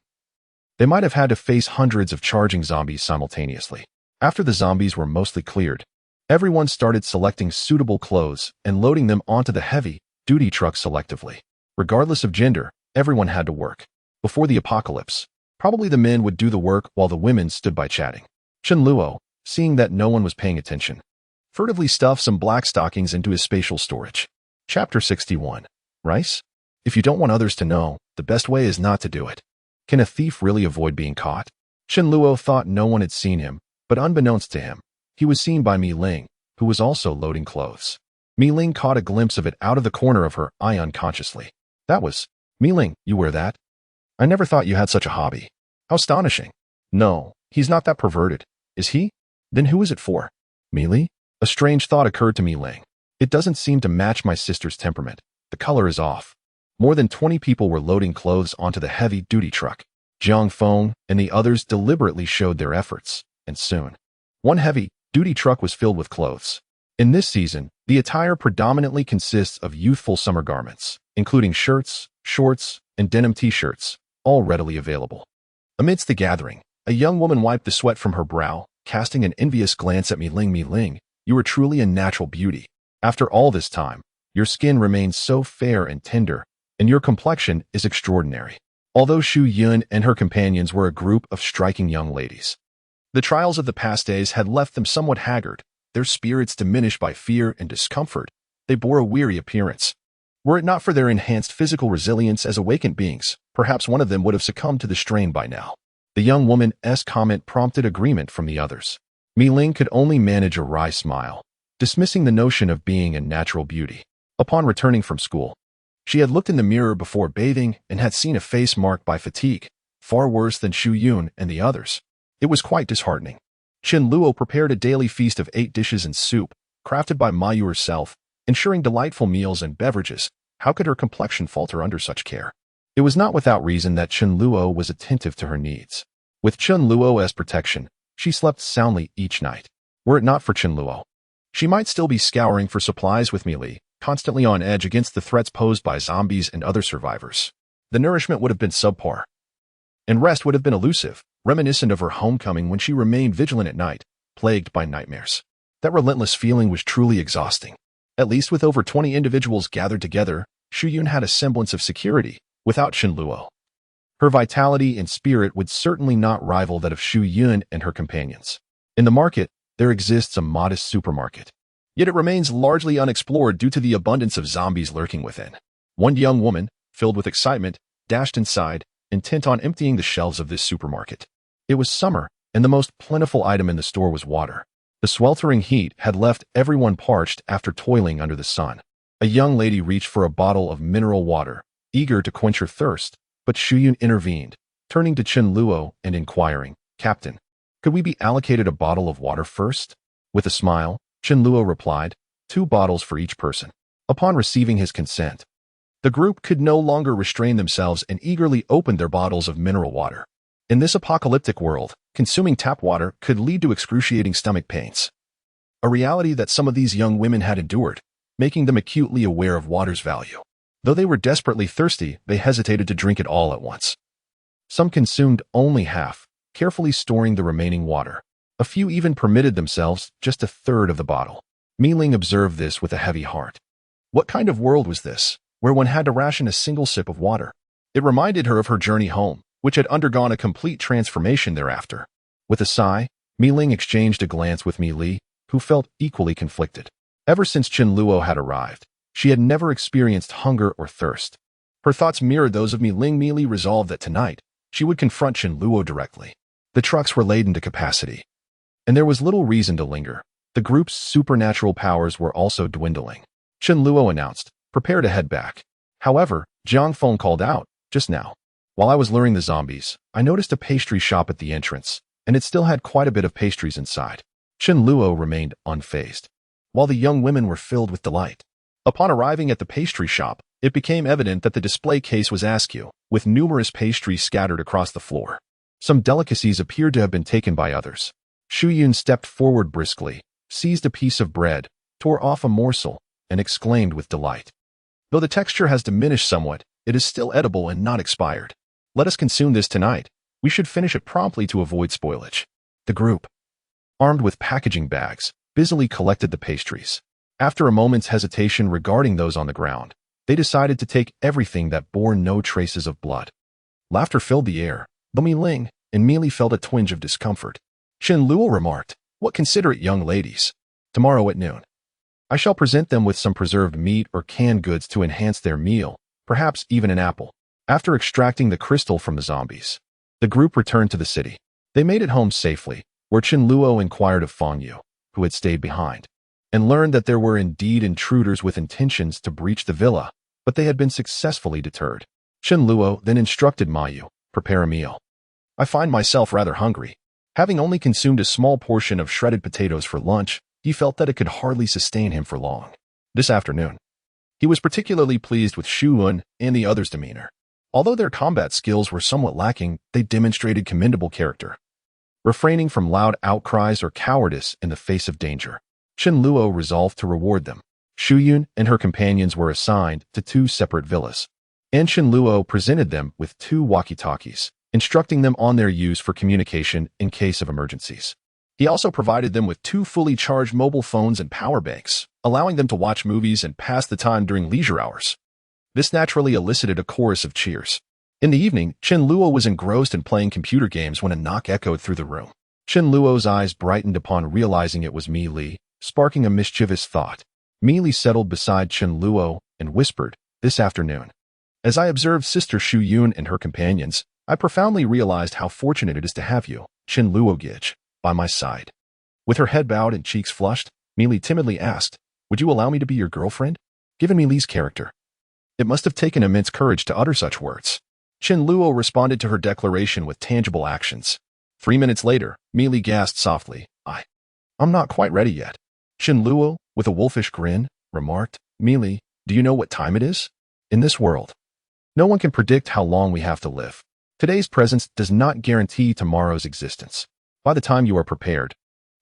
they might have had to face hundreds of charging zombies simultaneously. After the zombies were mostly cleared, everyone started selecting suitable clothes and loading them onto the heavy-duty truck selectively. Regardless of gender, everyone had to work. Before the apocalypse, probably the men would do the work while the women stood by chatting. Chen Luo, seeing that no one was paying attention, furtively stuffed some black stockings into his spatial storage. Chapter 61. Rice? If you don't want others to know, the best way is not to do it. Can a thief really avoid being caught? Chen Luo thought no one had seen him, but unbeknownst to him, he was seen by Mi Ling, who was also loading clothes. Mi Ling caught a glimpse of it out of the corner of her eye unconsciously. That was, Mi Ling, you wear that? I never thought you had such a hobby. How astonishing. No, he's not that perverted. Is he? Then who is it for? Mi Li? A strange thought occurred to Mi Ling. It doesn't seem to match my sister's temperament. The color is off. More than 20 people were loading clothes onto the heavy-duty truck. Jiang Feng and the others deliberately showed their efforts, and soon, one heavy-duty truck was filled with clothes. In this season, the attire predominantly consists of youthful summer garments, including shirts, shorts, and denim t-shirts, all readily available. Amidst the gathering, a young woman wiped the sweat from her brow, casting an envious glance at Mi Ling. Mi Ling, you are truly a natural beauty. After all this time, your skin remains so fair and tender, and your complexion is extraordinary. Although Xu Yun and her companions were a group of striking young ladies, the trials of the past days had left them somewhat haggard, their spirits diminished by fear and discomfort. They bore a weary appearance. Were it not for their enhanced physical resilience as awakened beings, perhaps one of them would have succumbed to the strain by now. The young woman's comment prompted agreement from the others. Mi Ling could only manage a wry smile, dismissing the notion of being a natural beauty. Upon returning from school, she had looked in the mirror before bathing and had seen a face marked by fatigue, far worse than Xu Yun and the others. It was quite disheartening. Chen Luo prepared a daily feast of 8 dishes and soup, crafted by Ma Yu herself, ensuring delightful meals and beverages. How could her complexion falter under such care? It was not without reason that Chen Luo was attentive to her needs. With Chen Luo as protection, she slept soundly each night. Were it not for Chen Luo, she might still be scouring for supplies with Mi Li, constantly on edge against the threats posed by zombies and other survivors. The nourishment would have been subpar, and rest would have been elusive, reminiscent of her homecoming when she remained vigilant at night, plagued by nightmares. That relentless feeling was truly exhausting. At least with over 20 individuals gathered together, Xu Yun had a semblance of security. Without Chen Luo, her vitality and spirit would certainly not rival that of Xu Yun and her companions. In the market, there exists a modest supermarket, yet it remains largely unexplored due to the abundance of zombies lurking within. One young woman, filled with excitement, dashed inside, intent on emptying the shelves of this supermarket. It was summer, and the most plentiful item in the store was water. The sweltering heat had left everyone parched after toiling under the sun. A young lady reached for a bottle of mineral water, eager to quench her thirst, but Xu Yun intervened, turning to Chen Luo and inquiring, Captain, could we be allocated a bottle of water first? With a smile, Chen Luo replied, 2 bottles for each person. Upon receiving his consent, the group could no longer restrain themselves and eagerly opened their bottles of mineral water. In this apocalyptic world, consuming tap water could lead to excruciating stomach pains, a reality that some of these young women had endured, making them acutely aware of water's value. Though they were desperately thirsty, they hesitated to drink it all at once. Some consumed only half, carefully storing the remaining water. A few even permitted themselves just a third of the bottle. Mi Ling observed this with a heavy heart. What kind of world was this, where one had to ration a single sip of water? It reminded her of her journey home, which had undergone a complete transformation thereafter. With a sigh, Mi Ling exchanged a glance with Mi Li, who felt equally conflicted. Ever since Chen Luo had arrived, she had never experienced hunger or thirst. Her thoughts mirrored those of Mi Ling. Mi Li resolved that tonight, she would confront Chen Luo directly. The trucks were laden to capacity, and there was little reason to linger. The group's supernatural powers were also dwindling. Chen Luo announced, "Prepare to head back." However, Jiang Feng called out, "Just now. While I was luring the zombies, I noticed a pastry shop at the entrance, and it still had quite a bit of pastries inside." Chen Luo remained unfazed, while the young women were filled with delight. Upon arriving at the pastry shop, it became evident that the display case was askew, with numerous pastries scattered across the floor. Some delicacies appeared to have been taken by others. Shu Yun stepped forward briskly, seized a piece of bread, tore off a morsel, and exclaimed with delight, "Though the texture has diminished somewhat, it is still edible and not expired. Let us consume this tonight. We should finish it promptly to avoid spoilage." The group, armed with packaging bags, busily collected the pastries. After a moment's hesitation regarding those on the ground, they decided to take everything that bore no traces of blood. Laughter filled the air, but Mi Ling and Mi Li felt a twinge of discomfort. Chen Luo remarked, "What considerate young ladies. Tomorrow at noon, I shall present them with some preserved meat or canned goods to enhance their meal, perhaps even an apple." After extracting the crystal from the zombies, the group returned to the city. They made it home safely, where Chen Luo inquired of Feng Yu, who had stayed behind, and learned that there were indeed intruders with intentions to breach the villa, but they had been successfully deterred. Chen Luo then instructed Ma Yu, "Prepare a meal. I find myself rather hungry." Having only consumed a small portion of shredded potatoes for lunch, he felt that it could hardly sustain him for long. This afternoon, he was particularly pleased with Shu Yun and the others' demeanor. Although their combat skills were somewhat lacking, they demonstrated commendable character, refraining from loud outcries or cowardice in the face of danger. Chen Luo resolved to reward them. Shu Yun and her companions were assigned to 2 separate villas, and Chen Luo presented them with 2 walkie-talkies, instructing them on their use for communication in case of emergencies. He also provided them with 2 fully charged mobile phones and power banks, allowing them to watch movies and pass the time during leisure hours. This naturally elicited a chorus of cheers. In the evening, Chen Luo was engrossed in playing computer games when a knock echoed through the room. Chen Luo's eyes brightened upon realizing it was Mi Li, sparking a mischievous thought. Mi Li settled beside Chen Luo and whispered, "This afternoon, as I observed Sister Shu Yun and her companions, I profoundly realized how fortunate it is to have you, Chen Luo Gij, by my side." With her head bowed and cheeks flushed, Mi Li timidly asked, "Would you allow me to be your girlfriend?" Given Mi Li's character, it must have taken immense courage to utter such words. Chen Luo responded to her declaration with tangible actions. 3 minutes later, Mi Li gasped softly, I'm not quite ready yet." Chen Luo, with a wolfish grin, remarked, "Mi Li, do you know what time it is? In this world, no one can predict how long we have to live. Today's presence does not guarantee tomorrow's existence. By the time you are prepared,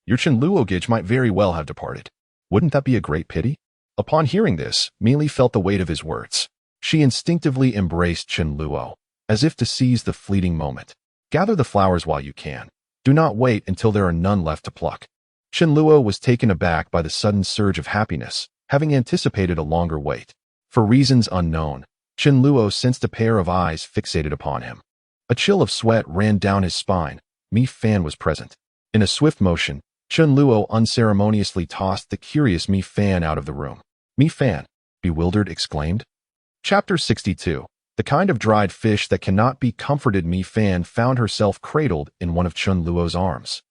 your Chen Luo Gij might very well have departed. Wouldn't that be a great pity?" Upon hearing this, Mi Li felt the weight of his words. She instinctively embraced Chen Luo, as if to seize the fleeting moment. "Gather the flowers while you can. Do not wait until there are none left to pluck." Chen Luo was taken aback by the sudden surge of happiness, having anticipated a longer wait. For reasons unknown, Chen Luo sensed a pair of eyes fixated upon him. A chill of sweat ran down his spine. Mi Fan was present. In a swift motion, Chen Luo unceremoniously tossed the curious Mi Fan out of the room. Mi Fan, bewildered, exclaimed. Chapter 62. The kind of dried fish that cannot be comforted. Mi Fan found herself cradled in one of Chen Luo's arms,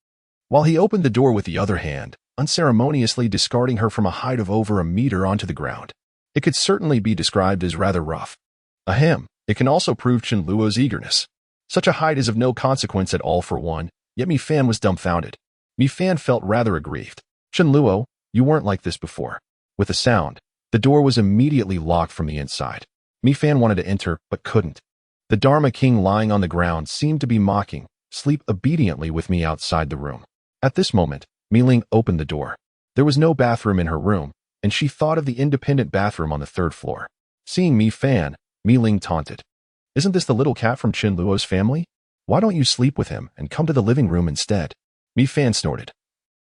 while he opened the door with the other hand, unceremoniously discarding her from a height of over a meter onto the ground. It could certainly be described as rather rough. Ahem, it can also prove Chen Luo's eagerness. Such a height is of no consequence at all for one, yet Mi Fan was dumbfounded. Mi Fan felt rather aggrieved. "Chen Luo, you weren't like this before." With a sound, the door was immediately locked from the inside. Mi Fan wanted to enter, but couldn't. The Dharma King lying on the ground seemed to be mocking, "Sleep obediently with me outside the room." At this moment, Mi Ling opened the door. There was no bathroom in her room, and she thought of the independent bathroom on the 3rd floor. Seeing Mi Fan, Mi Ling taunted, "Isn't this the little cat from Chen Luo's family? Why don't you sleep with him and come to the living room instead?" Mi Fan snorted.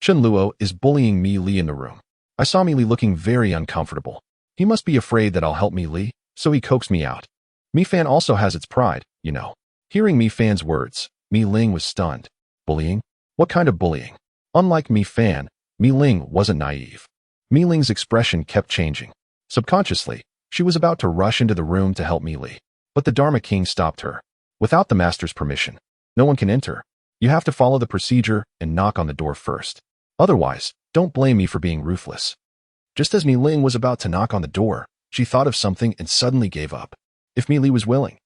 "Chen Luo is bullying Mi Li in the room. I saw Mi Li looking very uncomfortable. He must be afraid that I'll help Mi Li, so he coaxed me out. Mi Fan also has its pride, you know." Hearing Mi Fan's words, Mi Ling was stunned. Bullying? What kind of bullying? Unlike Mi Fan, Mi Ling wasn't naive. Mi Ling's expression kept changing. Subconsciously, She was about to rush into the room to help Mi Li, but the Dharma King stopped her. Without the master's permission, no one can enter. You have to follow the procedure and knock on the door first. Otherwise, don't blame me for being ruthless. Just as Mi Ling was about to knock on the door, she thought of something and suddenly gave up. If Mi Li was willing,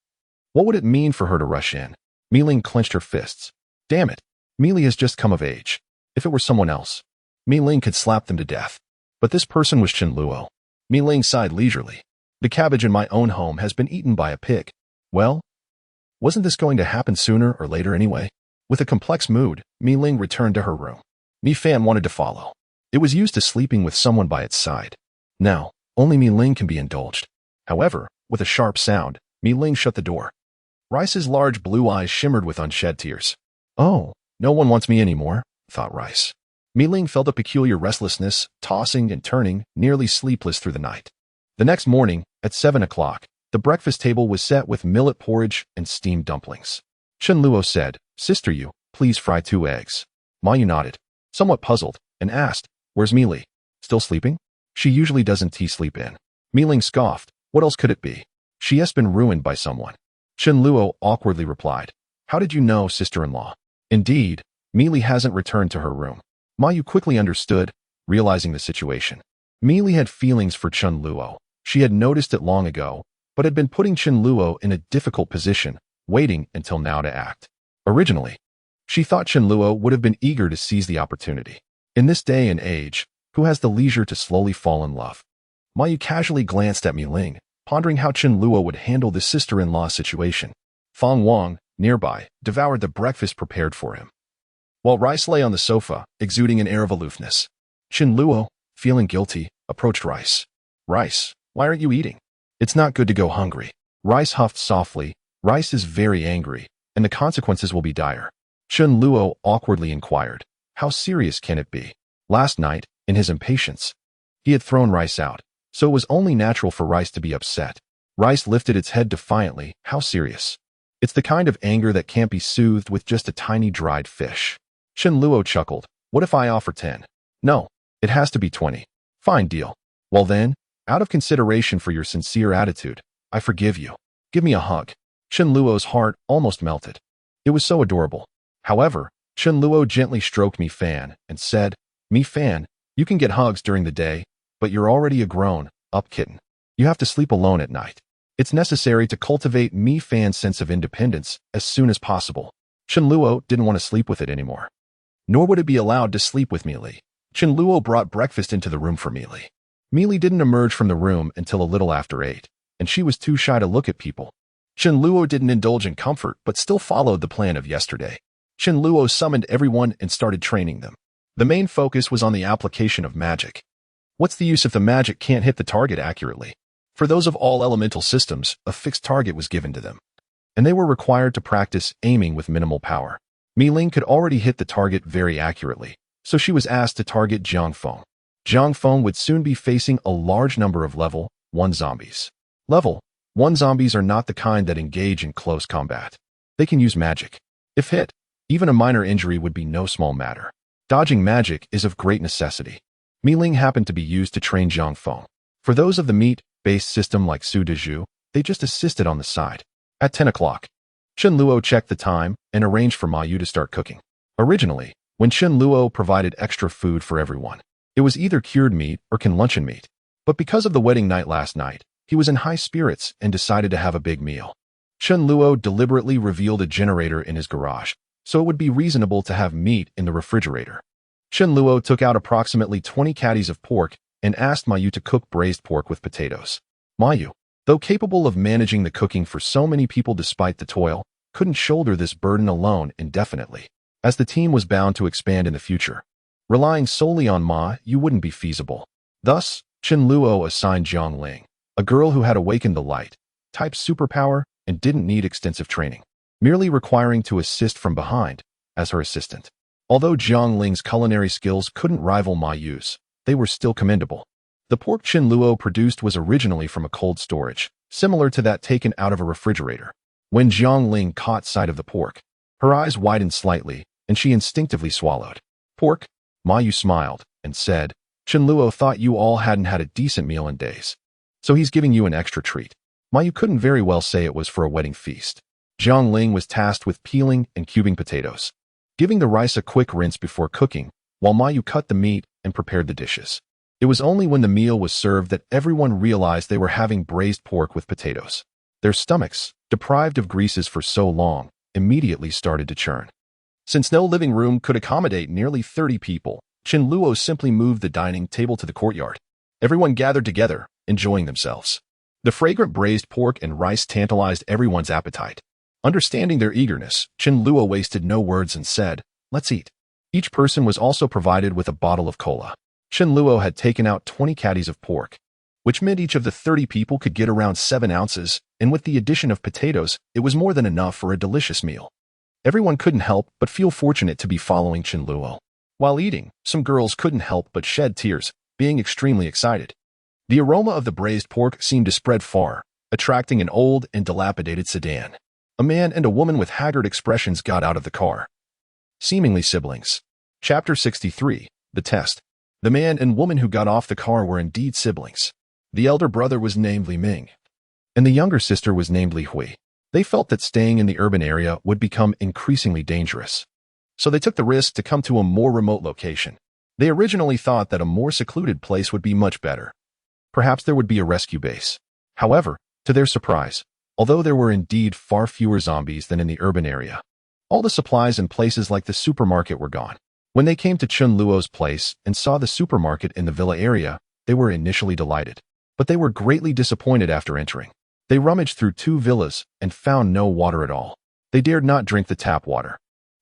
what would it mean for her to rush in? Mi Ling clenched her fists. Damn it, Mi Li has just come of age. If it were someone else, Mi Ling could slap them to death. But this person was Chen Luo. Mi Ling sighed leisurely. The cabbage in my own home has been eaten by a pig. Well, wasn't this going to happen sooner or later anyway? With a complex mood, Mi Ling returned to her room. Mi Fan wanted to follow. It was used to sleeping with someone by its side. Now, only Mi Ling can be indulged. However, with a sharp sound, Mi Ling shut the door. Rice's large blue eyes shimmered with unshed tears. Oh, no one wants me anymore, thought Rice. Mi Ling felt a peculiar restlessness, tossing and turning, nearly sleepless through the night. The next morning, at 7 o'clock, the breakfast table was set with millet porridge and steamed dumplings. Chen Luo said, Sister Yu, please fry 2 eggs. Ma Yu nodded, somewhat puzzled, and asked, Where's Mi Li? Still sleeping? She usually doesn't sleep in. Mi Ling scoffed, what else could it be? She has been ruined by someone. Chen Luo awkwardly replied, How did you know, sister-in-law? Indeed, Mi Li hasn't returned to her room. Ma Yu quickly understood, realizing the situation. Mi Li had feelings for Chen Luo. She had noticed it long ago, but had been putting Chen Luo in a difficult position, waiting until now to act. Originally, she thought Chen Luo would have been eager to seize the opportunity. In this day and age, who has the leisure to slowly fall in love? Ma Yu casually glanced at Mi Ling, pondering how Chen Luo would handle the sister-in-law situation. Fang Wang, nearby, devoured the breakfast prepared for him, while Rice lay on the sofa, exuding an air of aloofness. Chen Luo, feeling guilty, approached Rice. Rice, why aren't you eating? It's not good to go hungry. Rice huffed softly. Rice is very angry, and the consequences will be dire. Chen Luo awkwardly inquired, How serious can it be? Last night, in his impatience, he had thrown Rice out, so it was only natural for Rice to be upset. Rice lifted its head defiantly. How serious? It's the kind of anger that can't be soothed with just a tiny dried fish. Chen Luo chuckled. What if I offer 10? No, it has to be 20. Fine deal. Well then, out of consideration for your sincere attitude, I forgive you. Give me a hug. Chen Luo's heart almost melted. It was so adorable. However, Chen Luo gently stroked Mi Fan and said, Mi Fan, you can get hugs during the day, but you're already a grown-up kitten. You have to sleep alone at night. It's necessary to cultivate Mi Fan's sense of independence as soon as possible. Chen Luo didn't want to sleep with it anymore. Nor would it be allowed to sleep with Mi Li. Chen Luo brought breakfast into the room for Mi Li. Mi Li didn't emerge from the room until a little after 8, and she was too shy to look at people. Chen Luo didn't indulge in comfort but still followed the plan of yesterday. Chen Luo summoned everyone and started training them. The main focus was on the application of magic. What's the use if the magic can't hit the target accurately? For those of all elemental systems, a fixed target was given to them, and they were required to practice aiming with minimal power. Mi Ling could already hit the target very accurately, so she was asked to target Jiang Feng. Jiang Feng would soon be facing a large number of level 1 zombies. Level 1 zombies are not the kind that engage in close combat. They can use magic. If hit, even a minor injury would be no small matter. Dodging magic is of great necessity. Mi Ling happened to be used to train Jiang Feng. For those of the meat-based system like Su Dezhu, they just assisted on the side. At 10 o'clock, Chen Luo checked the time and arranged for Ma Yu to start cooking. Originally, when Chen Luo provided extra food for everyone, it was either cured meat or luncheon meat. But because of the wedding night last night, he was in high spirits and decided to have a big meal. Chen Luo deliberately revealed a generator in his garage, so it would be reasonable to have meat in the refrigerator. Chen Luo took out approximately 20 caddies of pork and asked Ma Yu to cook braised pork with potatoes. Ma Yu, though capable of managing the cooking for so many people despite the toil, couldn't shoulder this burden alone indefinitely, as the team was bound to expand in the future. Relying solely on Ma Yu wouldn't be feasible. Thus, Chen Luo assigned Jiang Ling, a girl who had awakened the light-type superpower and didn't need extensive training, merely requiring to assist from behind, as her assistant. Although Jiang Ling's culinary skills couldn't rival Ma Yu's, they were still commendable. The pork Chen Luo produced was originally from a cold storage, similar to that taken out of a refrigerator. When Jiang Ling caught sight of the pork, her eyes widened slightly, and she instinctively swallowed. Pork? Ma Yu smiled and said, Chen Luo thought you all hadn't had a decent meal in days. So he's giving you an extra treat. Mayu couldn't very well say it was for a wedding feast. Jiang Ling was tasked with peeling and cubing potatoes, giving the rice a quick rinse before cooking, while Mayu cut the meat and prepared the dishes. It was only when the meal was served that everyone realized they were having braised pork with potatoes. Their stomachs, deprived of greases for so long, immediately started to churn. Since no living room could accommodate nearly 30 people, Chen Luo simply moved the dining table to the courtyard. Everyone gathered together, enjoying themselves. The fragrant braised pork and rice tantalized everyone's appetite. Understanding their eagerness, Chen Luo wasted no words and said, "Let's eat." Each person was also provided with a bottle of cola. Chen Luo had taken out 20 caddies of pork, which meant each of the 30 people could get around 7 ounces, and with the addition of potatoes, it was more than enough for a delicious meal. Everyone couldn't help but feel fortunate to be following Chen Luo. While eating, some girls couldn't help but shed tears, being extremely excited. The aroma of the braised pork seemed to spread far, attracting an old and dilapidated sedan. A man and a woman with haggard expressions got out of the car. Seemingly siblings. Chapter 63, The Test. The man and woman who got off the car were indeed siblings. The elder brother was named Li Ming, and the younger sister was named Li Hui. They felt that staying in the urban area would become increasingly dangerous, so they took the risk to come to a more remote location. They originally thought that a more secluded place would be much better. Perhaps there would be a rescue base. However, to their surprise, although there were indeed far fewer zombies than in the urban area, all the supplies and places like the supermarket were gone. When they came to Chen Luo's place and saw the supermarket in the villa area, they were initially delighted. But they were greatly disappointed after entering. They rummaged through 2 villas and found no water at all. They dared not drink the tap water.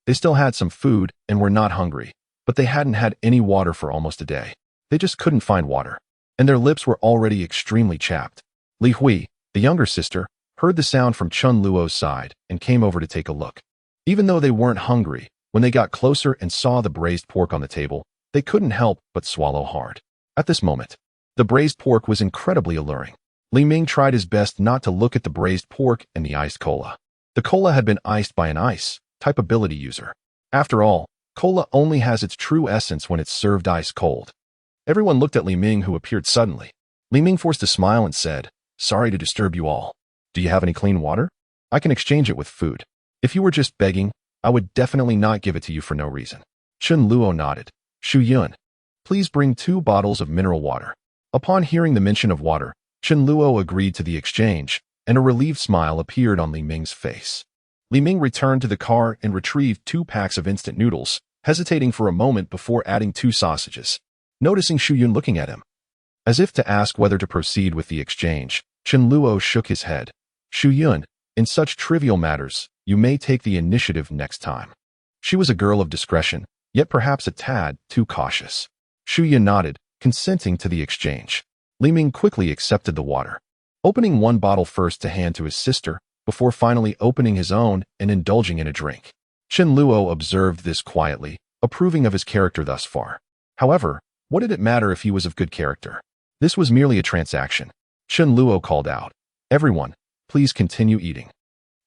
They still had some food and were not hungry, but they hadn't had any water for almost a day. They just couldn't find water, and their lips were already extremely chapped. Li Hui, the younger sister, heard the sound from Chen Luo's side and came over to take a look. Even though they weren't hungry, when they got closer and saw the braised pork on the table, they couldn't help but swallow hard. At this moment, the braised pork was incredibly alluring. Li Ming tried his best not to look at the braised pork and the iced cola. The cola had been iced by an ice-type ability user. After all, cola only has its true essence when it's served ice cold. Everyone looked at Li Ming, who appeared suddenly. Li Ming forced a smile and said, "Sorry to disturb you all. Do you have any clean water? I can exchange it with food. If you were just begging, I would definitely not give it to you for no reason." Chen Luo nodded. "Shu Yun, please bring 2 bottles of mineral water." Upon hearing the mention of water, Chen Luo agreed to the exchange, and a relieved smile appeared on Li Ming's face. Li Ming returned to the car and retrieved 2 packs of instant noodles, hesitating for a moment before adding 2 sausages. Noticing Shu Yun looking at him, as if to ask whether to proceed with the exchange, Chen Luo shook his head. "Shu Yun, in such trivial matters, you may take the initiative next time." She was a girl of discretion, yet perhaps a tad too cautious. Shu Yun nodded, consenting to the exchange. Li Ming quickly accepted the water, opening 1 bottle first to hand to his sister, before finally opening his own and indulging in a drink. Chen Luo observed this quietly, approving of his character thus far. However, what did it matter if he was of good character? This was merely a transaction. Chen Luo called out, "Everyone, please continue eating.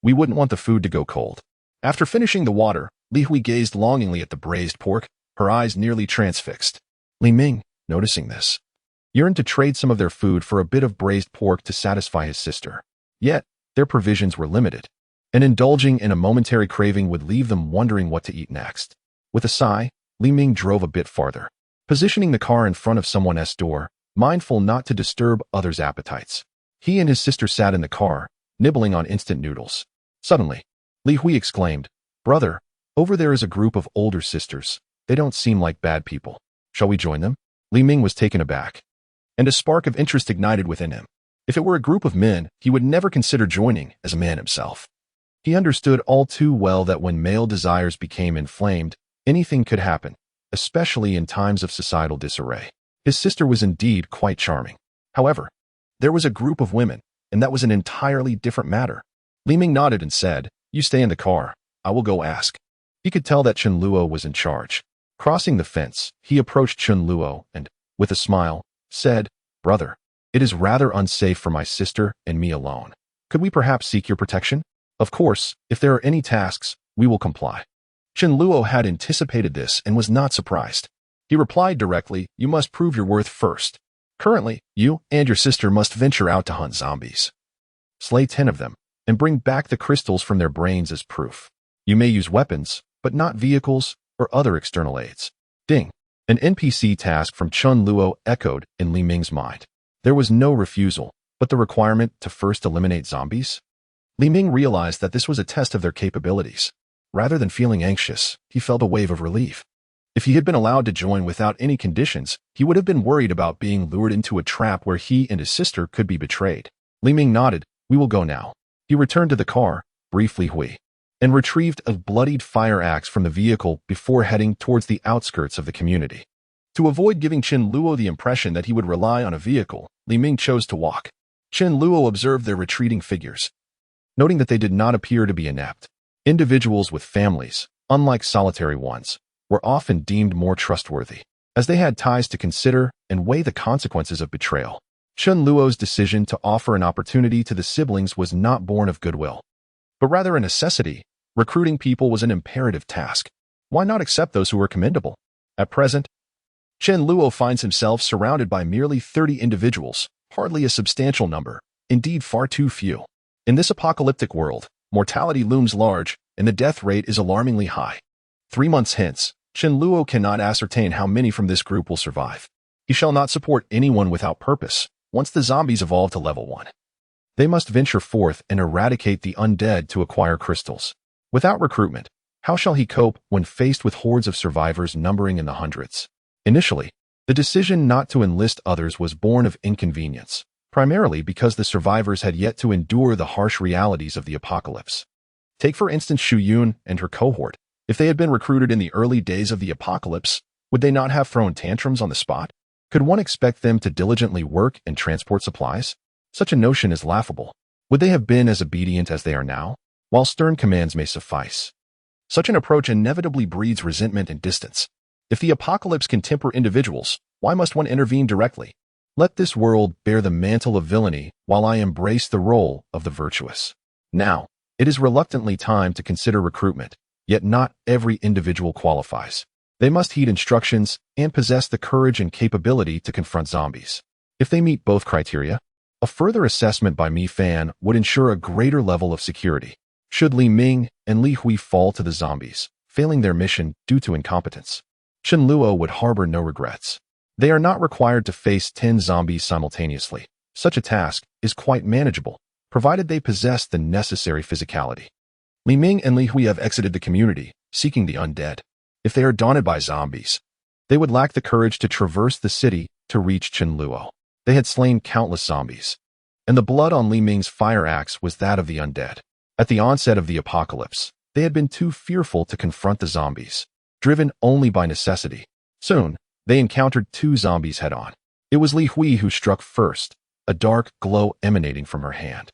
We wouldn't want the food to go cold." After finishing the water, Li Hui gazed longingly at the braised pork, her eyes nearly transfixed. Li Ming, noticing this, yearned to trade some of their food for a bit of braised pork to satisfy his sister. Yet, their provisions were limited, and indulging in a momentary craving would leave them wondering what to eat next. With a sigh, Li Ming drove a bit farther, positioning the car in front of someone's door, mindful not to disturb others' appetites. He and his sister sat in the car, nibbling on instant noodles. Suddenly, Li Hui exclaimed, "Brother, over there is a group of older sisters. They don't seem like bad people. Shall we join them?" Li Ming was taken aback, and a spark of interest ignited within him. If it were a group of men, he would never consider joining as a man himself. He understood all too well that when male desires became inflamed, anything could happen, especially in times of societal disarray. His sister was indeed quite charming. However, there was a group of women, and that was an entirely different matter. Li Ming nodded and said, "You stay in the car. I will go ask." He could tell that Chen Luo was in charge. Crossing the fence, he approached Chen Luo and, with a smile, said, "Brother, it is rather unsafe for my sister and me alone. Could we perhaps seek your protection? Of course, if there are any tasks, we will comply." Chen Luo had anticipated this and was not surprised. He replied directly, "You must prove your worth first. Currently, you and your sister must venture out to hunt zombies. Slay 10 of them, and bring back the crystals from their brains as proof. You may use weapons, but not vehicles or other external aids. Ding. An NPC task from Chun Luo echoed in Li Ming's mind. There was no refusal, but the requirement to first eliminate zombies? Li Ming realized that this was a test of their capabilities. Rather than feeling anxious, he felt a wave of relief. If he had been allowed to join without any conditions, he would have been worried about being lured into a trap where he and his sister could be betrayed. Li Ming nodded. We will go now. He returned to the car, briefly hui, and retrieved a bloodied fire axe from the vehicle before heading towards the outskirts of the community. To avoid giving Chen Luo the impression that he would rely on a vehicle, Li Ming chose to walk. Chen Luo observed their retreating figures, noting that they did not appear to be inept. Individuals with families, unlike solitary ones, were often deemed more trustworthy, as they had ties to consider and weigh the consequences of betrayal. Chen Luo's decision to offer an opportunity to the siblings was not born of goodwill, but rather a necessity. Recruiting people was an imperative task. Why not accept those who were commendable? At present, Chen Luo finds himself surrounded by merely 30 individuals, hardly a substantial number, indeed far too few. In this apocalyptic world, mortality looms large, and the death rate is alarmingly high. 3 months hence, Chen Luo cannot ascertain how many from this group will survive. He shall not support anyone without purpose, once the zombies evolve to level 1. They must venture forth and eradicate the undead to acquire crystals. Without recruitment, how shall he cope when faced with hordes of survivors numbering in the hundreds? Initially, the decision not to enlist others was born of inconvenience, primarily because the survivors had yet to endure the harsh realities of the apocalypse. Take for instance Shu Yun and her cohort. If they had been recruited in the early days of the apocalypse, would they not have thrown tantrums on the spot? Could one expect them to diligently work and transport supplies? Such a notion is laughable. Would they have been as obedient as they are now? While stern commands may suffice, such an approach inevitably breeds resentment and distance. If the apocalypse can temper individuals, why must one intervene directly? Let this world bear the mantle of villainy while I embrace the role of the virtuous. Now, it is reluctantly time to consider recruitment, yet not every individual qualifies. They must heed instructions and possess the courage and capability to confront zombies. If they meet both criteria, a further assessment by Mi Fan would ensure a greater level of security. Should Li Ming and Li Hui fall to the zombies, failing their mission due to incompetence, Chen Luo would harbor no regrets. They are not required to face 10 zombies simultaneously. Such a task is quite manageable, provided they possess the necessary physicality. Li Ming and Li Hui have exited the community, seeking the undead. If they are daunted by zombies, they would lack the courage to traverse the city to reach Chen Luo. They had slain countless zombies, and the blood on Li Ming's fire axe was that of the undead. At the onset of the apocalypse, they had been too fearful to confront the zombies, driven only by necessity. Soon, they encountered 2 zombies head-on. It was Li Hui who struck first, a dark glow emanating from her hand.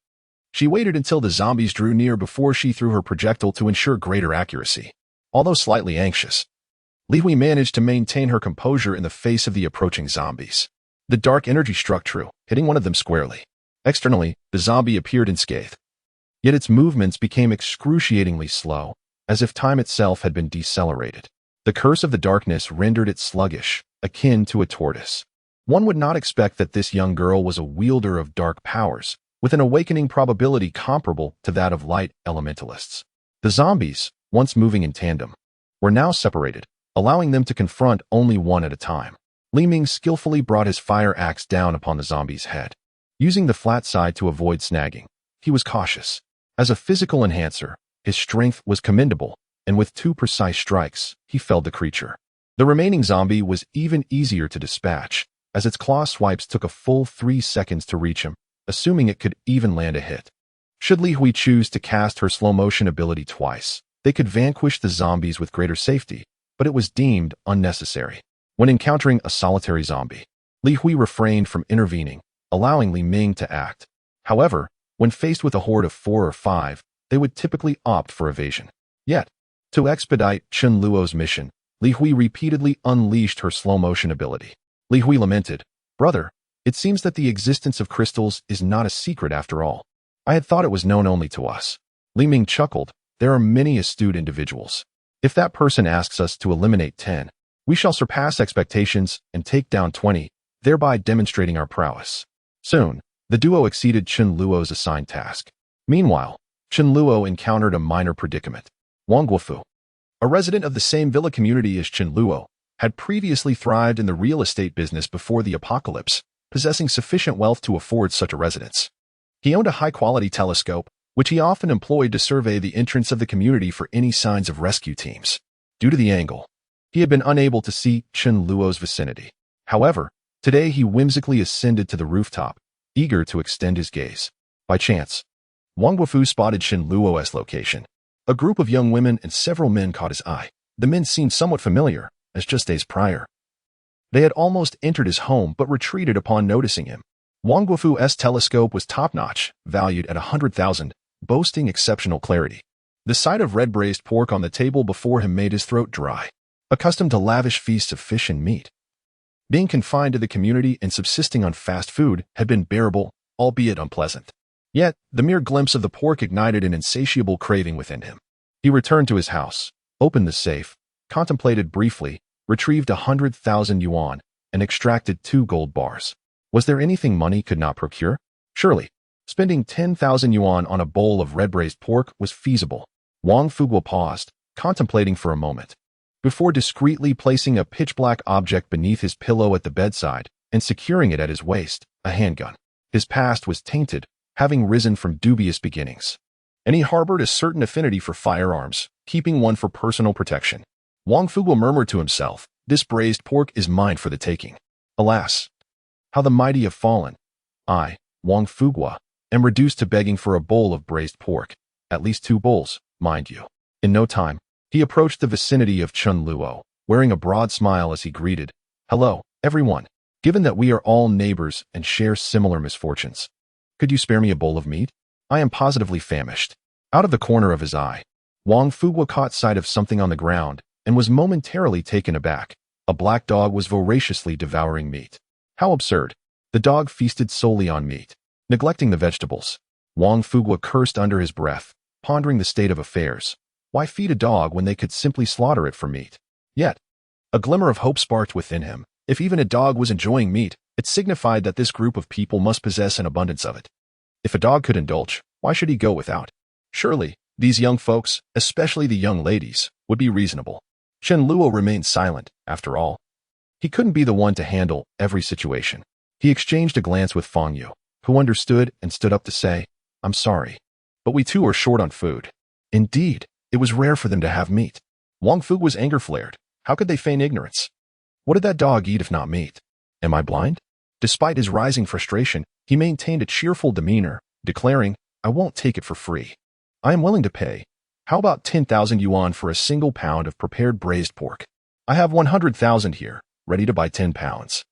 She waited until the zombies drew near before she threw her projectile to ensure greater accuracy. Although slightly anxious, Li Hui managed to maintain her composure in the face of the approaching zombies. The dark energy struck true, hitting one of them squarely. Externally, the zombie appeared unscathed, yet its movements became excruciatingly slow, as if time itself had been decelerated. The curse of the darkness rendered it sluggish, akin to a tortoise. One would not expect that this young girl was a wielder of dark powers, with an awakening probability comparable to that of light elementalists. The zombies, once moving in tandem, were now separated, allowing them to confront only one at a time. Li Ming skillfully brought his fire axe down upon the zombie's head. Using the flat side to avoid snagging, he was cautious. As a physical enhancer, his strength was commendable, and with 2 precise strikes, he felled the creature. The remaining zombie was even easier to dispatch, as its claw swipes took a full 3 seconds to reach him, assuming it could even land a hit. Should Li Hui choose to cast her slow-motion ability twice, they could vanquish the zombies with greater safety, but it was deemed unnecessary. When encountering a solitary zombie, Li Hui refrained from intervening, allowing Li Ming to act. However, when faced with a horde of 4 or 5, they would typically opt for evasion. Yet, to expedite Chen Luo's mission, Li Hui repeatedly unleashed her slow-motion ability. Li Hui lamented, "Brother, it seems that the existence of crystals is not a secret after all. I had thought it was known only to us." Li Ming chuckled, "There are many astute individuals. If that person asks us to eliminate 10, we shall surpass expectations and take down 20, thereby demonstrating our prowess. Soon, the duo exceeded Chen Luo's assigned task. Meanwhile, Chen Luo encountered a minor predicament. Wang Guofu, a resident of the same villa community as Chen Luo, had previously thrived in the real estate business before the apocalypse, possessing sufficient wealth to afford such a residence. He owned a high-quality telescope, which he often employed to survey the entrance of the community for any signs of rescue teams. Due to the angle, he had been unable to see Chen Luo's vicinity. However, today he whimsically ascended to the rooftop, eager to extend his gaze. By chance, Wang Guofu spotted Chen Luo's location. A group of young women and several men caught his eye. The men seemed somewhat familiar, as just days prior. They had almost entered his home but retreated upon noticing him. Wang Guofu's telescope was top-notch, valued at 100,000, boasting exceptional clarity. The sight of red braised pork on the table before him made his throat dry. Accustomed to lavish feasts of fish and meat, being confined to the community and subsisting on fast food had been bearable, albeit unpleasant. Yet, the mere glimpse of the pork ignited an insatiable craving within him. He returned to his house, opened the safe, contemplated briefly, retrieved 100,000 yuan, and extracted 2 gold bars. Was there anything money could not procure? Surely, spending 10,000 yuan on a bowl of red-braised pork was feasible. Wang Fugua paused, contemplating for a moment, before discreetly placing a pitch-black object beneath his pillow at the bedside and securing it at his waist, a handgun. His past was tainted, having risen from dubious beginnings, and he harbored a certain affinity for firearms, keeping one for personal protection. Wang Fugua murmured to himself, "This braised pork is mine for the taking." Alas, how the mighty have fallen. I, Wang Fugua, am reduced to begging for a bowl of braised pork, at least 2 bowls, mind you. In no time, he approached the vicinity of Chen Luo, wearing a broad smile as he greeted, "Hello, everyone. Given that we are all neighbors and share similar misfortunes, could you spare me a bowl of meat? I am positively famished." Out of the corner of his eye, Wang Fugua caught sight of something on the ground and was momentarily taken aback. A black dog was voraciously devouring meat. How absurd. The dog feasted solely on meat, neglecting the vegetables. Wang Fugua cursed under his breath, pondering the state of affairs. Why feed a dog when they could simply slaughter it for meat? Yet, a glimmer of hope sparked within him. If even a dog was enjoying meat, it signified that this group of people must possess an abundance of it. If a dog could indulge, why should he go without? Surely, these young folks, especially the young ladies, would be reasonable. Chen Luo remained silent, after all. He couldn't be the one to handle every situation. He exchanged a glance with Fang Yu, who understood and stood up to say, "I'm sorry, but we too are short on food." Indeed, it was rare for them to have meat. Wang Fugua's anger flared. How could they feign ignorance? What did that dog eat if not meat? Am I blind? Despite his rising frustration, he maintained a cheerful demeanor, declaring, "I won't take it for free. I am willing to pay. How about 10,000 yuan for a single pound of prepared braised pork? I have 100,000 here, ready to buy 10 pounds.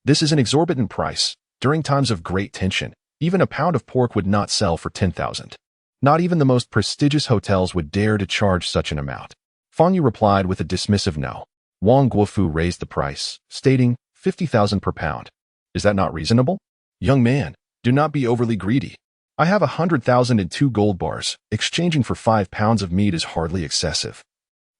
This is an exorbitant price. During times of great tension, even a pound of pork would not sell for 10,000. Not even the most prestigious hotels would dare to charge such an amount." Fang Yu replied with a dismissive no. Wang Guofu raised the price, stating 50,000 per pound. "Is that not reasonable? Young man, do not be overly greedy. I have 100,000 and 2 gold bars. Exchanging for 5 pounds of meat is hardly excessive."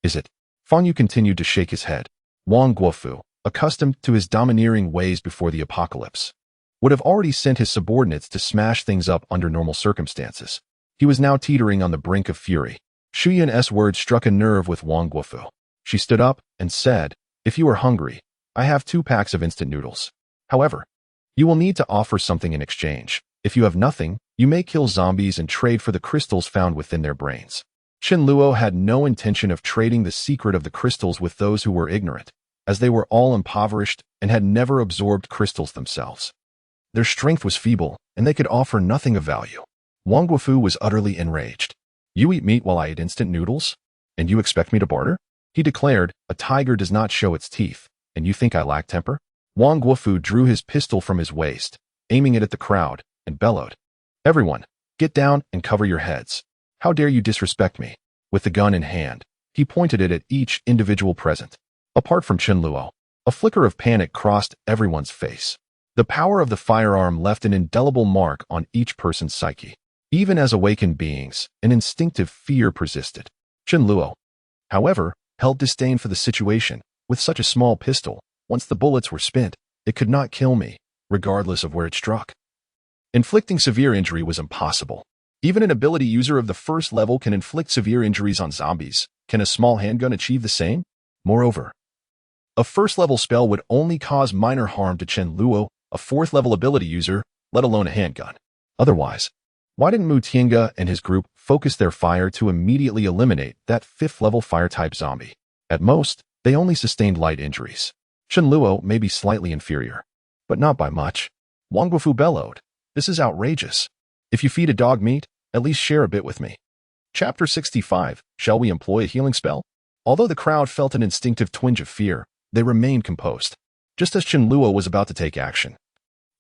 "Is it?" Fang Yu continued to shake his head. Wang Guofu, accustomed to his domineering ways before the apocalypse, would have already sent his subordinates to smash things up under normal circumstances. He was now teetering on the brink of fury. Shu Yun's words struck a nerve with Wang Guofu. She stood up and said, "If you are hungry, I have 2 packs of instant noodles. However, you will need to offer something in exchange. If you have nothing, you may kill zombies and trade for the crystals found within their brains." Chen Luo had no intention of trading the secret of the crystals with those who were ignorant, as they were all impoverished and had never absorbed crystals themselves. Their strength was feeble, and they could offer nothing of value. Wang Guofu was utterly enraged. "You eat meat while I eat instant noodles? And you expect me to barter?" He declared, "A tiger does not show its teeth, and you think I lack temper?" Wang Guofu drew his pistol from his waist, aiming it at the crowd, and bellowed, "Everyone, get down and cover your heads. How dare you disrespect me?" With the gun in hand, he pointed it at each individual present. Apart from Chen Luo, a flicker of panic crossed everyone's face. The power of the firearm left an indelible mark on each person's psyche. Even as awakened beings, an instinctive fear persisted. Chen Luo, however, held disdain for the situation. With such a small pistol, once the bullets were spent, It could not kill me, regardless of where it struck. Inflicting severe injury was impossible. Even an ability user of the first level can inflict severe injuries on zombies. Can a small handgun achieve the same? Moreover, a first-level spell would only cause minor harm to Chen Luo, a fourth-level ability user, let alone a handgun. Otherwise, why didn't Mu Tiange and his group focus their fire to immediately eliminate that fifth-level fire-type zombie? At most, they only sustained light injuries. Chen Luo may be slightly inferior, but not by much. Wang Guofu bellowed, "This is outrageous. If you feed a dog meat, at least share a bit with me." Chapter 65, Shall we employ a healing spell? Although the crowd felt an instinctive twinge of fear, they remained composed. Just as Chen Luo was about to take action,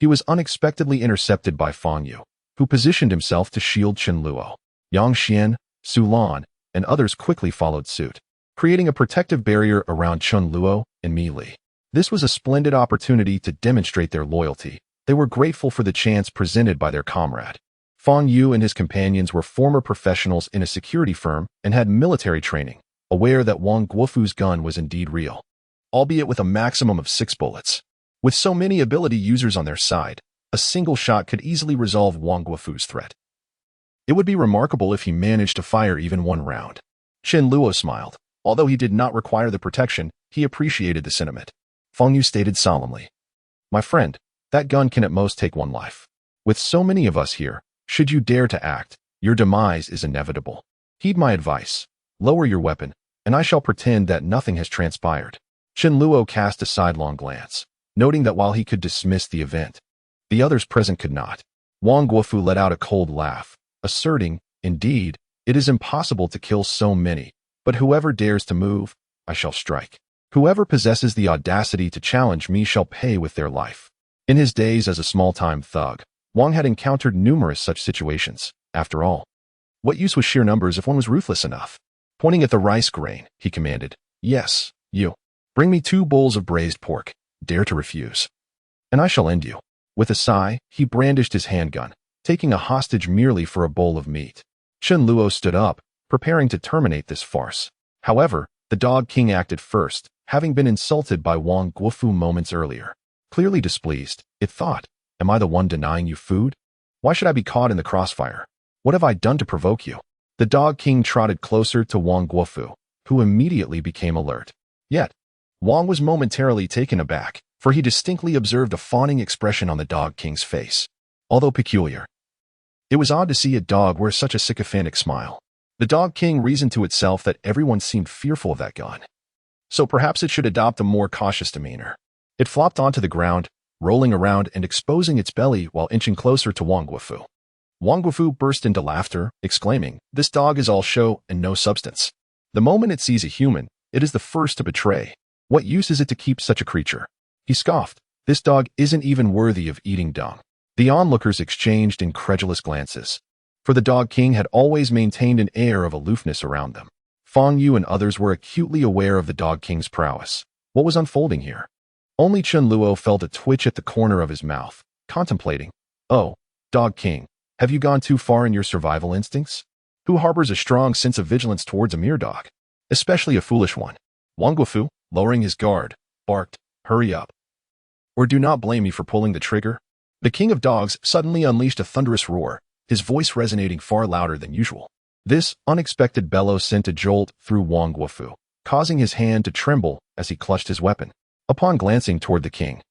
he was unexpectedly intercepted by Fang Yu, who positioned himself to shield Chen Luo. Yang Xian, Su Lan, and others quickly followed suit, creating a protective barrier around Chen Luo and Mi Li. This was a splendid opportunity to demonstrate their loyalty. They were grateful for the chance presented by their comrade. Fang Yu and his companions were former professionals in a security firm and had military training, aware that Wang Guofu's gun was indeed real, albeit with a maximum of 6 bullets. With so many ability users on their side, a single shot could easily resolve Wang Guofu's threat. It would be remarkable if he managed to fire even 1 round. Chen Luo smiled. Although he did not require the protection, he appreciated the sentiment. Fang Yu stated solemnly, "My friend, that gun can at most take 1 life. With so many of us here, should you dare to act, your demise is inevitable. Heed my advice. Lower your weapon, and I shall pretend that nothing has transpired." Chen Luo cast a sidelong glance, noting that while he could dismiss the event, the others present could not. Wang Guofu let out a cold laugh, asserting, "Indeed, it is impossible to kill so many, but whoever dares to move, I shall strike. Whoever possesses the audacity to challenge me shall pay with their life." In his days as a small-time thug, Wang had encountered numerous such situations. After all, what use was sheer numbers if one was ruthless enough? Pointing at the rice grain, he commanded, "Yes, you. Bring me 2 bowls of braised pork. Dare to refuse, and I shall end you." With a sigh, he brandished his handgun, taking a hostage merely for a bowl of meat. Chen Luo stood up, preparing to terminate this farce. However, the Dog King acted first, having been insulted by Wang Guofu moments earlier. Clearly displeased, it thought, "Am I the one denying you food? Why should I be caught in the crossfire? What have I done to provoke you?" The Dog King trotted closer to Wang Guofu, who immediately became alert. Yet, Wang was momentarily taken aback, for he distinctly observed a fawning expression on the Dog King's face. Although peculiar, it was odd to see a dog wear such a sycophantic smile. The Dog King reasoned to itself that everyone seemed fearful of that gun, so perhaps it should adopt a more cautious demeanor. It flopped onto the ground, rolling around and exposing its belly while inching closer to Wang Guofu. Wang Guofu burst into laughter, exclaiming, "This dog is all show and no substance. The moment it sees a human, it is the first to betray. What use is it to keep such a creature?" He scoffed. "This dog isn't even worthy of eating dung." The onlookers exchanged incredulous glances, for the Dog King had always maintained an air of aloofness around them. Fang Yu and others were acutely aware of the Dog King's prowess. What was unfolding here? Only Chen Luo felt a twitch at the corner of his mouth, contemplating, "Oh, Dog King, have you gone too far in your survival instincts? Who harbors a strong sense of vigilance towards a mere dog, especially a foolish one?" Wang Guofu, lowering his guard, barked, "Hurry up, or do not blame me for pulling the trigger." The King of Dogs suddenly unleashed a thunderous roar, his voice resonating far louder than usual. This unexpected bellow sent a jolt through Wang Guofu, causing his hand to tremble as he clutched his weapon. Upon glancing toward the king,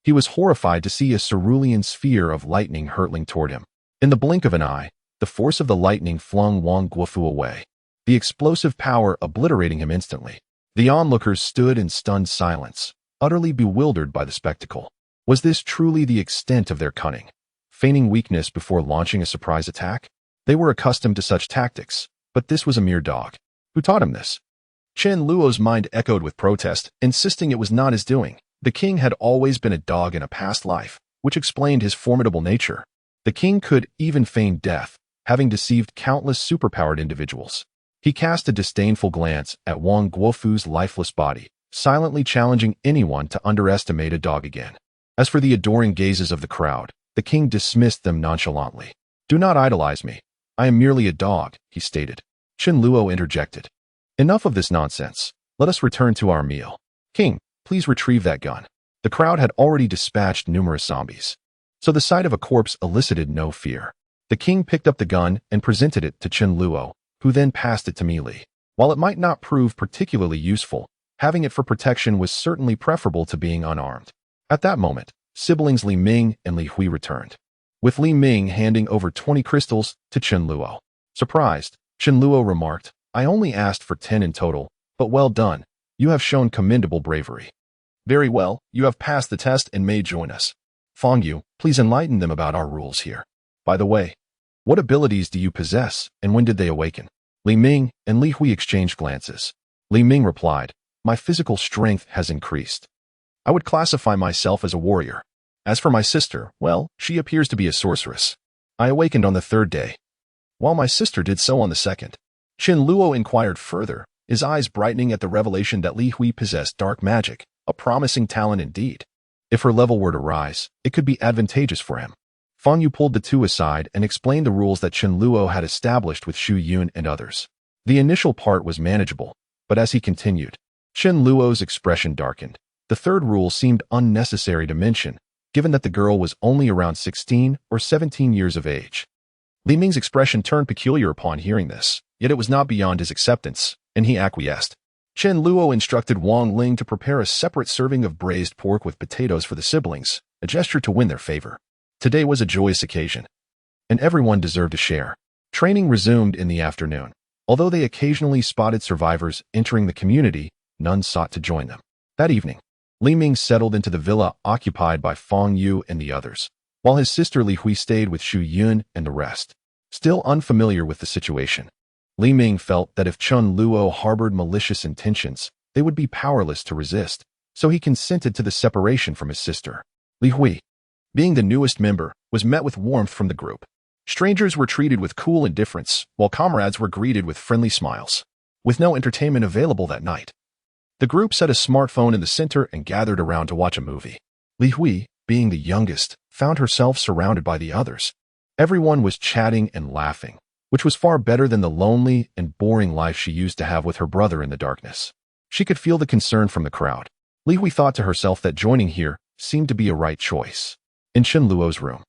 he was horrified to see a cerulean sphere of lightning hurtling toward him. In the blink of an eye, the force of the lightning flung Wang Guofu away, the explosive power obliterating him instantly. The onlookers stood in stunned silence, utterly bewildered by the spectacle. Was this truly the extent of their cunning, feigning weakness before launching a surprise attack? They were accustomed to such tactics, but this was a mere dog. Who taught him this? Chen Luo's mind echoed with protest, insisting it was not his doing. The king had always been a dog in a past life, which explained his formidable nature. The king could even feign death, having deceived countless superpowered individuals. He cast a disdainful glance at Wang Guofu's lifeless body, silently challenging anyone to underestimate a dog again. As for the adoring gazes of the crowd, the king dismissed them nonchalantly. "Do not idolize me. I am merely a dog," he stated. Chen Luo interjected, "Enough of this nonsense. Let us return to our meal. King, please retrieve that gun." The crowd had already dispatched numerous zombies, so the sight of a corpse elicited no fear. The king picked up the gun and presented it to Chen Luo, who then passed it to Meili. While it might not prove particularly useful, having it for protection was certainly preferable to being unarmed. At that moment, siblings Li Ming and Li Hui returned, with Li Ming handing over 20 crystals to Chen Luo. Surprised, Chen Luo remarked, "I only asked for 10 in total, but well done. You have shown commendable bravery. Very well, you have passed the test and may join us. Fang Yu, please enlighten them about our rules here. By the way, what abilities do you possess and when did they awaken?" Li Ming and Li Hui exchanged glances. Li Ming replied, "My physical strength has increased. I would classify myself as a warrior. As for my sister, well, she appears to be a sorceress. I awakened on the 3rd day, while my sister did so on the 2nd. Chen Luo inquired further, his eyes brightening at the revelation that Li Hui possessed dark magic, a promising talent indeed. If her level were to rise, it could be advantageous for him. Fang Yu pulled the two aside and explained the rules that Chen Luo had established with Xu Yun and others. The initial part was manageable, but as he continued, Chen Luo's expression darkened. The 3rd rule seemed unnecessary to mention, given that the girl was only around 16 or 17 years of age. Li Ming's expression turned peculiar upon hearing this, yet it was not beyond his acceptance, and he acquiesced. Chen Luo instructed Wang Ling to prepare a separate serving of braised pork with potatoes for the siblings, a gesture to win their favor. Today was a joyous occasion, and everyone deserved a share. Training resumed in the afternoon. Although they occasionally spotted survivors entering the community, none sought to join them. That evening, Li Ming settled into the villa occupied by Fang Yu and the others, while his sister Li Hui stayed with Xu Yun and the rest. Still unfamiliar with the situation, Li Ming felt that if Chen Luo harbored malicious intentions, they would be powerless to resist, so he consented to the separation from his sister. Li Hui, being the newest member, was met with warmth from the group. Strangers were treated with cool indifference, while comrades were greeted with friendly smiles. With no entertainment available that night, the group set a smartphone in the center and gathered around to watch a movie. Li Hui, being the youngest, found herself surrounded by the others. Everyone was chatting and laughing, which was far better than the lonely and boring life she used to have with her brother in the darkness. She could feel the concern from the crowd. Li Hui thought to herself that joining here seemed to be a right choice. In Chen Luo's room,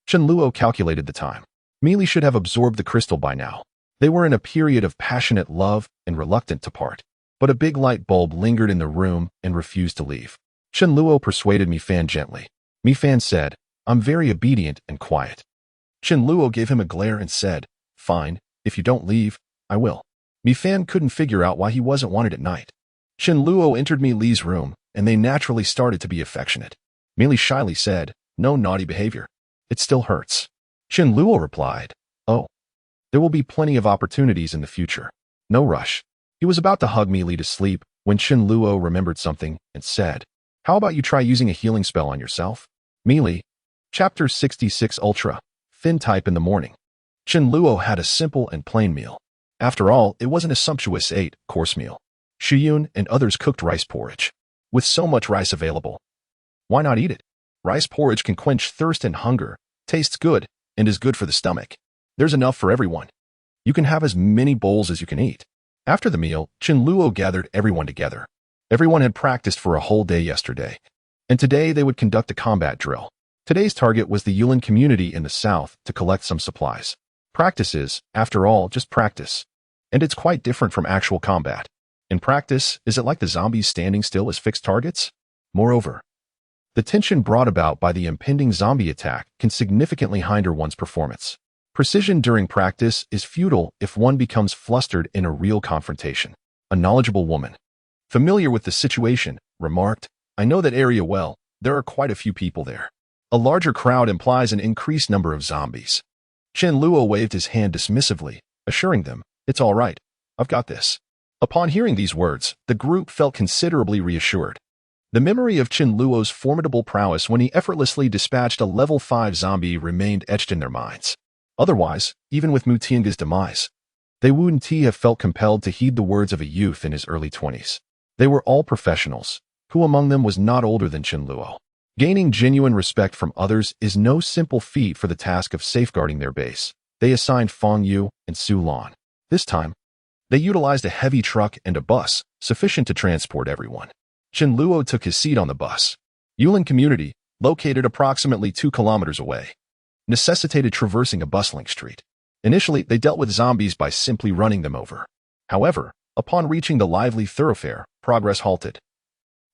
Chen Luo calculated the time. Meili should have absorbed the crystal by now. They were in a period of passionate love and reluctant to part. But a big light bulb lingered in the room and refused to leave. Chen Luo persuaded Mi Fan gently. Mi Fan said, "I'm very obedient and quiet." Chen Luo gave him a glare and said, "Fine, if you don't leave, I will." Mi Fan couldn't figure out why he wasn't wanted at night. Chen Luo entered Mi Li's room, and they naturally started to be affectionate. Mi Li shyly said, "No naughty behavior. It still hurts." Chen Luo replied, "Oh, there will be plenty of opportunities in the future. No rush." He was about to hug Mi Li to sleep when Chen Luo remembered something and said, "How about you try using a healing spell on yourself?" Mi Li, Chapter 66 Ultra, Thin Type in the morning. Chen Luo had a simple and plain meal. After all, it wasn't a sumptuous 8-course meal. Xu Yun and others cooked rice porridge. With so much rice available, why not eat it? Rice porridge can quench thirst and hunger, tastes good, and is good for the stomach. There's enough for everyone. You can have as many bowls as you can eat. After the meal, Chen Luo gathered everyone together. Everyone had practiced for a whole day yesterday, and today they would conduct a combat drill. Today's target was the Yulin community in the south to collect some supplies. Practice is, after all, just practice, and it's quite different from actual combat. In practice, is it like the zombies standing still as fixed targets? Moreover, the tension brought about by the impending zombie attack can significantly hinder one's performance. Precision during practice is futile if one becomes flustered in a real confrontation. A knowledgeable woman, familiar with the situation, remarked, "I know that area well. There are quite a few people there. A larger crowd implies an increased number of zombies." Chen Luo waved his hand dismissively, assuring them, "It's all right. I've got this." Upon hearing these words, the group felt considerably reassured. The memory of Chen Luo's formidable prowess when he effortlessly dispatched a level 5 zombie remained etched in their minds. Otherwise, even with Mu Tiange's demise, they wouldn't have felt compelled to heed the words of a youth in his early 20s. They were all professionals. Who among them was not older than Chen Luo? Gaining genuine respect from others is no simple feat for the task of safeguarding their base. They assigned Fang Yu and Su Lan. This time, they utilized a heavy truck and a bus, sufficient to transport everyone. Chen Luo took his seat on the bus. Yulin community, located approximately 2 kilometers away, necessitated traversing a bustling street. Initially, they dealt with zombies by simply running them over. However, upon reaching the lively thoroughfare, progress halted.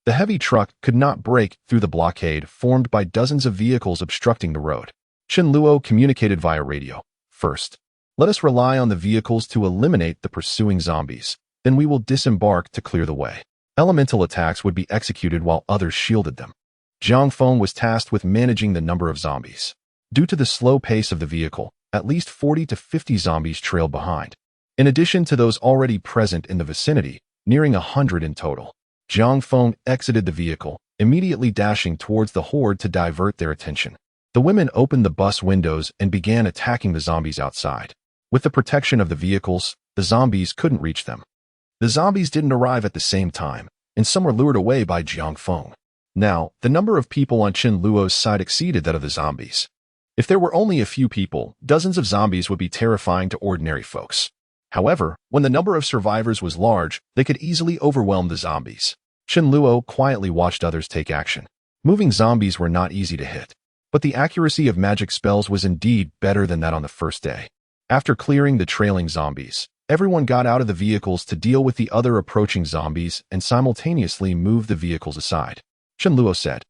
The heavy truck could not break through the blockade formed by dozens of vehicles obstructing the road. Chen Luo communicated via radio. First, let us rely on the vehicles to eliminate the pursuing zombies. Then we will disembark to clear the way. Elemental attacks would be executed while others shielded them. Jiang Feng was tasked with managing the number of zombies. Due to the slow pace of the vehicle, at least 40 to 50 zombies trailed behind. In addition to those already present in the vicinity, nearing 100 in total. Jiang Feng exited the vehicle, immediately dashing towards the horde to divert their attention. The women opened the bus windows and began attacking the zombies outside. With the protection of the vehicles, the zombies couldn't reach them. The zombies didn't arrive at the same time, and some were lured away by Jiang Feng. Now, the number of people on Chen Luo's side exceeded that of the zombies. If there were only a few people, dozens of zombies would be terrifying to ordinary folks. However, when the number of survivors was large, they could easily overwhelm the zombies. Chen Luo quietly watched others take action. Moving zombies were not easy to hit, but the accuracy of magic spells was indeed better than that on the first day. After clearing the trailing zombies, everyone got out of the vehicles to deal with the other approaching zombies and simultaneously move the vehicles aside. Chen Luo said,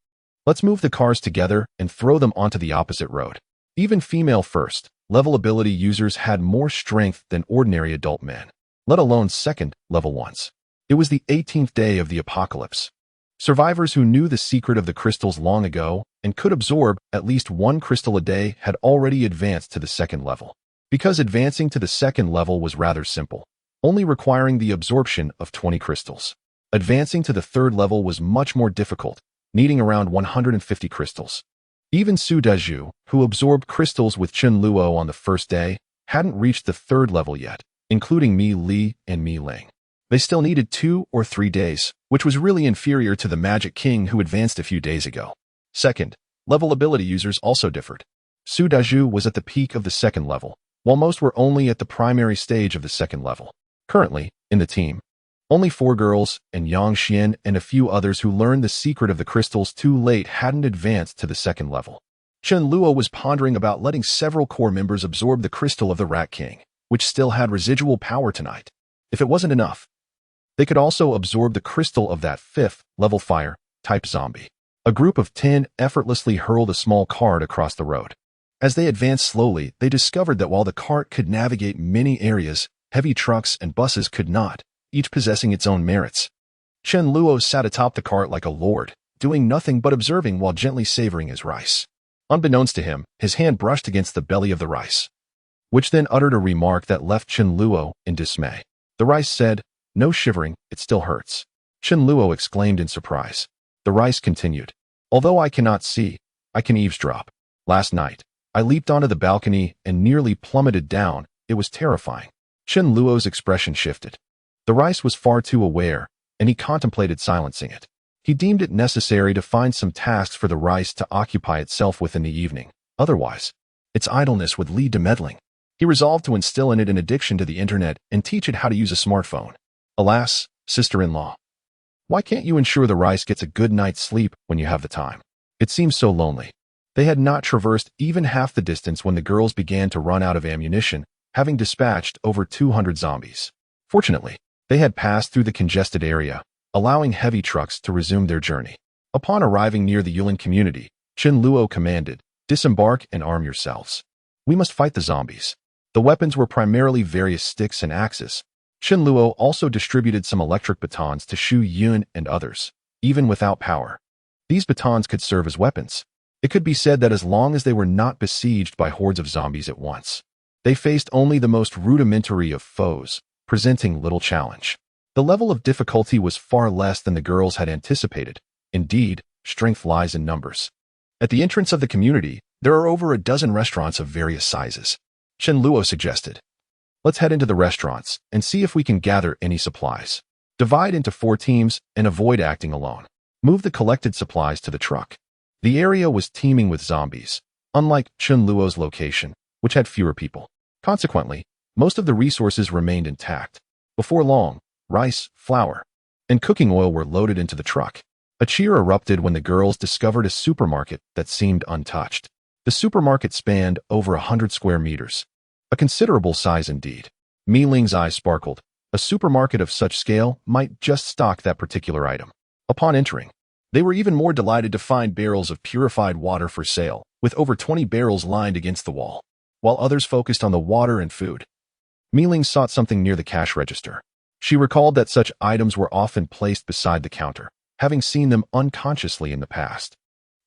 "Let's move the cars together and throw them onto the opposite road." Even female first level ability users had more strength than ordinary adult men, let alone second level ones. It was the 18th day of the apocalypse. Survivors who knew the secret of the crystals long ago and could absorb at least 1 crystal a day had already advanced to the second level. Because advancing to the second level was rather simple, only requiring the absorption of 20 crystals. Advancing to the third level was much more difficult, needing around 150 crystals. Even Su Dezhu, who absorbed crystals with Chen Luo on the first day, hadn't reached the third level yet, including Mi Li and Mi Ling. They still needed 2 or 3 days, which was really inferior to the Magic King who advanced a few days ago. Second, level ability users also differed. Su Dezhu was at the peak of the second level, while most were only at the primary stage of the second level. Currently, in the team, only 4 girls and Yang Xian and a few others who learned the secret of the crystals too late hadn't advanced to the second level. Chen Luo was pondering about letting several core members absorb the crystal of the Rat King, which still had residual power tonight. If it wasn't enough, they could also absorb the crystal of that 5th level fire-type zombie. A group of 10 effortlessly hurled a small cart across the road. As they advanced slowly, they discovered that while the cart could navigate many areas, heavy trucks and buses could not, each possessing its own merits. Chen Luo sat atop the cart like a lord, doing nothing but observing while gently savoring his rice. Unbeknownst to him, his hand brushed against the belly of the rice, which then uttered a remark that left Chen Luo in dismay. The rice said, "No shivering, it still hurts." Chen Luo exclaimed in surprise. The rice continued, "Although I cannot see, I can eavesdrop. Last night, I leaped onto the balcony and nearly plummeted down. It was terrifying." Chen Luo's expression shifted. The rice was far too aware, and he contemplated silencing it. He deemed it necessary to find some tasks for the rice to occupy itself with in the evening. Otherwise, its idleness would lead to meddling. He resolved to instill in it an addiction to the internet and teach it how to use a smartphone. Alas, sister-in-law, why can't you ensure the rice gets a good night's sleep when you have the time? It seems so lonely. They had not traversed even half the distance when the girls began to run out of ammunition, having dispatched over 200 zombies. Fortunately, they had passed through the congested area, allowing heavy trucks to resume their journey. Upon arriving near the Yulin community, Chen Luo commanded, "Disembark and arm yourselves. We must fight the zombies." The weapons were primarily various sticks and axes. Chen Luo also distributed some electric batons to Xu Yun and others, even without power. These batons could serve as weapons. It could be said that as long as they were not besieged by hordes of zombies at once, they faced only the most rudimentary of foes, presenting little challenge. The level of difficulty was far less than the girls had anticipated. Indeed, strength lies in numbers. At the entrance of the community, there are over a dozen restaurants of various sizes. Chen Luo suggested, "Let's head into the restaurants and see if we can gather any supplies. Divide into 4 teams and avoid acting alone. Move the collected supplies to the truck." The area was teeming with zombies, unlike Chen Luo's location, which had fewer people. Consequently, most of the resources remained intact. Before long, rice, flour, and cooking oil were loaded into the truck. A cheer erupted when the girls discovered a supermarket that seemed untouched. The supermarket spanned over 100 square meters. A considerable size indeed. Mi Ling's eyes sparkled. A supermarket of such scale might just stock that particular item. Upon entering, they were even more delighted to find barrels of purified water for sale, with over 20 barrels lined against the wall, while others focused on the water and food. Mi Ling sought something near the cash register. She recalled that such items were often placed beside the counter, having seen them unconsciously in the past.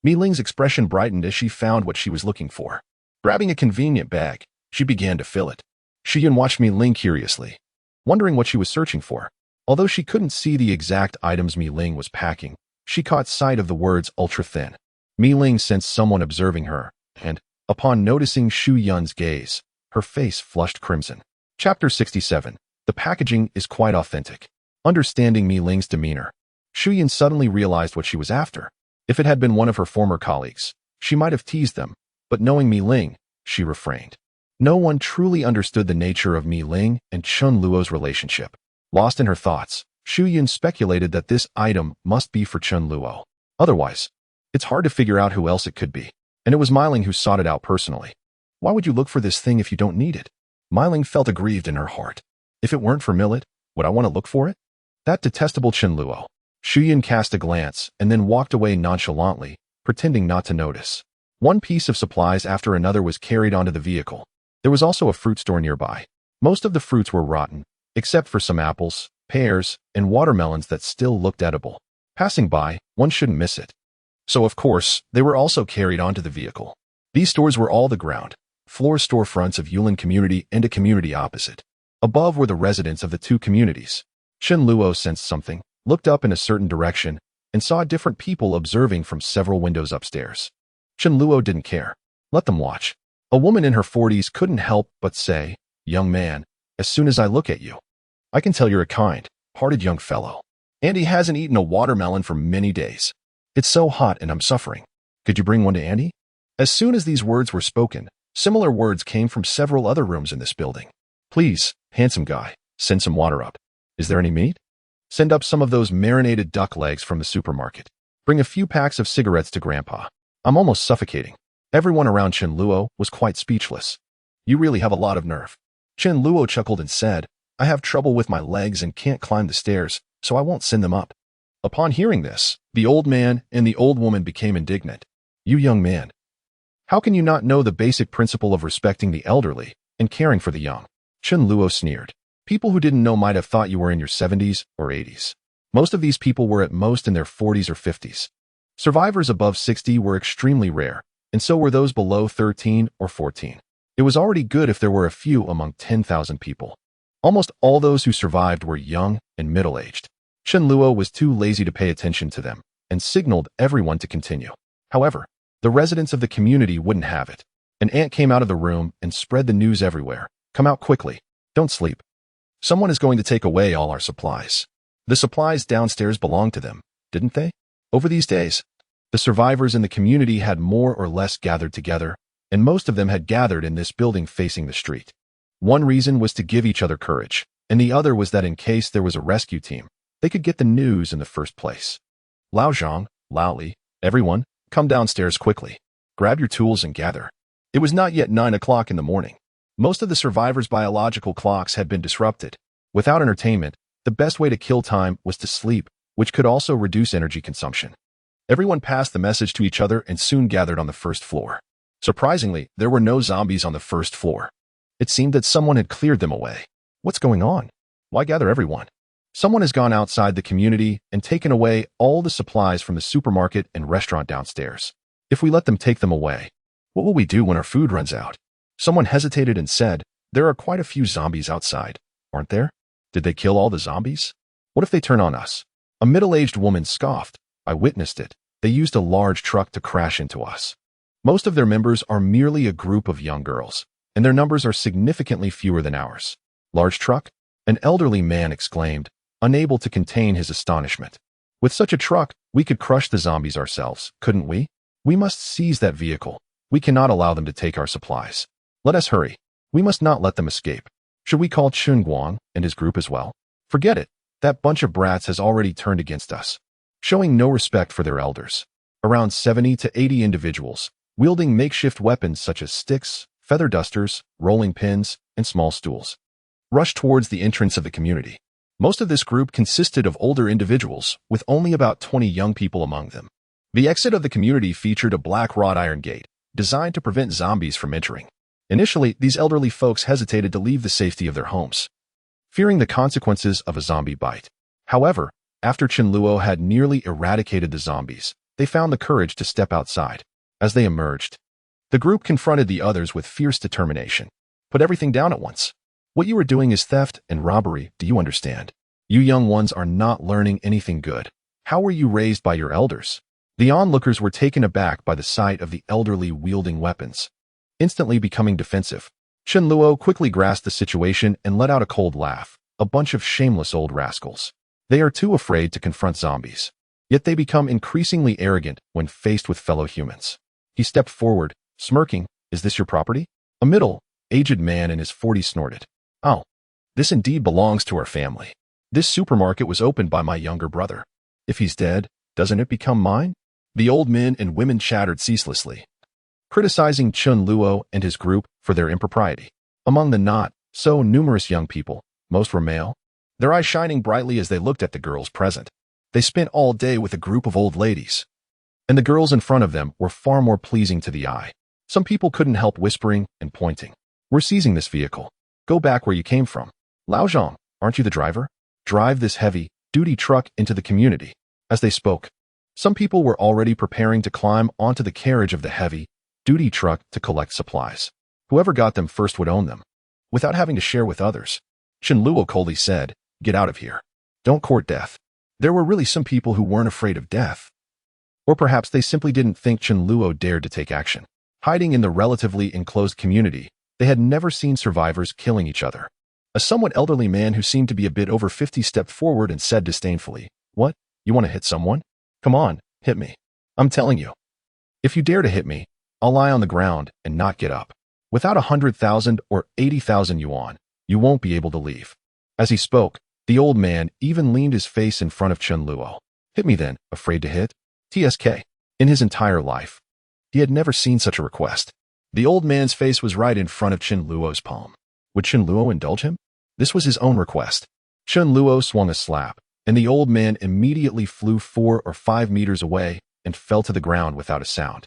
Mi Ling's expression brightened as she found what she was looking for. Grabbing a convenient bag, she began to fill it. Shiyun watched Mi Ling curiously, wondering what she was searching for. Although she couldn't see the exact items Mi Ling was packing, she caught sight of the words ultra-thin. Mi Ling sensed someone observing her, and, upon noticing Shu Yun's gaze, her face flushed crimson. Chapter 67. The packaging is quite authentic. Understanding Mi Ling's demeanor, Shu Yun suddenly realized what she was after. If it had been one of her former colleagues, she might have teased them, but knowing Mi Ling, she refrained. No one truly understood the nature of Mi Ling and Chun Luo's relationship. Lost in her thoughts, Shu Yun speculated that this item must be for Chun Luo. Otherwise, it's hard to figure out who else it could be. And it was Mi Ling who sought it out personally. Why would you look for this thing if you don't need it? Mi Ling felt aggrieved in her heart. If it weren't for Millet, would I want to look for it? That detestable Chun Luo. Shu Yun cast a glance and then walked away nonchalantly, pretending not to notice. One piece of supplies after another was carried onto the vehicle. There was also a fruit store nearby. Most of the fruits were rotten, except for some apples, pears, and watermelons that still looked edible. Passing by, one shouldn't miss it. So of course, they were also carried onto the vehicle. These stores were all the ground floor storefronts of Yulin community and a community opposite. Above were the residents of the two communities. Chun Luo sensed something, looked up in a certain direction, and saw different people observing from several windows upstairs. Chun Luo didn't care. Let them watch. A woman in her 40s couldn't help but say, "Young man, as soon as I look at you, I can tell you're a kind-hearted young fellow. Andy hasn't eaten a watermelon for many days. It's so hot and I'm suffering. Could you bring one to Andy?" As soon as these words were spoken, similar words came from several other rooms in this building. "Please, handsome guy, send some water up. Is there any meat? Send up some of those marinated duck legs from the supermarket. Bring a few packs of cigarettes to Grandpa. I'm almost suffocating." Everyone around Chun Luo was quite speechless. "You really have a lot of nerve." Chun Luo chuckled and said, "I have trouble with my legs and can't climb the stairs, so I won't send them up." Upon hearing this, the old man and the old woman became indignant. "You young man, how can you not know the basic principle of respecting the elderly and caring for the young?" Chun Luo sneered. "People who didn't know might have thought you were in your 70s or 80s. Most of these people were at most in their 40s or 50s. Survivors above 60 were extremely rare, and so were those below 13 or 14. It was already good if there were a few among 10,000 people. Almost all those who survived were young and middle-aged. Chun Luo was too lazy to pay attention to them and signaled everyone to continue. However, the residents of the community wouldn't have it. An ant came out of the room and spread the news everywhere. "Come out quickly. Don't sleep. Someone is going to take away all our supplies." The supplies downstairs belonged to them, didn't they? Over these days, the survivors in the community had more or less gathered together, and most of them had gathered in this building facing the street. One reason was to give each other courage, and the other was that in case there was a rescue team, they could get the news in the first place. "Lao Zhang, Lao Li, everyone, come downstairs quickly. Grab your tools and gather." It was not yet 9 o'clock in the morning. Most of the survivors' biological clocks had been disrupted. Without entertainment, the best way to kill time was to sleep, which could also reduce energy consumption. Everyone passed the message to each other and soon gathered on the first floor. Surprisingly, there were no zombies on the first floor. It seemed that someone had cleared them away. What's going on? Why gather everyone? Someone has gone outside the community and taken away all the supplies from the supermarket and restaurant downstairs. If we let them take them away, what will we do when our food runs out? Someone hesitated and said, "There are quite a few zombies outside, aren't there? Did they kill all the zombies? What if they turn on us?" A middle-aged woman scoffed. "I witnessed it. They used a large truck to crash into us. Most of their members are merely a group of young girls, and their numbers are significantly fewer than ours." "Large truck?" An elderly man exclaimed, unable to contain his astonishment. "With such a truck, we could crush the zombies ourselves, couldn't we? We must seize that vehicle. We cannot allow them to take our supplies. Let us hurry. We must not let them escape." "Should we call Chun Guang and his group as well?" "Forget it. That bunch of brats has already turned against us. showing no respect for their elders. Around 70 to 80 individuals, wielding makeshift weapons such as sticks, feather dusters, rolling pins, and small stools, rushed towards the entrance of the community. Most of this group consisted of older individuals, with only about 20 young people among them. The exit of the community featured a black wrought iron gate, designed to prevent zombies from entering. Initially, these elderly folks hesitated to leave the safety of their homes, fearing the consequences of a zombie bite. However, after Chinluo had nearly eradicated the zombies, they found the courage to step outside. As they emerged, the group confronted the others with fierce determination. Put everything down at once. What you are doing is theft and robbery, do you understand? You young ones are not learning anything good. How were you raised by your elders? The onlookers were taken aback by the sight of the elderly wielding weapons, instantly becoming defensive. Chinluo quickly grasped the situation and let out a cold laugh. A bunch of shameless old rascals. They are too afraid to confront zombies. Yet they become increasingly arrogant when faced with fellow humans. He stepped forward, smirking. Is this your property? A middle-aged man in his 40s snorted. Oh, this indeed belongs to our family. This supermarket was opened by my younger brother. If he's dead, doesn't it become mine? The old men and women chattered ceaselessly, criticizing Chinluo and his group for their impropriety. Among the not-so-numerous young people, most were male, their eyes shining brightly as they looked at the girls present. They spent all day with a group of old ladies, and the girls in front of them were far more pleasing to the eye. Some people couldn't help whispering and pointing. We're seizing this vehicle. Go back where you came from. Lao Zhang, aren't you the driver? Drive this heavy-duty truck into the community. As they spoke, some people were already preparing to climb onto the carriage of the heavy-duty truck to collect supplies. Whoever got them first would own them, without having to share with others. Chinluo coldly said, "Get out of here. Don't court death." There were really some people who weren't afraid of death. Or perhaps they simply didn't think Chinluo dared to take action. Hiding in the relatively enclosed community, they had never seen survivors killing each other. A somewhat elderly man who seemed to be a bit over 50 stepped forward and said disdainfully, "What? You want to hit someone? Come on, hit me. I'm telling you. If you dare to hit me, I'll lie on the ground and not get up. Without 100,000 or 80,000 yuan, you won't be able to leave." As he spoke, the old man even leaned his face in front of Chinluo. "Hit me then, afraid to hit?" TSK. In his entire life, he had never seen such a request. The old man's face was right in front of Chinluo's palm. Would Chinluo indulge him? This was his own request. Chinluo swung a slap, and the old man immediately flew 4 or 5 meters away and fell to the ground without a sound.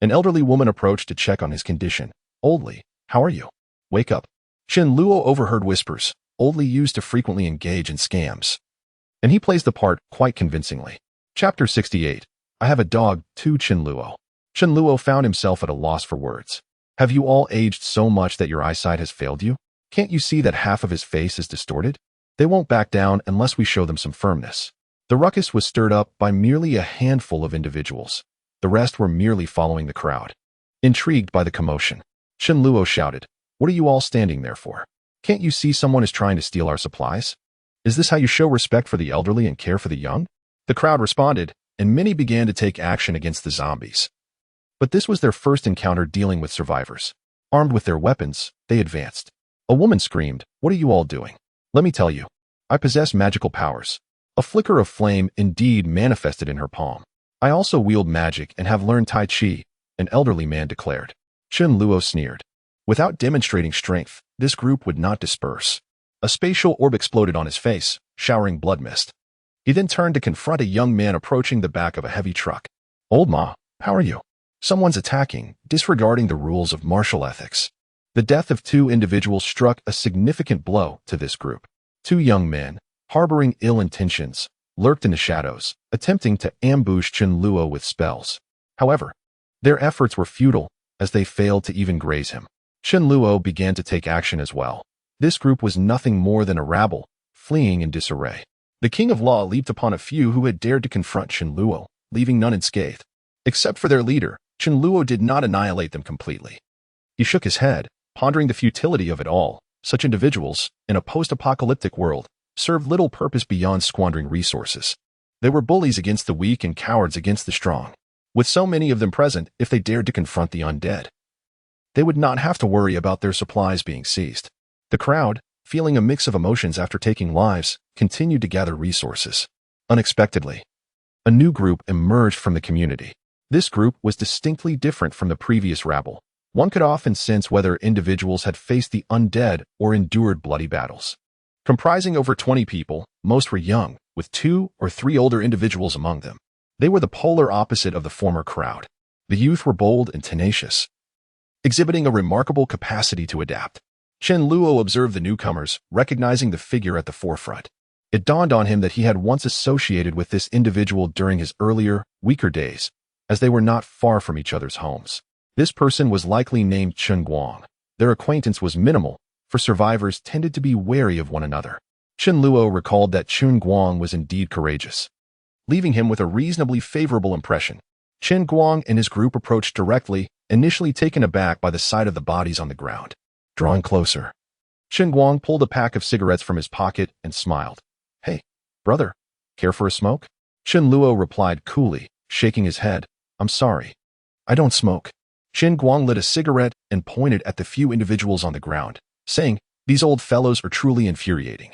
An elderly woman approached to check on his condition. "Oldly, how are you? Wake up." Chinluo overheard whispers. Oldly used to frequently engage in scams, and he plays the part quite convincingly. Chapter 68. I have a dog too. Chinluo. Chinluo found himself at a loss for words. Have you all aged so much that your eyesight has failed you? Can't you see that half of his face is distorted? They won't back down unless we show them some firmness. The ruckus was stirred up by merely a handful of individuals. The rest were merely following the crowd. Intrigued by the commotion, Chinluo shouted, "What are you all standing there for? Can't you see someone is trying to steal our supplies? Is this how you show respect for the elderly and care for the young?" The crowd responded, and many began to take action against the zombies. But this was their first encounter dealing with survivors. Armed with their weapons, they advanced. A woman screamed, "What are you all doing? Let me tell you, I possess magical powers." A flicker of flame indeed manifested in her palm. "I also wield magic and have learned Tai Chi," an elderly man declared. Chinluo sneered. Without demonstrating strength, this group would not disperse. A spatial orb exploded on his face, showering blood mist. He then turned to confront a young man approaching the back of a heavy truck. "Old Ma, how are you? Someone's attacking, disregarding the rules of martial ethics." The death of 2 individuals struck a significant blow to this group. 2 young men, harboring ill intentions, lurked in the shadows, attempting to ambush Chinluo with spells. However, their efforts were futile, as they failed to even graze him. Chinluo began to take action as well. This group was nothing more than a rabble, fleeing in disarray. The King of Law leaped upon a few who had dared to confront Chinluo, leaving none unscathed. Except for their leader, Chinluo did not annihilate them completely. He shook his head, pondering the futility of it all. Such individuals, in a post-apocalyptic world, served little purpose beyond squandering resources. They were bullies against the weak and cowards against the strong. With so many of them present, if they dared to confront the undead, they would not have to worry about their supplies being seized. The crowd, feeling a mix of emotions after taking lives, continued to gather resources. Unexpectedly, A new group emerged from the community. This group was distinctly different from the previous rabble. One could often sense whether individuals had faced the undead or endured bloody battles. Comprising over 20 people, most were young, with 2 or 3 older individuals among them. They were the polar opposite of the former crowd. The youth were bold and tenacious, exhibiting a remarkable capacity to adapt. Chen Luo observed the newcomers, recognizing the figure at the forefront. It dawned on him that he had once associated with this individual during his earlier, weaker days, as they were not far from each other's homes. This person was likely named Chen Guang. Their acquaintance was minimal, for survivors tended to be wary of one another. Chen Luo recalled that Chen Guang was indeed courageous, leaving him with a reasonably favorable impression. Chen Guang and his group approached directly, initially taken aback by the sight of the bodies on the ground. Drawing closer, Chen Guang pulled a pack of cigarettes from his pocket and smiled. "Hey, brother, care for a smoke?" Chen Luo replied coolly, shaking his head. "I'm sorry. I don't smoke." Chen Guang lit a cigarette and pointed at the few individuals on the ground, saying, "These old fellows are truly infuriating,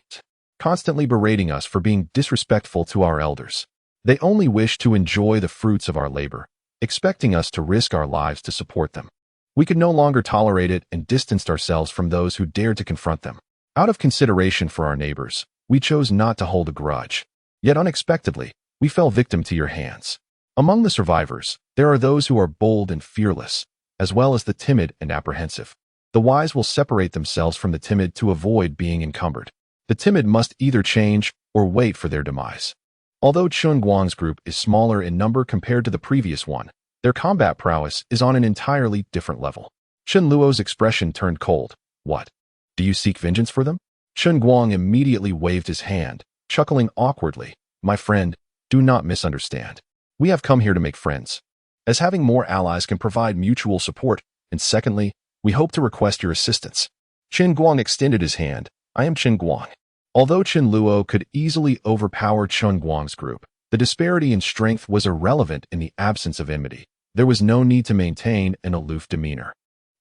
constantly berating us for being disrespectful to our elders. They only wish to enjoy the fruits of our labor, expecting us to risk our lives to support them. We could no longer tolerate it and distanced ourselves from those who dared to confront them. Out of consideration for our neighbors, we chose not to hold a grudge. Yet unexpectedly, we fell victim to your hands. Among the survivors, there are those who are bold and fearless, as well as the timid and apprehensive. The wise will separate themselves from the timid to avoid being encumbered. The timid must either change or wait for their demise." Although Chen Guang's group is smaller in number compared to the previous one, their combat prowess is on an entirely different level. Chen Luo's expression turned cold. "What? Do you seek vengeance for them?" Chen Guang immediately waved his hand, chuckling awkwardly. "My friend, do not misunderstand. We have come here to make friends, as having more allies can provide mutual support, and secondly, we hope to request your assistance." Chen Guang extended his hand. "I am Chen Guang." Although Chen Luo could easily overpower Chen Guang's group, the disparity in strength was irrelevant in the absence of enmity. There was no need to maintain an aloof demeanor.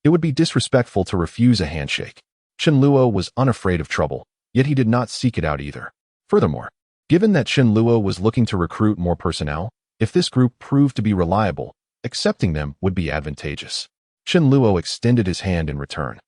It would be disrespectful to refuse a handshake. Chen Luo was unafraid of trouble, yet he did not seek it out either. Furthermore, given that Chen Luo was looking to recruit more personnel, if this group proved to be reliable, accepting them would be advantageous. Chen Luo extended his hand in return.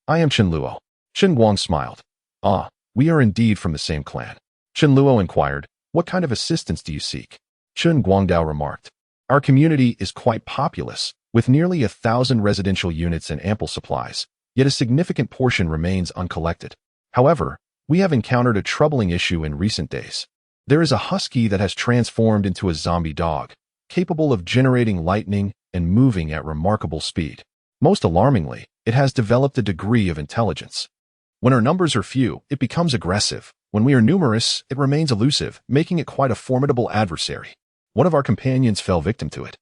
"I am Chen Luo." Chen Guang smiled. "Ah, we are indeed from the same clan." Chen Luo inquired, "What kind of assistance do you seek?" Chen Guangdao remarked, "Our community is quite populous, with nearly 1,000 residential units and ample supplies, yet a significant portion remains uncollected. However, we have encountered a troubling issue in recent days. There is a husky that has transformed into a zombie dog, capable of generating lightning and moving at remarkable speed. Most alarmingly, it has developed a degree of intelligence. When our numbers are few, it becomes aggressive. When we are numerous, it remains elusive, making it quite a formidable adversary. One of our companions fell victim to it.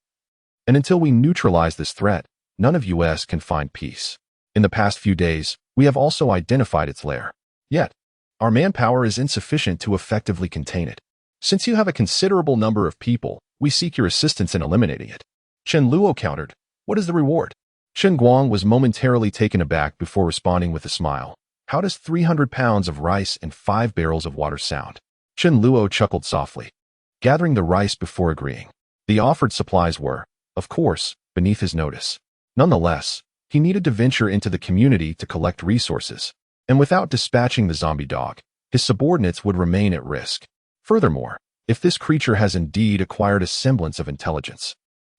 And until we neutralize this threat, none of us can find peace. In the past few days, we have also identified its lair. Yet, our manpower is insufficient to effectively contain it. Since you have a considerable number of people, we seek your assistance in eliminating it." Chen Luo countered, "What is the reward?" Chen Guang was momentarily taken aback before responding with a smile. "How does 300 pounds of rice and 5 barrels of water sound?" Chen Luo chuckled softly, gathering the rice before agreeing. The offered supplies were, of course, beneath his notice. Nonetheless, he needed to venture into the community to collect resources, and without dispatching the zombie dog, his subordinates would remain at risk. Furthermore, if this creature has indeed acquired a semblance of intelligence,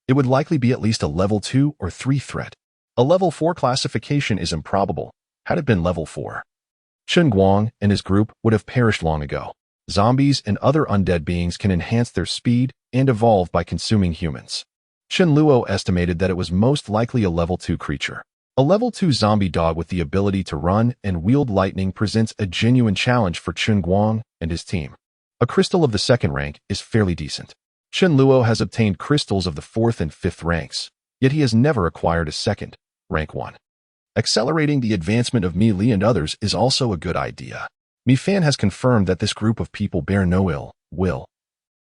it would likely be at least a level 2 or 3 threat. A level 4 classification is improbable. Had it been level 4, Chen Guang and his group would have perished long ago. Zombies and other undead beings can enhance their speed and evolve by consuming humans. Chen Luo estimated that it was most likely a level 2 creature. A level 2 zombie dog with the ability to run and wield lightning presents a genuine challenge for Chen Guang and his team. A crystal of the 2nd rank is fairly decent. Chen Luo has obtained crystals of the 4th and 5th ranks, yet he has never acquired a 2nd, rank 1. Accelerating the advancement of Mi Li and others is also a good idea. Mi Fan has confirmed that this group of people bear no ill will,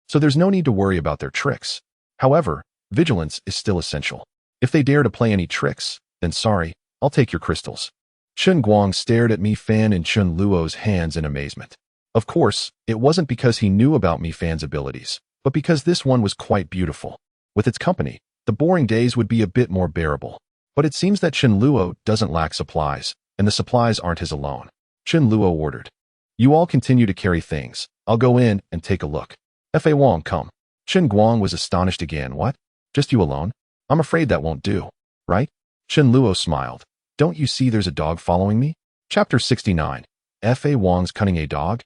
so there's no need to worry about their tricks. However, vigilance is still essential. If they dare to play any tricks, then sorry, I'll take your crystals." Chen Guang stared at Mi Fan and Chen Luo's hands in amazement. Of course, it wasn't because he knew about Mi Fan's abilities, but because this one was quite beautiful. With its company, the boring days would be a bit more bearable. But it seems that Chen Luo doesn't lack supplies, and the supplies aren't his alone. Chen Luo ordered, "You all continue to carry things. I'll go in and take a look." Fa Wang, come. Chen Guang was astonished again. What? Just you alone? I'm afraid that won't do, right? Chen Luo smiled. Don't you see there's a dog following me? Chapter 69. Fa Wang's cunning a dog?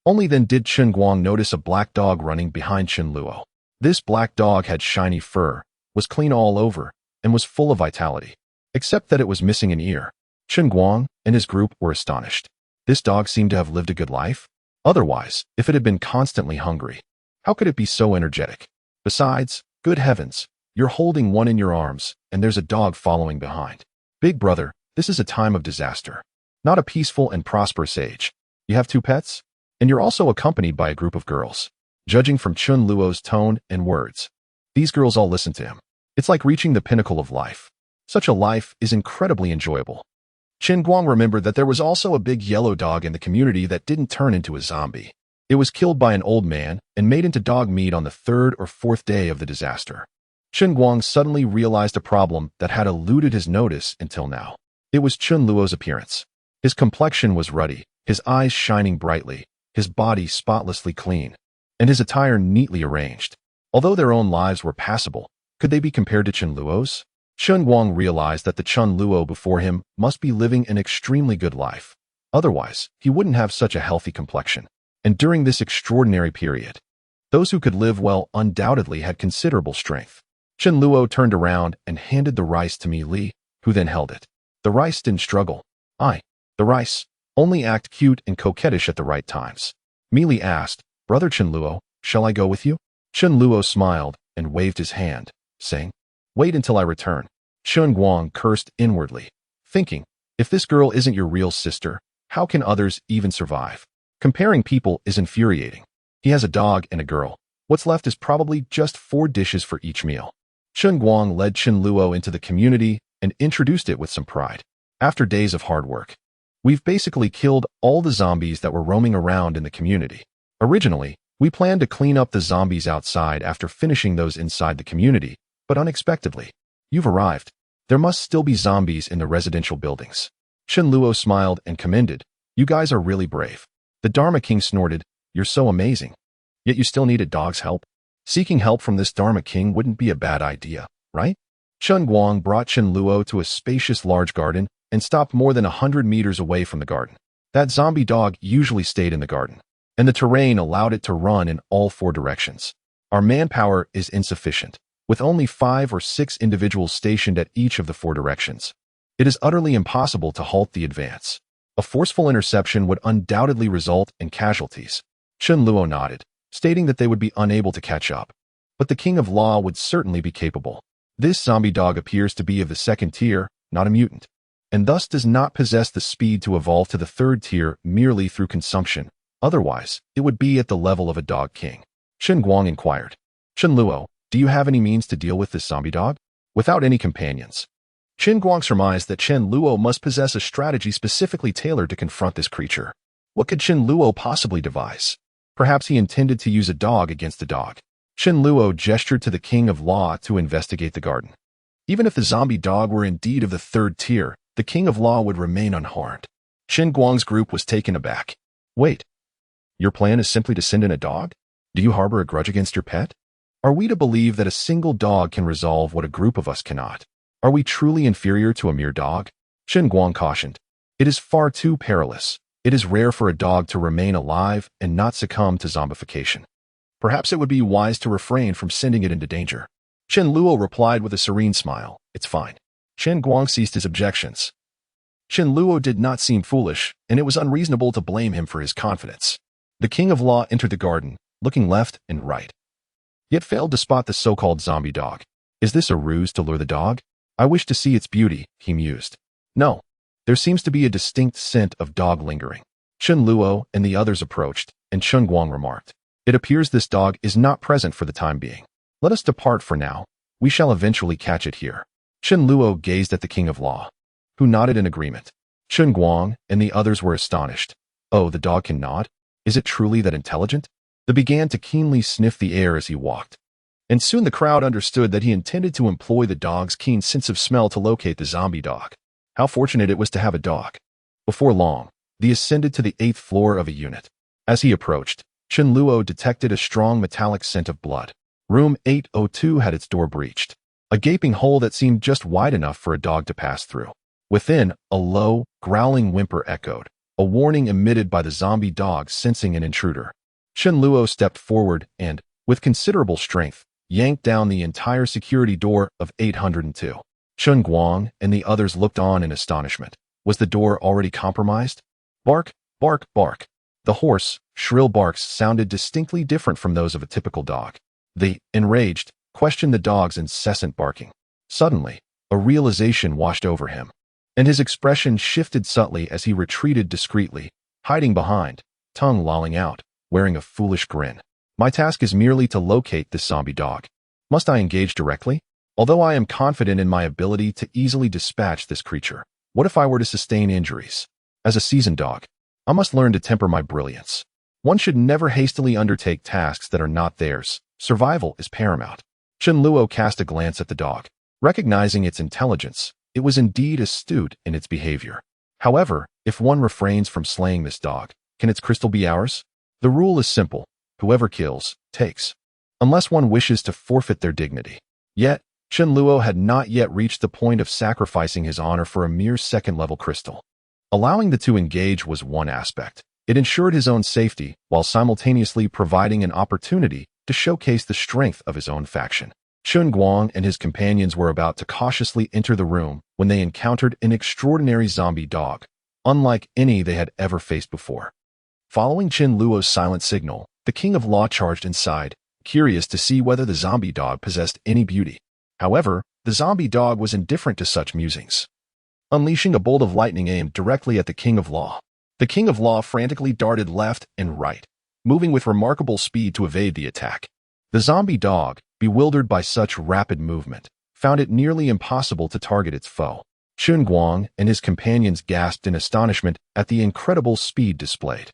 Only then did Chen Guang notice a black dog running behind Chen Luo. This black dog had shiny fur, was clean all over, and was full of vitality, except that it was missing an ear. Chen Guang and his group were astonished. This dog seemed to have lived a good life. Otherwise, if it had been constantly hungry, how could it be so energetic? Besides, good heavens, you're holding one in your arms, and there's a dog following behind. Big brother, this is a time of disaster, not a peaceful and prosperous age. You have 2 pets? And you're also accompanied by a group of girls. Judging from Chen Luo's tone and words, these girls all listen to him. It's like reaching the pinnacle of life. Such a life is incredibly enjoyable. Chen Guang remembered that there was also a big yellow dog in the community that didn't turn into a zombie. It was killed by an old man and made into dog meat on the 3rd or 4th day of the disaster. Chen Guang suddenly realized a problem that had eluded his notice until now. It was Chen Luo's appearance. His complexion was ruddy, his eyes shining brightly, his body spotlessly clean, and his attire neatly arranged. Although their own lives were passable, could they be compared to Chen Luo's? Chen Guang realized that the Chen Luo before him must be living an extremely good life. Otherwise, he wouldn't have such a healthy complexion. And during this extraordinary period, those who could live well undoubtedly had considerable strength. Chen Luo turned around and handed the rice to Mi Li, who then held it. The rice didn't struggle. The rice, only act cute and coquettish at the right times. Mi Li asked, Brother Chen Luo, shall I go with you? Chen Luo smiled and waved his hand, saying, Wait until I return. Chen Guang cursed inwardly, thinking, if this girl isn't your real sister, how can others even survive? Comparing people is infuriating. He has a dog and a girl. What's left is probably just 4 dishes for each meal. Chen Guang led Chen Luo into the community and introduced it with some pride. After days of hard work, we've basically killed all the zombies that were roaming around in the community. Originally, we planned to clean up the zombies outside after finishing those inside the community, but unexpectedly, you've arrived. There must still be zombies in the residential buildings. Chen Luo smiled and commended, You guys are really brave. The Dharma King snorted, You're so amazing. Yet you still need a dog's help? Seeking help from this Dharma King wouldn't be a bad idea, right? Chen Guang brought Chen Luo to a spacious large garden and stopped more than 100 meters away from the garden. That zombie dog usually stayed in the garden, and the terrain allowed it to run in all 4 directions. Our manpower is insufficient, with only 5 or 6 individuals stationed at each of the 4 directions. It is utterly impossible to halt the advance. A forceful interception would undoubtedly result in casualties. Chen Luo nodded, stating that they would be unable to catch up. But the King of Law would certainly be capable. This zombie dog appears to be of the 2nd tier, not a mutant, and thus does not possess the speed to evolve to the 3rd tier merely through consumption. Otherwise, it would be at the level of a dog king. Chen Guang inquired, Chen Luo, do you have any means to deal with this zombie dog? Without any companions. Chen Guang surmised that Chen Luo must possess a strategy specifically tailored to confront this creature. What could Chen Luo possibly devise? Perhaps he intended to use a dog against a dog. Chen Luo gestured to the King of Law to investigate the garden. Even if the zombie dog were indeed of the 3rd tier, the King of Law would remain unharmed. Chen Guang's group was taken aback. Wait, your plan is simply to send in a dog? Do you harbor a grudge against your pet? Are we to believe that a single dog can resolve what a group of us cannot? Are we truly inferior to a mere dog? Chen Guang cautioned. It is far too perilous. It is rare for a dog to remain alive and not succumb to zombification. Perhaps it would be wise to refrain from sending it into danger. Chen Luo replied with a serene smile. It's fine. Chen Guang ceased his objections. Chen Luo did not seem foolish, and it was unreasonable to blame him for his confidence. The King of Law entered the garden, looking left and right, yet failed to spot the so-called zombie dog. Is this a ruse to lure the dog? I wish to see its beauty, he mused. No, there seems to be a distinct scent of dog lingering. Chen Luo and the others approached, and Chen Guang remarked, It appears this dog is not present for the time being. Let us depart for now. We shall eventually catch it here. Chen Luo gazed at the King of Law, who nodded in agreement. Chen Guang and the others were astonished. Oh, the dog can nod? Is it truly that intelligent? They began to keenly sniff the air as he walked. And soon the crowd understood that he intended to employ the dog's keen sense of smell to locate the zombie dog. How fortunate it was to have a dog. Before long, they ascended to the 8th floor of a unit. As he approached, Chen Luo detected a strong metallic scent of blood. Room 802 had its door breached, a gaping hole that seemed just wide enough for a dog to pass through. Within, a low, growling whimper echoed, a warning emitted by the zombie dog sensing an intruder. Chen Luo stepped forward and, with considerable strength, yanked down the entire security door of 802. Chen Guang and the others looked on in astonishment. Was the door already compromised? Bark, bark, bark. The hoarse, shrill barks sounded distinctly different from those of a typical dog. They, enraged, questioned the dog's incessant barking. Suddenly, a realization washed over him, and his expression shifted subtly as he retreated discreetly, hiding behind, tongue lolling out, wearing a foolish grin. My task is merely to locate this zombie dog. Must I engage directly? Although I am confident in my ability to easily dispatch this creature, what if I were to sustain injuries? As a seasoned dog, I must learn to temper my brilliance. One should never hastily undertake tasks that are not theirs. Survival is paramount. Chen Luo cast a glance at the dog. Recognizing its intelligence, it was indeed astute in its behavior. However, if one refrains from slaying this dog, can its crystal be ours? The rule is simple. Whoever kills, takes. Unless one wishes to forfeit their dignity. Yet, Chen Luo had not yet reached the point of sacrificing his honor for a mere second-level crystal. Allowing the two engage was one aspect. It ensured his own safety, while simultaneously providing an opportunity to showcase the strength of his own faction. Chen Guang and his companions were about to cautiously enter the room when they encountered an extraordinary zombie dog, unlike any they had ever faced before. Following Chen Luo's silent signal, the King of Law charged inside, curious to see whether the zombie dog possessed any beauty. However, the zombie dog was indifferent to such musings. Unleashing a bolt of lightning aimed directly at the King of Law. The King of Law frantically darted left and right, moving with remarkable speed to evade the attack. The zombie dog, bewildered by such rapid movement, found it nearly impossible to target its foe. Chen Guang and his companions gasped in astonishment at the incredible speed displayed.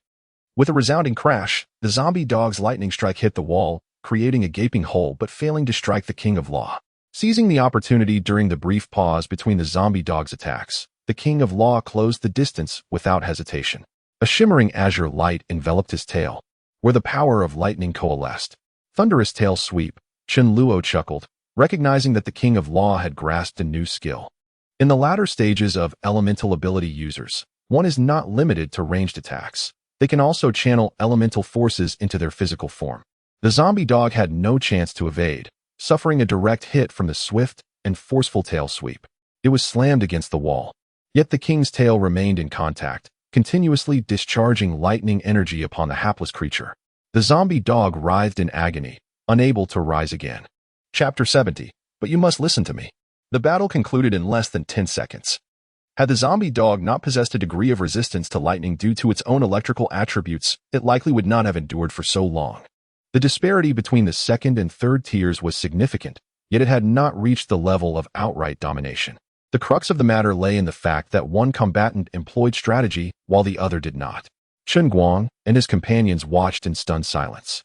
With a resounding crash, the zombie dog's lightning strike hit the wall, creating a gaping hole but failing to strike the King of Law. Seizing the opportunity during the brief pause between the zombie dog's attacks, the King of Law closed the distance without hesitation. A shimmering azure light enveloped his tail, where the power of lightning coalesced. Thunderous tail sweep, Chen Luo chuckled, recognizing that the King of Law had grasped a new skill. In the latter stages of elemental ability users, one is not limited to ranged attacks. They can also channel elemental forces into their physical form. The zombie dog had no chance to evade, suffering a direct hit from the swift and forceful tail sweep. It was slammed against the wall. Yet the king's tail remained in contact, continuously discharging lightning energy upon the hapless creature. The zombie dog writhed in agony, unable to rise again. Chapter 70. But you must listen to me. The battle concluded in less than 10 seconds. Had the zombie dog not possessed a degree of resistance to lightning due to its own electrical attributes, it likely would not have endured for so long. The disparity between the second and third tiers was significant, yet it had not reached the level of outright domination. The crux of the matter lay in the fact that one combatant employed strategy while the other did not. Chen Guang and his companions watched in stunned silence.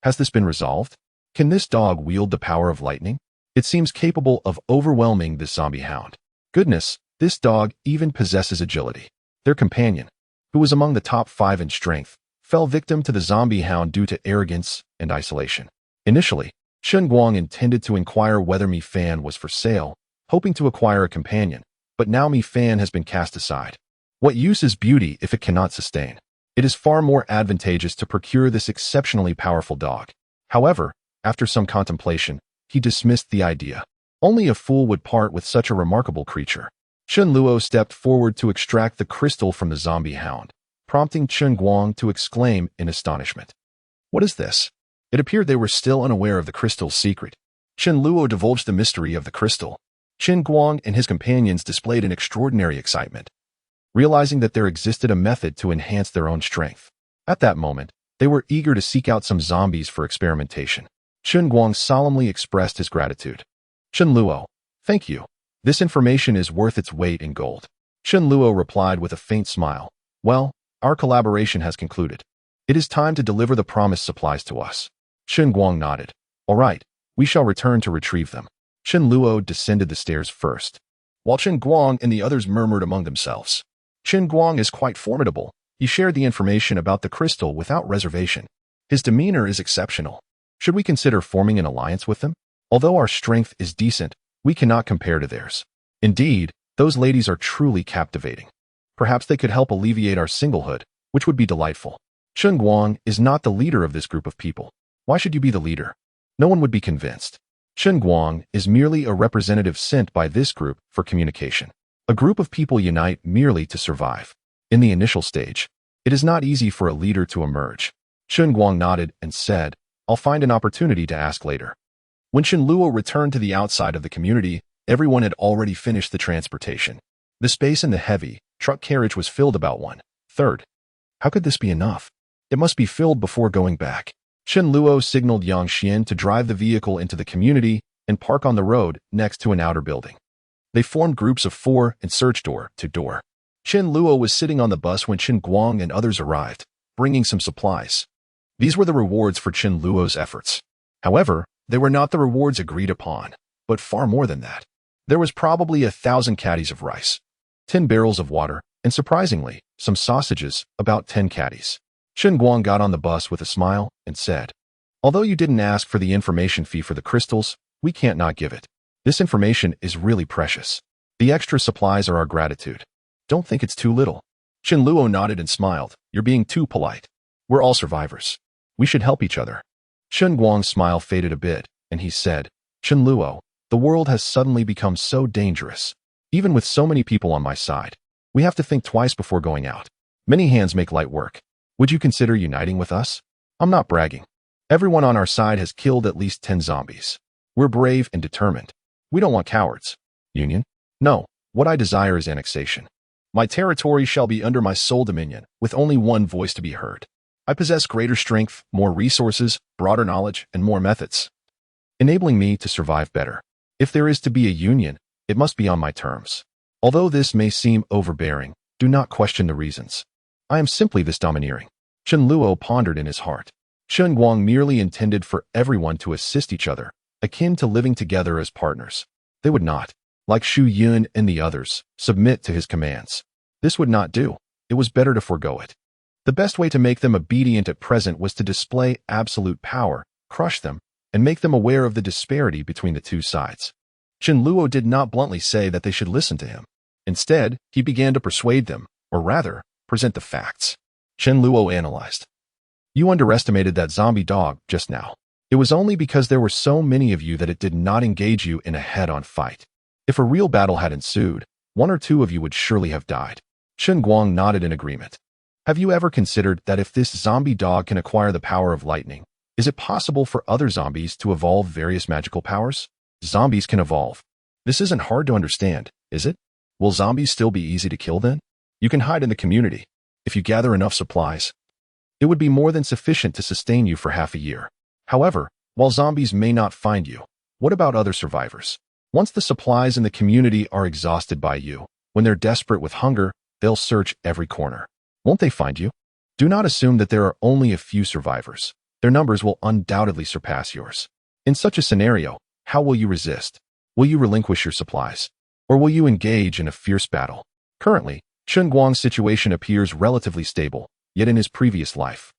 Has this been resolved? Can this dog wield the power of lightning? It seems capable of overwhelming this zombie hound. Goodness, this dog even possesses agility. Their companion, who was among the top 5 in strength, fell victim to the zombie hound due to arrogance and isolation. Initially, Chen Guang intended to inquire whether Mi Fan was for sale, hoping to acquire a companion, but now Mi Fan has been cast aside. What use is beauty if it cannot sustain? It is far more advantageous to procure this exceptionally powerful dog. However, after some contemplation, he dismissed the idea. Only a fool would part with such a remarkable creature. Chen Luo stepped forward to extract the crystal from the zombie hound, prompting Chen Guang to exclaim in astonishment. What is this? It appeared they were still unaware of the crystal's secret. Chen Luo divulged the mystery of the crystal. Chen Guang and his companions displayed an extraordinary excitement, realizing that there existed a method to enhance their own strength. At that moment, they were eager to seek out some zombies for experimentation. Chen Guang solemnly expressed his gratitude. Chen Luo, thank you. This information is worth its weight in gold. Chen Luo replied with a faint smile. Well, our collaboration has concluded. It is time to deliver the promised supplies to us. Chen Guang nodded. All right, we shall return to retrieve them. Chen Luo descended the stairs first, while Chen Guang and the others murmured among themselves. Chen Guang is quite formidable. He shared the information about the crystal without reservation. His demeanor is exceptional. Should we consider forming an alliance with them? Although our strength is decent, we cannot compare to theirs. Indeed, those ladies are truly captivating. Perhaps they could help alleviate our singlehood, which would be delightful. Chen Guang is not the leader of this group of people. Why should you be the leader? No one would be convinced. Chen Guang is merely a representative sent by this group for communication. A group of people unite merely to survive. In the initial stage, it is not easy for a leader to emerge. Chen Guang nodded and said, I'll find an opportunity to ask later. When Chen Luo returned to the outside of the community, everyone had already finished the transportation. The space in the heavy truck carriage was filled about 1/3. How could this be enough? It must be filled before going back. Chen Luo signaled Yang Xian to drive the vehicle into the community and park on the road next to an outer building. They formed groups of 4 and searched door to door. Chen Luo was sitting on the bus when Chen Guang and others arrived, bringing some supplies. These were the rewards for Chen Luo's efforts. However, they were not the rewards agreed upon, but far more than that. There was probably 1,000 caddies of rice, 10 barrels of water, and surprisingly, some sausages, about 10 caddies. Chen Guang got on the bus with a smile and said, although you didn't ask for the information fee for the crystals, we can't not give it. This information is really precious. The extra supplies are our gratitude. Don't think it's too little. Chen Luo nodded and smiled. You're being too polite. We're all survivors. We should help each other. Chen Guang's smile faded a bit, and he said, Chen Luo, the world has suddenly become so dangerous. Even with so many people on my side, we have to think twice before going out. Many hands make light work. Would you consider uniting with us? I'm not bragging. Everyone on our side has killed at least 10 zombies. We're brave and determined. We don't want cowards. Union? No, what I desire is annexation. My territory shall be under my sole dominion, with only one voice to be heard. I possess greater strength, more resources, broader knowledge, and more methods, enabling me to survive better. If there is to be a union, it must be on my terms. Although this may seem overbearing, do not question the reasons. I am simply this domineering. Chen Luo pondered in his heart. Chen Guang merely intended for everyone to assist each other, akin to living together as partners. They would not, like Xu Yun and the others, submit to his commands. This would not do. It was better to forego it. The best way to make them obedient at present was to display absolute power, crush them, and make them aware of the disparity between the two sides. Chen Luo did not bluntly say that they should listen to him. Instead, he began to persuade them, or rather, present the facts. Chen Luo analyzed. You underestimated that zombie dog just now. It was only because there were so many of you that it did not engage you in a head-on fight. If a real battle had ensued, 1 or 2 of you would surely have died. Chen Guang nodded in agreement. Have you ever considered that if this zombie dog can acquire the power of lightning, is it possible for other zombies to evolve various magical powers? Zombies can evolve. This isn't hard to understand, is it? Will zombies still be easy to kill then? You can hide in the community. If you gather enough supplies, it would be more than sufficient to sustain you for half a year. However, while zombies may not find you, what about other survivors? Once the supplies in the community are exhausted by you, when they're desperate with hunger, they'll search every corner. Won't they find you? Do not assume that there are only a few survivors. Their numbers will undoubtedly surpass yours. In such a scenario, how will you resist? Will you relinquish your supplies? Or will you engage in a fierce battle? Currently, Chen Guang's situation appears relatively stable, yet in his previous life,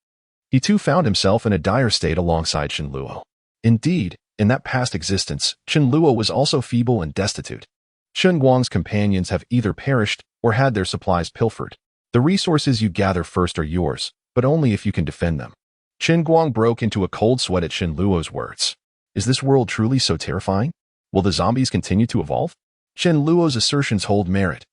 he too found himself in a dire state alongside Chen Luo. Indeed, in that past existence, Chen Luo was also feeble and destitute. Chen Guang's companions have either perished or had their supplies pilfered. The resources you gather first are yours, but only if you can defend them. Chen Guang broke into a cold sweat at Chen Luo's words. Is this world truly so terrifying? Will the zombies continue to evolve? Chen Luo's assertions hold merit.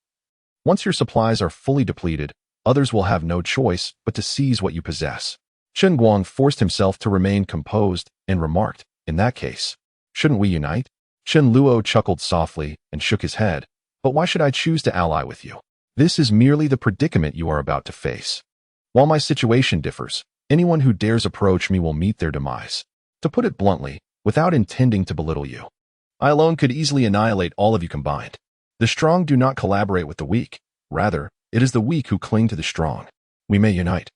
Once your supplies are fully depleted, others will have no choice but to seize what you possess. Chen Guang forced himself to remain composed and remarked, in that case, shouldn't we unite? Chen Luo chuckled softly and shook his head. But why should I choose to ally with you? This is merely the predicament you are about to face. While my situation differs, anyone who dares approach me will meet their demise. To put it bluntly, without intending to belittle you, I alone could easily annihilate all of you combined. The strong do not collaborate with the weak. Rather, it is the weak who cling to the strong. We may unite,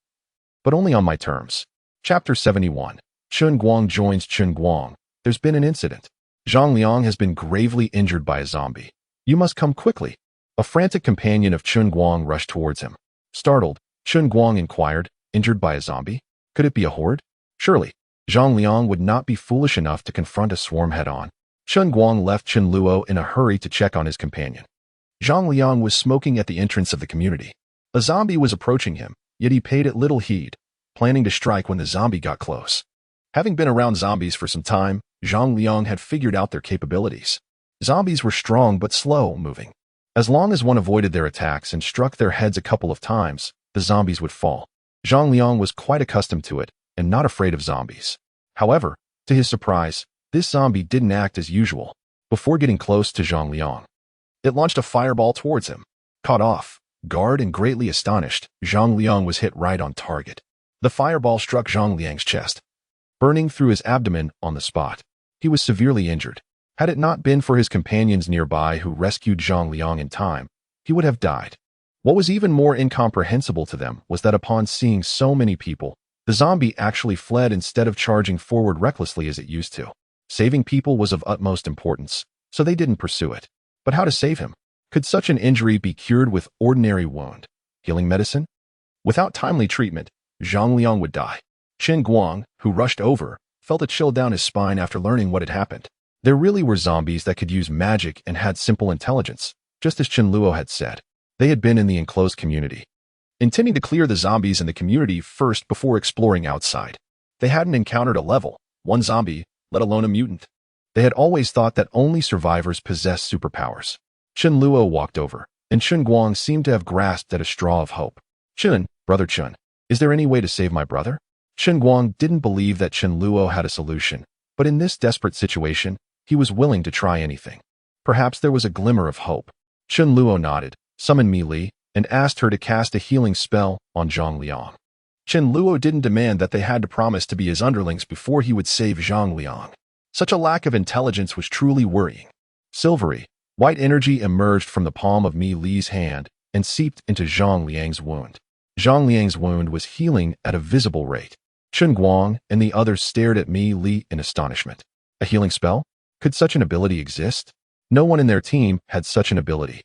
but only on my terms. Chapter 71. Chun Guang joins Chun Guang. There's been an incident. Zhang Liang has been gravely injured by a zombie. You must come quickly. A frantic companion of Chun Guang rushed towards him. Startled, Chun Guang inquired, injured by a zombie? Could it be a horde? Surely, Zhang Liang would not be foolish enough to confront a swarm head-on. Chun Guang left Chen Luo in a hurry to check on his companion. Zhang Liang was smoking at the entrance of the community. A zombie was approaching him, yet he paid it little heed, planning to strike when the zombie got close. Having been around zombies for some time, Zhang Liang had figured out their capabilities. Zombies were strong but slow-moving. As long as one avoided their attacks and struck their heads a couple of times, the zombies would fall. Zhang Liang was quite accustomed to it and not afraid of zombies. However, to his surprise, this zombie didn't act as usual. Before getting close to Zhang Liang, it launched a fireball towards him. Caught off guard and greatly astonished, Zhang Liang was hit right on target. The fireball struck Zhang Liang's chest, burning through his abdomen on the spot. He was severely injured. Had it not been for his companions nearby who rescued Zhang Liang in time, he would have died. What was even more incomprehensible to them was that upon seeing so many people, the zombie actually fled instead of charging forward recklessly as it used to. Saving people was of utmost importance, so they didn't pursue it. But how to save him? Could such an injury be cured with ordinary wound healing medicine? Without timely treatment, Zhang Liang would die. Chen Guang, who rushed over, felt a chill down his spine after learning what had happened. There really were zombies that could use magic and had simple intelligence, just as Chen Luo had said. They had been in the enclosed community, intending to clear the zombies in the community first before exploring outside. They hadn't encountered a level 1 zombie, let alone a mutant. They had always thought that only survivors possessed superpowers. Chen Luo walked over, and Chen Guang seemed to have grasped at a straw of hope. Chun, brother Chun, is there any way to save my brother? Chen Guang didn't believe that Chen Luo had a solution, but in this desperate situation, he was willing to try anything. Perhaps there was a glimmer of hope. Chen Luo nodded, summoned Mi Li, and asked her to cast a healing spell on Zhang Liang. Chen Luo didn't demand that they had to promise to be his underlings before he would save Zhang Liang. Such a lack of intelligence was truly worrying. Silvery, white energy emerged from the palm of Mi Li's hand and seeped into Zhang Liang's wound. Zhang Liang's wound was healing at a visible rate. Chen Guang and the others stared at Mi Li in astonishment. A healing spell? Could such an ability exist? No one in their team had such an ability,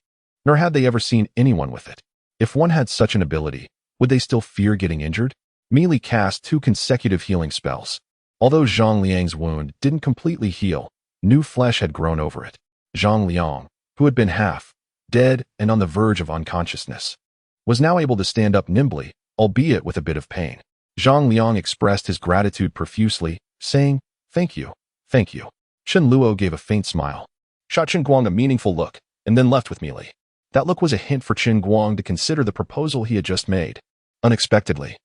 nor had they ever seen anyone with it. If one had such an ability, would they still fear getting injured? Mi Li cast 2 consecutive healing spells. Although Zhang Liang's wound didn't completely heal, new flesh had grown over it. Zhang Liang, who had been half dead and on the verge of unconsciousness, was now able to stand up nimbly, albeit with a bit of pain. Zhang Liang expressed his gratitude profusely, saying, "Thank you, thank you." Chen Luo gave a faint smile, shot Chen Guang a meaningful look, and then left with Mi Li. That look was a hint for Chen Guang to consider the proposal he had just made. Unexpectedly,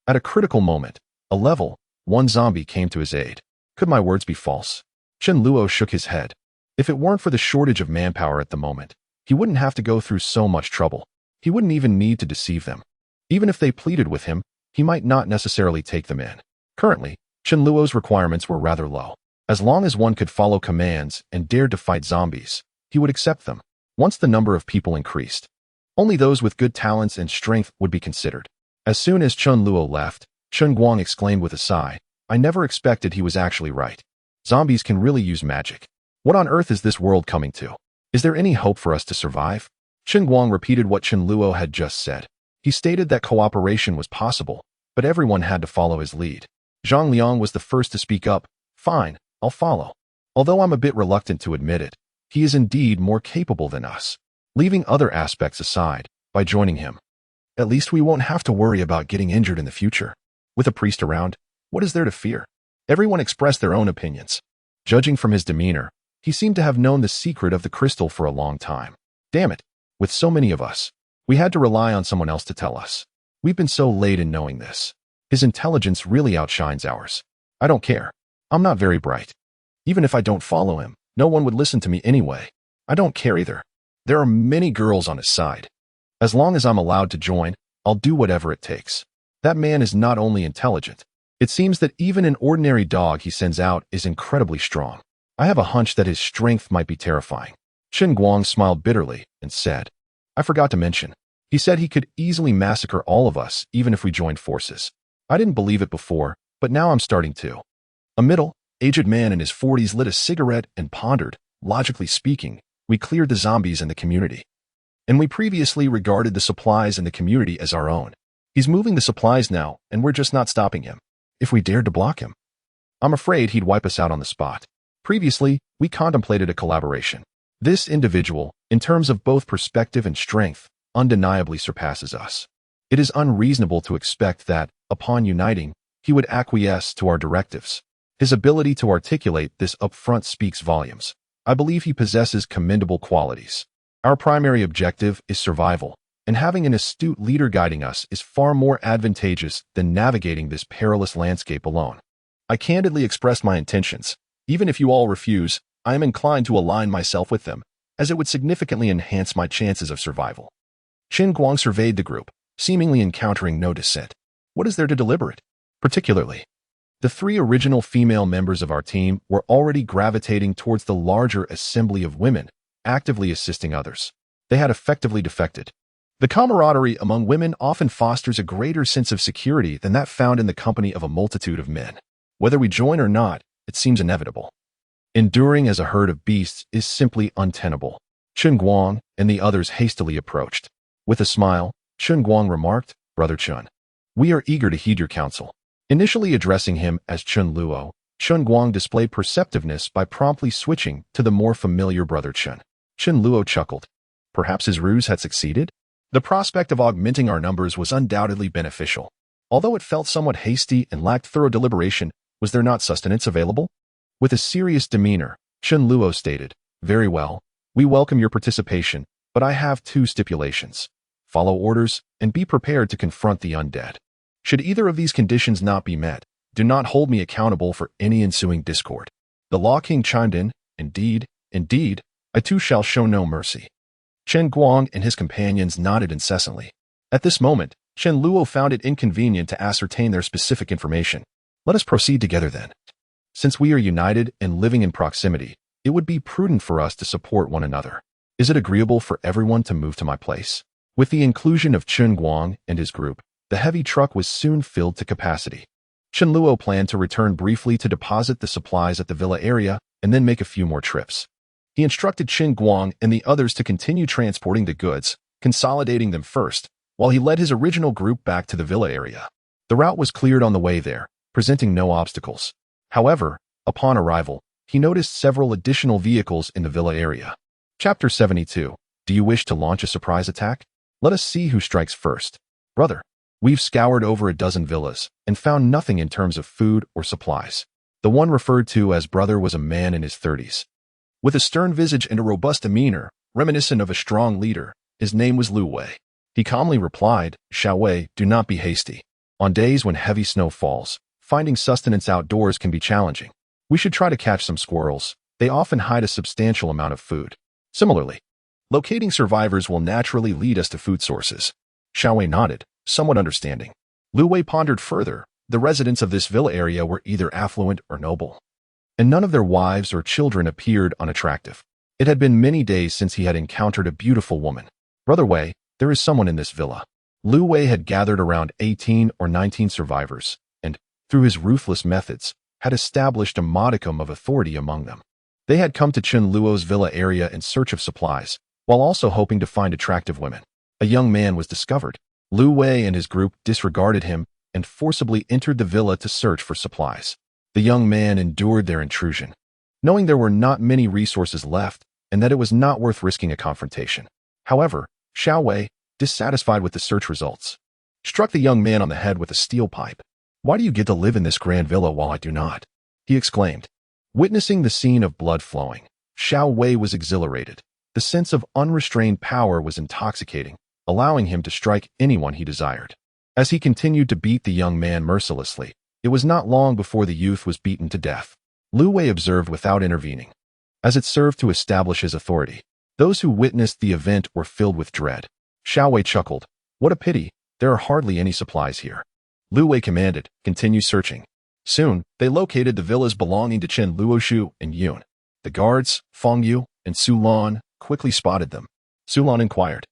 at a critical moment, a level 1 zombie came to his aid. Could my words be false? Chen Luo shook his head. If it weren't for the shortage of manpower at the moment, he wouldn't have to go through so much trouble. He wouldn't even need to deceive them. Even if they pleaded with him, he might not necessarily take them in. Currently, Chen Luo's requirements were rather low. As long as one could follow commands and dared to fight zombies, he would accept them. Once the number of people increased, only those with good talents and strength would be considered. As soon as Chen Luo left, Chen Guang exclaimed with a sigh, "I never expected he was actually right. Zombies can really use magic. What on earth is this world coming to? Is there any hope for us to survive?" Chen Guang repeated what Chen Luo had just said. He stated that cooperation was possible, but everyone had to follow his lead. Zhang Liang was the first to speak up. "Fine, I'll follow. Although I'm a bit reluctant to admit it, he is indeed more capable than us." Leaving other aspects aside, by joining him, at least we won't have to worry about getting injured in the future. With a priest around, what is there to fear? Everyone expressed their own opinions. Judging from his demeanor, he seemed to have known the secret of the crystal for a long time. Damn it, with so many of us, we had to rely on someone else to tell us. We've been so late in knowing this. His intelligence really outshines ours. I don't care. I'm not very bright. Even if I don't follow him, no one would listen to me anyway. I don't care either. There are many girls on his side. As long as I'm allowed to join, I'll do whatever it takes. That man is not only intelligent, it seems that even an ordinary dog he sends out is incredibly strong. I have a hunch that his strength might be terrifying. Chen Guang smiled bitterly and said, "I forgot to mention. He said he could easily massacre all of us even if we joined forces. I didn't believe it before, but now I'm starting to. A middle-aged man in his 40s lit a cigarette and pondered, logically speaking, we cleared the zombies in the community. And we previously regarded the supplies in the community as our own. He's moving the supplies now, and we're just not stopping him. If we dared to block him, I'm afraid he'd wipe us out on the spot. Previously, we contemplated a collaboration. This individual, in terms of both perspective and strength, undeniably surpasses us. It is unreasonable to expect that, upon uniting, he would acquiesce to our directives. His ability to articulate this upfront speaks volumes. I believe he possesses commendable qualities. Our primary objective is survival, and having an astute leader guiding us is far more advantageous than navigating this perilous landscape alone. I candidly expressed my intentions. Even if you all refuse, I am inclined to align myself with them, as it would significantly enhance my chances of survival. Qin Guang surveyed the group, seemingly encountering no dissent. What is there to deliberate? Particularly, the 3 original female members of our team were already gravitating towards the larger assembly of women, actively assisting others. They had effectively defected. The camaraderie among women often fosters a greater sense of security than that found in the company of a multitude of men. Whether we join or not, it seems inevitable. Enduring as a herd of beasts is simply untenable. Chun Guang and the others hastily approached. With a smile, Chun Guang remarked, Brother Chun, we are eager to heed your counsel. Initially addressing him as Chun Luo, Chun Guang displayed perceptiveness by promptly switching to the more familiar Brother Chun. Chun Luo chuckled. Perhaps his ruse had succeeded? The prospect of augmenting our numbers was undoubtedly beneficial. Although it felt somewhat hasty and lacked thorough deliberation, was there not sustenance available? With a serious demeanor, Chun Luo stated, Very well, we welcome your participation, but I have 2 stipulations. Follow orders, and be prepared to confront the undead. Should either of these conditions not be met, do not hold me accountable for any ensuing discord. The Law King chimed in, Indeed, I too shall show no mercy. Chen Guang and his companions nodded incessantly. At this moment, Chen Luo found it inconvenient to ascertain their specific information. Let us proceed together then. Since we are united and living in proximity, it would be prudent for us to support one another. Is it agreeable for everyone to move to my place? With the inclusion of Chen Guang and his group, the heavy truck was soon filled to capacity. Chen Luo planned to return briefly to deposit the supplies at the villa area and then make a few more trips. He instructed Chen Guang and the others to continue transporting the goods, consolidating them first, while he led his original group back to the villa area. The route was cleared on the way there, presenting no obstacles. However, upon arrival, he noticed several additional vehicles in the villa area. Chapter 72. Do you wish to launch a surprise attack? Let us see who strikes first. Brother, we've scoured over a dozen villas and found nothing in terms of food or supplies. The one referred to as brother was a man in his 30s. With a stern visage and a robust demeanor, reminiscent of a strong leader, his name was Lu Wei. He calmly replied, Xiao Wei, do not be hasty. On days when heavy snow falls, finding sustenance outdoors can be challenging. We should try to catch some squirrels. They often hide a substantial amount of food. Similarly, locating survivors will naturally lead us to food sources. Xiao Wei nodded, somewhat understanding. Lu Wei pondered further. The residents of this villa area were either affluent or noble, and none of their wives or children appeared unattractive. It had been many days since he had encountered a beautiful woman. Brother Wei, there is someone in this villa. Lu Wei had gathered around 18 or 19 survivors, and, through his ruthless methods, had established a modicum of authority among them. They had come to Chen Luo's villa area in search of supplies, while also hoping to find attractive women. A young man was discovered. Lu Wei and his group disregarded him and forcibly entered the villa to search for supplies. The young man endured their intrusion, knowing there were not many resources left and that it was not worth risking a confrontation. However, Xiao Wei, dissatisfied with the search results, struck the young man on the head with a steel pipe. Why do you get to live in this grand villa while I do not? He exclaimed. Witnessing the scene of blood flowing, Xiao Wei was exhilarated. The sense of unrestrained power was intoxicating, allowing him to strike anyone he desired. As he continued to beat the young man mercilessly, it was not long before the youth was beaten to death. Lu Wei observed without intervening, as it served to establish his authority. Those who witnessed the event were filled with dread. Xiao Wei chuckled. What a pity, there are hardly any supplies here. Lu Wei commanded, continue searching. Soon, they located the villas belonging to Chen Luoshu and Yun. The guards, Feng Yu, and Su Lan, quickly spotted them. Su Lan inquired,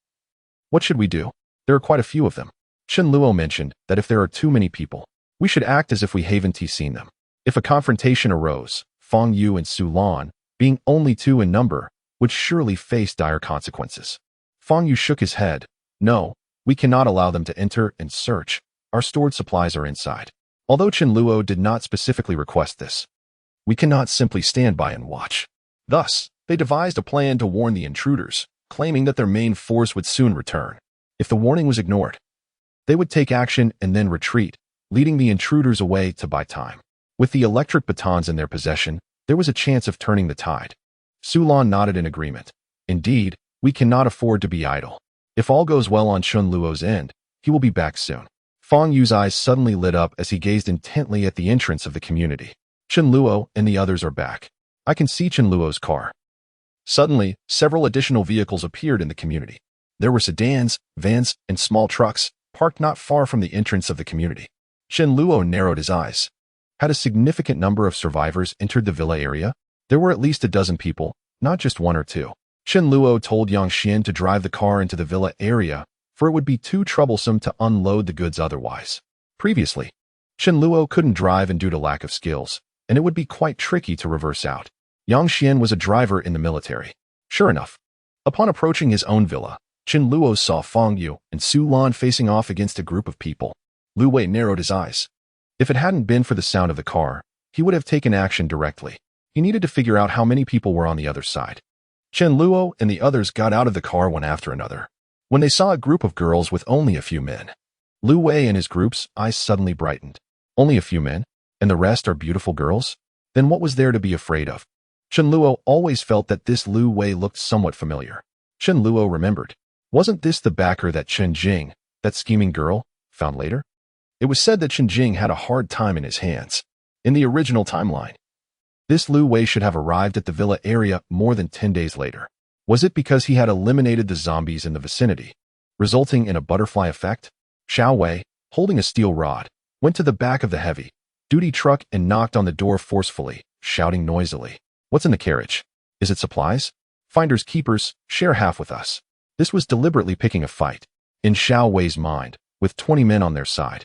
what should we do? There are quite a few of them. Chen Luo mentioned that if there are too many people, We should act as if we haven't seen them. If a confrontation arose, Fang Yu and Su Lan, being only 2 in number, would surely face dire consequences. Fang Yu shook his head. No, we cannot allow them to enter and search. Our stored supplies are inside. Although Chen Luo did not specifically request this, we cannot simply stand by and watch. Thus, they devised a plan to warn the intruders, claiming that their main force would soon return. If the warning was ignored, they would take action and then retreat, leading the intruders away to buy time. With the electric batons in their possession, there was a chance of turning the tide. Su Lan nodded in agreement. Indeed, we cannot afford to be idle. If all goes well on Chen Luo's end, he will be back soon. Fang Yu's eyes suddenly lit up as he gazed intently at the entrance of the community. Chen Luo and the others are back. I can see Chen Luo's car. Suddenly, several additional vehicles appeared in the community. There were sedans, vans, and small trucks, parked not far from the entrance of the community. Chen Luo narrowed his eyes. Had a significant number of survivors entered the villa area? There were at least a dozen people, not just 1 or 2. Chen Luo told Yang Xian to drive the car into the villa area, for it would be too troublesome to unload the goods otherwise. Previously, Chen Luo couldn't drive and due to lack of skills, and it would be quite tricky to reverse out. Yang Xian was a driver in the military. Sure enough, upon approaching his own villa, Chen Luo saw Fang Yu and Su Lan facing off against a group of people. Lu Wei narrowed his eyes. If it hadn't been for the sound of the car, he would have taken action directly. He needed to figure out how many people were on the other side. Chen Luo and the others got out of the car one after another. When they saw a group of girls with only a few men, Lu Wei and his group's eyes suddenly brightened. Only a few men? And the rest are beautiful girls? Then what was there to be afraid of? Chen Luo always felt that this Lu Wei looked somewhat familiar. Chen Luo remembered. Wasn't this the backer that Chen Jing, that scheming girl, found later? It was said that Chen Jing had a hard time in his hands. In the original timeline, this Lu Wei should have arrived at the villa area more than 10 days later. Was it because he had eliminated the zombies in the vicinity, resulting in a butterfly effect? Xiao Wei, holding a steel rod, went to the back of the heavy-duty truck and knocked on the door forcefully, shouting noisily. What's in the carriage? Is it supplies? Finders keepers, share half with us. This was deliberately picking a fight. In Xiao Wei's mind, with 20 men on their side.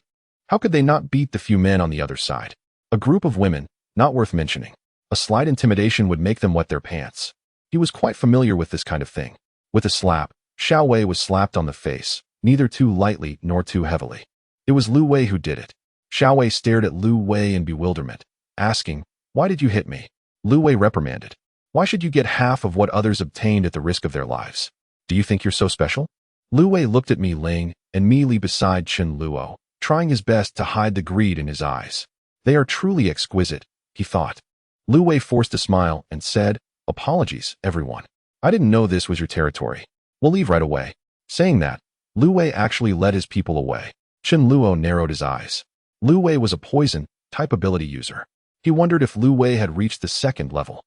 How could they not beat the few men on the other side? A group of women, not worth mentioning. A slight intimidation would make them wet their pants. He was quite familiar with this kind of thing. With a slap, Xiao Wei was slapped on the face, neither too lightly nor too heavily. It was Lu Wei who did it. Xiao Wei stared at Lu Wei in bewilderment, asking, "Why did you hit me?" Lu Wei reprimanded. "Why should you get half of what others obtained at the risk of their lives? Do you think you're so special?" Lu Wei looked at Mi Ling and Mi Li beside Chen Luo, trying his best to hide the greed in his eyes. They are truly exquisite, he thought. Lu Wei forced a smile and said, "Apologies, everyone. I didn't know this was your territory. We'll leave right away." Saying that, Lu Wei actually led his people away. Chen Luo narrowed his eyes. Lu Wei was a poison-type ability user. He wondered if Lu Wei had reached the 2nd level.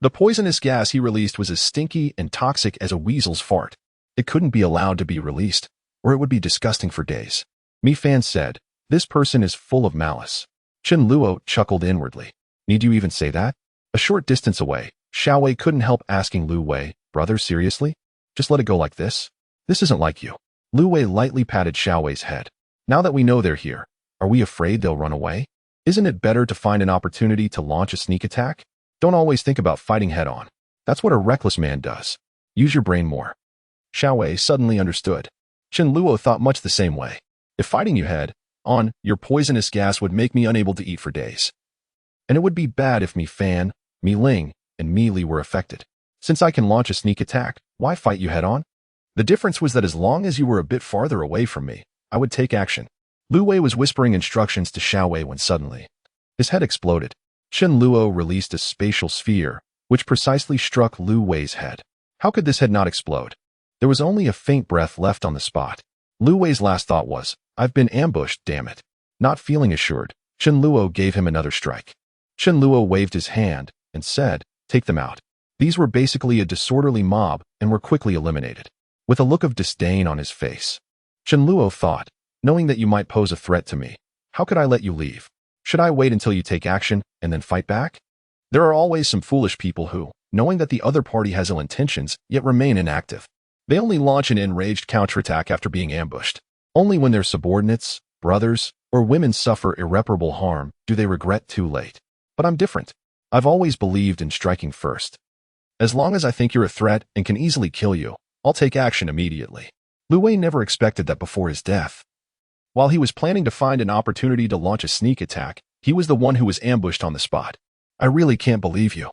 The poisonous gas he released was as stinky and toxic as a weasel's fart. It couldn't be allowed to be released, or it would be disgusting for days. Mi Fan said, "This person is full of malice." Chen Luo chuckled inwardly. Need you even say that? A short distance away, Xiao Wei couldn't help asking Lu Wei, "Brother, seriously? Just let it go like this? This isn't like you." Lu Wei lightly patted Xiao Wei's head. "Now that we know they're here, are we afraid they'll run away? Isn't it better to find an opportunity to launch a sneak attack? Don't always think about fighting head-on. That's what a reckless man does. Use your brain more." Xiao Wei suddenly understood. Chen Luo thought much the same way. If fighting you head-on, your poisonous gas would make me unable to eat for days. And it would be bad if Mi Fan, Mi Ling, and Mi Li were affected. Since I can launch a sneak attack, why fight you head-on? The difference was that as long as you were a bit farther away from me, I would take action. Lu Wei was whispering instructions to Xiao Wei when suddenly, his head exploded. Chen Luo released a spatial sphere, which precisely struck Lu Wei's head. How could this head not explode? There was only a faint breath left on the spot. Lu Wei's last thought was, "I've been ambushed, damn it." Not feeling assured, Chen Luo gave him another strike. Chen Luo waved his hand and said, "Take them out." These were basically a disorderly mob and were quickly eliminated. With a look of disdain on his face, Chen Luo thought, "Knowing that you might pose a threat to me, how could I let you leave? Should I wait until you take action and then fight back?" There are always some foolish people who, knowing that the other party has ill intentions, yet remain inactive. They only launch an enraged counterattack after being ambushed. Only when their subordinates, brothers, or women suffer irreparable harm, do they regret too late? But I'm different. I've always believed in striking first. As long as I think you're a threat and can easily kill you, I'll take action immediately. Lu Wei never expected that before his death. While he was planning to find an opportunity to launch a sneak attack, he was the one who was ambushed on the spot. I really can't believe you.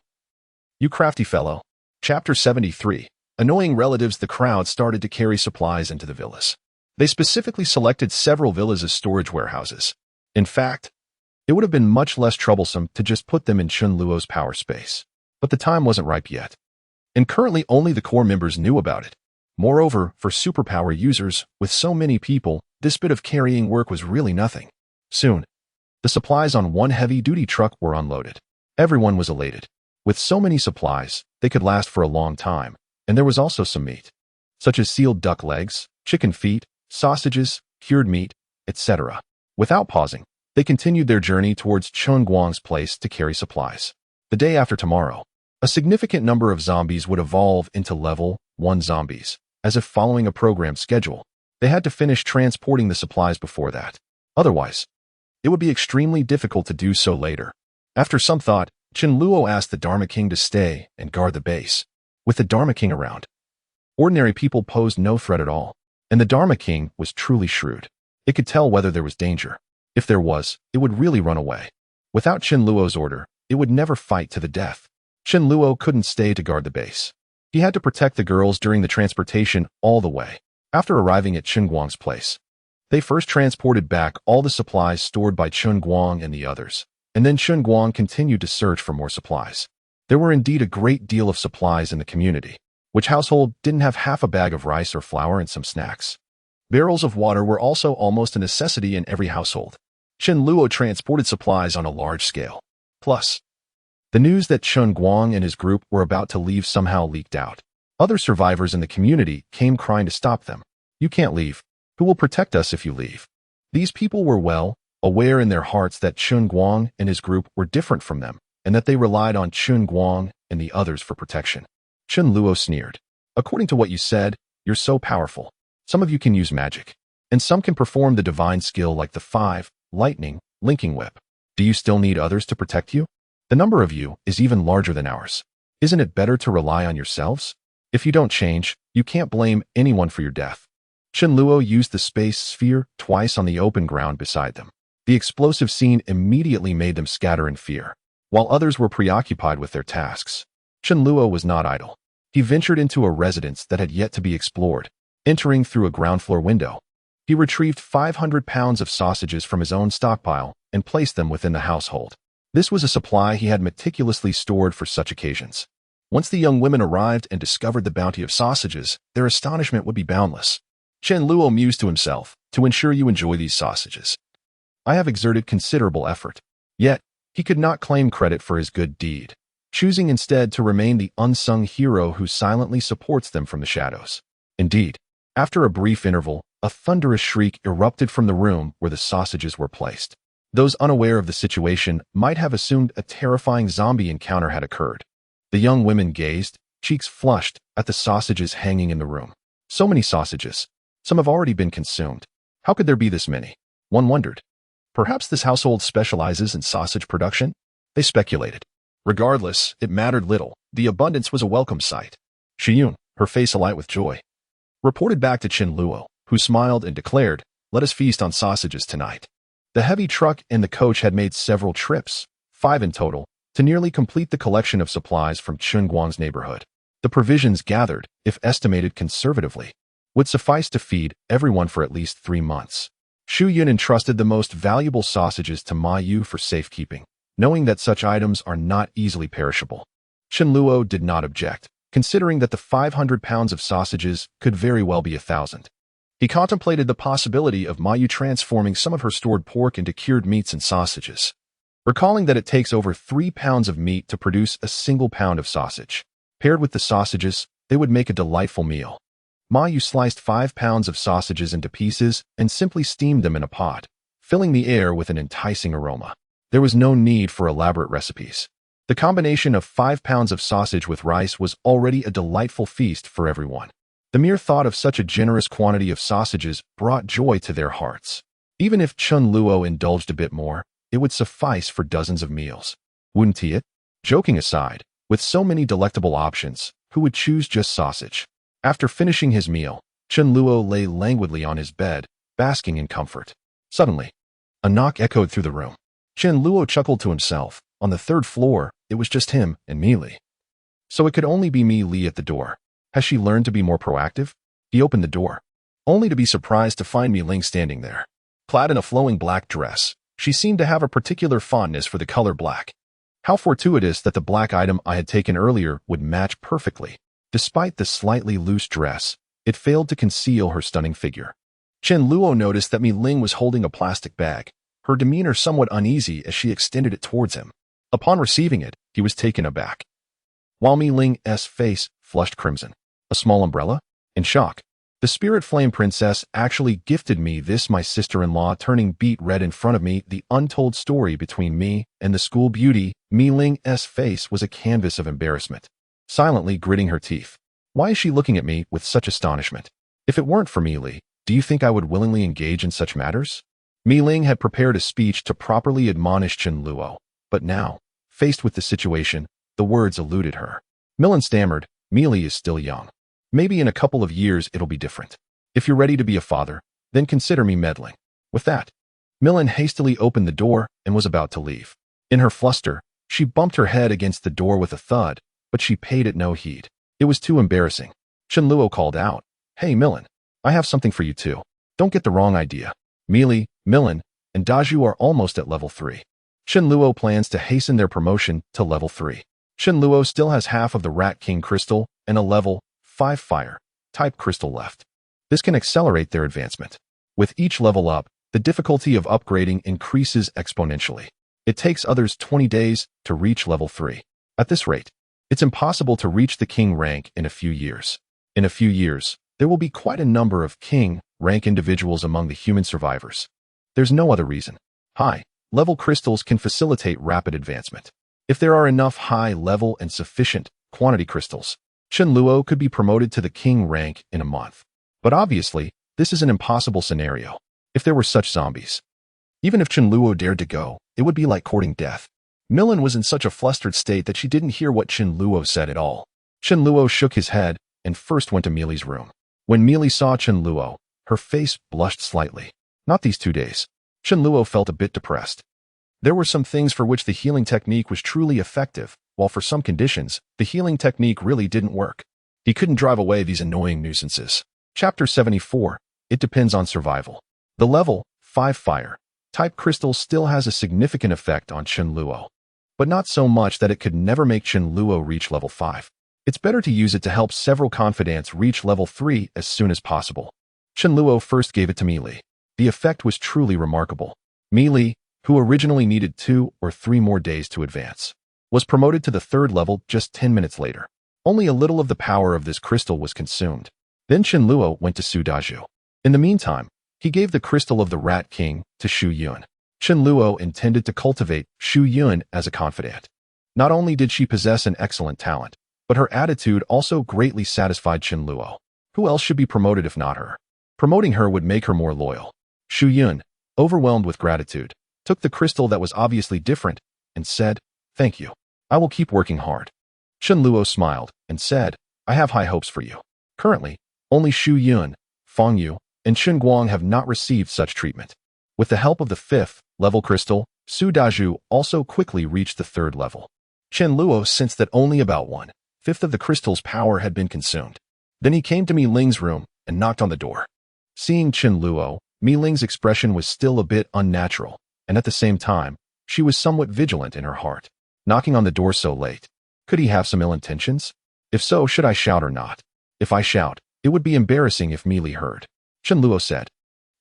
You crafty fellow. Chapter 73. Annoying relatives. The crowd started to carry supplies into the villas. They specifically selected several villas as storage warehouses. In fact, it would have been much less troublesome to just put them in Chun Luo's power space. But the time wasn't ripe yet. And currently only the core members knew about it. Moreover, for superpower users, with so many people, this bit of carrying work was really nothing. Soon, the supplies on one heavy-duty truck were unloaded. Everyone was elated. With so many supplies, they could last for a long time, and there was also some meat, such as sealed duck legs, chicken feet, sausages, cured meat, etc. Without pausing, they continued their journey towards Chun Guang's place to carry supplies. The day after tomorrow, a significant number of zombies would evolve into level 1 zombies, as if following a programmed schedule. They had to finish transporting the supplies before that. Otherwise, it would be extremely difficult to do so later. After some thought, Chun Luo asked the Dharma King to stay and guard the base. With the Dharma King around, ordinary people posed no threat at all, and the Dharma King was truly shrewd. It could tell whether there was danger. If there was, it would really run away. Without Chun Luo's order, it would never fight to the death. Chun Luo couldn't stay to guard the base. He had to protect the girls during the transportation all the way. After arriving at Chun Guang's place, they first transported back all the supplies stored by Chun Guang and the others, and then Chun Guang continued to search for more supplies. There were indeed a great deal of supplies in the community. Which household didn't have half a bag of rice or flour and some snacks? Barrels of water were also almost a necessity in every household. Chun Luo transported supplies on a large scale. Plus, the news that Chun Guang and his group were about to leave somehow leaked out. Other survivors in the community came crying to stop them. You can't leave. Who will protect us if you leave? These people were well aware in their hearts that Chun Guang and his group were different from them, and that they relied on Chun Guang and the others for protection. Chun Luo sneered. According to what you said, you're so powerful. Some of you can use magic, and some can perform the divine skill like the 5, lightning, linking whip. Do you still need others to protect you? The number of you is even larger than ours. Isn't it better to rely on yourselves? If you don't change, you can't blame anyone for your death. Chun Luo used the space sphere twice on the open ground beside them. The explosive scene immediately made them scatter in fear, while others were preoccupied with their tasks. Chun Luo was not idle. He ventured into a residence that had yet to be explored, entering through a ground-floor window. He retrieved 500 pounds of sausages from his own stockpile and placed them within the household. This was a supply he had meticulously stored for such occasions. Once the young women arrived and discovered the bounty of sausages, their astonishment would be boundless. Chun Luo mused to himself, to ensure you enjoy these sausages, I have exerted considerable effort. Yet, he could not claim credit for his good deed, choosing instead to remain the unsung hero who silently supports them from the shadows. Indeed, after a brief interval, a thunderous shriek erupted from the room where the sausages were placed. Those unaware of the situation might have assumed a terrifying zombie encounter had occurred. The young women gazed, cheeks flushed, at the sausages hanging in the room. So many sausages. Some have already been consumed. How could there be this many? One wondered. Perhaps this household specializes in sausage production? They speculated. Regardless, it mattered little. The abundance was a welcome sight. Shiyun, her face alight with joy, reported back to Chun Luo, who smiled and declared, "Let us feast on sausages tonight." The heavy truck and the coach had made several trips, 5 in total, to nearly complete the collection of supplies from Chun Guang's neighborhood. The provisions gathered, if estimated conservatively, would suffice to feed everyone for at least 3 months. Shu Yun entrusted the most valuable sausages to Ma Yu for safekeeping, knowing that such items are not easily perishable. Chun Luo did not object, considering that the 500 pounds of sausages could very well be 1,000. He contemplated the possibility of Ma Yu transforming some of her stored pork into cured meats and sausages, recalling that it takes over 3 pounds of meat to produce a single pound of sausage. Paired with the sausages, they would make a delightful meal. Ma Yu sliced 5 pounds of sausages into pieces and simply steamed them in a pot, filling the air with an enticing aroma. There was no need for elaborate recipes. The combination of 5 pounds of sausage with rice was already a delightful feast for everyone. The mere thought of such a generous quantity of sausages brought joy to their hearts. Even if Chun Luo indulged a bit more, it would suffice for dozens of meals. Wouldn't he it? Joking aside, with so many delectable options, who would choose just sausage? After finishing his meal, Chun Luo lay languidly on his bed, basking in comfort. Suddenly, a knock echoed through the room. Chun Luo chuckled to himself. On the third floor, it was just him and Mi Li. So it could only be Mi Li at the door. Has she learned to be more proactive? He opened the door, only to be surprised to find Mi Ling standing there. Clad in a flowing black dress, she seemed to have a particular fondness for the color black. How fortuitous that the black item I had taken earlier would match perfectly. Despite the slightly loose dress, it failed to conceal her stunning figure. Chun Luo noticed that Mi Ling was holding a plastic bag, her demeanor somewhat uneasy as she extended it towards him. Upon receiving it, he was taken aback, while Mi Ling's face flushed crimson. A small umbrella? In shock. The Spirit Flame Princess actually gifted me this, my sister-in-law turning beet red in front of me. The untold story between me and the school beauty. Mi Ling's face was a canvas of embarrassment, silently gritting her teeth. Why is she looking at me with such astonishment? If it weren't for Mi Li, do you think I would willingly engage in such matters? Mi Ling had prepared a speech to properly admonish Chun Luo, but now, faced with the situation, the words eluded her. Millen stammered, Mi Li is still young. Maybe in a couple of years it'll be different. If you're ready to be a father, then consider me meddling. With that, Millen hastily opened the door and was about to leave. In her fluster, she bumped her head against the door with a thud, but she paid it no heed. It was too embarrassing. Chun Luo called out, "Hey Millen, I have something for you too. Don't get the wrong idea. Mi Li, Millen, and Daju are almost at level 3. Chun Luo plans to hasten their promotion to level 3. Chun Luo still has half of the Rat King crystal and a level 5 fire type crystal left. This can accelerate their advancement. With each level up, the difficulty of upgrading increases exponentially. It takes others 20 days to reach level 3. At this rate, it's impossible to reach the king rank in a few years. In a few years, there will be quite a number of king rank individuals among the human survivors. There's no other reason. High-level crystals can facilitate rapid advancement. If there are enough high-level and sufficient quantity crystals, Chun Luo could be promoted to the king rank in a month. But obviously, this is an impossible scenario. If there were such zombies, even if Chun Luo dared to go, it would be like courting death. Millen was in such a flustered state that she didn't hear what Chun Luo said at all. Chun Luo shook his head and first went to Mi Li's room. When Mi Li saw Chun Luo, her face blushed slightly. Not these 2 days. Chun Luo felt a bit depressed. There were some things for which the healing technique was truly effective, while for some conditions, the healing technique really didn't work. He couldn't drive away these annoying nuisances. Chapter 74. It depends on survival. The level 5 fire type crystal still has a significant effect on Chun Luo, but not so much that it could never make Chun Luo reach level 5. It's better to use it to help several confidants reach level 3 as soon as possible. Chun Luo first gave it to Mi Li. The effect was truly remarkable. Mi Li, who originally needed 2 or 3 more days to advance, was promoted to the 3rd level just 10 minutes later. Only a little of the power of this crystal was consumed. Then Chun Luo went to Su Daju. In the meantime, he gave the crystal of the Rat King to Shu Yun. Chun Luo intended to cultivate Shu Yun as a confidant. Not only did she possess an excellent talent, but her attitude also greatly satisfied Chun Luo. Who else should be promoted if not her? Promoting her would make her more loyal. Shu Yun, overwhelmed with gratitude, took the crystal that was obviously different and said, "Thank you. I will keep working hard." Chun Luo smiled and said, "I have high hopes for you." Currently, only Shu Yun, Feng Yu, and Chun Guang have not received such treatment. With the help of the 5th level crystal, Su Daju also quickly reached the 3rd level. Chun Luo sensed that only about 1/5 of the crystal's power had been consumed. Then he came to Mi Ling's room and knocked on the door. Seeing Chun Luo, Mi Ling's expression was still a bit unnatural, and at the same time, she was somewhat vigilant in her heart. Knocking on the door so late. Could he have some ill intentions? If so, should I shout or not? If I shout, it would be embarrassing if Mi Li heard. Chun Luo said,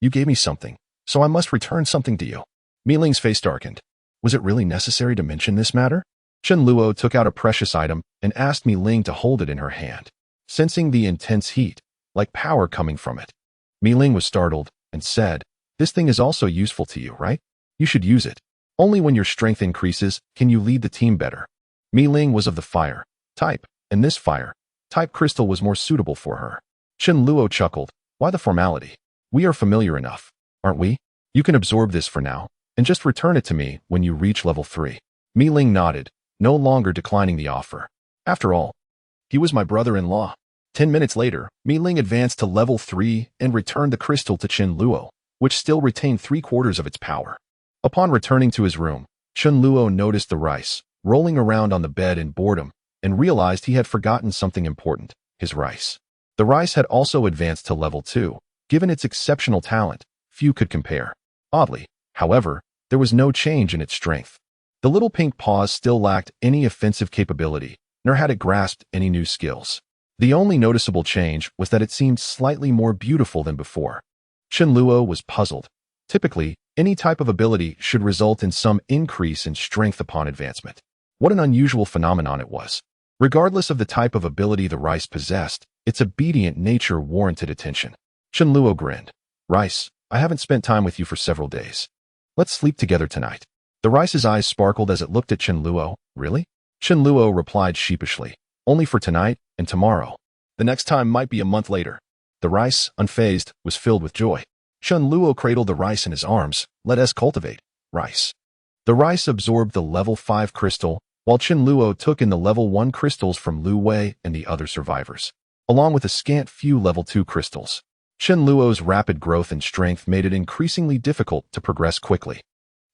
"You gave me something, so I must return something to you." Mi Ling's face darkened. Was it really necessary to mention this matter? Chun Luo took out a precious item and asked Mi Ling to hold it in her hand. Sensing the intense heat, like power coming from it, Mi Ling was startled and said, "This thing is also useful to you, right? You should use it. Only when your strength increases can you lead the team better." Mi Ling was of the fire type, and this fire type crystal was more suitable for her. Chun Luo chuckled. "Why the formality? We are familiar enough, aren't we?" You can absorb this for now, and just return it to me when you reach level 3. Mi Ling nodded, no longer declining the offer. After all, he was my brother-in-law. 10 minutes later, Mi Ling advanced to level 3 and returned the crystal to Chen Luo, which still retained 3/4 of its power. Upon returning to his room, Chen Luo noticed the rice, rolling around on the bed in boredom, and realized he had forgotten something important, his rice. The rice had also advanced to level 2. Given its exceptional talent, few could compare. Oddly, however, there was no change in its strength. The little pink paws still lacked any offensive capability, nor had it grasped any new skills. The only noticeable change was that it seemed slightly more beautiful than before. Chen Luo was puzzled. Typically, any type of ability should result in some increase in strength upon advancement. What an unusual phenomenon it was. Regardless of the type of ability the rice possessed, its obedient nature warranted attention. Chen Luo grinned. Rice, I haven't spent time with you for several days. Let's sleep together tonight. The rice's eyes sparkled as it looked at Chen Luo. Really? Chen Luo replied sheepishly. Only for tonight and tomorrow. The next time might be a month later. The rice, unfazed, was filled with joy. Chen Luo cradled the rice in his arms. Let us cultivate. Rice. The rice absorbed the level 5 crystal, while Chen Luo took in the level 1 crystals from Lu Wei and the other survivors, along with a scant few level 2 crystals. Chen Luo's rapid growth and strength made it increasingly difficult to progress quickly.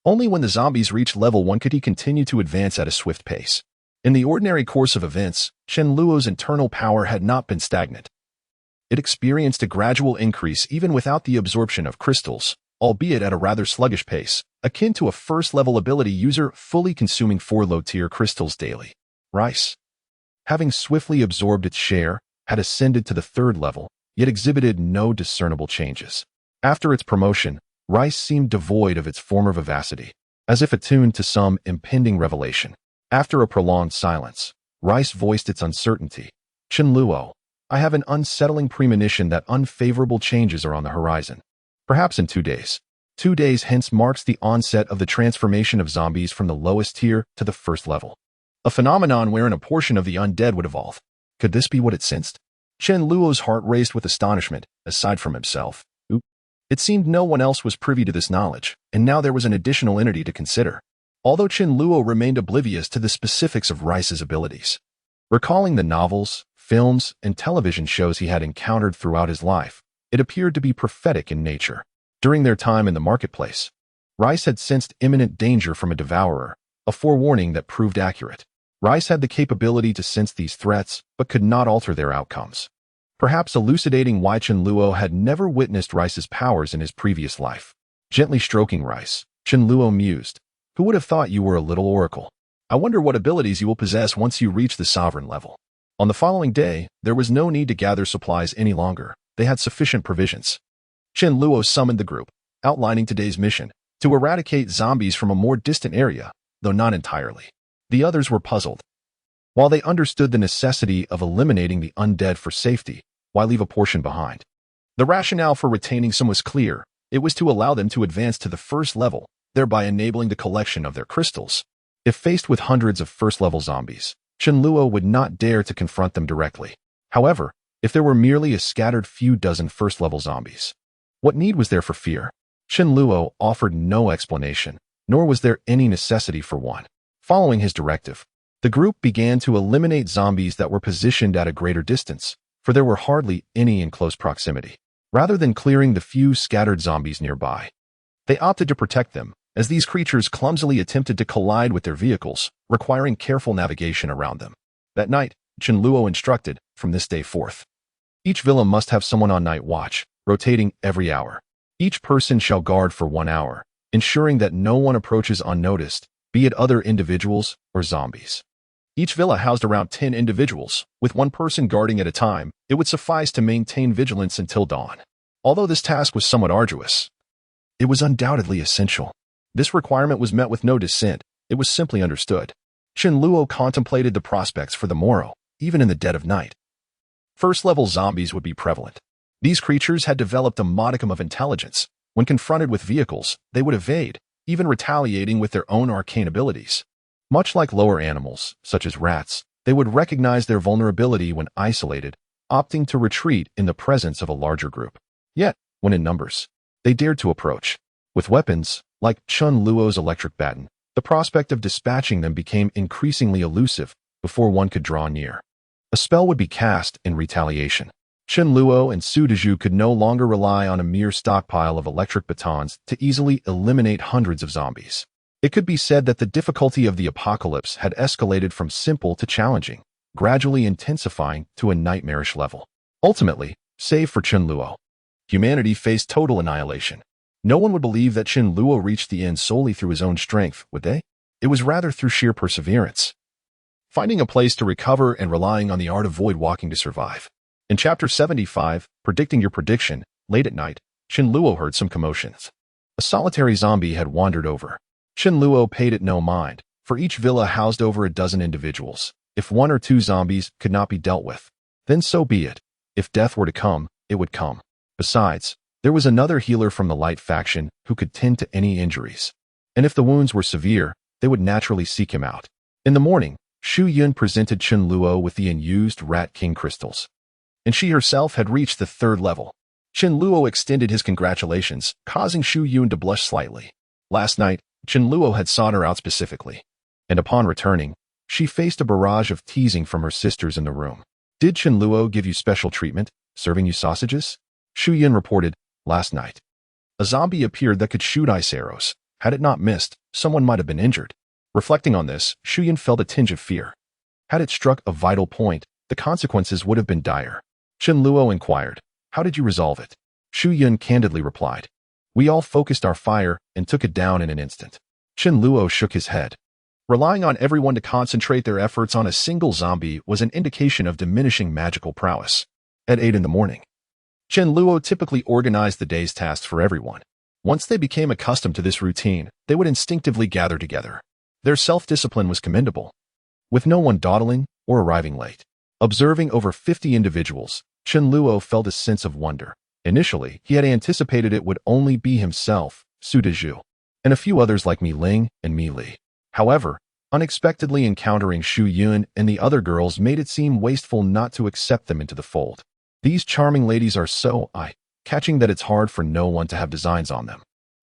Only when the zombies reached level 1 could he continue to advance at a swift pace. In the ordinary course of events, Chen Luo's internal power had not been stagnant. It experienced a gradual increase even without the absorption of crystals, albeit at a rather sluggish pace, akin to a first-level ability user fully consuming 4 low-tier crystals daily. Rice, having swiftly absorbed its share, had ascended to the 3rd level, yet exhibited no discernible changes. After its promotion, Rice seemed devoid of its former vivacity, as if attuned to some impending revelation. After a prolonged silence, Rice voiced its uncertainty. Chen Luo, I have an unsettling premonition that unfavorable changes are on the horizon. Perhaps in 2 days. 2 days hence marks the onset of the transformation of zombies from the lowest tier to the 1st level. A phenomenon wherein a portion of the undead would evolve. Could this be what it sensed? Chen Luo's heart raced with astonishment, aside from himself. It seemed no one else was privy to this knowledge, and now there was an additional entity to consider. Although Chen Luo remained oblivious to the specifics of Rice's abilities. Recalling the novels, films, and television shows he had encountered throughout his life, it appeared to be prophetic in nature. During their time in the marketplace, Rice had sensed imminent danger from a devourer, a forewarning that proved accurate. Rice had the capability to sense these threats, but could not alter their outcomes. Perhaps elucidating why Chen Luo had never witnessed Rice's powers in his previous life. Gently stroking Rice, Chen Luo mused. Who would have thought you were a little oracle? I wonder what abilities you will possess once you reach the sovereign level. On the following day, there was no need to gather supplies any longer. They had sufficient provisions. Chen Luo summoned the group, outlining today's mission, to eradicate zombies from a more distant area, though not entirely. The others were puzzled. While they understood the necessity of eliminating the undead for safety, why leave a portion behind? The rationale for retaining some was clear. It was to allow them to advance to the 1st level, thereby enabling the collection of their crystals. If faced with hundreds of 1st-level zombies, Chen Luo would not dare to confront them directly. However, if there were merely a scattered few dozen 1st-level zombies, what need was there for fear? Chen Luo offered no explanation, nor was there any necessity for one. Following his directive, the group began to eliminate zombies that were positioned at a greater distance, for there were hardly any in close proximity. Rather than clearing the few scattered zombies nearby, they opted to protect them, as these creatures clumsily attempted to collide with their vehicles, requiring careful navigation around them. That night, Chen Luo instructed, from this day forth, each villa must have someone on night watch, rotating every hour. Each person shall guard for 1 hour, ensuring that no one approaches unnoticed, be it other individuals or zombies. Each villa housed around 10 individuals, with 1 person guarding at a time. It would suffice to maintain vigilance until dawn. Although this task was somewhat arduous, it was undoubtedly essential. This requirement was met with no dissent. It was simply understood. Chen Luo contemplated the prospects for the morrow, even in the dead of night. 1st-level zombies would be prevalent. These creatures had developed a modicum of intelligence. When confronted with vehicles, they would evade, even retaliating with their own arcane abilities. Much like lower animals, such as rats, they would recognize their vulnerability when isolated, opting to retreat in the presence of a larger group. Yet, when in numbers, they dared to approach. With weapons, like Chun Luo's electric baton, the prospect of dispatching them became increasingly elusive before one could draw near. A spell would be cast in retaliation. Chun Luo and Su Dezhu could no longer rely on a mere stockpile of electric batons to easily eliminate hundreds of zombies. It could be said that the difficulty of the apocalypse had escalated from simple to challenging, gradually intensifying to a nightmarish level. Ultimately, save for Chun Luo, humanity faced total annihilation. No one would believe that Chun Luo reached the end solely through his own strength, would they? It was rather through sheer perseverance, finding a place to recover and relying on the art of void walking to survive. In Chapter 75, Predicting Your Prediction, late at night, Chun Luo heard some commotions. A solitary zombie had wandered over. Chun Luo paid it no mind, for each villa housed over a dozen individuals. If one or two zombies could not be dealt with, then so be it. If death were to come, it would come. Besides, there was another healer from the Light faction who could tend to any injuries. And if the wounds were severe, they would naturally seek him out. In the morning, Shu Yun presented Chun Luo with the unused Rat King crystals, and she herself had reached the 3rd level. Chun Luo extended his congratulations, causing Shu Yun to blush slightly. Last night, Chun Luo had sought her out specifically, and upon returning, she faced a barrage of teasing from her sisters in the room. Did Chun Luo give you special treatment, serving you sausages? Shu Yun reported, last night. A zombie appeared that could shoot ice arrows. Had it not missed, someone might have been injured. Reflecting on this, Shu Yun felt a tinge of fear. Had it struck a vital point, the consequences would have been dire. Chun Luo inquired, how did you resolve it? Shu Yun candidly replied, we all focused our fire and took it down in an instant. Chun Luo shook his head. Relying on everyone to concentrate their efforts on a single zombie was an indication of diminishing magical prowess. At 8 in the morning, Chun Luo typically organized the day's tasks for everyone. Once they became accustomed to this routine, they would instinctively gather together. Their self-discipline was commendable, with no one dawdling or arriving late. Observing over 50 individuals, Chun Luo felt a sense of wonder. Initially, he had anticipated it would only be himself, Su Dezhu, and a few others like Mi Ling and Mi Li. However, unexpectedly encountering Shu Yun and the other girls made it seem wasteful not to accept them into the fold. These charming ladies are so eye-catching that it's hard for no one to have designs on them.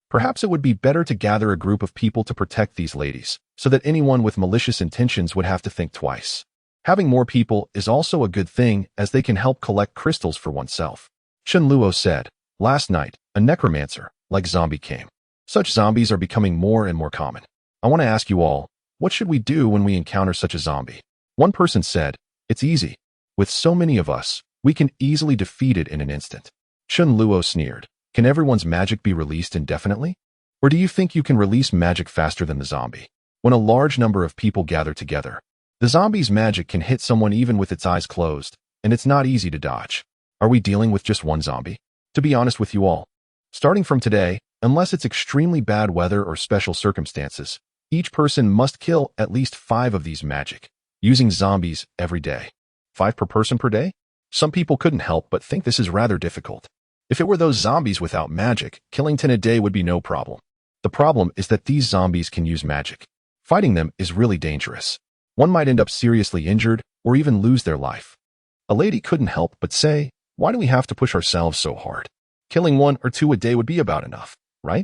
Perhaps it would be better to gather a group of people to protect these ladies, so that anyone with malicious intentions would have to think twice. Having more people is also a good thing, as they can help collect crystals for oneself. Chun Luo said, last night, a necromancer, like zombie came. Such zombies are becoming more and more common. I want to ask you all, what should we do when we encounter such a zombie? One person said, it's easy. With so many of us, we can easily defeat it in an instant. Chun Luo sneered, can everyone's magic be released indefinitely? Or do you think you can release magic faster than the zombie? When a large number of people gather together, the zombie's magic can hit someone even with its eyes closed, and it's not easy to dodge. Are we dealing with just one zombie? To be honest with you all, starting from today, unless it's extremely bad weather or special circumstances, each person must kill at least 5 of these magic, using zombies every day. 5 per person per day? Some people couldn't help but think this is rather difficult. If it were those zombies without magic, killing 10 a day would be no problem. The problem is that these zombies can use magic. Fighting them is really dangerous. One might end up seriously injured or even lose their life. A lady couldn't help but say, why do we have to push ourselves so hard? Killing 1 or 2 a day would be about enough, right?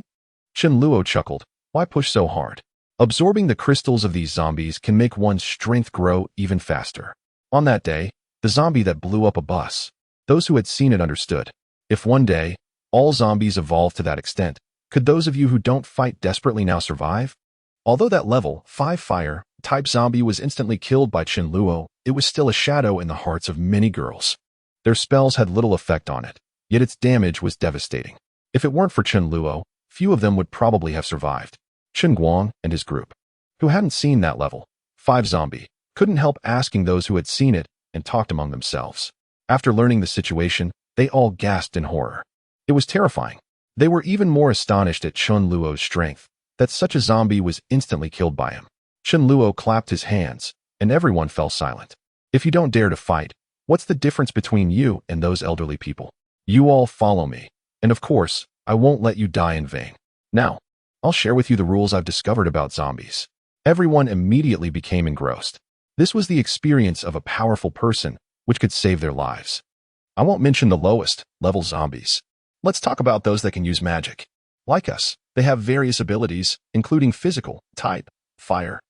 Chun Luo chuckled, why push so hard? Absorbing the crystals of these zombies can make one's strength grow even faster. On that day, the zombie that blew up a bus, those who had seen it understood. If one day, all zombies evolved to that extent, could those of you who don't fight desperately now survive? Although that level 5 fire-type zombie was instantly killed by Chun Luo, it was still a shadow in the hearts of many girls. Their spells had little effect on it, yet its damage was devastating. If it weren't for Chun Luo, few of them would probably have survived. Chen Guang and his group, who hadn't seen that level 5 zombie, couldn't help asking those who had seen it and talked among themselves. After learning the situation, they all gasped in horror. It was terrifying. They were even more astonished at Chun Luo's strength, that such a zombie was instantly killed by him. Chun Luo clapped his hands, and everyone fell silent. If you don't dare to fight, what's the difference between you and those elderly people? You all follow me, and of course, I won't let you die in vain. Now, I'll share with you the rules I've discovered about zombies. Everyone immediately became engrossed. This was the experience of a powerful person, which could save their lives. I won't mention the lowest level zombies. Let's talk about those that can use magic. Like us, They have various abilities, including physical, type, fire,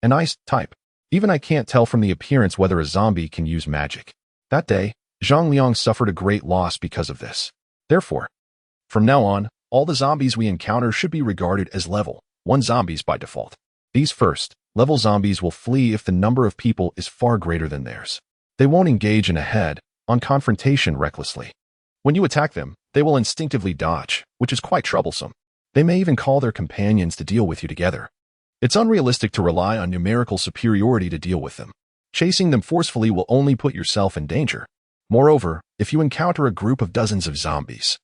and ice, type. Even I can't tell from the appearance whether a zombie can use magic. That day, Zhang Liang suffered a great loss because of this. Therefore, from now on, all the zombies we encounter should be regarded as level 1 zombies by default. These first-level zombies will flee if the number of people is far greater than theirs. They won't engage in a head-on confrontation recklessly. When you attack them, they will instinctively dodge, which is quite troublesome. They may even call their companions to deal with you together. It's unrealistic to rely on numerical superiority to deal with them. Chasing them forcefully will only put yourself in danger. Moreover, if you encounter a group of dozens of zombies,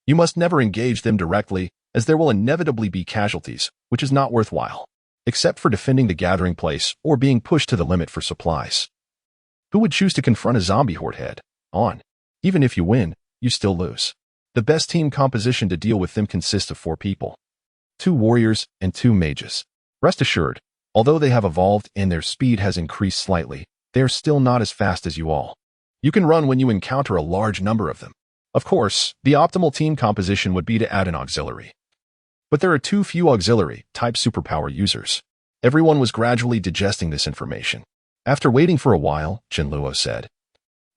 you must never engage them directly, as there will inevitably be casualties, which is not worthwhile, except for defending the gathering place or being pushed to the limit for supplies. Who would choose to confront a zombie horde head-on? Even if you win, you still lose. The best team composition to deal with them consists of 4 people. 2 warriors and 2 mages. Rest assured, although they have evolved and their speed has increased slightly, they are still not as fast as you all. You can run when you encounter a large number of them. Of course, the optimal team composition would be to add an auxiliary. But there are too few auxiliary-type superpower users. Everyone was gradually digesting this information. After waiting for a while, Chen Luo said,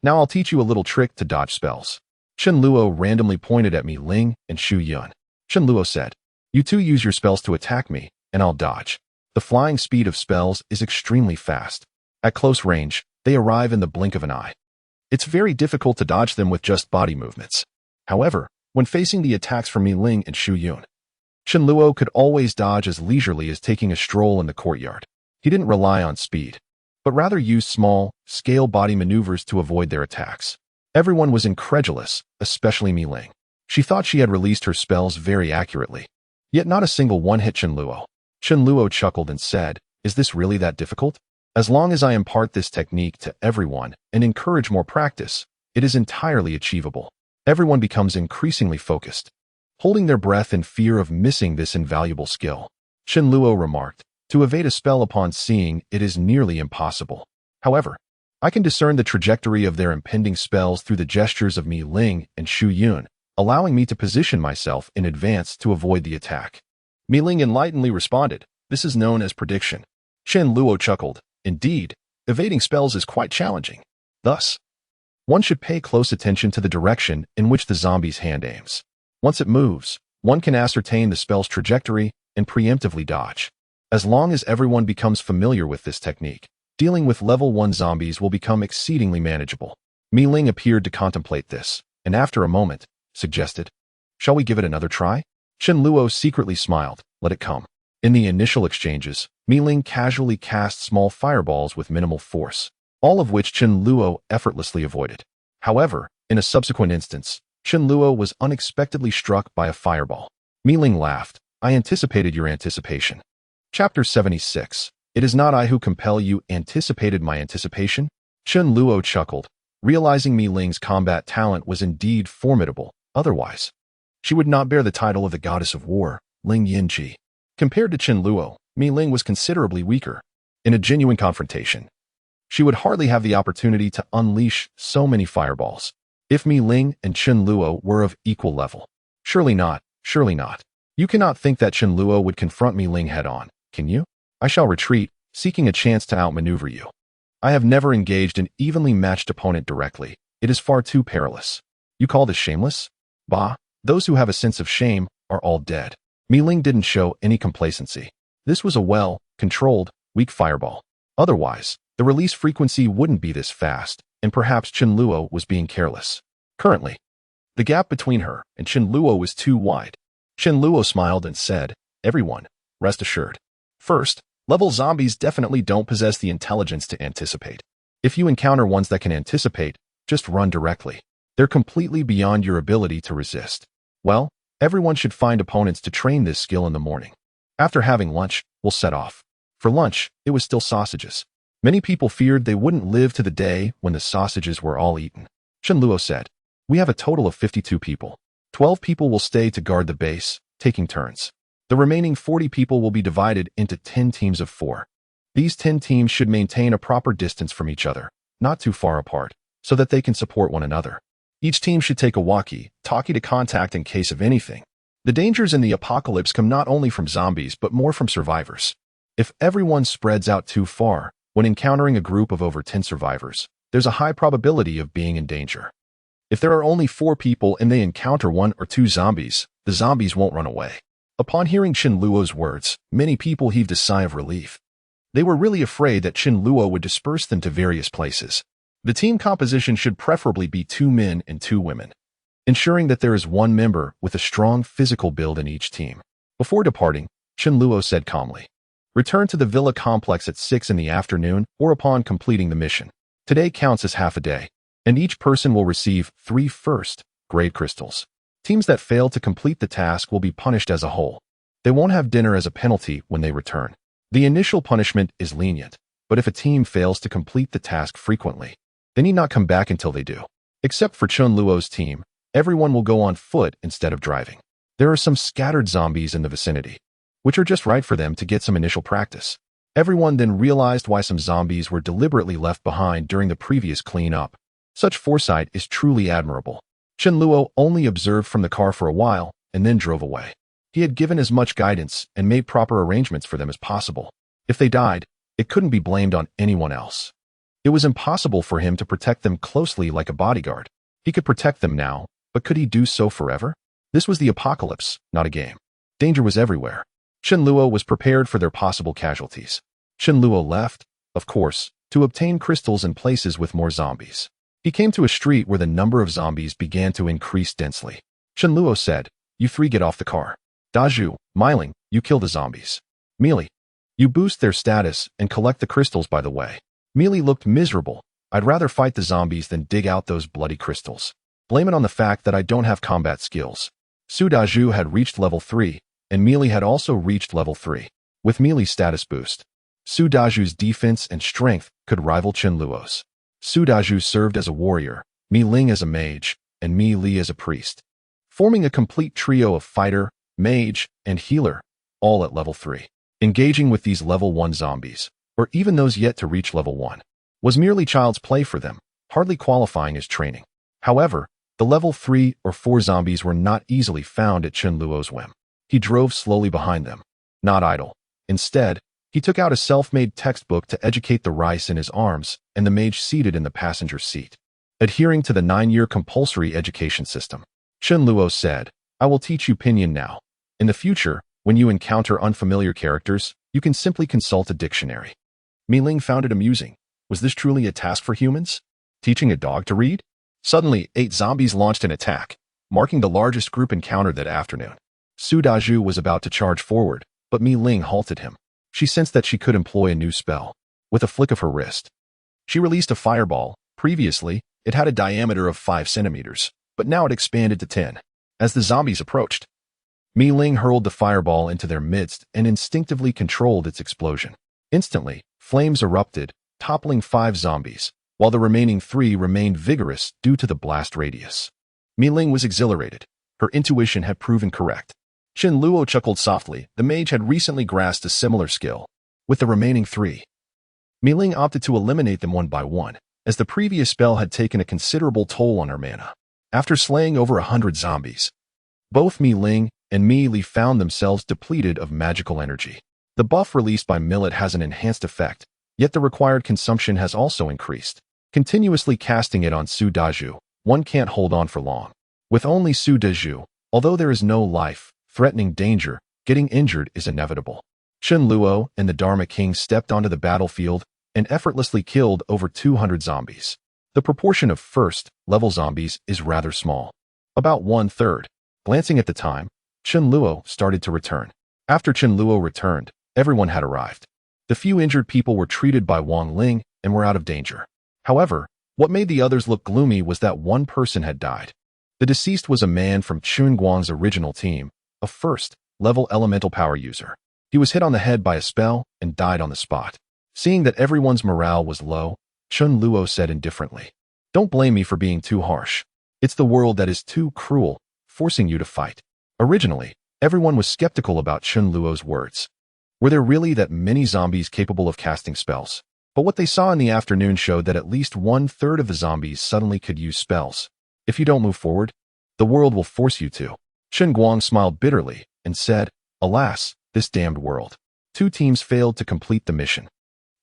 "Now I'll teach you a little trick to dodge spells." Chen Luo randomly pointed at Mi Ling and Xu Yun. Chen Luo said, "You two use your spells to attack me, and I'll dodge." The flying speed of spells is extremely fast. At close range, they arrive in the blink of an eye. It's very difficult to dodge them with just body movements. However, when facing the attacks from Mi Ling and Xu Yun, Chen Luo could always dodge as leisurely as taking a stroll in the courtyard. He didn't rely on speed, but rather used small-scale body maneuvers to avoid their attacks. Everyone was incredulous, especially Mi Ling. She thought she had released her spells very accurately. Yet not a single one hit Chen Luo. Chen Luo chuckled and said, "Is this really that difficult? As long as I impart this technique to everyone and encourage more practice, it is entirely achievable." Everyone becomes increasingly focused, holding their breath in fear of missing this invaluable skill. Chen Luo remarked, "To evade a spell upon seeing it is nearly impossible. However, I can discern the trajectory of their impending spells through the gestures of Mi Ling and Xu Yun, allowing me to position myself in advance to avoid the attack." Mi Ling enlightenedly responded, "This is known as prediction." Chen Luo chuckled, "Indeed, evading spells is quite challenging. Thus, one should pay close attention to the direction in which the zombie's hand aims. Once it moves, one can ascertain the spell's trajectory and preemptively dodge. As long as everyone becomes familiar with this technique, dealing with level 1 zombies will become exceedingly manageable." Mi Ling appeared to contemplate this, and after a moment, suggested, "Shall we give it another try?" Chen Luo secretly smiled, "Let it come." In the initial exchanges, Mi Ling casually cast small fireballs with minimal force, all of which Chen Luo effortlessly avoided. However, in a subsequent instance, Chen Luo was unexpectedly struck by a fireball. Mi Ling laughed, "I anticipated your anticipation." Chapter 76. It is not I who compel you anticipated my anticipation? Chen Luo chuckled, realizing Mi Ling's combat talent was indeed formidable. Otherwise, she would not bear the title of the goddess of war, Ling Yinji. Compared to Chen Luo, Mi Ling was considerably weaker. In a genuine confrontation, she would hardly have the opportunity to unleash so many fireballs. If Mi Ling and Chen Luo were of equal level. Surely not, surely not. You cannot think that Chen Luo would confront Mi Ling head-on, can you? I shall retreat, seeking a chance to outmaneuver you. I have never engaged an evenly matched opponent directly. It is far too perilous. You call this shameless? Bah, those who have a sense of shame are all dead. Mi Ling didn't show any complacency. This was a well-controlled, weak fireball. Otherwise, the release frequency wouldn't be this fast, and perhaps Chen Luo was being careless. Currently, the gap between her and Chen Luo was too wide. Chen Luo smiled and said, "Everyone, rest assured. First, level zombies definitely don't possess the intelligence to anticipate. If you encounter ones that can anticipate, just run directly. They're completely beyond your ability to resist. Well, everyone should find opponents to train this skill in the morning. After having lunch, we'll set off." For lunch, it was still sausages. Many people feared they wouldn't live to the day when the sausages were all eaten. Chen Luo said, "We have a total of 52 people. 12 people will stay to guard the base, taking turns. The remaining 40 people will be divided into 10 teams of 4. These 10 teams should maintain a proper distance from each other, not too far apart, so that they can support one another. Each team should take a walkie-talkie to contact in case of anything. The dangers in the apocalypse come not only from zombies but more from survivors. If everyone spreads out too far, when encountering a group of over 10 survivors, there's a high probability of being in danger. If there are only 4 people and they encounter 1 or 2 zombies, the zombies won't run away. Upon hearing Chen Luo's words, many people heaved a sigh of relief. They were really afraid that Chen Luo would disperse them to various places. The team composition should preferably be 2 men and 2 women, ensuring that there is 1 member with a strong physical build in each team. Before departing, Chen Luo said calmly, "Return to the villa complex at 6 in the afternoon or upon completing the mission. Today counts as half a day, and each person will receive 3 first-grade crystals. Teams that fail to complete the task will be punished as a whole. They won't have dinner as a penalty when they return. The initial punishment is lenient, but if a team fails to complete the task frequently, they need not come back until they do. Except for Chen Luo's team, everyone will go on foot instead of driving. There are some scattered zombies in the vicinity, which are just right for them to get some initial practice." Everyone then realized why some zombies were deliberately left behind during the previous cleanup. Such foresight is truly admirable. Chen Luo only observed from the car for a while and then drove away. He had given as much guidance and made proper arrangements for them as possible. If they died, it couldn't be blamed on anyone else. It was impossible for him to protect them closely like a bodyguard. He could protect them now, but could he do so forever? This was the apocalypse, not a game. Danger was everywhere. Chen Luo was prepared for their possible casualties. Chen Luo left, of course, to obtain crystals in places with more zombies. He came to a street where the number of zombies began to increase densely. Chen Luo said, "You 3 get off the car. Dazhu, Meiling, you kill the zombies. Meili, you boost their status and collect the crystals by the way." Meili looked miserable. "I'd rather fight the zombies than dig out those bloody crystals. Blame it on the fact that I don't have combat skills." Su Dazhu had reached level 3, and Meili had also reached level 3. With Meili's status boost, Su Dazhu's defense and strength could rival Chen Luo's. Su Dazhu served as a warrior, Mi Ling as a mage, and Mi Li as a priest, forming a complete trio of fighter, mage, and healer, all at level 3. Engaging with these level 1 zombies, or even those yet to reach level 1, was merely child's play for them, hardly qualifying as training. However, the level 3 or 4 zombies were not easily found at Chen Luo's whim. He drove slowly behind them, not idle. Instead, he took out a self-made textbook to educate the rice in his arms and the mage seated in the passenger seat. Adhering to the 9-year compulsory education system, Chen Luo said, "I will teach you pinyin now. In the future, when you encounter unfamiliar characters, you can simply consult a dictionary." Mi Ling found it amusing. Was this truly a task for humans? Teaching a dog to read? Suddenly, 8 zombies launched an attack, marking the largest group encountered that afternoon. Su Dazhu was about to charge forward, but Mi Ling halted him. She sensed that she could employ a new spell. With a flick of her wrist, she released a fireball. Previously, it had a diameter of 5 centimeters, but now it expanded to 10. As the zombies approached, Mi Ling hurled the fireball into their midst and instinctively controlled its explosion. Instantly, flames erupted, toppling 5 zombies, while the remaining 3 remained vigorous due to the blast radius. Mi Ling was exhilarated. Her intuition had proven correct. Chen Luo chuckled softly. The mage had recently grasped a similar skill. With the remaining 3, Mi Ling opted to eliminate them one by one, as the previous spell had taken a considerable toll on her mana. After slaying over 100 zombies, both Mi Ling and Mi Li found themselves depleted of magical energy. The buff released by Millet has an enhanced effect, yet the required consumption has also increased. Continuously casting it on Su Dazhu, one can't hold on for long. With only Su Dazhu, although there is no life-threatening danger, getting injured is inevitable. Chen Luo and the Dharma King stepped onto the battlefield and effortlessly killed over 200 zombies. The proportion of first-level zombies is rather small, about 1/3. Glancing at the time, Chen Luo started to return. After Chen Luo returned, everyone had arrived. The few injured people were treated by Wang Ling and were out of danger. However, what made the others look gloomy was that one person had died. The deceased was a man from Chun Guang's original team, a first-level elemental power user. He was hit on the head by a spell and died on the spot. Seeing that everyone's morale was low, Chen Luo said indifferently, "Don't blame me for being too harsh. It's the world that is too cruel, forcing you to fight." Originally, everyone was skeptical about Chen Luo's words. Were there really that many zombies capable of casting spells? But what they saw in the afternoon showed that at least 1/3 of the zombies suddenly could use spells. If you don't move forward, the world will force you to. Chen Guang smiled bitterly and said, "Alas, this damned world." 2 teams failed to complete the mission.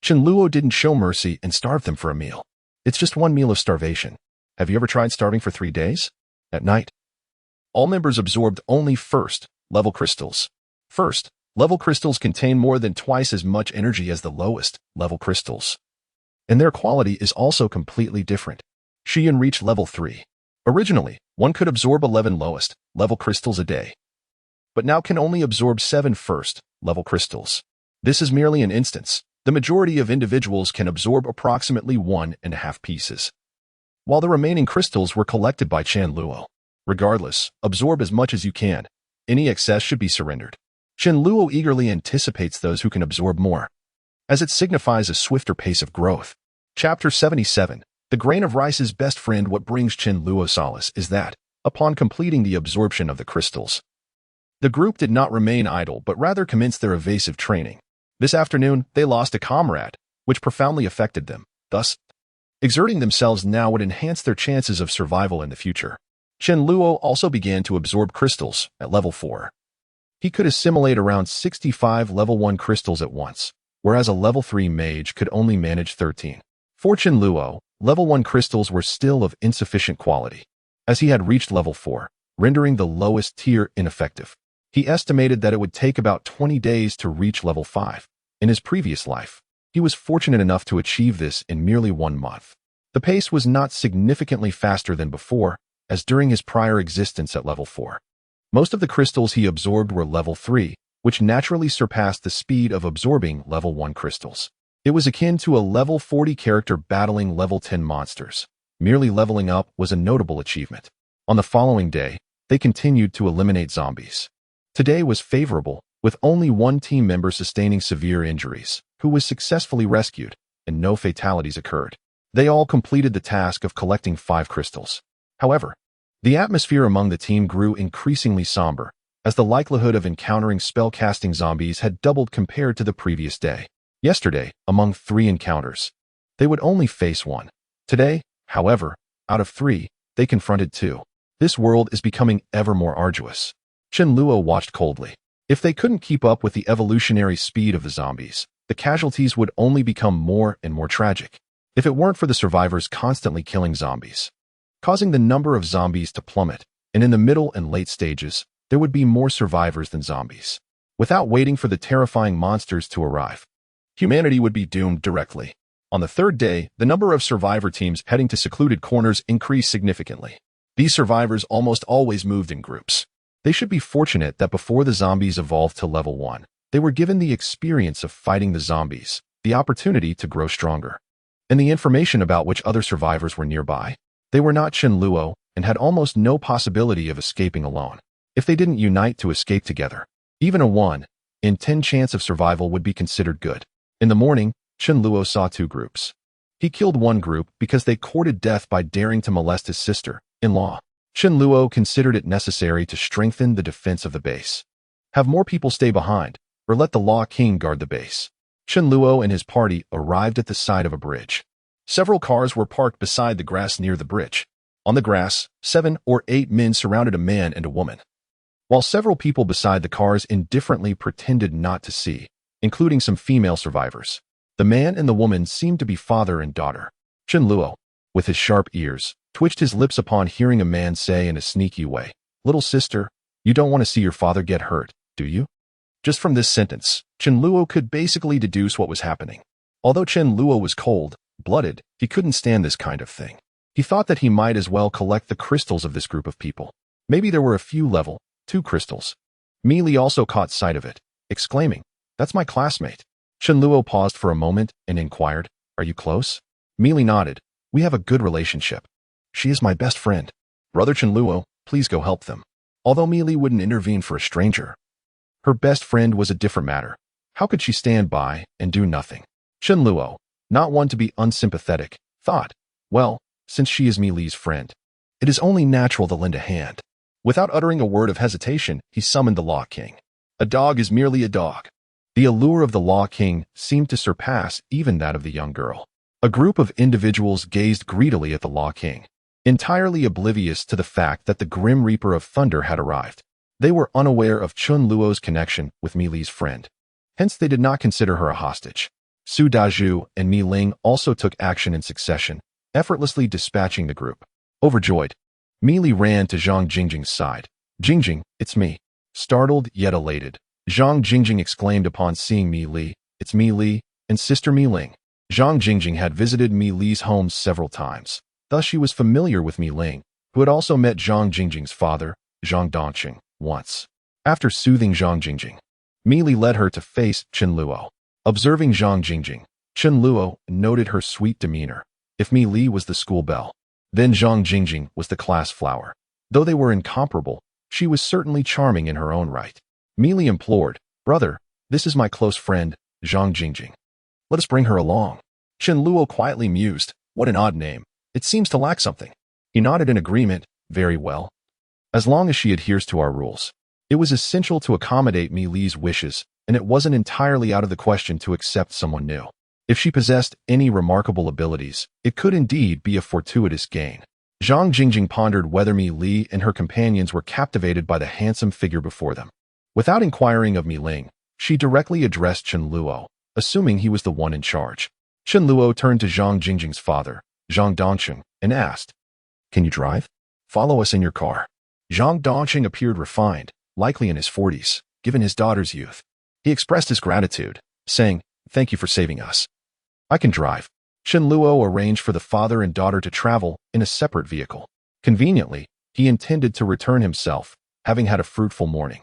Chen Luo didn't show mercy and starved them for a meal. It's just 1 meal of starvation. Have you ever tried starving for 3 days? At night, all members absorbed only first-level crystals. First-level crystals contain more than twice as much energy as the lowest-level crystals. And their quality is also completely different. Xian reached level 3. Originally, one could absorb 11 lowest-level crystals a day, but now can only absorb 7 first-level crystals. This is merely an instance. The majority of individuals can absorb approximately 1.5 pieces, while the remaining crystals were collected by Chen Luo. Regardless, absorb as much as you can. Any excess should be surrendered. Chen Luo eagerly anticipates those who can absorb more, as it signifies a swifter pace of growth. Chapter 77. The grain of rice's best friend. What brings Chen Luo solace is that, upon completing the absorption of the crystals, the group did not remain idle but rather commenced their evasive training. This afternoon, they lost a comrade, which profoundly affected them. Thus, exerting themselves now would enhance their chances of survival in the future. Chen Luo also began to absorb crystals at level 4. He could assimilate around 65 level 1 crystals at once, whereas a level 3 mage could only manage 13. For Chen Luo, level 1 crystals were still of insufficient quality, as he had reached level 4, rendering the lowest tier ineffective. He estimated that it would take about 20 days to reach level 5. In his previous life, he was fortunate enough to achieve this in merely 1 month. The pace was not significantly faster than before, as during his prior existence at level 4. Most of the crystals he absorbed were level 3, which naturally surpassed the speed of absorbing level 1 crystals. It was akin to a level 40 character battling level 10 monsters. Merely leveling up was a notable achievement. On the following day, they continued to eliminate zombies. Today was favorable, with only 1 team member sustaining severe injuries, who was successfully rescued, and no fatalities occurred. They all completed the task of collecting 5 crystals. However, the atmosphere among the team grew increasingly somber, as the likelihood of encountering spellcasting zombies had doubled compared to the previous day. Yesterday, among 3 encounters, they would only face 1. Today, however, out of 3, they confronted 2. This world is becoming ever more arduous. Chen Luo watched coldly. If they couldn't keep up with the evolutionary speed of the zombies, the casualties would only become more and more tragic. If it weren't for the survivors constantly killing zombies, causing the number of zombies to plummet, and in the middle and late stages, there would be more survivors than zombies. Without waiting for the terrifying monsters to arrive, humanity would be doomed directly. On the 3rd day, the number of survivor teams heading to secluded corners increased significantly. These survivors almost always moved in groups. They should be fortunate that before the zombies evolved to level 1, they were given the experience of fighting the zombies, the opportunity to grow stronger, and the information about which other survivors were nearby. They were not Chen Luo and had almost no possibility of escaping alone. If they didn't unite to escape together, even a 1 in 10 chance of survival would be considered good. In the morning, Chen Luo saw 2 groups. He killed one group because they courted death by daring to molest his sister-in-law. Chen Luo considered it necessary to strengthen the defense of the base. Have more people stay behind, or let the Law King guard the base. Chen Luo and his party arrived at the side of a bridge. Several cars were parked beside the grass near the bridge. On the grass, 7 or 8 men surrounded a man and a woman, while several people beside the cars indifferently pretended not to see, including some female survivors. The man and the woman seemed to be father and daughter. Chen Luo, with his sharp ears, twitched his lips upon hearing a man say in a sneaky way, "Little sister, you don't want to see your father get hurt, do you?" Just from this sentence, Chen Luo could basically deduce what was happening. Although Chen Luo was cold-blooded, he couldn't stand this kind of thing. He thought that he might as well collect the crystals of this group of people. Maybe there were a few level 2 crystals. Meili also caught sight of it, exclaiming, "That's my classmate." Chen Luo paused for a moment and inquired, "Are you close?" Meili nodded. "We have a good relationship. She is my best friend." "Brother Chen Luo, please go help them." Although Meili wouldn't intervene for a stranger, her best friend was a different matter. How could she stand by and do nothing? Chen Luo, not one to be unsympathetic, thought, well, since she is Meili's friend, it is only natural to lend a hand. Without uttering a word of hesitation, he summoned the Law King. A dog is merely a dog. The allure of the Law King seemed to surpass even that of the young girl. A group of individuals gazed greedily at the Law King, entirely oblivious to the fact that the Grim Reaper of Thunder had arrived. They were unaware of Chun Luo's connection with Mi Li's friend. Hence, they did not consider her a hostage. Su Dazhu and Mi Ling also took action in succession, effortlessly dispatching the group. Overjoyed, Mi Li ran to Zhang Jingjing's side. "Jingjing, it's me." Startled yet elated, Zhang Jingjing exclaimed upon seeing Mi Li, "It's Mi Li and sister Mi Ling." Zhang Jingjing had visited Mi Li's home several times. Thus she was familiar with Mi Ling, who had also met Zhang Jingjing's father, Zhang Dongqing, once. After soothing Zhang Jingjing, Mi Li led her to face Chen Luo. Observing Zhang Jingjing, Chen Luo noted her sweet demeanor. If Mi Li was the school belle, then Zhang Jingjing was the class flower. Though they were incomparable, she was certainly charming in her own right. Mi Li implored, "Brother, this is my close friend, Zhang Jingjing. Let us bring her along." Chen Luo quietly mused, "What an odd name. It seems to lack something." He nodded in agreement, "Very well. As long as she adheres to our rules." It was essential to accommodate Mi Li's wishes, and it wasn't entirely out of the question to accept someone new. If she possessed any remarkable abilities, it could indeed be a fortuitous gain. Zhang Jingjing pondered whether Mi Li and her companions were captivated by the handsome figure before them. Without inquiring of Mi Ling, she directly addressed Chen Luo, assuming he was the one in charge. Chen Luo turned to Zhang Jingjing's father, Zhang Dongqing, and asked, "Can you drive? Follow us in your car." Zhang Dongqing appeared refined, likely in his 40s, given his daughter's youth. He expressed his gratitude, saying, "Thank you for saving us. I can drive." Chen Luo arranged for the father and daughter to travel in a separate vehicle. Conveniently, he intended to return himself, having had a fruitful morning.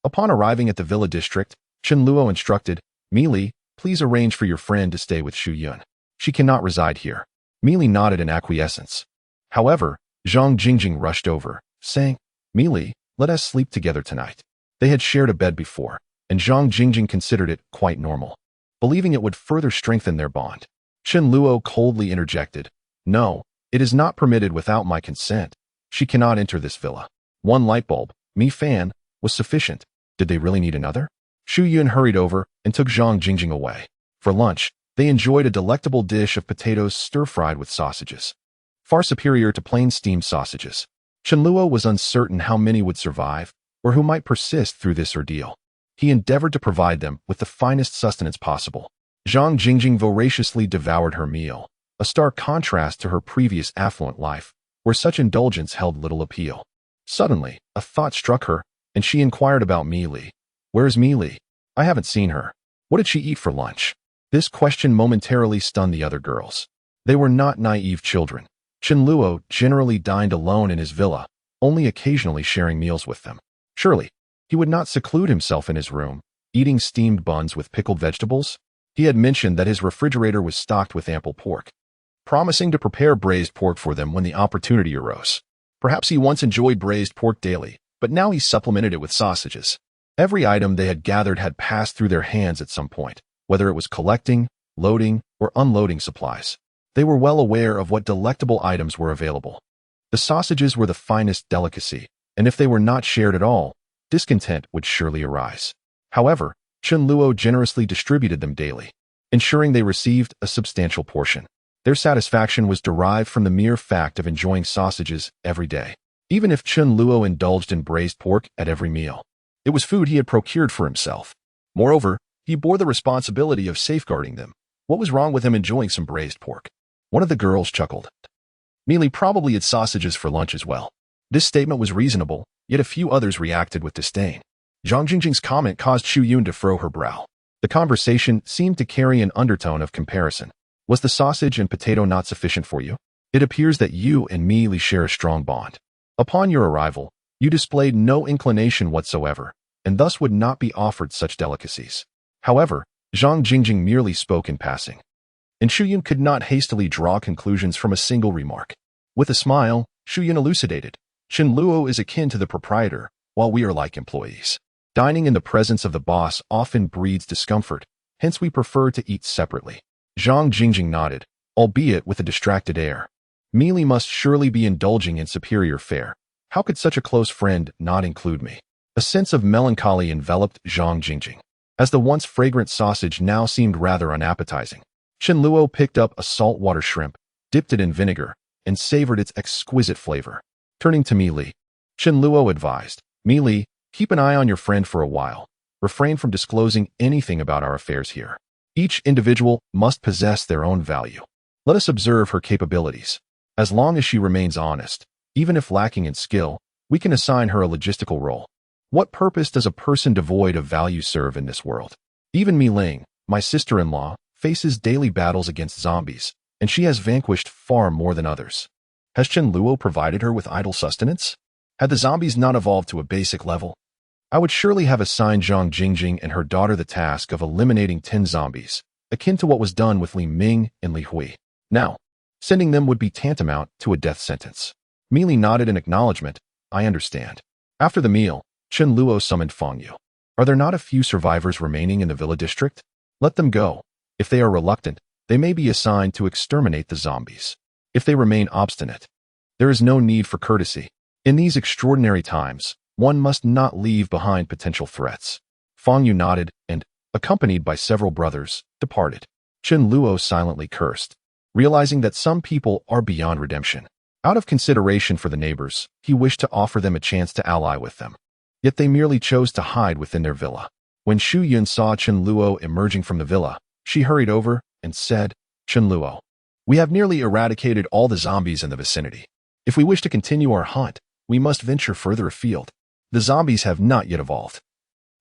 Upon arriving at the villa district, Chen Luo instructed, "Mi Li, please arrange for your friend to stay with Shu Yun. She cannot reside here." Mi Li nodded in acquiescence. However, Zhang Jingjing rushed over, saying, "Mi Li, let us sleep together tonight." They had shared a bed before, and Zhang Jingjing considered it quite normal, believing it would further strengthen their bond. Chen Luo coldly interjected, "No, it is not permitted without my consent. She cannot enter this villa. One light bulb, Mi Fan, was sufficient. Did they really need another?" Shu Yun hurried over and took Zhang Jingjing away. For lunch, they enjoyed a delectable dish of potatoes stir-fried with sausages, far superior to plain steamed sausages. Chen Luo was uncertain how many would survive, or who might persist through this ordeal. He endeavored to provide them with the finest sustenance possible. Zhang Jingjing voraciously devoured her meal, a stark contrast to her previous affluent life, where such indulgence held little appeal. Suddenly, a thought struck her, and she inquired about Mi Li. "Where is Mi Li? I haven't seen her. What did she eat for lunch?" This question momentarily stunned the other girls. They were not naive children. Chen Luo generally dined alone in his villa, only occasionally sharing meals with them. Surely, he would not seclude himself in his room, eating steamed buns with pickled vegetables? He had mentioned that his refrigerator was stocked with ample pork, promising to prepare braised pork for them when the opportunity arose. Perhaps he once enjoyed braised pork daily, but now he supplemented it with sausages. Every item they had gathered had passed through their hands at some point, whether it was collecting, loading, or unloading supplies. They were well aware of what delectable items were available. The sausages were the finest delicacy, and if they were not shared at all, discontent would surely arise. However, Chen Luo generously distributed them daily, ensuring they received a substantial portion. Their satisfaction was derived from the mere fact of enjoying sausages every day. Even if Chen Luo indulged in braised pork at every meal, it was food he had procured for himself. Moreover, he bore the responsibility of safeguarding them. What was wrong with him enjoying some braised pork? One of the girls chuckled. Mi Li probably had sausages for lunch as well. This statement was reasonable, yet a few others reacted with disdain. Zhang Jingjing's comment caused Shu Yun to furrow her brow. The conversation seemed to carry an undertone of comparison. "Was the sausage and potato not sufficient for you? It appears that you and Mi Li share a strong bond. Upon your arrival, you displayed no inclination whatsoever, and thus would not be offered such delicacies." However, Zhang Jingjing merely spoke in passing, and Shu Yun could not hastily draw conclusions from a single remark. With a smile, Shu Yun elucidated, "Chen Luo is akin to the proprietor, while we are like employees. Dining in the presence of the boss often breeds discomfort, hence we prefer to eat separately." Zhang Jingjing nodded, albeit with a distracted air. Mi Li must surely be indulging in superior fare. How could such a close friend not include me? A sense of melancholy enveloped Zhang Jingjing, as the once fragrant sausage now seemed rather unappetizing. Chen Luo picked up a saltwater shrimp, dipped it in vinegar, and savored its exquisite flavor. Turning to Mi Li, Chen Luo advised, "Mi Li, Keep an eye on your friend for a while. Refrain from disclosing anything about our affairs here. Each individual must possess their own value. Let us observe her capabilities. As long as she remains honest, even if lacking in skill, we can assign her a logistical role. What purpose does a person devoid of value serve in this world? Even Mi Ling, my sister-in-law, faces daily battles against zombies, and she has vanquished far more than others. Has Chen Luo provided her with idle sustenance? Had the zombies not evolved to a basic level, I would surely have assigned Zhang Jingjing and her daughter the task of eliminating 10 zombies, akin to what was done with Li Ming and Li Hui. Now, sending them would be tantamount to a death sentence. Mi Li nodded in acknowledgement. I understand. After the meal, Chen Luo summoned Feng Yu. Are there not a few survivors remaining in the villa district? Let them go. If they are reluctant, they may be assigned to exterminate the zombies. If they remain obstinate, there is no need for courtesy. In these extraordinary times, one must not leave behind potential threats. Feng Yu nodded and, accompanied by several brothers, departed. Chen Luo silently cursed, realizing that some people are beyond redemption. Out of consideration for the neighbors, he wished to offer them a chance to ally with them. Yet they merely chose to hide within their villa. When Xu Yun saw Chen Luo emerging from the villa, she hurried over and said, Chen Luo, we have nearly eradicated all the zombies in the vicinity. If we wish to continue our hunt, we must venture further afield. The zombies have not yet evolved,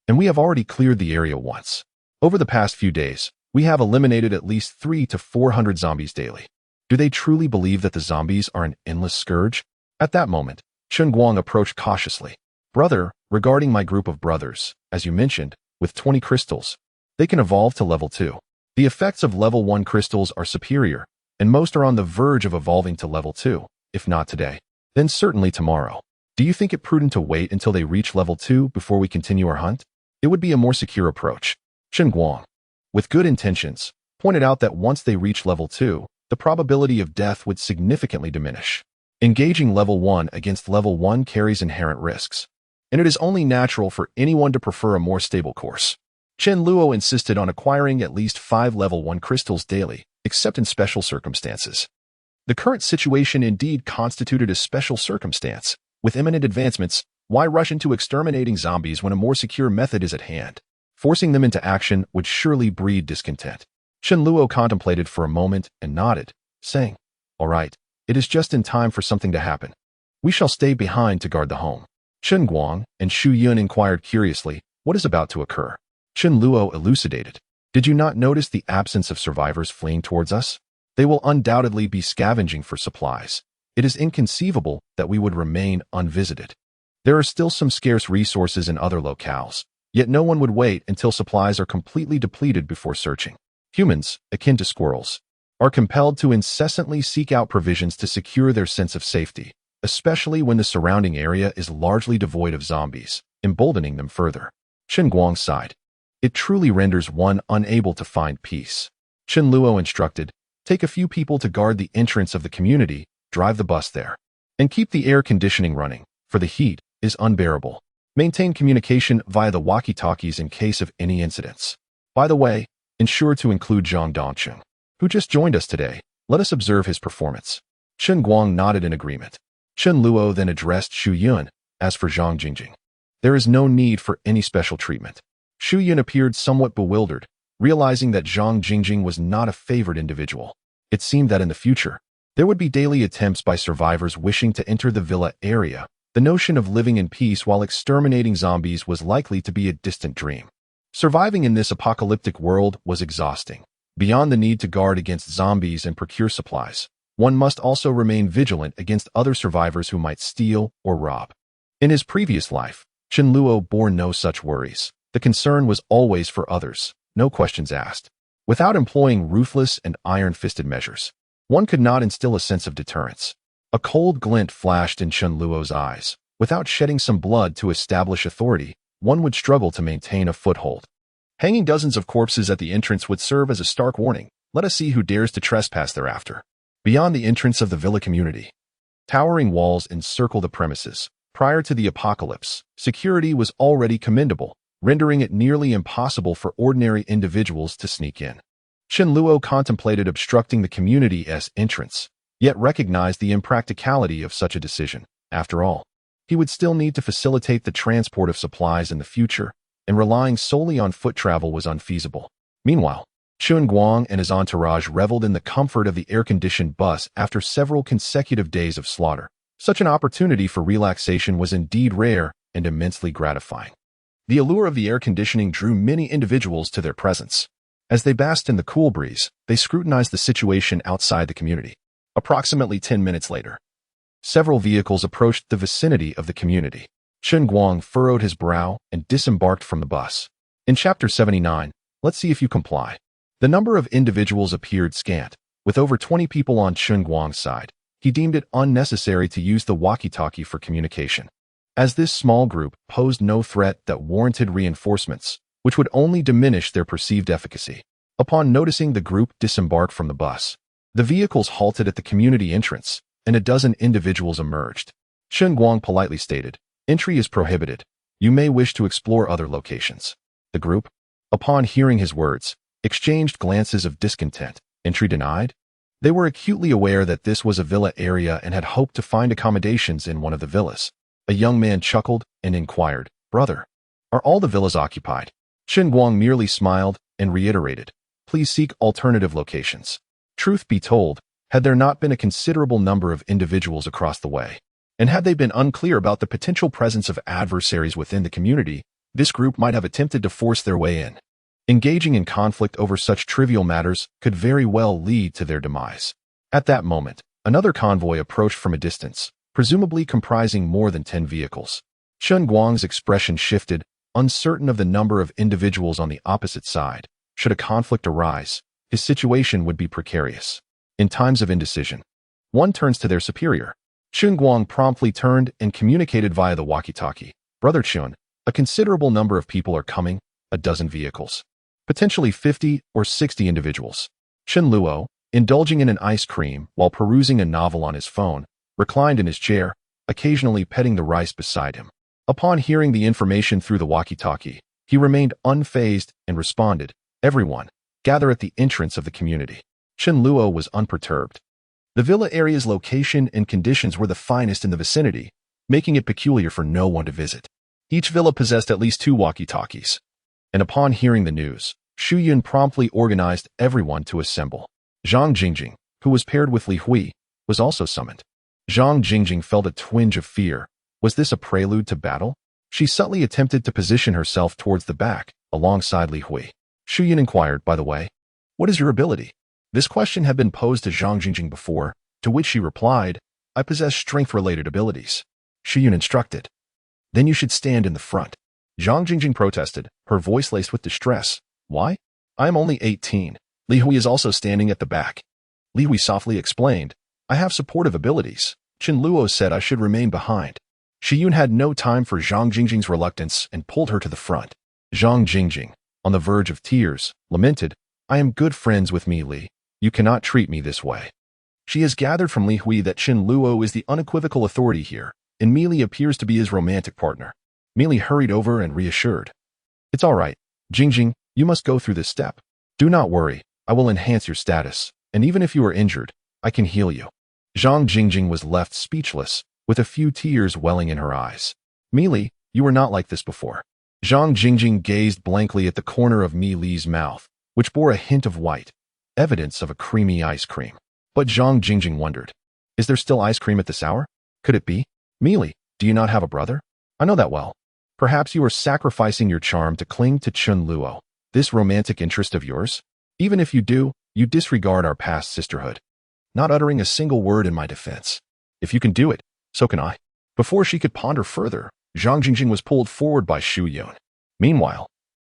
and we have already cleared the area once. Over the past few days, we have eliminated at least 300 to 400 zombies daily. Do they truly believe that the zombies are an endless scourge? At that moment, Chen Guang approached cautiously. Brother, regarding my group of brothers, as you mentioned, with 20 crystals, they can evolve to level 2. The effects of level 1 crystals are superior, and most are on the verge of evolving to level 2, if not today, then certainly tomorrow. Do you think it prudent to wait until they reach level 2 before we continue our hunt? It would be a more secure approach. Chen Guang, with good intentions, pointed out that once they reach level 2, the probability of death would significantly diminish. Engaging level 1 against level 1 carries inherent risks, and it is only natural for anyone to prefer a more stable course. Chen Luo insisted on acquiring at least 5 level 1 crystals daily, except in special circumstances. The current situation indeed constituted a special circumstance. With imminent advancements, why rush into exterminating zombies when a more secure method is at hand? Forcing them into action would surely breed discontent. Chen Luo contemplated for a moment and nodded, saying, all right, it is just in time for something to happen. We shall stay behind to guard the home. Chen Guang and Xu Yun inquired curiously, what is about to occur? Chen Luo elucidated. Did you not notice the absence of survivors fleeing towards us? They will undoubtedly be scavenging for supplies. It is inconceivable that we would remain unvisited. There are still some scarce resources in other locales, yet no one would wait until supplies are completely depleted before searching. Humans, akin to squirrels, are compelled to incessantly seek out provisions to secure their sense of safety, especially when the surrounding area is largely devoid of zombies, emboldening them further. Chen Guang sighed. It truly renders one unable to find peace. Chen Luo instructed, take a few people to guard the entrance of the community, drive the bus there, and keep the air conditioning running, for the heat is unbearable. Maintain communication via the walkie-talkies in case of any incidents. By the way, ensure to include Zhang Dongcheng, who just joined us today. Let us observe his performance. Chen Guang nodded in agreement. Chen Luo then addressed Xu Yun. As for Zhang Jingjing, there is no need for any special treatment. Xu Yun appeared somewhat bewildered, realizing that Zhang Jingjing was not a favored individual. It seemed that in the future, there would be daily attempts by survivors wishing to enter the villa area. The notion of living in peace while exterminating zombies was likely to be a distant dream. Surviving in this apocalyptic world was exhausting. Beyond the need to guard against zombies and procure supplies, one must also remain vigilant against other survivors who might steal or rob. In his previous life, Chen Luo bore no such worries. The concern was always for others, no questions asked. Without employing ruthless and iron-fisted measures, one could not instill a sense of deterrence. A cold glint flashed in Chen Luo's eyes. Without shedding some blood to establish authority, one would struggle to maintain a foothold. Hanging dozens of corpses at the entrance would serve as a stark warning. Let us see who dares to trespass thereafter. Beyond the entrance of the villa community, towering walls encircle the premises. Prior to the apocalypse, security was already commendable, rendering it nearly impossible for ordinary individuals to sneak in. Chen Luo contemplated obstructing the community's entrance, yet recognized the impracticality of such a decision. After all, He would still need to facilitate the transport of supplies in the future, and relying solely on foot travel was unfeasible. Meanwhile, Chun Guang and his entourage reveled in the comfort of the air-conditioned bus after several consecutive days of slaughter. Such an opportunity for relaxation was indeed rare and immensely gratifying. The allure of the air conditioning drew many individuals to their presence. As they basked in the cool breeze, they scrutinized the situation outside the community. Approximately 10 minutes later, several vehicles approached the vicinity of the community. Chun Guang furrowed his brow and disembarked from the bus. In Chapter 79, let's see if you comply. The number of individuals appeared scant. With over 20 people on Chun Guang's side, he deemed it unnecessary to use the walkie-talkie for communication, as this small group posed no threat that warranted reinforcements, which would only diminish their perceived efficacy. Upon noticing the group disembark from the bus, the vehicles halted at the community entrance, and a dozen individuals emerged. Chun Guang politely stated, "Entry is prohibited. You may wish to explore other locations." The group, upon hearing his words, exchanged glances of discontent. Entry denied? They were acutely aware that this was a villa area and had hoped to find accommodations in one of the villas. A young man chuckled and inquired, "Brother, are all the villas occupied?" Chun Guang merely smiled and reiterated, "Please seek alternative locations." Truth be told, had there not been a considerable number of individuals across the way, and had they been unclear about the potential presence of adversaries within the community, this group might have attempted to force their way in. Engaging in conflict over such trivial matters could very well lead to their demise. At that moment, another convoy approached from a distance, presumably comprising more than 10 vehicles. Chun Guang's expression shifted, uncertain of the number of individuals on the opposite side. Should a conflict arise, his situation would be precarious. In times of indecision, one turns to their superior. Chun Guang promptly turned and communicated via the walkie-talkie. "Brother Chun, a considerable number of people are coming, a dozen vehicles. Potentially 50 or 60 individuals." Chen Luo, indulging in an ice cream while perusing a novel on his phone, reclined in his chair, occasionally petting the rice beside him. Upon hearing the information through the walkie-talkie, he remained unfazed and responded, "Everyone, gather at the entrance of the community." Chen Luo was unperturbed. The villa area's location and conditions were the finest in the vicinity, making it peculiar for no one to visit. Each villa possessed at least 2 walkie-talkies. And upon hearing the news, Xu Yun promptly organized everyone to assemble. Zhang Jingjing, who was paired with Li Hui, was also summoned. Zhang Jingjing felt a twinge of fear. Was this a prelude to battle? She subtly attempted to position herself towards the back, alongside Li Hui. Xu Yun inquired, "By the way, what is your ability?" This question had been posed to Zhang Jingjing before, to which she replied, "I possess strength-related abilities." Xu Yun instructed, "Then you should stand in the front." Zhang Jingjing protested, her voice laced with distress. "Why? I am only 18. Li Hui is also standing at the back." Li Hui softly explained, "I have supportive abilities." Chen Luo said I should remain behind. Xu Yun had no time for Zhang Jingjing's reluctance and pulled her to the front. Zhang Jingjing, on the verge of tears, lamented, "I am good friends with Mi Li. You cannot treat me this way." She has gathered from Li Hui that Chen Luo is the unequivocal authority here, and Mi Li appears to be his romantic partner. Mi Li hurried over and reassured, "It's all right, Jingjing, you must go through this step. Do not worry, I will enhance your status, and even if you are injured, I can heal you." Zhang Jingjing was left speechless, with a few tears welling in her eyes. "Mi Li, you were not like this before." Zhang Jingjing gazed blankly at the corner of Mi Li's mouth, which bore a hint of white, evidence of a creamy ice cream. But Zhang Jingjing wondered, is there still ice cream at this hour? Could it be? "Mi Li, do you not have a brother?" "I know that well." "Perhaps you are sacrificing your charm to cling to Chen Luo, this romantic interest of yours? Even if you do, you disregard our past sisterhood, not uttering a single word in my defense. If you can do it, so can I." Before she could ponder further, Zhang Jingjing was pulled forward by Xu Yun. Meanwhile,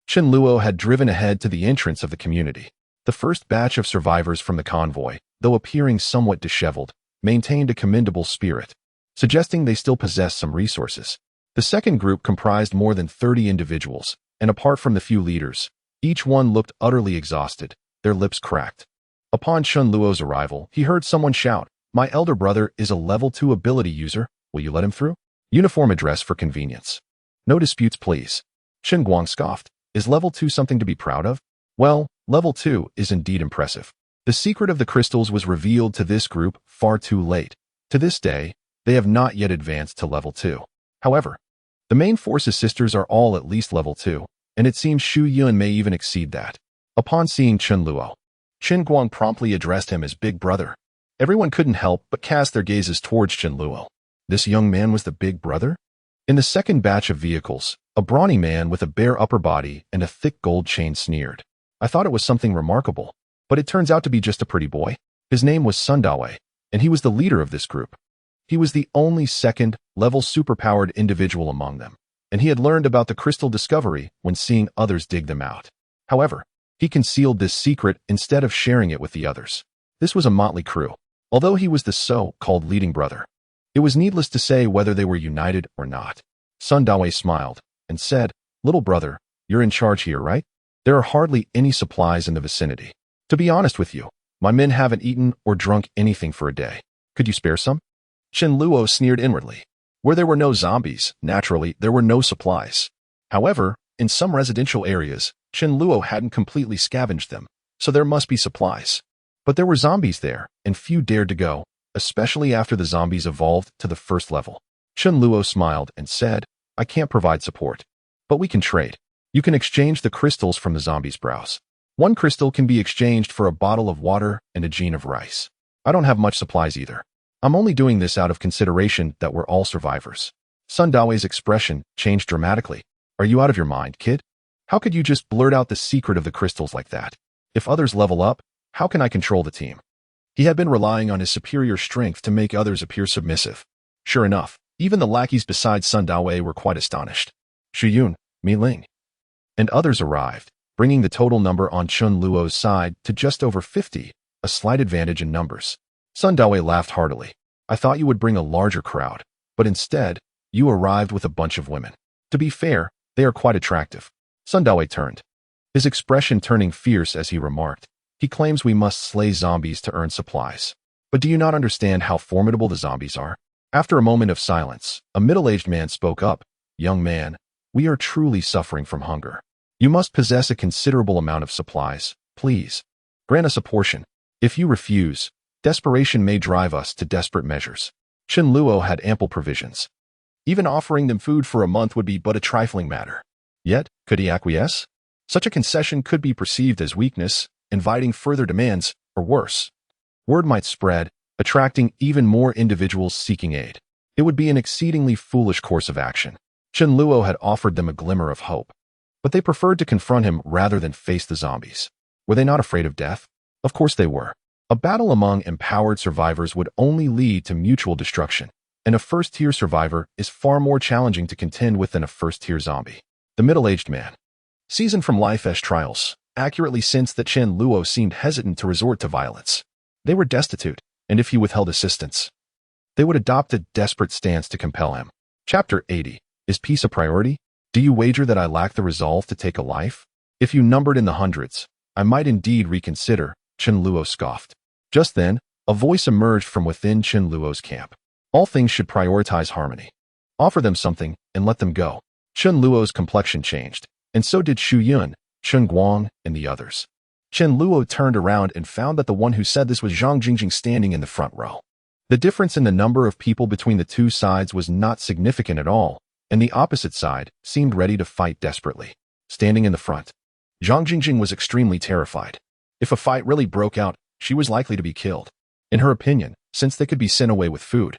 Chen Luo had driven ahead to the entrance of the community. The first batch of survivors from the convoy, though appearing somewhat disheveled, maintained a commendable spirit, suggesting they still possessed some resources. The second group comprised more than 30 individuals, and apart from the few leaders, each one looked utterly exhausted, their lips cracked. Upon Chen Luo's arrival, he heard someone shout, "My elder brother is a level 2 ability user. Will you let him through?" Uniform address for convenience. "No disputes, please." Chen Guang scoffed. "Is level 2 something to be proud of?" Well, level 2 is indeed impressive. The secret of the crystals was revealed to this group far too late. To this day, they have not yet advanced to level 2. However, the main force's sisters are all at least level 2, and it seems Xu Yun may even exceed that. Upon seeing Chen Luo, Chen Guang promptly addressed him as Big Brother. Everyone couldn't help but cast their gazes towards Chen Luo. This young man was the Big Brother? In the second batch of vehicles, a brawny man with a bare upper body and a thick gold chain sneered. I thought it was something remarkable, but it turns out to be just a pretty boy. His name was Sun Dawei, and he was the leader of this group. He was the only second-level superpowered individual among them, and he had learned about the crystal discovery when seeing others dig them out. However, he concealed this secret instead of sharing it with the others. This was a motley crew, although he was the so-called leading brother. It was needless to say whether they were united or not. Sun Dawei smiled and said, "Little brother, you're in charge here, right? There are hardly any supplies in the vicinity. To be honest with you, my men haven't eaten or drunk anything for a day. Could you spare some?" Chen Luo sneered inwardly. Where there were no zombies, naturally, there were no supplies. However, in some residential areas, Chen Luo hadn't completely scavenged them, so there must be supplies. But there were zombies there, and few dared to go, especially after the zombies evolved to the first level. Chen Luo smiled and said, "I can't provide support, but we can trade. You can exchange the crystals from the zombies' brows. One crystal can be exchanged for a bottle of water and a gene of rice. I don't have much supplies either. I'm only doing this out of consideration that we're all survivors." Sun Dawei's expression changed dramatically. "Are you out of your mind, kid? How could you just blurt out the secret of the crystals like that? If others level up, how can I control the team?" He had been relying on his superior strength to make others appear submissive. Sure enough, even the lackeys beside Sun Dawei were quite astonished. Xu Yun, Mi Ling, and others arrived, bringing the total number on Chen Luo's side to just over 50, a slight advantage in numbers. Sun Dawei laughed heartily. "I thought you would bring a larger crowd, but instead, you arrived with a bunch of women. To be fair, they are quite attractive." Sun Dawei turned, his expression turning fierce as he remarked, "He claims we must slay zombies to earn supplies. But do you not understand how formidable the zombies are?" After a moment of silence, a middle-aged man spoke up. "Young man, we are truly suffering from hunger. You must possess a considerable amount of supplies. Please, grant us a portion. If you refuse, desperation may drive us to desperate measures." Chen Luo had ample provisions. Even offering them food for a month would be but a trifling matter. Yet, could he acquiesce? Such a concession could be perceived as weakness, inviting further demands, or worse. Word might spread, attracting even more individuals seeking aid. It would be an exceedingly foolish course of action. Chen Luo had offered them a glimmer of hope, but they preferred to confront him rather than face the zombies. Were they not afraid of death? Of course they were. A battle among empowered survivors would only lead to mutual destruction, and a first-tier survivor is far more challenging to contend with than a first-tier zombie. The middle-aged man, seasoned from life-esh trials, accurately sensed that Chen Luo seemed hesitant to resort to violence. They were destitute, and if he withheld assistance, they would adopt a desperate stance to compel him. Chapter 80. Is peace a priority? Do you wager that I lack the resolve to take a life? If you numbered in the hundreds, I might indeed reconsider, Chen Luo scoffed. Just then, a voice emerged from within Chen Luo's camp. All things should prioritize harmony. Offer them something and let them go. Chen Luo's complexion changed, and so did Xu Yun, Chen Guang, and the others. Chen Luo turned around and found that the one who said this was Zhang Jingjing standing in the front row. The difference in the number of people between the two sides was not significant at all, and the opposite side seemed ready to fight desperately. Standing in the front, Zhang Jingjing was extremely terrified. If a fight really broke out, she was likely to be killed. In her opinion, since they could be sent away with food,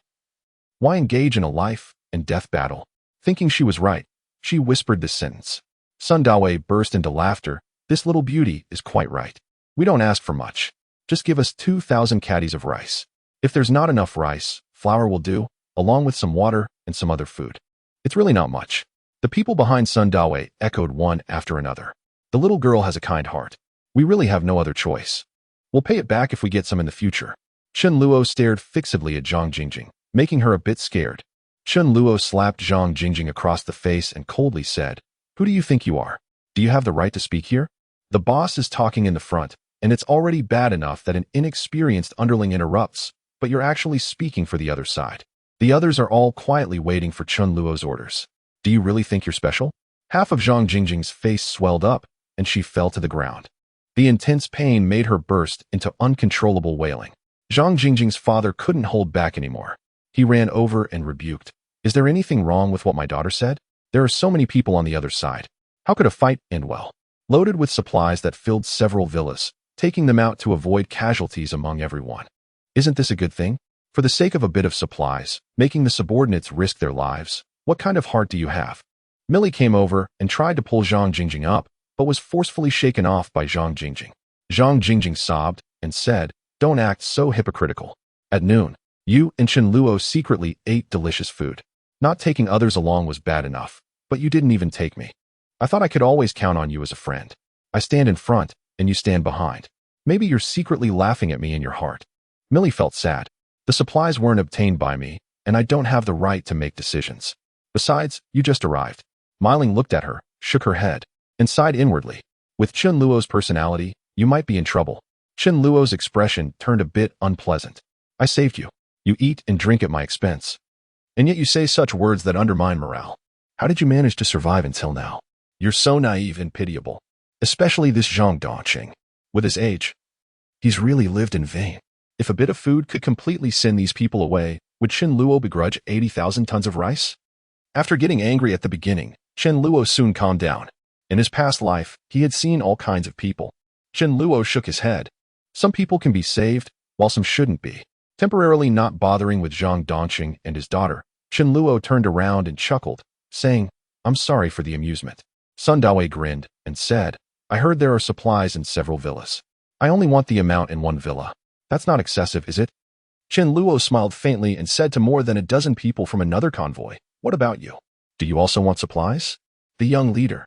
why engage in a life and death battle? Thinking she was right, she whispered this sentence. Sun Dawei burst into laughter. This little beauty is quite right. We don't ask for much. Just give us 2,000 caddies of rice. If there's not enough rice, flour will do, along with some water and some other food. It's really not much. The people behind Sun Dawei echoed one after another. The little girl has a kind heart. We really have no other choice. We'll pay it back if we get some in the future. Chen Luo stared fixedly at Zhang Jingjing, making her a bit scared. Chen Luo slapped Zhang Jingjing across the face and coldly said, "Who do you think you are? Do you have the right to speak here? The boss is talking in the front, and it's already bad enough that an inexperienced underling interrupts, but you're actually speaking for the other side. The others are all quietly waiting for Chen Luo's orders. Do you really think you're special?" Half of Zhang Jingjing's face swelled up, and she fell to the ground. The intense pain made her burst into uncontrollable wailing. Zhang Jingjing's father couldn't hold back anymore. He ran over and rebuked, Is there anything wrong with what my daughter said? There are so many people on the other side. How could a fight end well? Loaded with supplies that filled several villas, taking them out to avoid casualties among everyone. Isn't this a good thing? For the sake of a bit of supplies, making the subordinates risk their lives. What kind of heart do you have? Millie came over and tried to pull Zhang Jingjing up, but was forcefully shaken off by Zhang Jingjing. Zhang Jingjing sobbed and said, "Don't act so hypocritical. At noon, you and Chen Luo secretly ate delicious food. Not taking others along was bad enough, but you didn't even take me. I thought I could always count on you as a friend. I stand in front, and you stand behind. Maybe you're secretly laughing at me in your heart." Millie felt sad. The supplies weren't obtained by me, and I don't have the right to make decisions. Besides, you just arrived. Miling looked at her, shook her head, and sighed inwardly. With Chen Luo's personality, you might be in trouble. Chen Luo's expression turned a bit unpleasant. I saved you. You eat and drink at my expense. And yet you say such words that undermine morale. How did you manage to survive until now? You're so naive and pitiable. Especially this Zhang Dongqing. With his age, he's really lived in vain. If a bit of food could completely send these people away, would Chen Luo begrudge 80,000 tons of rice? After getting angry at the beginning, Chen Luo soon calmed down. In his past life, he had seen all kinds of people. Chen Luo shook his head. Some people can be saved, while some shouldn't be. Temporarily not bothering with Zhang Dongqing and his daughter, Chen Luo turned around and chuckled, saying, "I'm sorry for the amusement." Sun Dawei grinned and said, "I heard there are supplies in several villas. I only want the amount in one villa. That's not excessive, is it?" Chen Luo smiled faintly and said to more than a dozen people from another convoy, "What about you? Do you also want supplies?" The young leader,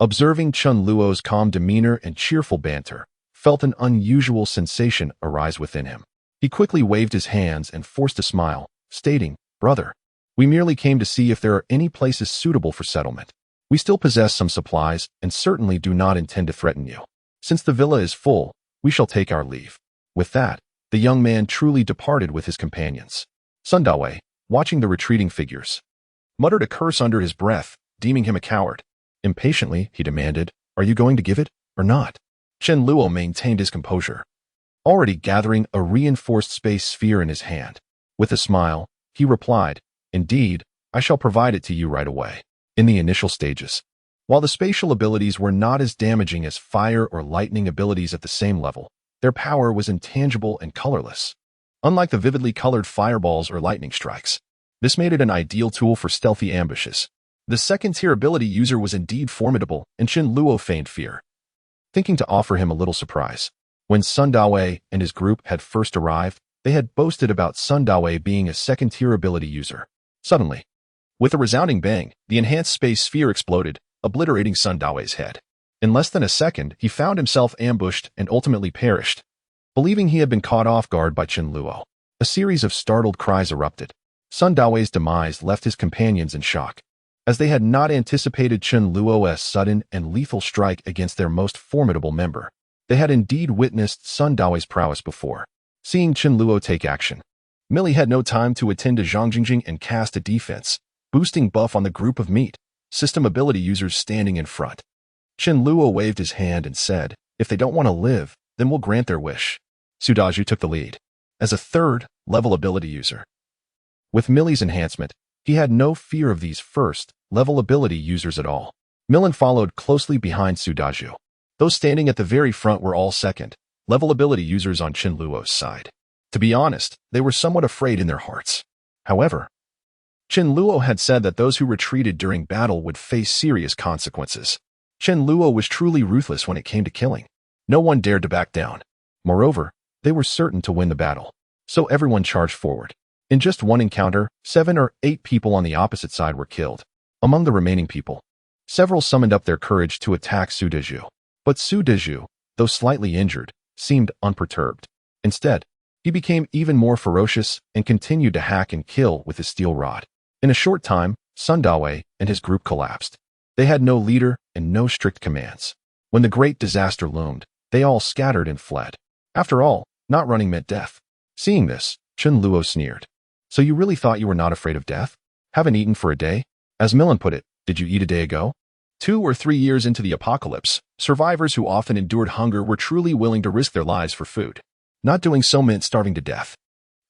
observing Chen Luo's calm demeanor and cheerful banter, felt an unusual sensation arise within him. He quickly waved his hands and forced a smile, stating, "Brother, we merely came to see if there are any places suitable for settlement. We still possess some supplies and certainly do not intend to threaten you. Since the villa is full, we shall take our leave." With that, the young man truly departed with his companions. Sun Dawei, watching the retreating figures, muttered a curse under his breath, deeming him a coward. Impatiently, he demanded, "Are you going to give it, or not?" Chen Luo maintained his composure, already gathering a reinforced space sphere in his hand. With a smile, he replied, "Indeed, I shall provide it to you right away." In the initial stages, while the spatial abilities were not as damaging as fire or lightning abilities at the same level, their power was intangible and colorless. Unlike the vividly colored fireballs or lightning strikes, this made it an ideal tool for stealthy ambushes. The second-tier ability user was indeed formidable, and Chen Luo feigned fear, thinking to offer him a little surprise. When Sun Dawei and his group had first arrived, they had boasted about Sun Dawei being a second-tier ability user. Suddenly, with a resounding bang, the enhanced space sphere exploded, obliterating Sun Dawei's head. In less than a second, he found himself ambushed and ultimately perished. Believing he had been caught off guard by Chen Luo, a series of startled cries erupted. Sun Dawei's demise left his companions in shock, as they had not anticipated Chen Luo's sudden and lethal strike against their most formidable member. They had indeed witnessed Sun Dawei's prowess before. Seeing Chen Luo take action, Millie had no time to attend to Zhang Jingjing and cast a defense, boosting buff on the group of meat system ability users standing in front. Chen Luo waved his hand and said, "If they don't want to live, then we'll grant their wish." Sudaju took the lead as a third-level ability user. With Millie's enhancement, he had no fear of these first-level ability users at all. Millen followed closely behind Sudaju. Those standing at the very front were all second-level ability users on Chen Luo's side. To be honest, they were somewhat afraid in their hearts. However, Chen Luo had said that those who retreated during battle would face serious consequences. Chen Luo was truly ruthless when it came to killing. No one dared to back down. Moreover, they were certain to win the battle. So everyone charged forward. In just one encounter, 7 or 8 people on the opposite side were killed. Among the remaining people, several summoned up their courage to attack Sudaju. But Sudaju, though slightly injured, seemed unperturbed. Instead, he became even more ferocious and continued to hack and kill with his steel rod. In a short time, Sun Dawei and his group collapsed. They had no leader and no strict commands. When the great disaster loomed, they all scattered and fled. After all, not running meant death. Seeing this, Chen Luo sneered. "So you really thought you were not afraid of death? Haven't eaten for a day? As Millen put it, did you eat a day ago?" 2 or 3 years into the apocalypse, survivors who often endured hunger were truly willing to risk their lives for food. Not doing so meant starving to death.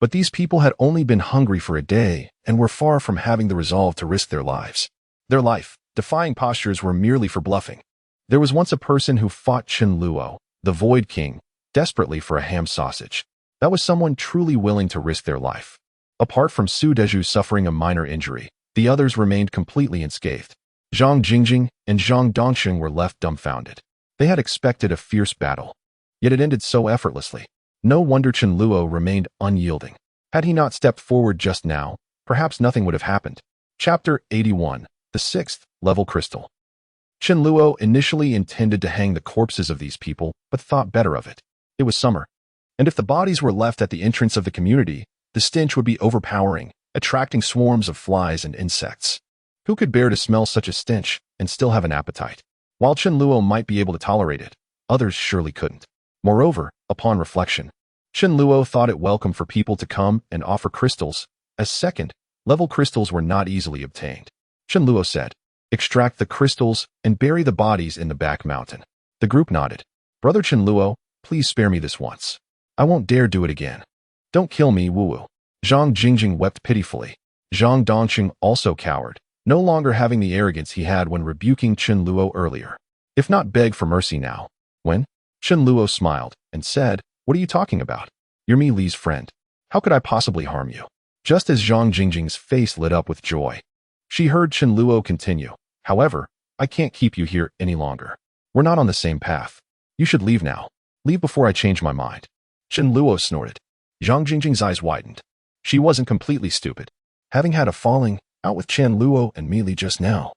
But these people had only been hungry for a day and were far from having the resolve to risk their lives. Their life-defying postures were merely for bluffing. There was once a person who fought Chen Luo, the Void King, desperately for a ham sausage. That was someone truly willing to risk their life. Apart from Su Deju suffering a minor injury, the others remained completely unscathed. Zhang Jingjing and Zhang Dongxing were left dumbfounded. They had expected a fierce battle, yet it ended so effortlessly. No wonder Chen Luo remained unyielding. Had he not stepped forward just now, perhaps nothing would have happened. Chapter 81. The 6th Level Crystal. Chen Luo initially intended to hang the corpses of these people, but thought better of it. It was summer, and if the bodies were left at the entrance of the community, the stench would be overpowering, attracting swarms of flies and insects. Who could bear to smell such a stench and still have an appetite? While Chen Luo might be able to tolerate it, others surely couldn't. Moreover, upon reflection, Chen Luo thought it welcome for people to come and offer crystals, as second-level crystals were not easily obtained. Chen Luo said, "Extract the crystals and bury the bodies in the back mountain." The group nodded. "Brother Chen Luo, please spare me this once. I won't dare do it again. Don't kill me, Wu." Zhang Jingjing wept pitifully. Zhang Dongxing also cowered, no longer having the arrogance he had when rebuking Chen Luo earlier. If not beg for mercy now, when? Chen Luo smiled and said, "What are you talking about? You're Mi Li's friend. How could I possibly harm you?" Just as Zhang Jingjing's face lit up with joy, she heard Chen Luo continue, "However, I can't keep you here any longer. We're not on the same path. You should leave now. Leave before I change my mind." Chen Luo snorted. Zhang Jingjing's eyes widened. She wasn't completely stupid. Having had a falling out with Chen Luo and Mi Li just now,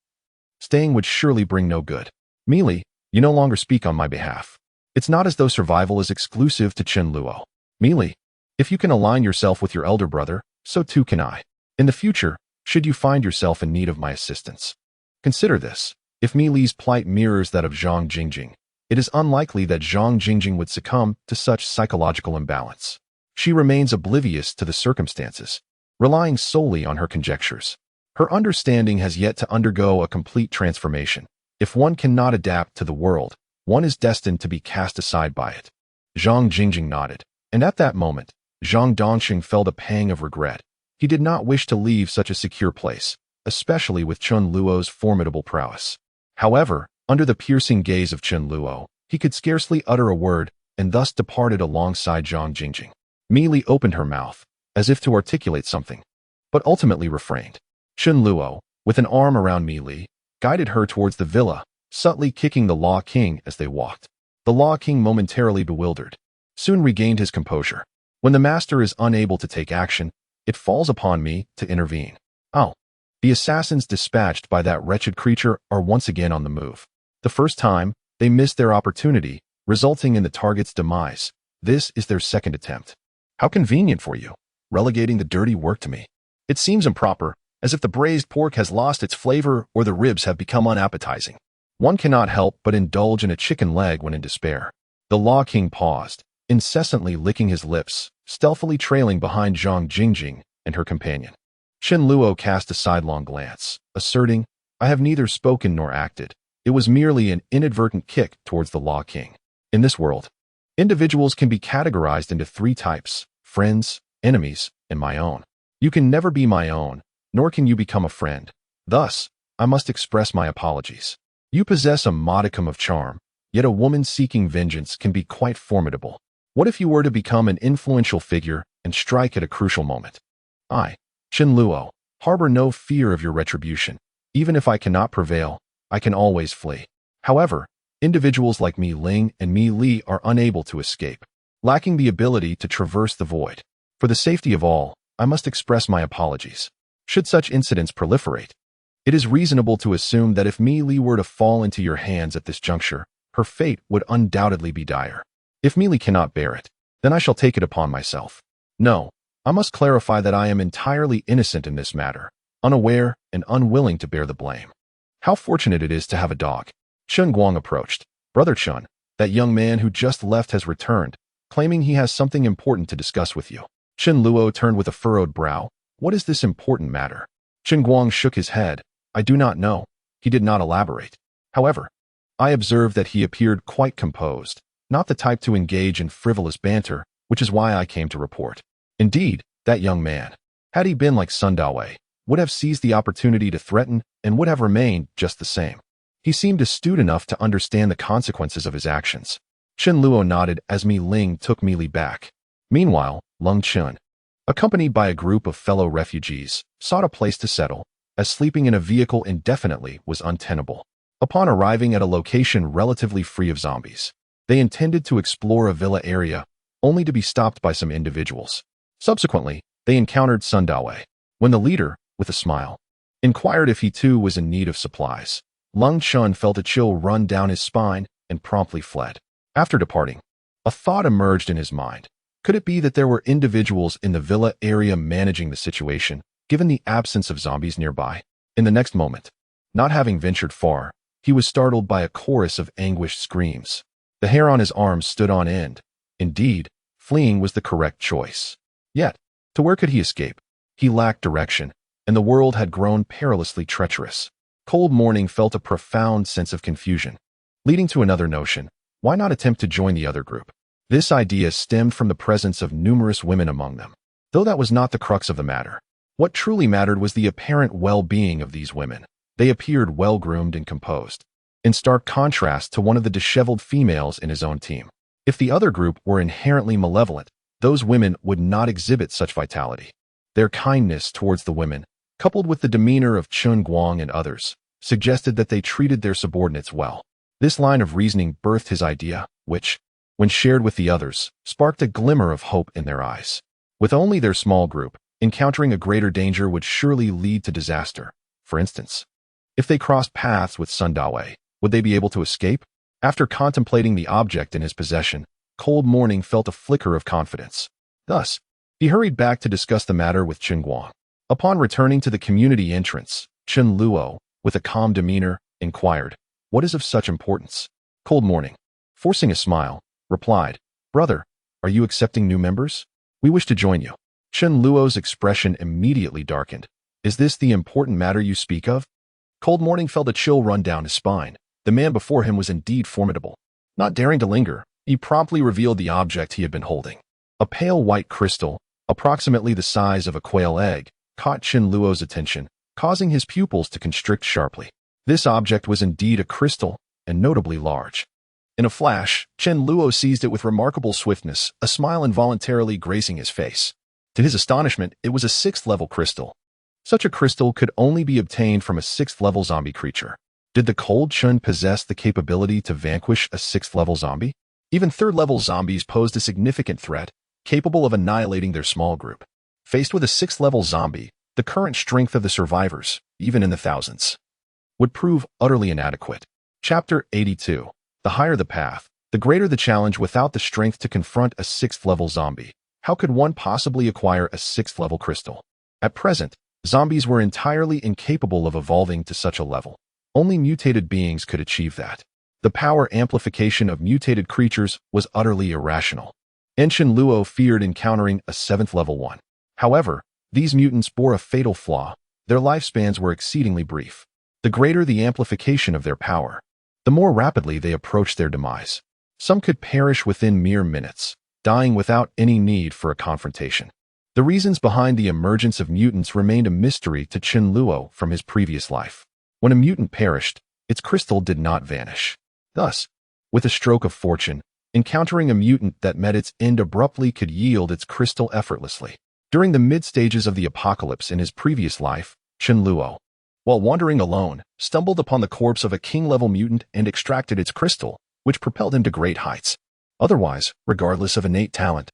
staying would surely bring no good. "Mi Li, you no longer speak on my behalf. It's not as though survival is exclusive to Chen Luo. Mi Li, if you can align yourself with your elder brother, so too can I. In the future, should you find yourself in need of my assistance, consider this. If Mi Li's plight mirrors that of Zhang Jingjing, it is unlikely that Zhang Jingjing would succumb to such psychological imbalance. She remains oblivious to the circumstances, relying solely on her conjectures. Her understanding has yet to undergo a complete transformation. If one cannot adapt to the world, one is destined to be cast aside by it." Zhang Jingjing nodded, and at that moment, Zhang Dongxing felt a pang of regret. He did not wish to leave such a secure place, especially with Chen Luo's formidable prowess. However, under the piercing gaze of Chen Luo, he could scarcely utter a word and thus departed alongside Zhang Jingjing. Mi Li opened her mouth, as if to articulate something, but ultimately refrained. Chen Luo, with an arm around Mi Li, guided her towards the villa, subtly kicking the Law King as they walked. The Law King, momentarily bewildered, soon regained his composure. When the master is unable to take action, it falls upon me to intervene. Oh, the assassins dispatched by that wretched creature are once again on the move. The first time, they missed their opportunity, resulting in the target's demise. This is their second attempt. How convenient for you, relegating the dirty work to me. It seems improper, as if the braised pork has lost its flavor or the ribs have become unappetizing. One cannot help but indulge in a chicken leg when in despair. The Law King paused, incessantly licking his lips, stealthily trailing behind Zhang Jingjing and her companion. Chen Luo cast a sidelong glance, asserting, "I have neither spoken nor acted. It was merely an inadvertent kick towards the Law King." In this world, individuals can be categorized into three types: friends, enemies, and my own. You can never be my own, nor can you become a friend. Thus, I must express my apologies. You possess a modicum of charm, yet a woman seeking vengeance can be quite formidable. What if you were to become an influential figure and strike at a crucial moment? I, Chen Luo, harbor no fear of your retribution. Even if I cannot prevail, I can always flee. However, individuals like Mi Ling and Mi Li are unable to escape, lacking the ability to traverse the void. For the safety of all, I must express my apologies. Should such incidents proliferate, it is reasonable to assume that if Mi Li were to fall into your hands at this juncture, her fate would undoubtedly be dire. If Mi Li cannot bear it, then I shall take it upon myself. No, I must clarify that I am entirely innocent in this matter, unaware and unwilling to bear the blame. How fortunate it is to have a dog. Chen Guang approached. Brother Chen, that young man who just left has returned, claiming he has something important to discuss with you. Chen Luo turned with a furrowed brow. What is this important matter? Chen Guang shook his head. I do not know. He did not elaborate. However, I observed that he appeared quite composed, not the type to engage in frivolous banter, which is why I came to report. Indeed, That young man, had he been like Sun Dawei, would have seized the opportunity to threaten and would have remained just the same. He seemed astute enough to understand the consequences of his actions. Chen Luo nodded as Mi Ling took Mi Li back. Meanwhile, Lung Chun, accompanied by a group of fellow refugees, sought a place to settle, as sleeping in a vehicle indefinitely was untenable. Upon arriving at a location relatively free of zombies, they intended to explore a villa area, only to be stopped by some individuals. Subsequently, they encountered Sun Dawei. When the leader, with a smile, inquired if he too was in need of supplies, Lung Chun felt a chill run down his spine and promptly fled. After departing, a thought emerged in his mind. Could it be that there were individuals in the villa area managing the situation, given the absence of zombies nearby? In the next moment, not having ventured far, he was startled by a chorus of anguished screams. The hair on his arms stood on end. Indeed, fleeing was the correct choice. Yet, to where could he escape? He lacked direction, and the world had grown perilously treacherous. Cold Morning felt a profound sense of confusion, leading to another notion. Why not attempt to join the other group? This idea stemmed from the presence of numerous women among them, though that was not the crux of the matter. What truly mattered was the apparent well-being of these women. They appeared well-groomed and composed, in stark contrast to one of the disheveled females in his own team. If the other group were inherently malevolent, those women would not exhibit such vitality. Their kindness towards the women, coupled with the demeanor of Chun Guang and others, suggested that they treated their subordinates well. This line of reasoning birthed his idea, which, when shared with the others, sparked a glimmer of hope in their eyes. With only their small group, encountering a greater danger would surely lead to disaster. For instance, if they crossed paths with Sun Dawei, would they be able to escape? After contemplating the object in his possession, Cold Morning felt a flicker of confidence. Thus, he hurried back to discuss the matter with Chen Guang. Upon returning to the community entrance, Chen Luo, with a calm demeanor, inquired, "What is of such importance?" Cold Morning, forcing a smile, replied, "Brother, are you accepting new members? We wish to join you." Chen Luo's expression immediately darkened. "Is this the important matter you speak of?" Cold Morning felt a chill run down his spine. The man before him was indeed formidable. Not daring to linger, he promptly revealed the object he had been holding. A pale white crystal, approximately the size of a quail egg, caught Chen Luo's attention, causing his pupils to constrict sharply. This object was indeed a crystal, and notably large. In a flash, Chen Luo seized it with remarkable swiftness, a smile involuntarily gracing his face. To his astonishment, it was a 6th-level crystal. Such a crystal could only be obtained from a 6th-level zombie creature. Did the Cold Chun possess the capability to vanquish a 6th-level zombie? Even 3rd-level zombies posed a significant threat, capable of annihilating their small group. Faced with a 6th-level zombie, the current strength of the survivors, even in the thousands, would prove utterly inadequate. Chapter 82. The higher the path, the greater the challenge without the strength to confront a 6th-level zombie. How could one possibly acquire a 6th-level crystal? At present, zombies were entirely incapable of evolving to such a level. Only mutated beings could achieve that. The power amplification of mutated creatures was utterly irrational. Chen Luo feared encountering a 7th-level one. However, these mutants bore a fatal flaw. Their lifespans were exceedingly brief. The greater the amplification of their power, the more rapidly they approached their demise. Some could perish within mere minutes, dying without any need for a confrontation. The reasons behind the emergence of mutants remained a mystery to Chen Luo from his previous life. When a mutant perished, its crystal did not vanish. Thus, with a stroke of fortune, encountering a mutant that met its end abruptly could yield its crystal effortlessly. During the mid-stages of the apocalypse in his previous life, Chen Luo, while wandering alone, stumbled upon the corpse of a king-level mutant and extracted its crystal, which propelled him to great heights. Otherwise, regardless of innate talent,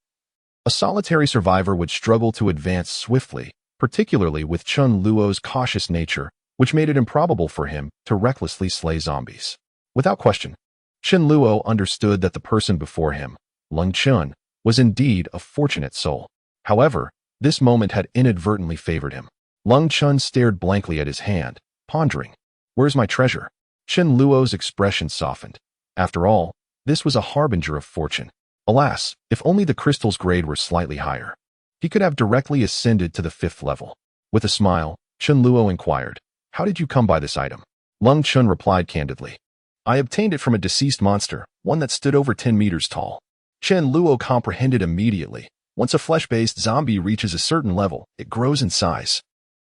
a solitary survivor would struggle to advance swiftly, particularly with Chen Luo's cautious nature, which made it improbable for him to recklessly slay zombies. Without question, Chen Luo understood that the person before him, Lung Chun, was indeed a fortunate soul. However, this moment had inadvertently favored him. Lung Chun stared blankly at his hand, pondering, "Where's my treasure?" Chen Luo's expression softened. After all, this was a harbinger of fortune. Alas, if only the crystal's grade were slightly higher. He could have directly ascended to the 5th level. With a smile, Chen Luo inquired, "How did you come by this item?" Lung Chun replied candidly, "I obtained it from a deceased monster, one that stood over 10 meters tall." Chen Luo comprehended immediately. Once a flesh-based zombie reaches a certain level, it grows in size.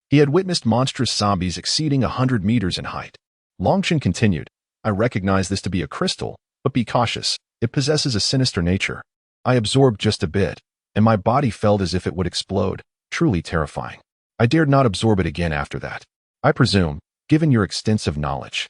He had witnessed monstrous zombies exceeding 100 meters in height. Longchen continued, I recognize this to be a crystal, but be cautious. It possesses a sinister nature. I absorbed just a bit, and my body felt as if it would explode, truly terrifying. I dared not absorb it again after that. I presume, given your extensive knowledge,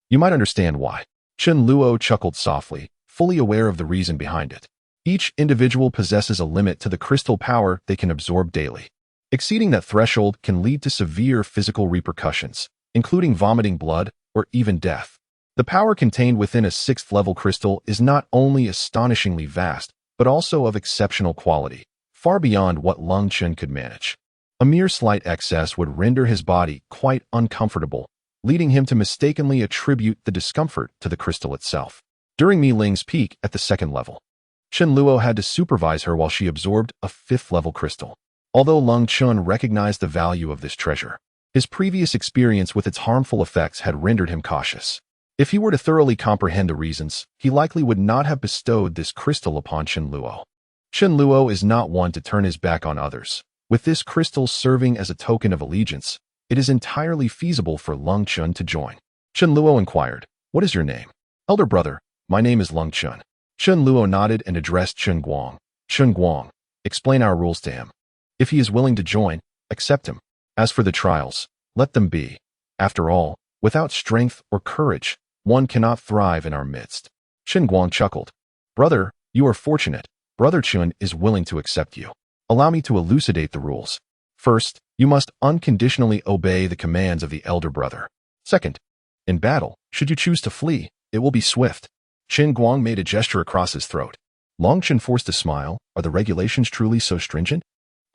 you might understand why. Chen Luo chuckled softly, fully aware of the reason behind it. Each individual possesses a limit to the crystal power they can absorb daily. Exceeding that threshold can lead to severe physical repercussions, including vomiting blood or even death. The power contained within a 6th-level crystal is not only astonishingly vast, but also of exceptional quality, far beyond what Lung Chen could manage. A mere slight excess would render his body quite uncomfortable, leading him to mistakenly attribute the discomfort to the crystal itself. During Mi Ling's peak at the 2nd level, Chen Luo had to supervise her while she absorbed a 5th-level crystal. Although Lung Chen recognized the value of this treasure, his previous experience with its harmful effects had rendered him cautious. If he were to thoroughly comprehend the reasons, he likely would not have bestowed this crystal upon Chen Luo. Chen Luo is not one to turn his back on others. With this crystal serving as a token of allegiance, it is entirely feasible for Lung Chen to join. Chen Luo inquired, What is your name? Elder brother, my name is Lung Chen. Chen Luo nodded and addressed Chen Guang. Chen Guang, explain our rules to him. If he is willing to join, accept him. As for the trials, let them be. After all, without strength or courage, one cannot thrive in our midst. Chen Guang chuckled. Brother, you are fortunate. Brother Chen is willing to accept you. Allow me to elucidate the rules. First, you must unconditionally obey the commands of the elder brother. Second, in battle, should you choose to flee, it will be swift. Chen Guang made a gesture across his throat. Longchen forced a smile. Are the regulations truly so stringent?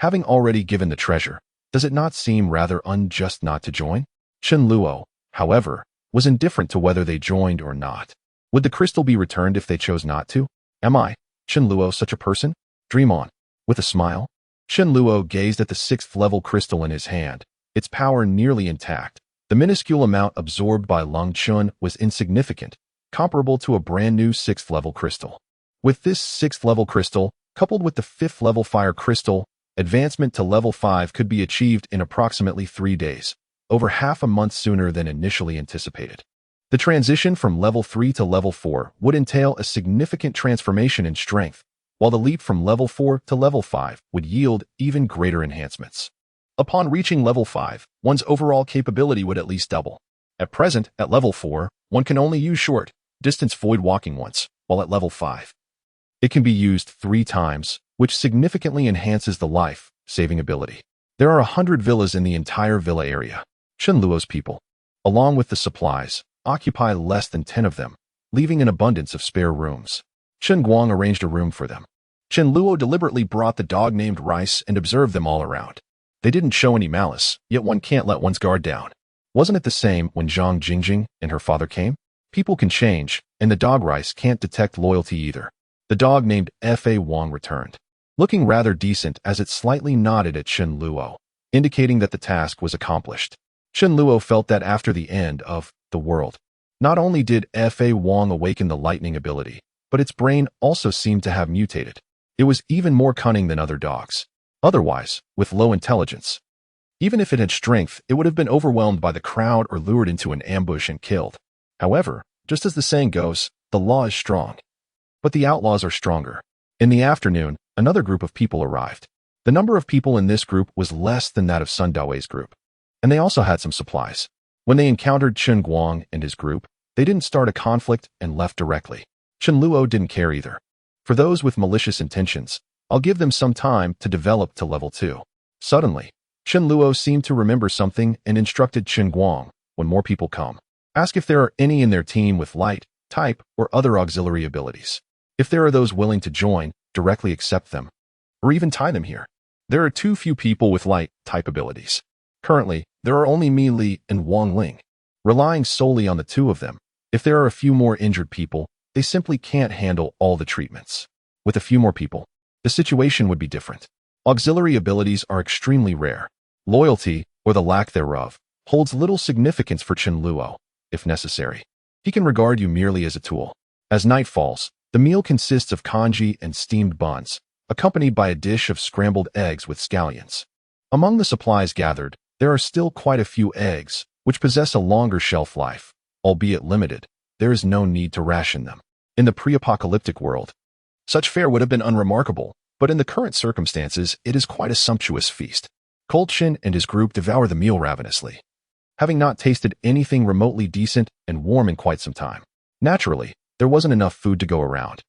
Having already given the treasure, does it not seem rather unjust not to join? Chen Luo, however, was indifferent to whether they joined or not. Would the crystal be returned if they chose not to? Am I, Chen Luo, such a person? Dream on. With a smile, Chen Luo gazed at the 6th-level crystal in his hand, its power nearly intact. The minuscule amount absorbed by Lung Chen was insignificant, comparable to a brand-new 6th-level crystal. With this 6th-level crystal, coupled with the 5th-level fire crystal, advancement to level 5 could be achieved in approximately 3 days, over half a month sooner than initially anticipated. The transition from level 3 to level 4 would entail a significant transformation in strength, while the leap from level 4 to level 5 would yield even greater enhancements. Upon reaching level 5, one's overall capability would at least double. At present, at level 4, one can only use short-distance void walking once, while at level 5, it can be used 3 times, which significantly enhances the life-saving ability. There are 100 villas in the entire villa area. Chen Luo's people, along with the supplies, occupy less than 10 of them, leaving an abundance of spare rooms. Chen Guang arranged a room for them. Chen Luo deliberately brought the dog named Rice and observed them all around. They didn't show any malice, yet one can't let one's guard down. Wasn't it the same when Zhang Jingjing and her father came? People can change, and the dog Rice can't detect loyalty either. The dog named Fa Wang returned, looking rather decent as it slightly nodded at Chen Luo, indicating that the task was accomplished. Chen Luo felt that after the end of the world, not only did Fa Wang awaken the lightning ability, but its brain also seemed to have mutated. It was even more cunning than other dogs. Otherwise, with low intelligence, even if it had strength, it would have been overwhelmed by the crowd or lured into an ambush and killed. However, just as the saying goes, the law is strong, but the outlaws are stronger. In the afternoon, another group of people arrived. The number of people in this group was less than that of Sun Daoi's group, and they also had some supplies. When they encountered Chen Guang and his group, they didn't start a conflict and left directly. Chen Luo didn't care either. For those with malicious intentions, I'll give them some time to develop to level 2. Suddenly, Chen Luo seemed to remember something and instructed Chen Guang, when more people come, ask if there are any in their team with light, type, or other auxiliary abilities. If there are those willing to join, directly accept them, or even tie them here. There are too few people with light type abilities. Currently, there are only Mi Li and Wang Ling. Relying solely on the 2 of them, if there are a few more injured people, they simply can't handle all the treatments. With a few more people, the situation would be different. Auxiliary abilities are extremely rare. Loyalty, or the lack thereof, holds little significance for Chen Luo. If necessary, he can regard you merely as a tool. As night falls, the meal consists of congee and steamed buns, accompanied by a dish of scrambled eggs with scallions. Among the supplies gathered, there are still quite a few eggs, which possess a longer shelf life. Albeit limited, there is no need to ration them. In the pre-apocalyptic world, such fare would have been unremarkable, but in the current circumstances, it is quite a sumptuous feast. Cold Chin and his group devour the meal ravenously, having not tasted anything remotely decent and warm in quite some time. Naturally, there wasn't enough food to go around,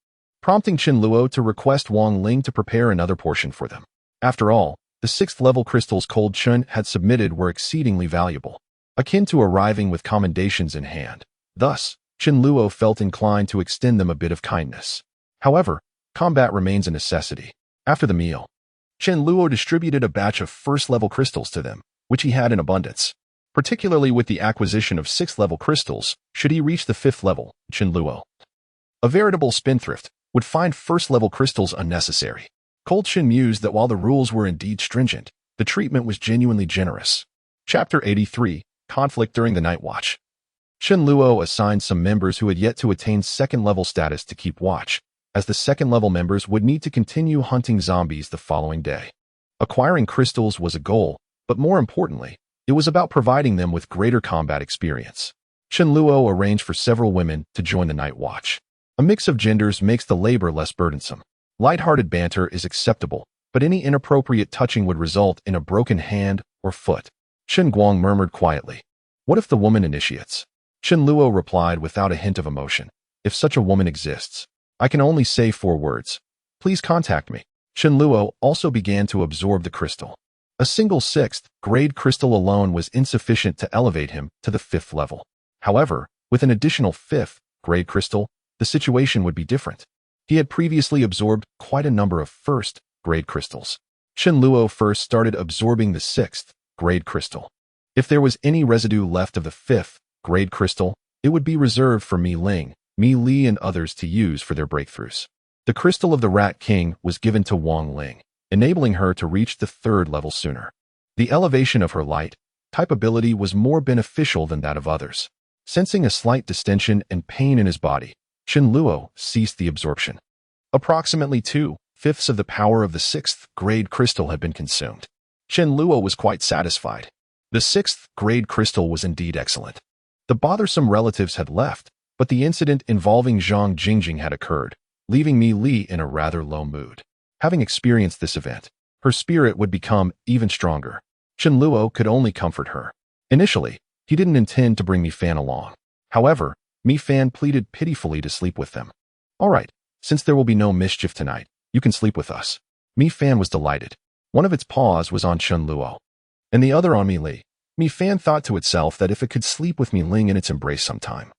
prompting Qin Luo to request Wang Ling to prepare another portion for them. After all, the 6th level crystals Cold Chin had submitted were exceedingly valuable, akin to arriving with commendations in hand. Thus, Qin Luo felt inclined to extend them a bit of kindness. However, combat remains a necessity. After the meal, Qin Luo distributed a batch of 1st level crystals to them, which he had in abundance. Particularly with the acquisition of 6th level crystals, should he reach the 5th level, Qin Luo, a veritable spendthrift, would find 1st level crystals unnecessary. Cold Chin mused that while the rules were indeed stringent, the treatment was genuinely generous. Chapter 83, Conflict During the Night Watch. Qin Luo assigned some members who had yet to attain 2nd level status to keep watch, as the 2nd level members would need to continue hunting zombies the following day. Acquiring crystals was a goal, but more importantly, it was about providing them with greater combat experience. Qin Luo arranged for several women to join the night watch. A mix of genders makes the labor less burdensome. Light-hearted banter is acceptable, but any inappropriate touching would result in a broken hand or foot. Qin Guang murmured quietly, "What if the woman initiates?" Qin Luo replied without a hint of emotion, "If such a woman exists, I can only say 4 words. Please contact me." Qin Luo also began to absorb the crystal. A single 6th grade crystal alone was insufficient to elevate him to the 5th level. However, with an additional 5th grade crystal, the situation would be different. He had previously absorbed quite a number of 1st grade crystals. Qin Luo first started absorbing the 6th grade crystal. If there was any residue left of the 5th grade crystal, it would be reserved for Mi Ling, Mi Li, and others to use for their breakthroughs. The crystal of the Rat King was given to Wang Ling, enabling her to reach the 3rd level sooner. The elevation of her light type ability was more beneficial than that of others. Sensing a slight distension and pain in his body, Qin Luo ceased the absorption. Approximately 2/5 of the power of the 6th grade crystal had been consumed. Qin Luo was quite satisfied. The 6th grade crystal was indeed excellent. The bothersome relatives had left, but the incident involving Zhang Jingjing had occurred, leaving Mi Li in a rather low mood. Having experienced this event, her spirit would become even stronger. Qin Luo could only comfort her. Initially, he didn't intend to bring Mi Fan along. However, Mi Fan pleaded pitifully to sleep with them. "All right, since there will be no mischief tonight, you can sleep with us." Mi Fan was delighted. One of its paws was on Qin Luo, and the other on Mi Li. Mi Fan thought to itself that if it could sleep with Mi Ling in its embrace sometime,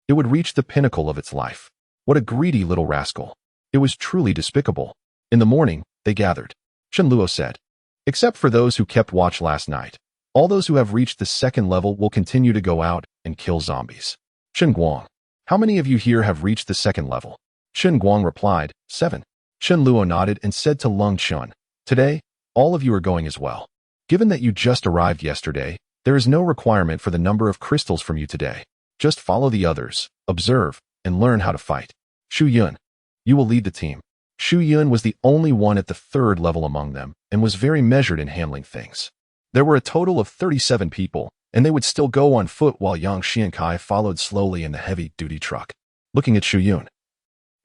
it would reach the pinnacle of its life. What a greedy little rascal. It was truly despicable. In the morning, they gathered. Qin Luo said, "Except for those who kept watch last night, all those who have reached the 2nd level will continue to go out and kill zombies." Qin Guang, "How many of you here have reached the 2nd level?" Qin Guang replied, 7. Qin Luo nodded and said to Lung Chun, "Today, all of you are going as well. Given that you just arrived yesterday, there is no requirement for the number of crystals from you today. Just follow the others, observe, and learn how to fight. Shu Yun, you will lead the team." Shu Yun was the only one at the 3rd level among them and was very measured in handling things. There were a total of 37 people, and they would still go on foot while Yang Xiankai followed slowly in the heavy-duty truck. Looking at Shu Yun,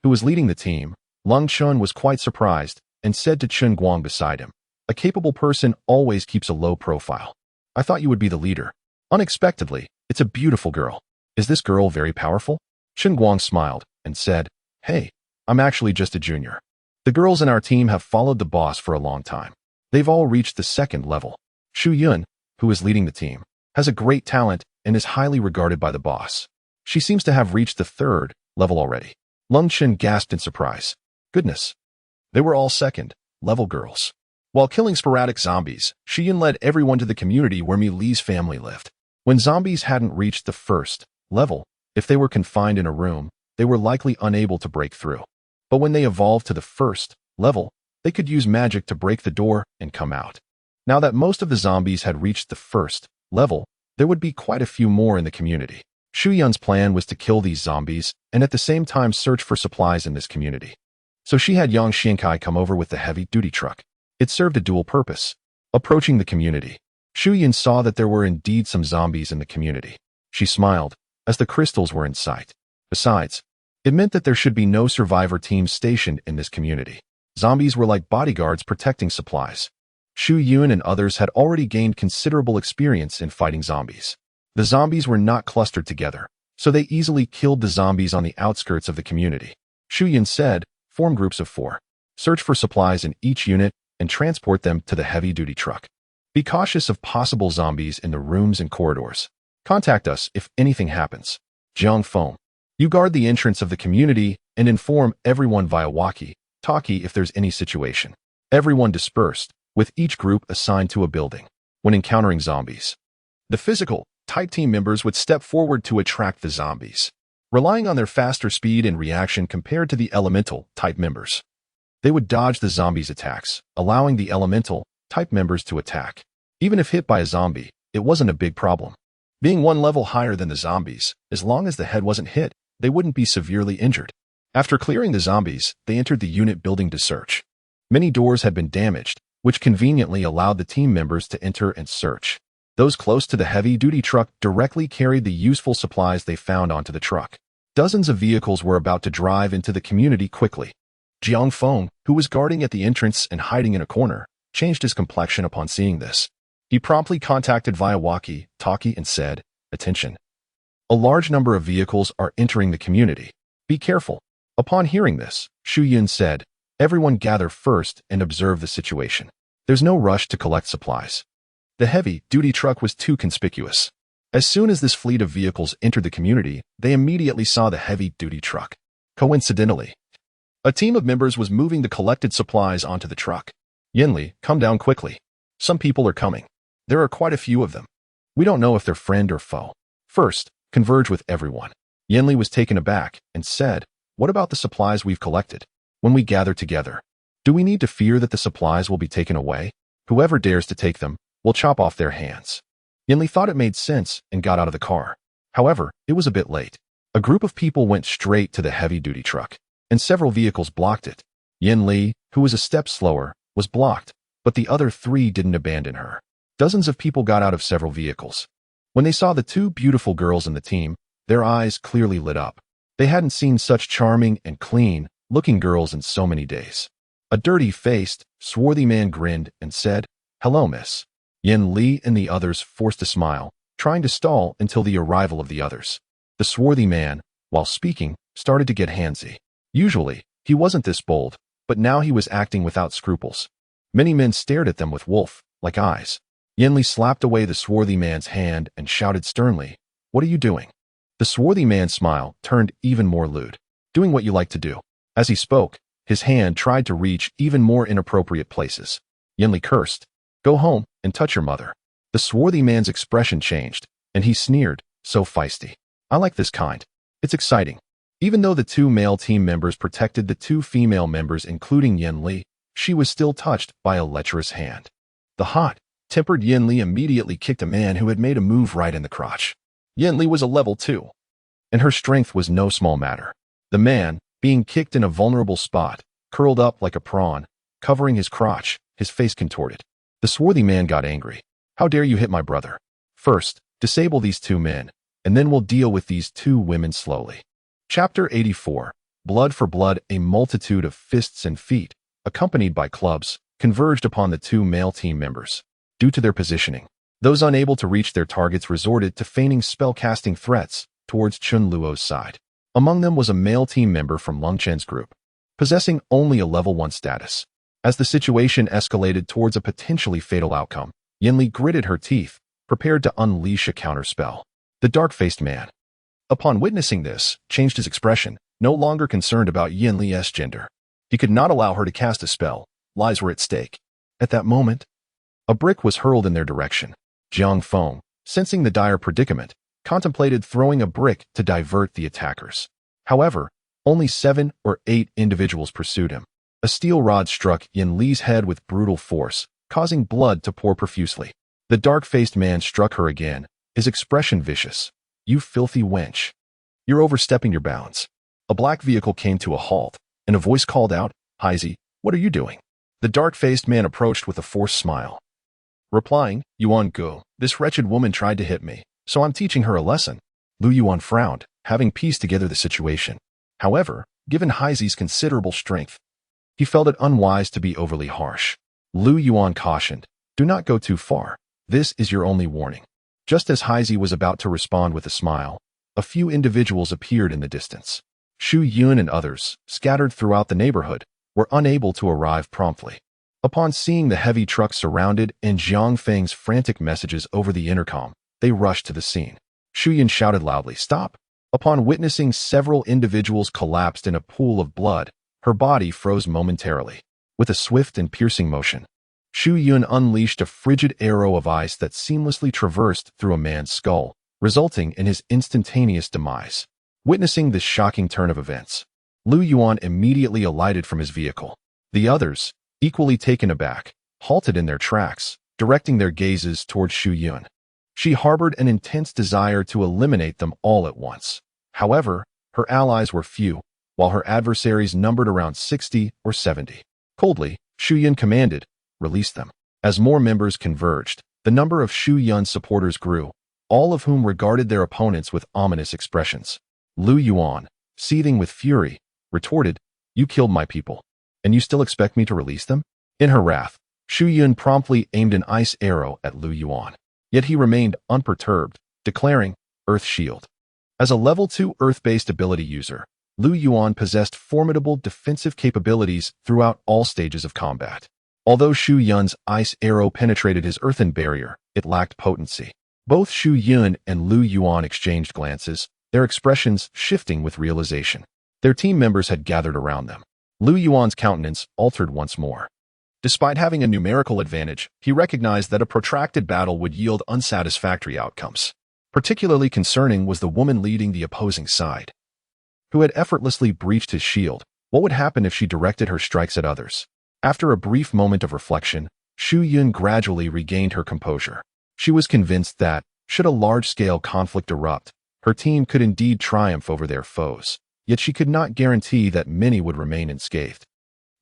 who was leading the team, Lung Chun was quite surprised and said to Qin Guang beside him, "A capable person always keeps a low profile. I thought you would be the leader." "Unexpectedly, it's a beautiful girl. Is this girl very powerful?" Qin Guang smiled and said, "Hey, I'm actually just a junior. The girls in our team have followed the boss for a long time. They've all reached the 2nd level. Shu Yun, who is leading the team, has a great talent and is highly regarded by the boss. She seems to have reached the 3rd level already." Lung Chen gasped in surprise. Goodness. They were all 2nd level girls. While killing sporadic zombies, Shu Yun led everyone to the community where Mi Li's family lived. When zombies hadn't reached the 1st level, if they were confined in a room, they were likely unable to break through. But when they evolved to the 1st level, they could use magic to break the door and come out. Now that most of the zombies had reached the 1st level, there would be quite a few more in the community. Shu Yun's plan was to kill these zombies and at the same time search for supplies in this community. So she had Yang Xinkai come over with the heavy-duty truck. It served a dual purpose. Approaching the community, Shu Yin saw that there were indeed some zombies in the community. She smiled, as the crystals were in sight. Besides, it meant that there should be no survivor teams stationed in this community. Zombies were like bodyguards protecting supplies. Shu Yun and others had already gained considerable experience in fighting zombies. The zombies were not clustered together, so they easily killed the zombies on the outskirts of the community. Shu Yun said, form groups of 4. Search for supplies in each unit and transport them to the heavy-duty truck. Be cautious of possible zombies in the rooms and corridors. Contact us if anything happens. Jiang Feng. You guard the entrance of the community and inform everyone via walkie-talkie if there's any situation. Everyone dispersed, with each group assigned to a building. When encountering zombies, the physical-type team members would step forward to attract the zombies, relying on their faster speed and reaction compared to the elemental-type members. They would dodge the zombies' attacks, allowing the elemental-type members to attack. Even if hit by a zombie, it wasn't a big problem. Being one level higher than the zombies, as long as the head wasn't hit, they wouldn't be severely injured. After clearing the zombies, they entered the unit building to search. Many doors had been damaged, which conveniently allowed the team members to enter and search. Those close to the heavy-duty truck directly carried the useful supplies they found onto the truck. Dozens of vehicles were about to drive into the community quickly. Jiang Feng, who was guarding at the entrance and hiding in a corner, changed his complexion upon seeing this. He promptly contacted via walkie-talkie and said, "Attention. A large number of vehicles are entering the community. Be careful." Upon hearing this, Shu Yun said, "Everyone gather first and observe the situation. There's no rush to collect supplies." The heavy-duty truck was too conspicuous. As soon as this fleet of vehicles entered the community, they immediately saw the heavy-duty truck. Coincidentally, a team of members was moving the collected supplies onto the truck. "Yinli, come down quickly. Some people are coming. There are quite a few of them. We don't know if they're friend or foe. First, converge with everyone." Yinli was taken aback and said, "What about the supplies we've collected? When we gather together, do we need to fear that the supplies will be taken away? Whoever dares to take them, we'll chop off their hands." Yinli thought it made sense and got out of the car. However, it was a bit late. A group of people went straight to the heavy-duty truck, and several vehicles blocked it. Yinli, who was a step slower, was blocked, but the other 3 didn't abandon her. Dozens of people got out of several vehicles. When they saw the 2 beautiful girls in the team, their eyes clearly lit up. They hadn't seen such charming and clean-looking girls in so many days. A dirty-faced, swarthy man grinned and said, "Hello, miss." Yin Li and the others forced a smile, trying to stall until the arrival of the others. The swarthy man, while speaking, started to get handsy. Usually, he wasn't this bold, but now he was acting without scruples. Many men stared at them with wolf-like eyes. Yin Li slapped away the swarthy man's hand and shouted sternly, "What are you doing?" The swarthy man's smile turned even more lewd. "Doing what you like to do." As he spoke, his hand tried to reach even more inappropriate places. Yin Li cursed, "Go home and touch your mother." The swarthy man's expression changed, and he sneered, "So feisty. I like this kind. It's exciting." Even though the 2 male team members protected the 2 female members including Yin Li, she was still touched by a lecherous hand. The hot-tempered Yin Li immediately kicked a man who had made a move right in the crotch. Yin Li was a level 2, and her strength was no small matter. The man, being kicked in a vulnerable spot, curled up like a prawn, covering his crotch, his face contorted. The swarthy man got angry. "How dare you hit my brother? First, disable these 2 men, and then we'll deal with these 2 women slowly." Chapter 84. Blood for blood. A multitude of fists and feet, accompanied by clubs, converged upon the 2 male team members. Due to their positioning, those unable to reach their targets resorted to feigning spell-casting threats towards Chun Luo's side. Among them was a male team member from Lung Chen's group, possessing only a level 1 status. As the situation escalated towards a potentially fatal outcome, Yinli gritted her teeth, prepared to unleash a counterspell. The dark-faced man, upon witnessing this, changed his expression, no longer concerned about Yinli's gender. He could not allow her to cast a spell. Lives were at stake. At that moment, a brick was hurled in their direction. Jiang Feng, sensing the dire predicament, contemplated throwing a brick to divert the attackers. However, only 7 or 8 individuals pursued him. A steel rod struck Yin Li's head with brutal force, causing blood to pour profusely. The dark-faced man struck her again, his expression vicious. "You filthy wench. You're overstepping your bounds." A black vehicle came to a halt, and a voice called out, "Heisey, what are you doing?" The dark-faced man approached with a forced smile. Replying, "Yuan Gu, this wretched woman tried to hit me, so I'm teaching her a lesson." Lu Yuan frowned, having pieced together the situation. However, given Heisey's considerable strength, he felt it unwise to be overly harsh. Lu Yuan cautioned, "Do not go too far. This is your only warning." Just as Heisey was about to respond with a smile, a few individuals appeared in the distance. Shu Yun and others, scattered throughout the neighborhood, were unable to arrive promptly. Upon seeing the heavy truck surrounded and Jiang Feng's frantic messages over the intercom, they rushed to the scene. Shu Yun shouted loudly, "Stop!" Upon witnessing several individuals collapsed in a pool of blood, her body froze momentarily. With a swift and piercing motion, Shu Yun unleashed a frigid arrow of ice that seamlessly traversed through a man's skull, resulting in his instantaneous demise. Witnessing this shocking turn of events, Lu Yuan immediately alighted from his vehicle. The others, equally taken aback, halted in their tracks, directing their gazes towards Shu Yun. She harbored an intense desire to eliminate them all at once. However, her allies were few, while her adversaries numbered around 60 or 70. Coldly, Shu Yun commanded, "Release them." As more members converged, the number of Shu Yun's supporters grew, all of whom regarded their opponents with ominous expressions. Lu Yuan, seething with fury, retorted, "You killed my people, and you still expect me to release them?" In her wrath, Shu Yun promptly aimed an ice arrow at Lu Yuan. Yet he remained unperturbed, declaring, "Earth Shield." As a level 2 Earth-based ability user, Lu Yuan possessed formidable defensive capabilities throughout all stages of combat. Although Shu Yun's ice arrow penetrated his earthen barrier, it lacked potency. Both Shu Yun and Lu Yuan exchanged glances, their expressions shifting with realization. Their team members had gathered around them. Lu Yuan's countenance altered once more. Despite having a numerical advantage, he recognized that a protracted battle would yield unsatisfactory outcomes. Particularly concerning was the woman leading the opposing side, who had effortlessly breached his shield. What would happen if she directed her strikes at others? After a brief moment of reflection, Shu Yun gradually regained her composure. She was convinced that, should a large-scale conflict erupt, her team could indeed triumph over their foes, yet she could not guarantee that many would remain unscathed.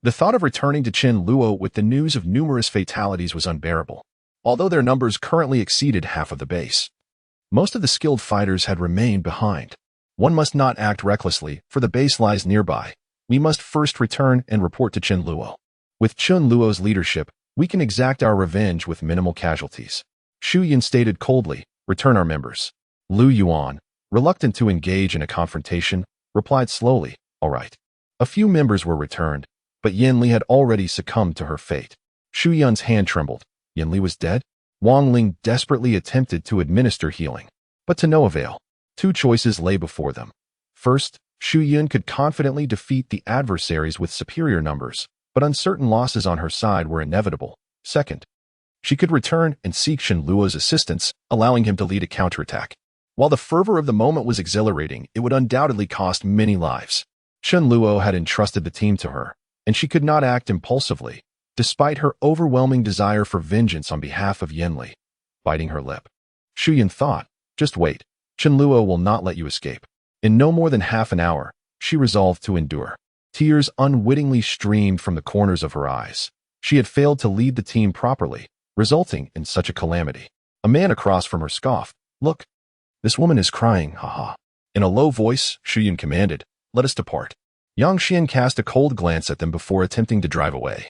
The thought of returning to Qin Luo with the news of numerous fatalities was unbearable. Although their numbers currently exceeded half of the base, most of the skilled fighters had remained behind. One must not act recklessly, for the base lies nearby. We must first return and report to Qin Luo. With Qin Luo's leadership, we can exact our revenge with minimal casualties. Shu Yun stated coldly, "Return our members." Lu Yuan, reluctant to engage in a confrontation, replied slowly, "All right." A few members were returned, but Yin Li had already succumbed to her fate. Shu Yun's hand trembled. Yin Li was dead? Wang Ling desperately attempted to administer healing, but to no avail. Two choices lay before them. First, Shu Yun could confidently defeat the adversaries with superior numbers, but uncertain losses on her side were inevitable. Second, she could return and seek Qin Luo's assistance, allowing him to lead a counterattack. While the fervor of the moment was exhilarating, it would undoubtedly cost many lives. Qin Luo had entrusted the team to her, and she could not act impulsively, despite her overwhelming desire for vengeance on behalf of Yin Li. Biting her lip, Shu Yun thought, "Just wait. Qin Luo will not let you escape." In no more than half an hour, she resolved to endure. Tears unwittingly streamed from the corners of her eyes. She had failed to lead the team properly, resulting in such a calamity. A man across from her scoffed, "Look, this woman is crying, haha." In a low voice, Shu Yun commanded, "Let us depart." Yang Xian cast a cold glance at them before attempting to drive away,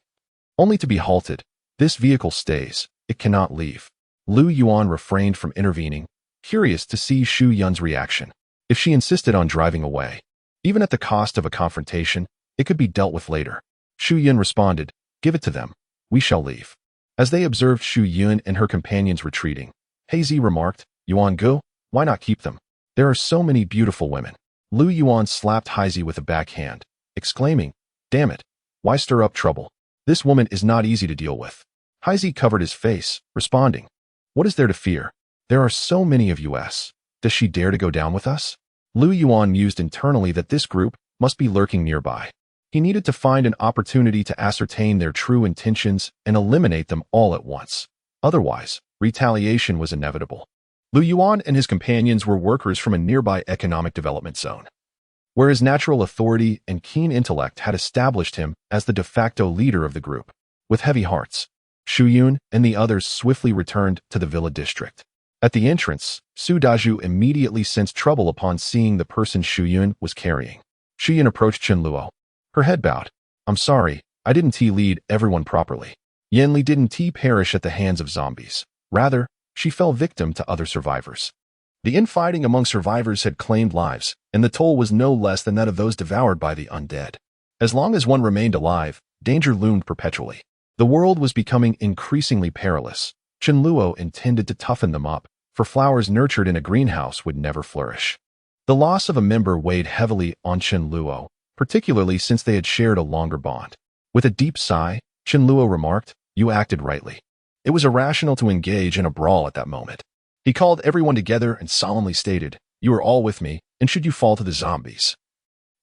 only to be halted. "This vehicle stays. It cannot leave." Lu Yuan refrained from intervening, curious to see Shu Yun's reaction. If she insisted on driving away, even at the cost of a confrontation, it could be dealt with later. Shu Yun responded, "Give it to them. We shall leave." As they observed Shu Yun and her companions retreating, Hazy remarked, "Yuan Gu, why not keep them? There are so many beautiful women." Lu Yuan slapped Hazy with a backhand, exclaiming, "Damn it, why stir up trouble? This woman is not easy to deal with." Hazy covered his face, responding, "What is there to fear? There are so many of us. Does she dare to go down with us?" Lu Yuan mused internally that this group must be lurking nearby. He needed to find an opportunity to ascertain their true intentions and eliminate them all at once. Otherwise, retaliation was inevitable. Lu Yuan and his companions were workers from a nearby economic development zone. where his natural authority and keen intellect had established him as the de facto leader of the group. With heavy hearts, Shu Yun and the others swiftly returned to the villa district. At the entrance, Su Daju immediately sensed trouble upon seeing the person Shu Yun was carrying. Shu Yun approached Chen Luo. Her head bowed. I'm sorry, I didn't lead everyone properly. Yan Li didn't perish at the hands of zombies. Rather, she fell victim to other survivors. The infighting among survivors had claimed lives, and the toll was no less than that of those devoured by the undead. As long as one remained alive, danger loomed perpetually. The world was becoming increasingly perilous. Chen Luo intended to toughen them up, for flowers nurtured in a greenhouse would never flourish. The loss of a member weighed heavily on Chen Luo, particularly since they had shared a longer bond. With a deep sigh, Chen Luo remarked, "You acted rightly." It was irrational to engage in a brawl at that moment. He called everyone together and solemnly stated, "You are all with me, and should you fall to the zombies,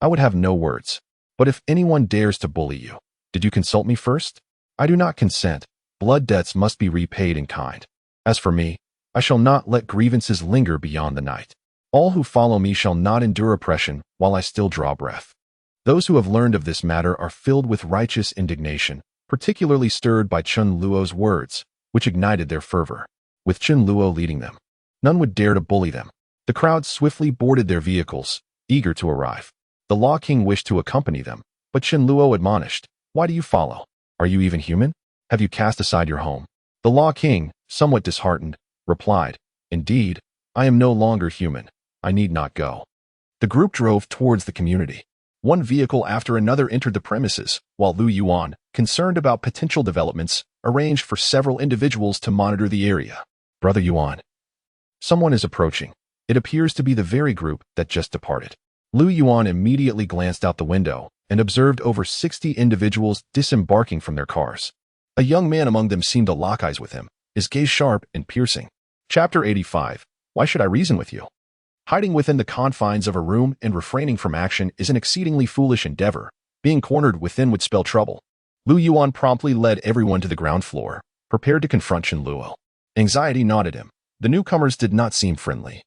I would have no words. But if anyone dares to bully you, did you consult me first? I do not consent. Blood debts must be repaid in kind. As for me, I shall not let grievances linger beyond the night. All who follow me shall not endure oppression while I still draw breath." Those who have learned of this matter are filled with righteous indignation, particularly stirred by Chen Luo's words, which ignited their fervor. With Chen Luo leading them, none would dare to bully them. The crowd swiftly boarded their vehicles, eager to arrive. The Law King wished to accompany them, but Chen Luo admonished, "Why do you follow? Are you even human? Have you cast aside your home?" The Law King, somewhat disheartened, replied, "Indeed, I am no longer human. I need not go." The group drove towards the community. One vehicle after another entered the premises, while Lu Yuan, concerned about potential developments, arranged for several individuals to monitor the area. "Brother Yuan, someone is approaching. It appears to be the very group that just departed." Lu Yuan immediately glanced out the window and observed over 60 individuals disembarking from their cars. A young man among them seemed to lock eyes with him, his gaze sharp and piercing. Chapter 85. Why should I reason with you? Hiding within the confines of a room and refraining from action is an exceedingly foolish endeavor. Being cornered within would spell trouble. Lu Yuan promptly led everyone to the ground floor, prepared to confront Chen Luo. Anxiety gnawed at him. The newcomers did not seem friendly,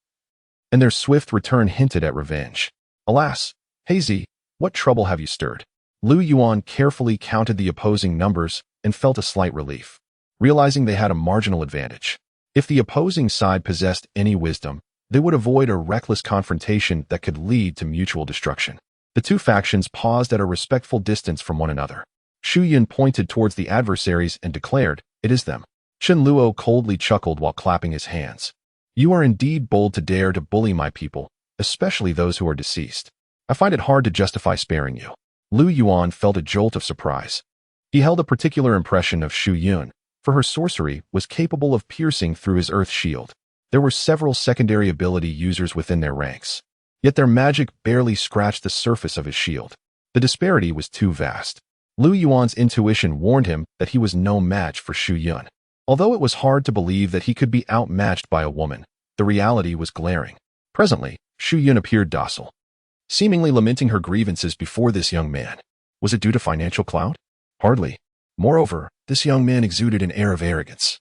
and their swift return hinted at revenge. Alas, Hazy, what trouble have you stirred? Lu Yuan carefully counted the opposing numbers and felt a slight relief, realizing they had a marginal advantage. If the opposing side possessed any wisdom, they would avoid a reckless confrontation that could lead to mutual destruction. The two factions paused at a respectful distance from one another. Shu Yun pointed towards the adversaries and declared, "It is them." Chen Luo coldly chuckled while clapping his hands. "You are indeed bold to dare to bully my people, especially those who are deceased. I find it hard to justify sparing you." Lu Yuan felt a jolt of surprise. He held a particular impression of Shu Yun, for her sorcery was capable of piercing through his earth shield. There were several secondary ability users within their ranks, yet their magic barely scratched the surface of his shield. The disparity was too vast. Lu Yuan's intuition warned him that he was no match for Shu Yun. Although it was hard to believe that he could be outmatched by a woman, the reality was glaring. Presently, Shu Yun appeared docile, seemingly lamenting her grievances before this young man. Was it due to financial clout? Hardly. Moreover, this young man exuded an air of arrogance,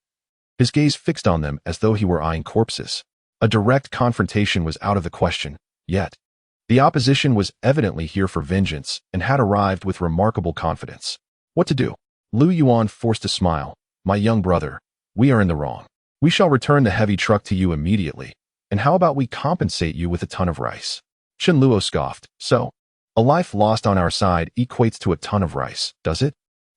his gaze fixed on them as though he were eyeing corpses. A direct confrontation was out of the question, yet the opposition was evidently here for vengeance and had arrived with remarkable confidence. What to do? Lu Yuan forced a smile. "My young brother, we are in the wrong. We shall return the heavy truck to you immediately, and how about we compensate you with a ton of rice?" Chen Luo scoffed. "So, a life lost on our side equates to a ton of rice, does it?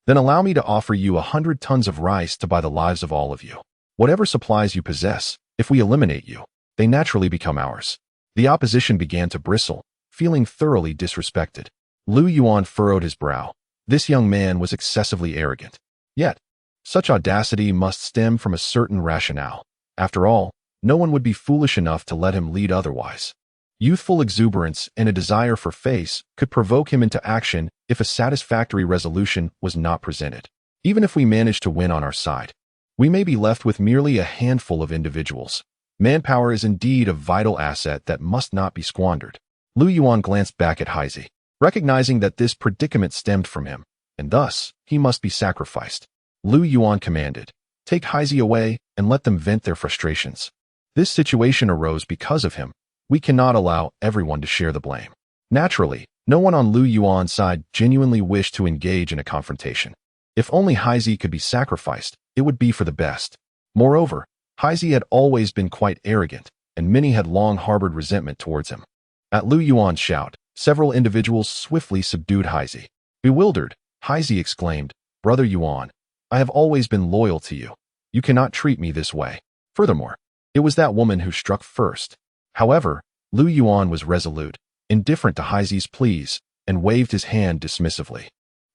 Then allow me to offer you 100 tons of rice to buy the lives of all of you. Whatever supplies you possess, if we eliminate you, they naturally become ours." The opposition began to bristle, feeling thoroughly disrespected. Lu Yuan furrowed his brow. This young man was excessively arrogant. Yet, such audacity must stem from a certain rationale. After all, no one would be foolish enough to let him lead otherwise. Youthful exuberance and a desire for face could provoke him into action if a satisfactory resolution was not presented. Even if we manage to win on our side, we may be left with merely a handful of individuals. Manpower is indeed a vital asset that must not be squandered. Lu Yuan glanced back at Hazy, recognizing that this predicament stemmed from him, and thus he must be sacrificed. Lu Yuan commanded, "Take Hazy away and let them vent their frustrations. This situation arose because of him. We cannot allow everyone to share the blame." Naturally, no one on Lu Yuan's side genuinely wished to engage in a confrontation. If only Haizi could be sacrificed, it would be for the best. Moreover, Haizi had always been quite arrogant, and many had long harbored resentment towards him. At Lu Yuan's shout, several individuals swiftly subdued Haizi. Bewildered, Haizi exclaimed, "Brother Yuan, I have always been loyal to you. You cannot treat me this way." Furthermore, it was that woman who struck first. However, Lu Yuan was resolute, indifferent to Haizi's pleas, and waved his hand dismissively.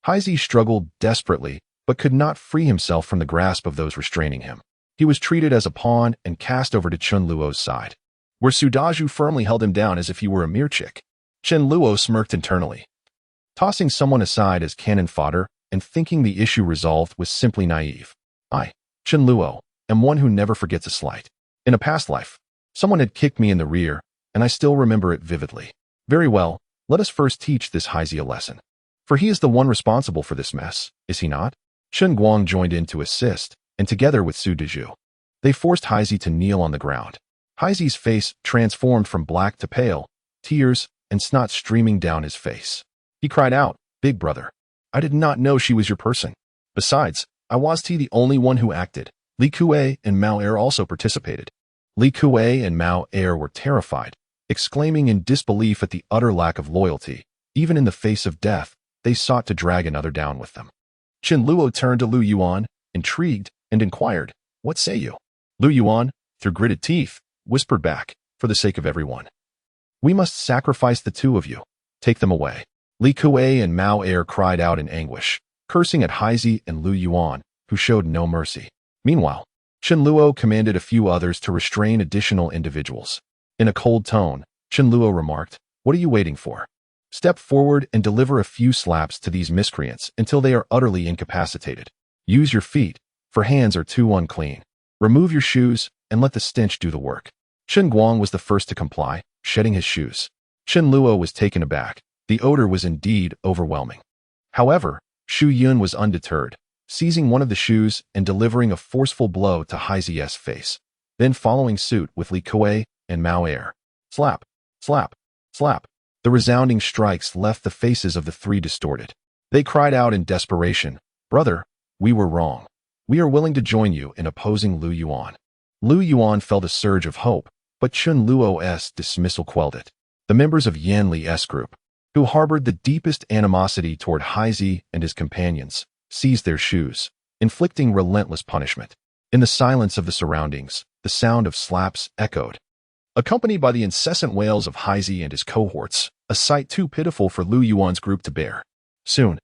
Haizi struggled desperately, but could not free himself from the grasp of those restraining him. He was treated as a pawn and cast over to Chen Luo's side, where Sudaju firmly held him down as if he were a mere chick. Chen Luo smirked internally. Tossing someone aside as cannon fodder and thinking the issue resolved was simply naive. I, Chen Luo, am one who never forgets a slight. In a past life, someone had kicked me in the rear, and I still remember it vividly. Very well, let us first teach this Haizi a lesson. For he is the one responsible for this mess, is he not? Chen Guang joined in to assist, and together with Su Deju, they forced Haizi to kneel on the ground. Haizi's face transformed from black to pale, tears and snot streaming down his face. He cried out, "Big brother, I did not know she was your person. Besides, I was the only one who acted." Li Kuei and Mao Er also participated. Li Kuei and Mao Er were terrified, exclaiming in disbelief at the utter lack of loyalty. Even in the face of death, they sought to drag another down with them. Chen Luo turned to Lu Yuan, intrigued, and inquired, "What say you?" Lu Yuan, through gritted teeth, whispered back, "For the sake of everyone, we must sacrifice the two of you. Take them away." Li Kuei and Mao Er cried out in anguish, cursing at Haizi and Lu Yuan, who showed no mercy. Meanwhile, Chen Luo commanded a few others to restrain additional individuals. In a cold tone, Chen Luo remarked, "What are you waiting for? Step forward and deliver a few slaps to these miscreants until they are utterly incapacitated. Use your feet, for hands are too unclean. Remove your shoes and let the stench do the work." Chen Guang was the first to comply, shedding his shoes. Chen Luo was taken aback. The odor was indeed overwhelming. However, Shu Yun was undeterred, seizing one of the shoes and delivering a forceful blow to Haizi's face, then following suit with Li Kuei and Mao Er. Slap, slap, slap. The resounding strikes left the faces of the three distorted. They cried out in desperation, "Brother, we were wrong. We are willing to join you in opposing Lu Yuan." Lu Yuan felt a surge of hope, but Chen Luo's dismissal quelled it. The members of Yan Li's group, who harbored the deepest animosity toward Haizi and his companions, seized their shoes, inflicting relentless punishment. In the silence of the surroundings, the sound of slaps echoed, accompanied by the incessant wails of Haizi and his cohorts, a sight too pitiful for Lu Yuan's group to bear. Soon,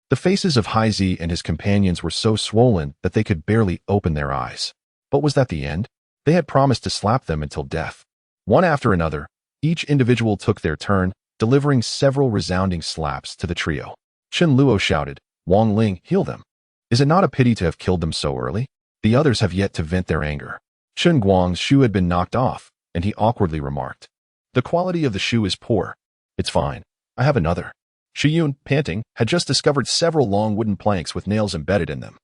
the faces of Haizi and his companions were so swollen that they could barely open their eyes. But was that the end? They had promised to slap them until death. One after another, each individual took their turn, delivering several resounding slaps to the trio. Chen Luo shouted, "Wang Ling, heal them. Is it not a pity to have killed them so early?" The others have yet to vent their anger. Chen Guang's shoe had been knocked off, and he awkwardly remarked, "The quality of the shoe is poor." "It's fine. I have another." Shi Yun, panting, had just discovered several long wooden planks with nails embedded in them.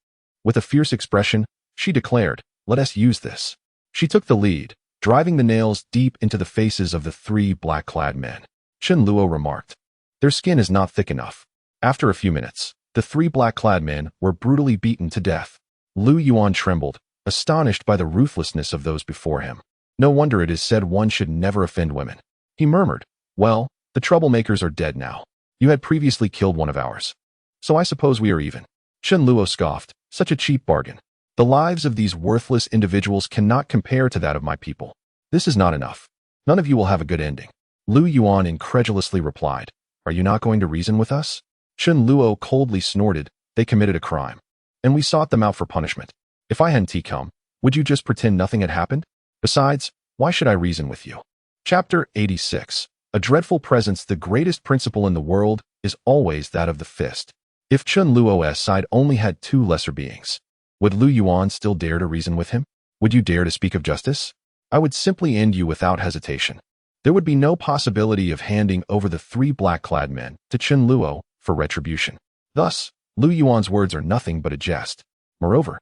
With a fierce expression, she declared, "Let us use this." She took the lead, driving the nails deep into the faces of the three black-clad men. Chen Luo remarked, "Their skin is not thick enough." After a few minutes, the three black-clad men were brutally beaten to death. Lu Yuan trembled, astonished by the ruthlessness of those before him. No wonder it is said one should never offend women. He murmured, "Well, the troublemakers are dead now. You had previously killed one of ours. So I suppose we are even." Chen Luo scoffed, "Such a cheap bargain. The lives of these worthless individuals cannot compare to that of my people. This is not enough. None of you will have a good ending." Lu Yuan incredulously replied, "Are you not going to reason with us?" Chen Luo coldly snorted, "They committed a crime, and we sought them out for punishment. If I hadn't come, would you just pretend nothing had happened? Besides, why should I reason with you?" Chapter 86. A dreadful presence. The greatest principle in the world is always that of the fist. If Chen Luo's side only had two lesser beings, would Lu Yuan still dare to reason with him? Would you dare to speak of justice? I would simply end you without hesitation. There would be no possibility of handing over the three black-clad men to Chen Luo for retribution. Thus, Lu Yuan's words are nothing but a jest. Moreover,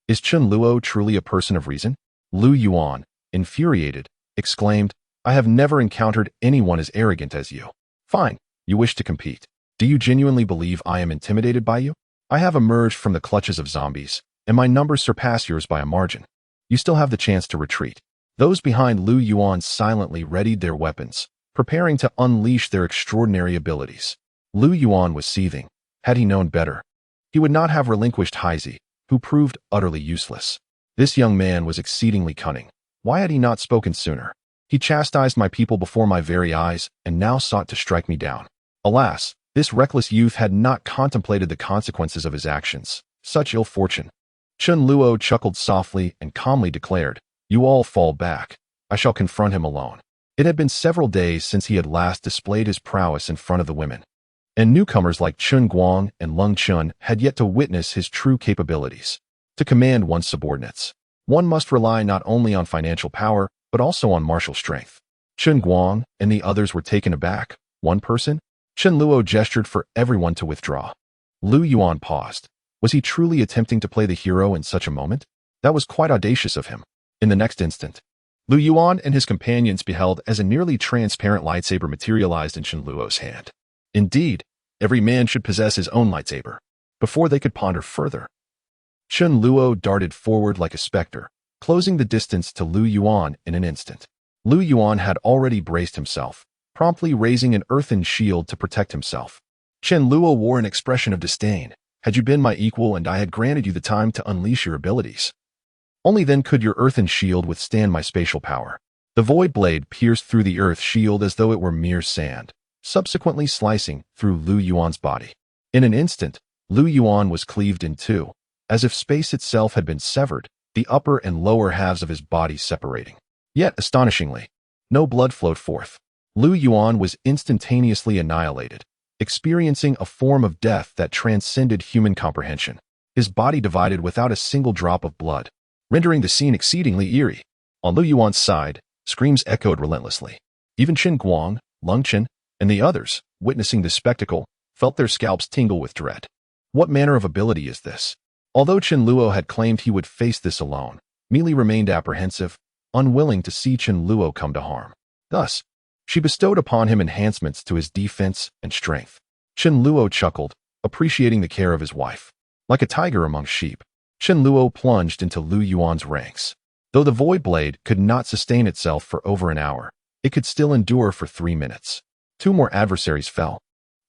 is Chen Luo truly a person of reason? Lu Yuan, infuriated, exclaimed, "I have never encountered anyone as arrogant as you. Fine, you wish to compete. Do you genuinely believe I am intimidated by you? I have emerged from the clutches of zombies, and my numbers surpass yours by a margin. You still have the chance to retreat. Those behind Lu Yuan silently readied their weapons, preparing to unleash their extraordinary abilities. Lu Yuan was seething. Had he known better, he would not have relinquished Haizi, who proved utterly useless. This young man was exceedingly cunning. Why had he not spoken sooner? He chastised my people before my very eyes and now sought to strike me down. Alas, this reckless youth had not contemplated the consequences of his actions. Such ill fortune. Chun Luo chuckled softly and calmly declared, "You all fall back. I shall confront him alone." It had been several days since he had last displayed his prowess in front of the women, and newcomers like Chun Guang and Lung Chun had yet to witness his true capabilities. To command one's subordinates, one must rely not only on financial power, but also on martial strength. Chun Guang and the others were taken aback. One person? Chun Luo gestured for everyone to withdraw. Lu Yuan paused. Was he truly attempting to play the hero in such a moment? That was quite audacious of him. In the next instant, Lu Yuan and his companions beheld as a nearly transparent lightsaber materialized in Chun Luo's hand. Indeed, every man should possess his own lightsaber. Before they could ponder further, Chun Luo darted forward like a specter, closing the distance to Lu Yuan in an instant. Lu Yuan had already braced himself, promptly raising an earthen shield to protect himself. Chun Luo wore an expression of disdain. Had you been my equal and I had granted you the time to unleash your abilities, only then could your earthen shield withstand my spatial power. The void blade pierced through the earth shield as though it were mere sand, subsequently slicing through Lu Yuan's body. In an instant, Lu Yuan was cleaved in two, as if space itself had been severed, the upper and lower halves of his body separating. Yet, astonishingly, no blood flowed forth. Lu Yuan was instantaneously annihilated, experiencing a form of death that transcended human comprehension. His body divided without a single drop of blood, rendering the scene exceedingly eerie. On Lu Yuan's side, screams echoed relentlessly. Even Qin Guang, Lung Chen, and the others, witnessing this spectacle, felt their scalps tingle with dread. What manner of ability is this? Although Chun Luo had claimed he would face this alone, Meili remained apprehensive, unwilling to see Chun Luo come to harm. Thus, she bestowed upon him enhancements to his defense and strength. Chun Luo chuckled, appreciating the care of his wife. Like a tiger among sheep, Chun Luo plunged into Lu Yuan's ranks. Though the void blade could not sustain itself for over an hour, it could still endure for 3 minutes. 2 more adversaries fell,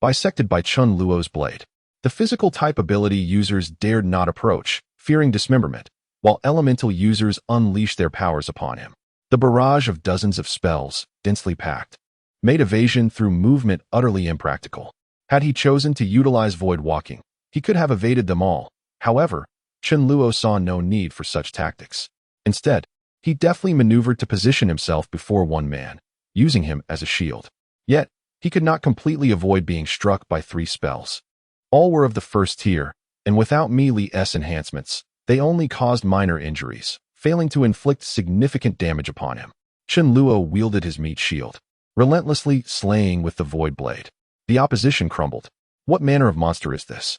bisected by Chun Luo's blade. The physical type ability users dared not approach, fearing dismemberment, while elemental users unleashed their powers upon him. The barrage of dozens of spells, densely packed, made evasion through movement utterly impractical. Had he chosen to utilize void walking, he could have evaded them all. However, Chun Luo saw no need for such tactics. Instead, he deftly maneuvered to position himself before one man, using him as a shield. Yet, he could not completely avoid being struck by 3 spells. All were of the first tier, and without Meili's enhancements, they only caused minor injuries, failing to inflict significant damage upon him. Chun Luo wielded his meat shield, relentlessly slaying with the void blade. The opposition crumbled. What manner of monster is this?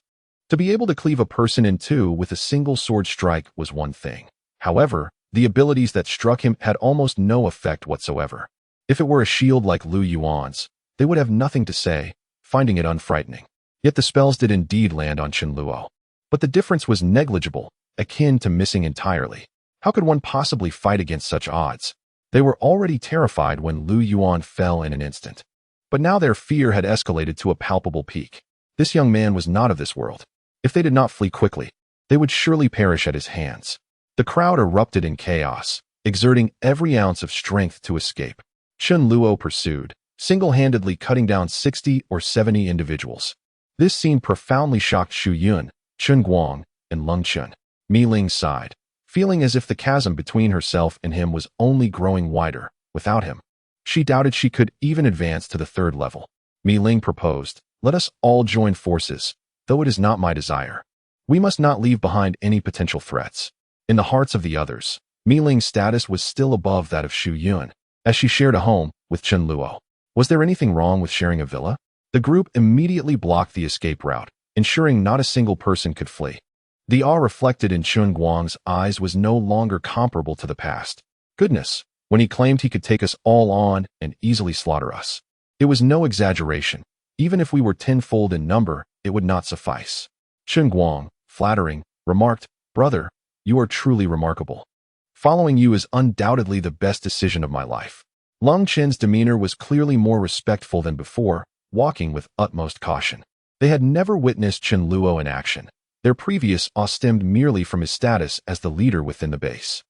To be able to cleave a person in 2 with a single sword strike was one thing. However, the abilities that struck him had almost no effect whatsoever. If it were a shield like Lu Yuan's, they would have nothing to say, finding it unfrightening. Yet the spells did indeed land on Chun Luo. But the difference was negligible, akin to missing entirely. How could one possibly fight against such odds? They were already terrified when Lu Yuan fell in an instant. But now their fear had escalated to a palpable peak. This young man was not of this world. If they did not flee quickly, they would surely perish at his hands. The crowd erupted in chaos, exerting every ounce of strength to escape. Chun Luo pursued, single-handedly cutting down 60 or 70 individuals. This scene profoundly shocked Xu Yun, Chun Guang, and Lung Chun. Mi Ling sighed, feeling as if the chasm between herself and him was only growing wider. Without him, she doubted she could even advance to the 3rd level. Mi Ling proposed, "Let us all join forces, though it is not my desire. We must not leave behind any potential threats." In the hearts of the others, Mi Ling's status was still above that of Xu Yun, as she shared a home with Chun Luo. Was there anything wrong with sharing a villa? The group immediately blocked the escape route, ensuring not a single person could flee. The awe reflected in Chun Guang's eyes was no longer comparable to the past. Goodness, when he claimed he could take us all on and easily slaughter us. It was no exaggeration. Even if we were tenfold in number, it would not suffice. Chen Guang, flattering, remarked, "Brother, you are truly remarkable. Following you is undoubtedly the best decision of my life." Lung Chen's demeanor was clearly more respectful than before, walking with utmost caution. They had never witnessed Chen Luo in action. Their previous awe stemmed merely from his status as the leader within the base.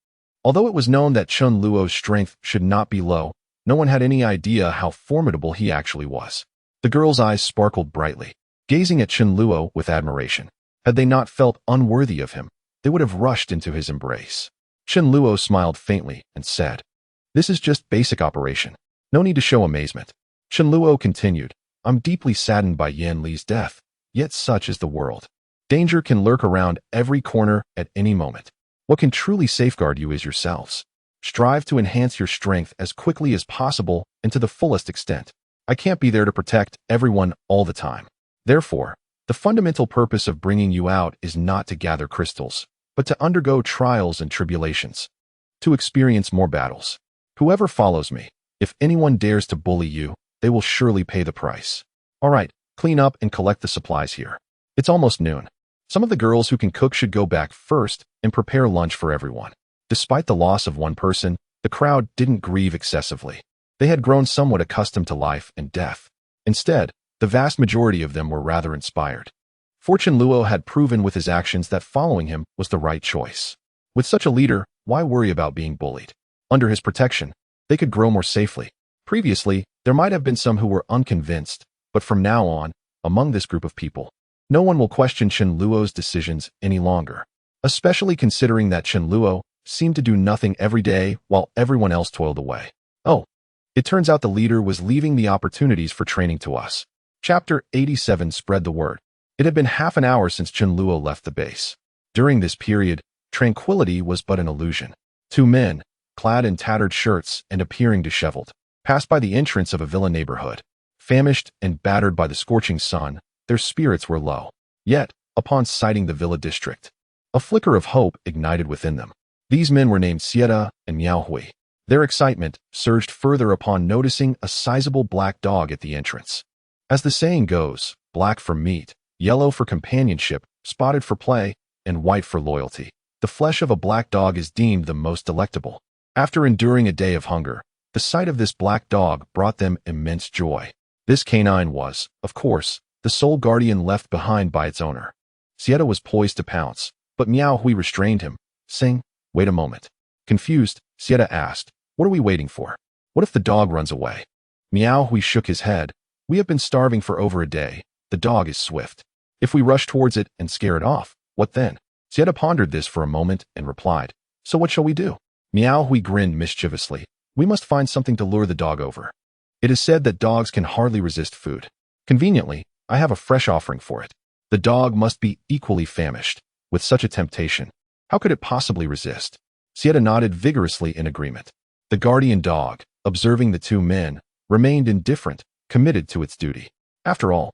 Although it was known that Chen Luo's strength should not be low, no one had any idea how formidable he actually was. The girl's eyes sparkled brightly, gazing at Chen Luo with admiration. Had they not felt unworthy of him, they would have rushed into his embrace. Chen Luo smiled faintly and said, "This is just basic operation. No need to show amazement." Chen Luo continued, "I'm deeply saddened by Yan Li's death, yet such is the world. Danger can lurk around every corner at any moment. What can truly safeguard you is yourselves. Strive to enhance your strength as quickly as possible and to the fullest extent. I can't be there to protect everyone all the time. Therefore, the fundamental purpose of bringing you out is not to gather crystals, but to undergo trials and tribulations, to experience more battles. Whoever follows me, if anyone dares to bully you, they will surely pay the price. All right, clean up and collect the supplies here. It's almost noon. Some of the girls who can cook should go back first and prepare lunch for everyone." Despite the loss of one person, the crowd didn't grieve excessively. They had grown somewhat accustomed to life and death. Instead, the vast majority of them were rather inspired. Chen Luo had proven with his actions that following him was the right choice. With such a leader, why worry about being bullied? Under his protection, they could grow more safely. Previously, there might have been some who were unconvinced, but from now on, among this group of people, no one will question Chen Luo's decisions any longer, especially considering that Chen Luo seemed to do nothing every day while everyone else toiled away. Oh, it turns out the leader was leaving the opportunities for training to us. Chapter 87 spread the word. It had been half an hour since Chen Luo left the base. During this period, tranquility was but an illusion. Two men, clad in tattered shirts and appearing disheveled, passed by the entrance of a villa neighborhood. Famished and battered by the scorching sun, their spirits were low. Yet, upon sighting the villa district, a flicker of hope ignited within them. These men were named Citadel and Miao Hui. Their excitement surged further upon noticing a sizable black dog at the entrance. As the saying goes, black for meat, yellow for companionship, spotted for play, and white for loyalty. The flesh of a black dog is deemed the most delectable. After enduring a day of hunger, the sight of this black dog brought them immense joy. This canine was, of course, the sole guardian left behind by its owner. Citadel was poised to pounce, but Miao Hui restrained him, saying, "Wait a moment." Confused, Citadel asked, "What are we waiting for? What if the dog runs away?" Miao Hui shook his head. "We have been starving for over a day. The dog is swift. If we rush towards it and scare it off, what then?" Citadel pondered this for a moment and replied, "So what shall we do?" Miao Hui grinned mischievously. "We must find something to lure the dog over. It is said that dogs can hardly resist food. Conveniently, I have a fresh offering for it. The dog must be equally famished. With such a temptation, how could it possibly resist?" Citadel nodded vigorously in agreement. The guardian dog, observing the two men, remained indifferent, committed to its duty. After all,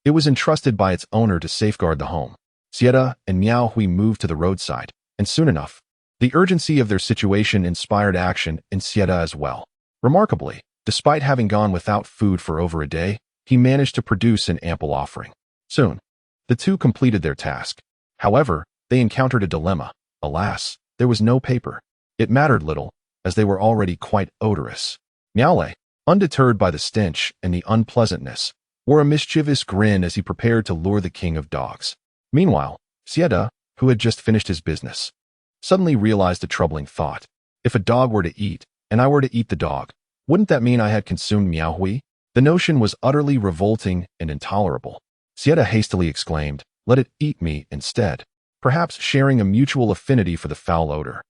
it was entrusted by its owner to safeguard the home. Citadel and Miao Hui moved to the roadside, and soon enough, the urgency of their situation inspired action in Citadel as well. Remarkably, despite having gone without food for over a day, he managed to produce an ample offering. Soon, the two completed their task. However, they encountered a dilemma. Alas, there was no paper. It mattered little, as they were already quite odorous. Miaole, undeterred by the stench and the unpleasantness, wore a mischievous grin as he prepared to lure the king of dogs. Meanwhile, Citadel, who had just finished his business, suddenly realized a troubling thought. If a dog were to eat, and I were to eat the dog, wouldn't that mean I had consumed Miao Hui? The notion was utterly revolting and intolerable. Citadel hastily exclaimed, "Let it eat me instead," perhaps sharing a mutual affinity for the foul odor.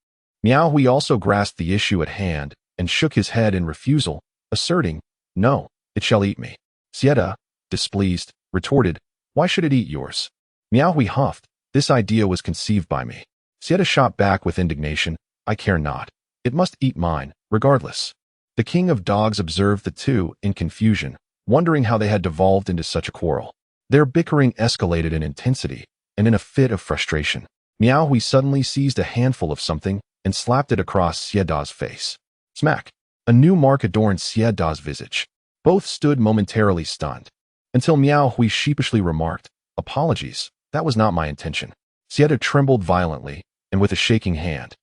Miao Hui also grasped the issue at hand and shook his head in refusal, asserting, "No, it shall eat me." Citadel, displeased, retorted, "Why should it eat yours?" Miao Hui huffed, "This idea was conceived by me." Citadel shot back with indignation, "I care not. It must eat mine, regardless." The king of dogs observed the two in confusion, wondering how they had devolved into such a quarrel. Their bickering escalated in intensity, and in a fit of frustration, Miao Hui suddenly seized a handful of something and slapped it across Citadel's face. Smack! A new mark adorned Citadel's visage. Both stood momentarily stunned, until Miao Hui sheepishly remarked, "Apologies, that was not my intention." Sieta trembled violently, and with a shaking hand,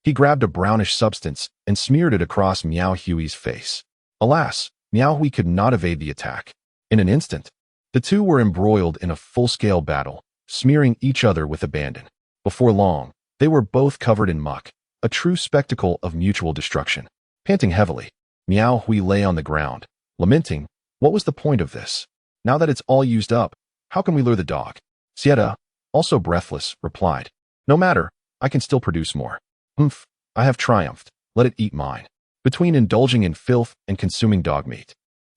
he grabbed a brownish substance and smeared it across Miao Hui's face. Alas, Miao Hui could not evade the attack. In an instant, the two were embroiled in a full-scale battle, smearing each other with abandon. Before long, they were both covered in muck, a true spectacle of mutual destruction. Panting heavily, Miao Hui lay on the ground, lamenting, "What was the point of this? Now that it's all used up, how can we lure the dog?" Sieta, also breathless, replied, "No matter, I can still produce more. Humph, I have triumphed, let it eat mine." Between indulging in filth and consuming dog meat,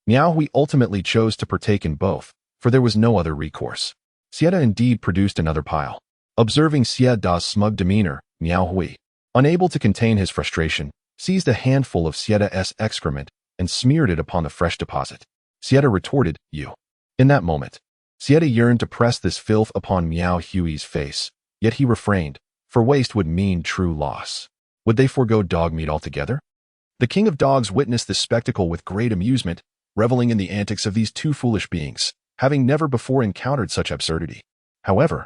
Miao Hui ultimately chose to partake in both, for there was no other recourse. Sieta indeed produced another pile. Observing Sieta's smug demeanor, Miao Hui, unable to contain his frustration, seized a handful of Sieta's excrement and smeared it upon the fresh deposit. Sieta retorted, "You." In that moment, Sieta yearned to press this filth upon Miao Hui's face, yet he refrained, for waste would mean true loss. Would they forego dog meat altogether? The king of dogs witnessed this spectacle with great amusement, reveling in the antics of these two foolish beings, having never before encountered such absurdity. However,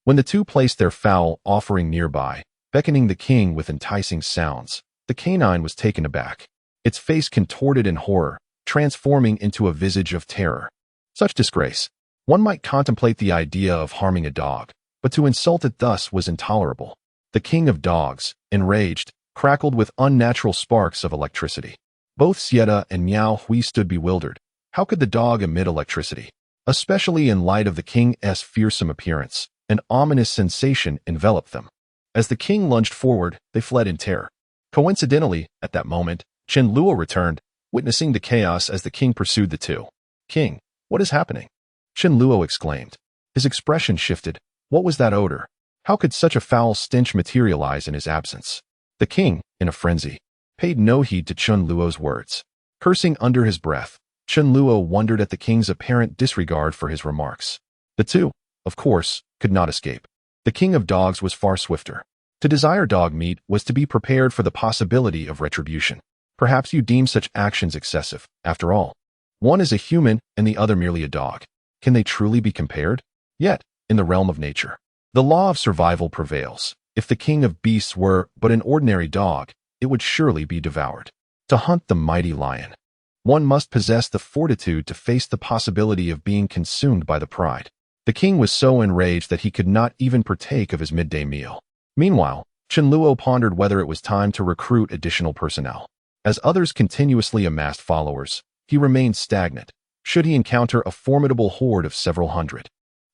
when the two placed their foul offering nearby, beckoning the king with enticing sounds, the canine was taken aback, its face contorted in horror, transforming into a visage of terror. Such disgrace! One might contemplate the idea of harming a dog, but to insult it thus was intolerable. The king of dogs, enraged, crackled with unnatural sparks of electricity. Both Sieta and Miao Hui stood bewildered. How could the dog emit electricity? Especially in light of the king's fearsome appearance, an ominous sensation enveloped them. As the king lunged forward, they fled in terror. Coincidentally, at that moment, Chen Luo returned, witnessing the chaos as the king pursued the two. "King, what is happening?" Chen Luo exclaimed. His expression shifted. What was that odor? How could such a foul stench materialize in his absence? The king, in a frenzy, paid no heed to Chen Luo's words. Cursing under his breath, Chen Luo wondered at the king's apparent disregard for his remarks. The two, of course, could not escape. The king of dogs was far swifter. To desire dog meat was to be prepared for the possibility of retribution. Perhaps you deem such actions excessive. After all, one is a human and the other merely a dog. Can they truly be compared? Yet, in the realm of nature, the law of survival prevails. If the king of beasts were but an ordinary dog, it would surely be devoured. To hunt the mighty lion, one must possess the fortitude to face the possibility of being consumed by the pride. The king was so enraged that he could not even partake of his midday meal. Meanwhile, Chen Luo pondered whether it was time to recruit additional personnel. As others continuously amassed followers, he remained stagnant. Should he encounter a formidable horde of several hundred,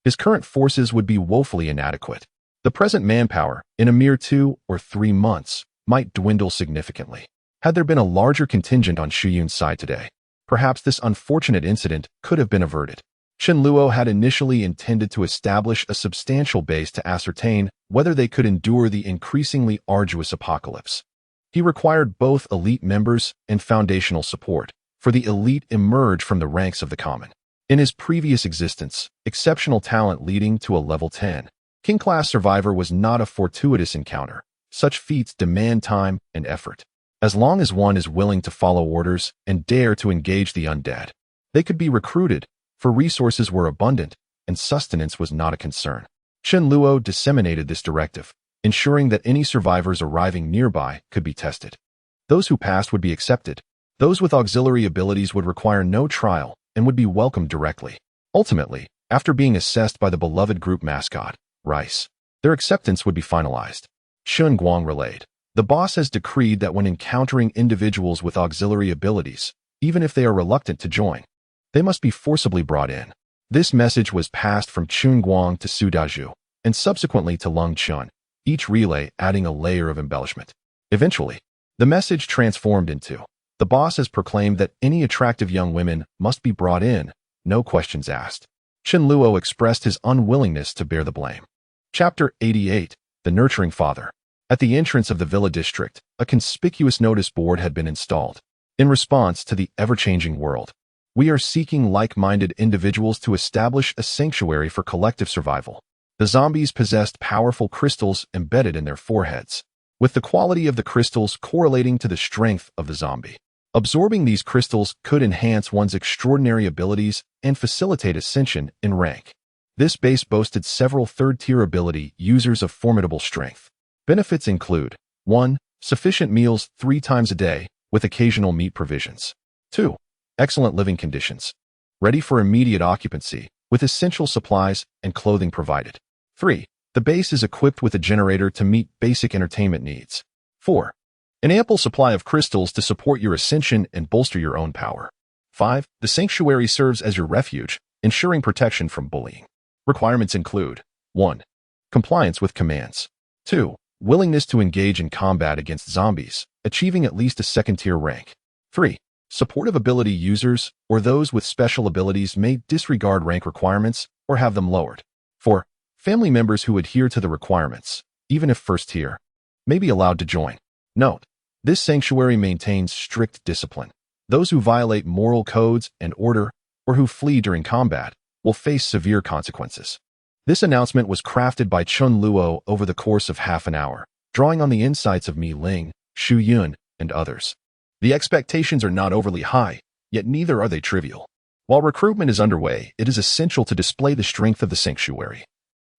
his current forces would be woefully inadequate. The present manpower, in a mere 2 or 3 months, might dwindle significantly. Had there been a larger contingent on Shuyun's side today, perhaps this unfortunate incident could have been averted. Chen Luo had initially intended to establish a substantial base to ascertain whether they could endure the increasingly arduous apocalypse. He required both elite members and foundational support, for the elite emerged from the ranks of the common. In his previous existence, exceptional talent leading to a level 10 king-class survivor was not a fortuitous encounter. Such feats demand time and effort. As long as one is willing to follow orders and dare to engage the undead, they could be recruited, for resources were abundant and sustenance was not a concern. Chen Luo disseminated this directive, ensuring that any survivors arriving nearby could be tested. Those who passed would be accepted. Those with auxiliary abilities would require no trial and would be welcomed directly. Ultimately, after being assessed by the beloved group mascot, Rice, their acceptance would be finalized. Shun Guang relayed, "The boss has decreed that when encountering individuals with auxiliary abilities, even if they are reluctant to join, they must be forcibly brought in." This message was passed from Chun Guang to Su Dazhu, and subsequently to Lung Chun, each relay adding a layer of embellishment. Eventually, the message transformed into, "The boss has proclaimed that any attractive young women must be brought in, no questions asked." Chen Luo expressed his unwillingness to bear the blame. Chapter 88, The Nurturing Father. At the entrance of the Villa District, a conspicuous notice board had been installed. In response to the ever-changing world, we are seeking like-minded individuals to establish a sanctuary for collective survival. The zombies possessed powerful crystals embedded in their foreheads, with the quality of the crystals correlating to the strength of the zombie. Absorbing these crystals could enhance one's extraordinary abilities and facilitate ascension in rank. This base boasted several third-tier ability users of formidable strength. Benefits include 1. Sufficient meals 3 times a day, with occasional meat provisions. 2. Excellent living conditions. Ready for immediate occupancy, with essential supplies and clothing provided. 3. The base is equipped with a generator to meet basic entertainment needs. 4. An ample supply of crystals to support your ascension and bolster your own power. 5. The sanctuary serves as your refuge, ensuring protection from bullying. Requirements include 1. Compliance with commands. 2. Willingness to engage in combat against zombies, achieving at least a second-tier rank. 3. Supportive ability users or those with special abilities may disregard rank requirements or have them lowered. 4. Family members who adhere to the requirements, even if first tier, may be allowed to join. Note: this sanctuary maintains strict discipline. Those who violate moral codes and order, or who flee during combat, will face severe consequences. This announcement was crafted by Chun Luo over the course of half an hour, drawing on the insights of Mi Ling, Xu Yun, and others. The expectations are not overly high, yet neither are they trivial. While recruitment is underway, it is essential to display the strength of the sanctuary.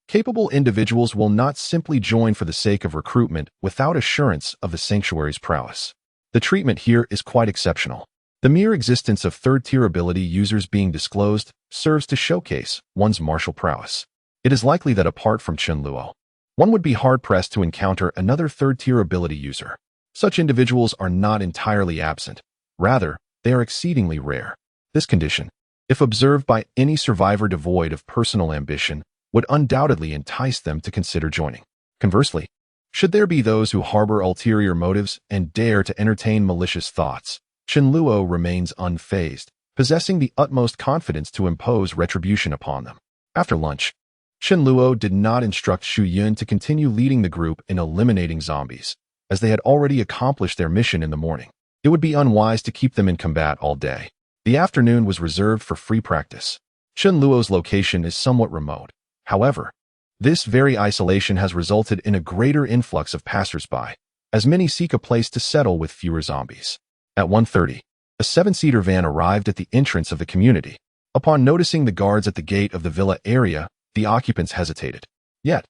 Capable individuals will not simply join for the sake of recruitment without assurance of the sanctuary's prowess. The treatment here is quite exceptional. The mere existence of third-tier ability users being disclosed serves to showcase one's martial prowess. It is likely that apart from Chun Luo, one would be hard-pressed to encounter another third-tier ability user. Such individuals are not entirely absent. Rather, they are exceedingly rare. This condition, if observed by any survivor devoid of personal ambition, would undoubtedly entice them to consider joining. Conversely, should there be those who harbor ulterior motives and dare to entertain malicious thoughts, Chun Luo remains unfazed, possessing the utmost confidence to impose retribution upon them. After lunch, Chun Luo did not instruct Xu Yun to continue leading the group in eliminating zombies, as they had already accomplished their mission in the morning. It would be unwise to keep them in combat all day. The afternoon was reserved for free practice. Chun Luo's location is somewhat remote. However, this very isolation has resulted in a greater influx of passers-by, as many seek a place to settle with fewer zombies. At 1:30, a 7-seater van arrived at the entrance of the community. Upon noticing the guards at the gate of the villa area, the occupants hesitated. Yet,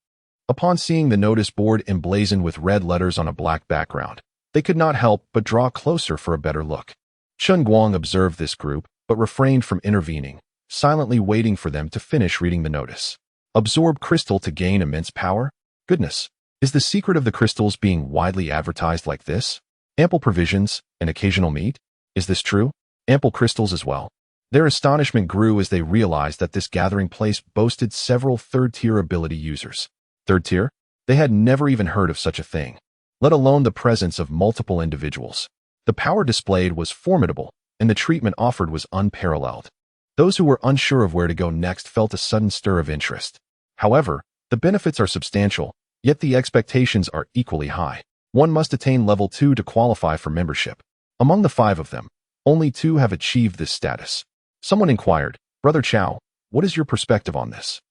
upon seeing the notice board emblazoned with red letters on a black background, they could not help but draw closer for a better look. Chun Guang observed this group, but refrained from intervening, silently waiting for them to finish reading the notice. Absorb crystal to gain immense power? Goodness, is the secret of the crystals being widely advertised like this? Ample provisions, and occasional meat? Is this true? Ample crystals as well. Their astonishment grew as they realized that this gathering place boasted several third-tier ability users. Third tier? They had never even heard of such a thing, let alone the presence of multiple individuals. The power displayed was formidable, and the treatment offered was unparalleled. Those who were unsure of where to go next felt a sudden stir of interest. However, the benefits are substantial, yet the expectations are equally high. One must attain level 2 to qualify for membership. Among the 5 of them, only 2 have achieved this status. Someone inquired, "Brother Chao, what is your perspective on this?"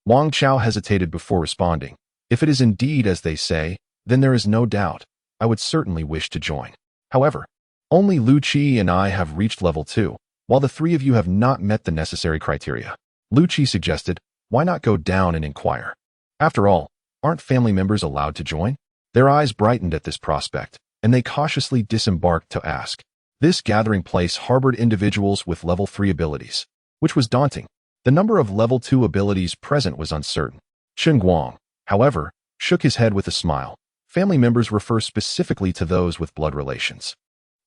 Wang Chao hesitated before responding. "If it is indeed as they say, then there is no doubt. I would certainly wish to join. However, only Lu Qi and I have reached level 2, while the 3 of you have not met the necessary criteria." Lu Qi suggested, "Why not go down and inquire? After all, aren't family members allowed to join?" Their eyes brightened at this prospect, and they cautiously disembarked to ask. This gathering place harbored individuals with level 3 abilities, which was daunting. The number of level 2 abilities present was uncertain. Chun Guang, however, shook his head with a smile. Family members refer specifically to those with blood relations.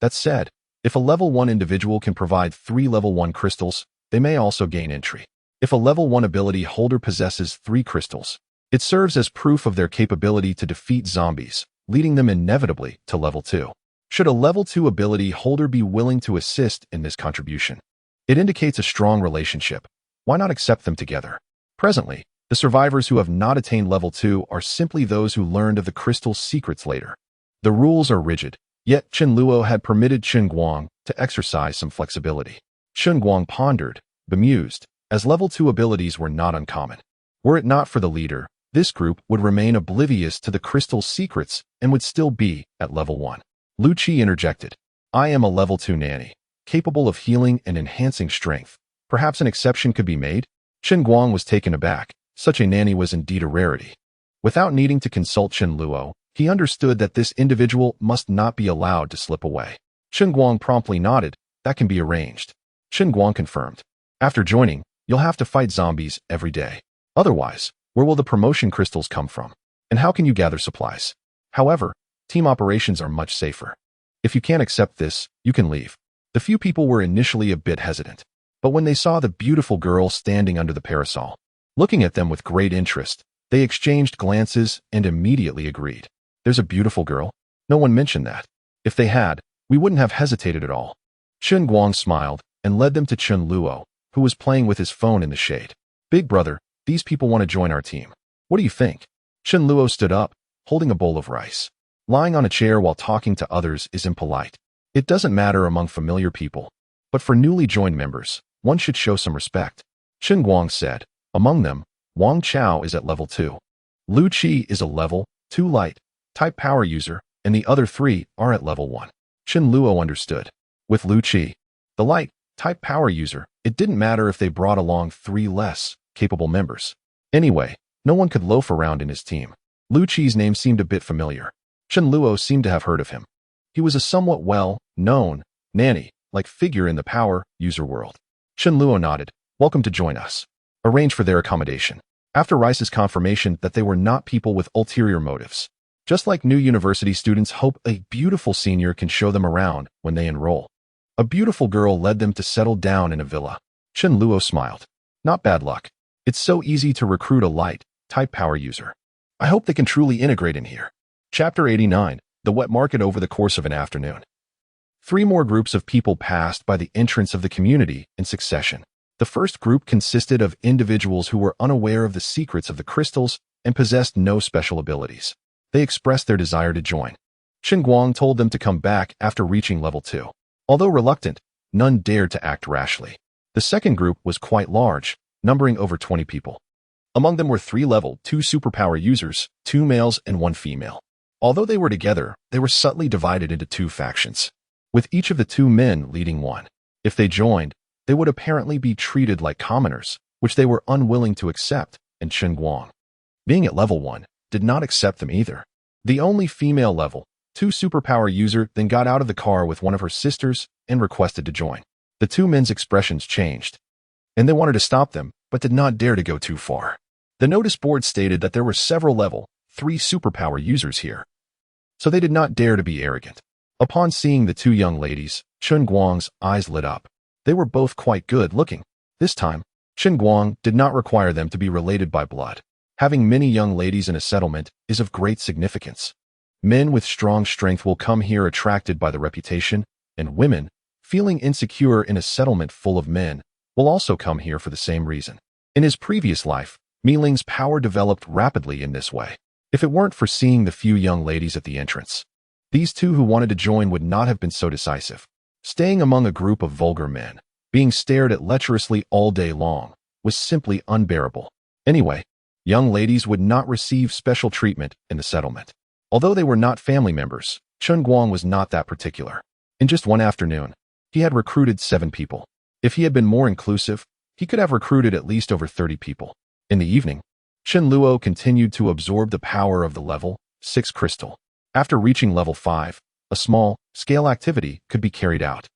That said, if a level 1 individual can provide 3 level 1 crystals, they may also gain entry. If a level 1 ability holder possesses 3 crystals, it serves as proof of their capability to defeat zombies, leading them inevitably to level 2. Should a level 2 ability holder be willing to assist in this contribution, it indicates a strong relationship. Why not accept them together? Presently, the survivors who have not attained level 2 are simply those who learned of the crystal's secrets later. The rules are rigid, yet Chun Luo had permitted Chun Guang to exercise some flexibility. Chun Guang pondered, bemused, as level 2 abilities were not uncommon. Were it not for the leader, this group would remain oblivious to the crystal's secrets and would still be at level 1. Lu Qi interjected, I am a level 2 nanny, capable of healing and enhancing strength. Perhaps an exception could be made? Chen Guang was taken aback. Such a nanny was indeed a rarity. Without needing to consult Chen Luo, he understood that this individual must not be allowed to slip away. Chen Guang promptly nodded. That can be arranged. Chen Guang confirmed. After joining, you'll have to fight zombies every day. Otherwise, where will the promotion crystals come from? And how can you gather supplies? However, team operations are much safer. If you can't accept this, you can leave. The few people were initially a bit hesitant, but when they saw the beautiful girl standing under the parasol, looking at them with great interest, they exchanged glances and immediately agreed. There's a beautiful girl? No one mentioned that. If they had, we wouldn't have hesitated at all. Chen Guang smiled and led them to Chen Luo, who was playing with his phone in the shade. Big brother, these people want to join our team. What do you think? Chen Luo stood up, holding a bowl of rice. Lying on a chair while talking to others is impolite. It doesn't matter among familiar people, but for newly joined members, one should show some respect. Chen Guang said. Among them, Wang Chao is at level 2. Lu Qi is a level 2 light type power user, and the other 3 are at level 1. Chen Luo understood. With Lu Qi, the light type power user, it didn't matter if they brought along 3 less capable members. Anyway, no one could loaf around in his team. Lu Qi's name seemed a bit familiar. Chen Luo seemed to have heard of him. He was a somewhat well-known, nanny-like figure in the power user world. Chen Luo nodded. Welcome to join us. Arrange for their accommodation. After Rice's confirmation that they were not people with ulterior motives. Just like new university students hope a beautiful senior can show them around when they enroll. A beautiful girl led them to settle down in a villa. Chen Luo smiled. Not bad luck. It's so easy to recruit a light-type power user. I hope they can truly integrate in here. Chapter 89, The Wet Market. Over the course of an afternoon, 3 more groups of people passed by the entrance of the community in succession. The first group consisted of individuals who were unaware of the secrets of the crystals and possessed no special abilities. They expressed their desire to join. Chen Guang told them to come back after reaching level 2. Although reluctant, none dared to act rashly. The second group was quite large, numbering over 20 people. Among them were 3 level 2 superpower users, 2 males and 1 female. Although they were together, they were subtly divided into 2 factions, with each of the 2 men leading one. If they joined, they would apparently be treated like commoners, which they were unwilling to accept, and Chen Guang, being at level 1, did not accept them either. The only female level 2 superpower user then got out of the car with one of her sisters and requested to join. The 2 men's expressions changed, and they wanted to stop them, but did not dare to go too far. The notice board stated that there were several level 3 superpower users here, so they did not dare to be arrogant. Upon seeing the 2 young ladies, Chen Guang's eyes lit up. They were both quite good looking. This time, Chen Guang did not require them to be related by blood. Having many young ladies in a settlement is of great significance. Men with strong strength will come here attracted by the reputation, and women, feeling insecure in a settlement full of men, will also come here for the same reason. In his previous life, Mi Ling's power developed rapidly in this way. If it weren't for seeing the few young ladies at the entrance, these 2 who wanted to join would not have been so decisive. Staying among a group of vulgar men, being stared at lecherously all day long, was simply unbearable. Anyway, young ladies would not receive special treatment in the settlement. Although they were not family members, Chen Guang was not that particular. In just one afternoon, he had recruited 7 people. If he had been more inclusive, he could have recruited at least over 30 people. In the evening, Chen Luo continued to absorb the power of the level 6 crystal. After reaching level 5, a small-scale activity could be carried out.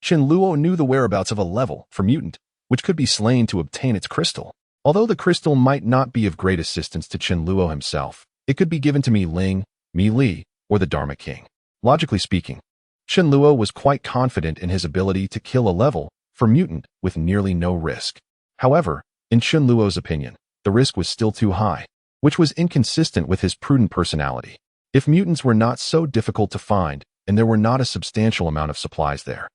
Chen Luo knew the whereabouts of a level 4 mutant, which could be slain to obtain its crystal. Although the crystal might not be of great assistance to Chen Luo himself, it could be given to Mi Ling, Mi Li, or the Dharma King. Logically speaking, Chen Luo was quite confident in his ability to kill a level 4 mutant with nearly no risk. However, in Chen Luo's opinion, the risk was still too high, which was inconsistent with his prudent personality. If mutants were not so difficult to find, and there were not a substantial amount of supplies there,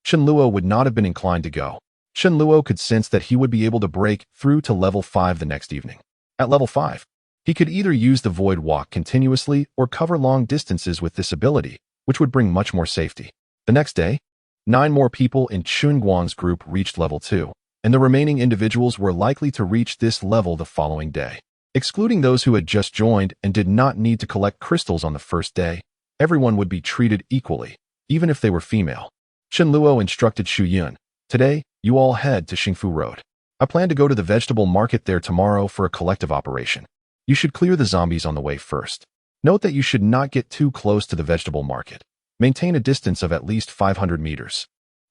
Chen Luo would not have been inclined to go. Chen Luo could sense that he would be able to break through to level 5 the next evening. At level 5, he could either use the Void Walk continuously or cover long distances with this ability, which would bring much more safety. The next day, 9 more people in Chen Guang's group reached level 2, and the remaining individuals were likely to reach this level the following day. Excluding those who had just joined and did not need to collect crystals on the first day, everyone would be treated equally, even if they were female. Chen Luo instructed Xu Yun, "Today, you all head to Xingfu Road. I plan to go to the vegetable market there tomorrow for a collective operation. You should clear the zombies on the way first. Note that you should not get too close to the vegetable market. Maintain a distance of at least 500 meters."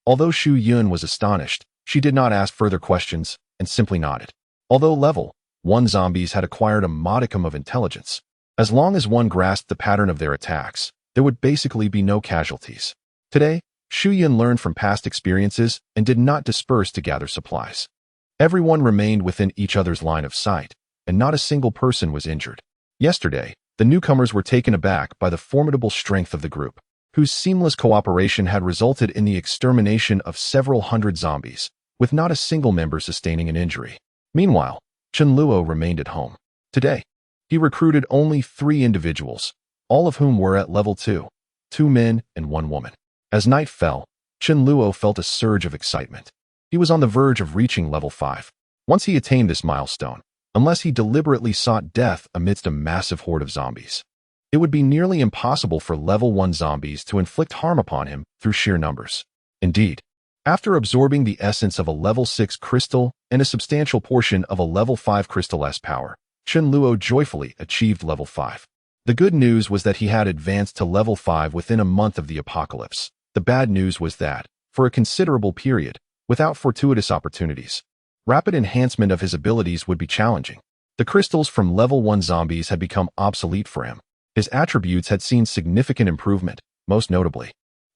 Although Xu Yun was astonished, she did not ask further questions and simply nodded. Although level 1 zombies had acquired a modicum of intelligence, as long as one grasped the pattern of their attacks, there would basically be no casualties. Today, Xu Yun learned from past experiences and did not disperse to gather supplies. Everyone remained within each other's line of sight, and not a single person was injured. Yesterday, the newcomers were taken aback by the formidable strength of the group, whose seamless cooperation had resulted in the extermination of several hundred zombies, with not a single member sustaining an injury. Meanwhile, Chen Luo remained at home. Today, he recruited only 3 individuals, all of whom were at level 2, 2 men and 1 woman. As night fell, Chen Luo felt a surge of excitement. He was on the verge of reaching level 5. Once he attained this milestone, unless he deliberately sought death amidst a massive horde of zombies, it would be nearly impossible for level 1 zombies to inflict harm upon him through sheer numbers. Indeed, after absorbing the essence of a level 6 crystal and a substantial portion of a level 5 crystal S power, Chen Luo joyfully achieved level 5. The good news was that he had advanced to level 5 within a month of the apocalypse. The bad news was that, for a considerable period, without fortuitous opportunities, rapid enhancement of his abilities would be challenging. The crystals from level 1 zombies had become obsolete for him. His attributes had seen significant improvement, most notably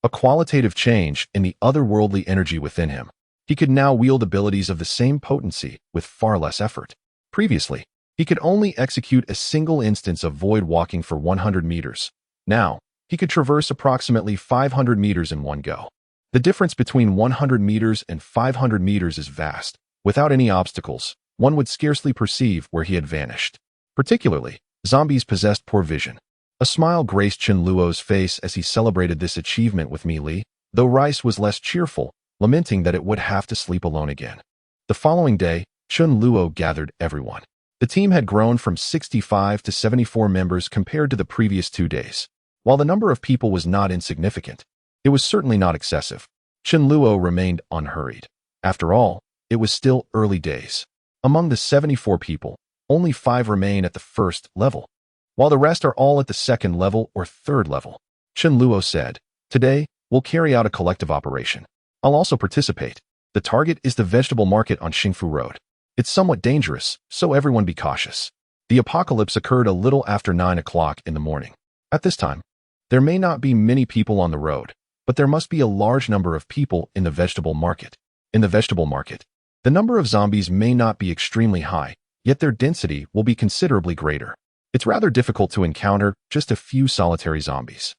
a qualitative change in the otherworldly energy within him. He could now wield abilities of the same potency with far less effort. Previously, he could only execute a single instance of void walking for 100 meters. Now, he could traverse approximately 500 meters in one go. The difference between 100 meters and 500 meters is vast. Without any obstacles, one would scarcely perceive where he had vanished. Particularly, zombies possessed poor vision. A smile graced Chen Luo's face as he celebrated this achievement with Mi Li, though Rice was less cheerful, lamenting that it would have to sleep alone again. The following day, Chen Luo gathered everyone. The team had grown from 65 to 74 members compared to the previous 2 days. While the number of people was not insignificant, it was certainly not excessive. Chen Luo remained unhurried. After all, it was still early days. Among the 74 people, only 5 remain at the first level, while the rest are all at the second level or third level. Chen Luo said, "Today, we'll carry out a collective operation. I'll also participate. The target is the vegetable market on Xingfu Road. It's somewhat dangerous, so everyone be cautious." The apocalypse occurred a little after 9 o'clock in the morning. At this time, there may not be many people on the road, but there must be a large number of people in the vegetable market. In the vegetable market, the number of zombies may not be extremely high, yet their density will be considerably greater. It's rather difficult to encounter just a few solitary zombies.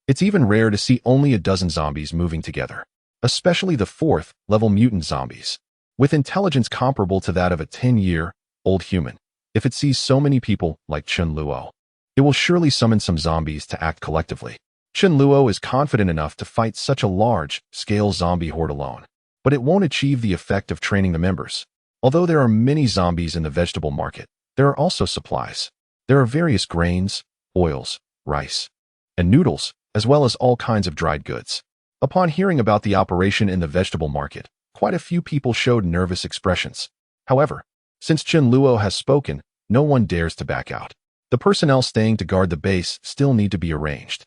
It's even rare to see only a dozen zombies moving together, especially the 4th-level mutant zombies, with intelligence comparable to that of a 10-year-old human. If it sees so many people like Chen Luo, it will surely summon some zombies to act collectively. Chen Luo is confident enough to fight such a large-scale zombie horde alone, but it won't achieve the effect of training the members. Although there are many zombies in the vegetable market, there are also supplies. There are various grains, oils, rice, and noodles, as well as all kinds of dried goods. Upon hearing about the operation in the vegetable market, quite a few people showed nervous expressions. However, since Chen Luo has spoken, no one dares to back out. The personnel staying to guard the base still need to be arranged.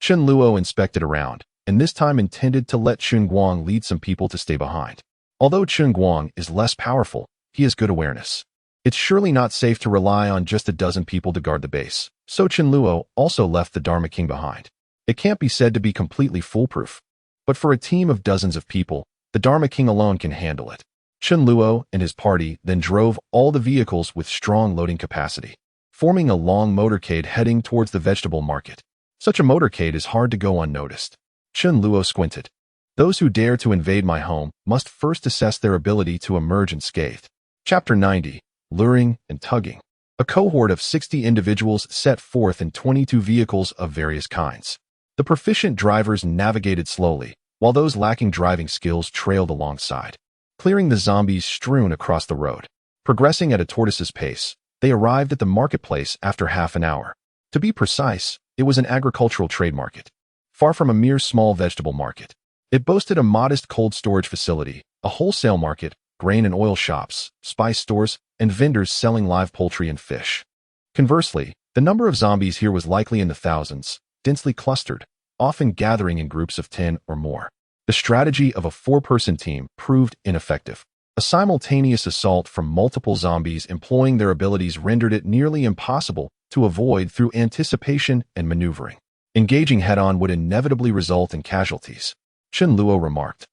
Chen Luo inspected around, and this time intended to let Chun Guang lead some people to stay behind. Although Chun Guang is less powerful, he has good awareness. It's surely not safe to rely on just a dozen people to guard the base, so Chen Luo also left the Dharma King behind. It can't be said to be completely foolproof, but for a team of dozens of people, the Dharma King alone can handle it. Chen Luo and his party then drove all the vehicles with strong loading capacity, forming a long motorcade heading towards the vegetable market. Such a motorcade is hard to go unnoticed. Chen Luo squinted. Those who dare to invade my home must first assess their ability to emerge unscathed. Chapter 90. Luring and Tugging. A cohort of 60 individuals set forth in 22 vehicles of various kinds. The proficient drivers navigated slowly, while those lacking driving skills trailed alongside, clearing the zombies strewn across the road. Progressing at a tortoise's pace, they arrived at the marketplace after half an hour. To be precise, it was an agricultural trade market. far from a mere small vegetable market. It boasted a modest cold storage facility, a wholesale market, grain and oil shops, spice stores, and vendors selling live poultry and fish. Conversely, the number of zombies here was likely in the thousands, densely clustered, often gathering in groups of 10 or more. The strategy of a 4-person team proved ineffective. A simultaneous assault from multiple zombies employing their abilities rendered it nearly impossible to avoid through anticipation and maneuvering. Engaging head-on would inevitably result in casualties, Chen Luo remarked.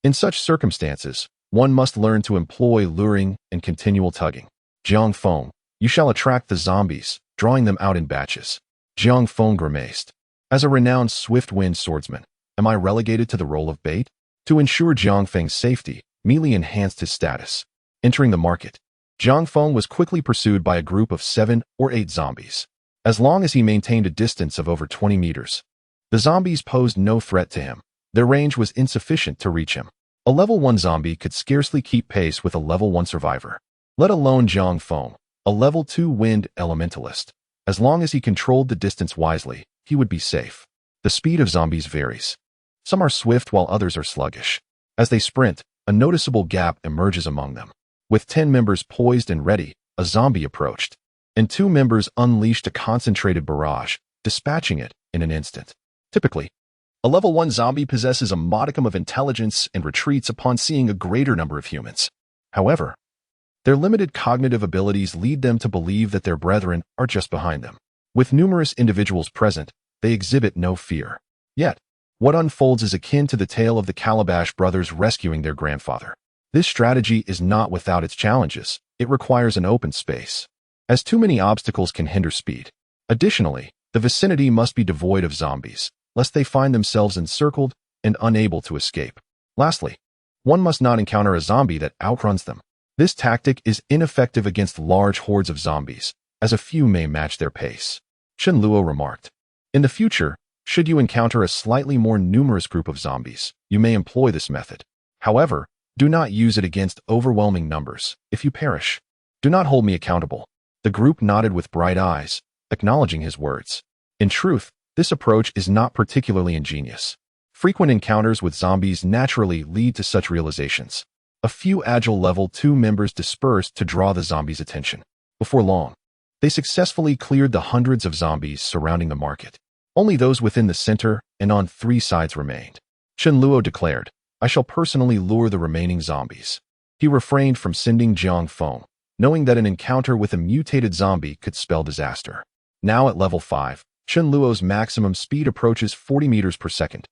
In such circumstances, one must learn to employ luring and continual tugging. Jiang Feng, you shall attract the zombies, drawing them out in batches. Jiang Feng grimaced. As a renowned swift-wind swordsman, am I relegated to the role of bait? To ensure Jiang Feng's safety, Mealy enhanced his status. Entering the market, Jiang Feng was quickly pursued by a group of 7 or 8 zombies. As long as he maintained a distance of over 20 meters, the zombies posed no threat to him. Their range was insufficient to reach him. A level 1 zombie could scarcely keep pace with a level 1 survivor, let alone Jiang Feng, a level 2 wind elementalist. As long as he controlled the distance wisely, he would be safe. The speed of zombies varies. Some are swift while others are sluggish. As they sprint, a noticeable gap emerges among them. With 10 members poised and ready, a zombie approached, and 2 members unleashed a concentrated barrage, dispatching it in an instant. Typically, a level 1 zombie possesses a modicum of intelligence and retreats upon seeing a greater number of humans. However, their limited cognitive abilities lead them to believe that their brethren are just behind them. With numerous individuals present, they exhibit no fear. Yet, what unfolds is akin to the tale of the Calabash brothers rescuing their grandfather. This strategy is not without its challenges. It requires an open space, as too many obstacles can hinder speed. Additionally, the vicinity must be devoid of zombies, lest they find themselves encircled and unable to escape. Lastly, one must not encounter a zombie that outruns them. This tactic is ineffective against large hordes of zombies, as a few may match their pace. Chen Luo remarked. In the future, should you encounter a slightly more numerous group of zombies, you may employ this method. However, do not use it against overwhelming numbers. If you perish, do not hold me accountable. The group nodded with bright eyes, acknowledging his words. In truth, this approach is not particularly ingenious. Frequent encounters with zombies naturally lead to such realizations. A few agile level 2 members dispersed to draw the zombies' attention. Before long, they successfully cleared the hundreds of zombies surrounding the market. Only those within the center and on 3 sides remained. Chen Luo declared, I shall personally lure the remaining zombies. He refrained from sending Jiang Feng, knowing that an encounter with a mutated zombie could spell disaster. Now at level 5, Chen Luo's maximum speed approaches 40 meters per second,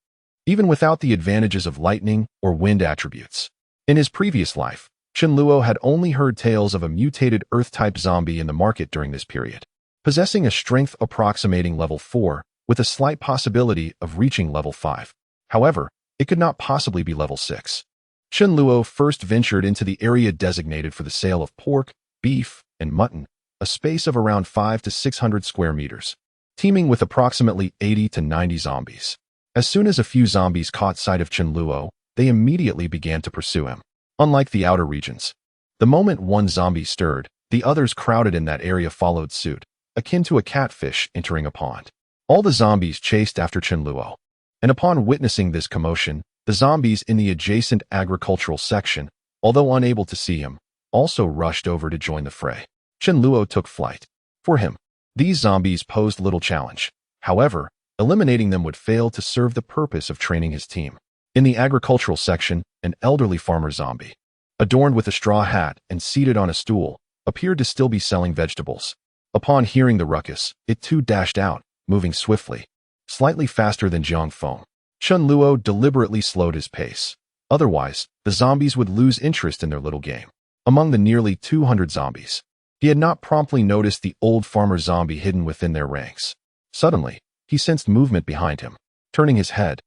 even without the advantages of lightning or wind attributes. In his previous life, Chen Luo had only heard tales of a mutated Earth-type zombie in the market during this period. Possessing a strength approximating level 4, with a slight possibility of reaching level 5. However, it could not possibly be level 6. Chen Luo first ventured into the area designated for the sale of pork, beef, and mutton, a space of around 500 to 600 square meters, teeming with approximately 80 to 90 zombies. As soon as a few zombies caught sight of Chen Luo, they immediately began to pursue him. Unlike the outer regions, the moment one zombie stirred, the others crowded in that area followed suit, akin to a catfish entering a pond. All the zombies chased after Chen Luo, and upon witnessing this commotion, the zombies in the adjacent agricultural section, although unable to see him, also rushed over to join the fray. Chen Luo took flight. For him, these zombies posed little challenge. However, eliminating them would fail to serve the purpose of training his team. In the agricultural section, an elderly farmer zombie, adorned with a straw hat and seated on a stool, appeared to still be selling vegetables. Upon hearing the ruckus, it too dashed out, moving swiftly, slightly faster than Jiang Feng. Chen Luo deliberately slowed his pace. Otherwise, the zombies would lose interest in their little game. Among the nearly 200 zombies, he had not promptly noticed the old farmer zombie hidden within their ranks. Suddenly, he sensed movement behind him. Turning his head,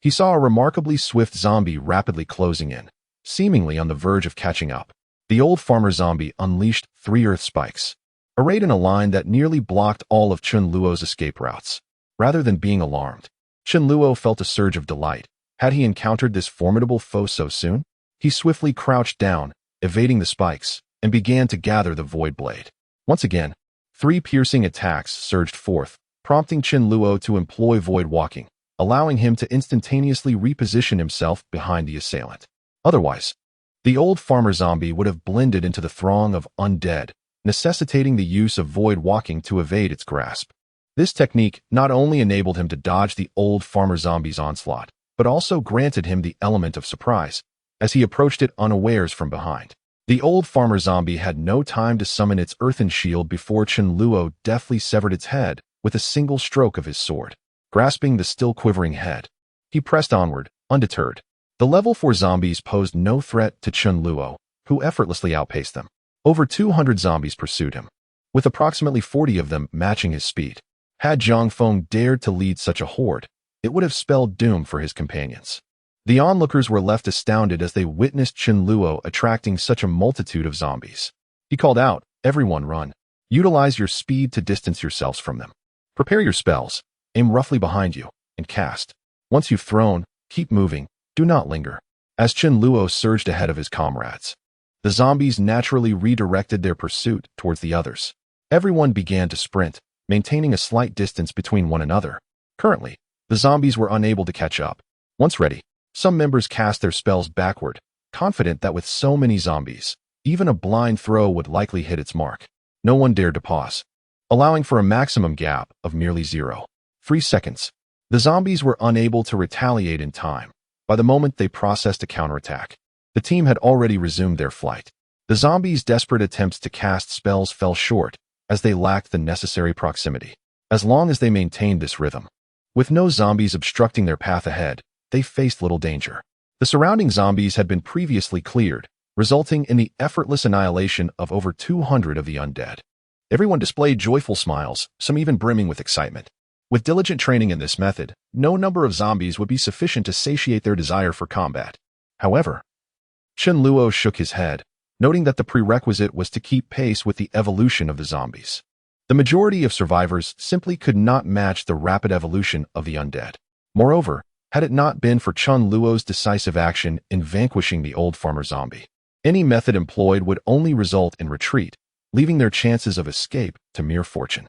he saw a remarkably swift zombie rapidly closing in, seemingly on the verge of catching up. The old farmer zombie unleashed 3 earth spikes, arrayed in a line that nearly blocked all of Chen Luo's escape routes. Rather than being alarmed, Chen Luo felt a surge of delight. Had he encountered this formidable foe so soon? He swiftly crouched down, evading the spikes, and began to gather the void blade. Once again, 3 piercing attacks surged forth, prompting Chen Luo to employ void walking, allowing him to instantaneously reposition himself behind the assailant. Otherwise, the old farmer zombie would have blended into the throng of undead, necessitating the use of void walking to evade its grasp. This technique not only enabled him to dodge the old farmer zombie's onslaught, but also granted him the element of surprise, as he approached it unawares from behind. The old farmer zombie had no time to summon its earthen shield before Chen Luo deftly severed its head with a single stroke of his sword. Grasping the still quivering head, he pressed onward, undeterred. The level 4 zombies posed no threat to Chen Luo, who effortlessly outpaced them. Over 200 zombies pursued him, with approximately 40 of them matching his speed. Had Zhang Feng dared to lead such a horde, it would have spelled doom for his companions. The onlookers were left astounded as they witnessed Chen Luo attracting such a multitude of zombies. He called out, "Everyone run. Utilize your speed to distance yourselves from them. Prepare your spells, aim roughly behind you, and cast. Once you've thrown, keep moving, do not linger." As Chen Luo surged ahead of his comrades, the zombies naturally redirected their pursuit towards the others. Everyone began to sprint, maintaining a slight distance between one another. Currently, the zombies were unable to catch up. Once ready, some members cast their spells backward, confident that with so many zombies, even a blind throw would likely hit its mark. No one dared to pause, allowing for a maximum gap of merely 0.3 seconds. The zombies were unable to retaliate in time. By the moment they processed a counterattack, the team had already resumed their flight. The zombies' desperate attempts to cast spells fell short, as they lacked the necessary proximity. As long as they maintained this rhythm, with no zombies obstructing their path ahead, they faced little danger. The surrounding zombies had been previously cleared, resulting in the effortless annihilation of over 200 of the undead. Everyone displayed joyful smiles, some even brimming with excitement. With diligent training in this method, no number of zombies would be sufficient to satiate their desire for combat. However, Chen Luo shook his head, noting that the prerequisite was to keep pace with the evolution of the zombies. The majority of survivors simply could not match the rapid evolution of the undead. Moreover, had it not been for Chen Luo's decisive action in vanquishing the old farmer zombie, any method employed would only result in retreat, leaving their chances of escape to mere fortune.